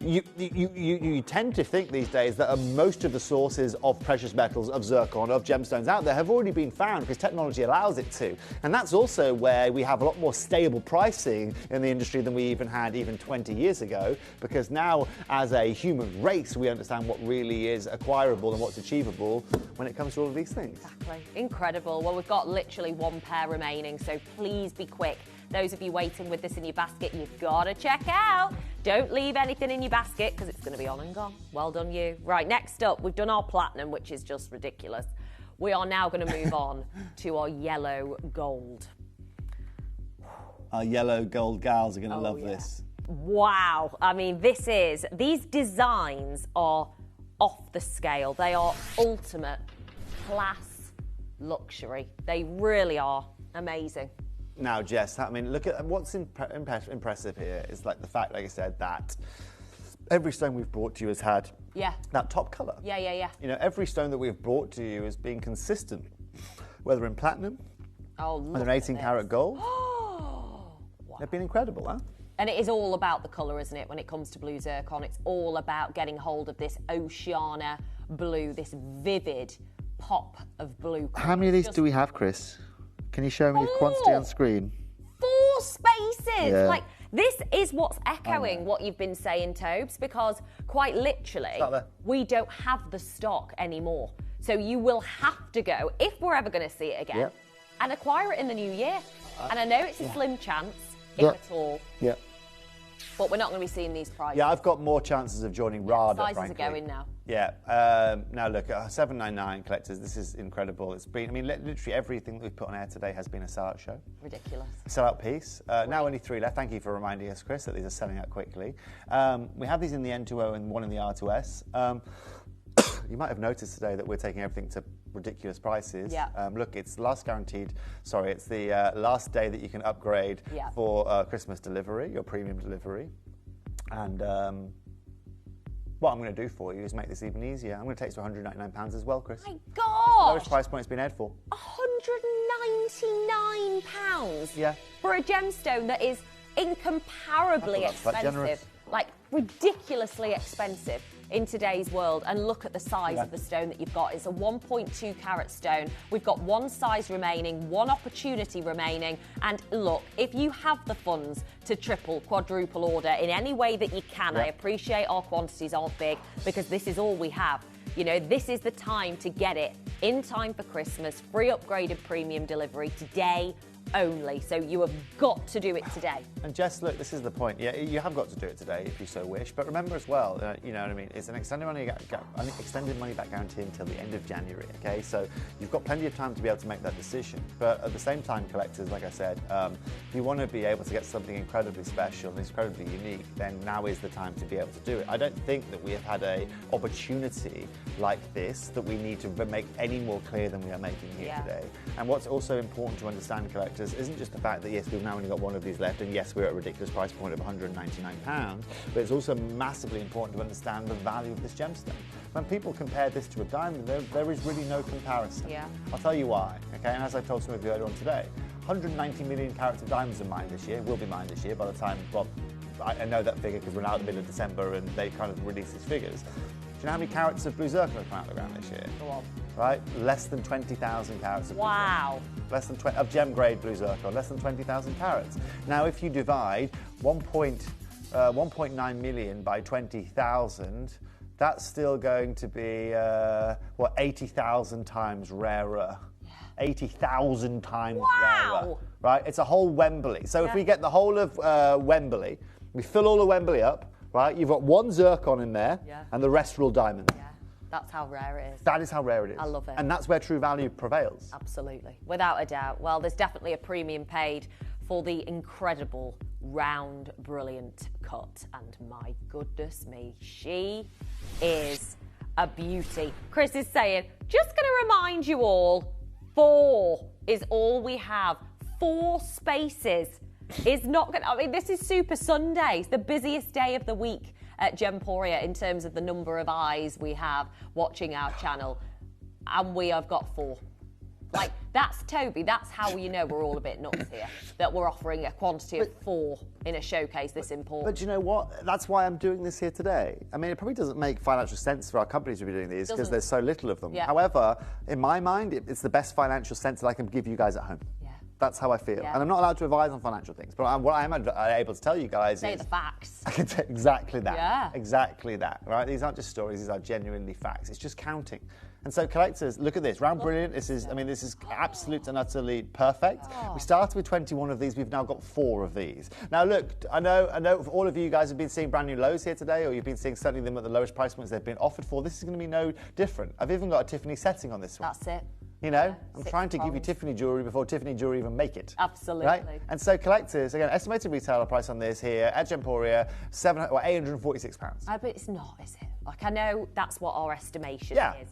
you tend to think these days that most of the sources of precious metals, of zircon, of gemstones out there have already been found because technology allows it to. And that's also where we have a lot more stable pricing in the industry than we even had 20 years ago, because now as a human race we understand what really is acquirable and what's achievable when it comes to all of these things. Exactly. Incredible. Well, we've got literally one pair remaining, so please be quick. Those of you waiting with this in your basket, you've got to check out. Don't leave anything in your basket because it's going to be on and gone. Well done, you. Right, next up, we've done our platinum, which is just ridiculous. We are now going to move on to our yellow gold. Our yellow gold gals are going to love this. Wow. I mean, these designs are off the scale. They are ultimate class luxury. They really are amazing. Now, Jess, I mean, look at what's impressive here is like the fact, like I said, that every stone we've brought to you has had that top colour. Yeah. You know, every stone that we've brought to you has been consistent, whether in platinum, whether in 18-karat gold. They've been incredible, huh? And it is all about the colour, isn't it, when it comes to blue zircon? It's all about getting hold of this Oceania blue, this vivid pop of blue. How many of these do we have, Chris? Can you show me the quantity on screen? 4 spaces! Yeah. Like, this is what's echoing what you've been saying, Tobes, because quite literally, we don't have the stock anymore. So you will have to go, if we're ever going to see it again, and acquire it in the new year. And I know it's a slim chance, if at all. Yeah. But we're not going to be seeing these prices. Yeah, I've got more chances of joining RADA, Sizes frankly. are going now. Yeah. Now look, 799 collectors. This is incredible. It's been, I mean, literally everything that we've put on air today has been a sellout show. Ridiculous. A sellout piece. Now only 3 left. Thank you for reminding us, Chris, that these are selling out quickly. We have these in the N2O and one in the R2S. You might have noticed today that we're taking everything to ridiculous prices. Yeah. Look, it's it's the last day that you can upgrade for Christmas delivery, your premium delivery. And what I'm going to do for you is make this even easier. I'm going to take it to £199 as well, Chris. My It's the God! lowest price point it's been aired for. £199 for a gemstone that is incomparably expensive. Like, ridiculously expensive in today's world. And look at the size of the stone that you've got. It's a 1.2 carat stone. We've got one size remaining, one opportunity remaining. And look, if you have the funds to triple, quadruple order in any way that you can, I appreciate our quantities aren't big because this is all we have. You know, this is the time to get it in time for Christmas. Free upgraded premium delivery today only. So you have got to do it today. And Jess, look, this is the point. Yeah, you have got to do it today if you so wish. But remember as well, you know what I mean, it's an extended money back guarantee until the end of January, okay? So you've got plenty of time to be able to make that decision. But at the same time, collectors, like I said, if you want to be able to get something incredibly special and incredibly unique, then now is the time to be able to do it. I don't think that we have had an opportunity like this that we need to make any more clear than we are making here today. And what's also important to understand, collectors, isn't just the fact that yes, we've now only got one of these left, and yes, we're at a ridiculous price point of £199, but it's also massively important to understand the value of this gemstone. When people compare this to a diamond, there is really no comparison. Yeah. I'll tell you why, okay? And as I told some of you earlier on today, 190 million carats of diamonds are mined this year, will be mined this year by the time, well, I know that figure because we're now at the middle of December and they kind of release these figures. Do you know how many carats of blue zircon have come out of the ground this year? Go on. Right? Less than 20,000 carats of blue Wow. zircon. Less than of gem grade blue zircon, less than 20,000 carats. Now, if you divide 1.9 million by 20,000, that's still going to be 80,000 times rarer. 80,000 times rarer. Right? It's a whole Wembley. So if we get the whole of Wembley, we fill all of Wembley up. Right, you've got one zircon in there, and the rest are all diamond. Yeah, that's how rare it is. That is how rare it is. I love it. And that's where true value prevails. Absolutely, without a doubt. Well, there's definitely a premium paid for the incredible, round, brilliant cut. And my goodness me, she is a beauty. Chris is saying, just going to remind you all, 4 is all we have. 4 spaces. Is not going to, I mean, this is Super Sunday. It's the busiest day of the week at Gemporia in terms of the number of eyes we have watching our channel. And we have got 4. Like, that's Toby. That's how you know we're all a bit nuts here. That we're offering a quantity of 4 in a showcase this important. But do you know what? That's why I'm doing this here today. I mean, it probably doesn't make financial sense for our companies to be doing these because there's so little of them. Yeah. However, in my mind, it's the best financial sense that I can give you guys at home. Yeah. That's how I feel. Yeah. And I'm not allowed to advise on financial things, but what I am able to tell you guys Say is... the facts. I can say exactly that. Yeah. Exactly that, right? These aren't just stories, these are genuinely facts. It's just counting. And so collectors, look at this. Round brilliant. This is absolute and utterly perfect. We started with 21 of these. We've now got 4 of these. Now look, I know all of you guys have been seeing brand new lows here today, or you've been seeing certainly them at the lowest price points they've been offered for. This is going to be no different. I've even got a Tiffany setting on this one. That's it. You know, I'm trying to give you Tiffany jewellery before Tiffany jewellery even make it. Absolutely. Right? And so collectors, again, estimated retailer price on this here at Gemporia, £846. But it's not, is it? Like, I know that's what our estimation is,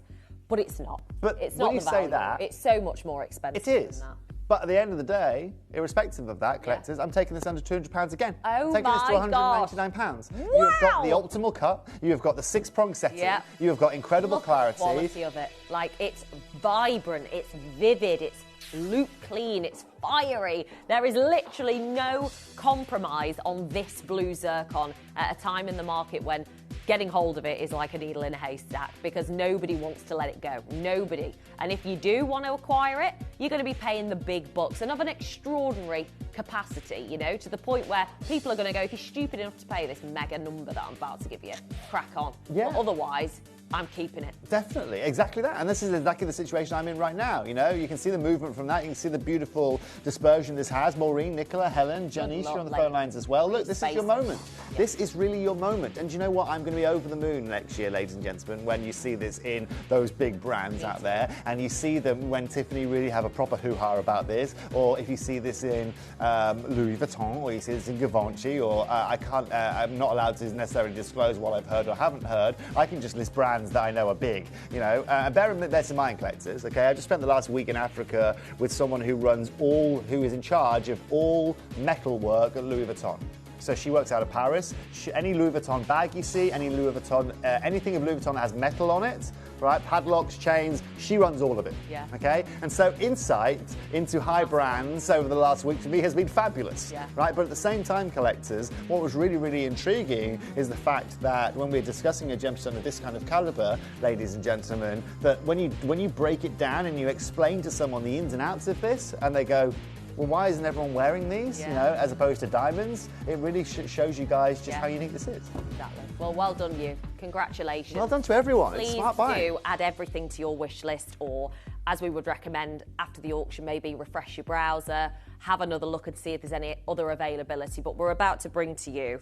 but it's not. But it's when not you the say value. that, it's so much more expensive it is. than that. But at the end of the day, irrespective of that, collectors, I'm taking this under £200 again. Oh I'm taking this to £199. Wow. You have got the optimal cut, you have got the 6-prong setting, you have got incredible Look clarity. at the quality of it. Like, it's vibrant, it's vivid, it's loop clean, it's fiery. There is literally no compromise on this blue zircon at a time in the market when getting hold of it is like a needle in a haystack because nobody wants to let it go. Nobody. And if you do want to acquire it, you're going to be paying the big bucks and of an extraordinary capacity, you know, to the point where people are going to go, if you're stupid enough to pay this mega number that I'm about to give you, crack on. Yeah. But otherwise, I'm keeping it. Definitely, exactly that. And this is exactly the situation I'm in right now. You know, you can see the movement from that. You can see the beautiful dispersion this has. Maureen, Nicola, Helen, Janice, you're on the phone lines as well. Look, this is your moment. Yeah. This is really your moment. And do you know what? I'm going to be over the moon next year, ladies and gentlemen, when you see this in those big brands out there. And you see them when Tiffany really have a proper hoo-ha about this. Or if you see this in Louis Vuitton, or you see this in Givenchy, or I'm not allowed to necessarily disclose what I've heard or haven't heard. I can just list brands that I know are big, you know. Bear this in mind, collectors, okay? I just spent the last week in Africa with someone who who is in charge of all metal work at Louis Vuitton. So she works out of Paris. Any Louis Vuitton bag you see, any Louis Vuitton, anything of Louis Vuitton that has metal on it, right? Padlocks, chains, she runs all of it. Yeah. Okay? And so insight into high brands over the last week for me has been fabulous. Yeah. Right? But at the same time, collectors, what was really, really intriguing is the fact that when we're discussing a gemstone of this kind of caliber, ladies and gentlemen, that when you break it down and you explain to someone the ins and outs of this, and they go, well, why isn't everyone wearing these, you know, as opposed to diamonds? It really shows you guys just how unique this is. Exactly. Well, well done you. Congratulations. Well done to everyone. Please It's smart buying. do add everything to your wish list, or as we would recommend after the auction, maybe refresh your browser, have another look and see if there's any other availability. But we're about to bring to you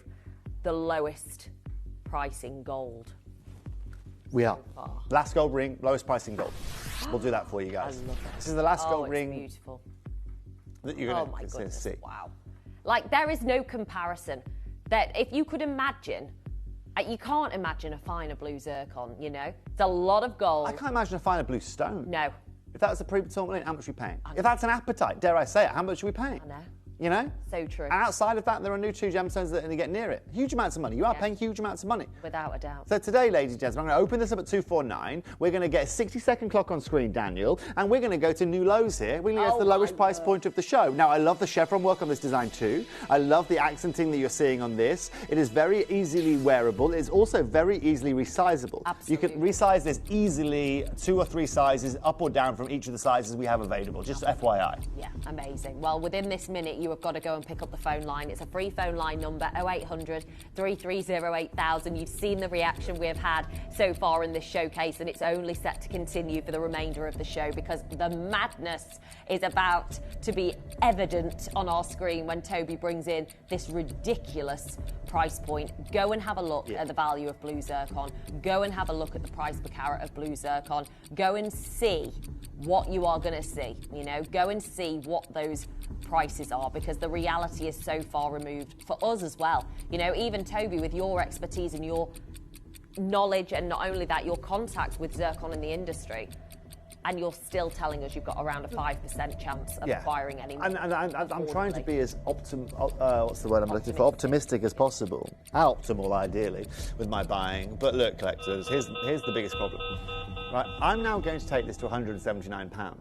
the lowest pricing gold. We are. Last gold ring, lowest pricing gold. We'll do that for you guys. I love it. This is the last gold it's ring beautiful. that you're going to see. Wow. Like, there is no comparison. That if you could imagine, you can't imagine a finer blue zircon, you know? It's a lot of gold. I can't imagine a finer blue stone. No. If that was a pre-tournament, how much are we paying? If that's an appetite, dare I say it, how much are we paying? I know. You know? So true. And outside of that, there are new 2 gemstones that are going to get near it. Huge amounts of money. You are paying huge amounts of money. Without a doubt. So today, ladies and gentlemen, I'm going to open this up at 249. We're going to get a 60-second clock on screen, Daniel, and we're going to go to new lows here. We're going to go to the lowest price point of the show. Now, I love the chevron work on this design too. I love the accenting that you're seeing on this. It is very easily wearable. It's also very easily resizable. Absolutely. You can resize this easily 2 or 3 sizes up or down from each of the sizes we have available. Just FYI. Yeah, amazing. Well, within this minute, you have got to go and pick up the phone line. It's a free phone line number, 0800 330 8000. You've seen the reaction we have had so far in this showcase, and it's only set to continue for the remainder of the show because the madness is about to be evident on our screen when Toby brings in this ridiculous price point. Go and have a look at the value of blue zircon. Go and have a look at the price per carat of blue zircon. Go and see what you are going to see, you know. Go and see what those prices are, because the reality is so far removed for us as well. You know, even Toby, with your expertise and your knowledge, and not only that, your contacts with zircon in the industry, and you're still telling us you've got around a 5% chance of acquiring any more. And I'm trying to be as optimistic as possible. Optimal, ideally, with my buying. But look, collectors, here's the biggest problem. Right, I'm now going to take this to £179.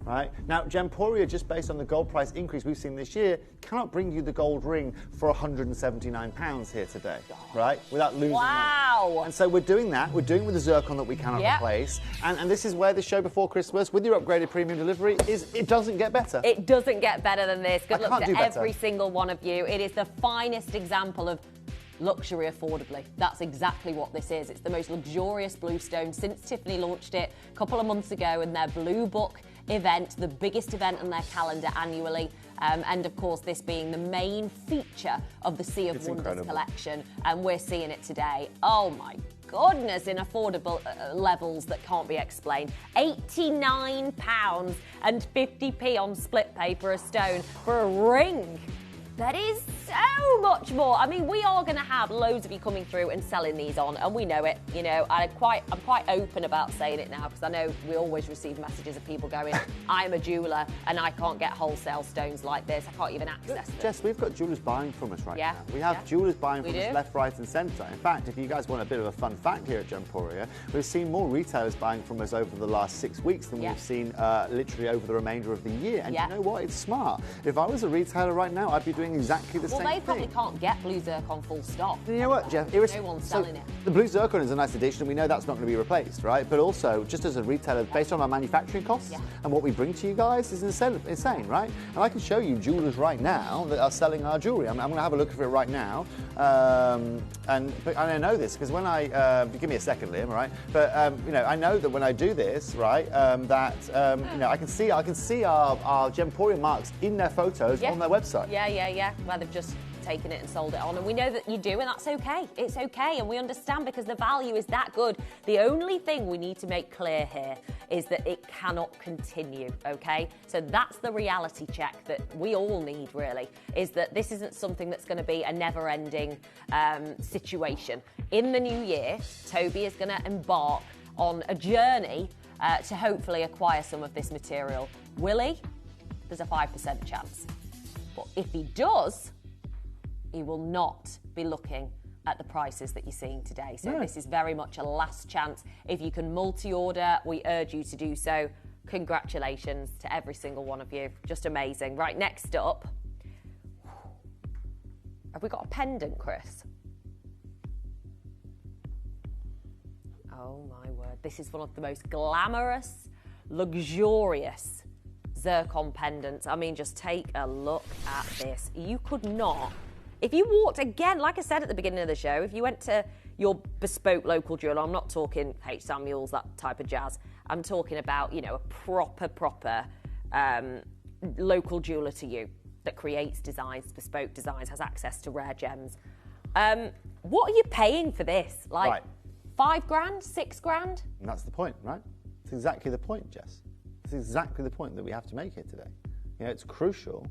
Right? Now, Gemporia, just based on the gold price increase we've seen this year, cannot bring you the gold ring for £179 here today, right? Without losing money. And so we're doing that. We're doing with the zircon that we cannot replace. And this is where the show before Christmas, with your upgraded premium delivery, it doesn't get better. It doesn't get better than this. Good luck to better. every single one of you. It is the finest example of luxury affordably. That's exactly what this is. It's the most luxurious bluestone since Tiffany launched it a couple of months ago in their Blue Book event, the biggest event on their calendar annually. And of course, this being the main feature of the Sea of Wonders collection. And we're seeing it today. Oh my goodness, in affordable levels that can't be explained. £89.50 on split paper a stone for a ring. That is so much more. I mean, we are going to have loads of you coming through and selling these on, and we know it. You know, I'm quite open about saying it now because I know we always receive messages of people going, "I'm a jeweller and I can't get wholesale stones like this. I can't even access them." Jess, we've got jewellers buying from us right now. We have jewellers buying from us left, right, and centre. In fact, if you guys want a bit of a fun fact here at Gemporia, we've seen more retailers buying from us over the last 6 weeks than we've seen literally over the remainder of the year. And you know what? It's smart. If I was a retailer right now, I'd be doing exactly the same thing. Well, they probably can't get blue zircon full stop. You know what, Jeff? No one's selling it. The blue zircon is a nice addition, and we know that's not going to be replaced, right? But also, just as a retailer, based on our manufacturing costs and what we bring to you guys is insane, right? And I can show you jewellers right now that are selling our jewellery. I'm going to have a look at it right now. And I know this because when I... give me a second, Liam, right? But, you know, I know that when I do this, right, you know, I can see our Gemporia marks in their photos on their website. Yeah. Where they've just taken it and sold it on. And we know that you do, and that's okay. It's okay, and we understand because the value is that good. The only thing we need to make clear here is that it cannot continue, okay? So that's the reality check that we all need, really, is that this isn't something that's going to be a never-ending situation. In the new year, Toby is going to embark on a journey to hopefully acquire some of this material. Will he? There's a 5% chance. But if he does, he will not be looking at the prices that you're seeing today. So this is very much a last chance. If you can multi-order, we urge you to do so. Congratulations to every single one of you. Just amazing. Right, next up, have we got a pendant, Chris? Oh my word. This is one of the most glamorous, luxurious zircon pendants. I mean, just take a look at this. You could not, if you walked, again, like I said at the beginning of the show, if you went to your bespoke local jeweller, I'm not talking H. Samuels, that type of jazz, I'm talking about, you know, a proper local jeweller to you that creates designs, bespoke designs, has access to rare gems. What are you paying for this? Like $5 grand, $6 grand? And that's the point, right? It's exactly the point, Jess. It's exactly the point that we have to make here today. You know, it's crucial.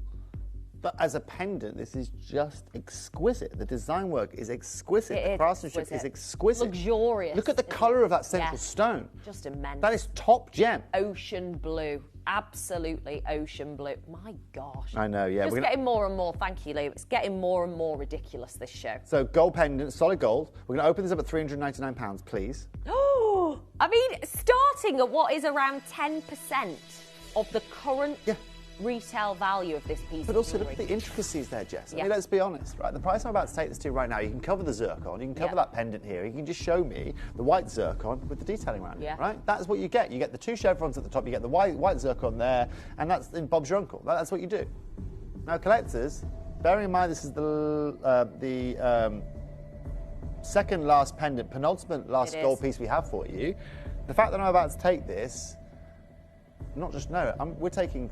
But as a pendant, this is just exquisite. The design work is exquisite. The craftsmanship is exquisite. Luxurious. Look at the colour of that central stone. Just immense. That is top gem. Ocean blue. Absolutely ocean blue. My gosh. I know, yeah. Just getting more and more, thank you, Liam. It's getting more and more ridiculous, this show. So gold pendant, solid gold. We're going to open this up at £399, please. Oh, I mean, starting at what is around 10% of the current retail value of this piece. But also look at the intricacies there, Jess. I mean, let's be honest, right? The price I'm about to take this to right now, you can cover the zircon, you can cover that pendant here, you can just show me the white zircon with the detailing around it, right? That's what you get. You get the two chevrons at the top, you get the white zircon there, and that's in Bob's Your Uncle. That's what you do. Now, collectors, bearing in mind this is the second last pendant, penultimate last gold piece we have for you, the fact that I'm about to take this, we're taking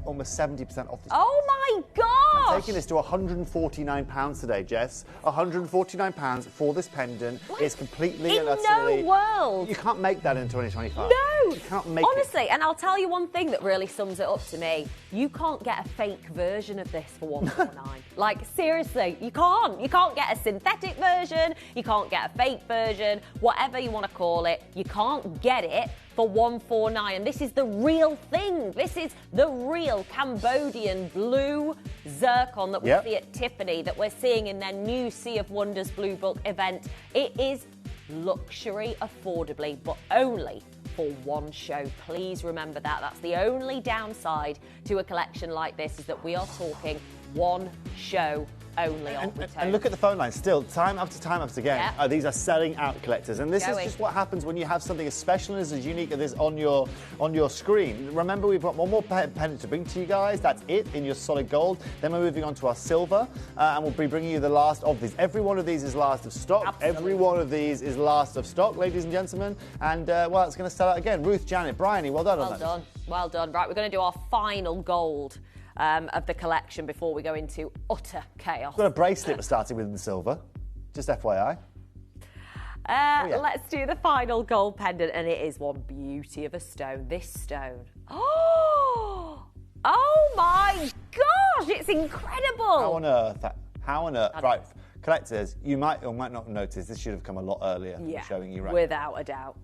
almost 70% off this. Oh my gosh! I'm taking this to £149 today, Jess. £149 for this pendant is completely and utterly... In no world! You can't make that in 2025. No! You can't make Honestly, and I'll tell you one thing that really sums it up to me. You can't get a fake version of this for $149. Like, seriously, you can't. You can't get a synthetic version. You can't get a fake version. Whatever you want to call it, you can't get it for $149. And this is the real thing. This is the real Cambodian blue zircon that we see at Tiffany, that we're seeing in their new Sea of Wonders Blue Book event. It is luxury affordably, but only for one show. Please remember that. That's the only downside to a collection like this, is that we are talking one show only on the and look at the phone line. Still, time after again, these are selling out, collectors. And this is just what happens when you have something as special and as unique as this on your screen. Remember, we've got one more pendant to bring to you guys. That's it in your solid gold. Then we're moving on to our silver, and we'll be bringing you the last of these. Every one of these is last of stock. Absolutely. Every one of these is last of stock, ladies and gentlemen. And, well, it's going to sell out again. Ruth, Janet, Bryony, well done on that. Well done. Well done. Right, we're going to do our final gold of the collection before we go into utter chaos. We've got a bracelet we're starting with in the silver, just FYI. Let's do the final gold pendant, and it is one beauty of a stone. This stone. Oh my gosh, it's incredible. How on earth? Right, collectors, you might or might not notice this should have come a lot earlier than I'm showing you right without a doubt.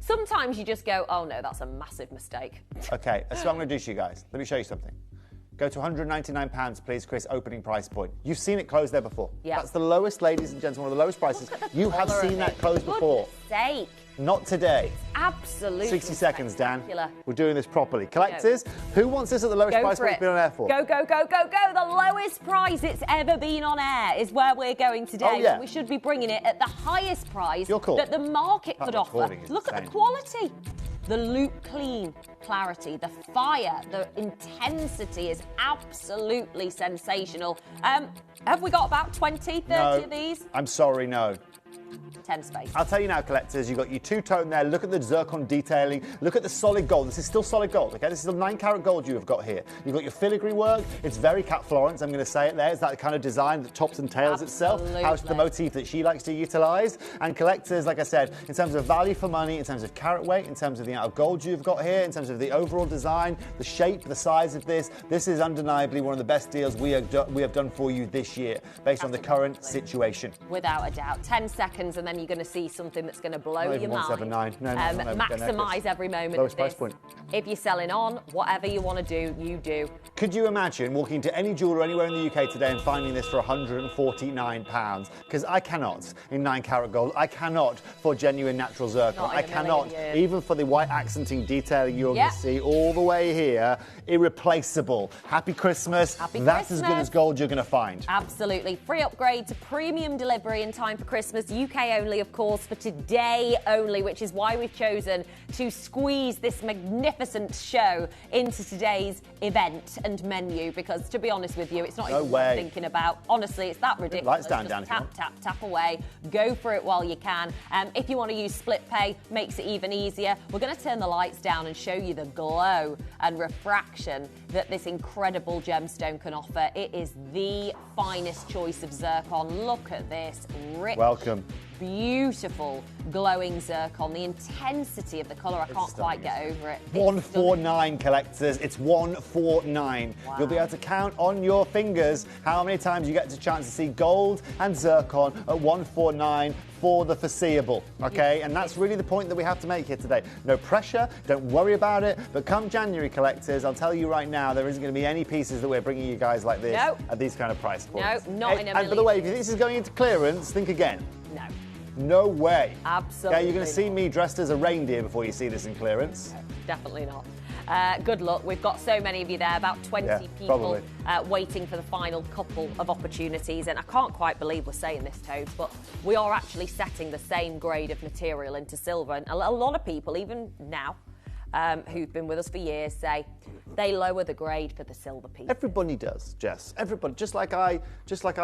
Sometimes you just go, oh no, that's a massive mistake. Okay, so I'm going to do to you guys. Let me show you something. Go to £199, please, Chris, opening price point. You've seen it close there before. Yeah. That's the lowest, ladies and gentlemen, one of the lowest prices. You have seen that close before. Sake. Not today. Absolutely. 60 seconds, Dan. We're doing this properly. Collectors, who wants this at the lowest price it's been on air for? Go, go, go, go, go. The lowest price it's ever been on air is where we're going today. Oh, yeah. We should be bringing it at the highest price that the market could offer. Look at the quality. The loop clean clarity, the fire, the intensity is absolutely sensational. Have we got about 20, 30 of these? I'm sorry, no. 10 space. I'll tell you now, collectors, you've got your two-tone there. Look at the zircon detailing. Look at the solid gold. This is still solid gold, okay? This is the 9-carat gold you have got here. You've got your filigree work. It's very Cat Florence, I'm going to say it there. It's that kind of design that tops and tails itself. How's the motif that she likes to utilise? And collectors, like I said, in terms of value for money, in terms of carat weight, in terms of the amount of gold you've got here, in terms of the overall design, the shape, the size of this is undeniably one of the best deals we have done for you this year, based on the current situation. Without a doubt. 10 seconds, and then you're going to see something that's going to blow your mind. 179. No, maximise every moment lowest of this. price point. If you're selling on, whatever you want to do, you do. Could you imagine walking to any jeweller anywhere in the UK today and finding this for £149? Because I cannot in 9-carat gold. I cannot for genuine natural zircon. I cannot, even for the white accenting detailing you're going to see all the way here. Irreplaceable. Happy Christmas. That's as good as gold you're going to find. Absolutely. Free upgrade to premium delivery in time for Christmas. UK only, of course, for today only, which is why we've chosen to squeeze this magnificent show into today's event and menu, because to be honest with you, it's not even worth thinking about. Honestly, it's that ridiculous. Lights down, just Dan. tap away. Go for it while you can. If you want to use split pay, makes it even easier. We're going to turn the lights down and show you the glow and refraction that this incredible gemstone can offer. It is the finest choice of zircon. Look at this rich, beautiful, glowing zircon. The intensity of the colour, I can't quite get over it. 149, collectors. It's 149. Wow. You'll be able to count on your fingers how many times you get a chance to see gold and zircon at 149 for the foreseeable, okay? And that's really the point that we have to make here today. No pressure, don't worry about it, but come January, collectors, I'll tell you right now, there isn't going to be any pieces that we're bringing you guys like this at these kind of price points. No, not in a million. And by the way, if you think this is going into clearance, think again. No. No way. Absolutely. Okay, you're going to see me dressed as a reindeer before you see this in clearance. No, definitely not. Good luck. We've got so many of you there, about 20 people waiting for the final couple of opportunities. And I can't quite believe we're saying this, Toads, but we are actually setting the same grade of material into silver. And a lot of people, even now, who've been with us for years, say they lower the grade for the silver piece. Everybody does, Jess. Everybody. Just like I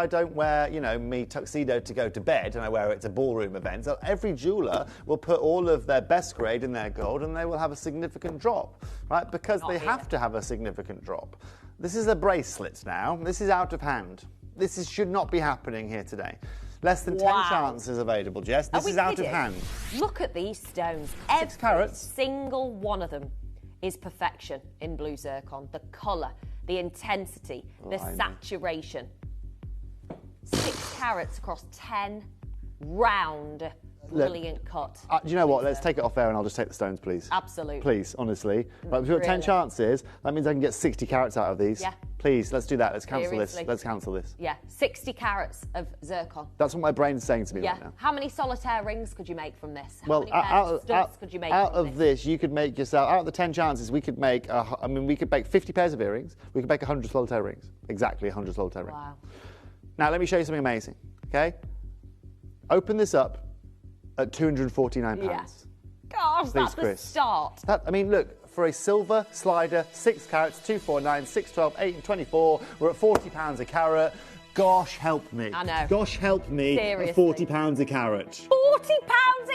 don't wear, me tuxedo to go to bed, and I wear it to ballroom events. Every jeweller will put all of their best grade in their gold, and they will have a significant drop, right? Because they have to have a significant drop. This is a bracelet now. This is out of hand. This should not be happening here today. Less than 10 chances available, Jess. This is out of hand. Look at these stones. 6 carats. Single one of them is perfection in blue zircon. The colour, the intensity, the saturation. 6 carats across 10 round. Brilliant cut. Do you know what? Let's take it off air and I'll just take the stones, please. Absolutely. Please, honestly. Right, if we've got 10 chances, that means I can get 60 carats out of these. Yeah. Please, let's do that. Let's cancel Seriously? this. Let's cancel this. Yeah, 60 carats of zircon. That's what my brain's saying to me Yeah. right now. How many solitaire rings could you make from this? How Well, many pairs of studs could you make out from of this, you could make yourself, out of the 10 chances, we could make, we could make 50 pairs of earrings. We could make 100 solitaire rings. Exactly 100 solitaire rings. Wow. Now, let me show you something amazing, okay? Open this up at £249. Yeah. Gosh, that's the start. Look, for a silver slider, 6 carats, 249, 6, 12, 8 and 24, we're at £40 a carat. Gosh help me. I know. Gosh help me. Seriously. At £40 a carat. £40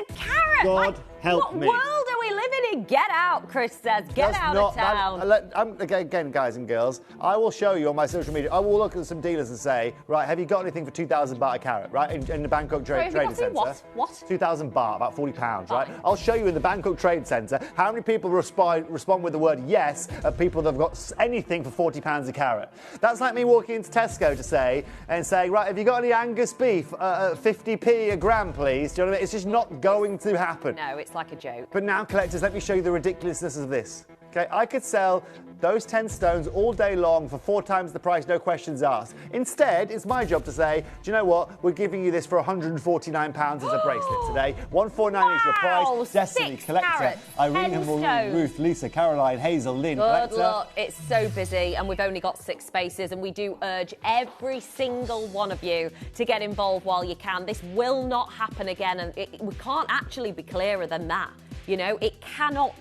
a carat? God help me. What world are we living in? Get out, Chris says. Get out of town. Again, guys and girls, I will show you on my social media. I will look at some dealers and say, right, have you got anything for 2,000 baht a carat, right, in the Bangkok Trading Centre? What? 2,000 baht, about £40, right? I'll show you in the Bangkok Trade Centre how many people respond with the word yes of people that have got anything for £40 a carat. That's like me walking into Tesco to say, right, have you got any Angus beef at 50p a gram, please? Do you know what I mean? It's just not going to happen. No, it's like a joke. But now, collectors, let me show you the ridiculousness of this. Okay, I could sell those 10 stones all day long for 4 times the price, no questions asked. Instead, it's my job to say, do you know what? We're giving you this for £149 as a bracelet today. 149 is your price. Destiny, 6 collector, carats, Irene 10 and Maureen, stones. Ruth, Lisa, Caroline, Hazel, Lynn, Good collector. luck. It's so busy and we've only got 6 spaces, and we do urge every single one of you to get involved while you can. This will not happen again, and we can't actually be clearer than that. You know, it cannot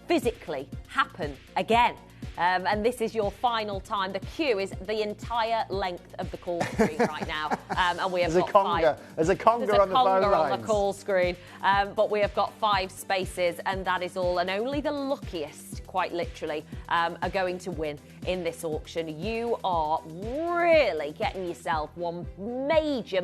physically happen again. And this is your final time. The queue is the entire length of the call screen right now. And we have There's a conga on the phone on lines. the call screen. But we have got 5 spaces, and that is all. And only the luckiest, quite literally, are going to win in this auction. You are really getting yourself one major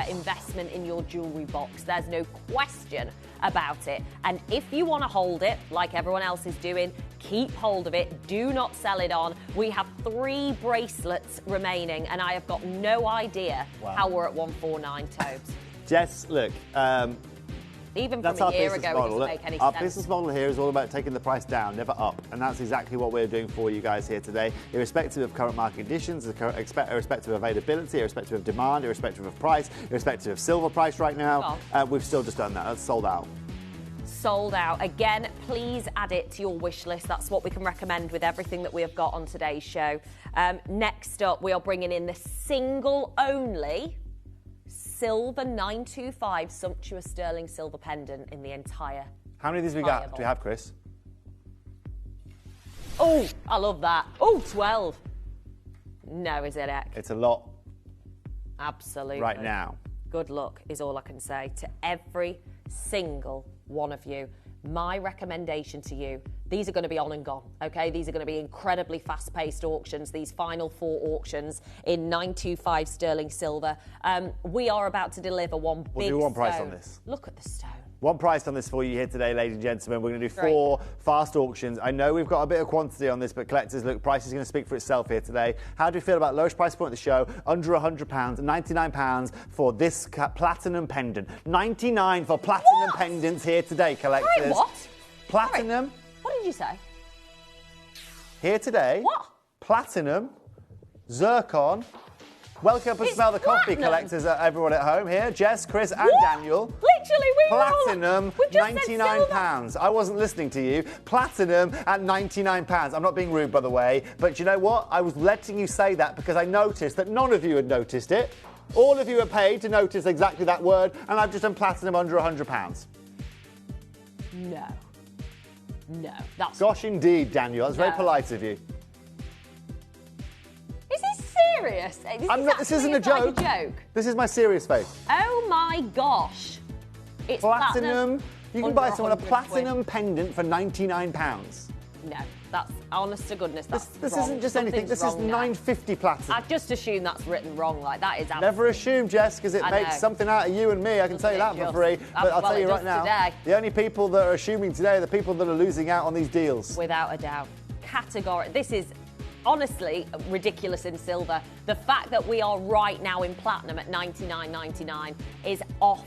investment in your jewellery box. There's no question about it. And if you want to hold it, like everyone else is doing, keep hold of it. Do not sell it on. We have 3 bracelets remaining, and I have got no idea how we're at 149, Tobes. Jess, look, even that's from our a year business ago, model. it Look, doesn't make any our sense. business model here is all about taking the price down, never up, and that's exactly what we're doing for you guys here today. Irrespective of current market conditions, irrespective of availability, irrespective of demand, irrespective of price, irrespective of silver price right now, we've still just done that. That's sold out. Sold out. Again, please add it to your wish list. That's what we can recommend with everything that we have got on today's show. Next up, we are bringing in the single only silver 925 sumptuous sterling silver pendant in the entire. How many of these we got? Do we have, Chris? Oh, I love that. Oh, 12. No, is it, Ek? It's a lot. Absolutely. Right now. Good luck is all I can say to every single one of you. My recommendation to you, these are going to be on and gone, okay? These are going to be incredibly fast-paced auctions, these final 4 auctions in 925 sterling silver. We are about to deliver one We'll big do one price stone. on this. Look at the stone. One price on this for you here today, ladies and gentlemen. We're going to do 4 fast auctions. I know we've got a bit of quantity on this, but collectors, look, price is going to speak for itself here today. How do you feel about lowest price point of the show? Under £100, £99 for this platinum pendant. 99 for platinum pendants here today, collectors. Sorry, what? Platinum. Sorry. What did you say? Here today. What? Platinum, zircon. Welcome up and smell the coffee, collectors, everyone at home here. Jess, Chris, and Daniel. Literally, we were Platinum, £99. I wasn't listening to you. Platinum at £99. I'm not being rude, by the way, but you know what? I was letting you say that because I noticed that none of you had noticed it. All of you are paid to notice exactly that word, and I've just done platinum under £100. No. No, that's... Gosh, indeed, Daniel. That's very polite of you. Is this serious? This isn't a joke. Like a joke. This is my serious face. Oh my gosh. It's platinum. You can under buy someone a 100 platinum quid. pendant for £99. No, that's honest to goodness. That's This wrong. isn't just anything. This is Something's wrong there. £9.50 platinum. I just assume that's written wrong. Like that is. Never assume, Jess, because it I makes know. something out of you and me. I can tell you that for free. But I'll tell you right now, the only people that are assuming today are the people that are losing out on these deals. Without a doubt, categorical. This is honestly ridiculous in silver. The fact that we are right now in platinum at $99.99 is off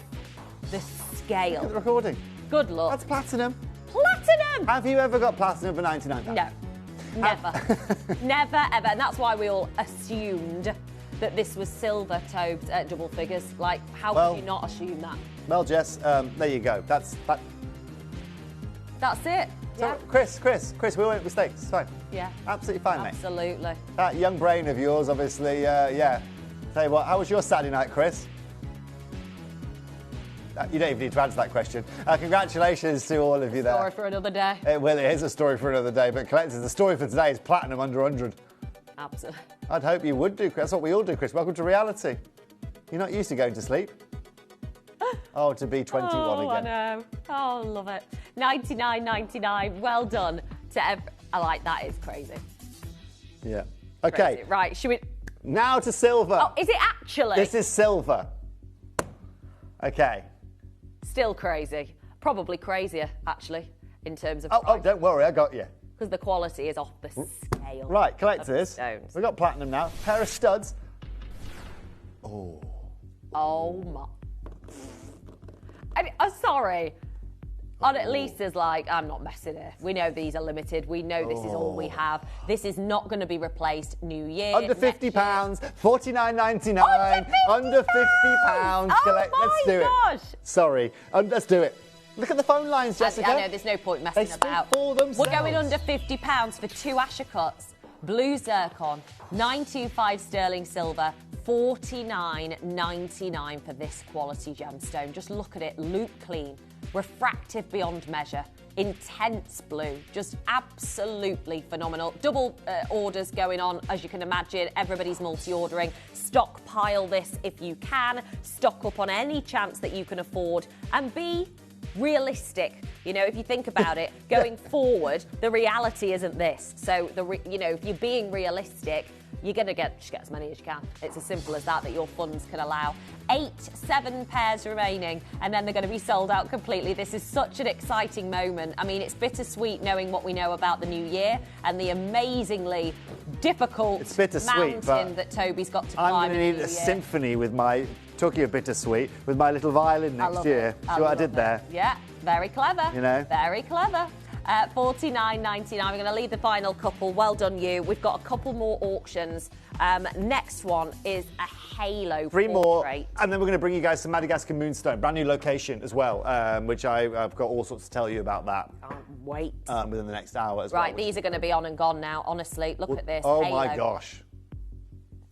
the scale. Look at the recording. Good luck. That's platinum. Platinum! Have you ever got platinum for £99? No. Never. Never, ever. And that's why we all assumed that this was silver, Tobes, at double figures. Like, how could you not assume that? Well, Jess, there you go. That's it. So, Yeah. Chris, we all make mistakes. It's fine. Yeah. Absolutely fine, mate. Absolutely. That young brain of yours, obviously, yeah. Tell you what, how was your Saturday night, Chris? You don't even need to answer that question. Congratulations to all of you there. Story for another day. It is a story for another day, but collectors, the story for today is platinum under 100. Absolutely. I'd hope you would do, Chris. That's what we all do, Chris. Welcome to reality. You're not used to going to sleep. Oh, to be 21 again. I know. Oh, love it. 99.99. Well done to I like that. It's crazy. Yeah. Okay. Crazy. Right. Should we? Now to silver. Oh, is it actually? This is silver. Okay. Still crazy. Probably crazier, actually, in terms of. Oh, don't worry. I got you. Because the quality is off the scale. Right, collectors. We've got platinum now. Pair of studs. Oh my. I'm sorry. On at least there's like, I'm not messing here. We know these are limited. We know this is all we have. This is not going to be replaced New Year. Under £50, $49.99. Under £50. Oh Let's do gosh. it. Sorry. Let's do it. Look at the phone lines, Jessica. I know, there's no point messing about. We're going under £50 for 2 Ashercuts. Blue zircon, 925 sterling silver, $49.99 for this quality gemstone. Just look at it, loop clean, refractive beyond measure, intense blue, just absolutely phenomenal. Double orders going on, as you can imagine. Everybody's multi-ordering. Stockpile this if you can. Stock up on any chance that you can afford, and be realistic. You know, if you think about it, going forward, the reality isn't this. So, if you're being realistic, you're going to just get as many as you can. It's as simple as that your funds can allow. 7 pairs remaining, and then they're going to be sold out completely. This is such an exciting moment. I mean, it's bittersweet knowing what we know about the new year and the amazingly difficult mountain that Toby's got to climb. I'm going to need a symphony with my, talking of bittersweet, with my little violin next year. See what I did there? Yeah, very clever. You know? Very clever. $49.99. We're going to leave the final couple. Well done, you. We've got a couple more auctions. Next one is a halo 3 more, portrait. and then we're going to bring you guys some Madagascar Moonstone, brand new location as well, which I've got all sorts to tell you about that. Can't wait. Within the next hour as well. Right, these are going to be on and gone now, honestly. Look at this. Oh halo. my gosh.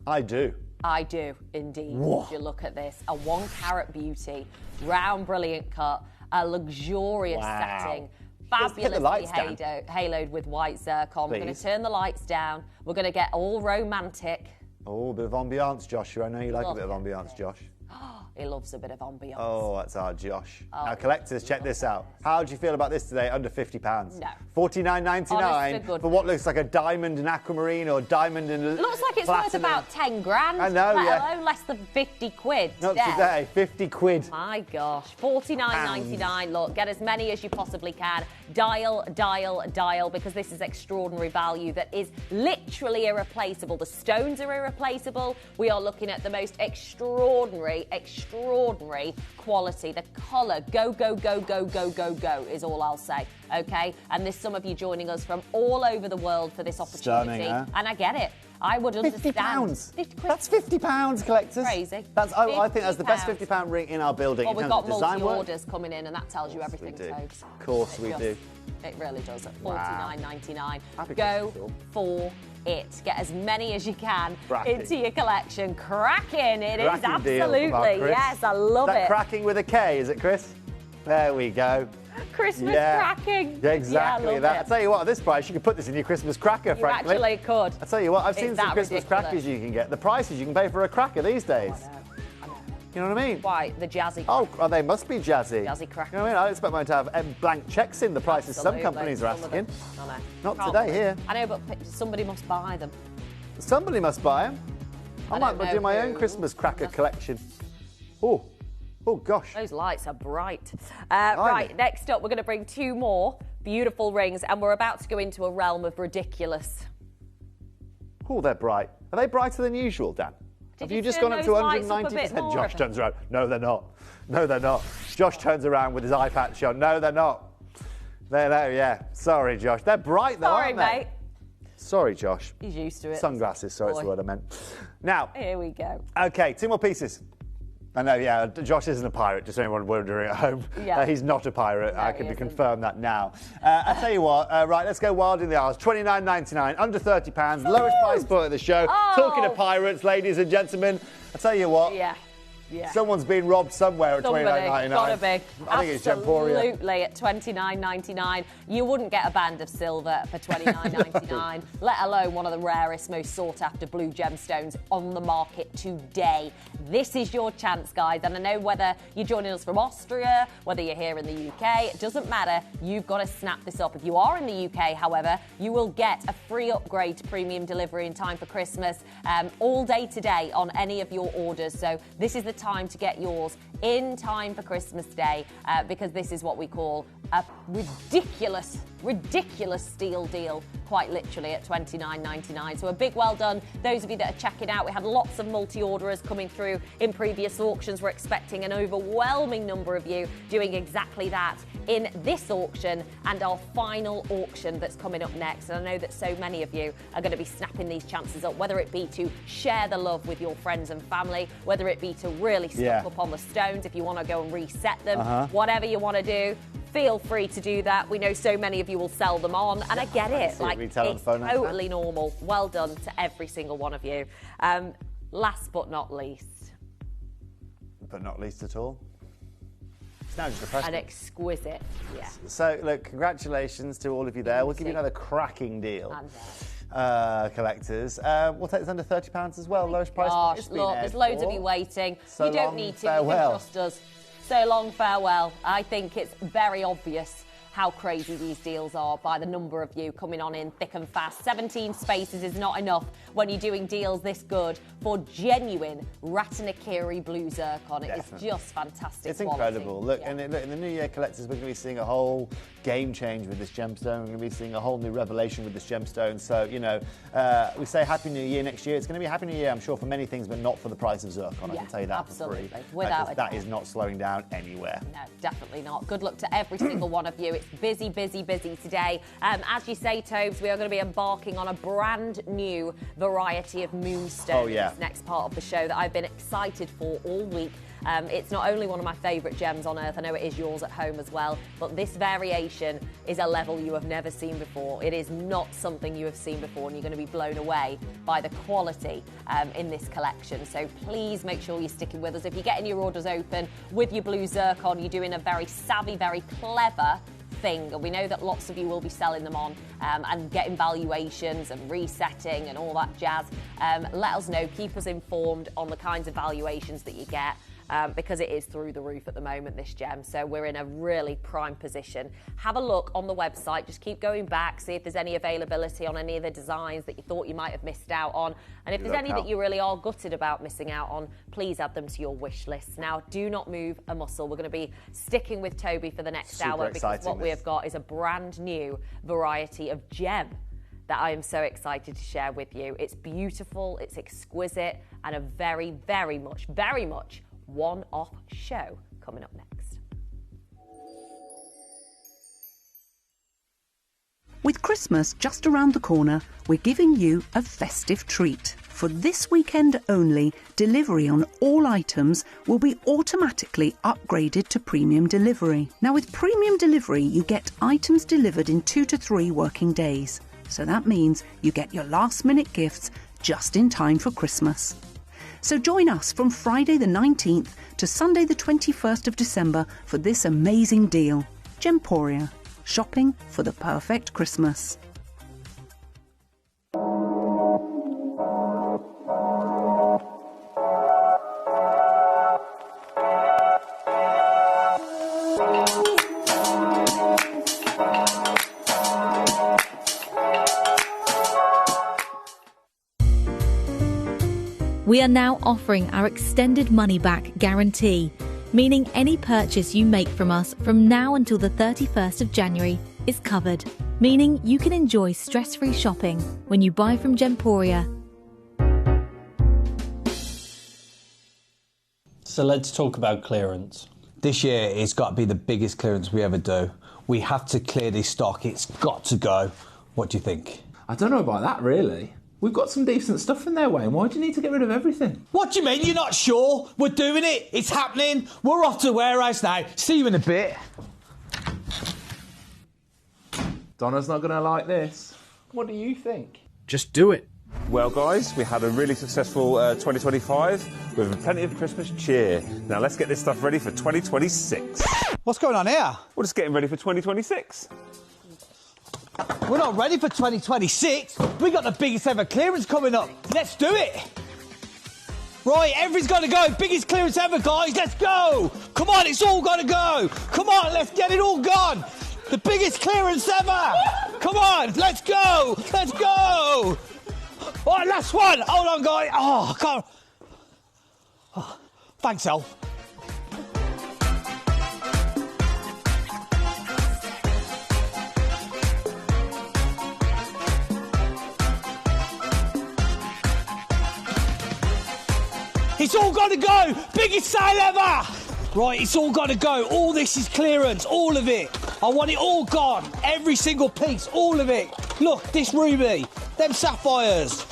I do. I do, indeed. Whoa. If you look at this, a 1 carat beauty, round brilliant cut, a luxurious setting. Fabulously haloed with white zircon. We're going to turn the lights down. We're going to get all romantic. Oh, a bit of ambiance, Joshua. I know you like a bit of ambiance, Josh. He loves a bit of ambiance. Oh, that's our Josh. Oh, now, collectors, check this out. How do you feel about this today? Under £50? No. $49.99 for what looks like a diamond and aquamarine or diamond and looks like it's platinum. worth about 10 grand. I know, let alone less than 50 quid Not today, 50 quid. My gosh, $49.99. Look, get as many as you possibly can. Dial, because this is extraordinary value that is literally irreplaceable. The stones are irreplaceable. We are looking at the most extraordinary quality. The colour, go is all I'll say, okay? And there's some of you joining us from all over the world for this opportunity. Stunning, huh? And I get it. I would understand. £50. 50 quid. That's £50, collectors. Crazy. I think that's the best £50 ring in our building. Well, we've in got terms of design multi-orders coming in, and that tells you everything, do. Tobes. Of course we do. It really does at Wow. $49.99. Happy Go Christmas, for it. Get as many as you can Cracking. into your collection. Cracking. It is Cracking deal from our absolutely. Chris. Yes, I love Is that it. cracking with a K, is it, Chris? There we go. Christmas cracking. Yeah, exactly Yeah, I love that. it. I tell you what, at this price, you could put this in your Christmas cracker, You frankly. actually could. I tell you what, I've seen It's some that Christmas ridiculous. crackers you can get. The prices you can pay for a cracker these days. You know what I mean? Why? The jazzy. Oh, they must be jazzy. Jazzy crackers. You know what I mean? I expect mine to have blank checks in the prices some Absolutely. companies are Some of asking. them. I know. Not Can't today believe- here. I know, but somebody must buy them. Somebody must buy them. I I might don't do know my who. own Christmas cracker collection. Oh gosh. Those lights are bright. Right, next up, we're going to bring 2 more beautiful rings, and we're about to go into a realm of ridiculous. Oh, they're bright. Are they brighter than usual, Dan? Have you just turn gone up to those lights up a bit 190%? more Josh of turns around. No, they're not. No, they're not. Josh turns around with his eye patch on. No, they're not. They're yeah. Sorry, Josh. They're bright though, Sorry, aren't they? mate. Sorry, Josh. He's used to it. Sunglasses, sorry, that's the word I meant. Now. Here we go. Okay, 2 more pieces. I know, yeah, Josh isn't a pirate, just anyone wondering at home. Yeah. He's not a pirate. No, I can confirm that now. I tell you what, right, let's go wild in the aisles. $29.99, under £30, lowest price point at the show. Oh. Talking to pirates, ladies and gentlemen. I tell you what. Yeah. Yeah. Someone's been robbed somewhere at $29.99. Gotta be. I think it's Gemporia. Absolutely, at $29.99. You wouldn't get a band of silver for $29.99, let alone one of the rarest, most sought-after blue gemstones on the market today. This is your chance, guys, and I know whether you're joining us from Austria, whether you're here in the UK, it doesn't matter. You've got to snap this up. If you are in the UK, however, you will get a free upgrade to premium delivery in time for Christmas all day today on any of your orders. So this is the time to get yours in time for Christmas Day because this is what we call a ridiculous steal deal, quite literally at $29.99. So a big well done those of you that are checking out. We had lots of multi-orderers coming through in previous auctions. We're expecting an overwhelming number of you doing exactly that in this auction and our final auction that's coming up next. And I know that so many of you are going to be snapping these chances up, whether it be to share the love with your friends and family, whether it be to really stock up on the stones if you want to go and reset them, whatever you want to do. Feel free to do that. We know so many of you will sell them on, and I get it. Like, it's totally normal. Well done to every single one of you. Last but not least. But not least at all. It's now just a press. An exquisite, yeah. So, look, congratulations to all of you there. We'll give you another cracking deal. Collectors. We'll take this under £30 as well. Lowest price. Gosh, look, there's loads of you waiting. So you don't need to. You can trust us. So long, farewell. I think it's very obvious how crazy these deals are by the number of you coming on in thick and fast. 17 spaces is not enough when you're doing deals this good for genuine Ratanakiri blue zircon. It is just fantastic. It's incredible. Look, in the New Year collectors, we're going to be seeing a whole game change with this gemstone. We're going to be seeing a whole new revelation with this gemstone. So, you know, we say Happy New Year next year. It's going to be a Happy New Year, I'm sure, for many things, but not for the price of zircon. I can tell you that absolutely. For free. Without a doubt. That is not slowing down anywhere. No, definitely not. Good luck to every single one of you. It's busy, busy, busy today. As you say, Tobes, we are going to be embarking on a brand new variety of moonstones this next part of the show that I've been excited for all week. It's not only one of my favourite gems on earth, I know it is yours at home as well, but this variation is a level you have never seen before. It is not something you have seen before, and you're going to be blown away by the quality in this collection. So please make sure you're sticking with us. If you're getting your orders open with your blue zircon, you're doing a very savvy, very clever thing. And we know that lots of you will be selling them on and getting valuations and resetting and all that jazz. Let us know, keep us informed on the kinds of valuations that you get. Because it is through the roof at the moment, this gem. So we're in a really prime position. Have a look on the website. Just keep going back, see if there's any availability on any of the designs that you thought you might have missed out on. And if there's any that you really are gutted about missing out on, please add them to your wish list. Now, do not move a muscle. We're going to be sticking with Toby for the next hour because what we have got is a brand new variety of gem that I am so excited to share with you. It's beautiful, it's exquisite, and a very, very much one-off show coming up next. With Christmas just around the corner, we're giving you a festive treat. For this weekend only, delivery on all items will be automatically upgraded to premium delivery. Now, with premium delivery, you get items delivered in 2 to 3 working days. So that means you get your last-minute gifts just in time for Christmas. So join us from Friday the 19th to Sunday the 21st of December for this amazing deal. Gemporia, shopping for the perfect Christmas. We are now offering our extended money-back guarantee, meaning any purchase you make from us from now until the 31st of January is covered, meaning you can enjoy stress-free shopping when you buy from Gemporia. So let's talk about clearance. This year, it's got to be the biggest clearance we ever do. We have to clear this stock. It's got to go. What do you think? I don't know about that, really. We've got some decent stuff in there, Wayne. Why do you need to get rid of everything? What do you mean you're not sure? We're doing it. It's happening. We're off to the warehouse now. See you in a bit. Donna's not going to like this. What do you think? Just do it. Well, guys, we had a really successful 2025 with plenty of Christmas cheer. Now, let's get this stuff ready for 2026. What's going on here? We're just getting ready for 2026. We're not ready for 2026. We got the biggest ever clearance coming up. Let's do it. Right, everything's got to go. Biggest clearance ever, guys. Let's go. Come on, it's all got to go. Come on, let's get it all gone. The biggest clearance ever. Come on, let's go. Let's go. All right, last one. Hold on, guys. Oh, I can't. Oh, thanks, El. It's all got to go. Biggest sale ever. Right, it's all got to go. All this is clearance, all of it. I want it all gone. Every single piece, all of it. Look, this ruby, them sapphires,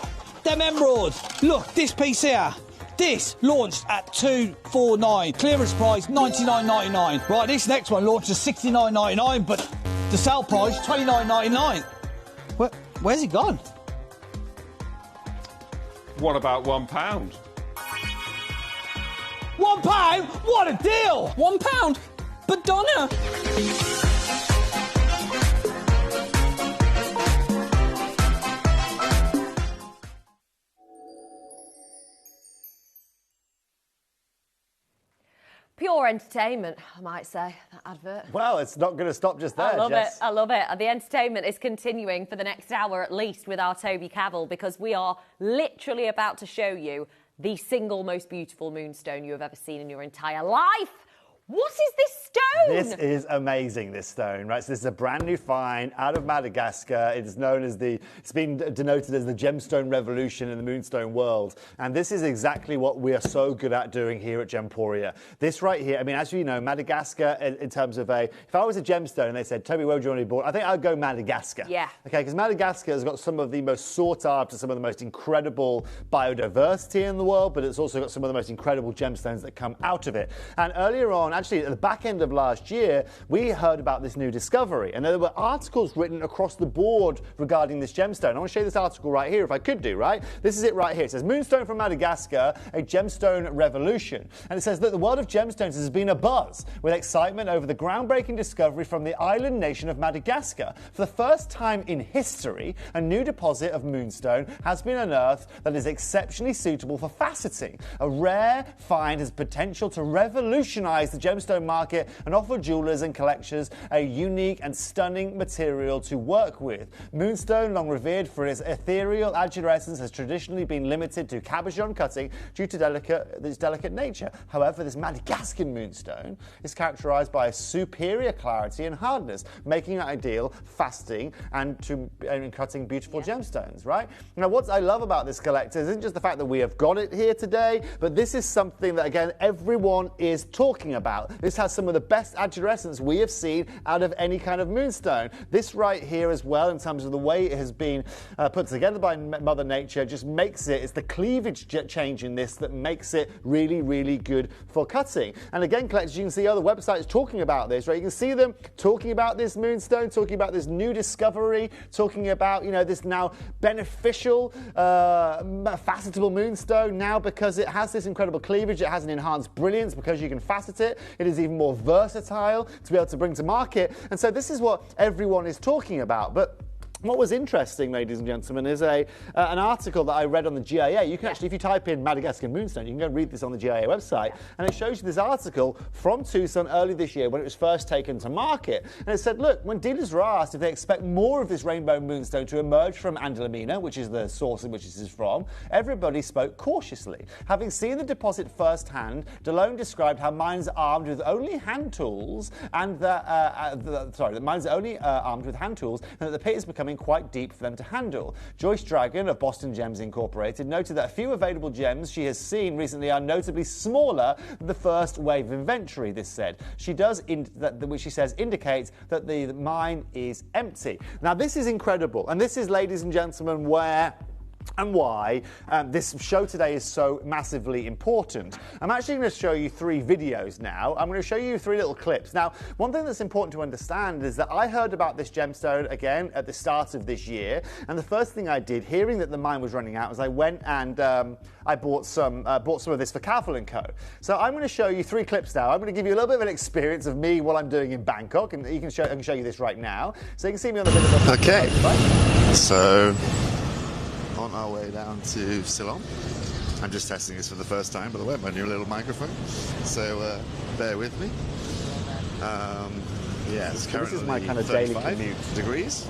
them emeralds. Look, this piece here. This launched at $249. Clearance price $99.99. Right, this next one launched at $69.99, but the sale price $29.99. Where's it gone? What about £1? £1? What a deal! £1? But Donna! Pure entertainment, I might say, that advert. Well, it's not going to stop just there, I love Jess. it. I love it. The entertainment is continuing for the next hour at least with our Toby Cavill, because we are literally about to show you the single most beautiful moonstone you have ever seen in your entire life. What is this stone? This is amazing, this stone, right? So this is a brand new find out of Madagascar. It is known as it's been denoted as the gemstone revolution in the moonstone world. And this is exactly what we are so good at doing here at Gemporia. This right here, I mean, as you know, Madagascar, in terms of if I was a gemstone and they said, Toby, where would you want to be born? I think I'd go Madagascar. Yeah. Okay, because Madagascar has got some of the most sought after, some of the most incredible biodiversity in the world, but it's also got some of the most incredible gemstones that come out of it. And earlier on, actually, at the back end of last year, we heard about this new discovery, and there were articles written across the board regarding this gemstone. I want to show you this article right here, if I could do, right? This is it right here. It says, Moonstone from Madagascar, a gemstone revolution. And it says that the world of gemstones has been abuzz with excitement over the groundbreaking discovery from the island nation of Madagascar. For the first time in history, a new deposit of moonstone has been unearthed that is exceptionally suitable for faceting. A rare find has potential to revolutionize the gemstone market and offer jewelers and collectors a unique and stunning material to work with. Moonstone, long revered for its ethereal agitations, has traditionally been limited to cabochon cutting due to its delicate nature. However, this Madagascar moonstone is characterized by a superior clarity and hardness, making it ideal faceting and cutting beautiful gemstones, right? Now, what I love about this collector isn't just the fact that we have got it here today, but this is something that, again, everyone is talking about. This has some of the best agitations we have seen out of any kind of moonstone. This right here as well, in terms of the way it has been put together by Mother Nature, just makes it's the cleavage change in this that makes it really, really good for cutting. And again, collectors, you can see other websites talking about this, right? You can see them talking about this moonstone, talking about this new discovery, talking about, this now beneficial, facetable moonstone now because it has this incredible cleavage, it has an enhanced brilliance because you can facet it. It is even more versatile to be able to bring to market. And so this is what everyone is talking about. But what was interesting, ladies and gentlemen, is an article that I read on the GIA. You can actually, if you type in Madagascar moonstone, you can go read this on the GIA website, and it shows you this article from Tucson early this year when it was first taken to market. And it said, look, when dealers were asked if they expect more of this rainbow moonstone to emerge from Andalamina, which is the source in which this is from, everybody spoke cautiously. Having seen the deposit firsthand, Delone described how miners armed with only hand tools and that miners are only armed with hand tools, and that the pit is becoming becoming quite deep for them to handle. Joyce Dragon of Boston Gems Incorporated noted that a few available gems she has seen recently are notably smaller than the first wave of inventory, this said. Which she says indicates that the mine is empty. Now, this is incredible, and this is, ladies and gentlemen, where and why this show today is so massively important. I'm actually going to show you 3 videos now. I'm going to show you 3 little clips. Now, one thing that's important to understand is that I heard about this gemstone again at the start of this year, and the first thing I did, hearing that the mine was running out, was I went and I bought some of this for Cavill & Co. So I'm going to show you 3 clips now. I'm going to give you a little bit of an experience of me, what I'm doing in Bangkok, and I can show you this right now. So you can see me on the video. Okay, so on our way down to Ceylon. I'm just testing this for the first time, by the way, my new little microphone. So bear with me. Yeah, it's currently this is my kind of daily 35 commute degrees.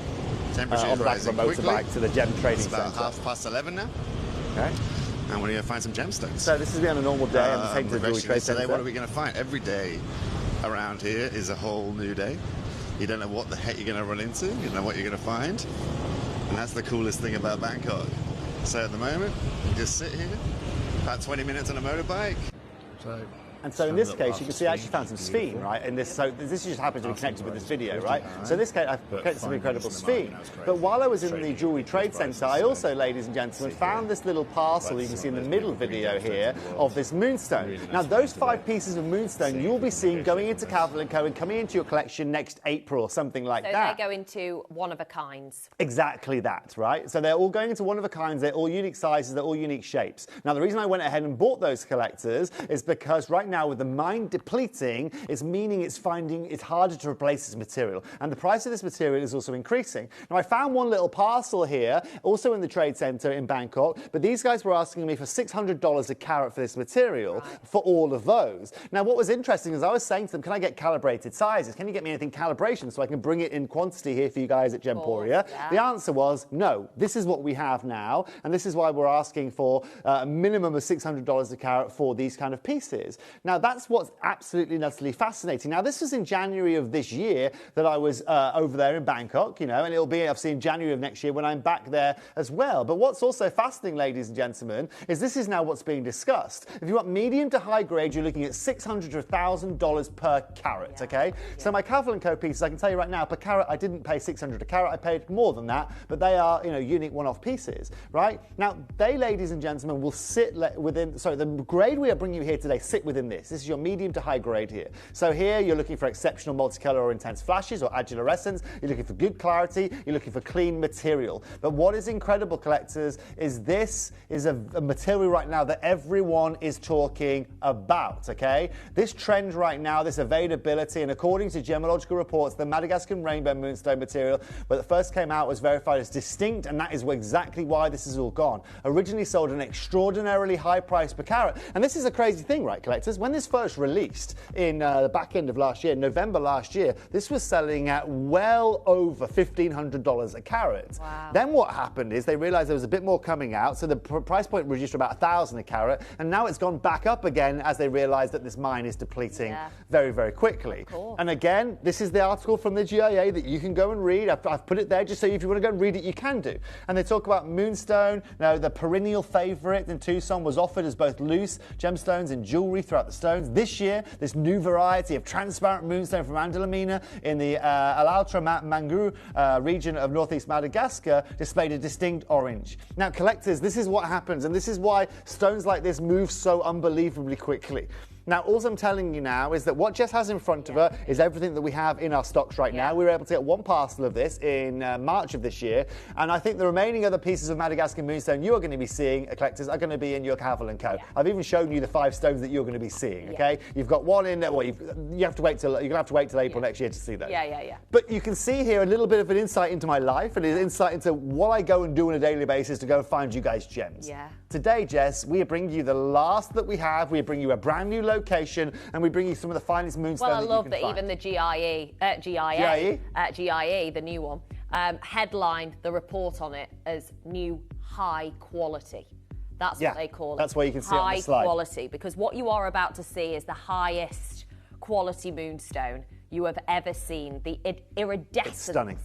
Temperature on is the back of a rising quickly. motorbike to the gem trading It's about centre. 11:30 now. Okay. And we're going to find some gemstones. So this is me on a normal day. I'm just heading to the the Jewelry question Trade is today, Centre. what are we going to find? Every day around here is a whole new day. You don't know what the heck you're going to run into. You don't know what you're going to find. And that's the coolest thing about Bangkok. So at the moment, you just sit here, about 20 minutes on a motorbike. And so in this case, you can see I actually found some sphene, right? And this just happens to be connected with this video, right? So in this case, I've connected some incredible sphene. But while I was in the Jewelry Trade Centre, I also, ladies and gentlemen, found this little parcel you can see in the middle video here of this moonstone. Now, those 5 pieces of moonstone you'll be seeing going into Cavill & Co. and coming into your collection next April or something like that. So they go into one-of-a-kinds. Exactly that, right? So they're all going into one-of-a-kinds, they're all unique sizes, they're all unique shapes. Now, the reason I went ahead and bought those collectors is because right now, with the mine depleting, it's meaning it's harder to replace this material. And the price of this material is also increasing. Now, I found one little parcel here, also in the trade centre in Bangkok, but these guys were asking me for $600 a carat for this material for all of those. Now, what was interesting is I was saying to them, can I get calibrated sizes? Can you get me anything calibration so I can bring it in quantity here for you guys at Gemporia? Yeah. The answer was no. This is what we have now, and this is why we're asking for a minimum of $600 a carat for these kind of pieces. Now, that's what's absolutely utterly fascinating. Now, this was in January of this year that I was over there in Bangkok, you know, and it'll be, obviously, in January of next year when I'm back there as well. But what's also fascinating, ladies and gentlemen, is this is now what's being discussed. If you want medium to high grade, you're looking at $600 to $1,000 per carat, okay? So my Cavill & Co. pieces, I can tell you right now, per carat, I didn't pay $600 a carat, I paid more than that, but they are, you know, unique one-off pieces, right? Now, they, ladies and gentlemen, will sit within, sorry, the grade we are bringing you here today, sit within this. This is your medium to high grade here. So here you're looking for exceptional multicolor or intense flashes or agilurescence. You're looking for good clarity. You're looking for clean material. But what is incredible, collectors, is this is a material right now that everyone is talking about, okay? This trend right now, this availability, and according to gemological reports, the Madagascar rainbow moonstone material, when it first came out, was verified as distinct, and that is exactly why this is all gone. Originally sold at an extraordinarily high price per carat. And this is a crazy thing, right, collectors? When this first released in the back end of last year, November last year, this was selling at well over $1,500 a carat. Wow. Then what happened is they realized there was a bit more coming out, so the price point reduced to about $1,000 a carat, and now it's gone back up again as they realized that this mine is depleting very, very quickly. Cool. And again, this is the article from the GIA that you can go and read. I've put it there just so if you want to go and read it, you can do. And they talk about moonstone. Now, the perennial favorite in Tucson was offered as both loose gemstones and jewelry throughout the stones. This year, this new variety of transparent moonstone from Andalamina in the Alaltra Manguru region of northeast Madagascar displayed a distinct orange. Now, collectors, this is what happens, and this is why stones like this move so unbelievably quickly. Now, all I'm telling you now is that what Jess has in front of her is everything that we have in our stocks right now. We were able to get one parcel of this in March of this year, and I think the remaining other pieces of Madagascar moonstone you are going to be seeing, collectors, are going to be in your Cavill & Co. I've even shown you the 5 stones that you're going to be seeing, okay? You've got one in, well, you're going to have to wait till April next year to see those. Yeah. But you can see here a little bit of an insight into my life and an insight into what I go and do on a daily basis to go and find you guys gems. Yeah. Today, Jess, we are bringing you the last that we have. We bring you a brand new location, and we bring you some of the finest moonstone that you can Well, I love that find. even the GIA, the new one, headlined the report on it as new high quality. That's what they call it. That's why you can see it on the slide. High quality, because what you are about to see is the highest quality moonstone you have ever seen. The iridescence. It's stunning.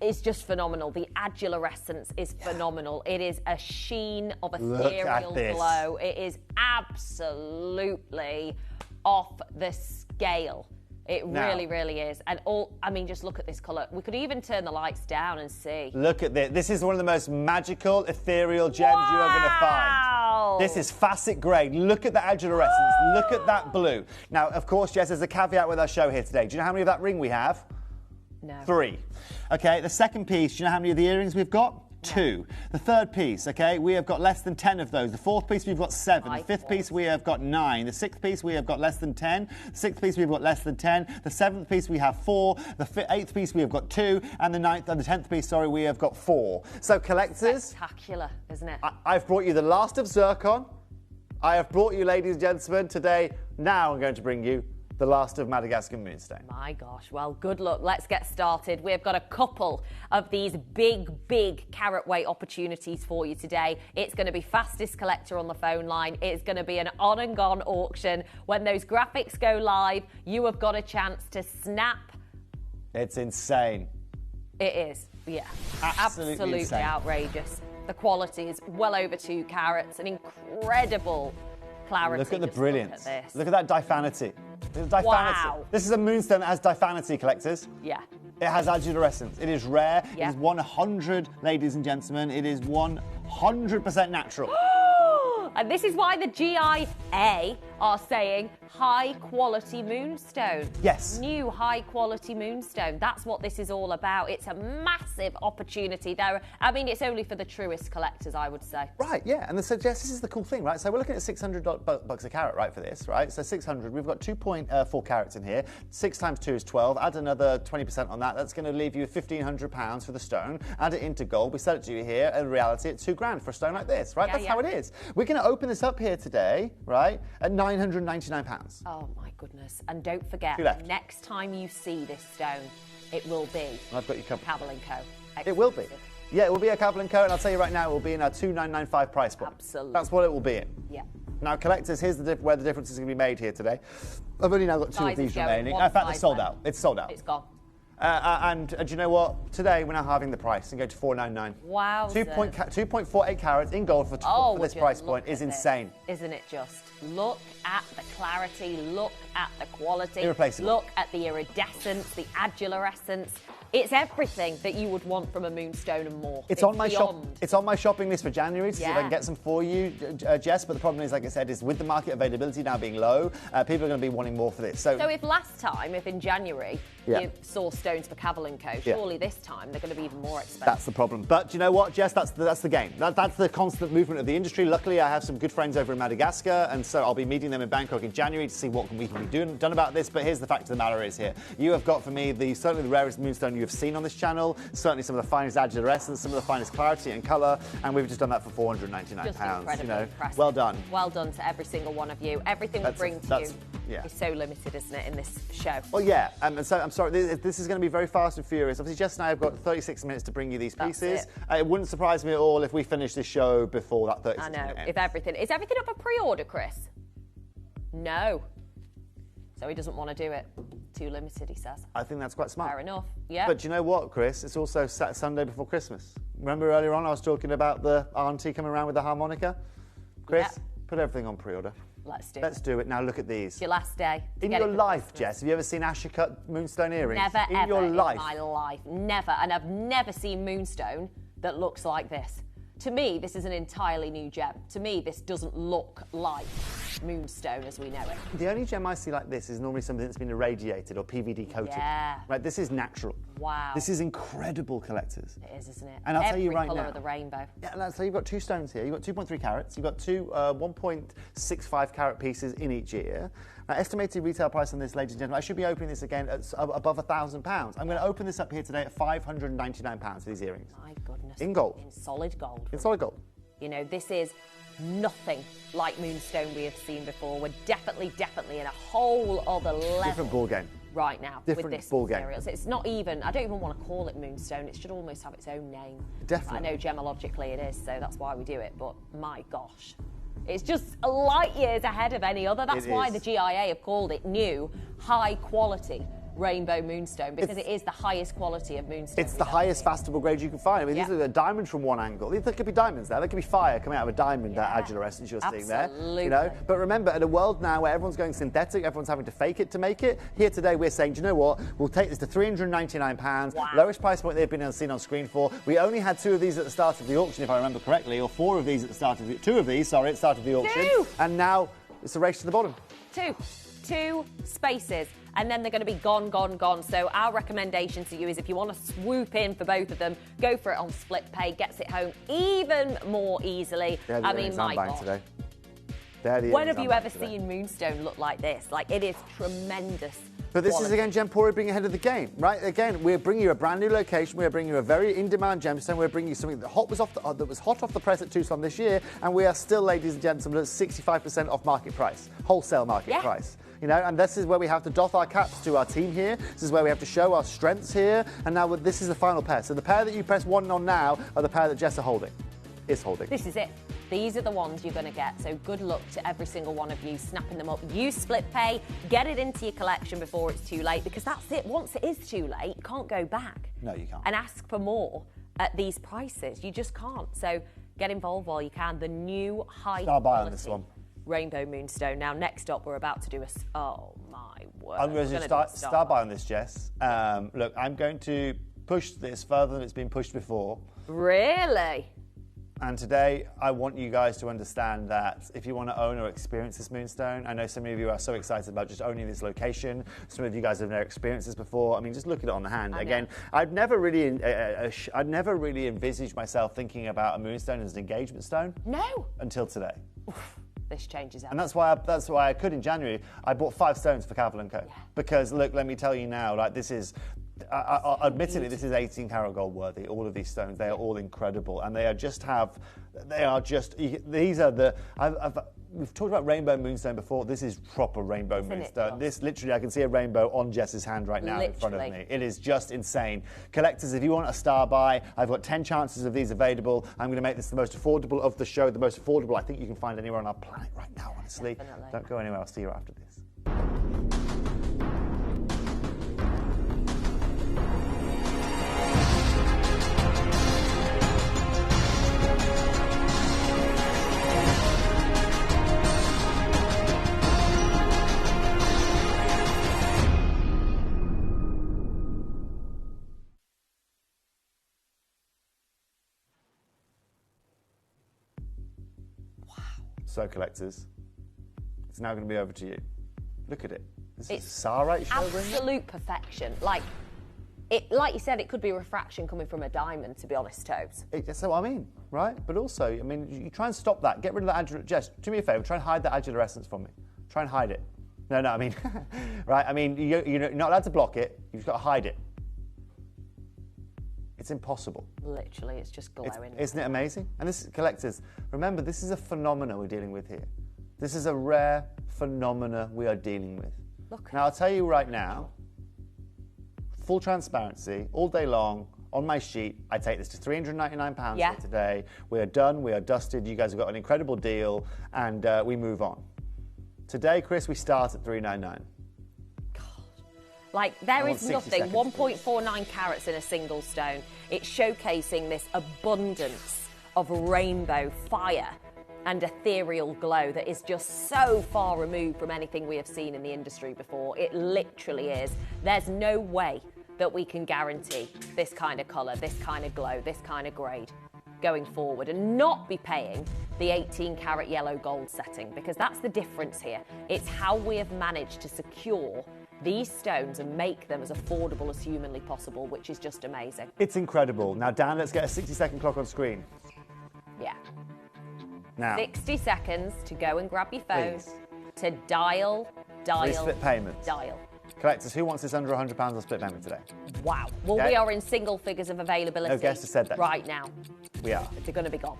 is just phenomenal. The adularescence is phenomenal. It is a sheen of ethereal glow. It is absolutely off the scale. It really, really is. And just look at this colour. We could even turn the lights down and see. Look at this. This is one of the most magical, ethereal gems you are going to find. This is facet grey. Look at the adularescence. Look at that blue. Now, of course, Jess, there's a caveat with our show here today. Do you know how many of that ring we have? No. 3. Okay, the second piece, do you know how many of the earrings we've got? 2. The third piece, okay, we have got less than 10 of those. The fourth piece, we've got 7. The fifth piece, we have got 9. The sixth piece, we have got less than 10. The sixth piece, we've got less than 10. The seventh piece, we have 4. The eighth piece, we have got 2. And the 10th piece, sorry, we have got 4. So, collectors... Spectacular, isn't it? I've brought you the last of zircon. I have brought you, ladies and gentlemen, today. Now I'm going to bring you the last of Madagascar Moonstone. My gosh, well, good luck. Let's get started. We've got a couple of these big carat weight opportunities for you today. It's going to be fastest collector on the phone line. It's going to be an on and gone auction. When those graphics go live, you have got a chance to snap. It's insane. It is, yeah. Absolutely insane. Outrageous. The quality is well over 2 carats, an incredible clarity. Look at the brilliance. Look at this. Look at that diaphanity. Wow. This is a moonstone that has diaphanity, collectors. Yeah. It has adularescence. It is rare. Yeah. It is 100, ladies and gentlemen. It is 100% natural. And this is why the GIA are saying high quality moonstone. Yes. New high quality moonstone. That's what this is all about. It's a massive opportunity there. I mean, it's only for the truest collectors, I would say. Right, yeah. And so, Jess, this is the cool thing, right? So we're looking at $600 a carat, right, for this, right? So 600, we've got 2.4 carats in here. 6 times 2 is 12. Add another 20% on that. That's going to leave you £1,500 for the stone. Add it into gold. We sell it to you here. In reality, it's $2,000 for a stone like this, right? That's how it is. We're going to open this up here today, right, at £999. Oh, my goodness. And don't forget, next time you see this stone, it will be I've got you covered. Cavell & Co. It will be. Yeah, it will be a Cavell & Co. And I'll tell you right now, it will be in our $2,995 price point. Absolutely. That's what it will be in. Yeah. Now, collectors, here's where the difference is going to be made here today. I've only now got 2 of these remaining. In fact, they're sold out. It's sold out. It's gone. And do you know what? Today, we're now halving the price and go to $499. Wow. 2.48 carats in gold for this price point is insane. Isn't it just? Look at the clarity, look at the quality. Irreplaceable. Look at the iridescence, the adularescence. It's everything that you would want from a moonstone and more. It's on my It's on my shopping list for January to see if I can get some for you, Jess. But the problem is, like I said, is with the market availability now being low, people are going to be wanting more for this. So if last time, if in January you saw stones for Cavell & Co, surely this time they're going to be even more expensive. That's the problem. But do you know what, Jess? That's the game. That's the constant movement of the industry. Luckily, I have some good friends over in Madagascar, and so I'll be meeting them in Bangkok in January to see what we can be done about this. But here's the fact of the matter is here. You have got for me certainly the rarest moonstone you have seen on this channel, certainly some of the finest adularescence, some of the finest clarity and colour, and we've just done that for £499. Just incredibly impressive. Well done. Well done to every single one of you. Everything we bring to you is so limited, isn't it, in this show? Well, yeah, and so I'm sorry, this is going to be very fast and furious. Obviously, Jess and I have got 36 minutes to bring you these pieces. It wouldn't surprise me at all if we finish this show before that 36 minutes. I know. If everything is everything up for pre-order, Chris? No. So he doesn't want to do it. Too limited, he says. I think that's quite smart. Fair enough, yeah. But do you know what, Chris? It's also Sunday before Christmas. Remember earlier on I was talking about the auntie coming around with the harmonica? Chris, put everything on pre-order. Let's do it. Now look at these. It's your last day. In your life, Jess, have you ever seen Asher-cut moonstone earrings? Never, in ever your life. in my life. Never. And I've never seen moonstone that looks like this. To me, this is an entirely new gem. To me, this doesn't look like moonstone as we know it. The only gem I see like this is normally something that's been irradiated or PVD coated. Yeah. Right, this is natural. Wow. This is incredible, collectors. It is, isn't it? And I'll tell you right now. Every colour now. of the rainbow. Yeah, and I'll tell you, you've got 2 stones here. You've got 2.3 carats. You've got 2 1.65 carat pieces in each ear. Now, estimated retail price on this, ladies and gentlemen, I should be opening this again at above £1,000. I'm going to open this up here today at £599 for these earrings. My goodness. In gold. In solid gold. In solid gold. You know, this is nothing like moonstone we have seen before. We're definitely in a whole other level. Different ball game. Right now Different with this ball game. material. So it's not even, I don't even want to call it moonstone. It should almost have its own name. Definitely. I know gemologically it is, so that's why we do it. But my gosh, it's just light years ahead of any other. That's why the GIA have called it new, high quality, rainbow moonstone because it is the highest quality of moonstone. It's the highest fastable grade you can find. I mean, these are the diamonds from one angle. There could be diamonds there. There could be fire coming out of a diamond, that adularescence essence you're seeing there. You know? But remember, in a world now where everyone's going synthetic, everyone's having to fake it to make it, here today we're saying, do you know what? We'll take this to £399, lowest price point they've been seen on screen for. We only had 2 of these at the start of the auction, if I remember correctly, or 4 of these at the start of the... 2 of these, sorry, at the start of the auction. 2! And now it's a race to the bottom. 2 spaces, and then they're going to be gone, gone, gone. So our recommendation to you is if you want to swoop in for both of them, go for it on split pay, gets it home even more easily. I mean, my God. Today. When have you ever seen Moonstone look like this? Like, it is tremendous. But this is, again, Gemporia being ahead of the game, right? Again, we're bringing you a brand new location. We're bringing you a very in-demand gemstone. We're bringing you something that was hot off the press at Tucson this year, and we are still, ladies and gentlemen, at 65% off market price, wholesale market price. You know, and this is where we have to doff our caps to our team here. This is where we have to show our strengths here. And now this is the final pair. So the pair that you press 1 on now are the pair that Jess is holding. This is it. These are the ones you're going to get. So good luck to every single one of you snapping them up. Use split pay. Get it into your collection before it's too late, because that's it. Once it is too late, you can't go back. No, you can't. And ask for more at these prices. You just can't. So get involved while you can. The new high Star buy on this one. Rainbow Moonstone. Now, next up, we're about to do oh my word. I'm going to star buy on this, Jess. Look, I'm going to push this further than it's been pushed before. Really? And today, I want you guys to understand that if you want to own or experience this moonstone, I know some of you are so excited about just owning this location. Some of you guys have never experienced this before. I mean, just look at it on the hand. Again, I'd never really envisaged myself thinking about a moonstone as an engagement stone. No. Until today. Oof, this changes everything. And that's why I could in January. I bought 5 stones for Cavill & Co. Yeah. Because look, let me tell you now, like this is. Admittedly, this is 18 karat gold worthy. All of these stones, they are all incredible, and these are the. We've talked about rainbow moonstone before. This is proper rainbow moonstone. This literally, I can see a rainbow on Jess's hand right now in front of me. It is just insane. Collectors, if you want a star buy, I've got 10 chances of these available. I'm going to make this the most affordable of the show, the most affordable I think you can find anywhere on our planet right now. Honestly, don't go anywhere. I'll see you after this. So, collectors, it's now going to be over to you. Look at it. This is Sarite show. Absolute perfection. Like you said, it could be refraction coming from a diamond, to be honest, Tobes. That's what I mean, right? But also, I mean, you try and stop that. Get rid of that adularescence. Jess, do me a favour. Try and hide that adularescence from me. Try and hide it. No, I mean, right? I mean, you're not allowed to block it. You've got to hide it. It's impossible. Literally, it's just glowing. Isn't it amazing? And this, collectors, remember, this is a phenomena we're dealing with here. This is a rare phenomena we are dealing with. Look. Now, I'll tell you right now, full transparency, all day long, on my sheet, I take this to £399 here today. We are done, we are dusted, you guys have got an incredible deal, and we move on. Today, Chris, we start at £399. Like, there is nothing, 1.49 carats in a single stone. It's showcasing this abundance of rainbow fire and ethereal glow that is just so far removed from anything we have seen in the industry before. It literally is. There's no way that we can guarantee this kind of colour, this kind of glow, this kind of grade going forward and not be paying the 18 karat yellow gold setting, because that's the difference here. It's how we have managed to secure these stones and make them as affordable as humanly possible, which is just amazing. It's incredible. Now, Dan, let's get a 60-second clock on screen. Yeah. Now. 60 seconds to go and grab your phone, to dial. Split payments. Dial. Collectors, who wants this under £100 on split payment today? Wow. Well, we are in single figures of availability. No guest has said that. Right now. We are. They're going to be gone.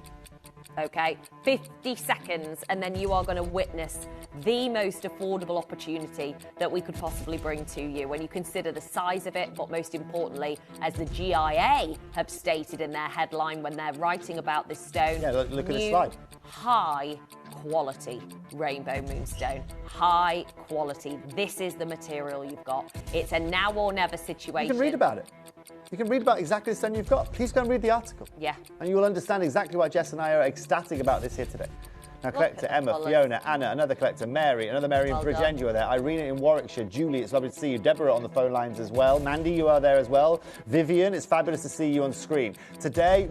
Okay, 50 seconds, and then you are going to witness the most affordable opportunity that we could possibly bring to you when you consider the size of it, but most importantly, as the GIA have stated in their headline when they're writing about this stone, look at this slide. High quality rainbow moonstone. High quality. This is the material you've got. It's a now or never situation. You can read about it. You can read about exactly the stone you've got. Please go and read the article. Yeah. And you will understand exactly why Jess and I are ecstatic about this here today. Now, collector Emma, colours. Fiona, Anna, another collector, Mary, another Mary in Bridgend, you are there. Irina in Warwickshire, Julie, it's lovely to see you. Deborah on the phone lines as well. Mandy, you are there as well. Vivian, it's fabulous to see you on screen. Today,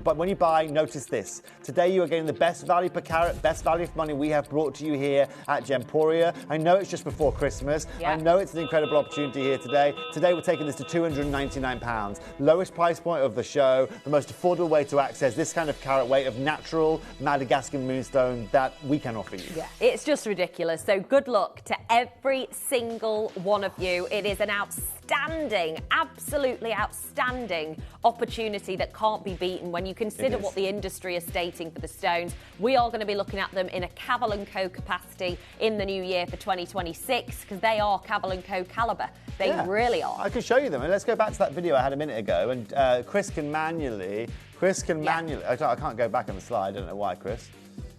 but when you buy, notice this. Today, you are getting the best value per carat, best value for money we have brought to you here at Gemporia. I know it's just before Christmas. Yeah. I know it's an incredible opportunity here today. Today, we're taking this to £299. Lowest price point of the show, the most affordable way to access this kind of carat weight of natural Madagascar moonstone that we can offer you. Yeah, it's just ridiculous. So good luck to every single one of you. It is an outstanding, absolutely outstanding opportunity that can't be beaten when you consider what the industry is stating for the stones. We are going to be looking at them in a Cavell & Co capacity in the new year for 2026 because they are Cavell & Co calibre. They really are. I can show you them. And let's go back to that video I had a minute ago. And Chris can manually. I can't go back on the slide. I don't know why, Chris.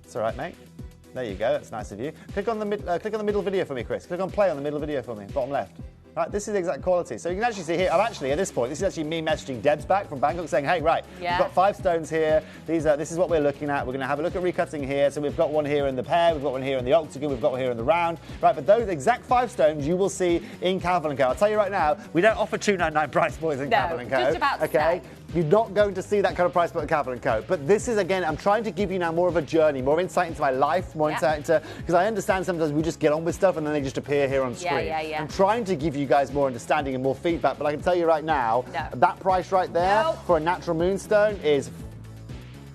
It's all right, mate. There you go. That's nice of you. Click on the middle video for me, Chris. Click on play on the middle video for me, bottom left. Right, this is the exact quality. So you can actually see here, I'm actually, at this point, this is actually me messaging Debs back from Bangkok saying, hey, right, we've got 5 stones here. This is what we're looking at. We're going to have a look at recutting here. So we've got one here in the pear, we've got one here in the octagon, we've got one here in the round. Right, but those exact 5 stones you will see in Cavell & Co. I'll tell you right now, we don't offer $299 price points in Cavell & Co. Just about to say. You're not going to see that kind of price point at Cavell & Co. But this is, again, I'm trying to give you now more of a journey, more insight into my life, more insight into, because I understand sometimes we just get on with stuff and then they just appear here on screen. I'm trying to give you guys more understanding and more feedback, but I can tell you right now, that price right there for a natural moonstone is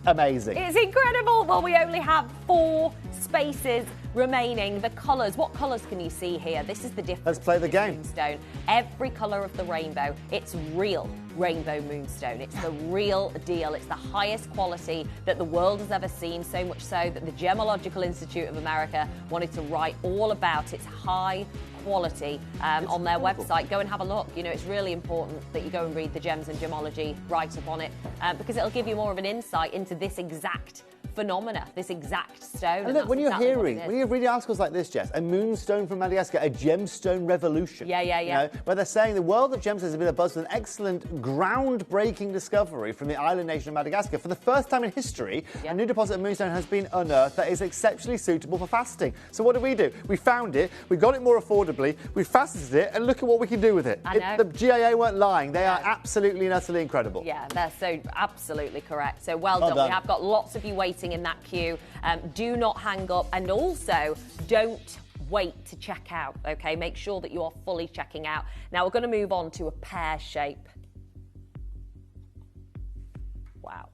amazing. It's incredible. Well, we only have 4 spaces remaining. The colours, what colours can you see here? This is the difference. Let's play the game. Moonstone. Every colour of the rainbow. It's real rainbow moonstone. It's the real deal. It's the highest quality that the world has ever seen, so much so that the Gemological Institute of America wanted to write all about its high quality on their website. Go and have a look. You know, it's really important that you go and read the Gems and Gemology write-up on it because it'll give you more of an insight into this exact phenomena, this exact stone. And look, when you're reading articles like this, Jess, a moonstone from Madagascar, a gemstone revolution. You know, where they're saying the world of gemstones has been abuzz with an excellent, groundbreaking discovery from the island nation of Madagascar. For the first time in history, a new deposit of moonstone has been unearthed that is exceptionally suitable for faceting. So what did? We found it, we got it more affordably, we faceted it, and look at what we can do with it. The GIA weren't lying. They are absolutely and utterly incredible. Yeah, they're so absolutely correct. So well done. We have got lots of you waiting in that queue. Do not hang up, and also don't wait to check out, okay? Make sure that you are fully checking out. Now we're going to move on to a pear shape. Wow.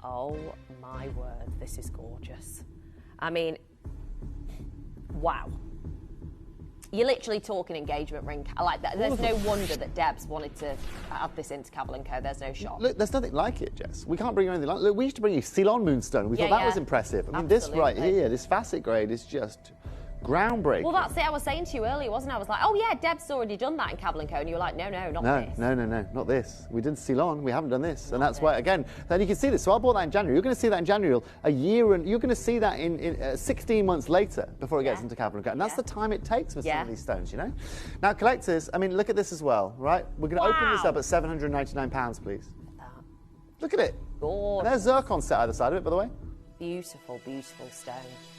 Oh my word, this is gorgeous. I mean, wow. You're literally talking engagement ring. I like that. There's no wonder that Debs wanted to add this into Cavell & Co. There's no shock. Look, there's nothing like it, Jess. We can't bring you anything like it. Look, we used to bring you Ceylon moonstone. We thought that was impressive. I mean, this right here, this facet grade is just groundbreaking. Well, that's it. I was saying to you earlier, wasn't I? I was like, oh yeah, Deb's already done that in Cavell & Co. And you were like, no, not this. No, not this. We did Ceylon. We haven't done this. And that's why, again, then you can see this. So I bought that in January. You're going to see that in January, a year, and you're going to see that in 16 months later before it gets into Cavell & Co. And that's the time it takes with some of these stones, you know? Now, collectors, I mean, look at this as well, right? We're going to open this up at £799, please. Look at it. Gorgeous. And there's zircon set either side of it, by the way. Beautiful, beautiful stone.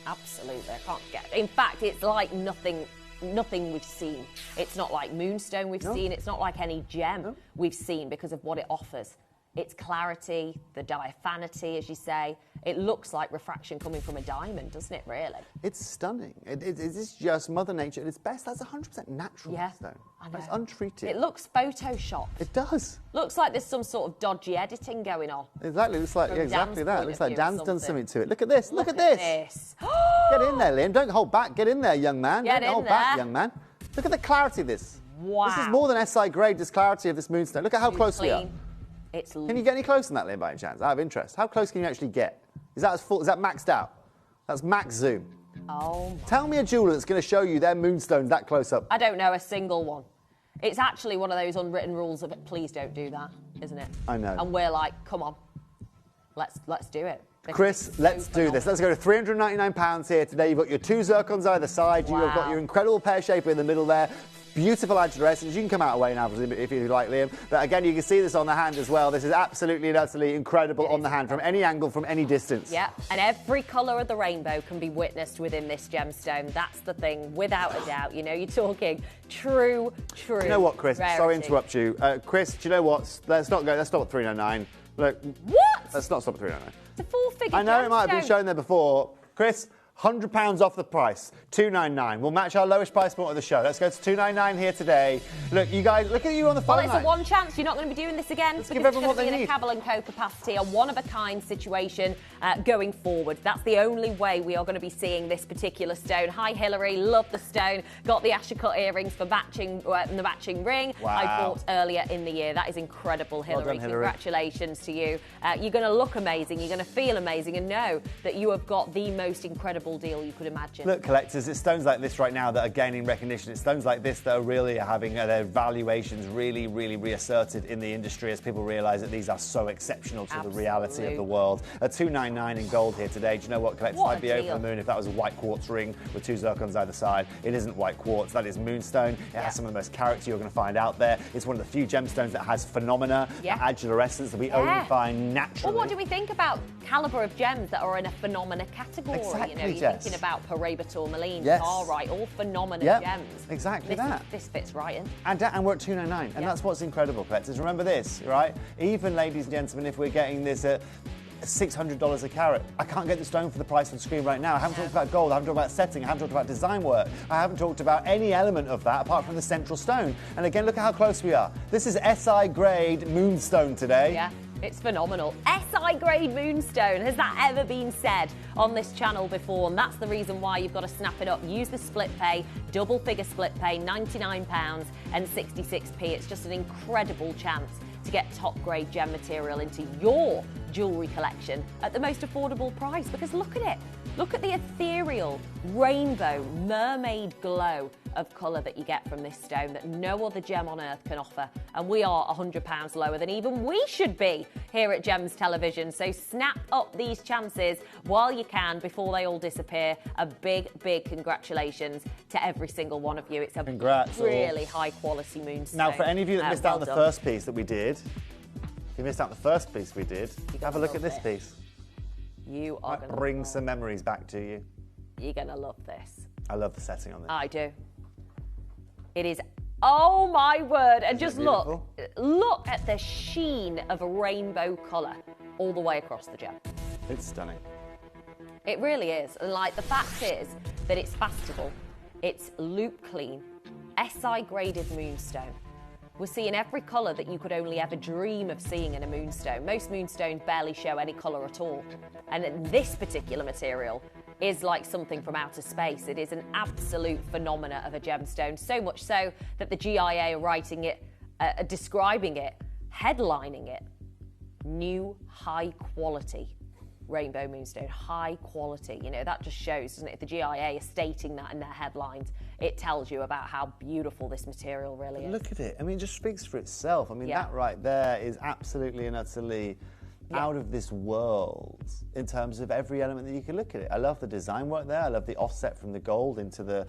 Absolutely. I can't get it. In fact, it's like nothing we've seen. It's not like moonstone we've seen. It's not like any gem we've seen because of what it offers. Its clarity, the diaphanity, as you say. It looks like refraction coming from a diamond, doesn't it, really? It's stunning. It is just Mother Nature at its best. That's 100% natural stone. I know. It's untreated. It looks photoshopped. It does. Looks like there's some sort of dodgy editing going on. Exactly. It looks like exactly that. It looks like Dan's done something to it. Look at this. Look at this. Get in there, Liam. Don't hold back. Get in there, young man. Don't hold back, young man. Look at the clarity of this. Wow. This is more than SI grade, this clarity of this moonstone. Look at how close we are. It's can you get any closer than that, Liam, by any chance? Out of interest. How close can you actually get? Is that as full? Is that maxed out? That's max zoom. Oh. Tell me a jeweler that's going to show you their moonstones that close up. I don't know a single one. It's actually one of those unwritten rules of please don't do that, isn't it? I know. And we're like, come on, let's do it. Chris, let's do this. Let's go to £399 here today. You've got your 2 zircons either side. Wow. You've got your incredible pear shaper in the middle there. Beautiful angela essence. You can come out away now if you like, Liam. But again, you can see this on the hand as well. This is absolutely and utterly incredible on the hand from any angle, from any distance. Yeah, and every colour of the rainbow can be witnessed within this gemstone. That's the thing, without a doubt. You know, you're talking true. Do you know what, Chris? Rarity. Sorry to interrupt you. Chris, do you know what? Let's stop at 399. Look. What? Let's not stop at 399. It's a 4-figure I know it might have been gemstone. shown there before. Chris, £100 off the price, $299. We'll match our lowest price point of the show. Let's go to $299 here today. Look, you guys, look at you on the phone. Well, it's line. a one chance. You're not going to be doing this again. Let's because give everyone it's what going to they be in a need. Cabell & Co capacity, a one-of-a-kind situation going forward. That's the only way we are going to be seeing this particular stone. Hi, Hilary. Love the stone. Got the Ashercut earrings for matching the matching ring I Wow. bought earlier in the year. That is incredible, Hilary. Well done, Hilary. Congratulations to you. You're going to look amazing. You're going to feel amazing and know that you have got the most incredible deal you could imagine. Look, collectors, it's stones like this right now that are gaining recognition. It's stones like this that are really having their valuations really reasserted in the industry as people realise that these are so exceptional to the reality of the world. A $299 in gold here today. Do you know what, collectors? What a I'd be over deal. the moon if that was a white quartz ring with 2 zircons either side. It isn't white quartz. That is moonstone. It has some of the most character you're going to find out there. It's one of the few gemstones that has phenomena, angular essence that we only find naturally. Well, what do we think about calibre of gems that are in a phenomena category? Exactly, you know, you're Jess. thinking about Paraiba tourmaline, Yes. Starlight, all phenomena Yep, gems. exactly that. This fits right in. And we're at $299, and that's what's incredible, collectors. Remember this, right? Even, ladies and gentlemen, if we're getting this at $600 a carat, I can't get the stone for the price on screen right now. I haven't talked about gold, I haven't talked about setting, I haven't talked about design work, I haven't talked about any element of that apart from the central stone. And again, look at how close we are. This is SI grade moonstone today. Yeah. It's phenomenal. SI grade moonstone. Has that ever been said on this channel before? And that's the reason why you've got to snap it up. Use the split pay, double figure split pay, £99 and 66p. It's just an incredible chance to get top grade gem material into your jewellery collection at the most affordable price. Because look at it. Look at the ethereal, rainbow, mermaid glow of colour that you get from this stone that no other gem on earth can offer. And we are £100 lower than even we should be here at Gems Television. So snap up these chances while you can before they all disappear. A big congratulations to every single one of you. It's a really high quality moonstone. Now, for any of you that missed out on the well first piece that we did, if you missed out the first piece we did, have a look at this piece. You are Might bring some memories back to you. You're going to love this. I love the setting on this. I do. It is, oh my word. And just look at the sheen of a rainbow colour all the way across the gem. It's stunning. It really is. And like the fact is that it's fastable, it's loop clean, SI graded moonstone. We're seeing every colour that you could only ever dream of seeing in a moonstone. Most moonstones barely show any colour at all. And this particular material is like something from outer space. It is an absolute phenomena of a gemstone, so much so that the GIA are writing it, describing it, headlining it, new high quality rainbow moonstone, high quality. You know, that just shows, doesn't it? If the GIA is stating that in their headlines, it tells you about how beautiful this material really is. Look at it. I mean, it just speaks for itself. I mean, that right there is absolutely and utterly out of this world in terms of every element that you can look at it. I love the design work there. I love the offset from the gold into the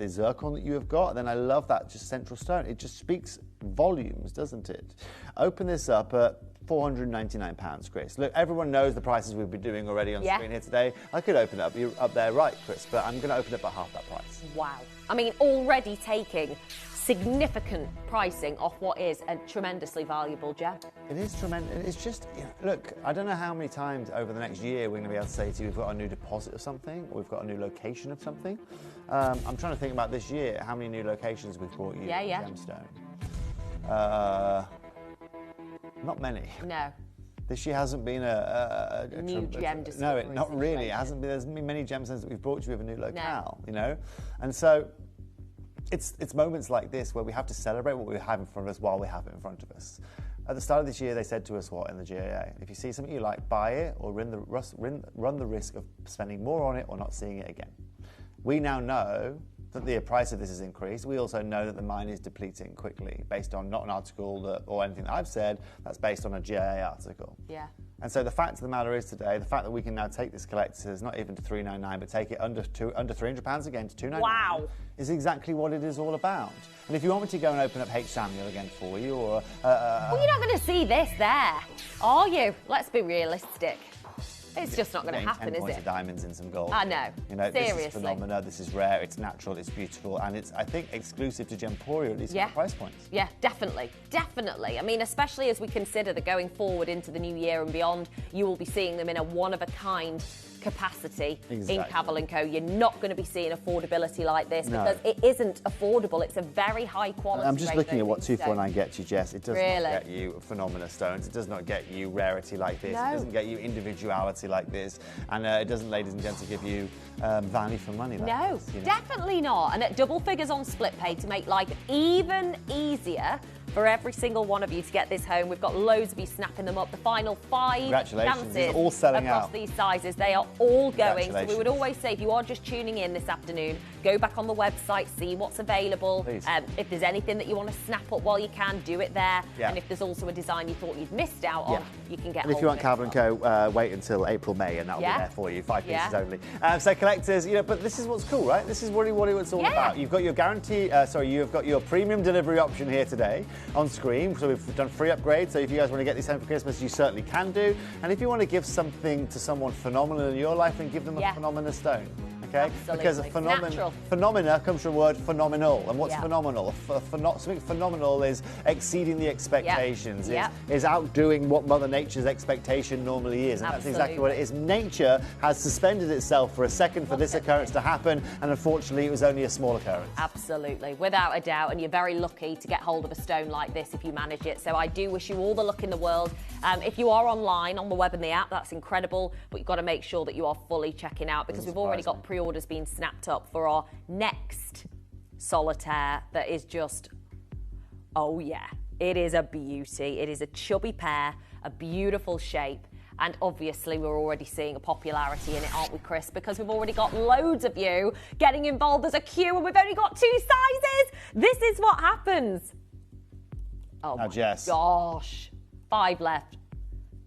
zircon that you have got. And then I love that just central stone. It just speaks volumes, doesn't it? Open this up at £499, Chris. Look, everyone knows the prices we've been doing already on screen here today. I could open it up. You're up there, right, Chris? But I'm going to open it up at half that price. Wow. I mean, already taking significant pricing off what is a tremendously valuable gem. It is tremendous. It's just, you know, look, I don't know how many times over the next year we're going to be able to say to you, we've got a new deposit of something, or we've got a new location of something. I'm trying to think about this year, how many new locations we've brought you Gemstone. Not many. No. This year hasn't been a new gem discovery. No, not really. It hasn't been. There's been many gemstones that we've brought you with a new locale, you know, and so it's moments like this where we have to celebrate what we have in front of us while we have it in front of us. At the start of this year, they said to us what in the GAA: if you see something you like, buy it, or run the risk of spending more on it or not seeing it again. We now know that the price of this has increased. We also know that the mine is depleting quickly, based on not an article or anything that I've said. That's based on a GIA article. Yeah. And so the fact of the matter is today, the fact that we can now take this collector's not even to £399, but take it under £300 again to £299, wow, is exactly what it is all about. And if you want me to go and open up H. Samuel again for you, or well, you're not going to see this there, are you? Let's be realistic. It's just not going to happen, 10 is points it? of diamonds in some gold. I know. You know, seriously. this is phenomena. This is rare. It's natural. It's beautiful, and it's, I think, exclusive to Gemporia at these price points. Yeah, definitely, definitely. I mean, especially as we consider that going forward into the new year and beyond, you will be seeing them in a one-of-a-kind capacity in Cavell & Co. You're not going to be seeing affordability like this because it isn't affordable. It's a very high quality. I'm just looking at what 249 gets you, Jess. It does really? not get you phenomena stones. It does not get you rarity like this. No. It doesn't get you individuality like this. And it doesn't, ladies and gents, give you value for money like this. You know? Definitely not. And at double figures on split pay to make life even easier for every single one of you to get this home. We've got loads of you snapping them up. The final 5 chances it's all selling across out. These sizes, they are all going. So we would always say, if you are just tuning in this afternoon, go back on the website, see what's available. If there's anything that you want to snap up while you can, do it there. Yeah. And if there's also a design you thought you'd missed out on, you can get And if hold you of want it. Cavell & Co., wait until April, May, and that'll be there for you. 5 pieces only. So collectors, you know, but this is what's cool, right? This is really what it's all about. You've got your guarantee, you've got your premium delivery option here today on screen. So we've done free upgrades. So if you guys want to get these home for Christmas, you certainly can do. And if you want to give something to someone phenomenal in your life, then give them a phenomena stone. Okay? Absolutely. Because phenomena comes from the word phenomenal. And what's phenomenal? Something phenomenal is exceeding the expectations, is outdoing what Mother Nature's expectation normally is. And that's exactly what it is. Nature has suspended itself for a second for this occurrence to happen, and unfortunately it was only a small occurrence. Absolutely, without a doubt, and you're very lucky to get hold of a stone like this if you manage it. So I do wish you all the luck in the world. If you are online, on the web and the app, that's incredible, but you've got to make sure that you are fully checking out, because we've already got pre-orders being snapped up for our next solitaire that is just, oh yeah, it is a beauty. It is a chubby pear, a beautiful shape. And obviously, we're already seeing a popularity in it, aren't we, Chris? Because we've already got loads of you getting involved. There's a queue, and we've only got 2 sizes. This is what happens. Oh, now, my Jess. gosh. 5 left.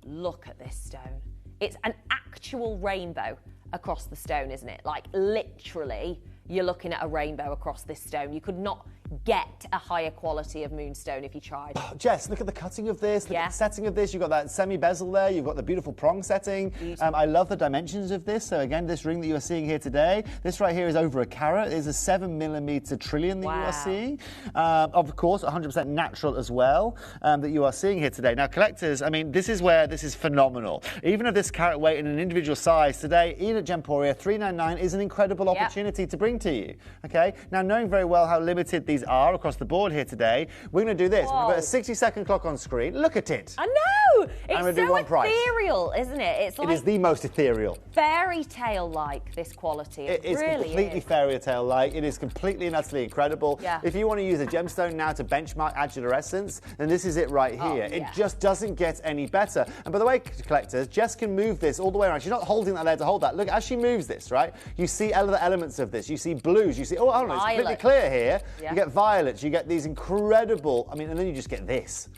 Look at this stone. It's an actual rainbow across the stone, isn't it? Like, literally, you're looking at a rainbow across this stone. You could not get a higher quality of moonstone if you tried. Jess, look at the cutting of this, look at the setting of this. You've got that semi-bezel there, you've got the beautiful prong setting. I love the dimensions of this. So again, this ring that you are seeing here today, this right here is over a carat. It is a 7mm trillion that you are seeing. Of course, 100% natural as well, that you are seeing here today. Now, collectors, I mean, this is where this is phenomenal. Even at this carat weight in an individual size today, even at Gemporia, $399 is an incredible opportunity to bring to you. Okay? Now, knowing very well how limited these are across the board here today, we're going to do this. We've got a 60-second clock on screen. Look at it. I know! And It's so ethereal, isn't it? It's like it is the most ethereal. Fairy tale-like, this quality. It is really completely fairy tale-like. It is completely and utterly incredible. Yeah. If you want to use a gemstone now to benchmark Adula Essence, then this is it right here. It just doesn't get any better. And by the way, collectors, Jess can move this all the way around. She's not holding that there to hold that. Look, as she moves this, right, you see other elements of this. You see blues. You see, oh, I don't know, it's completely clear here. You get violets. You get these incredible, I mean, and then you just get this.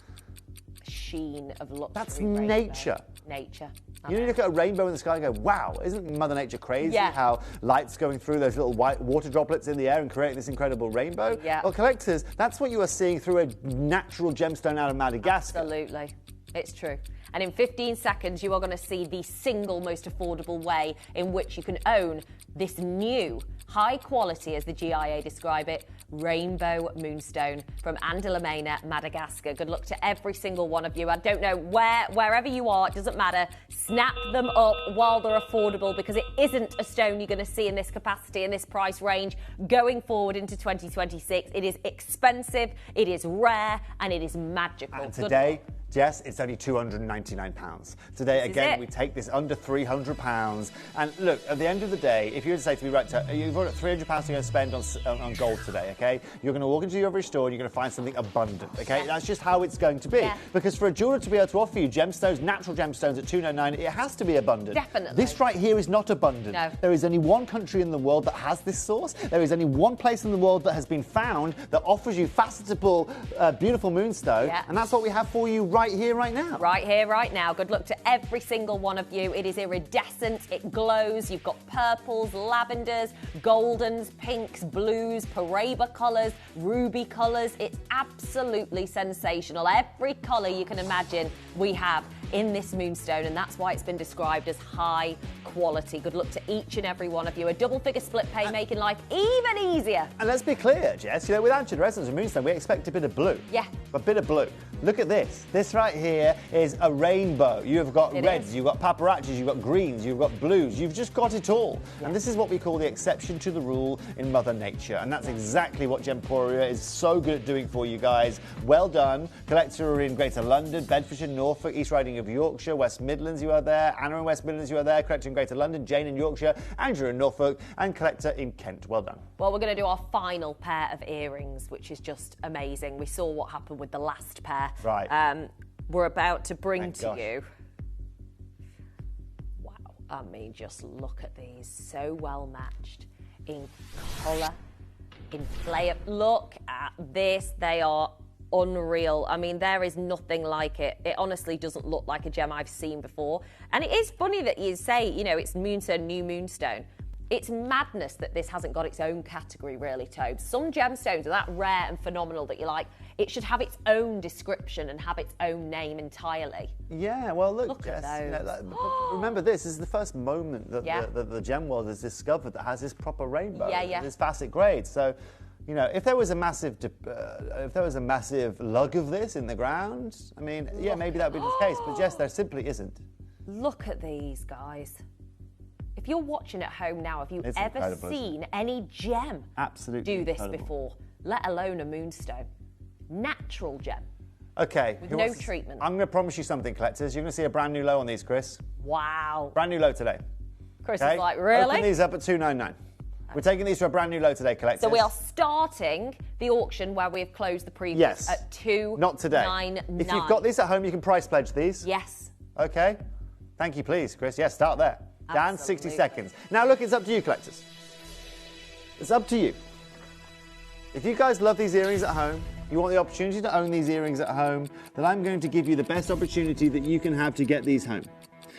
Sheen of luxury. That's nature. Nature. You look at a rainbow in the sky and go, wow, isn't Mother Nature crazy how light's going through those little white water droplets in the air and creating this incredible rainbow? Well, collectors, that's what you are seeing through a natural gemstone out of Madagascar. Absolutely. It's true. And in 15 seconds, you are going to see the single most affordable way in which you can own this new, high quality, as the GIA describe it, rainbow moonstone from Andalamena, Madagascar. Good luck to every single one of you. I don't know wherever you are, it doesn't matter. Snap them up while they're affordable, because it isn't a stone you're going to see in this capacity and this price range going forward into 2026. It is expensive, it is rare, and it is magical. And today, Jess, it's only £299. Today, again, we take this under £300. And look, at the end of the day, if you were to say to me, right, you've got £300 to go spend on gold today, okay? You're going to walk into your every store and you're going to find something abundant, okay? That's just how it's going to be. Because for a jeweller to be able to offer you gemstones, natural gemstones at £299, it has to be abundant. Definitely. This right here is not abundant. No. There is only one country in the world that has this source. There is only one place in the world that has been found that offers you facetable, beautiful moonstone. And that's what we have for you right here, right now. Right here, right now. Good luck to every single one of you. It is iridescent, it glows. You've got purples, lavenders, goldens, pinks, blues, Paraiba colours, ruby colours. It's absolutely sensational. Every colour you can imagine we have in this moonstone, and that's why it's been described as high quality. Good luck to each and every one of you. A double figure split pay, making life even easier. And let's be clear, Jess, you know, with Ancient Resonance and Moonstone, we expect a bit of blue. Yeah. A bit of blue. Look at this. This right here is a rainbow. You've got reds, you've got paparachis, you've got greens, you've got blues. You've just got it all. Yeah. And this is what we call the exception to the rule in Mother Nature. And that's exactly what Gemporia is so good at doing for you guys. Well done. Collector are in Greater London, Bedfordshire, Norfolk, East Riding of Yorkshire, West Midlands, you are there. Anna in West Midlands, you are there. Collector in Greater London, Jane in Yorkshire, Andrew in Norfolk, and Collector in Kent. Well done. Well, we're going to do our final pair of earrings, which is just amazing. We saw what happened with the last pair. Right. We're about to bring to you. Wow. I mean, just look at these. So well matched in colour, in flare. Look at this. They are unreal. I mean, there is nothing like it. It honestly doesn't look like a gem I've seen before. And it is funny that you say, you know, it's Moonstone, new Moonstone. It's madness that this hasn't got its own category, really, Tobe. Some gemstones are that rare and phenomenal that you're like, it should have its own description and have its own name entirely. Yeah, well, look at Jess, those. you know, remember this is the first moment that the gem world has discovered that has this proper rainbow, this facet grade. So, you know, if there was a massive, lug of this in the ground, I mean, yeah, maybe that would be the case. But Jess, there simply isn't. Look at these guys. If you're watching at home now, have you ever seen any gem do this before? Let alone a moonstone. Natural gem. Okay. With no treatment. I'm going to promise you something, collectors. You're going to see a brand new low on these, Chris. Wow. Brand new low today. Chris is like, really? Open these up at $299. We're taking these to a brand new low today, collectors. So we are starting the auction where we've closed the previous at $299. Not today. If you've got these at home, you can price pledge these. Yes. Okay. Thank you, please, Chris. Yes, start there. Dan, 60 seconds. Now, look, it's up to you, collectors. It's up to you. If you guys love these earrings at home, you want the opportunity to own these earrings at home, then I'm going to give you the best opportunity that you can have to get these home.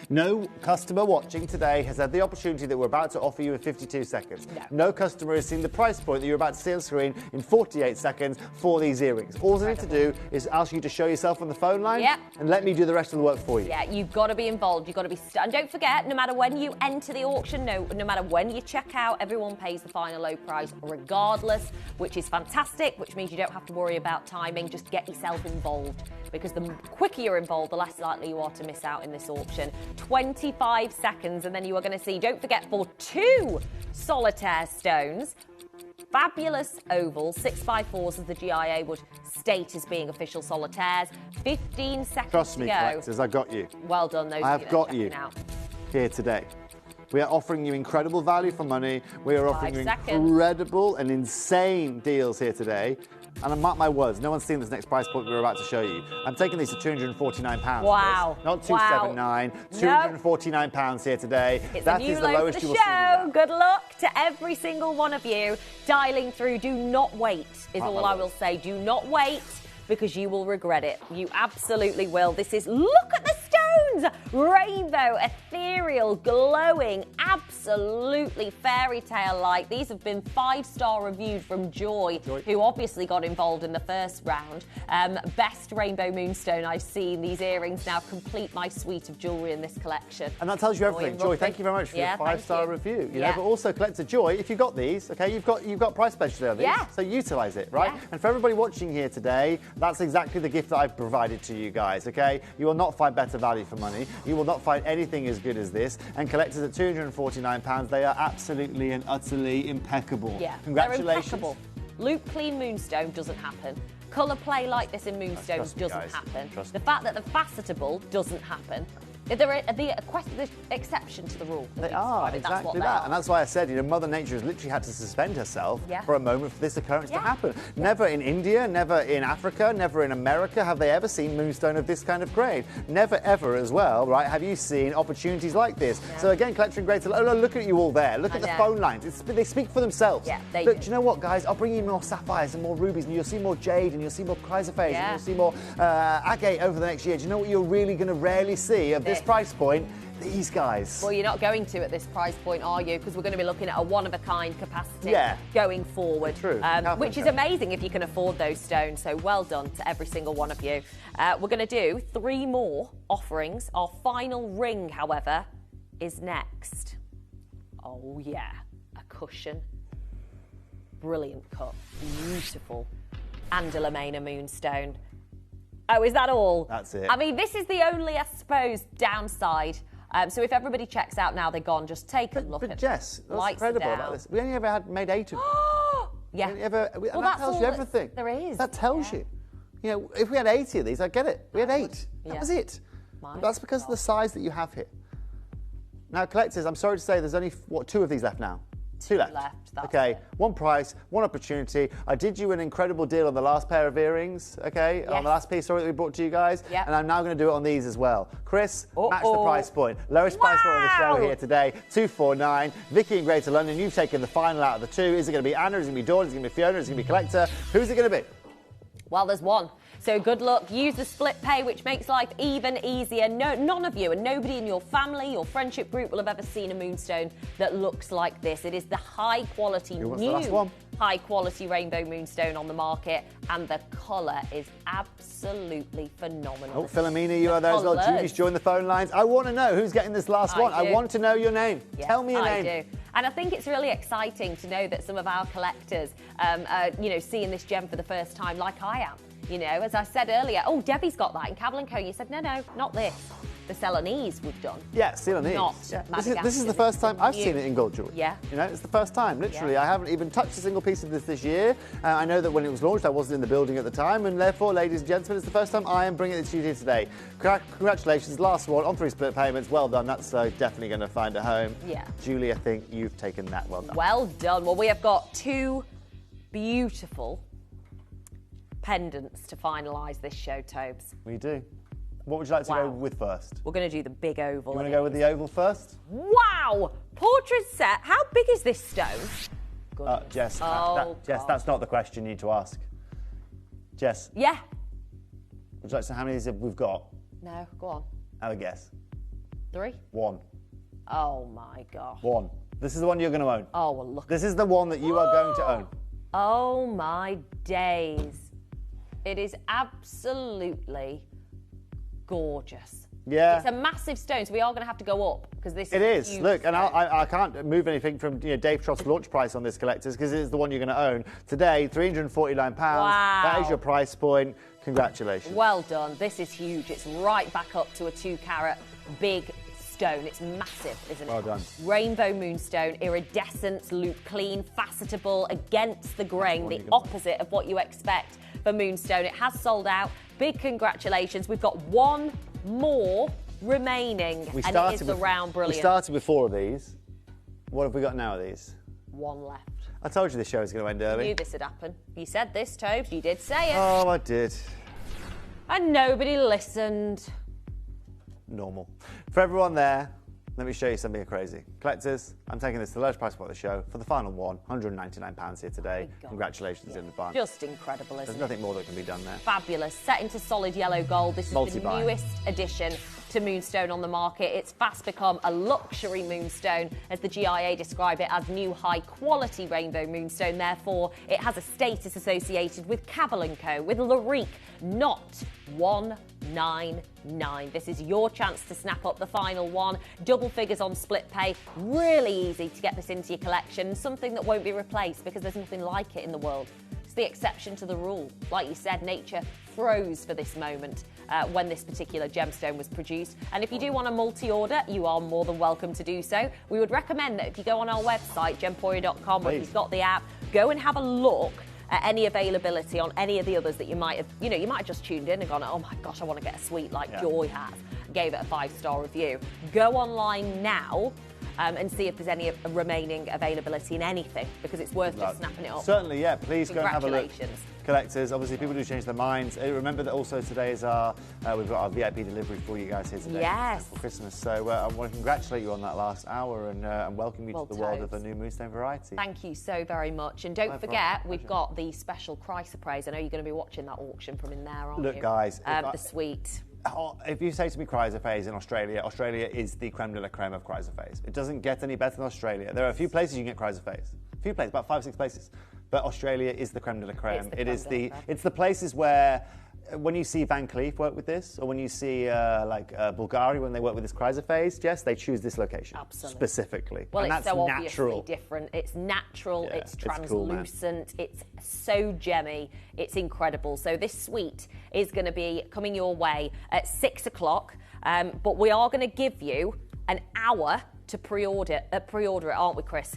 No customer watching today has had the opportunity that we're about to offer you in 52 seconds. No customer has seen the price point that you're about to see on screen in 48 seconds for these earrings. All I need to do is ask you to show yourself on the phone line and let me do the rest of the work for you. Yeah, you've got to be involved. You've got to be... And don't forget, no matter when you enter the auction, no matter when you check out, everyone pays the final low price regardless, which is fantastic, which means you don't have to worry about timing. Just get yourself involved, because the quicker you're involved, the less likely you are to miss out in this auction. 25 seconds, and then you are going to see, don't forget, for 2 solitaire stones, fabulous oval 6x4s as the GIA would state as being official solitaires. 15 seconds Trust me, to go. collectors, I got you. Well done, those I of you have that are got you checking out. here today. We are offering you incredible value for money. We are offering 5 you seconds. incredible and insane deals here today. And I mark my words, no one's seen this next price point we're about to show you. I'm taking these to £249. Wow. Not £279. £249 here today. It's that a new is the low lowest for you the will see show. me Good luck to every single one of you dialing through. Do not wait, is all I will say. Do not wait, because you will regret it. You absolutely will. This is, look at the stones! Rainbow, ethereal, glowing, absolutely fairy tale like. These have been 5-star reviewed from Joy, who obviously got involved in the first round. Best rainbow moonstone I've seen. These earrings now complete my suite of jewellery in this collection. And that tells you everything. Joy, thank you very much for your 5-star review. You know, but also, collector Joy, if you got these, okay, you've got price pledge today on these. Yeah. So utilise it, right? Yeah. And for everybody watching here today, that's exactly the gift that I've provided to you guys, okay? You will not find better value for money. You will not find anything as good as this. And collectors at £249, they are absolutely and utterly impeccable. Yeah, Congratulations. they're impeccable. Loop clean moonstone doesn't happen. Colour play like this in Moonstone Trust me, doesn't guys. happen. Trust The me. fact that the facetable doesn't happen. They're the exception to the rule. They are, That's exactly what they that. are. And that's why I said, Mother Nature has literally had to suspend herself Yeah. for a moment for this occurrence to Yeah. happen. Never in India, never in Africa, never in America have they ever seen Moonstone of this kind of grade. Never ever as well, right, have you seen opportunities like this. Yeah. So again, collector in greater... Oh, look at you all there. Look I at the know. phone lines. They speak for themselves. Yeah, they Look, do. do you know what, guys? I'll bring you more sapphires and more rubies, and you'll see more jade, and you'll see more chrysoprase, Yeah. and you'll see more agate over the next year. Do you know what you're really going to rarely see of this price point? These guys. Well, you're not going to at this price point, are you? Because we're going to be looking at a one-of-a-kind capacity Yeah. going forward. True. Which is amazing if you can afford those stones. So well done to every single one of you. We're going to do 3 more offerings. Our final ring, however, is next. Oh, yeah. A cushion. Brilliant cut. Beautiful. And a Lamena Moonstone. Oh, is that all? That's it. I mean, this is the only, I suppose, downside. So if everybody checks out now, they're gone. Just take a look But at Jess, what's lights are incredible down. about this? We only ever made 8 of them. Yeah. And Well, that that's tells all you that everything. there is. That tells you. If we had 80 of these, I get it. We had 8. Yeah. That was it. My That's because of the size that you have here. Now, collectors, I'm sorry to say there's only, 2 of these left now? 2 left. that's okay, it. 1 price, 1 opportunity. I did you an incredible deal on the last pair of earrings, okay? On the last piece, sorry, that we brought to you guys. Yep. And I'm now going to do it on these as well. Chris, match the price point. Lowest price point on the show here today, 249. Vicky in Greater London, you've taken the final out of the 2. Is it going to be Anna? Is it going to be Dawn? Is it going to be Fiona? Is it going to be Collector? Who's it going to be? Well, there's one. So good luck. Use the split pay, which makes life even easier. None of you and nobody in your family, your friendship group will have ever seen a moonstone that looks like this. It is the high quality, Who wants the last one? high quality rainbow moonstone on the market, and the colour is absolutely phenomenal. Oh, Philomena, you are there as well. colours. Judy's joined the phone lines. I want to know who's getting this last one. I do. want to know your name. Yes, Tell me your name. I do. And I think it's really exciting to know that some of our collectors, seeing this gem for the first time, like I am. As I said earlier, oh, Debbie's got that in Cavell & Co. You said, no, not this. The Ceylonese we've done. Yeah, Ceylonese. Not This is the first time I've seen it in gold jewelry. Yeah. It's the first time, literally. I haven't even touched a single piece of this year. I know that when it was launched, I wasn't in the building at the time, and therefore, ladies and gentlemen, it's the first time I am bringing it to you here today. Congratulations, last one on 3 split payments. Well done. That's definitely going to find a home. Yeah. Julie, I think you've taken that. Well done. Well done. Well, we have got 2 beautiful pendants to finalise this show, Tobes. We do. What would you like to go with first? We're going to do the big oval. You want to go with the oval first? Wow! Portrait set. How big is this stone? Jess, Oh, Jess, that's not the question you need to ask. Jess, Yeah. would you like to know how many we've got? No, go on. Have a guess. 3? 1. Oh, my gosh. 1. This is the one you're going to own. Oh, well, look. This is the one that you are going to own. Oh, my days. It is absolutely gorgeous. Yeah. It's a massive stone, so we are going to have to go up because this It is is. huge Look, and stone. I can't move anything from Dave Trott's launch price on this, collectors, because it is the one you're going to own. Today, £349. Wow. That is your price point. Congratulations. Well done. This is huge. It's right back up to a 2-carat big stone. It's massive, isn't it? Well done. Rainbow moonstone, iridescence, loop clean, facetable, against the grain, the opposite of what you expect for moonstone. It has sold out. Big congratulations. We've got 1 more remaining, and it is the round brilliant. We started with 4 of these. What have we got now of these? 1 left. I told you this show was going to end early. Knew this would happen. You said this, Tobes. You did say it. Oh, I did. And nobody listened. Normal. For everyone there, let me show you something crazy. Collectors, I'm taking this to the lowest price point of the show for the final one, £199 here today. Congratulations in advance. Just incredible, isn't There's it? nothing more that can be done there. Fabulous. Set into solid yellow gold. This is Multi-buy. the newest addition to Moonstone on the market. It's fast become a luxury moonstone, as the GIA describe it as new high-quality rainbow moonstone. Therefore, it has a status associated with Cavell & Co, with Larique, not 199. This is your chance to snap up the final one. Double figures on split pay. Really easy to get this into your collection. Something that won't be replaced because there's nothing like it in the world. It's the exception to the rule. Like you said, nature froze for this moment when this particular gemstone was produced. And if you do want a multi-order, you are more than welcome to do so. We would recommend that if you go on our website, gemporia.com, or if you've got the app, go and have a look any availability on any of the others that you might have, you might have just tuned in and gone, oh my gosh, I want to get a suite like Joy has, gave it a 5-star review. Go online now and see if there's any remaining availability in anything, because it's worth just snapping it up. Certainly, yeah. Please go and have a look. Congratulations. Collectors, obviously people do change their minds. Remember that also today is our, we've got our VIP delivery for you guys here today. Yes. For Christmas. So I want to congratulate you on that last hour and welcome you to the world of the new Moonstone variety. Thank you so very much. And don't forget, we've got the special Chrysler Praise. I know you're going to be watching that auction from in there, aren't you? Look, guys. The suite. If you say to me Chrysler in Australia, Australia is the creme de la creme of Chrysler. It doesn't get any better than Australia. There are a few places you can get Chrysler. A few places, about 5 or 6 places. But Australia is the creme de la creme. It's the places where, when you see Van Cleef work with this, or when you see Bulgari when they work with this Chrysler phase, Jess, they choose this location specifically. Well, and it's that's so natural. obviously different. It's natural. Yeah, it's It's translucent. cool, it's so gemmy. It's incredible. So this suite is going to be coming your way at 6 o'clock. But we are going to give you an hour to pre-order it, aren't we, Chris?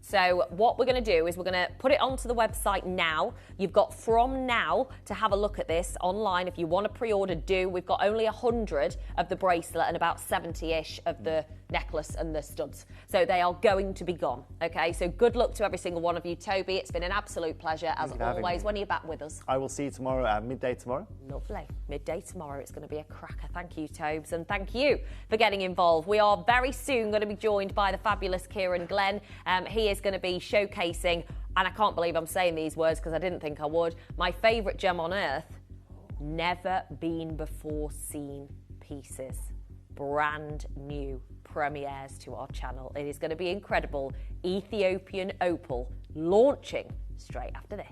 So what we're going to do is we're going to put it onto the website now. You've got from now to have a look at this online. If you want to pre-order, do. We've got only 100 of the bracelet and about 70-ish of the necklace and the studs. So they are going to be gone, okay? So good luck to every single one of you. Toby, it's been an absolute pleasure, as always. When are you back with us? I will see you tomorrow at midday tomorrow. Lovely. Midday tomorrow. It's going to be a cracker. Thank you, Tobes, and thank you for getting involved. We are very soon going to be joined by the fabulous Kieran Glenn. He is going to be showcasing, and I can't believe I'm saying these words because I didn't think I would, my favourite gem on earth, never been before seen pieces. Brand new premieres to our channel. It is going to be incredible. Ethiopian opal launching straight after this.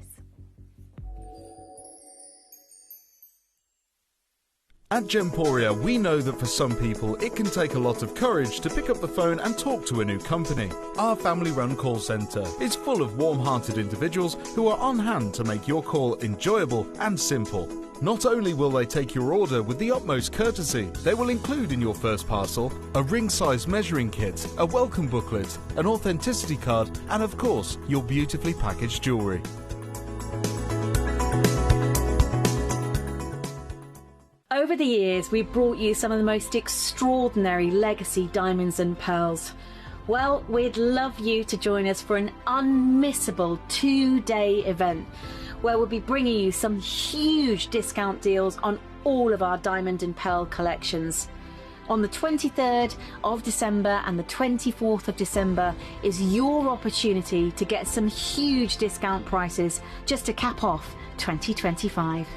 At Gemporia, we know that for some people it can take a lot of courage to pick up the phone and talk to a new company. Our family-run call centre is full of warm-hearted individuals who are on hand to make your call enjoyable and simple. Not only will they take your order with the utmost courtesy, they will include in your first parcel a ring-size measuring kit, a welcome booklet, an authenticity card, and of course, your beautifully packaged jewellery. Over the years, we've brought you some of the most extraordinary legacy diamonds and pearls. Well, we'd love you to join us for an unmissable 2-day event where we'll be bringing you some huge discount deals on all of our diamond and pearl collections. On the 23rd of December and the 24th of December is your opportunity to get some huge discount prices just to cap off 2025.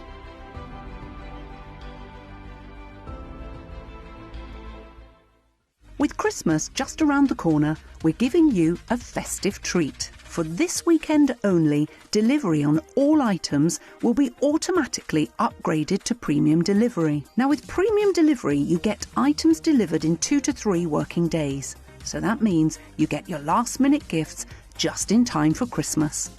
With Christmas just around the corner, we're giving you a festive treat. For this weekend only, delivery on all items will be automatically upgraded to premium delivery. Now with premium delivery, you get items delivered in 2 to 3 working days. So that means you get your last minute gifts just in time for Christmas.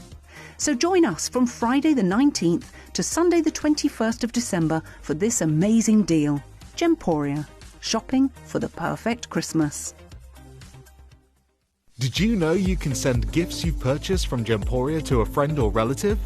So join us from Friday the 19th to Sunday the 21st of December for this amazing deal. Gemporia. Shopping for the perfect Christmas. Did you know you can send gifts you've purchased from Gemporia to a friend or relative?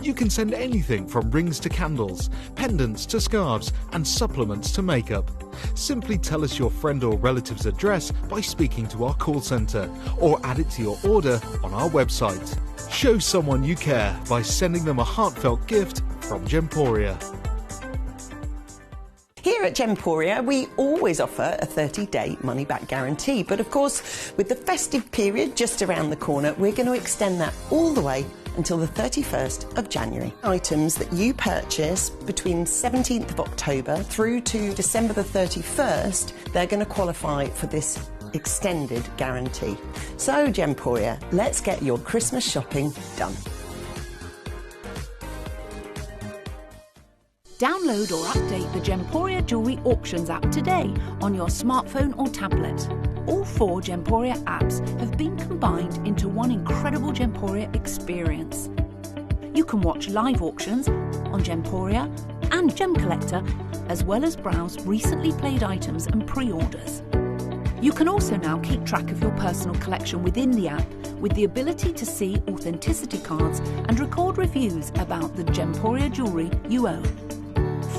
You can send anything from rings to candles, pendants to scarves, and supplements to makeup. Simply tell us your friend or relative's address by speaking to our call centre, or add it to your order on our website. Show someone you care by sending them a heartfelt gift from Gemporia. Here at Gemporia, we always offer a 30-day money-back guarantee. But of course, with the festive period just around the corner, we're going to extend that all the way until the 31st of January. Items that you purchase between 17th of October through to December the 31st, they're going to qualify for this extended guarantee. So, Gemporia, let's get your Christmas shopping done. Download or update the Gemporia Jewellery Auctions app today on your smartphone or tablet. All 4 Gemporia apps have been combined into one incredible Gemporia experience. You can watch live auctions on Gemporia and Gem Collector, as well as browse recently played items and pre-orders. You can also now keep track of your personal collection within the app with the ability to see authenticity cards and record reviews confused about the Gemporia jewellery you own.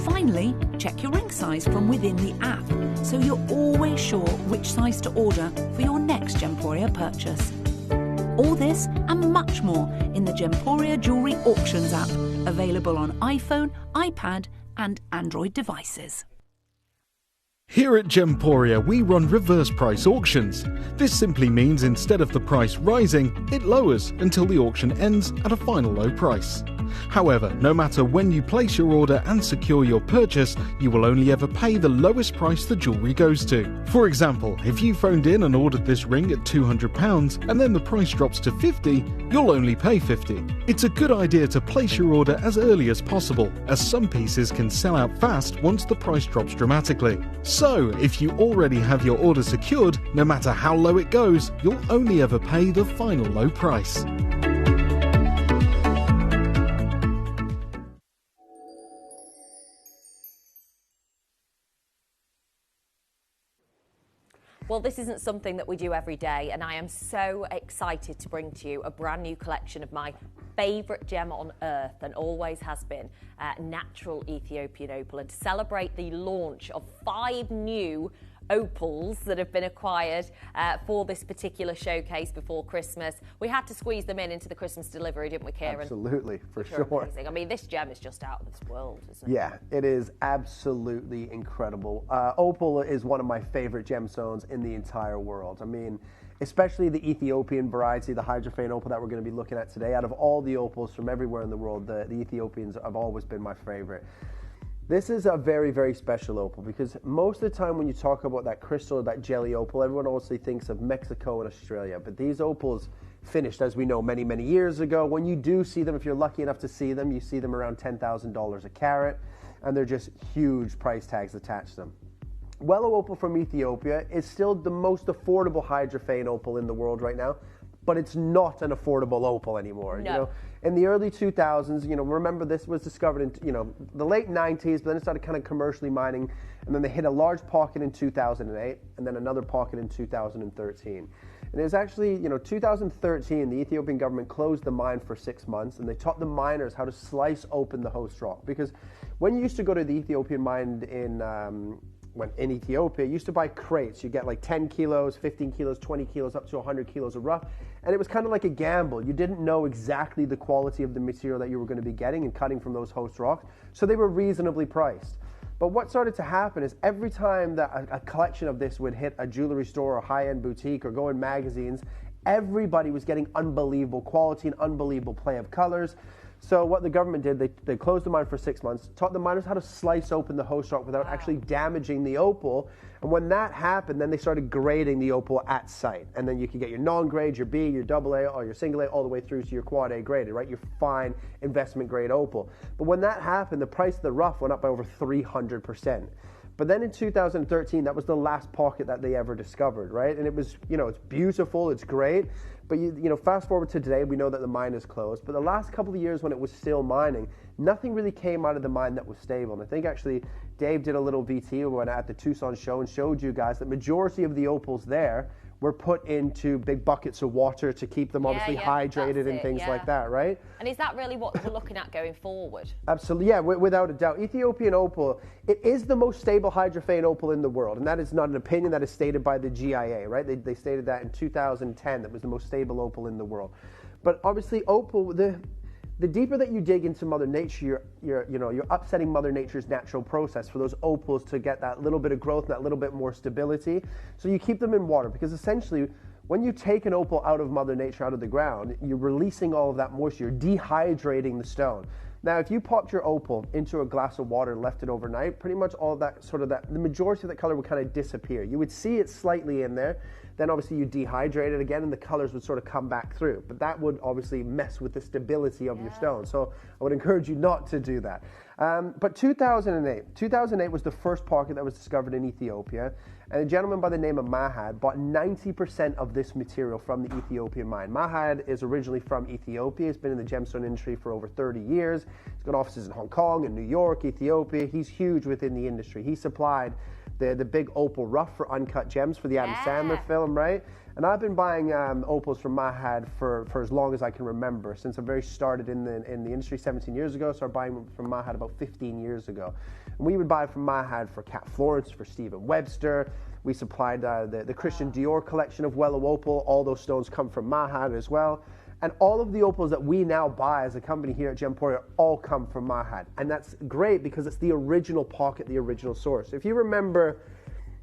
Finally, check your ring size from within the app, so you're always sure which size to order for your next Gemporia purchase. All this and much more in the Gemporia Jewellery Auctions app, available on iPhone, iPad and Android devices. Here at Gemporia, we run reverse price auctions. This simply means instead of the price rising, it lowers until the auction ends at a final low price. However, no matter when you place your order and secure your purchase, you will only ever pay the lowest price the jewellery goes to. For example, if you phoned in and ordered this ring at £200 and then the price drops to £50, you'll only pay £50. It's a good idea to place your order as early as possible, as some pieces can sell out fast once the price drops dramatically. So, if you already have your order secured, no matter how low it goes, you'll only ever pay the final low price. Well, this isn't something that we do every day, and I am so excited to bring to you a brand new collection of my favourite gem on earth, and always has been, natural Ethiopian opal. And to celebrate the launch of 5 new opals that have been acquired for this particular showcase before Christmas, we had to squeeze them into the Christmas delivery, didn't we, Kieran? Absolutely, for sure. Amazing. I mean, this gem is just out of this world, isn't it? Yeah, it is absolutely incredible. Opal is one of my favorite gemstones in the entire world. I mean, especially the Ethiopian variety, the hydrophane opal that we're going to be looking at today. Out of all the opals from everywhere in the world, the Ethiopians have always been my favorite. This is a very, very special opal because most of the time when you talk about that crystal or that jelly opal, everyone obviously thinks of Mexico and Australia. But these opals finished, as we know, many, many years ago. When you do see them, if you're lucky enough to see them, you see them around $10,000 a carat, and they're just huge price tags attached to them. Wellow opal from Ethiopia is still the most affordable hydrophane opal in the world right now, but it's not an affordable opal anymore. No. You know, in the early 2000s, remember this was discovered in, the late 90s, but then it started kind of commercially mining, and then they hit a large pocket in 2008, and then another pocket in 2013. And it was actually, 2013, the Ethiopian government closed the mine for 6 months, and they taught the miners how to slice open the host rock. Because when you used to go to the Ethiopian mine in Ethiopia, you used to buy crates. You get like 10 kilos, 15 kilos, 20 kilos, up to 100 kilos of rough. And it was kind of like a gamble. You didn't know exactly the quality of the material that you were going to be getting and cutting from those host rocks. So they were reasonably priced. But what started to happen is every time that a collection of this would hit a jewelry store or high-end boutique or go in magazines, everybody was getting unbelievable quality and unbelievable play of colors. So what the government did, they closed the mine for 6 months, taught the miners how to slice open the host rock without actually damaging the opal. And when that happened, then they started grading the opal at site. And then you could get your non-grade, your B, your AA, or your single A, all the way through to your quad A graded, right? Your fine investment grade opal. But when that happened, the price of the rough went up by over 300%. But then in 2013, that was the last pocket that they ever discovered, right? And it was, it's beautiful, it's great. But fast forward to today, we know that the mine is closed. But the last couple of years when it was still mining, nothing really came out of the mine that was stable. And I think actually Dave did a little VT when at the Tucson show and showed you guys that majority of the opals there were put into big buckets of water to keep them obviously hydrated and things like that, right? And is that really what we're looking at going forward? Absolutely, yeah, without a doubt. Ethiopian opal, it is the most stable hydrophane opal in the world, and that is not an opinion, that is stated by the GIA, right? They stated that in 2010, that was the most stable opal in the world. But obviously opal, the deeper that you dig into Mother Nature, you're upsetting Mother Nature's natural process for those opals to get that little bit of growth and that little bit more stability. So you keep them in water, because essentially when you take an opal out of Mother Nature, out of the ground, you're releasing all of that moisture, you're dehydrating the stone. Now, if you popped your opal into a glass of water and left it overnight, pretty much all of that, the majority of that color would kind of disappear. You would see it slightly in there. Then obviously you dehydrate it again and the colors would sort of come back through. But that would obviously mess with the stability of your stone. So I would encourage you not to do that. But 2008 was the first pocket that was discovered in Ethiopia. And a gentleman by the name of Mahad bought 90% of this material from the Ethiopian mine. Mahad is originally from Ethiopia. He's been in the gemstone industry for over 30 years. He's got offices in Hong Kong and New York, Ethiopia. He's huge within the industry. He supplied the big opal rough for uncut gems for the Adam Sandler film, right? And I've been buying opals from Mahad for as long as I can remember, since I very started in the industry 17 years ago. Started buying from Mahad about 15 years ago. And we would buy from Mahad for Cat Florence, for Stephen Webster. We supplied the Christian Dior collection of Wellow Opal. All those stones come from Mahad as well. And all of the opals that we now buy as a company here at Gemporia all come from Mahad. And that's great because it's the original pocket, the original source. If you remember,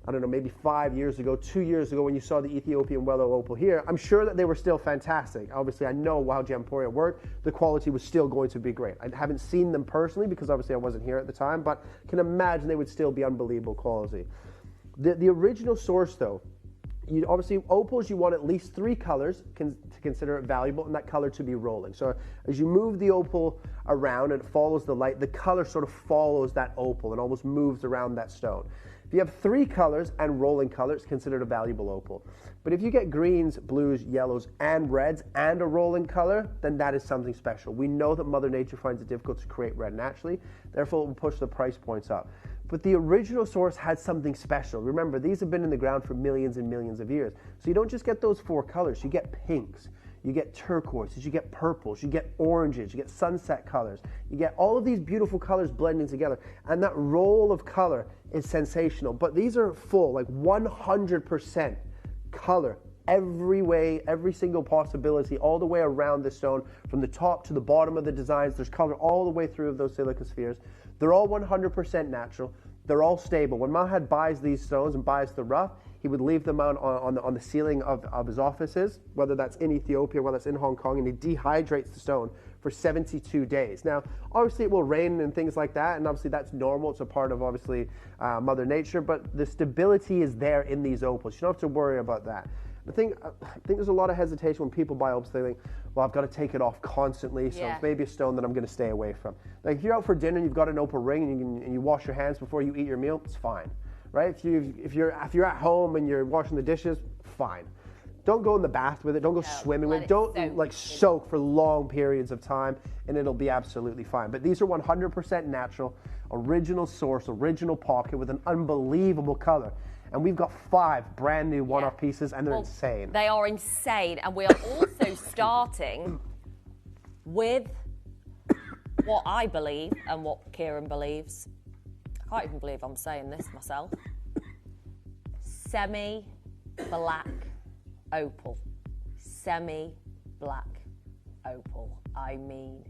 I don't know, maybe 5 years ago, 2 years ago when you saw the Ethiopian Wellow Opal here, I'm sure that they were still fantastic. Obviously, I know how Gemporia worked. The quality was still going to be great. I haven't seen them personally because obviously I wasn't here at the time, but can imagine they would still be unbelievable quality. The original source, though, obviously, opals, you want at least 3 colors to consider it valuable, and that color to be rolling. So as you move the opal around and it follows the light, the color sort of follows that opal and almost moves around that stone. If you have 3 colors and rolling colors, it's considered a valuable opal. But if you get greens, blues, yellows, and reds and a rolling color, then that is something special. We know that Mother Nature finds it difficult to create red naturally, therefore it will push the price points up. But the original source had something special. Remember, these have been in the ground for millions and millions of years. So you don't just get those 4 colors, you get pinks, you get turquoises, you get purples, you get oranges, you get sunset colors. You get all of these beautiful colors blending together. And that roll of color is sensational. But these are full, like 100% color. Every way, every single possibility, all the way around the stone, from the top to the bottom of the designs, there's color all the way through of those silica spheres. They're all 100% natural. They're all stable. When Mahad buys these stones and buys the rough, he would leave them out on the ceiling of his offices, whether that's in Ethiopia, whether that's in Hong Kong, and he dehydrates the stone for 72 days. Now, obviously it will rain and things like that, and obviously that's normal. It's a part of, obviously, Mother Nature, but the stability is there in these opals. You don't have to worry about that. I think there's a lot of hesitation when people buy opals. They think, well, I've got to take it off constantly, so it's maybe a stone that I'm going to stay away from. Like if you're out for dinner and you've got an opal ring and you wash your hands before you eat your meal, it's fine, right? If you're at home and you're washing the dishes, fine. Don't go in the bath with it. Don't go swimming with it. Don't soak for long periods of time, and it'll be absolutely fine. But these are 100% natural, original source, original pocket with an unbelievable color. And we've got 5 brand new one-off pieces, and they're insane. They are insane, and we are also starting with what I believe and what Kieran believes. I can't even believe I'm saying this myself. Semi-black opal. Semi-black opal. I mean,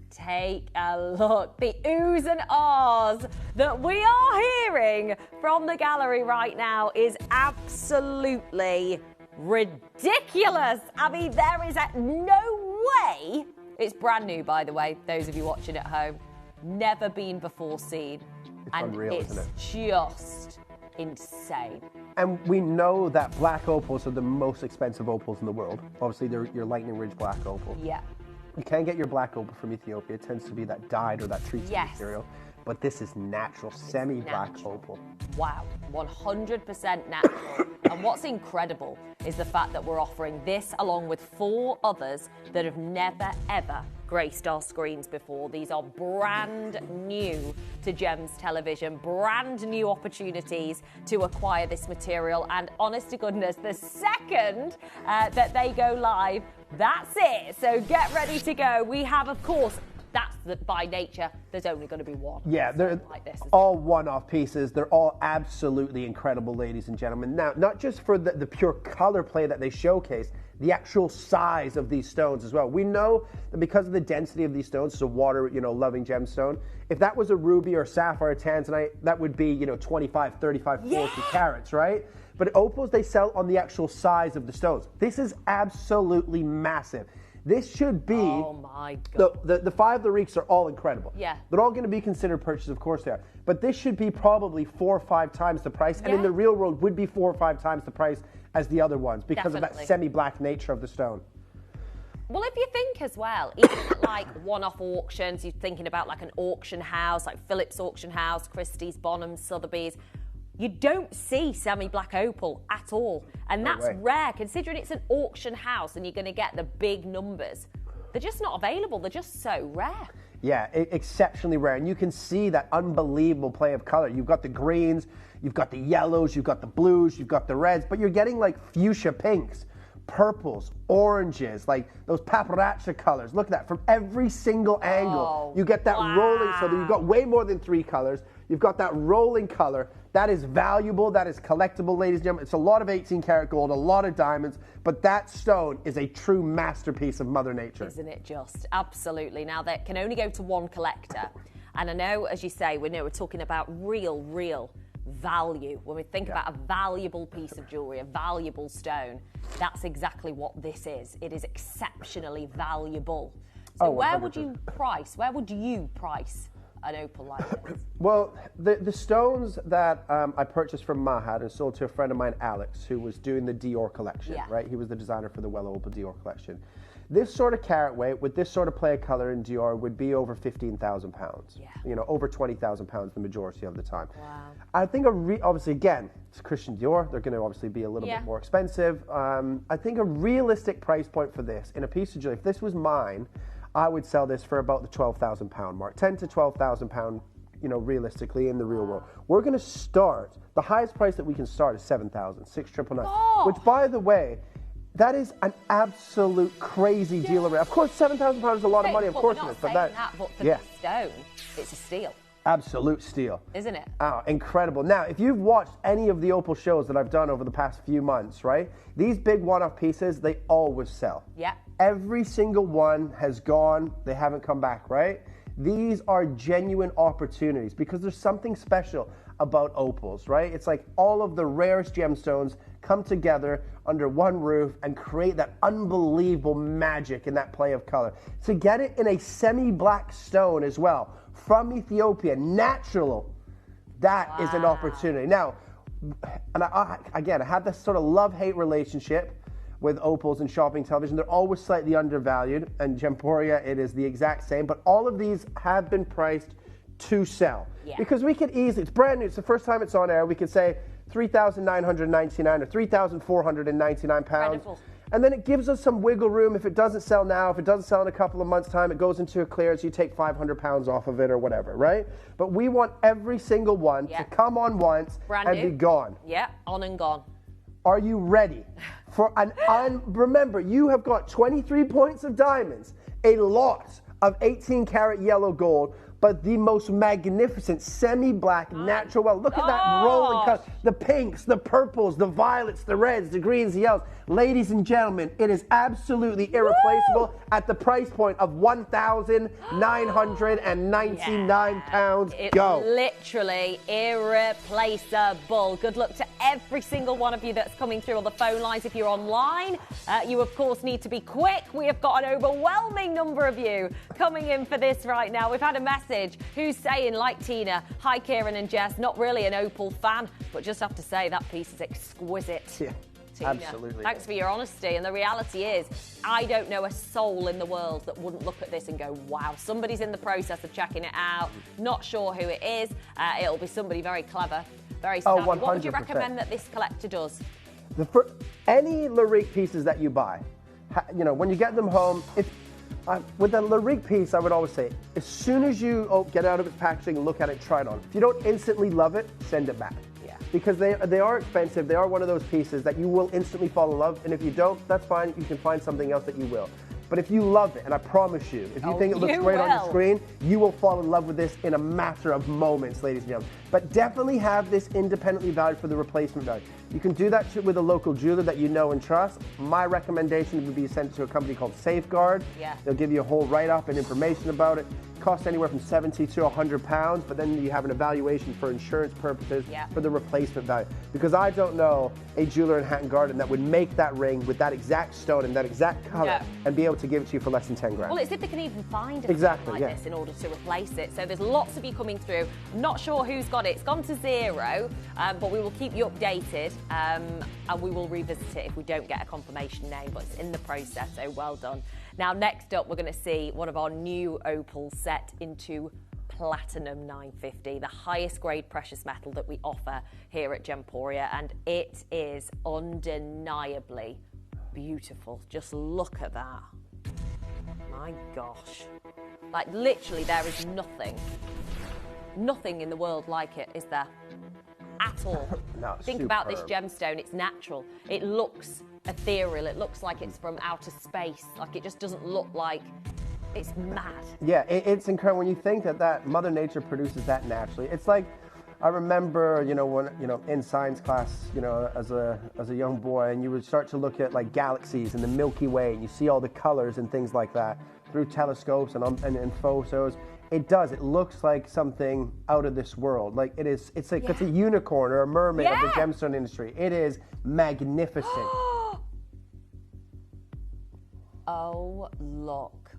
take a look. The oohs and ahs that we are hearing from the gallery right now is absolutely ridiculous. I mean, there is no way. It's brand new, by the way, those of you watching at home. Never been before seen. It's and unreal, it's isn't it? Just insane. And we know that black opals are the most expensive opals in the world. Obviously, they're your Lightning Ridge black opal. Yeah. You can get your black opal from Ethiopia. It tends to be that dyed or that treated material. But this is natural, semi-black opal. Wow, 100% natural. And what's incredible is the fact that we're offering this along with 4 others that have never, ever graced our screens before. These are brand new to Gems Television, brand new opportunities to acquire this material. And honest to goodness, the second that they go live, that's it. So get ready to go. We have, of course, by nature, there's only going to be one. Yeah, they're like this, all one-off pieces. They're all absolutely incredible, ladies and gentlemen. Now, not just for the pure color play that they showcase, the actual size of these stones as well. We know that because of the density of these stones, it's a water, loving gemstone. If that was a ruby or sapphire or tanzanite, that would be, 25, 35, 40 carats, right? But opals, they sell on the actual size of the stones. This is absolutely massive. This should be, oh my God. The 5 Lariques are all incredible. Yeah. They're all going to be considered purchase, of course they are. But this should be probably 4 or 5 times the price, and in the real world would be 4 or 5 times the price as the other ones because of that semi-black nature of the stone. Well, if you think as well, even like one-off auctions, you're thinking about like an auction house, like Phillips Auction House, Christie's, Bonhams, Sotheby's, you don't see semi-black opal at all. And that's rare, considering it's an auction house and you're going to get the big numbers. They're just not available. They're just so rare. Yeah, exceptionally rare. And you can see that unbelievable play of color. You've got the greens, you've got the yellows, you've got the blues, you've got the reds, but you're getting like fuchsia pinks. purples, oranges, like those paparazzi colors. Look at that. From every single angle, you get that rolling. So that you've got way more than 3 colors. You've got that rolling color. That is valuable. That is collectible, ladies and gentlemen. It's a lot of 18 karat gold, a lot of diamonds, but that stone is a true masterpiece of Mother Nature. Isn't it just? Absolutely. Now, that can only go to one collector. And I know, as you say, we're talking about real value. When we think about a valuable piece of jewellery, a valuable stone, that's exactly what this is. It is exceptionally valuable. So where would you price an opal like this? Well, the stones that I purchased from Mahad and sold to a friend of mine, Alex, who was doing the Dior collection, right? He was the designer for the Well Opal Dior collection. This sort of carat weight with this sort of play of color in Dior would be over 15,000 pounds. Yeah. You know, over 20,000 pounds the majority of the time. Wow. I think obviously, again, it's Christian Dior. They're going to obviously be a little bit more expensive. I think a realistic price point for this in a piece of jewelry, if this was mine, I would sell this for about the 12,000 pound mark, 10 to 12,000 pound, you know, realistically in the real world. We're going to start, the highest price that we can start is 7,000, 6,999, which, by the way, that is an absolute crazy deal. Of course, 7,000 pounds is a lot of money. Of course it is, but but for the stone, it's a steal. Absolute steal. Isn't it? Oh, incredible. Now, if you've watched any of the opal shows that I've done over the past few months, right? These big one-off pieces, they always sell. Yeah. Every single one has gone. They haven't come back, right? These are genuine opportunities because there's something special about opals, right? It's like all of the rarest gemstones come together under one roof and create that unbelievable magic in that play of color. To get it in a semi-black stone as well, from Ethiopia, natural, that is an opportunity. Now, and I have this sort of love-hate relationship with opals and shopping television. They're always slightly undervalued, and Gemporia, it is the exact same, but all of these have been priced to sell. Yeah. Because we could easily, it's brand new, it's the first time it's on air, we could say 3,999 or 3,499 pounds. Wonderful. And then it gives us some wiggle room. If it doesn't sell now, if it doesn't sell in a couple of months' time, it goes into a clearance, you take 500 pounds off of it or whatever, right? But we want every single one to come on once and be gone. Yeah, on and gone. Are you ready for remember, you have got 23 points of diamonds, a lot of 18 karat yellow gold, but the most magnificent semi-black natural well. Look at that rolling color. The pinks, the purples, the violets, the reds, the greens, the yellows. Ladies and gentlemen, it is absolutely irreplaceable at the price point of 1,999 pounds. Go. Literally irreplaceable. Good luck to every single one of you that's coming through on the phone lines. If you're online, you of course need to be quick. We have got an overwhelming number of you coming in for this right now. We've had a message who's saying, like Tina, hi Kieran and Jess, not really an opal fan, but just have to say that piece is exquisite. Yeah. Tina, absolutely. Thanks for your honesty. And the reality is, I don't know a soul in the world that wouldn't look at this and go, wow, somebody's in the process of checking it out. Not sure who it is. It'll be somebody very clever, very savvy. 100%. What would you recommend that this collector does? Any Larique pieces that you buy, you know, when you get them home, with a Larique piece, I would always say, as soon as you get out of its packaging and look at it, try it on. If you don't instantly love it, send it back. Because they are expensive. They are one of those pieces that you will instantly fall in love. And if you don't, that's fine. You can find something else that you will. But if you love it, and I promise you, if you think it looks great on your screen, you will fall in love with this in a matter of moments, ladies and gentlemen. But definitely have this independently valued for the replacement value. You can do that with a local jeweler that you know and trust. My recommendation would be to send it to a company called Safeguard. Yeah. They'll give you a whole write-up and information about it. Costs anywhere from 70 to 100 pounds, but then you have an evaluation for insurance purposes for the replacement value. Because I don't know a jeweler in Hatton Garden that would make that ring with that exact stone and that exact color and be able to give it to you for less than 10 grand. Well, it's if they can even find a like this in order to replace it. So there's lots of you coming through. I'm not sure who's got it. It's gone to zero, but we will keep you updated and we will revisit it if we don't get a confirmation name, but it's in the process, so well done. Now, next up, we're going to see one of our new opals set into platinum 950, the highest grade precious metal that we offer here at Gemporia, and it is undeniably beautiful. Just look at that. My gosh. Like, literally, there is nothing in the world like it, is there? at all. No, Think about this superb. gemstone, it's natural. It looks ethereal, it looks like it's from outer space. Like it just doesn't look like, it's mad. Yeah, it's incredible when you think that Mother Nature produces that naturally. It's like, I remember, when, in science class, as a young boy, and you would start to look at like galaxies and the Milky Way, and you see all the colors and things like that through telescopes and photos. It does. It looks like something out of this world. Like it is. It's like it's a unicorn or a mermaid of the gemstone industry. It is magnificent. Oh, look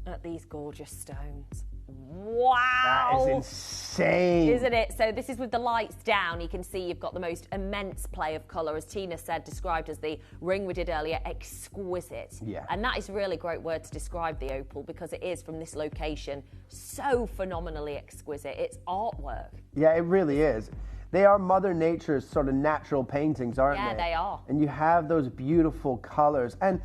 at these gorgeous stones. Wow! That is insane. Isn't it? So this is with the lights down. You can see you've got the most immense play of colour, as Tina said, described as the ring we did earlier, exquisite. Yeah. And that is really a great word to describe the opal, because it is, from this location, so phenomenally exquisite. It's artwork. Yeah, it really is. They are Mother Nature's sort of natural paintings, aren't they? Yeah, they are. And you have those beautiful colors. And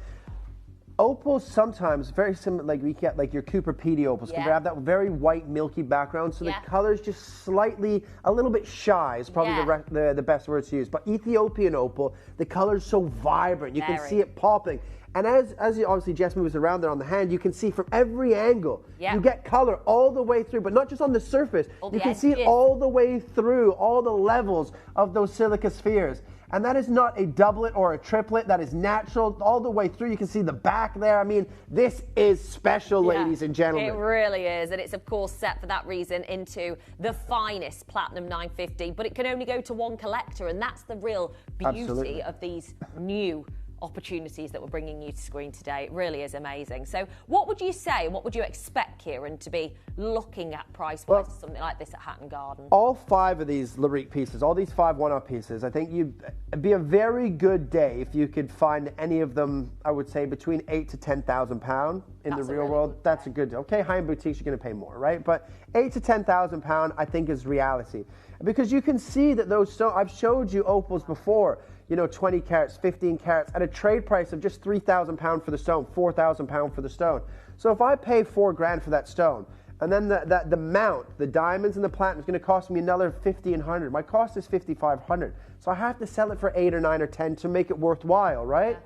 opals sometimes very similar, like we get like your Cooper PD opals, can have that very white milky background, so the color's just slightly a little bit shy is probably the best word to use. But Ethiopian opal, the color's so vibrant, you can see it popping. And as you obviously Jess moves around there on the hand, you can see from every angle, you get color all the way through, but not just on the surface. You can see it all the way through, all the levels of those silica spheres. And that is not a doublet or a triplet. That is natural all the way through. You can see the back there. I mean, this is special, ladies and gentlemen. It really is. And it's, of course, set for that reason into the finest Platinum 950. But it can only go to one collector. And that's the real beauty of these new opportunities that we're bringing you to screen today. It really is amazing. So what would you say, and what would you expect, Kieran, to be looking at price-wise for something like this at Hatton Garden? All 5 of these Larique pieces, all these 5 one-off pieces, I think it'd be a very good day if you could find any of them, I would say, between £8,000 to £10,000 in the real world. That's a good day. Okay, high-end boutiques, you're going to pay more, right? But £8,000 to £10,000, I think, is reality. Because you can see that those stones, I've showed you opals before, 20 carats, 15 carats, at a trade price of just £3,000 for the stone, £4,000 for the stone. So if I pay $4,000 for that stone, and then the mount, the diamonds and the platinum is going to cost me another $1,500. My cost is $5,500. So I have to sell it for 8 or 9 or 10 to make it worthwhile, right?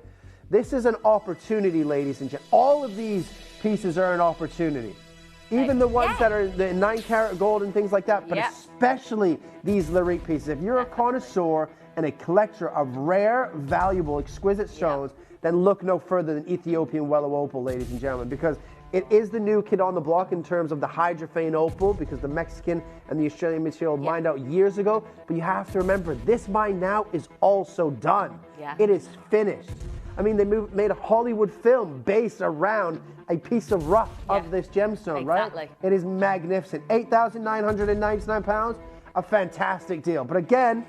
This is an opportunity, ladies and gentlemen. All of these pieces are an opportunity. Even the ones that are the 9-carat gold and things like that, but especially these Larique pieces. If you're a connoisseur and a collector of rare, valuable, exquisite stones, then look no further than Ethiopian Wellow Opal, ladies and gentlemen, because it is the new kid on the block in terms of the hydrophane opal, because the Mexican and the Australian material mined out years ago. But you have to remember, this mine now is also done. It is finished. I mean, they made a Hollywood film based around a piece of rough of this gemstone, right? It is magnificent. £8,999, a fantastic deal. But again,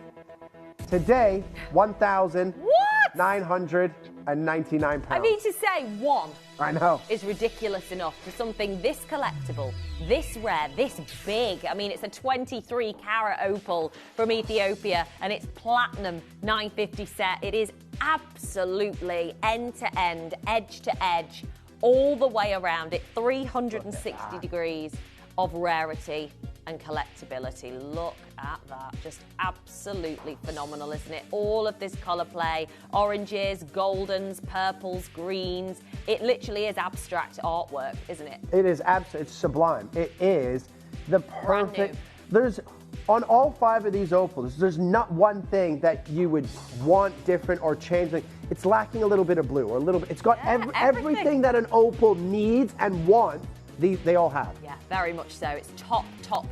today, £1,999. I mean, to say one I know. is ridiculous enough for something this collectible, this rare, this big. I mean, it's a 23-carat opal from Ethiopia, and it's Platinum 950 set. It is absolutely end-to-end, edge-to-edge, all the way around it, 360 degrees of rarity and collectability. Look at that. Just absolutely phenomenal, isn't it? All of this colour play, oranges, goldens, purples, greens. It literally is abstract artwork, isn't it? It is it's sublime. It is the perfect. There's on all 5 of these opals, there's not one thing that you would want different or change. It's lacking a little bit of blue or a little bit. It's got everything that an opal needs and wants. They all have. Yeah, very much so. It's top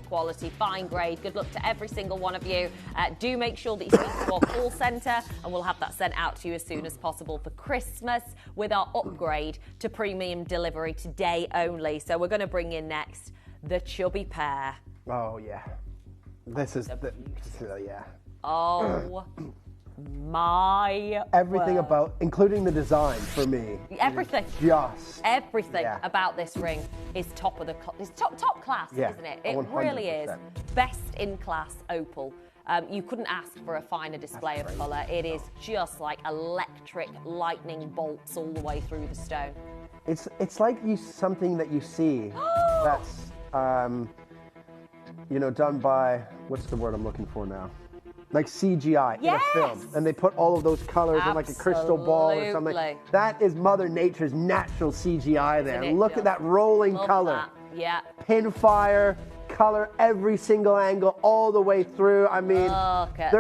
quality, fine grade. Good luck to every single one of you. Do make sure that you speak to our call centre, and we'll have that sent out to you as soon as possible for Christmas with our upgrade to premium delivery today only. So we're going to bring in next the chubby pair. Oh, yeah. This is Oh my everything word. about, including the design for me. Everything. Everything about this ring is top of the it's top class, isn't it? It 100%. really is best in class opal. You couldn't ask for a finer display of colour. It is just like electric lightning bolts all the way through the stone. It's like something that you see that's done by, what's the word I'm looking for now? like CGI in a film, and they put all of those colors in like a crystal ball or something. That is Mother Nature's natural CGI there. Look at that rolling color. That. Yeah. Pinfire, color every single angle all the way through. I mean, look at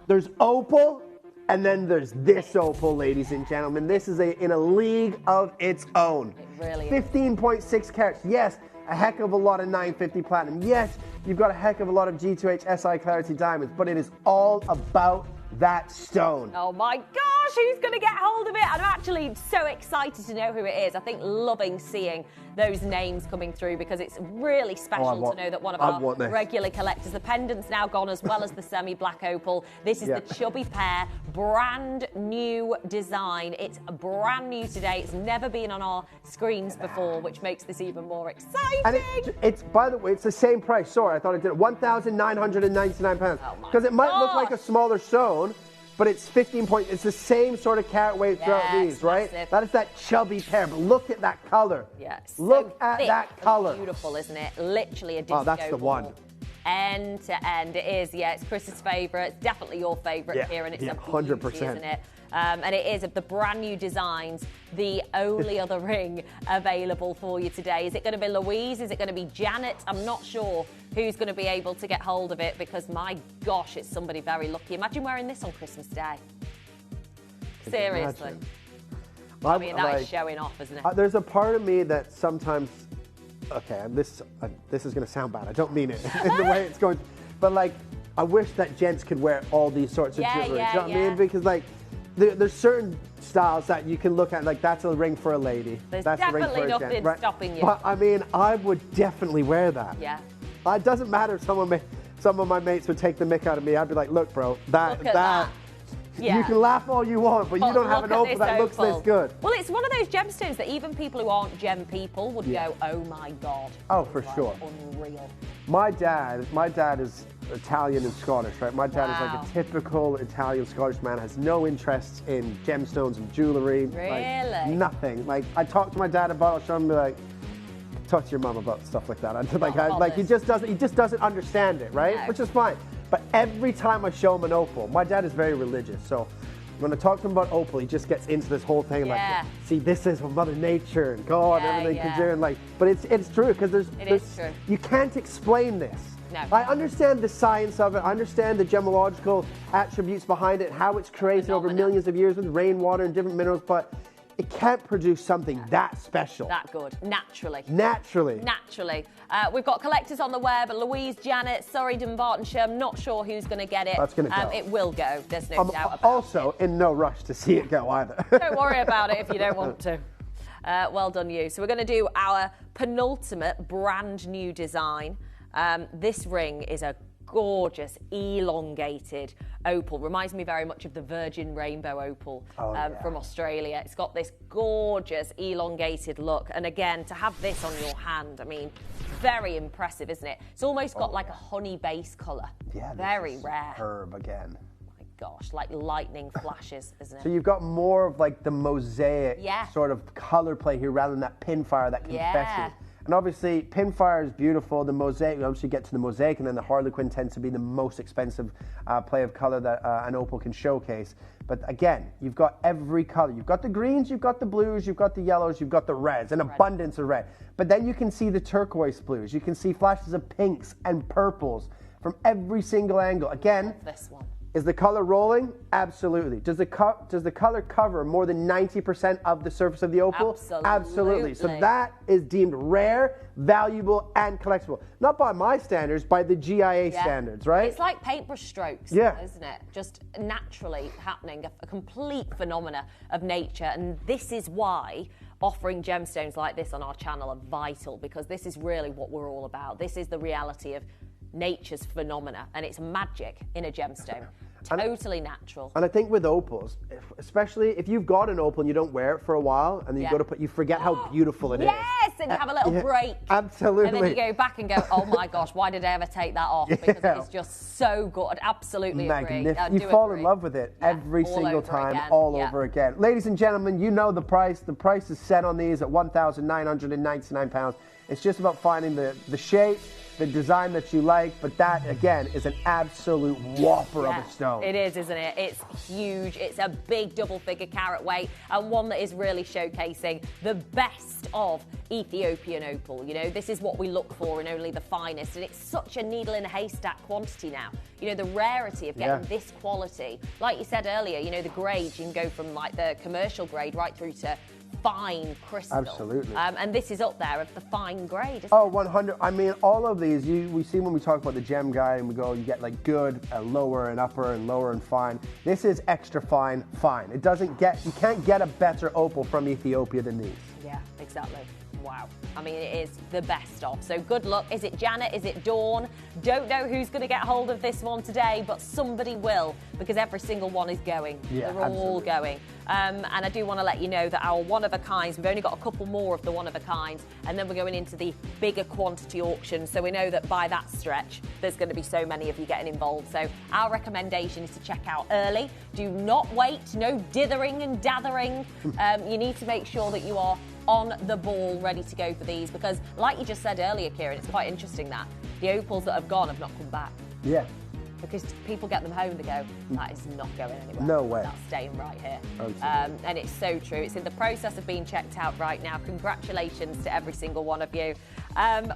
there's opal, and then there's this opal, ladies and gentlemen. This is in a league of its own. It really is. 15.6 carats. Yes, a heck of a lot of 950 platinum. Yes, you've got a heck of a lot of G2H SI Clarity diamonds, but it is all about that stone. Oh my gosh, who's going to get hold of it? I'm actually so excited to know who it is. I think loving seeing those names coming through because it's really special to know that one of our regular collectors, the pendant's now gone as well as the semi-black opal. This is the Chubby Pear, brand new design. It's brand new today. It's never been on our screens before, which makes this even more exciting. And it's by the way, it's the same price. Sorry, I thought it did £1,999 because it might look like a smaller stone, but it's 15 point. It's the same sort of carat weight throughout these, right? Massive. That is that chubby pear. But look at that color. Yes. Look at that color. Beautiful, isn't it? Literally a disco. Oh, that's the one. End to end, it is. Yeah, it's Chris's favourite. It's definitely your favourite here, and it's a beauty, 100%, isn't it? And it is of the brand new designs, the only other ring available for you today. Is it going to be Louise? Is it going to be Janet? I'm not sure who's going to be able to get hold of it because, my gosh, it's somebody very lucky. Imagine wearing this on Christmas Day. Seriously. I mean, that is showing off, isn't it? There's a part of me that sometimes, okay, this is going to sound bad. I don't mean it in the way it's going, but like, I wish that gents could wear all these sorts of jewelry. You know what I mean? Because like, there's certain styles that you can look at, like that's a ring for a lady. There's that's definitely a ring for a nothing gent, right? stopping you. But I mean, I would definitely wear that. Yeah. It doesn't matter if some of my mates would take the mick out of me. I'd be like, look, bro, that. Yeah. You can laugh all you want, but you don't have an opal that looks this good. Well, it's one of those gemstones that even people who aren't gem people would go, oh my God. Oh, for sure. Unreal. My dad is Italian and Scottish, right? My dad is like a typical Italian Scottish man, has no interest in gemstones and jewellery. Really? Like, nothing. Like, I talk to my dad about it, I'll show him, be like, talk to your mom about stuff like that. He just doesn't understand it, right? No. Which is fine. But every time I show him an opal, my dad is very religious, so when I talk to him about opal, he just gets into this whole thing like, see, this is what Mother Nature and God, everything can do, and like, but it's true because you can't explain this. No. I understand the science of it. I understand the gemological attributes behind it, how it's created over millions of years with rainwater and different minerals, but it can't produce something that special. That good. Naturally. Naturally. We've got collectors on the web. Louise, Janet, Surrey, Dunbartonshire. I'm not sure who's going to get it. That's going to go. It will go. There's no doubt about it. Also, in no rush to see it go either. Don't worry about it if you don't want to. Well done, you. So we're going to do our penultimate brand new design. This ring is a gorgeous, elongated opal. Reminds me very much of the Virgin Rainbow opal from Australia. It's got this gorgeous, elongated look. And again, to have this on your hand, I mean, very impressive, isn't it? It's almost got like a honey base colour. Yeah, very rare. Herb again. My gosh, like lightning flashes, isn't it? So you've got more of like the mosaic sort of colour play here rather than that pinfire, that confetti. And obviously, pinfire is beautiful. The mosaic, we obviously get to the mosaic, and then the harlequin tends to be the most expensive play of colour that an opal can showcase. But again, you've got every colour. You've got the greens, you've got the blues, you've got the yellows, you've got the reds, an abundance of red. But then you can see the turquoise blues. You can see flashes of pinks and purples from every single angle. Again, this one. Is the color rolling? Absolutely. Does the color cover more than 90% of the surface of the opal? Absolutely. So that is deemed rare, valuable, and collectible. Not by my standards, by the GIA standards, right? It's like paintbrush strokes, isn't it? Just naturally happening, a complete phenomena of nature. And this is why offering gemstones like this on our channel are vital, because this is really what we're all about. This is the reality of nature's phenomena, and it's magic in a gemstone. Totally natural. And I think with opals, especially if you've got an opal and you don't wear it for a while, and then you forget how beautiful it is. Yes, and you have a little break. Absolutely. And then you go back and go, oh my gosh, why did I ever take that off? Because it's just so good. Absolutely agree. You fall in love with it every single time, all over again. Ladies and gentlemen, you know the price. The price is set on these at £1,999. It's just about finding the shape, the design that you like, but that, again, is an absolute whopper of a stone. It is, isn't it? It's huge. It's a big double-figure carat weight and one that is really showcasing the best of Ethiopian opal. You know, this is what we look for in only the finest, and it's such a needle in a haystack quantity now. You know, the rarity of getting this quality. Like you said earlier, you know, the grade, you can go from like the commercial grade right through to fine crystal. Absolutely. And this is up there of the fine grade. Oh, 100. I mean, all of these, we see when we talk about the gem guide and we go, you get like good, lower and upper and lower and fine. This is extra fine, fine. It doesn't get, you can't get a better opal from Ethiopia than these. Yeah, exactly. Wow. I mean, it is the best of. So good luck. Is it Janet? Is it Dawn? Don't know who's going to get hold of this one today, but somebody will, because every single one is going. Yeah, They're all going. And I do want to let you know that our one-of-a-kinds, we've only got a couple more of the one-of-a-kinds, and then we're going into the bigger quantity auction. So we know that by that stretch, there's going to be so many of you getting involved. So our recommendation is to check out early. Do not wait. No dithering and dathering. You need to make sure that you are on the ball, ready to go for these, because like you just said earlier, Kieran, it's quite interesting that the opals that have gone have not come back. Yeah. Because people get them home, they go, that is not going anywhere. No way. That's staying right here. Absolutely. And it's so true. It's in the process of being checked out right now. Congratulations to every single one of you.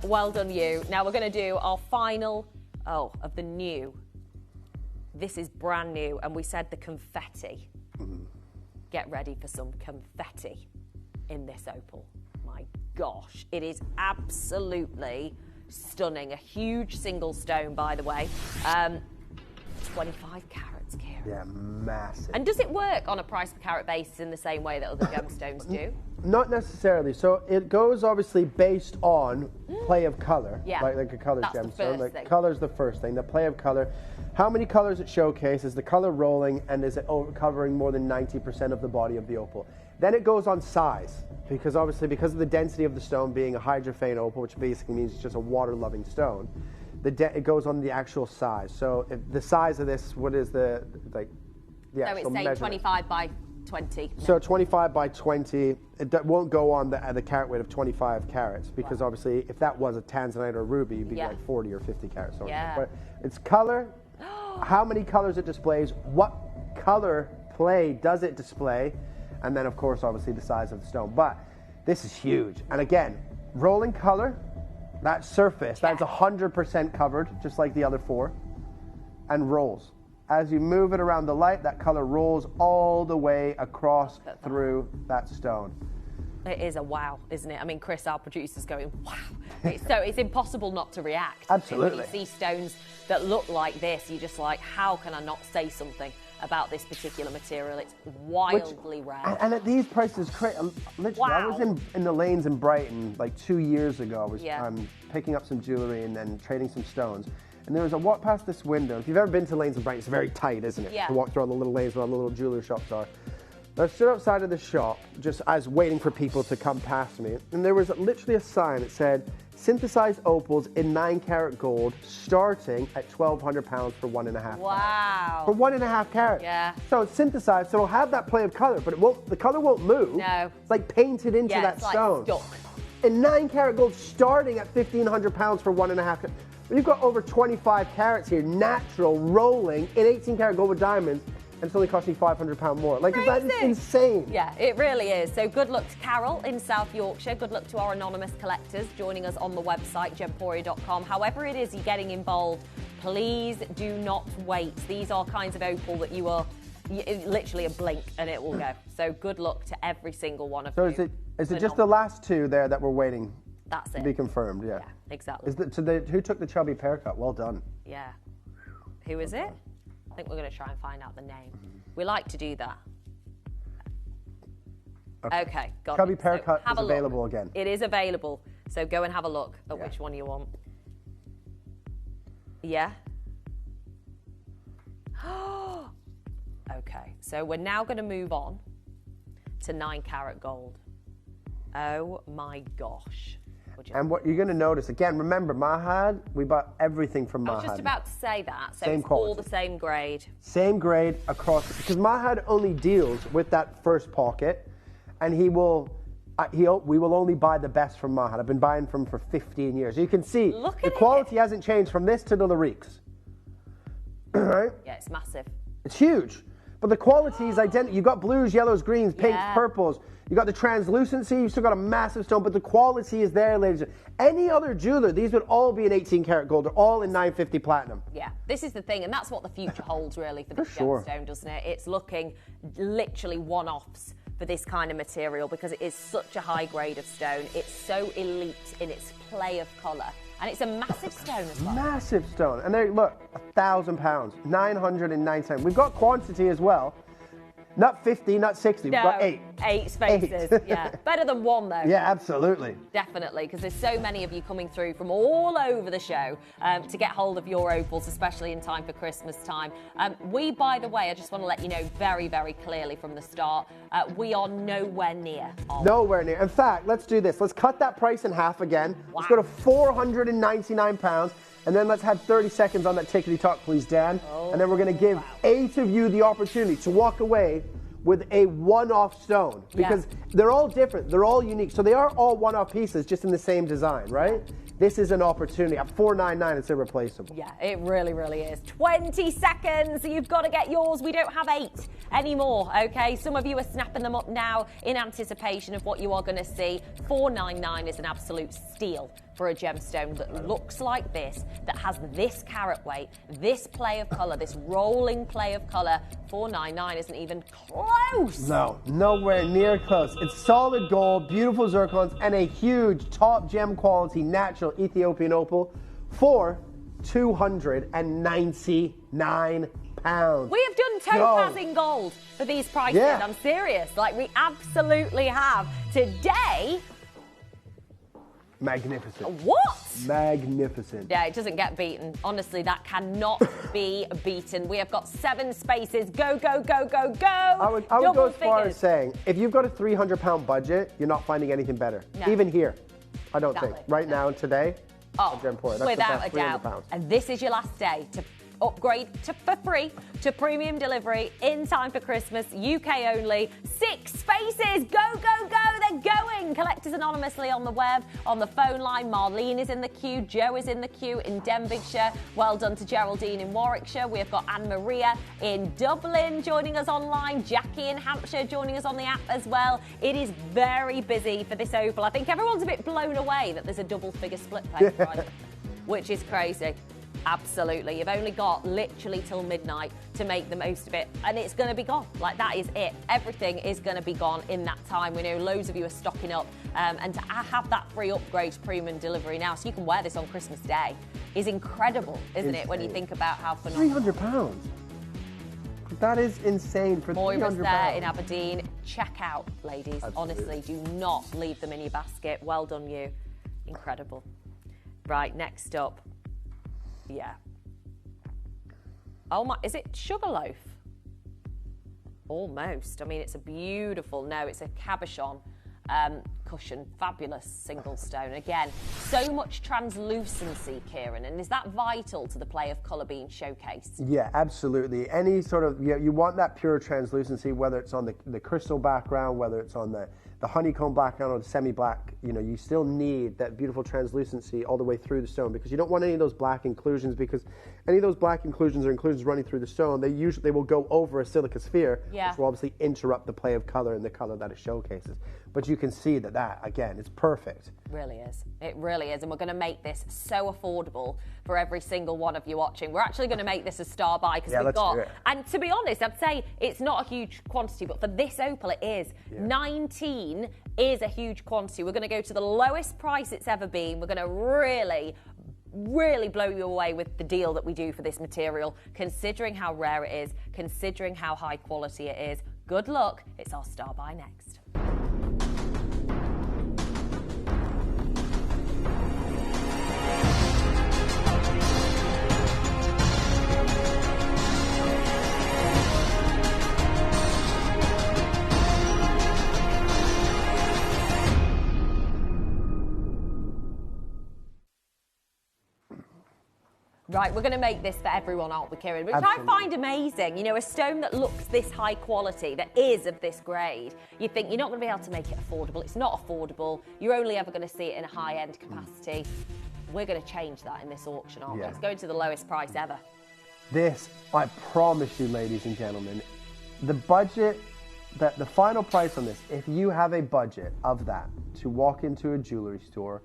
Well done, you. Now we're going to do our final, of the new. This is brand new, and we said the confetti. Get ready for some confetti in this opal. My gosh, it is absolutely stunning. A huge single stone, by the way. 25 carats, Kieran. Yeah, massive. And does it work on a price per carat basis in the same way that other gemstones do? Not necessarily. So it goes obviously based on play of color. Yeah. Like a color That's the gemstone. first thing. Color's the first thing. The play of color. How many colors it showcases, the color rolling, and is it covering more than 90% of the body of the opal. Then it goes on size, because obviously because of the density of the stone being a hydrophane opal, which basically means it's just a water-loving stone, it goes on the actual size. So if the size of this, what is the actual So it's saying 25 by 20. So 25 by 20, it won't go on the carat weight of 25 carats, because obviously if that was a tanzanite or a ruby, you'd be like 40 or 50 carats. But it's color, how many colors it displays, what color play does it display, and then of course obviously the size of the stone. But this is huge. And again, rolling color, that surface, that's 100% covered, just like the other four, and rolls. As you move it around the light, that color rolls all the way across through that stone. It is a wow, isn't it? I mean, Chris, our producer's going, wow. It's impossible not to react. Absolutely. When you see stones that look like this, you're just like, how can I not say something about this particular material? It's wildly rare. And at these prices, literally, I was in the lanes in Brighton like 2 years ago. I was picking up some jewelry and then trading some stones. And there was a walk past this window. If you've ever been to lanes in Brighton, it's very tight, isn't it? Yeah. To walk through all the little lanes where all the little jewelry shops are. I stood outside of the shop, just as waiting for people to come past me, and there was literally a sign that said, synthesized opals in 9-carat gold, starting at £1,200 for 1.5. Wow. For 1.5 carats. Yeah. So it's synthesized, so it'll have that play of color, but the color won't move. No. It's like painted into that stone. Like stuck. In 9-carat gold, starting at £1,500 for 1.5. You've got over 25 carats here, natural, rolling, in 18-carat gold with diamonds, and it's only costing you £500 more. Like, that is insane. Yeah, it really is. So good luck to Carol in South Yorkshire. Good luck to our anonymous collectors joining us on the website, gemporia.com. However it is you're getting involved, please do not wait. These are kinds of opal that you are literally a blink and it will go. So good luck to every single one of you. So is it just the last two there that we're waiting That's to it. be confirmed? Yeah. Exactly. Who took the chubby haircut? Well done. Yeah. Who is it? I think we're going to try and find out the name. We like to do that. Okay, got Chubby it. haircut have is a look. available again. It is available. So go and have a look at which one you want. Yeah? Okay, so we're now going to move on to 9-carat gold. Oh my gosh. And what you're going to notice, again, remember, Mahad, we bought everything from Mahad. I was just about to say that. So Same it's all quality. the same grade. Same grade across, because Mahad only deals with that first pocket, and he will We will only buy the best from Mahat. I've been buying from him for 15 years. You can see the quality hasn't changed from this to the Lariques. Right? Yeah, it's massive. It's huge. But the quality is identical. You've got blues, yellows, greens, pinks, purples. You've got the translucency. You've still got a massive stone, but the quality is there, ladies. Any other jeweler, these would all be in 18 karat gold. They're all in 950 platinum. Yeah, this is the thing, and that's what the future holds, really, for this gemstone, doesn't it? It's looking literally one-offs for this kind of material because it is such a high grade of stone. It's so elite in its play of colour. And it's a massive stone as well. Massive stone. And there, look, £1,000, 999. We've got quantity as well. Not 50, not 60. We've got 8. 8 spaces. Yeah. Better than 1, though. Yeah, absolutely. Definitely, because there's so many of you coming through from all over the show to get hold of your opals, especially in time for Christmas time. We, by the way, I just want to let you know very, very clearly from the start, we are nowhere near. Nowhere near. In fact, let's do this. Let's cut that price in half again. Wow. Let's go to £499. And then let's have 30 seconds on that tickety-tock, please, Dan. And then we're going to give 8 of you the opportunity to walk away with a one-off stone. Because they're all different. They're all unique. So they are all one-off pieces, just in the same design, right? This is an opportunity. At $499, it's irreplaceable. Yeah, it really, really is. 20 seconds. You've got to get yours. We don't have 8 anymore, okay? Some of you are snapping them up now in anticipation of what you are going to see. $499 is an absolute steal for a gemstone that looks like this, that has this carat weight, this play of colour, this rolling play of colour. $499 isn't even close. No, nowhere near close. It's solid gold, beautiful zircons, and a huge top gem quality natural Ethiopian opal for £299. We have done topaz in gold for these prices. Yeah. I'm serious. Like, we absolutely have. Today, magnificent. What? Magnificent. Yeah, it doesn't get beaten. Honestly, that cannot be beaten. We have got 7 spaces. Go, go, go, go, go. I would go as far as saying, if you've got a £300 budget, you're not finding anything better. No. Even here, I don't think. Right now and today, Gemporia. That's without the a best doubt. £300. And this is your last day to upgrade for free to premium delivery in time for Christmas, UK only. 6 spaces. Go, go, go. They're going. Collectors anonymously on the web, on the phone line. Marlene is in the queue. Joe is in the queue in Denbighshire. Well done to Geraldine in Warwickshire. We have got Anne-Maria in Dublin joining us online. Jackie in Hampshire joining us on the app as well. It is very busy for this opal. I think everyone's a bit blown away that there's a double figure split pay price, which is crazy. Absolutely. You've only got literally till midnight to make the most of it, and it's going to be gone. Like, that is it. Everything is going to be gone in that time. We know loads of you are stocking up, and to have that free upgrade premium delivery now, so you can wear this on Christmas Day, is incredible, isn't it, when you think about how phenomenal. £300. That is insane for Moira's £300. there in Aberdeen. Check out, ladies. Absolutely. Honestly, do not leave them in your basket. Well done, you. Incredible. Right, next up. Yeah. Oh my, is it Sugarloaf? Almost. I mean, it's a beautiful, no, it's a cabochon cushion. Fabulous single stone. Again, so much translucency, Kieran, and is that vital to the play of colour being showcased? Yeah, absolutely. Any sort of, you want that pure translucency, whether it's on the crystal background, whether it's on the honeycomb background or the semi-black, you still need that beautiful translucency all the way through the stone, because you don't want any of those black inclusions, because any of those black inclusions or inclusions running through the stone, they will go over a silica sphere, which will obviously interrupt the play of color and the color that it showcases. But you can see that again, it's perfect. It really is. It really is. And we're going to make this so affordable for every single one of you watching. We're actually going to make this a star buy because we've got, and to be honest, I'd say it's not a huge quantity, but for this opal it is. 19 is a huge quantity. We're going to go to the lowest price it's ever been. We're going to really blow you away with the deal that we do for this material, considering how rare it is, considering how high quality it is. Good luck. It's our star buy next. Right, we're going to make this for everyone, aren't we, Kieran? Which Absolutely. I find amazing. You know, a stone that looks this high quality, that is of this grade, you think you're not going to be able to make it affordable. It's not affordable. You're only ever going to see it in a high-end capacity. We're going to change that in this auction, aren't we? Yeah. It's going to the lowest price ever. This, I promise you, ladies and gentlemen, the budget, the final price on this, if you have a budget of that to walk into a jewelry store,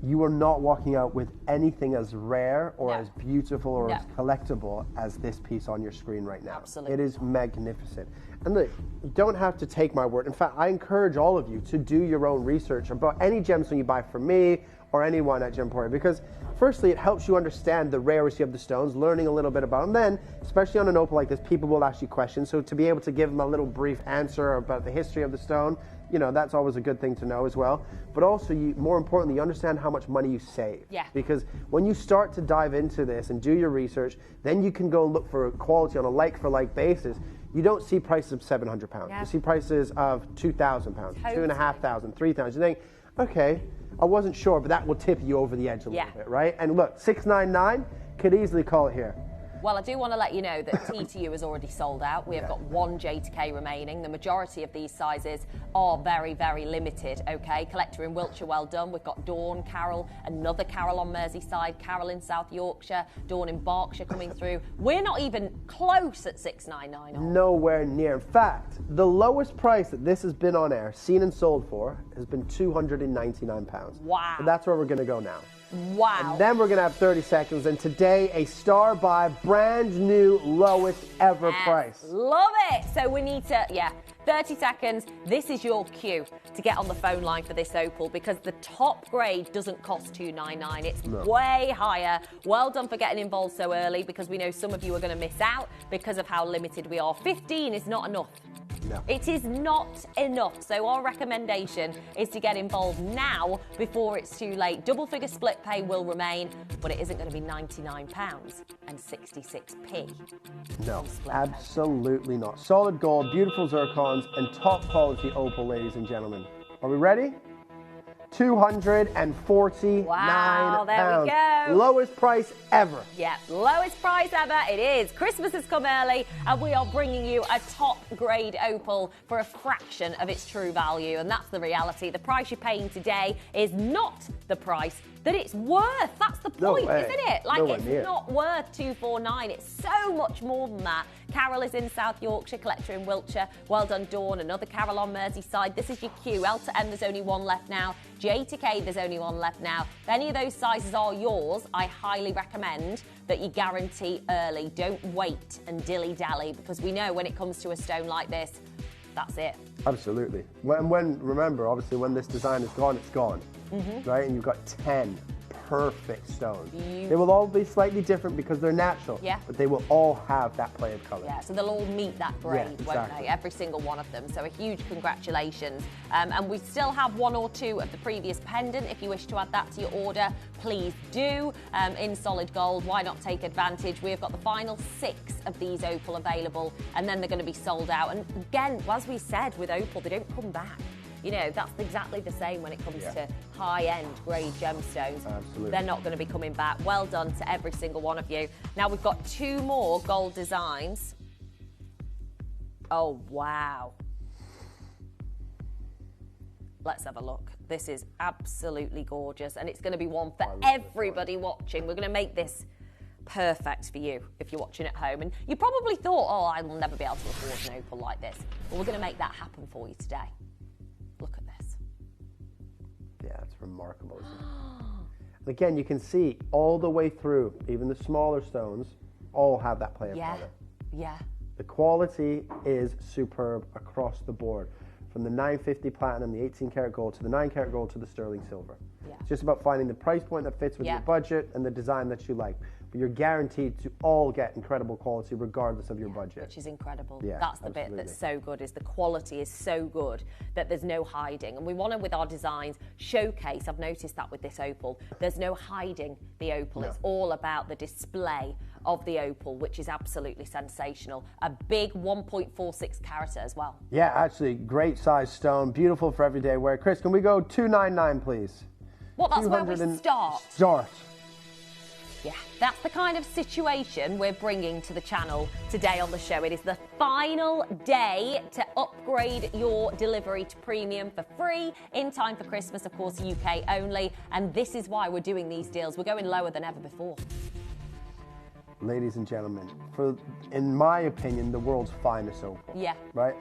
you are not walking out with anything as rare or as beautiful or as collectible as this piece on your screen right now. Absolutely. It is magnificent. And look, you don't have to take my word. In fact, I encourage all of you to do your own research about any gemstone you buy from me or anyone at Gemporia, because firstly, it helps you understand the rarity of the stones, learning a little bit about them. Then, especially on an opal like this, people will ask you questions. So to be able to give them a little brief answer about the history of the stone, you know, that's always a good thing to know as well. But also, more importantly, you understand how much money you save. Yeah. Because when you start to dive into this and do your research, then you can go and look for quality on a like-for-like basis. You don't see prices of £700. Yeah. You see prices of £2,000, Totally. £2,500, £3,000. You think, okay, I wasn't sure, but that will tip you over the edge a little bit, right? And look, $699 could easily call it here. Well, I do want to let you know that TTU is already sold out. We have got one J to K remaining. The majority of these sizes are very, very limited, okay? Collector in Wiltshire, well done. We've got Dawn, Carol, another Carol on Merseyside, Carol in South Yorkshire, Dawn in Berkshire coming through. We're not even close at $699, are we? Nowhere near. In fact, the lowest price that this has been on air, seen and sold for, has been £299. Wow. And that's where we're going to go now. Wow. And then we're going to have 30 seconds. And today, a star buy, brand new, lowest ever price. Love it. So we need to, 30 seconds. This is your cue to get on the phone line for this opal, because the top grade doesn't cost $299. It's way higher. Well done for getting involved so early, because we know some of you are going to miss out because of how limited we are. 15 is not enough. No. It is not enough. So our recommendation is to get involved now before it's too late. Double figure split pay will remain, but it isn't going to be £99.66p. No, absolutely not. Solid gold, beautiful zircons, and top quality opal, ladies and gentlemen. Are we ready? £249. Wow, there we go. Lowest price ever. Yeah, lowest price ever. It is. Christmas has come early, and we are bringing you a top grade opal for a fraction of its true value. And that's the reality. The price you're paying today is not the price that it's worth. That's the point, isn't it? Like, it's not worth $249. It's so much more than that. Carol is in South Yorkshire, Collector in Wiltshire. Well done, Dawn. Another Carol on Merseyside. This is your cue. L to M, there's only one left now. J to K, there's only one left now. If any of those sizes are yours, I highly recommend that you guarantee early. Don't wait and dilly-dally, because we know when it comes to a stone like this, that's it. Absolutely. Remember, obviously, when this design is gone, it's gone. Right? And you've got 10 perfect stones. They will all be slightly different because they're natural, but they will all have that play of colour. Yeah, so they'll all meet that grade, won't exactly. they? Every single one of them. So a huge congratulations. And we still have one or two of the previous pendant. If you wish to add that to your order, please do. In solid gold, why not take advantage? We've got the final 6 of these opal available, and then they're going to be sold out. And again, as we said with opal, they don't come back. You know, that's exactly the same when it comes to high-end grade gemstones. Absolutely. They're not going to be coming back. Well done to every single one of you. Now, we've got 2 more gold designs. Oh, wow. Let's have a look. This is absolutely gorgeous, and it's going to be one for everybody watching. We're going to make this perfect for you if you're watching at home. And you probably thought, oh, I will never be able to afford an opal like this. Well, we're going to make that happen for you today. Look at this. Yeah, it's remarkable, isn't it? And again, you can see all the way through, even the smaller stones, all have that play of colour. Yeah. The quality is superb across the board. From the 950 platinum, the 18 karat gold, to the 9 karat gold, to the sterling silver. It's just about finding the price point that fits with your budget and the design that you like. But you're guaranteed to all get incredible quality regardless of your budget. Which is incredible. Yeah, that's the bit that's so good, is the quality is so good that there's no hiding. And we want to, with our designs, showcase, I've noticed that with this opal, there's no hiding the opal. No. It's all about the display of the opal, which is absolutely sensational. A big 1.46 carat as well. Yeah, actually, great size stone, beautiful for everyday wear. Chris, can we go 299, please? Well, that's where we start. Yeah, that's the kind of situation we're bringing to the channel today on the show. It is the final day to upgrade your delivery to premium for free in time for Christmas, of course, UK only. And this is why we're doing these deals. We're going lower than ever before. Ladies and gentlemen, in my opinion, the world's finest opal. Yeah. Right?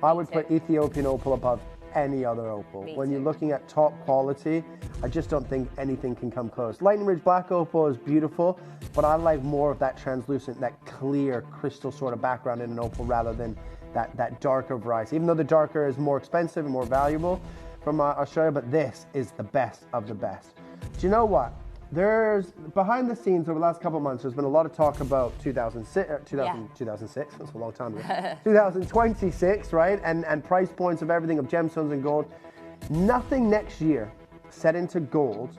I would put Ethiopian opal above any other opal. When you're looking at top quality, I just don't think anything can come close. Lightning Ridge Black opal is beautiful, but I like more of that translucent, that clear crystal sort of background in an opal rather than that darker variety. Even though the darker is more expensive and more valuable from Australia, but this is the best of the best. Do you know what? There's, behind the scenes over the last couple of months, there's been a lot of talk about 2006, that's a long time ago, 2026, right? And price points of everything, of gemstones and gold. Nothing next year set into gold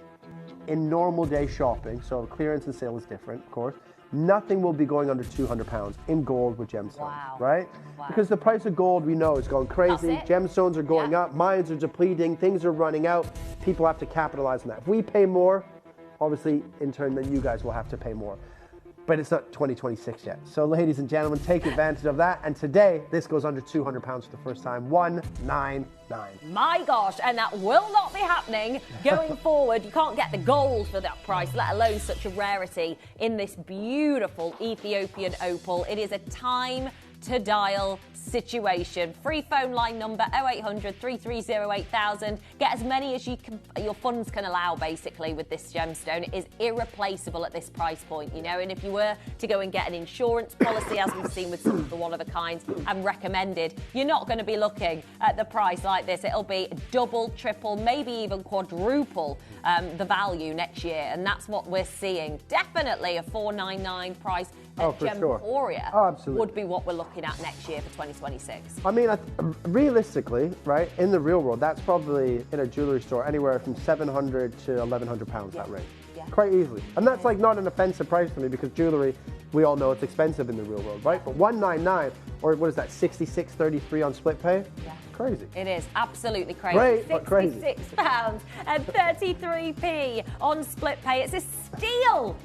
in normal day shopping, so clearance and sale is different, of course. Nothing will be going under £200 in gold with gemstones, right? Because the price of gold, we know, is going crazy. Gemstones are going up, mines are depleting, things are running out. People have to capitalize on that. If we pay more, obviously, in turn, then you guys will have to pay more. But it's not 2026 yet. So, ladies and gentlemen, take advantage of that. And today, this goes under £200 for the first time. 199. My gosh, and that will not be happening going forward. You can't get the gold for that price, let alone such a rarity in this beautiful Ethiopian opal. It is a time to dial situation. Free phone line number 0800 330 8000. Get as many as your funds can allow, basically, with this gemstone. It is irreplaceable at this price point, you know. And if you were to go and get an insurance policy, as we've seen with some of the one-of-a-kinds and recommended, you're not going to be looking at the price like this. It'll be double, triple, maybe even quadruple the value next year. And that's what we're seeing. Definitely a $499 price at Gemporia would be what we're looking at next year for 2026. I mean, realistically, right, in the real world, that's probably in a jewellery store anywhere from £700 to £1,100, that range. Quite easily. And that's like not an offensive price to me, because jewellery, we all know it's expensive in the real world, right? But $199, or what is that, $66.33 on split pay? Yeah. Crazy. It is absolutely crazy. Great, but crazy. £66 and 33p on split pay. It's a steal,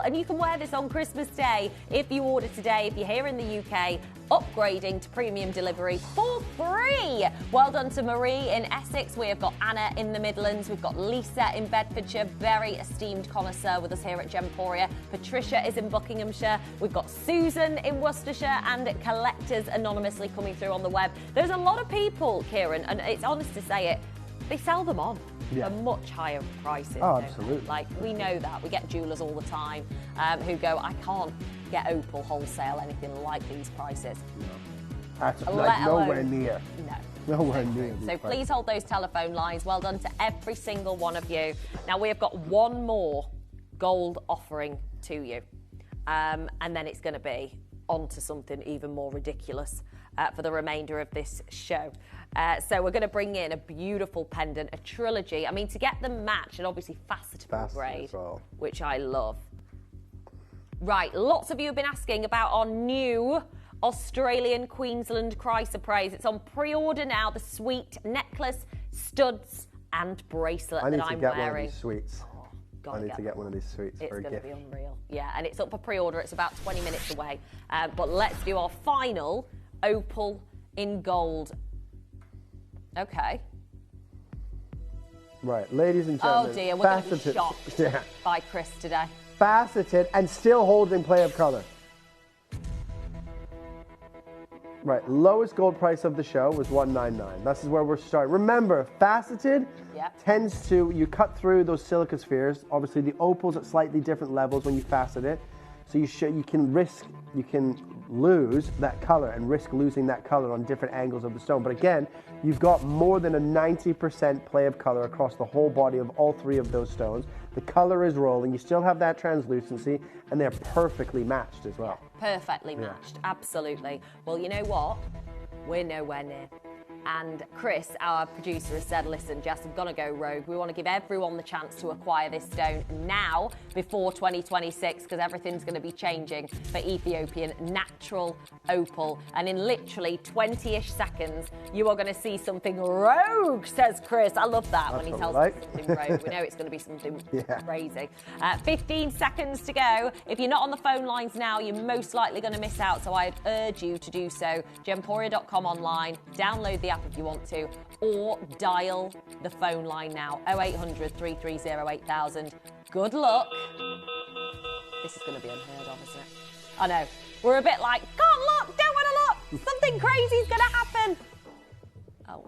and you can wear this on Christmas Day if you order today. If you're here in the UK, upgrading to premium delivery for free. Well done to Marie in Essex. We have got Anna in the Midlands. We've got Lisa in Bedfordshire, very esteemed connoisseur with us here at Gemporia. Patricia is in Buckinghamshire. We've got Susan in Worcestershire, and collectors anonymously coming through on the web. There's a lot of people, Kieran, and it's honest to say it, they sell them on for much higher prices. Oh, absolutely. Like, we know that. We get jewellers all the time who go, I can't get opal wholesale anything like these prices. No. That's like nowhere near. No. Nowhere near. So please hold those telephone lines. Well done to every single one of you. Now, we have got one more gold offering to you. And then it's going to be on to something even more ridiculous for the remainder of this show. So we're going to bring in a beautiful pendant, a trilogy. I mean, to get them matched, and obviously faceted grade, which I love. Right, lots of you have been asking about our new Australian Queensland chrysoprase. It's on pre-order now, the sweet necklace, studs and bracelet that I'm wearing. I need to get one of these sweets. I need to get one of these sweets for a gift. It's going to be unreal. Yeah, and it's up for pre-order. It's about 20 minutes away. But let's do our final opal in gold. Okay. Right, ladies and gentlemen. Oh dear, we're going to be shocked by Chris today. Faceted and still holding play of colour. Right, lowest gold price of the show was $199. This is where we're starting. Remember, faceted tends to, you cut through those silica spheres. Obviously, the opal's at slightly different levels when you facet it. So you can lose that color and risk losing that color on different angles of the stone. But again, you've got more than a 90% play of color across the whole body of all three of those stones. The color is rolling. You still have that translucency, and they're perfectly matched as well. Perfectly matched, absolutely. Well, you know what? We're nowhere near. And Chris, our producer, has said, listen, Jess, I'm going to go rogue. We want to give everyone the chance to acquire this stone now before 2026 because everything's going to be changing for Ethiopian natural opal. And in literally 20-ish seconds, you are going to see something rogue, says Chris. I love that when he tells us something rogue. We know it's going to be something crazy. 15 seconds to go. If you're not on the phone lines now, you're most likely going to miss out. So I'd urge you to do so. Gemporia.com online. Download the app if you want to, or dial the phone line now, 0800 330 8000. Good luck. This is going to be unheard of, isn't it? I know. We're a bit like, can't look, don't want to look. Something crazy is going to happen. Oh.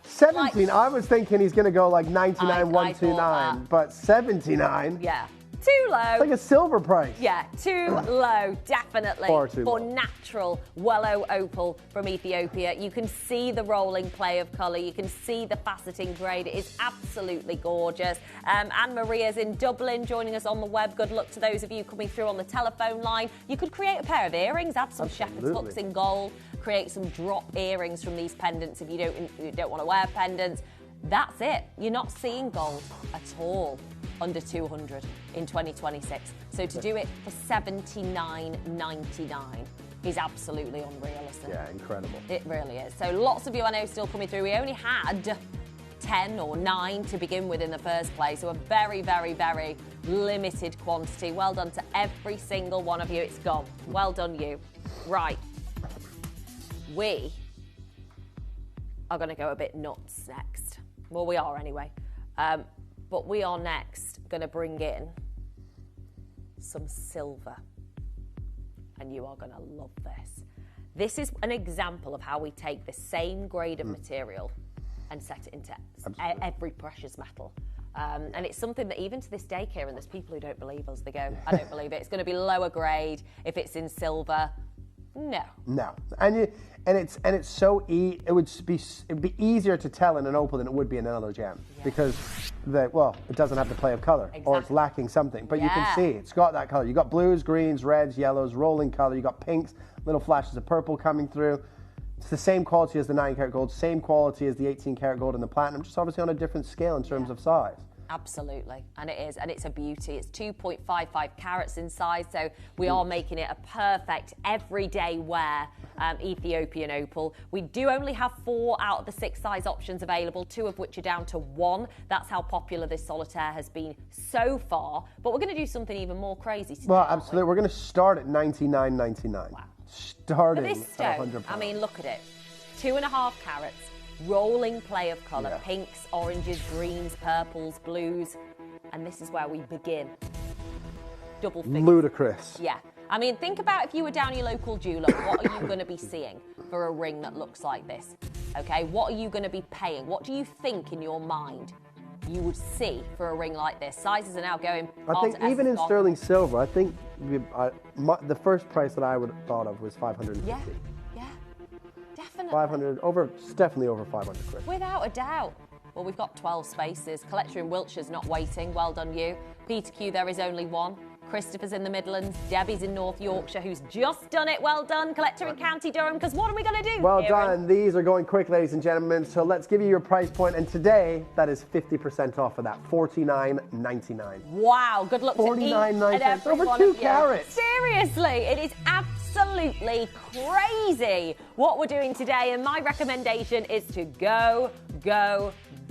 17. I was thinking he's going to go like 99, 129, but 79. Yeah. Too low. It's like a silver price. Yeah, too low, definitely. Far too for low. natural Wello opal from Ethiopia. You can see the rolling play of colour. You can see the faceting grade. It is absolutely gorgeous. Anne Maria's in Dublin joining us on the web. Good luck to those of you coming through on the telephone line. You could create a pair of earrings, add some shepherd's hooks in gold, create some drop earrings from these pendants if you don't want to wear pendants. That's it. You're not seeing gold at all under 200 in 2026. So to do it for $79.99 is absolutely unreal, isn't it? Yeah, incredible. It really is. So lots of you I know still coming through. We only had 10 or 9 to begin with in the first place. So a very, very, very limited quantity. Well done to every single one of you. It's gone. Well done, you. Right. We are going to go a bit nuts next. Well, we are anyway. But we are next going to bring in some silver. And you are going to love this. This is an example of how we take the same grade of material and set it into every precious metal. And it's something that even to this day, Kieran, there's people who don't believe us. They go, I don't believe it. It's going to be lower grade if it's in silver. No. And it's so it would be easier to tell in an opal than it would be in another gem because it doesn't have the play of color or it's lacking something. But you can see it's got that color. You got blues, greens, reds, yellows, rolling color. You got pinks, little flashes of purple coming through. It's the same quality as the 9-karat gold, same quality as the 18-karat gold and the platinum, just obviously on a different scale in terms of size. Absolutely, and it is, and it's a beauty. It's 2.55 carats in size, so we are making it a perfect everyday wear Ethiopian opal. We do only have 4 out of the 6 size options available, 2 of which are down to 1. That's how popular this solitaire has been so far. But we're going to do something even more crazy today. Well, absolutely. We're going to start at $99.99. Wow. Starting for this stone, at £100. I mean, look at it. 2.5 carats. Rolling play of colour, pinks, oranges, greens, purples, blues, and this is where we begin. Double figures. Ludicrous. Yeah. I mean, think about if you were down your local jeweller, what are you going to be seeing for a ring that looks like this? Okay, what are you going to be paying? What do you think in your mind you would see for a ring like this? Sizes are now going. I think even in sterling silver, I think the first price that I would have thought of was $550. Yeah. Definitely. 500 over, definitely over 500 quid. Without a doubt. Well, we've got 12 spaces. Collector in Wiltshire's not waiting. Well done, you. Peter Q, there is only 1. Christopher's in the Midlands. Debbie's in North Yorkshire, who's just done it. Well done. Collector in County Durham, because what are we going to do? Well done. These are going quick, ladies and gentlemen. So let's give you your price point. And today, that is 50% off of that. $49.99. Wow. Good luck to each and every over one 2 of you. carats. Seriously, it is absolutely crazy what we're doing today. And my recommendation is to go.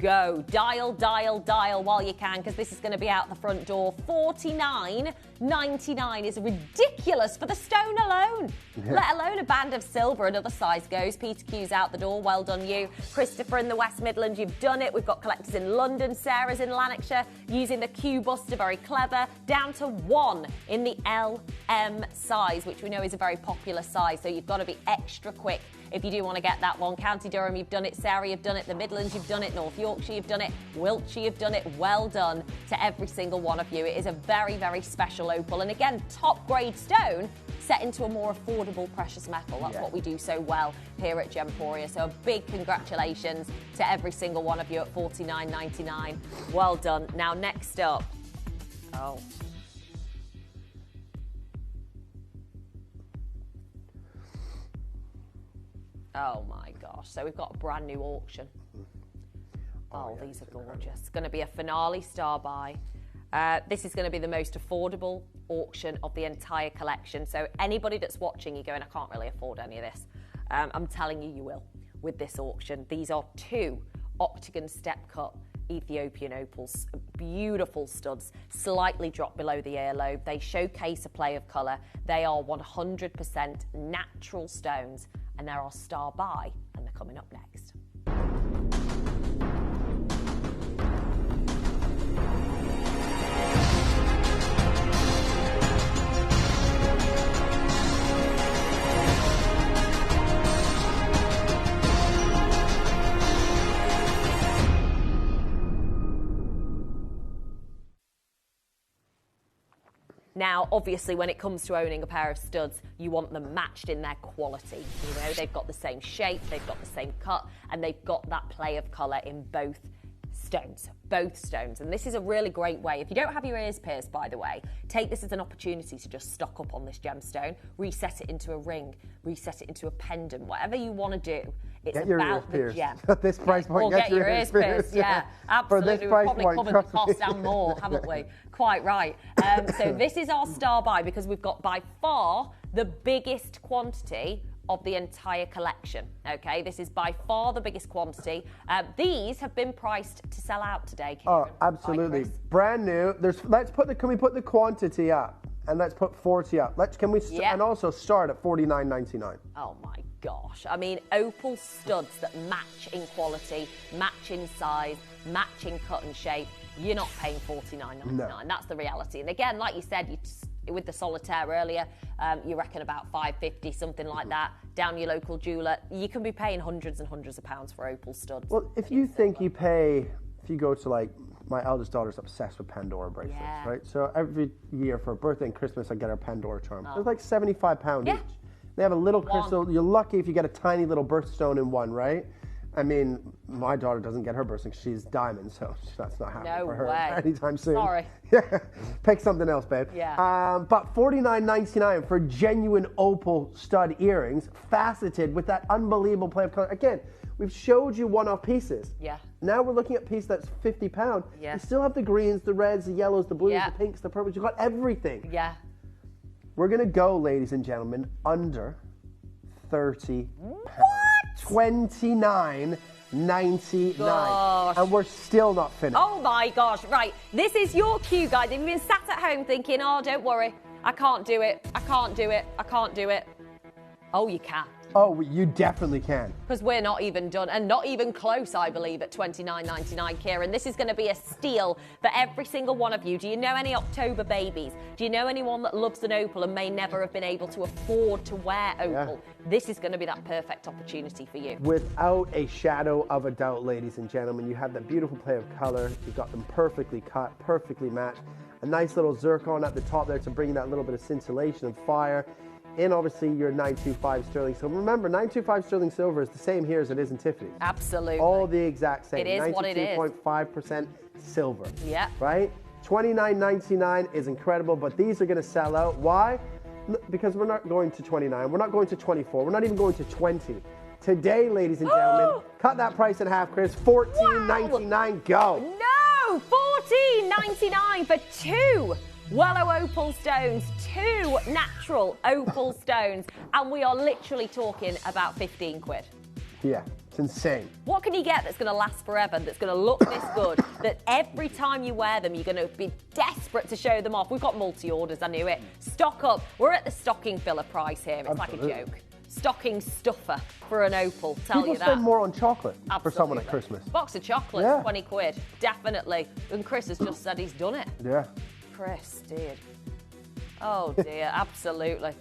Dial while you can, because this is going to be out the front door. $49.99 is ridiculous for the stone alone, let alone a band of silver. Another size goes. Peter Q's out the door. Well done, you. Christopher in the West Midlands, you've done it. We've got collectors in London. Sarah's in Lanarkshire using the Q Buster, very clever. Down to 1 in the LM size, which we know is a very popular size, so you've got to be extra quick if you do want to get that one. County Durham, you've done it. Sarah, you've done it. The Midlands, you've done it. North Yorkshire, you've done it. Wiltshire, you've done it. Well done to every single one of you. It is a very, very special opal. And again, top grade stone set into a more affordable precious metal. That's what we do so well here at Gemporia. So a big congratulations to every single one of you at $49.99. Well done. Now, next up. Oh my gosh. So we've got a brand new auction. Oh, yeah, these are gorgeous. It's going to be a finale star buy. This is going to be the most affordable auction of the entire collection. So anybody that's watching, you're going, I can't really afford any of this. I'm telling you, you will with this auction. These are 2 octagon step cut Ethiopian opals, beautiful studs, slightly drop below the earlobe. They showcase a play of colour. They are 100% natural stones, and they're our star buy, and they're coming up next. Now, obviously, when it comes to owning a pair of studs, you want them matched in their quality. You know, they've got the same shape, they've got the same cut, and they've got that play of colour in both stones. And this is a really great way. If you don't have your ears pierced, by the way, take this as an opportunity to just stock up on this gemstone, reset it into a ring, reset it into a pendant, whatever you want to do. It's about the gem. At this price point, or get your ears pierced. Yeah, absolutely. We've probably covered the cost and more, haven't we? Quite right. So this is our star buy because we've got by far the biggest quantity of the entire collection. Okay, this is by far the biggest quantity. These have been priced to sell out today, Kieran. Oh, absolutely. Brand new. Can we put the quantity up? And let's put 40 up. And also start at $49.99. Oh my gosh. I mean, opal studs that match in quality, match in size, match in cut and shape. You're not paying $49.99. No. That's the reality. And again, like you said, with the solitaire earlier, you reckon about $5.50, something like that, down your local jeweller. You can be paying hundreds and hundreds of pounds for opal studs. Well, if you go to like, my eldest daughter's obsessed with Pandora bracelets, right? So every year for her birthday and Christmas, I get her Pandora charm. They're like £75 each. They have a little crystal. You're lucky if you get a tiny little birthstone in one, right? I mean, my daughter doesn't get her birthstone because she's diamond, so that's not happening for her anytime soon. Sorry. Yeah, pick something else, babe. Yeah. But $49.99 for genuine opal stud earrings, faceted with that unbelievable play of color. Again, we've showed you one-off pieces. Yeah. Now we're looking at a piece that's £50. Yeah. You still have the greens, the reds, the yellows, the blues, the pinks, the purples. You've got everything. Yeah. We're going to go, ladies and gentlemen, under £30. What? $29.99. Gosh. And we're still not finished. Oh my gosh, right. This is your cue, guys. If you've been sat at home thinking, oh, don't worry, I can't do it, I can't do it, I can't do it. Oh, you can. Oh, you definitely can. Because we're not even done, and not even close, I believe, at $29.99, Kieran. This is going to be a steal for every single one of you. Do you know any October babies? Do you know anyone that loves an opal and may never have been able to afford to wear opal? Yeah. This is going to be that perfect opportunity for you. Without a shadow of a doubt, ladies and gentlemen, you have that beautiful play of color. You've got them perfectly cut, perfectly matched. A nice little zircon at the top there to bring that little bit of scintillation and fire. And obviously your 925 sterling silver. Remember, 925 sterling silver is the same here as it is in Tiffany's. Absolutely. All the exact same. It is what it is. 92.5% silver. Yeah. Right? $29.99 is incredible, but these are going to sell out. Why? Because we're not going to 29. We're not going to 24. We're not even going to 20. Today, ladies and gentlemen, cut that price in half, Chris. $14.99. Go. No! $14.99 for 2 Wellow opal stones, 2 natural opal stones, and we are literally talking about 15 quid. Yeah, it's insane. What can you get that's going to last forever, that's going to look this good, that every time you wear them, you're going to be desperate to show them off? We've got multi-orders, I knew it. Stock up. We're at the stocking filler price here. It's like a joke. Stocking stuffer for an opal, tell you that. People spend more on chocolate for someone at Christmas. Box of chocolates, 20 quid, definitely. And Chris has just said he's done it. Yeah. Chris, dear. Oh, dear, absolutely.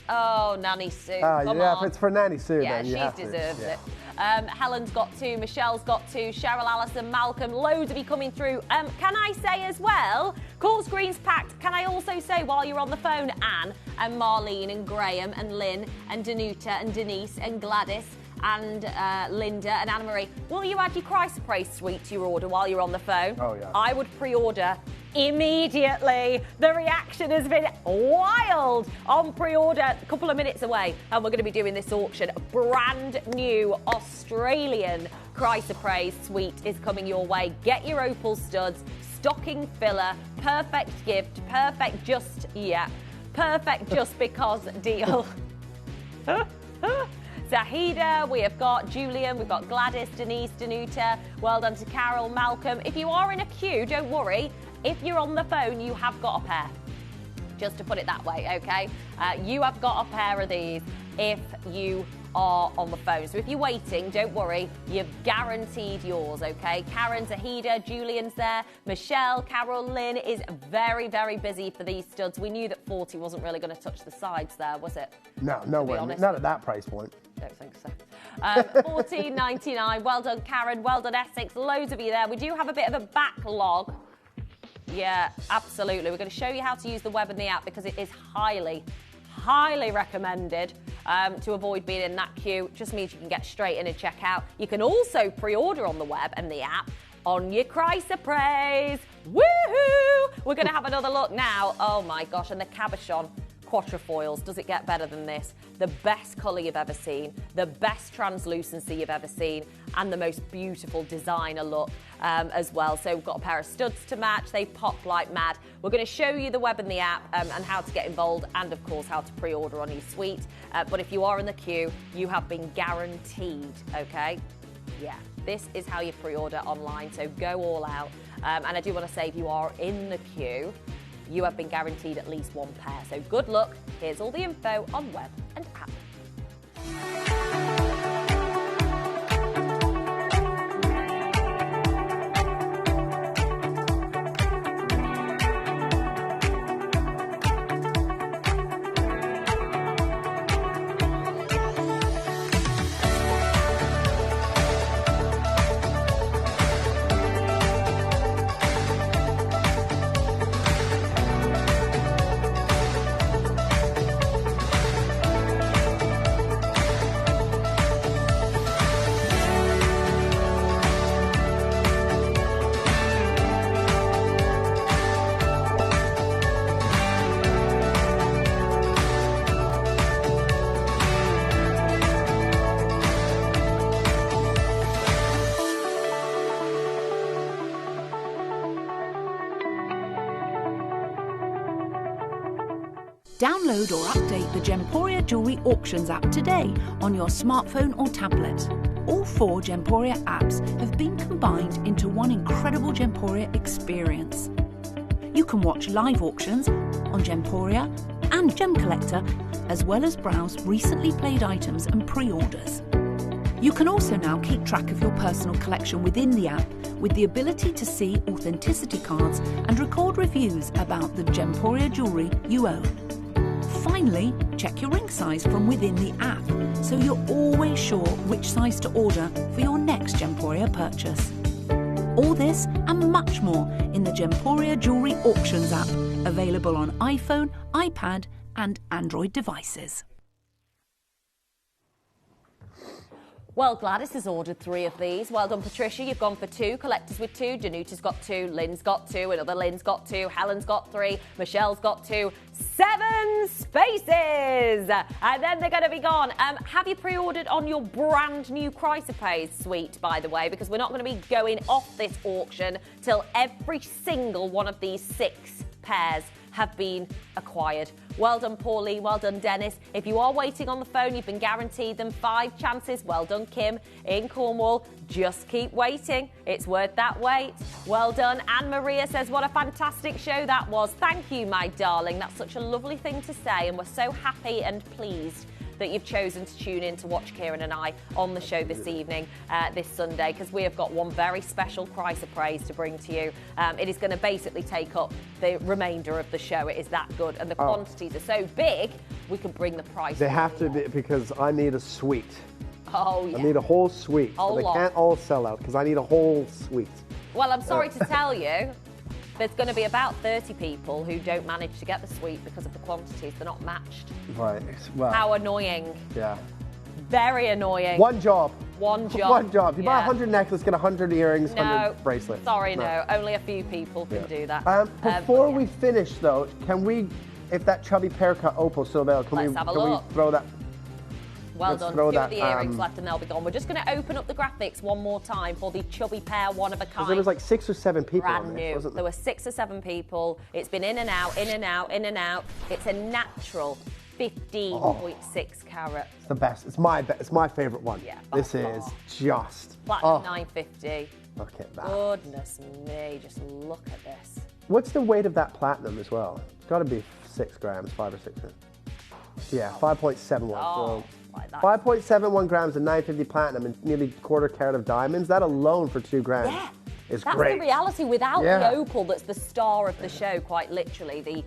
Oh, Nanny Sue, come on. If it's for Nanny Sue, then you have she's to. deserved it. Helen's got 2, Michelle's got 2, Cheryl, Alison, Malcolm, loads of you coming through. Can I say as well, call screen's packed. Can I also say, while you're on the phone, Anne and Marlene and Graham and Lynn and Danuta and Denise and Gladys and Linda and Anna-Marie, will you add your Christ Praise suite to your order while you're on the phone? Oh, yeah. I would pre-order immediately. The reaction has been wild on pre-order, a couple of minutes away, and we're going to be doing this auction. A brand new Australian Chrysoprase suite is coming your way. Get your opal studs, stocking filler, perfect gift, perfect just because deal. Zahida, we have got Julian, we've got Gladys, Denise, Danuta. Well done to Carol, Malcolm. If you are in a queue, don't worry. If you're on the phone, you have got a pair. Just to put it that way, okay? You have got a pair of these if you are on the phone. So if you're waiting, don't worry, you've guaranteed yours, okay? Karen, Zahida, Julian's there. Michelle, Carol, Lynn is very, very busy for these studs. We knew that 40 wasn't really going to touch the sides there, was it? No, nowhere. Not at that price point. Don't think so. $14.99. Well done, Karen. Well done, Essex. Loads of you there. We do have a bit of a backlog. Yeah, absolutely. We're going to show you how to use the web and the app because it is highly recommended to avoid being in that queue. Just means you can get straight in and check out. You can also pre-order on the web and the app on your Chrysoprase. Woohoo! We're going to have another look now. Oh my gosh, and the cabochon quatrefoils. Does it get better than this? The best colour you've ever seen, the best translucency you've ever seen, and the most beautiful designer look as well. So we've got a pair of studs to match. They pop like mad. We're going to show you the web and the app and how to get involved, and of course how to pre-order on your suite. But if you are in the queue, you have been guaranteed, okay? Yeah, this is how you pre-order online, so go all out. And I do want to say, if you are in the queue, you have been guaranteed at least one pair. So good luck. Here's all the info on web and app. Download or update the Gemporia Jewellery Auctions app today on your smartphone or tablet. All 4 Gemporia apps have been combined into one incredible Gemporia experience. You can watch live auctions on Gemporia and Gem Collector, as well as browse recently played items and pre-orders. You can also now keep track of your personal collection within the app with the ability to see authenticity cards and record reviews about the Gemporia jewellery you own. Finally, check your ring size from within the app so you're always sure which size to order for your next Gemporia purchase. All this and much more in the Gemporia Jewellery Auctions app, available on iPhone, iPad and Android devices. Well, Gladys has ordered 3 of these. Well done, Patricia. You've gone for 2. Collectors with 2. Danuta's got 2. Lynn's got 2. Another Lynn's got 2. Helen's got 3. Michelle's got 2. 7 spaces! And then they're going to be gone. Have you pre-ordered on your brand new Chrysoprase suite, by the way? Because we're not going to be going off this auction till every single one of these 6 pairs have been acquired. Well done, Paulie. Well done, Dennis. If you are waiting on the phone, you've been guaranteed them 5 chances. Well done, Kim in Cornwall. Just keep waiting. It's worth that wait. Well done. Anne Maria says, what a fantastic show that was. Thank you, my darling. That's such a lovely thing to say, and we're so happy and pleased that you've chosen to tune in to watch Kieran and I on the show this evening, this Sunday, because we have got one very special Chrysoprase to bring to you. It is going to basically take up the remainder of the show. It is that good, and the quantities are so big, we can bring the price. They have to be, because I need a suite. Oh, yeah. I need a whole suite. So they can't all sell out, because I need a whole suite. Well, I'm sorry to tell you, there's going to be about 30 people who don't manage to get the suite because of the quantities. They're not matched. Right. Well. How annoying. Yeah. Very annoying. One job. One job. One job. You buy 100 necklaces, get 100 earrings, 100 bracelets. Sorry, no. Only a few people can do that. Before we finish, though, can we, if that chubby pear cut opal's still there, can we throw that? Well Let's done. throw Few that, of the earrings left and they'll be gone. We're just going to open up the graphics one more time for the chubby pear, one of a kind. There was like 6 or 7 people Brand on new. this, wasn't There were 6 or 7 people. It's been in and out, in and out, in and out. It's a natural 15.6 carat. It's the best. It's my favourite one. Yeah, this is just. Platinum 950. Look at that. Goodness me, just look at this. What's the weight of that platinum as well? It's got to be 6 grams, 5 or 6 grams. Yeah, 5.71. Oh, so like that. 5.71 grams of 950 platinum and nearly quarter carat of diamonds. That alone for 2 grand is That's great. the reality. Without Yeah. the opal, that's the star of the show, quite literally, the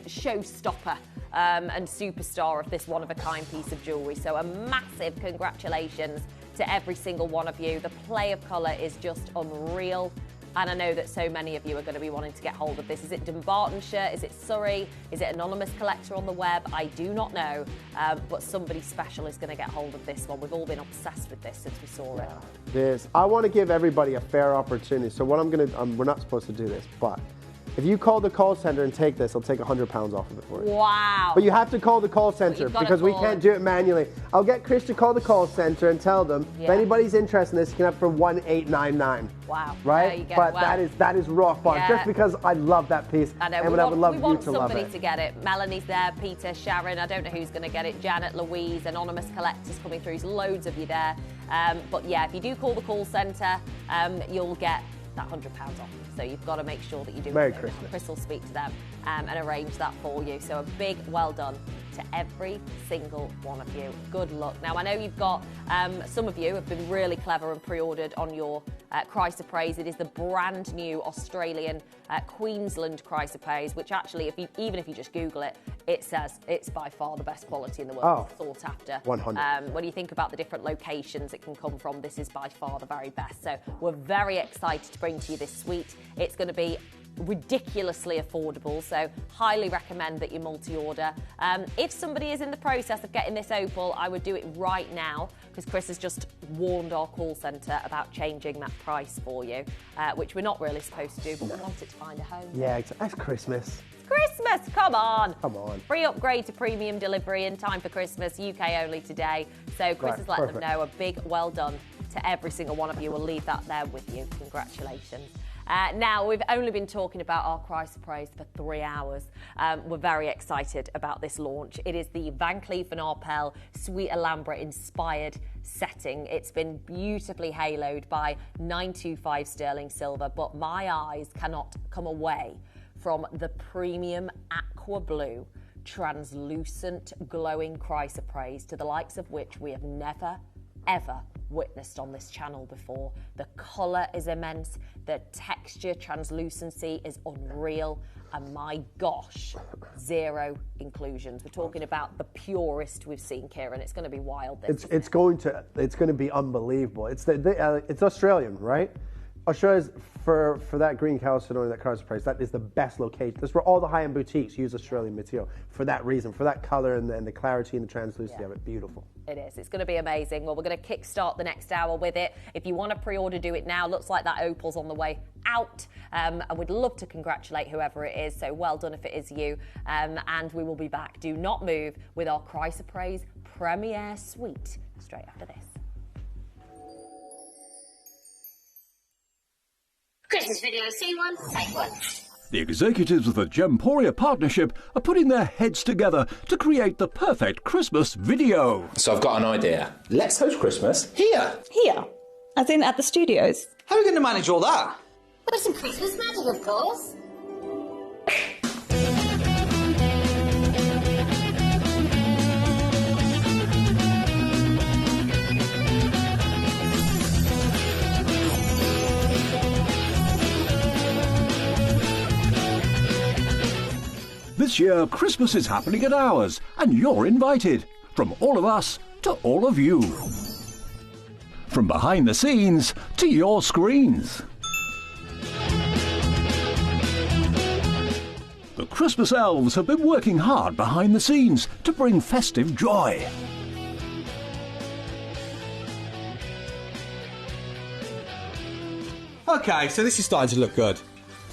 showstopper and superstar of this one-of-a-kind piece of jewellery. So a massive congratulations to every single one of you. The play of colour is just unreal. And I know that so many of you are going to be wanting to get hold of this. Is it Dunbartonshire? Is it Surrey? Is it anonymous collector on the web? I do not know, but somebody special is going to get hold of this one. We've all been obsessed with this since we saw it. I want to give everybody a fair opportunity. So what I'm going to, we're not supposed to do this, but if you call the call center and take this, I'll take £100 off of it for you. Wow. But you have to call the call center because we can't do it manually. I'll get Chris to call the call center and tell them if anybody's interested in this, you can have it for 1899. Wow. Right? There you go. But Well, that is rock bottom. Just because I love that piece. I know. And We I would love want you to love somebody it. to get it. Melanie's there, Peter, Sharon. I don't know who's going to get it. Janet, Louise, anonymous collectors coming through. There's loads of you there. But yeah, if you do call the call centre, you'll get that £100 off. So you've got to make sure that you do. Merry it. Christmas. Chris will speak to them and arrange that for you. So a big well done to every single one of you. Good luck. Now, I know you've got, some of you have been really clever and pre-ordered on your chrysoprase. It is the brand new Australian Queensland chrysoprase, which actually, even if you just Google it, it says it's by far the best quality in the world. It's sought after. 100. When you think about the different locations it can come from, this is by far the very best. So we're very excited to bring to you this suite. It's going to be ridiculously affordable, so highly recommend that you multi-order. If somebody is in the process of getting this opal, I would do it right now because Chris has just warned our call centre about changing that price for you, which we're not really supposed to do, but we want it to find a home. Yeah, that's Christmas. Christmas, come on. Come on. Free upgrade to premium delivery in time for Christmas, UK only today. So Chris has let them know. A big well done to every single one of you. We'll leave that there with you. Congratulations. Now, we've only been talking about our chrysoprase for 3 hours. We're very excited about this launch. It is the Van Cleef & Arpels Sweet Alhambra inspired setting. It's been beautifully haloed by 925 sterling silver, but my eyes cannot come away from the premium aqua blue, translucent, glowing chrysoprase, to the likes of which we have never, ever witnessed on this channel before. The colour is immense, the texture, translucency is unreal, and my gosh, 0 inclusions. We're talking about the purest we've seen, Kieran. It's going to be wild. It's going to be unbelievable. It's it's Australian, right? Australia's for that green chalcedony, that chrysoprase, that is the best location. That's where all the high-end boutiques use Australian material for that reason, for that colour and the clarity and the translucency of it. Beautiful. It is. It's going to be amazing. Well, we're going to kickstart the next hour with it. If you want to pre-order, do it now. Looks like that opal's on the way out. And we'd love to congratulate whoever it is. So well done if it is you. And we will be back. Do not move with our chrysoprase premiere suite straight after this. Christmas video, scene 1, take 1. The executives of the Gemporia partnership are putting their heads together to create the perfect Christmas video. So I've got an idea. Let's host Christmas here. Here? As in at the studios? How are we going to manage all that? With some Christmas magic, of course. This year, Christmas is happening at ours, and you're invited. From all of us to all of you. From behind the scenes to your screens. The Christmas elves have been working hard behind the scenes to bring festive joy. Okay, so this is starting to look good.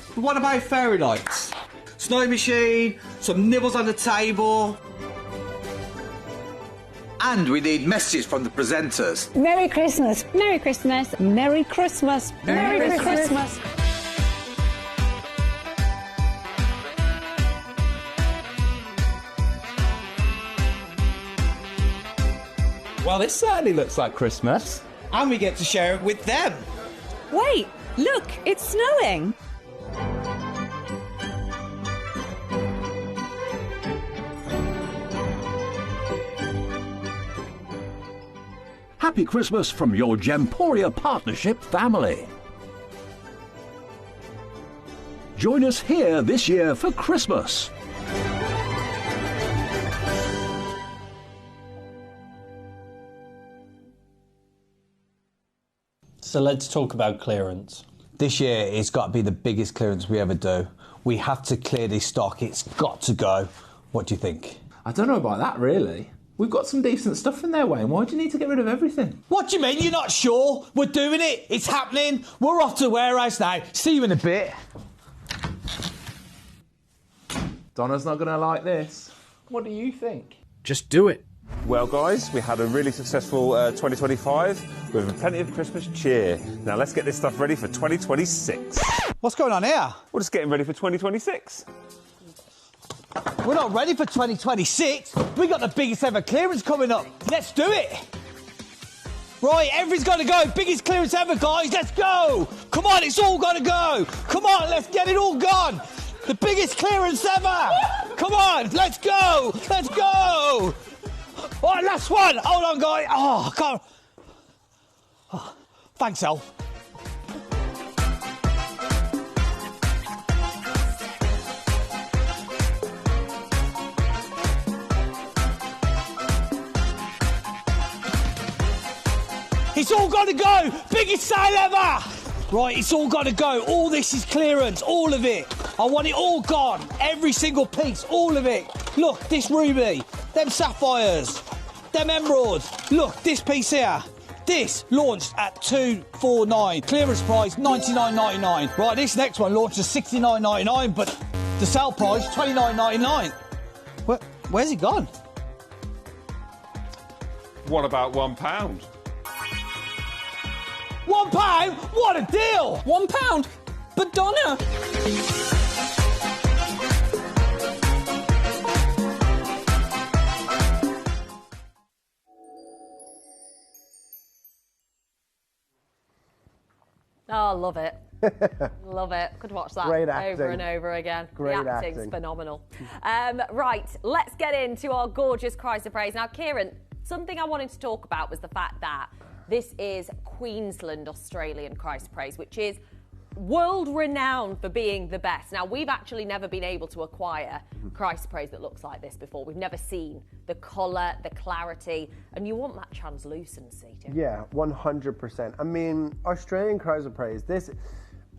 But what about fairy lights? Snow machine, some nibbles on the table. And we need messages from the presenters. Merry Christmas. Merry Christmas. Merry Christmas. Merry Christmas. Well, this certainly looks like Christmas. And we get to share it with them. Wait, look, it's snowing. Happy Christmas from your Gemporia Partnership family. Join us here this year for Christmas. So let's talk about clearance. This year, it's got to be the biggest clearance we ever do. We have to clear this stock. It's got to go. What do you think? I don't know about that, really. We've got some decent stuff in there, Wayne. Why do you need to get rid of everything? What do you mean? You're not sure? We're doing it. It's happening. We're off to the warehouse now. See you in a bit. Donna's not going to like this. What do you think? Just do it. Well, guys, we had a really successful 2025 with plenty of Christmas cheer. Now, let's get this stuff ready for 2026. What's going on here? We're just getting ready for 2026. We're not ready for 2026. We got the biggest ever clearance coming up. Let's do it. Right, everything's got to go. Biggest clearance ever, guys. Let's go. Come on, it's all got to go. Come on, let's get it all gone. The biggest clearance ever. Come on, let's go. Let's go. All right, last one. Hold on, guys. Oh, I can't. Oh, thanks, Al. It's all got to go. Biggest sale ever. Right, it's all got to go. All this is clearance, all of it. I want it all gone. Every single piece, all of it. Look, this ruby, them sapphires, them emeralds. Look, this piece here. This launched at $249. Clearance price $99.99. Right, this next one launched at $69.99, but the sale price $29.99. Where's it gone? What about £1? £1? What a deal! £1? But Donna! Oh, love it. Love it. Could watch that Great over acting. and over again. Great the acting's acting. phenomenal. Right, let's get into our gorgeous Cries of Praise. Now, Kieran, something I wanted to talk about was the fact that this is Queensland Australian Cries of Praise, which is world renowned for being the best. Now, we've actually never been able to acquire Cries of Praise that looks like this before. We've never seen the colour, the clarity, and you want that translucency, don't you? Yeah, 100%. I mean, Australian Cries of Praise,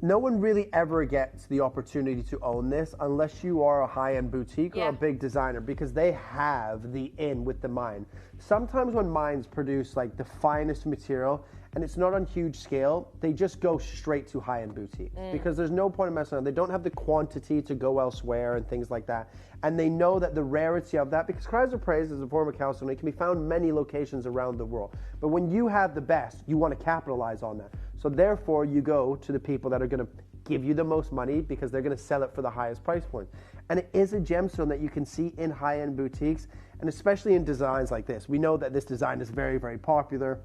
no one really ever gets the opportunity to own this unless you are a high-end boutique or a big designer, because they have the in with the mine. Sometimes when mines produce like the finest material and it's not on huge scale, they just go straight to high-end boutiques because there's no point in messing around. They don't have the quantity to go elsewhere and things like that. And they know that the rarity of that, because Cries of Praise is a form of calcium, it can be found in many locations around the world. But when you have the best, you want to capitalize on that. So therefore, you go to the people that are going to give you the most money because they're going to sell it for the highest price point. And it is a gemstone that you can see in high-end boutiques, and especially in designs like this. We know that this design is very, very popular.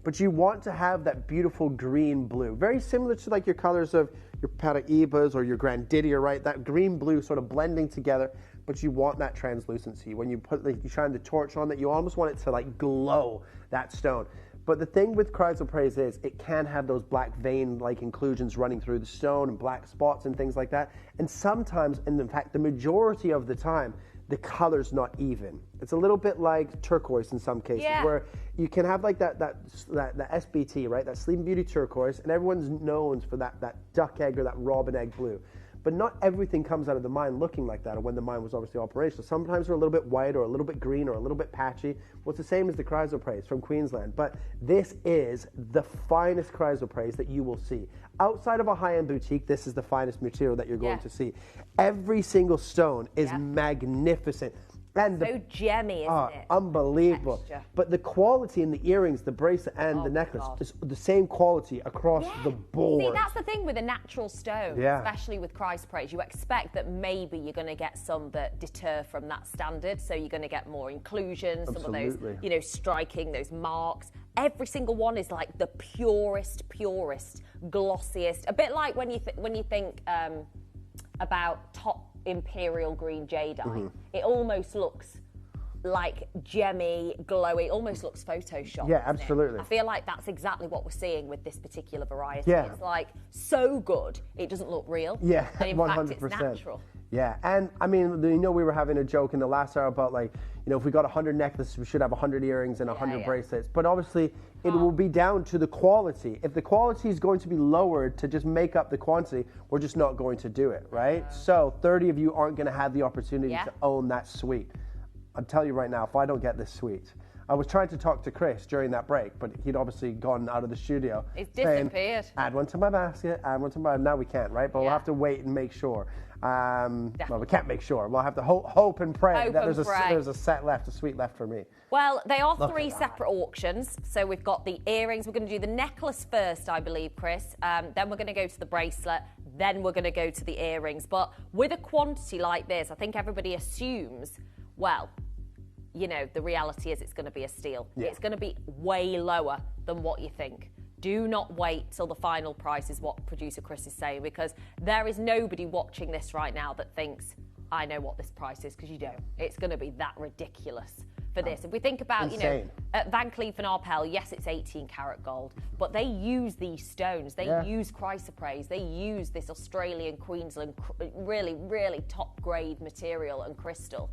But you want to have that beautiful green blue, very similar to like your colors of your Paraibas or your Grandidia, right? That green blue sort of blending together, but you want that translucency. When you you shine the torch on that, you almost want it to like glow that stone. But the thing with Cries of Praise is it can have those black vein-like inclusions running through the stone and black spots and things like that. And sometimes, and in fact, the majority of the time, the color's not even. It's a little bit like turquoise in some cases, where you can have like that SBT, right? That Sleeping Beauty turquoise, and everyone's known for that duck egg or that robin egg blue. But not everything comes out of the mine looking like that, or when the mine was obviously operational. Sometimes they're a little bit white, or a little bit green, or a little bit patchy. Well, it's the same as the chrysoprase from Queensland. But this is the finest chrysoprase that you will see. Outside of a high-end boutique, this is the finest material that you're going to see. Every single stone is magnificent. And so gemmy, isn't it? Unbelievable. Texture. But the quality in the earrings, the bracelet, and the necklace is the same quality across the board. See, that's the thing with a natural stone, especially with chrysoprase. You expect that maybe you're going to get some that deter from that standard. So you're going to get more inclusion, some of those, you know, striking, those marks. Every single one is like the purest, glossiest. A bit like when you think about top imperial green jadeite. It almost looks like gemmy, glowy, almost looks photoshopped. Yeah, absolutely. I feel like that's exactly what we're seeing with this particular variety. Yeah. It's like so good, it doesn't look real. Yeah, and in 100%. fact, it's natural. Yeah, and I mean, you know, we were having a joke in the last hour about, like, you know, if we got 100 necklaces, we should have 100 earrings and 100 bracelets. But obviously, it will be down to the quality. If the quality is going to be lowered to just make up the quantity, we're just not going to do it, right? So 30 of you aren't going to have the opportunity to own that suite. I'll tell you right now, if I don't get this suite, I was trying to talk to Chris during that break, but he'd obviously gone out of the studio. It's saying, disappeared. Add one to my basket, add one to my... Now we can't, right? But we'll have to wait and make sure. Well, we can't make sure. We'll have to hope and pray that there's a set left, a suite left for me. Well, they are three separate auctions. So we've got the earrings. We're going to do the necklace first, I believe, Chris. Then we're going to go to the bracelet. Then we're going to go to the earrings. But with a quantity like this, I think everybody assumes, well, you know, the reality is it's going to be a steal. Yeah. It's going to be way lower than what you think. Do not wait till the final price is what producer Chris is saying, because there is nobody watching this right now that thinks, I know what this price is, because you don't. It's going to be that ridiculous for this. If we think about, you know, at Van Cleef & Arpels, yes, it's 18 karat gold, but they use these stones. They use chrysoprase. They use this Australian Queensland really, really top grade material and crystal.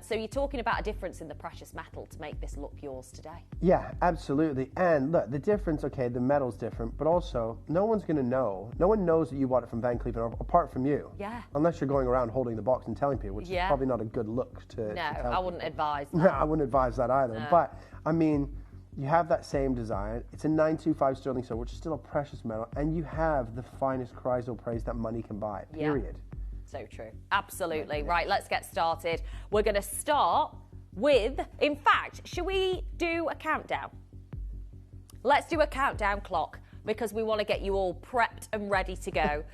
So you're talking about a difference in the precious metal to make this look yours today. Yeah, absolutely. And look, the difference, okay, the metal's different, but also no one's going to know. No one knows that you bought it from Van Cleef & Arpels apart from you. Yeah. Unless you're going around holding the box and telling people, which is probably not a good look to tell I wouldn't advise that. No, I wouldn't advise that either. No. But, I mean, you have that same design. It's a 925 sterling silver, which is still a precious metal, and you have the finest chrysoprase that money can buy, period. So true. Absolutely. Right, let's get started. We're going to start with, in fact, should we do a countdown? Let's do a countdown clock, because we want to get you all prepped and ready to go.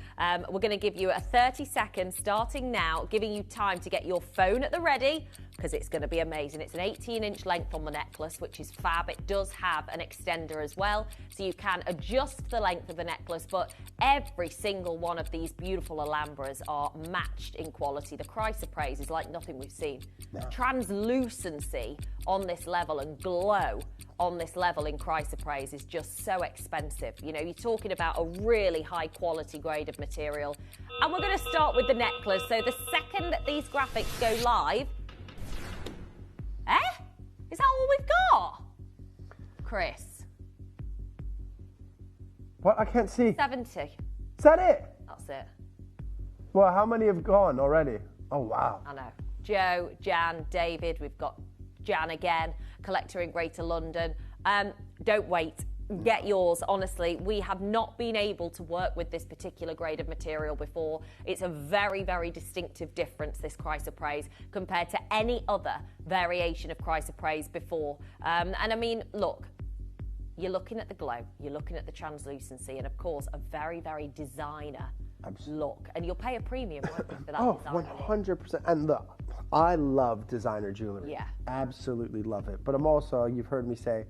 We're going to give you a 30 seconds starting now, giving you time to get your phone at the ready, because it's going to be amazing. It's an 18-inch length on the necklace, which is fab. It does have an extender as well, so you can adjust the length of the necklace, but every single one of these beautiful Alhambras are matched in quality. The chrysoprase is like nothing we've seen. No. Translucency on this level and glow on this level in chrysoprase is just so expensive. You know, you're talking about a really high quality grade of material. And we're going to start with the necklace. So the second that these graphics go live, is that all we've got? Chris. What? I can't see. 70. Is that it? That's it. Well, how many have gone already? Oh, wow. I know. Joe, Jan, David, we've got Jan again, collector in Greater London. Don't wait. Get yours, honestly. We have not been able to work with this particular grade of material before. It's a very, very distinctive difference, this chrysoprase, compared to any other variation of chrysoprase before. And I mean, look, you're looking at the glow, you're looking at the translucency, and of course, a very, very designer look. And you'll pay a premium, won't you, for that designer 100%. And look, I love designer jewelry. Yeah. Absolutely love it. But I'm also, you've heard me say,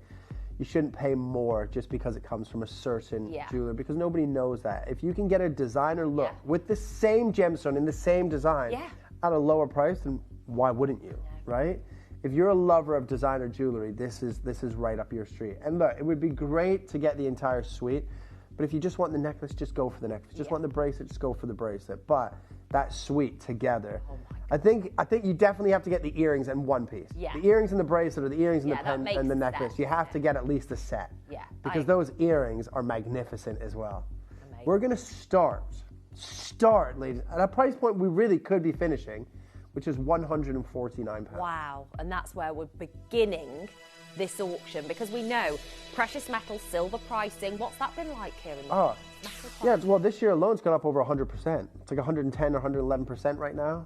you shouldn't pay more just because it comes from a certain jeweler, because nobody knows that. If you can get a designer look with the same gemstone in the same design at a lower price, then why wouldn't you, right? If you're a lover of designer jewelry, this is right up your street. And look, it would be great to get the entire suite, but if you just want the necklace, just go for the necklace. Just want the bracelet, just go for the bracelet. But that suite together, I think you definitely have to get the earrings in one piece. Yeah. The earrings and the bracelet, or the earrings and the pen makes and the necklace. sense. You have to get at least a set. Yeah. Because those earrings are magnificent as well. Amazing. We're going to start start, ladies, at a price point we really could be finishing, which is £149. Wow, and that's where we're beginning this auction, because we know precious metal, silver pricing. What's that been like here in London? Yeah, well, this year alone's gone up over 100%. It's like 110 or 111% right now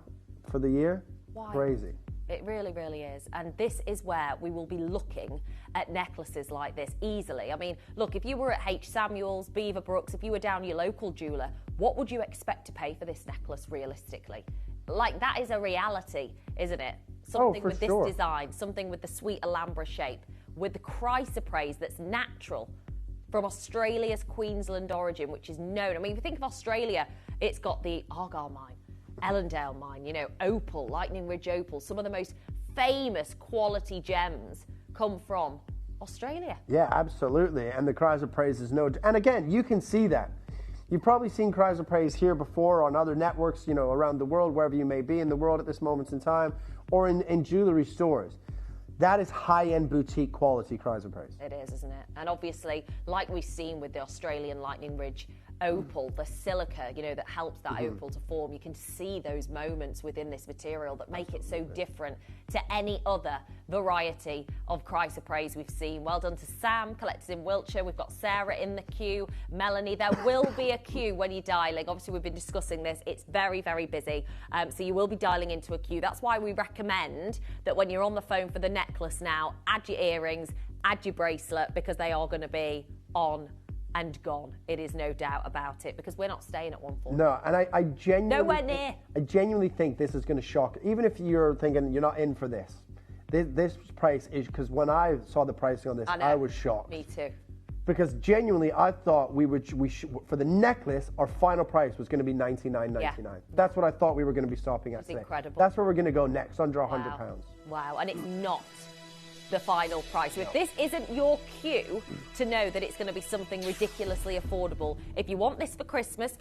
for the year. Wow. Crazy. It really, really is. And this is where we will be looking at necklaces like this easily. I mean, look, if you were at H. Samuel's, Beaverbrooks, if you were down your local jeweller, what would you expect to pay for this necklace realistically? Like, that is a reality, isn't it? Something with this design, something with the sweet Alhambra shape, with the chrysoprase that's natural from Australia's Queensland origin, which is known. I mean, if you think of Australia, it's got the Argyle mine, Ellendale mine, you know, opal, Lightning Ridge opal. Some of the most famous quality gems come from Australia. Yeah, absolutely. And the chrysoprase is no... And again, you can see that. You've probably seen chrysoprase here before on other networks, you know, around the world, wherever you may be in the world at this moment in time, or in jewellery stores. That is high-end boutique quality chrysoprase. It is, isn't it? And obviously, like we've seen with the Australian Lightning Ridge opal, the silica, you know, that helps that opal to form, you can see those moments within this material that make it so different to any other variety of chrysoprase we've seen. Well done to Sam, collectors in Wiltshire. We've got Sarah in the queue. Melanie, there will be a queue when you're dialing. Obviously, we've been discussing this. It's very, very busy. So you will be dialing into a queue. That's why we recommend that when you're on the phone for the necklace now, add your earrings, add your bracelet, because they are going to be on and gone. It is no doubt about it, because we're not staying at 140. No, and I genuinely... Nowhere near. I genuinely think this is going to shock... Even if you're thinking you're not in for this, this price is... Because when I saw the pricing on this, I was shocked. Me too. Because genuinely, I thought for the necklace, our final price was going to be $99.99. Yeah. That's what I thought we were going to be stopping at It's today. incredible. That's where we're going to go next, under £100. Wow, and it's not the final price. So if this isn't your cue to know that it's going to be something ridiculously affordable, if you want this for Christmas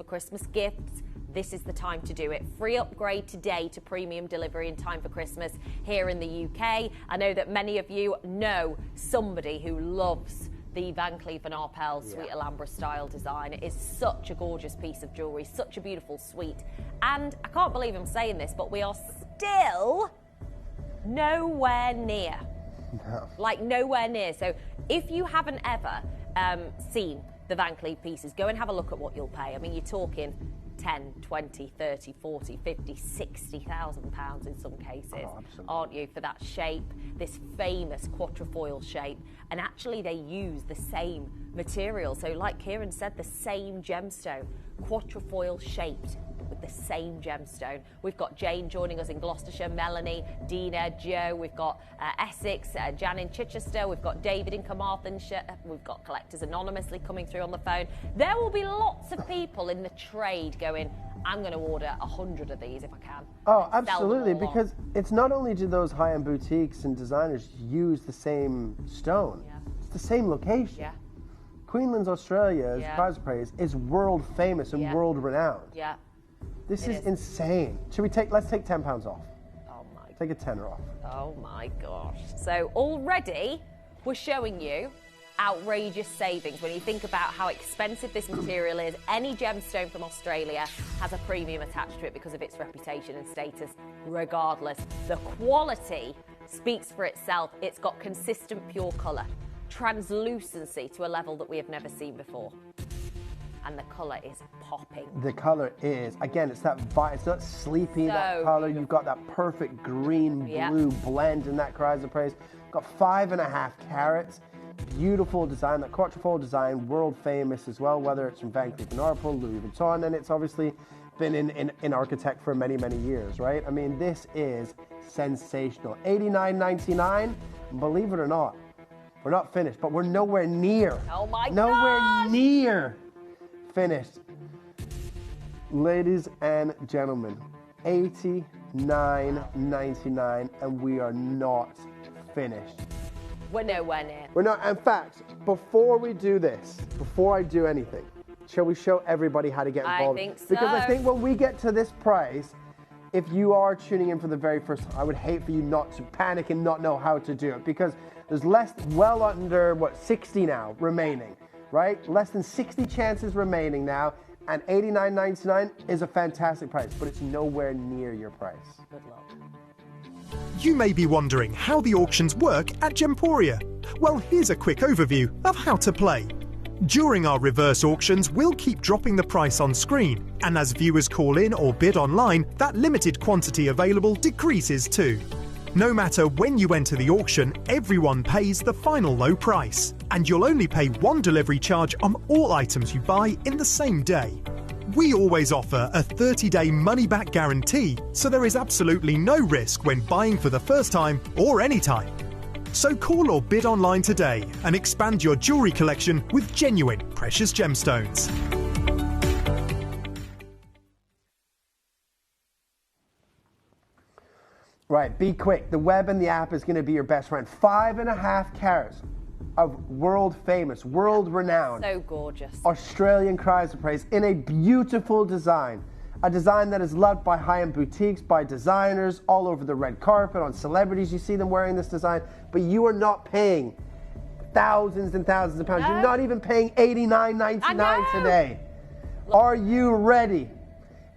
gifts, this is the time to do it. Free upgrade today to premium delivery in time for Christmas here in the UK. I know that many of you know somebody who loves the Van Cleef & Arpels Sweet Alhambra style design. It is such a gorgeous piece of jewellery, such a beautiful suite. And I can't believe I'm saying this, but we are still nowhere near. No. Like nowhere near. So if you haven't ever seen the Van Cleef pieces, go and have a look at what you'll pay. I mean, you're talking 10, 20, 30, 40, 50, 60,000 pounds in some cases, aren't you, for that shape, this famous quatrefoil shape. And actually they use the same material. So like Kieran said, the same gemstone, quatrefoil shaped with the same gemstone. We've got Jane joining us in Gloucestershire, Melanie, Dina, Joe, we've got Essex, Jan in Chichester, we've got David in Carmarthenshire, we've got Collectors Anonymously coming through on the phone. There will be lots of people in the trade going, I'm going to order 100 of these if I can. Oh, absolutely, because it's not only do those high-end boutiques and designers use the same stone, it's the same location. Yeah. Queensland's Australia's chrysoprase is world famous and world renowned. Yeah. This is insane. Should we let's take £10 off. Oh my. Take a tenner off. Oh my gosh. So already we're showing you outrageous savings when you think about how expensive this material is. Any gemstone from Australia has a premium attached to it because of its reputation and status regardless. The quality speaks for itself. It's got consistent pure colour, translucency to a level that we have never seen before. And the colour is popping. The colour is, again, it's not sleepy, that colour. You've got that perfect green-blue blend in that chrysoprase. Got 5.5 carats. Beautiful design, that quatrefoil design, world famous as well, whether it's from Van Cleef & Arpels, Louis Vuitton, and it's obviously been in architect for many, many years, right? I mean, this is sensational. $89.99, believe it or not, we're not finished, but we're nowhere near. Oh my God! Nowhere near finished. Ladies and gentlemen, $89.99, and we are not finished. We're nowhere near. We're not. In fact, before we do this, before I do anything, shall we show everybody how to get involved? I think so. Because I think when we get to this price, if you are tuning in for the very first time, I would hate for you not to panic and not know how to do it, because there's well under, 60 now remaining, right? Less than 60 chances remaining now. And $89.99 is a fantastic price, but it's nowhere near your price. Good luck. You may be wondering how the auctions work at Gemporia. Well, here's a quick overview of how to play. During our reverse auctions, we'll keep dropping the price on screen, and as viewers call in or bid online, that limited quantity available decreases too. No matter when you enter the auction, everyone pays the final low price, and you'll only pay one delivery charge on all items you buy in the same day. We always offer a 30-day money-back guarantee, so there is absolutely no risk when buying for the first time or any time. So call or bid online today and expand your jewellery collection with genuine precious gemstones. Right, be quick. The web and the app is going to be your best friend. 5.5 carats of world-famous, world-renowned, So gorgeous. Australian chrysoprase in a beautiful design. A design that is loved by high-end boutiques, by designers, all over the red carpet, on celebrities. You see them wearing this design, but you are not paying thousands and thousands of pounds. No. You're not even paying $89.99 today. Are you ready?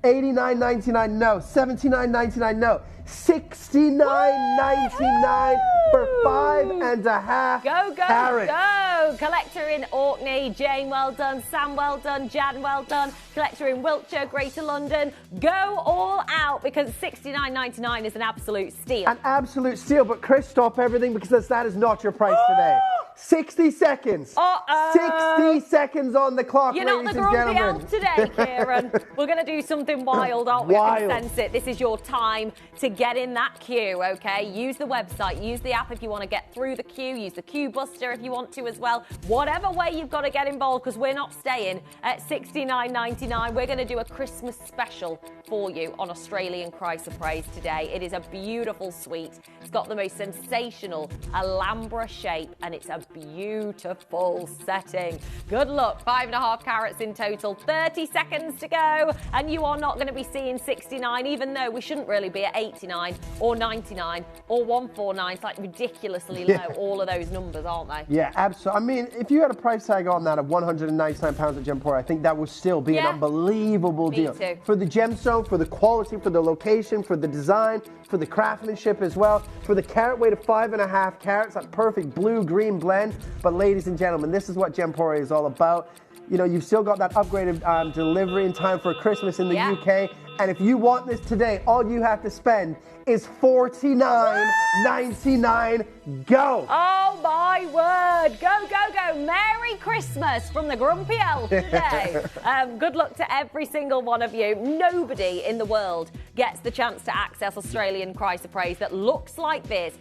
$89.99, no. $79.99, no. $69.99 for 5.5 Go, go, carats. go! Collector in Orkney, Jane, well done. Sam, well done. Jan, well done. Collector in Wiltshire, Greater London. Go all out because $69.99 is an absolute steal. An absolute steal, but Chris, stop everything because that is not your price today. 60 seconds. 60 seconds on the clock, You're not ladies the and grumpy gentlemen. elf today, Kieran. We're going to do something wild, aren't we? Wild. I can sense it. This is your time to get in that queue, okay? Use the website, use the app if you want to get through the queue, use the queue buster if you want to as well. Whatever way you've got to get involved, because we're not staying at $69.99. We're going to do a Christmas special for you on Australian chrysoprase today. It is a beautiful suite. It's got the most sensational Alhambra shape, and it's a beautiful setting. Good luck. 5.5 carats in total. 30 seconds to go, and you are not going to be seeing 69, even though we shouldn't really be at 89 or 99 or 149. It's like ridiculously low, all of those numbers, aren't they? Yeah, absolutely. I mean, if you had a price tag on that of £199 at Gemporia, I think that would still be an unbelievable Me deal. too. For the gemstone, for the quality, for the location, for the design, for the craftsmanship as well, for the carat weight of 5.5 carats, that perfect blue-green blend. But ladies and gentlemen, this is what Gemporia is all about. You know, you've still got that upgraded delivery in time for Christmas in the UK. And if you want this today, all you have to spend is $49.99. Go! Oh my word! Go, go, go! Merry Christmas from the Grumpy Elf today. Good luck to every single one of you. Nobody in the world gets the chance to access Australian chrysoprase that looks like this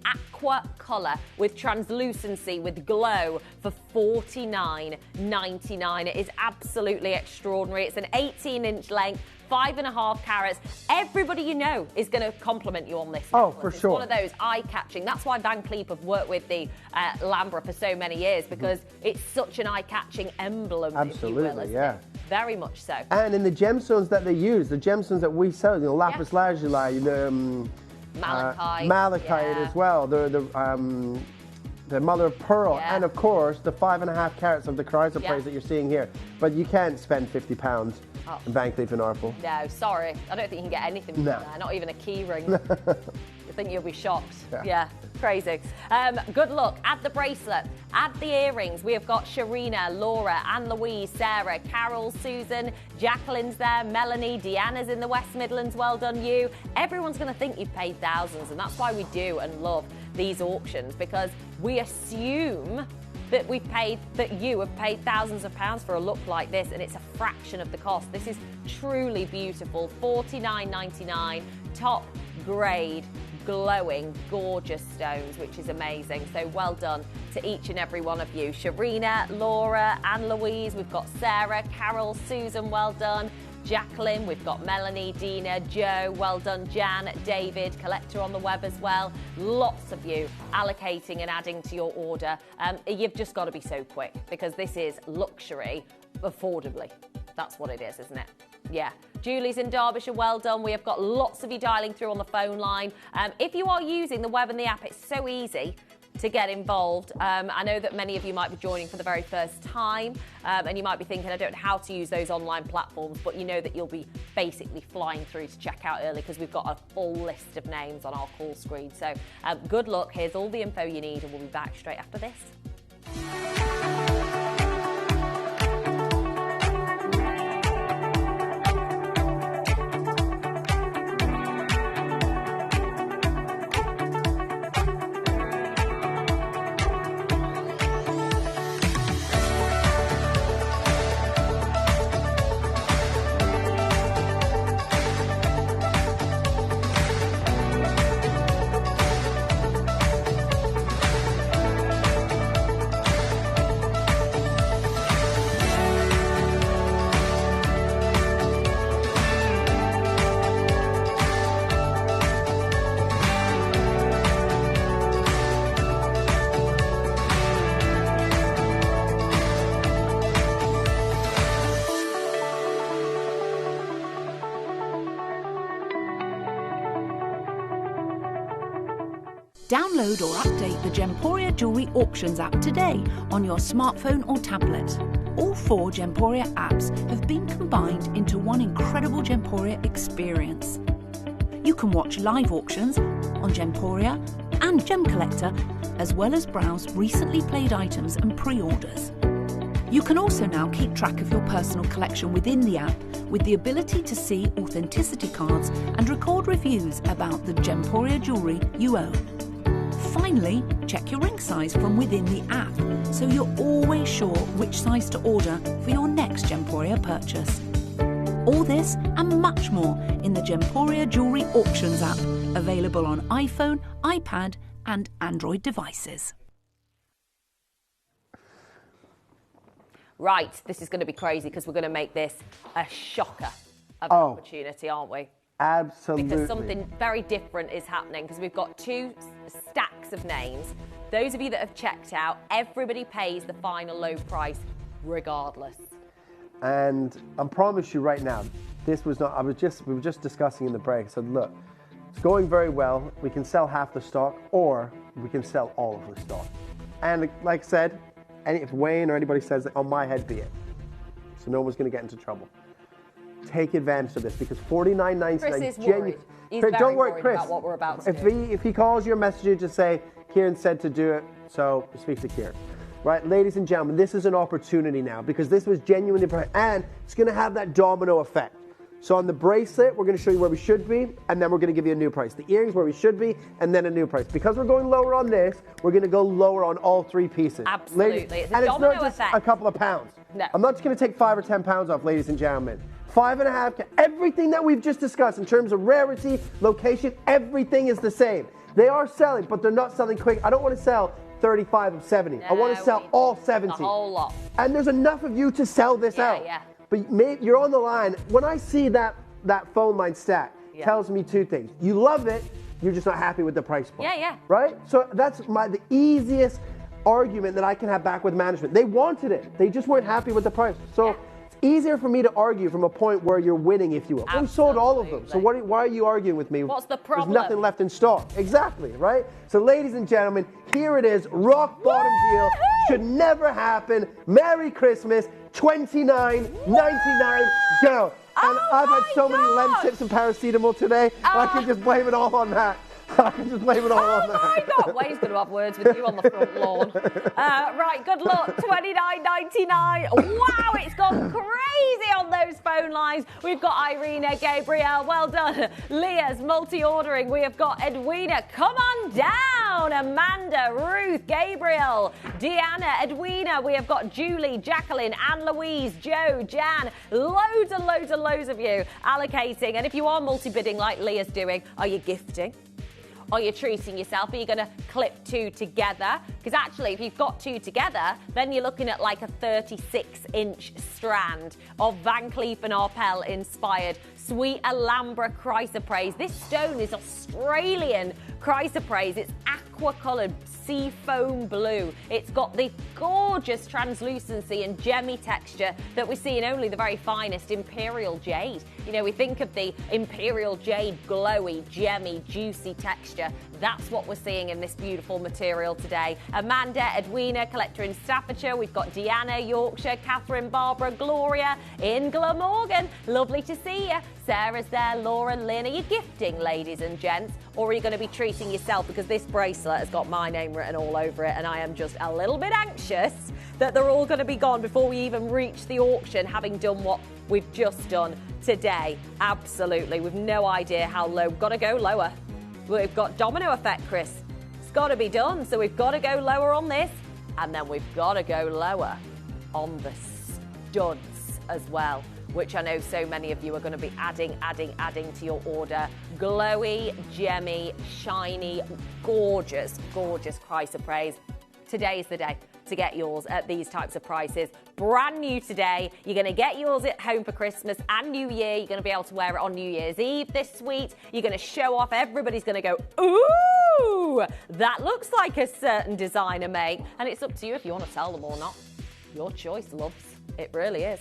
aqua colour with translucency, with glow for $49.99. It is absolutely extraordinary. It's an 18-inch length, 5.5 carats. Everybody you know is going to compliment you on this. Oh, necklace. for It's sure. one of those eye-catching. That's why Van Cleef have worked with the Alhambra for so many years, because it's such an eye-catching emblem. Absolutely, if you will, isn't yeah. it? Very much so. And in the gemstones that they use, the gemstones that we sell, you know, lapis lazuli, the Malachite. malachite as well, the mother of pearl, and of course the 5.5 carats of the chrysoprase that you're seeing here. But you can't spend £50 in Van Cleef & Arpels. No, sorry. I don't think you can get anything from No. there. Not even a key ring. I think you'll be shocked. Yeah. Yeah, crazy. Good luck. Add the bracelet. Add the earrings. We have got Sharina, Laura, Anne Louise, Sarah, Carol, Susan, Jacqueline's there, Melanie, Deanna's in the West Midlands. Well done, you. Everyone's going to think you've paid thousands, and that's why we do and love these auctions, because we assume that you have paid thousands of pounds for a look like this, and it's a fraction of the cost. This is truly beautiful. $49.99, top grade, glowing, gorgeous stones, which is amazing. So well done to each and every one of you. Sharina, Laura, Anne Louise, we've got Sarah, Carol, Susan, well done. Jacqueline, we've got Melanie, Dina, Joe, well done, Jan, David, collector on the web as well. Lots of you allocating and adding to your order. You've just got to be so quick, because this is luxury affordably. That's what it is, isn't it? Yeah. Julie's in Derbyshire, well done. We have got lots of you dialing through on the phone line. If you are using the web and the app, it's so easy. to get involved. I know that many of you might be joining for the very first time, and you might be thinking, I don't know how to use those online platforms, but you know that you'll be basically flying through to check out early because we've got a full list of names on our call screen. So good luck. Here's all the info you need, and we'll be back straight after this. Download or update the Gemporia Jewellery Auctions app today on your smartphone or tablet. All 4 Gemporia apps have been combined into one incredible Gemporia experience. You can watch live auctions on Gemporia and Gem Collector, as well as browse recently played items and pre-orders. You can also now keep track of your personal collection within the app with the ability to see authenticity cards and record reviews about the Gemporia jewellery you own. Finally, check your ring size from within the app so you're always sure which size to order for your next Gemporia purchase. All this and much more in the Gemporia Jewellery Auctions app, available on iPhone, iPad and Android devices. Right, this is going to be crazy because we're going to make this a shocker of an opportunity, aren't we? Absolutely. Because something very different is happening because we've got 2 stacks of names. Those of you that have checked out, everybody pays the final low price regardless. And I promise you right now, this was not, we were just discussing in the break. I said, look, it's going very well. We can sell half the stock or we can sell all of the stock. And like I said, if Wayne or anybody says that, on my head be it. So no one's going to get into trouble. Take advantage of this because $49.99. Chris is worried. He's Chris, very don't worry, worried Chris. about what we're about to do. If he calls your messenger, just say Kieran said to do it. So speak to Kieran. Right, ladies and gentlemen, this is an opportunity now because this was genuinely, and it's going to have that domino effect. So on the bracelet, we're going to show you where we should be, and then we're going to give you a new price. The earrings where we should be, and then a new price. Because we're going lower on this, we're going to go lower on all 3 pieces. Absolutely. Ladies, it's a and domino it's not just effect. a couple of pounds. No. I'm not just going to take 5 or 10 pounds off, ladies and gentlemen. 5.5, everything that we've just discussed in terms of rarity, location, everything is the same. They are selling, but they're not selling quick. I don't want to sell 35 of 70. I want to sell all 70. The whole lot. And there's enough of you to sell this out. Yeah. But you're on the line. When I see that phone line stack, tells me 2 things. You love it, you're just not happy with the price point. Yeah. Right? So that's the easiest argument that I can have back with management. They wanted it. They just weren't happy with the price. So it's easier for me to argue from a point where you're winning, if you will. We sold all of them. So why are you arguing with me? What's the problem? There's nothing left in stock. Exactly, right? So ladies and gentlemen, here it is. Rock bottom deal. Should never happen. Merry Christmas. $29.99. Go. And I've had so many lens tips and paracetamol today. I can just blame it all on that. I can just blame it all on that. Oh my God, Wayne's going to have words with you on the front lawn. Right, good luck. $29.99. Wow, it's gone crazy on those phone lines. We've got Irina, Gabriel, well done. Leah's multi-ordering. We have got Edwina, come on down. Amanda, Ruth, Gabriel, Deanna, Edwina. We have got Julie, Jacqueline, Anne-Louise, Joe, Jan. Loads and loads and loads of you allocating. And if you are multi-bidding like Leah's doing, are you gifting? Are you treating yourself? Are you going to clip 2 together? Because actually, if you've got 2 together, then you're looking at like a 36-inch strand of Van Cleef & Arpels inspired Sweet Alhambra chrysoprase. This stone is Australian chrysoprase. It's aqua-coloured seafoam blue. It's got the gorgeous translucency and gemmy texture that we see in only the very finest imperial jade. You know, we think of the imperial jade glowy, gemmy, juicy texture. That's what we're seeing in this beautiful material today. Amanda, Edwina, collector in Staffordshire. We've got Deanna, Yorkshire, Catherine, Barbara, Gloria in Glamorgan. Lovely to see you. Sarah's there, Laura, Lynn. Are you gifting, ladies and gents, or are you going to be treating yourself? Because this bracelet has got my name written all over it, and I am just a little bit anxious that they're all going to be gone before we even reach the auction, having done what we've just done today. Absolutely. We've no idea how low. We've got to go lower. We've got domino effect, Chris. It's got to be done. So we've got to go lower on this, and then we've got to go lower on the studs as well, which I know so many of you are going to be adding to your order. Glowy, gemmy, shiny, gorgeous, gorgeous price appraise. Today is the day to get yours at these types of prices. Brand new today. You're going to get yours at home for Christmas and New Year. You're going to be able to wear it on New Year's Eve this sweet. You're going to show off. Everybody's going to go, ooh, that looks like a certain designer make. And it's up to you if you want to sell them or not. Your choice, loves. It really is.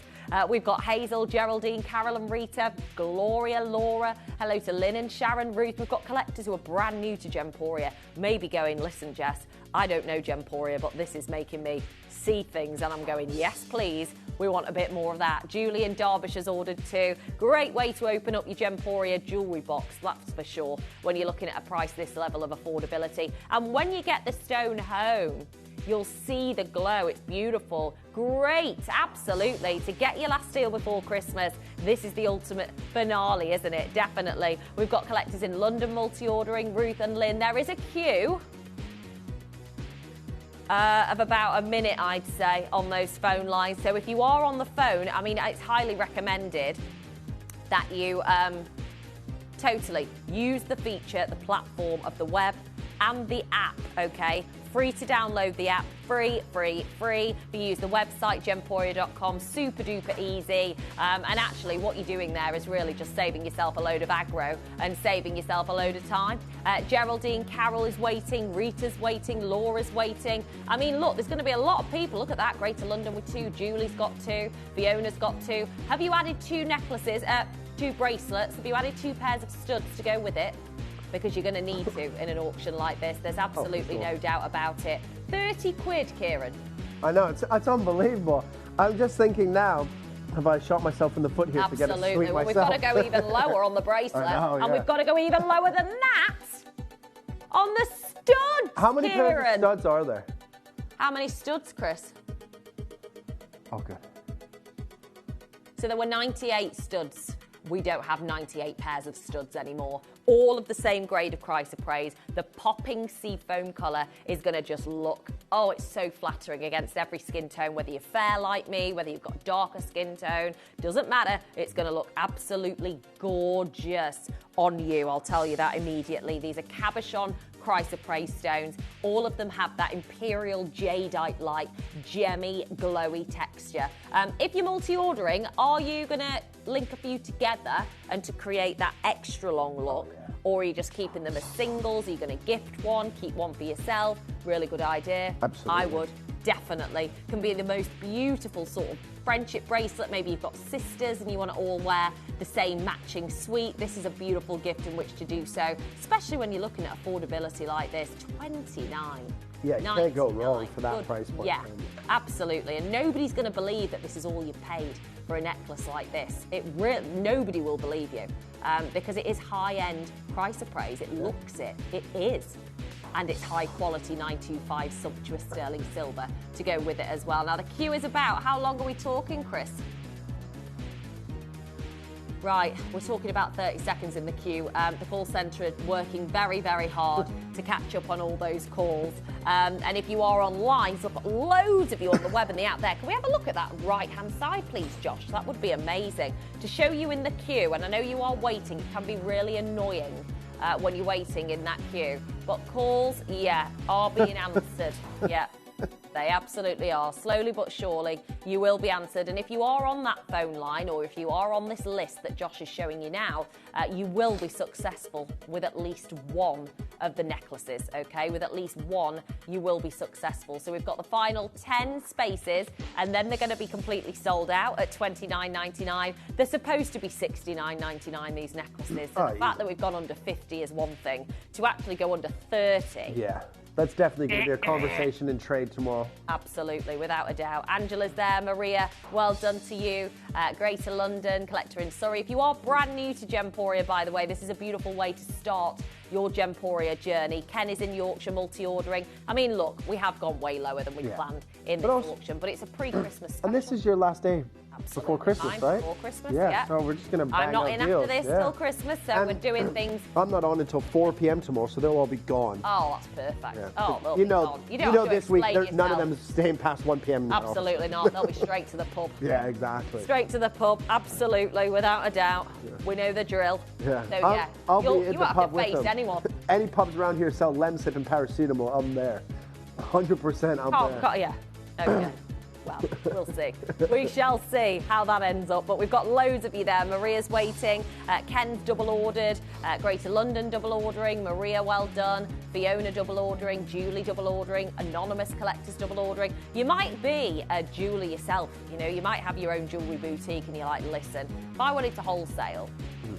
We've got Hazel, Geraldine, Carol and Rita, Gloria, Laura. Hello to Lynn and Sharon, Ruth. We've got collectors who are brand new to Gemporia. Maybe going, listen, Jess, I don't know Gemporia, but this is making me see things. And I'm going, yes, please. We want a bit more of that. Julie in Derbyshire's ordered too. Great way to open up your Gemporia jewellery box, that's for sure, when you're looking at a price this level of affordability. And when you get the stone home, you'll see the glow. It's beautiful. Great, absolutely. To get your last deal before Christmas, this is the ultimate finale, isn't it? Definitely. We've got collectors in London multi-ordering, Ruth and Lynn. There is a queue of about a minute, I'd say, on those phone lines. So if you are on the phone, I mean, it's highly recommended that you totally use the feature, the platform of the web and the app, okay? Free to download the app, free. If you use the website, gemporia.com, super duper easy. And actually what you're doing there is really just saving yourself a load of aggro and saving yourself a load of time. Geraldine, Carol is waiting, Rita's waiting, Laura's waiting. I mean, look, there's going to be a lot of people. Look at that, Greater London with 2, Julie's got 2, Fiona's got 2. Have you added 2 necklaces, 2 bracelets? Have you added 2 pairs of studs to go with it? Because you're going to need to in an auction like this. There's absolutely no doubt about it. 30 quid, Kieran. I know, it's unbelievable. I'm just thinking now, have I shot myself in the foot here to get a sweet myself? Well, we've got to go even lower on the bracelet. And we've got to go even lower than that on the studs, How many Kieran. pairs of studs are there? How many studs, Chris? Oh, good. So there were 98 studs. We don't have 98 pairs of studs anymore. All of the same grade of price appraise. The popping seafoam colour is going to just look, oh, it's so flattering against every skin tone, whether you're fair like me, whether you've got darker skin tone, doesn't matter. It's going to look absolutely gorgeous on you. I'll tell you that immediately. These are cabochon chrysoprase stones. All of them have that imperial jadeite-like, gemmy, glowy texture. If you're multi-ordering, are you going to link a few together and to create that extra long look? Or are you just keeping them as singles? Are you going to gift one, keep one for yourself? Really good idea. Absolutely. I would, definitely. Can be the most beautiful sort of friendship bracelet. Maybe you've got sisters and you want to all wear the same matching suite. This is a beautiful gift in which to do so, especially when you're looking at affordability like this. $29. Yeah, you can't go wrong for that price point. Yeah, absolutely. And nobody's going to believe that this is all you've paid for a necklace like this. Nobody will believe you because it is high-end price appraise. It looks it. It is. And it's high quality 925 sumptuous sterling silver to go with it as well. Now the queue is about, how long are we talking, Chris? Right, we're talking about 30 seconds in the queue. The call centre working very, very hard to catch up on all those calls. And if you are online, so I've got loads of you on the web and the app there. Can we have a look at that right-hand side, please, Josh? That would be amazing. To show you in the queue, and I know you are waiting, it can be really annoying when you're waiting in that queue. But calls, yeah, are being answered. Yeah, They absolutely are. Slowly but surely, you will be answered. And if you are on that phone line, or if you are on this list that Josh is showing you now, you will be successful with at least one of the necklaces, okay? With at least one, you will be successful. So we've got the final 10 spaces, and then they're going to be completely sold out at $29.99. They're supposed to be $69.99, these necklaces. So the fact that we've gone under 50 is one thing. To actually go under 30... Yeah. That's definitely going to be a conversation in trade tomorrow. Absolutely, without a doubt. Angela's there. Maria, well done to you. Greater London, collector in Surrey. If you are brand new to Gemporia, by the way, this is a beautiful way to start your Gemporia journey. Ken is in Yorkshire, multi-ordering. I mean, look, we have gone way lower than we planned in this auction, but it's a pre-Christmas special. And this is your last day before Christmas, right? Before Christmas, yeah. So we're just going to bang I'm not out in deals. after this till Christmas, so we're doing things. I'm not on until 4 p.m. tomorrow, so they'll all be gone. Oh, that's perfect. Yeah. Oh, they'll you be know, gone. you know this week, none of them is staying past 1 p.m. now. Absolutely not. They'll be straight to the pub. Yeah, exactly. Straight to the pub, absolutely, without a doubt. Yeah. We know the drill. Yeah. So, yeah, I'll be at the pub with face them. anyone. Any pubs around here sell Lemsip and paracetamol, I'm there. 100% I'm there. Yeah. Okay. Well, we'll see. We shall see how that ends up. But we've got loads of you there. Maria's waiting. Ken's double ordered. Greater London double ordering. Maria, well done. Fiona double ordering. Julie double ordering. Anonymous collectors double ordering. You might be a jeweler yourself. You know, you might have your own jewellery boutique and you're like, listen, if I wanted to wholesale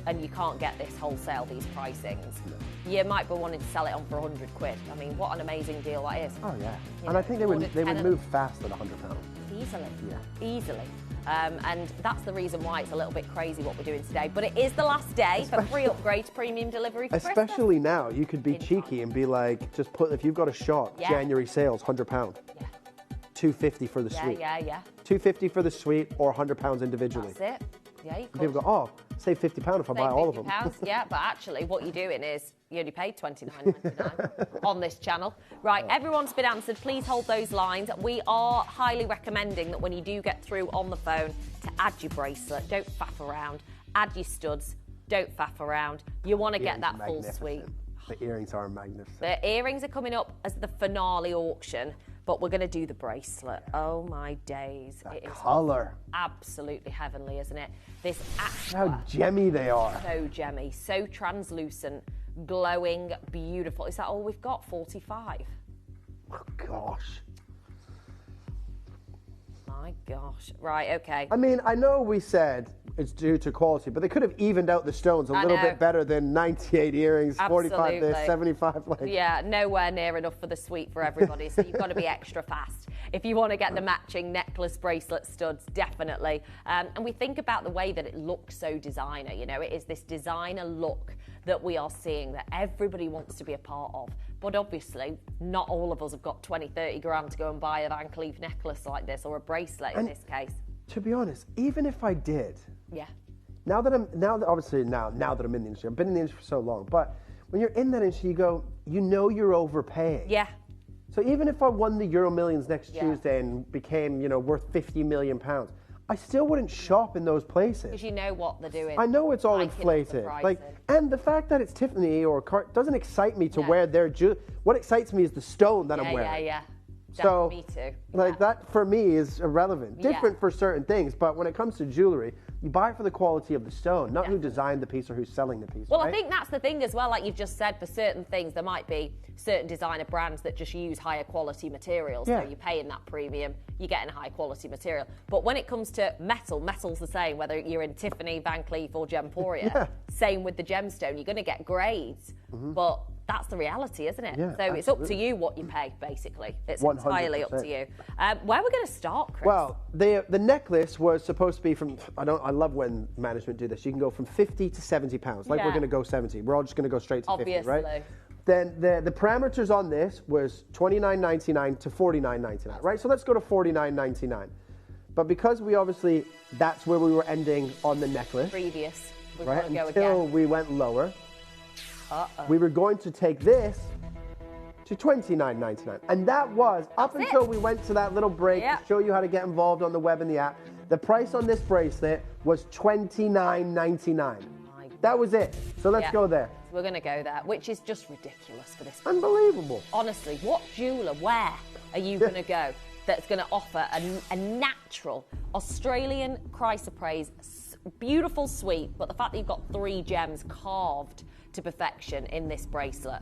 and you can't get this wholesale, these pricings, you might be wanting to sell it on for 100 quid. I mean, what an amazing deal that is. Oh, yeah. You And know, I think they would move fast at £100. Easily. Yeah. Easily. And that's the reason why it's a little bit crazy what we're doing today. But it is the last day for free upgrade to premium delivery for Christmas. Especially now, you could be cheeky and be like, just put, if you've got a shot, January sales, £100. Yeah. $250 for the suite. Yeah. $250 for the suite or £100 individually. That's it. Yeah, you could. People go, oh, save £50 if I buy all of them. Yeah, but actually what you're doing is you only paid $29.99 on this channel. Right, everyone's been answered. Please hold those lines. We are highly recommending that when you do get through on the phone to add your bracelet, don't faff around. Add your studs, don't faff around. You want to get that full suite. The earrings are magnificent. The earrings are coming up as the finale auction, but we're going to do the bracelet. Oh my days. It is colour. Absolutely heavenly, isn't it? This how gemmy they are. So gemmy, so translucent, glowing, beautiful. Is that all we've got? 45? Oh, gosh. My gosh. Right, okay. I mean, I know we said it's due to quality, but they could have evened out the stones a little bit better than 98 earrings, Absolutely. 45 this, 75 like. Yeah, nowhere near enough for the suite for everybody, so you've got to be extra fast. If you want to get the matching necklace, bracelet, studs, definitely. And we think about the way that it looks so designer, you know, it is this designer look that we are seeing that everybody wants to be a part of. But obviously, not all of us have got 20, 30 grand to go and buy a Van Cleef necklace like this, or a bracelet in this case. To be honest, even if I did, yeah. Now that I'm in the industry, I've been in the industry for so long, but when you're in that industry, you go, you know you're overpaying. Yeah. So even if I won the Euro Millions next Tuesday and became, you know, worth £50 million, I still wouldn't shop in those places. Because you know what they're doing. I know it's all inflated. Like, and the fact that it's Tiffany or doesn't excite me to wear their jewelry. What excites me is the stone that I'm wearing. Yeah. So, me too. Like that for me is irrelevant. Different for certain things, but when it comes to jewelry, you buy it for the quality of the stone, not who designed the piece or who's selling the piece. Well, right? I think that's the thing as well. Like you've just said, for certain things, there might be certain designer brands that just use higher quality materials. So you're paying that premium, you're getting high quality material. But when it comes to metal's the same, whether you're in Tiffany, Van Cleef or Gemporia. Same with the gemstone, you're going to get grades, but that's the reality, isn't it? Yeah, so it's up to you what you pay, basically. It's 100%. entirely up to you. Where are we going to start, Chris? Well, the necklace was supposed to be from, I love when management do this, you can go from 50 to 70 pounds. Like we're going to go 70. We're all just going to go straight to 50, right? Then the parameters on this was $29.99 to $49.99, right? So let's go to $49.99. But because that's where we were ending on the necklace. Previous. We've right? got to go Until again. we went lower. We were going to take this to $29.99. And that was, up until we went to that little break to show you how to get involved on the web and the app, the price on this bracelet was $29.99. That was it. So let's go there. We're going to go there, which is just ridiculous for this. Unbelievable. Honestly, what jeweler, where are you going to go that's going to offer a natural Australian chrysoprase, beautiful sweep, but the fact that you've got 3 gems carved to perfection in this bracelet,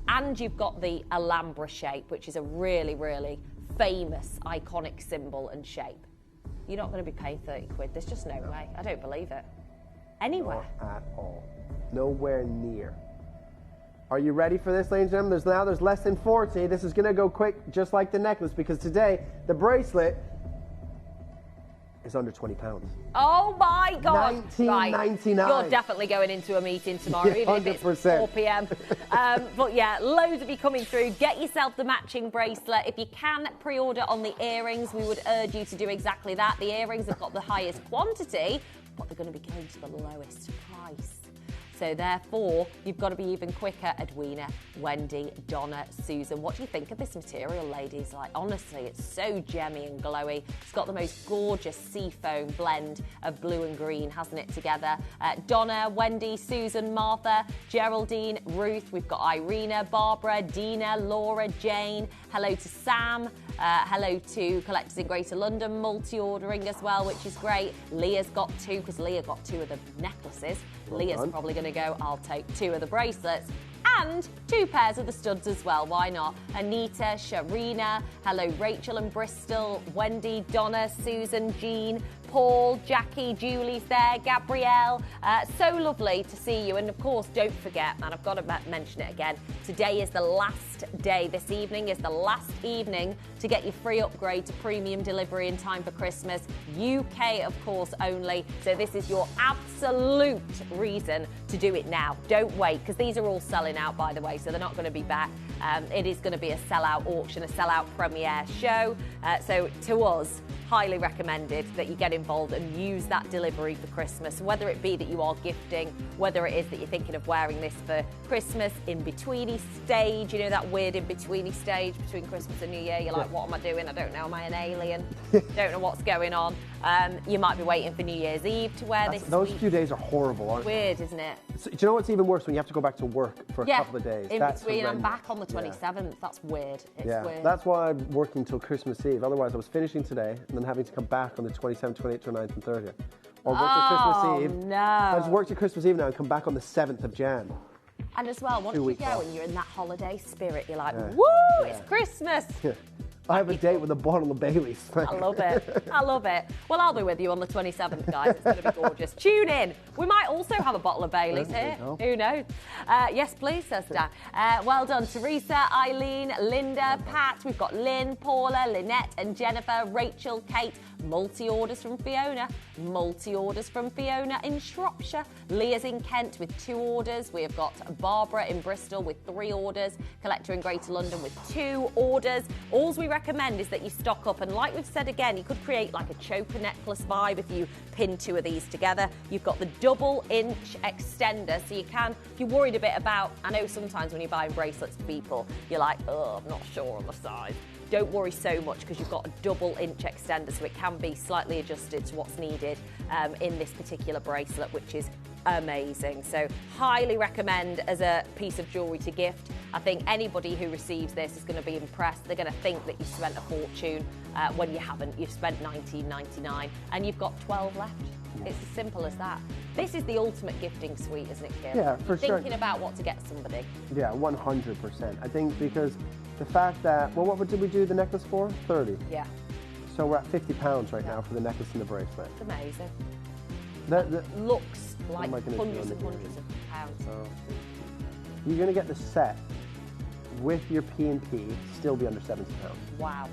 and you've got the Alhambra shape, which is a really, really famous, iconic symbol and shape. You're not going to be paying 30 quid. There's just no way. I don't believe it. Anywhere. Not at all. Nowhere near. Are you ready for this, ladies and gentlemen? There's less than 40. This is going to go quick, just like the necklace, because today the bracelet is under £20. Oh my God! $19.99. Right. You're definitely going into a meeting tomorrow, Yeah, even if it's 4 p.m. But yeah, loads of you coming through. Get yourself the matching bracelet. If you can pre-order on the earrings, we would urge you to do exactly that. The earrings have got the highest quantity, but they're going to be going to the lowest price. So therefore, you've got to be even quicker. Edwina, Wendy, Donna, Susan. What do you think of this material, ladies? Like, honestly, it's so gemmy and glowy. It's got the most gorgeous seafoam blend of blue and green, hasn't it, together? Donna, Wendy, Susan, Martha, Geraldine, Ruth. We've got Irina, Barbara, Dina, Laura, Jane. Hello to Sam. Hello to Collectors in Greater London, multi-ordering as well, which is great. Leah's got 2, because Leah got 2 of the necklaces. Leah's probably going to go, I'll take 2 of the bracelets. And 2 pairs of the studs as well, why not? Anita, Sharina, hello Rachel and Bristol, Wendy, Donna, Susan, Jean, Paul, Jackie, Julie's there, Gabrielle. So lovely to see you. And of course, don't forget, and I've got to mention it again, today is the last day. This evening is the last evening to get your free upgrade to premium delivery in time for Christmas. UK, of course, only. So this is your absolute reason to do it now. Don't wait, because these are all selling out, by the way, so they're not going to be back. It is going to be a sellout auction, a sellout premiere show. So to us, highly recommended that you get involved and use that delivery for Christmas, whether it be that you are gifting, whether it is that you're thinking of wearing this for Christmas, in-betweeny stage, you know, that weird in-betweeny stage between Christmas and New Year. You're like, what am I doing? I don't know. Am I an alien? Don't know what's going on. You might be waiting for New Year's Eve to wear this. Those few days are horrible, aren't they? Weird, isn't it? So, do you know what's even worse? When you have to go back to work for a couple of days. In That's between, I'm horrendous. back on the 27th. That's weird. It's weird. That's why I'm working till Christmas Eve. Otherwise, I was finishing today and then having to come back on the 27th, 28th, 29th, and 30th. Or work till Christmas Eve. No. I just work till Christmas Eve now and come back on the 7th of Jan. And as well, once 2 you weeks go off. and you're in that holiday spirit, you're like, Yeah. woo, Yeah. it's Christmas. Yeah. I have a date with a bottle of Baileys. I love it. I love it. Well, I'll be with you on the 27th, guys. It's going to be gorgeous. Tune in. We might also have a bottle of Baileys here. Who knows? Yes, please, says Dan. Well done, Teresa, Eileen, Linda, Pat. We've got Lynn, Paula, Lynette and Jennifer, Rachel, Kate. Multi-orders from Fiona. Multi-orders from Fiona in Shropshire. Leah's in Kent with 2 orders. We have got Barbara in Bristol with 3 orders. Collector in Greater London with 2 orders. All we recommend is that you stock up, and like we've said again, you could create like a choker necklace vibe if you pin 2 of these together. You've got the double-inch extender, so you can, if you're worried a bit about, I know sometimes when you're buying bracelets for people, you're like, oh, I'm not sure on the size. Don't worry so much, because you've got a double-inch extender, so it can be slightly adjusted to what's needed in this particular bracelet, which is amazing. So highly recommend as a piece of jewellery to gift. I think anybody who receives this is going to be impressed. They're going to think that you spent a fortune when you haven't. You've spent $19.99 and you've got 12 left. It's as simple as that. This is the ultimate gifting suite, isn't it, Kim? Yeah, for sure. Thinking about what to get somebody. Yeah, 100%. I think because the fact that, well, what did we do the necklace for? 30. Yeah. So we're at £50 right now for the necklace and the bracelet. It's amazing. That looks like am I gonna do hundreds on and the hundreds of pounds. You're going to get the set with your P&P, still be under £70. Wow.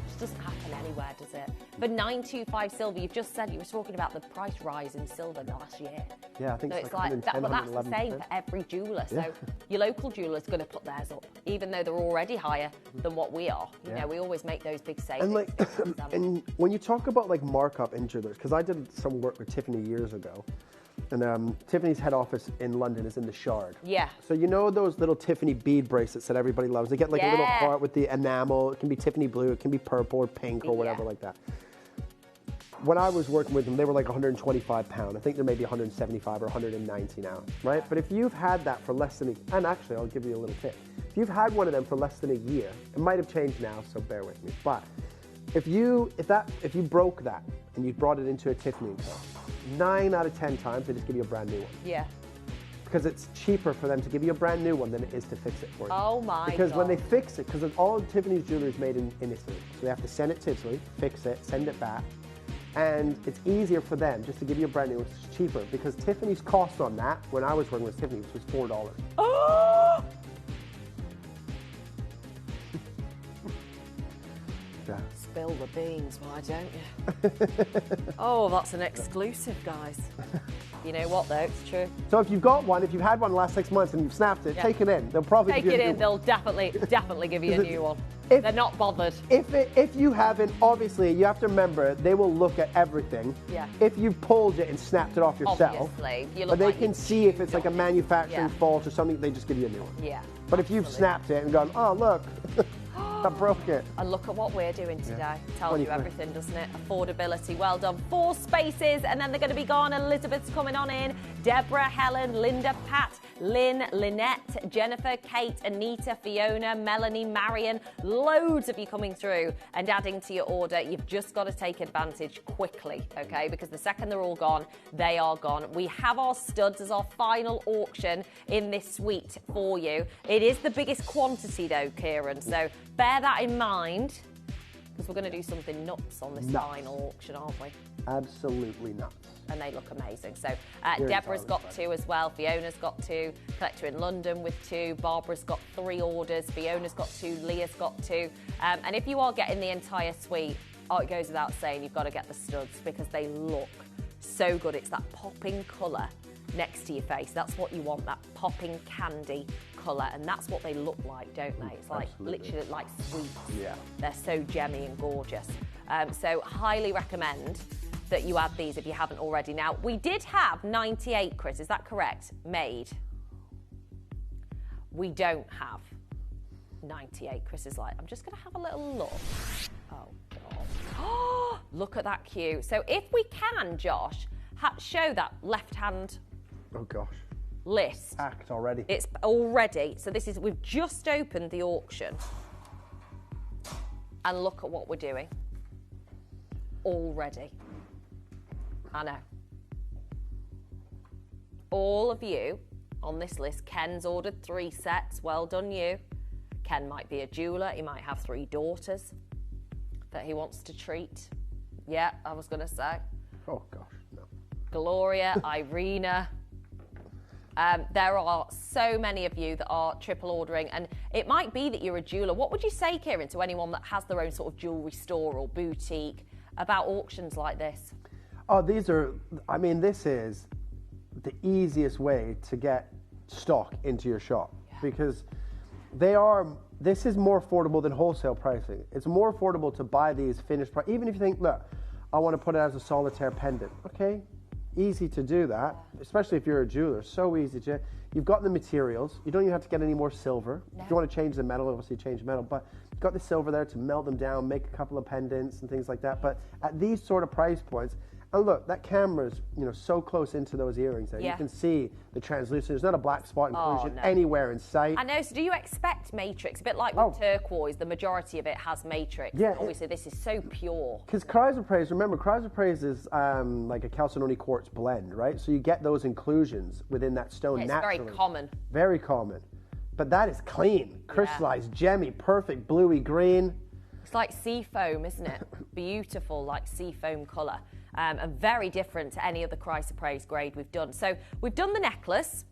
This doesn't happen anywhere, does it? For 925 silver, you've just said, you were talking about the price rise in silver last year. Yeah, I think so it's it's like like that, but that's the 110, same for every jeweller. Yeah. So your local jeweller's going to put theirs up, even though they're already higher than what we are. You Yeah. know, we always make those big savings. And like, and when you talk about like markup in jewelers, because I did some work with Tiffany years ago, and Tiffany's head office in London is in the Shard. Yeah. So you know those little Tiffany bead bracelets that everybody loves? They get like a little Yeah. heart with the enamel. It can be Tiffany blue, it can be purple or pink or whatever like that. When I was working with them, they were like £125. I think they're maybe 175 or 190 now, right? But if you've had that for less than, and actually I'll give you a little tip. if you've had one of them for less than a year, it might have changed now, so bear with me. But if you broke that and you brought it into a Tiffany & Co., 9 out of 10 times they just give you a brand new one. Yeah. Because it's cheaper for them to give you a brand new one than it is to fix it for you. Oh my Because God. when they fix it, because all Tiffany's jewelry is made in Italy, so they have to send it to Italy, fix it, send it back, and it's easier for them just to give you a brand new one, it's cheaper, because Tiffany's cost on that, when I was working with Tiffany, was $4. Oh! Yeah. Spill the beans, why don't you? Oh, that's an exclusive, guys. You know what, though? It's true. So if you've got one, if you've had one in the last 6 months and you've snapped it, Yeah. take it in. They'll probably Take give you it a new in. They'll definitely give you a new one. They're not bothered. If you haven't, obviously, you have to remember, they will look at everything. Yeah. If you pulled it and snapped it off yourself. Obviously. You But look they like can you see if it's like a manufacturing Yeah. fault or something, they just give you a new one. Yeah. But if you've snapped it and gone, oh, look, I broke it. And look at what we're doing today. Yeah. Tells you 20 quid. everything, doesn't it? Affordability, well done. 4 spaces, and then they're going to be gone. Elizabeth's coming on in. Deborah, Helen, Linda, Pat, Lynn, Lynette, Jennifer, Kate, Anita, Fiona, Melanie, Marion. Loads of you coming through and adding to your order. You've just got to take advantage quickly, okay? Because the second they're all gone, they are gone. We have our studs as our final auction in this suite for you. It is the biggest quantity, though, Kieran, so bear that in mind, because we're going to do something nuts on this final auction, aren't we? Absolutely nuts. And they look amazing. So Very Deborah's got talented. 2 as well. Fiona's got 2. Collector in London with 2. Barbara's got 3 orders. Fiona's got 2. Leah's got 2. And if you are getting the entire suite, it goes without saying, you've got to get the studs because they look so good. It's that popping colour next to your face. That's what you want, that popping candy colour. And that's what they look like, don't they? It's like literally like sweets. Yeah. They're so gemmy and gorgeous. So highly recommend that you add these if you haven't already. Now, we did have 98, Chris, is that correct? Made. We don't have 98. Chris is like, I'm just going to have a little look. Oh, God. Look at that queue. So if we can, Josh, show that left-hand Oh, gosh. list. Act already. It's already. So this is, we've just opened the auction. And look at what we're doing. Already. I know. All of you on this list, Ken's ordered 3 sets. Well done, you. Ken might be a jeweller. He might have 3 daughters that he wants to treat. Yeah, I was going to say. Oh, gosh, no. Gloria, Irina. There are so many of you that are triple ordering, and it might be that you're a jeweller. What would you say, Kieran, to anyone that has their own sort of jewellery store or boutique about auctions like this? Oh, this is the easiest way to get stock into your shop because this is more affordable than wholesale pricing. It's more affordable to buy these finished price. Even if you think, look, I want to put it as a solitaire pendant. Okay, easy to do that, especially if you're a jeweler. So easy to. You've got the materials. You don't even have to get any more silver. No. If you want to change the metal, obviously change the metal. But you've got the silver there to melt them down, make a couple of pendants and things like that. But at these sort of price points, and look, that camera's so close into those earrings there. Yeah. You can see the translucent. There's not a black spot inclusion no. anywhere in sight. I know, so do you expect matrix? A bit like with turquoise, the majority of it has matrix. Yeah, obviously, this is so pure. Because chrysoprase, remember, chrysoprase is like a chalcedony quartz blend, right? So you get those inclusions within that stone It's naturally. very common. Very common. But that is clean, crystallized, gemmy, perfect, bluey green. It's like sea foam, isn't it? Beautiful, like sea foam colour. And very different to any other chrysoprase grade we've done. So we've done the necklace,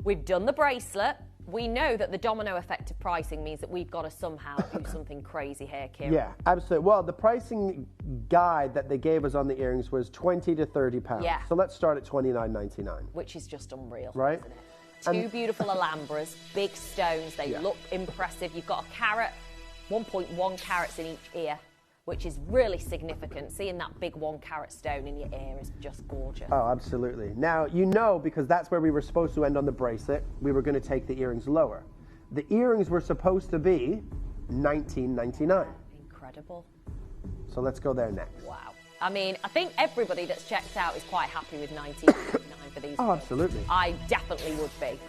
we've done the bracelet. We know that the domino effect of pricing means that we've got to somehow do something crazy here, Kieran. Yeah, absolutely. Well, the pricing guide that they gave us on the earrings was £20 to £30. Yeah. So let's start at $29.99. Which is just unreal, right? Isn't it? 2 beautiful Alhambras, big stones. They look impressive. You've got a carat, 1.1 carats in each ear, which is really significant. Seeing that big 1 carat stone in your ear is just gorgeous. Oh, absolutely. Now, because that's where we were supposed to end on the bracelet, we were going to take the earrings lower. The earrings were supposed to be $19.99. Incredible. So let's go there next. Wow. I mean, I think everybody that's checked out is quite happy with $19.99 for the these. Oh, absolutely. I definitely would be.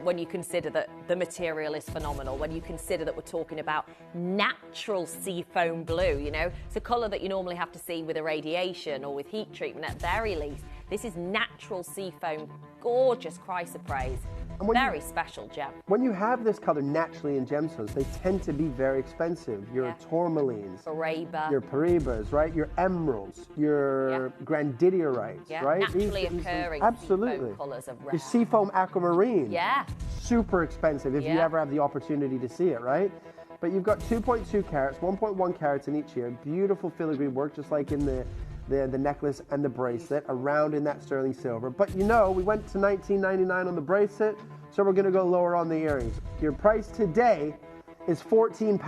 When you consider that the material is phenomenal, when you consider that we're talking about natural seafoam blue, you know, it's a colour that you normally have to see with irradiation or with heat treatment at very least. This is natural seafoam, gorgeous chrysoprase. Very special gem. When you have this colour naturally in gemstones, they tend to be very expensive. Your tourmalines, your Paribas, right? Your emeralds, your grandidierite, right? Naturally occurring absolutely. seafoam colours of rare. Your seafoam aquamarine. Yeah. Super expensive if you ever have the opportunity to see it, right? But you've got 2.2 carats, 1.1 carats in each here. Beautiful filigree work, just like in the necklace and the bracelet, around in that sterling silver. But you know, we went to $19.99 on the bracelet, so we're gonna go lower on the earrings. Your price today is £14,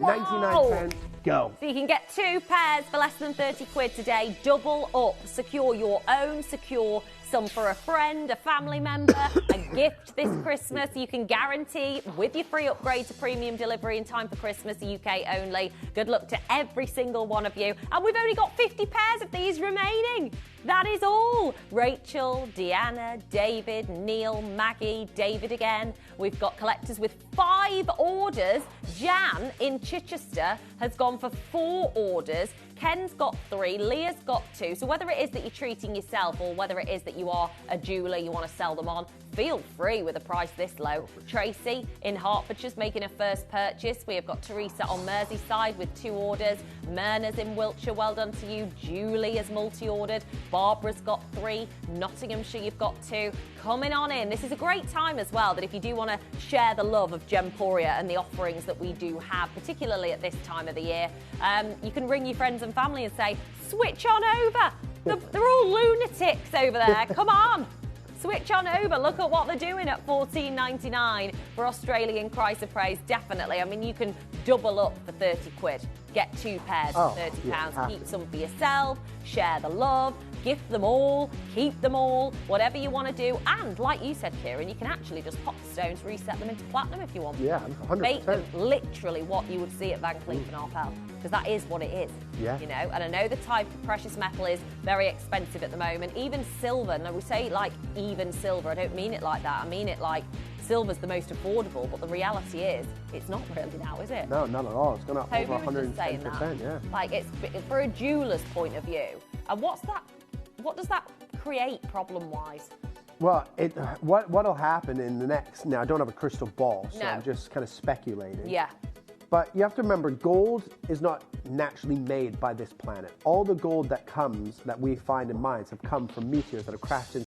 99 pence. Go. So you can get 2 pairs for less than 30 quid today. Double up. Secure your own. Secure some for a friend, a family member, a gift this Christmas. You can guarantee with your free upgrade to premium delivery in time for Christmas, UK only. Good luck to every single one of you. And we've only got 50 pairs of these remaining. That is all. Rachel, Deanna, David, Neil, Maggie, David again. We've got collectors with 5 orders. Jan in Chichester has gone for 4 orders. Ken's got 3, Leah's got 2. So whether it is that you're treating yourself or whether it is that you are a jeweller, you want to sell them on, feel free with a price this low. Tracy in Hertfordshire's making a first purchase. We have got Teresa on Merseyside with 2 orders. Myrna's in Wiltshire, well done to you. Julie has multi-ordered. Barbara's got 3. Nottinghamshire, you've got 2. Coming on in. This is a great time as well, that if you do want to share the love of Gemporia and the offerings that we do have, particularly at this time of the year, you can ring your friends and family and say, switch on over. They're all lunatics over there. Come on. Switch on over. Look at what they're doing at $14.99 for Australian chrysoprase. Definitely. I mean, you can double up for 30 quid. Get 2 pairs for £30. Keep some for yourself. Share the love. Gift them all. Keep them all. Whatever you want to do. And like you said, Kieran, you can actually just pop the stones, reset them into platinum if you want. Yeah, 100%. Make them literally what you would see at Van Cleef & Arpels. Because that is what it is. Yeah. You know, and I know the type of precious metal is very expensive at the moment. Even silver, and we say like even silver, I don't mean it like that. I mean it like silver's the most affordable, but the reality is it's not really now, is it? No, not at all. It's gone up Toby over was just saying 110%, that. yeah. Like, it's for a jeweller's point of view. And what does that create problem-wise? Well, what'll happen in the next... Now, I don't have a crystal ball, so I'm just kind of speculating. Yeah. But you have to remember, gold is not naturally made by this planet. All the gold that we find in mines have come from meteors that have crashed into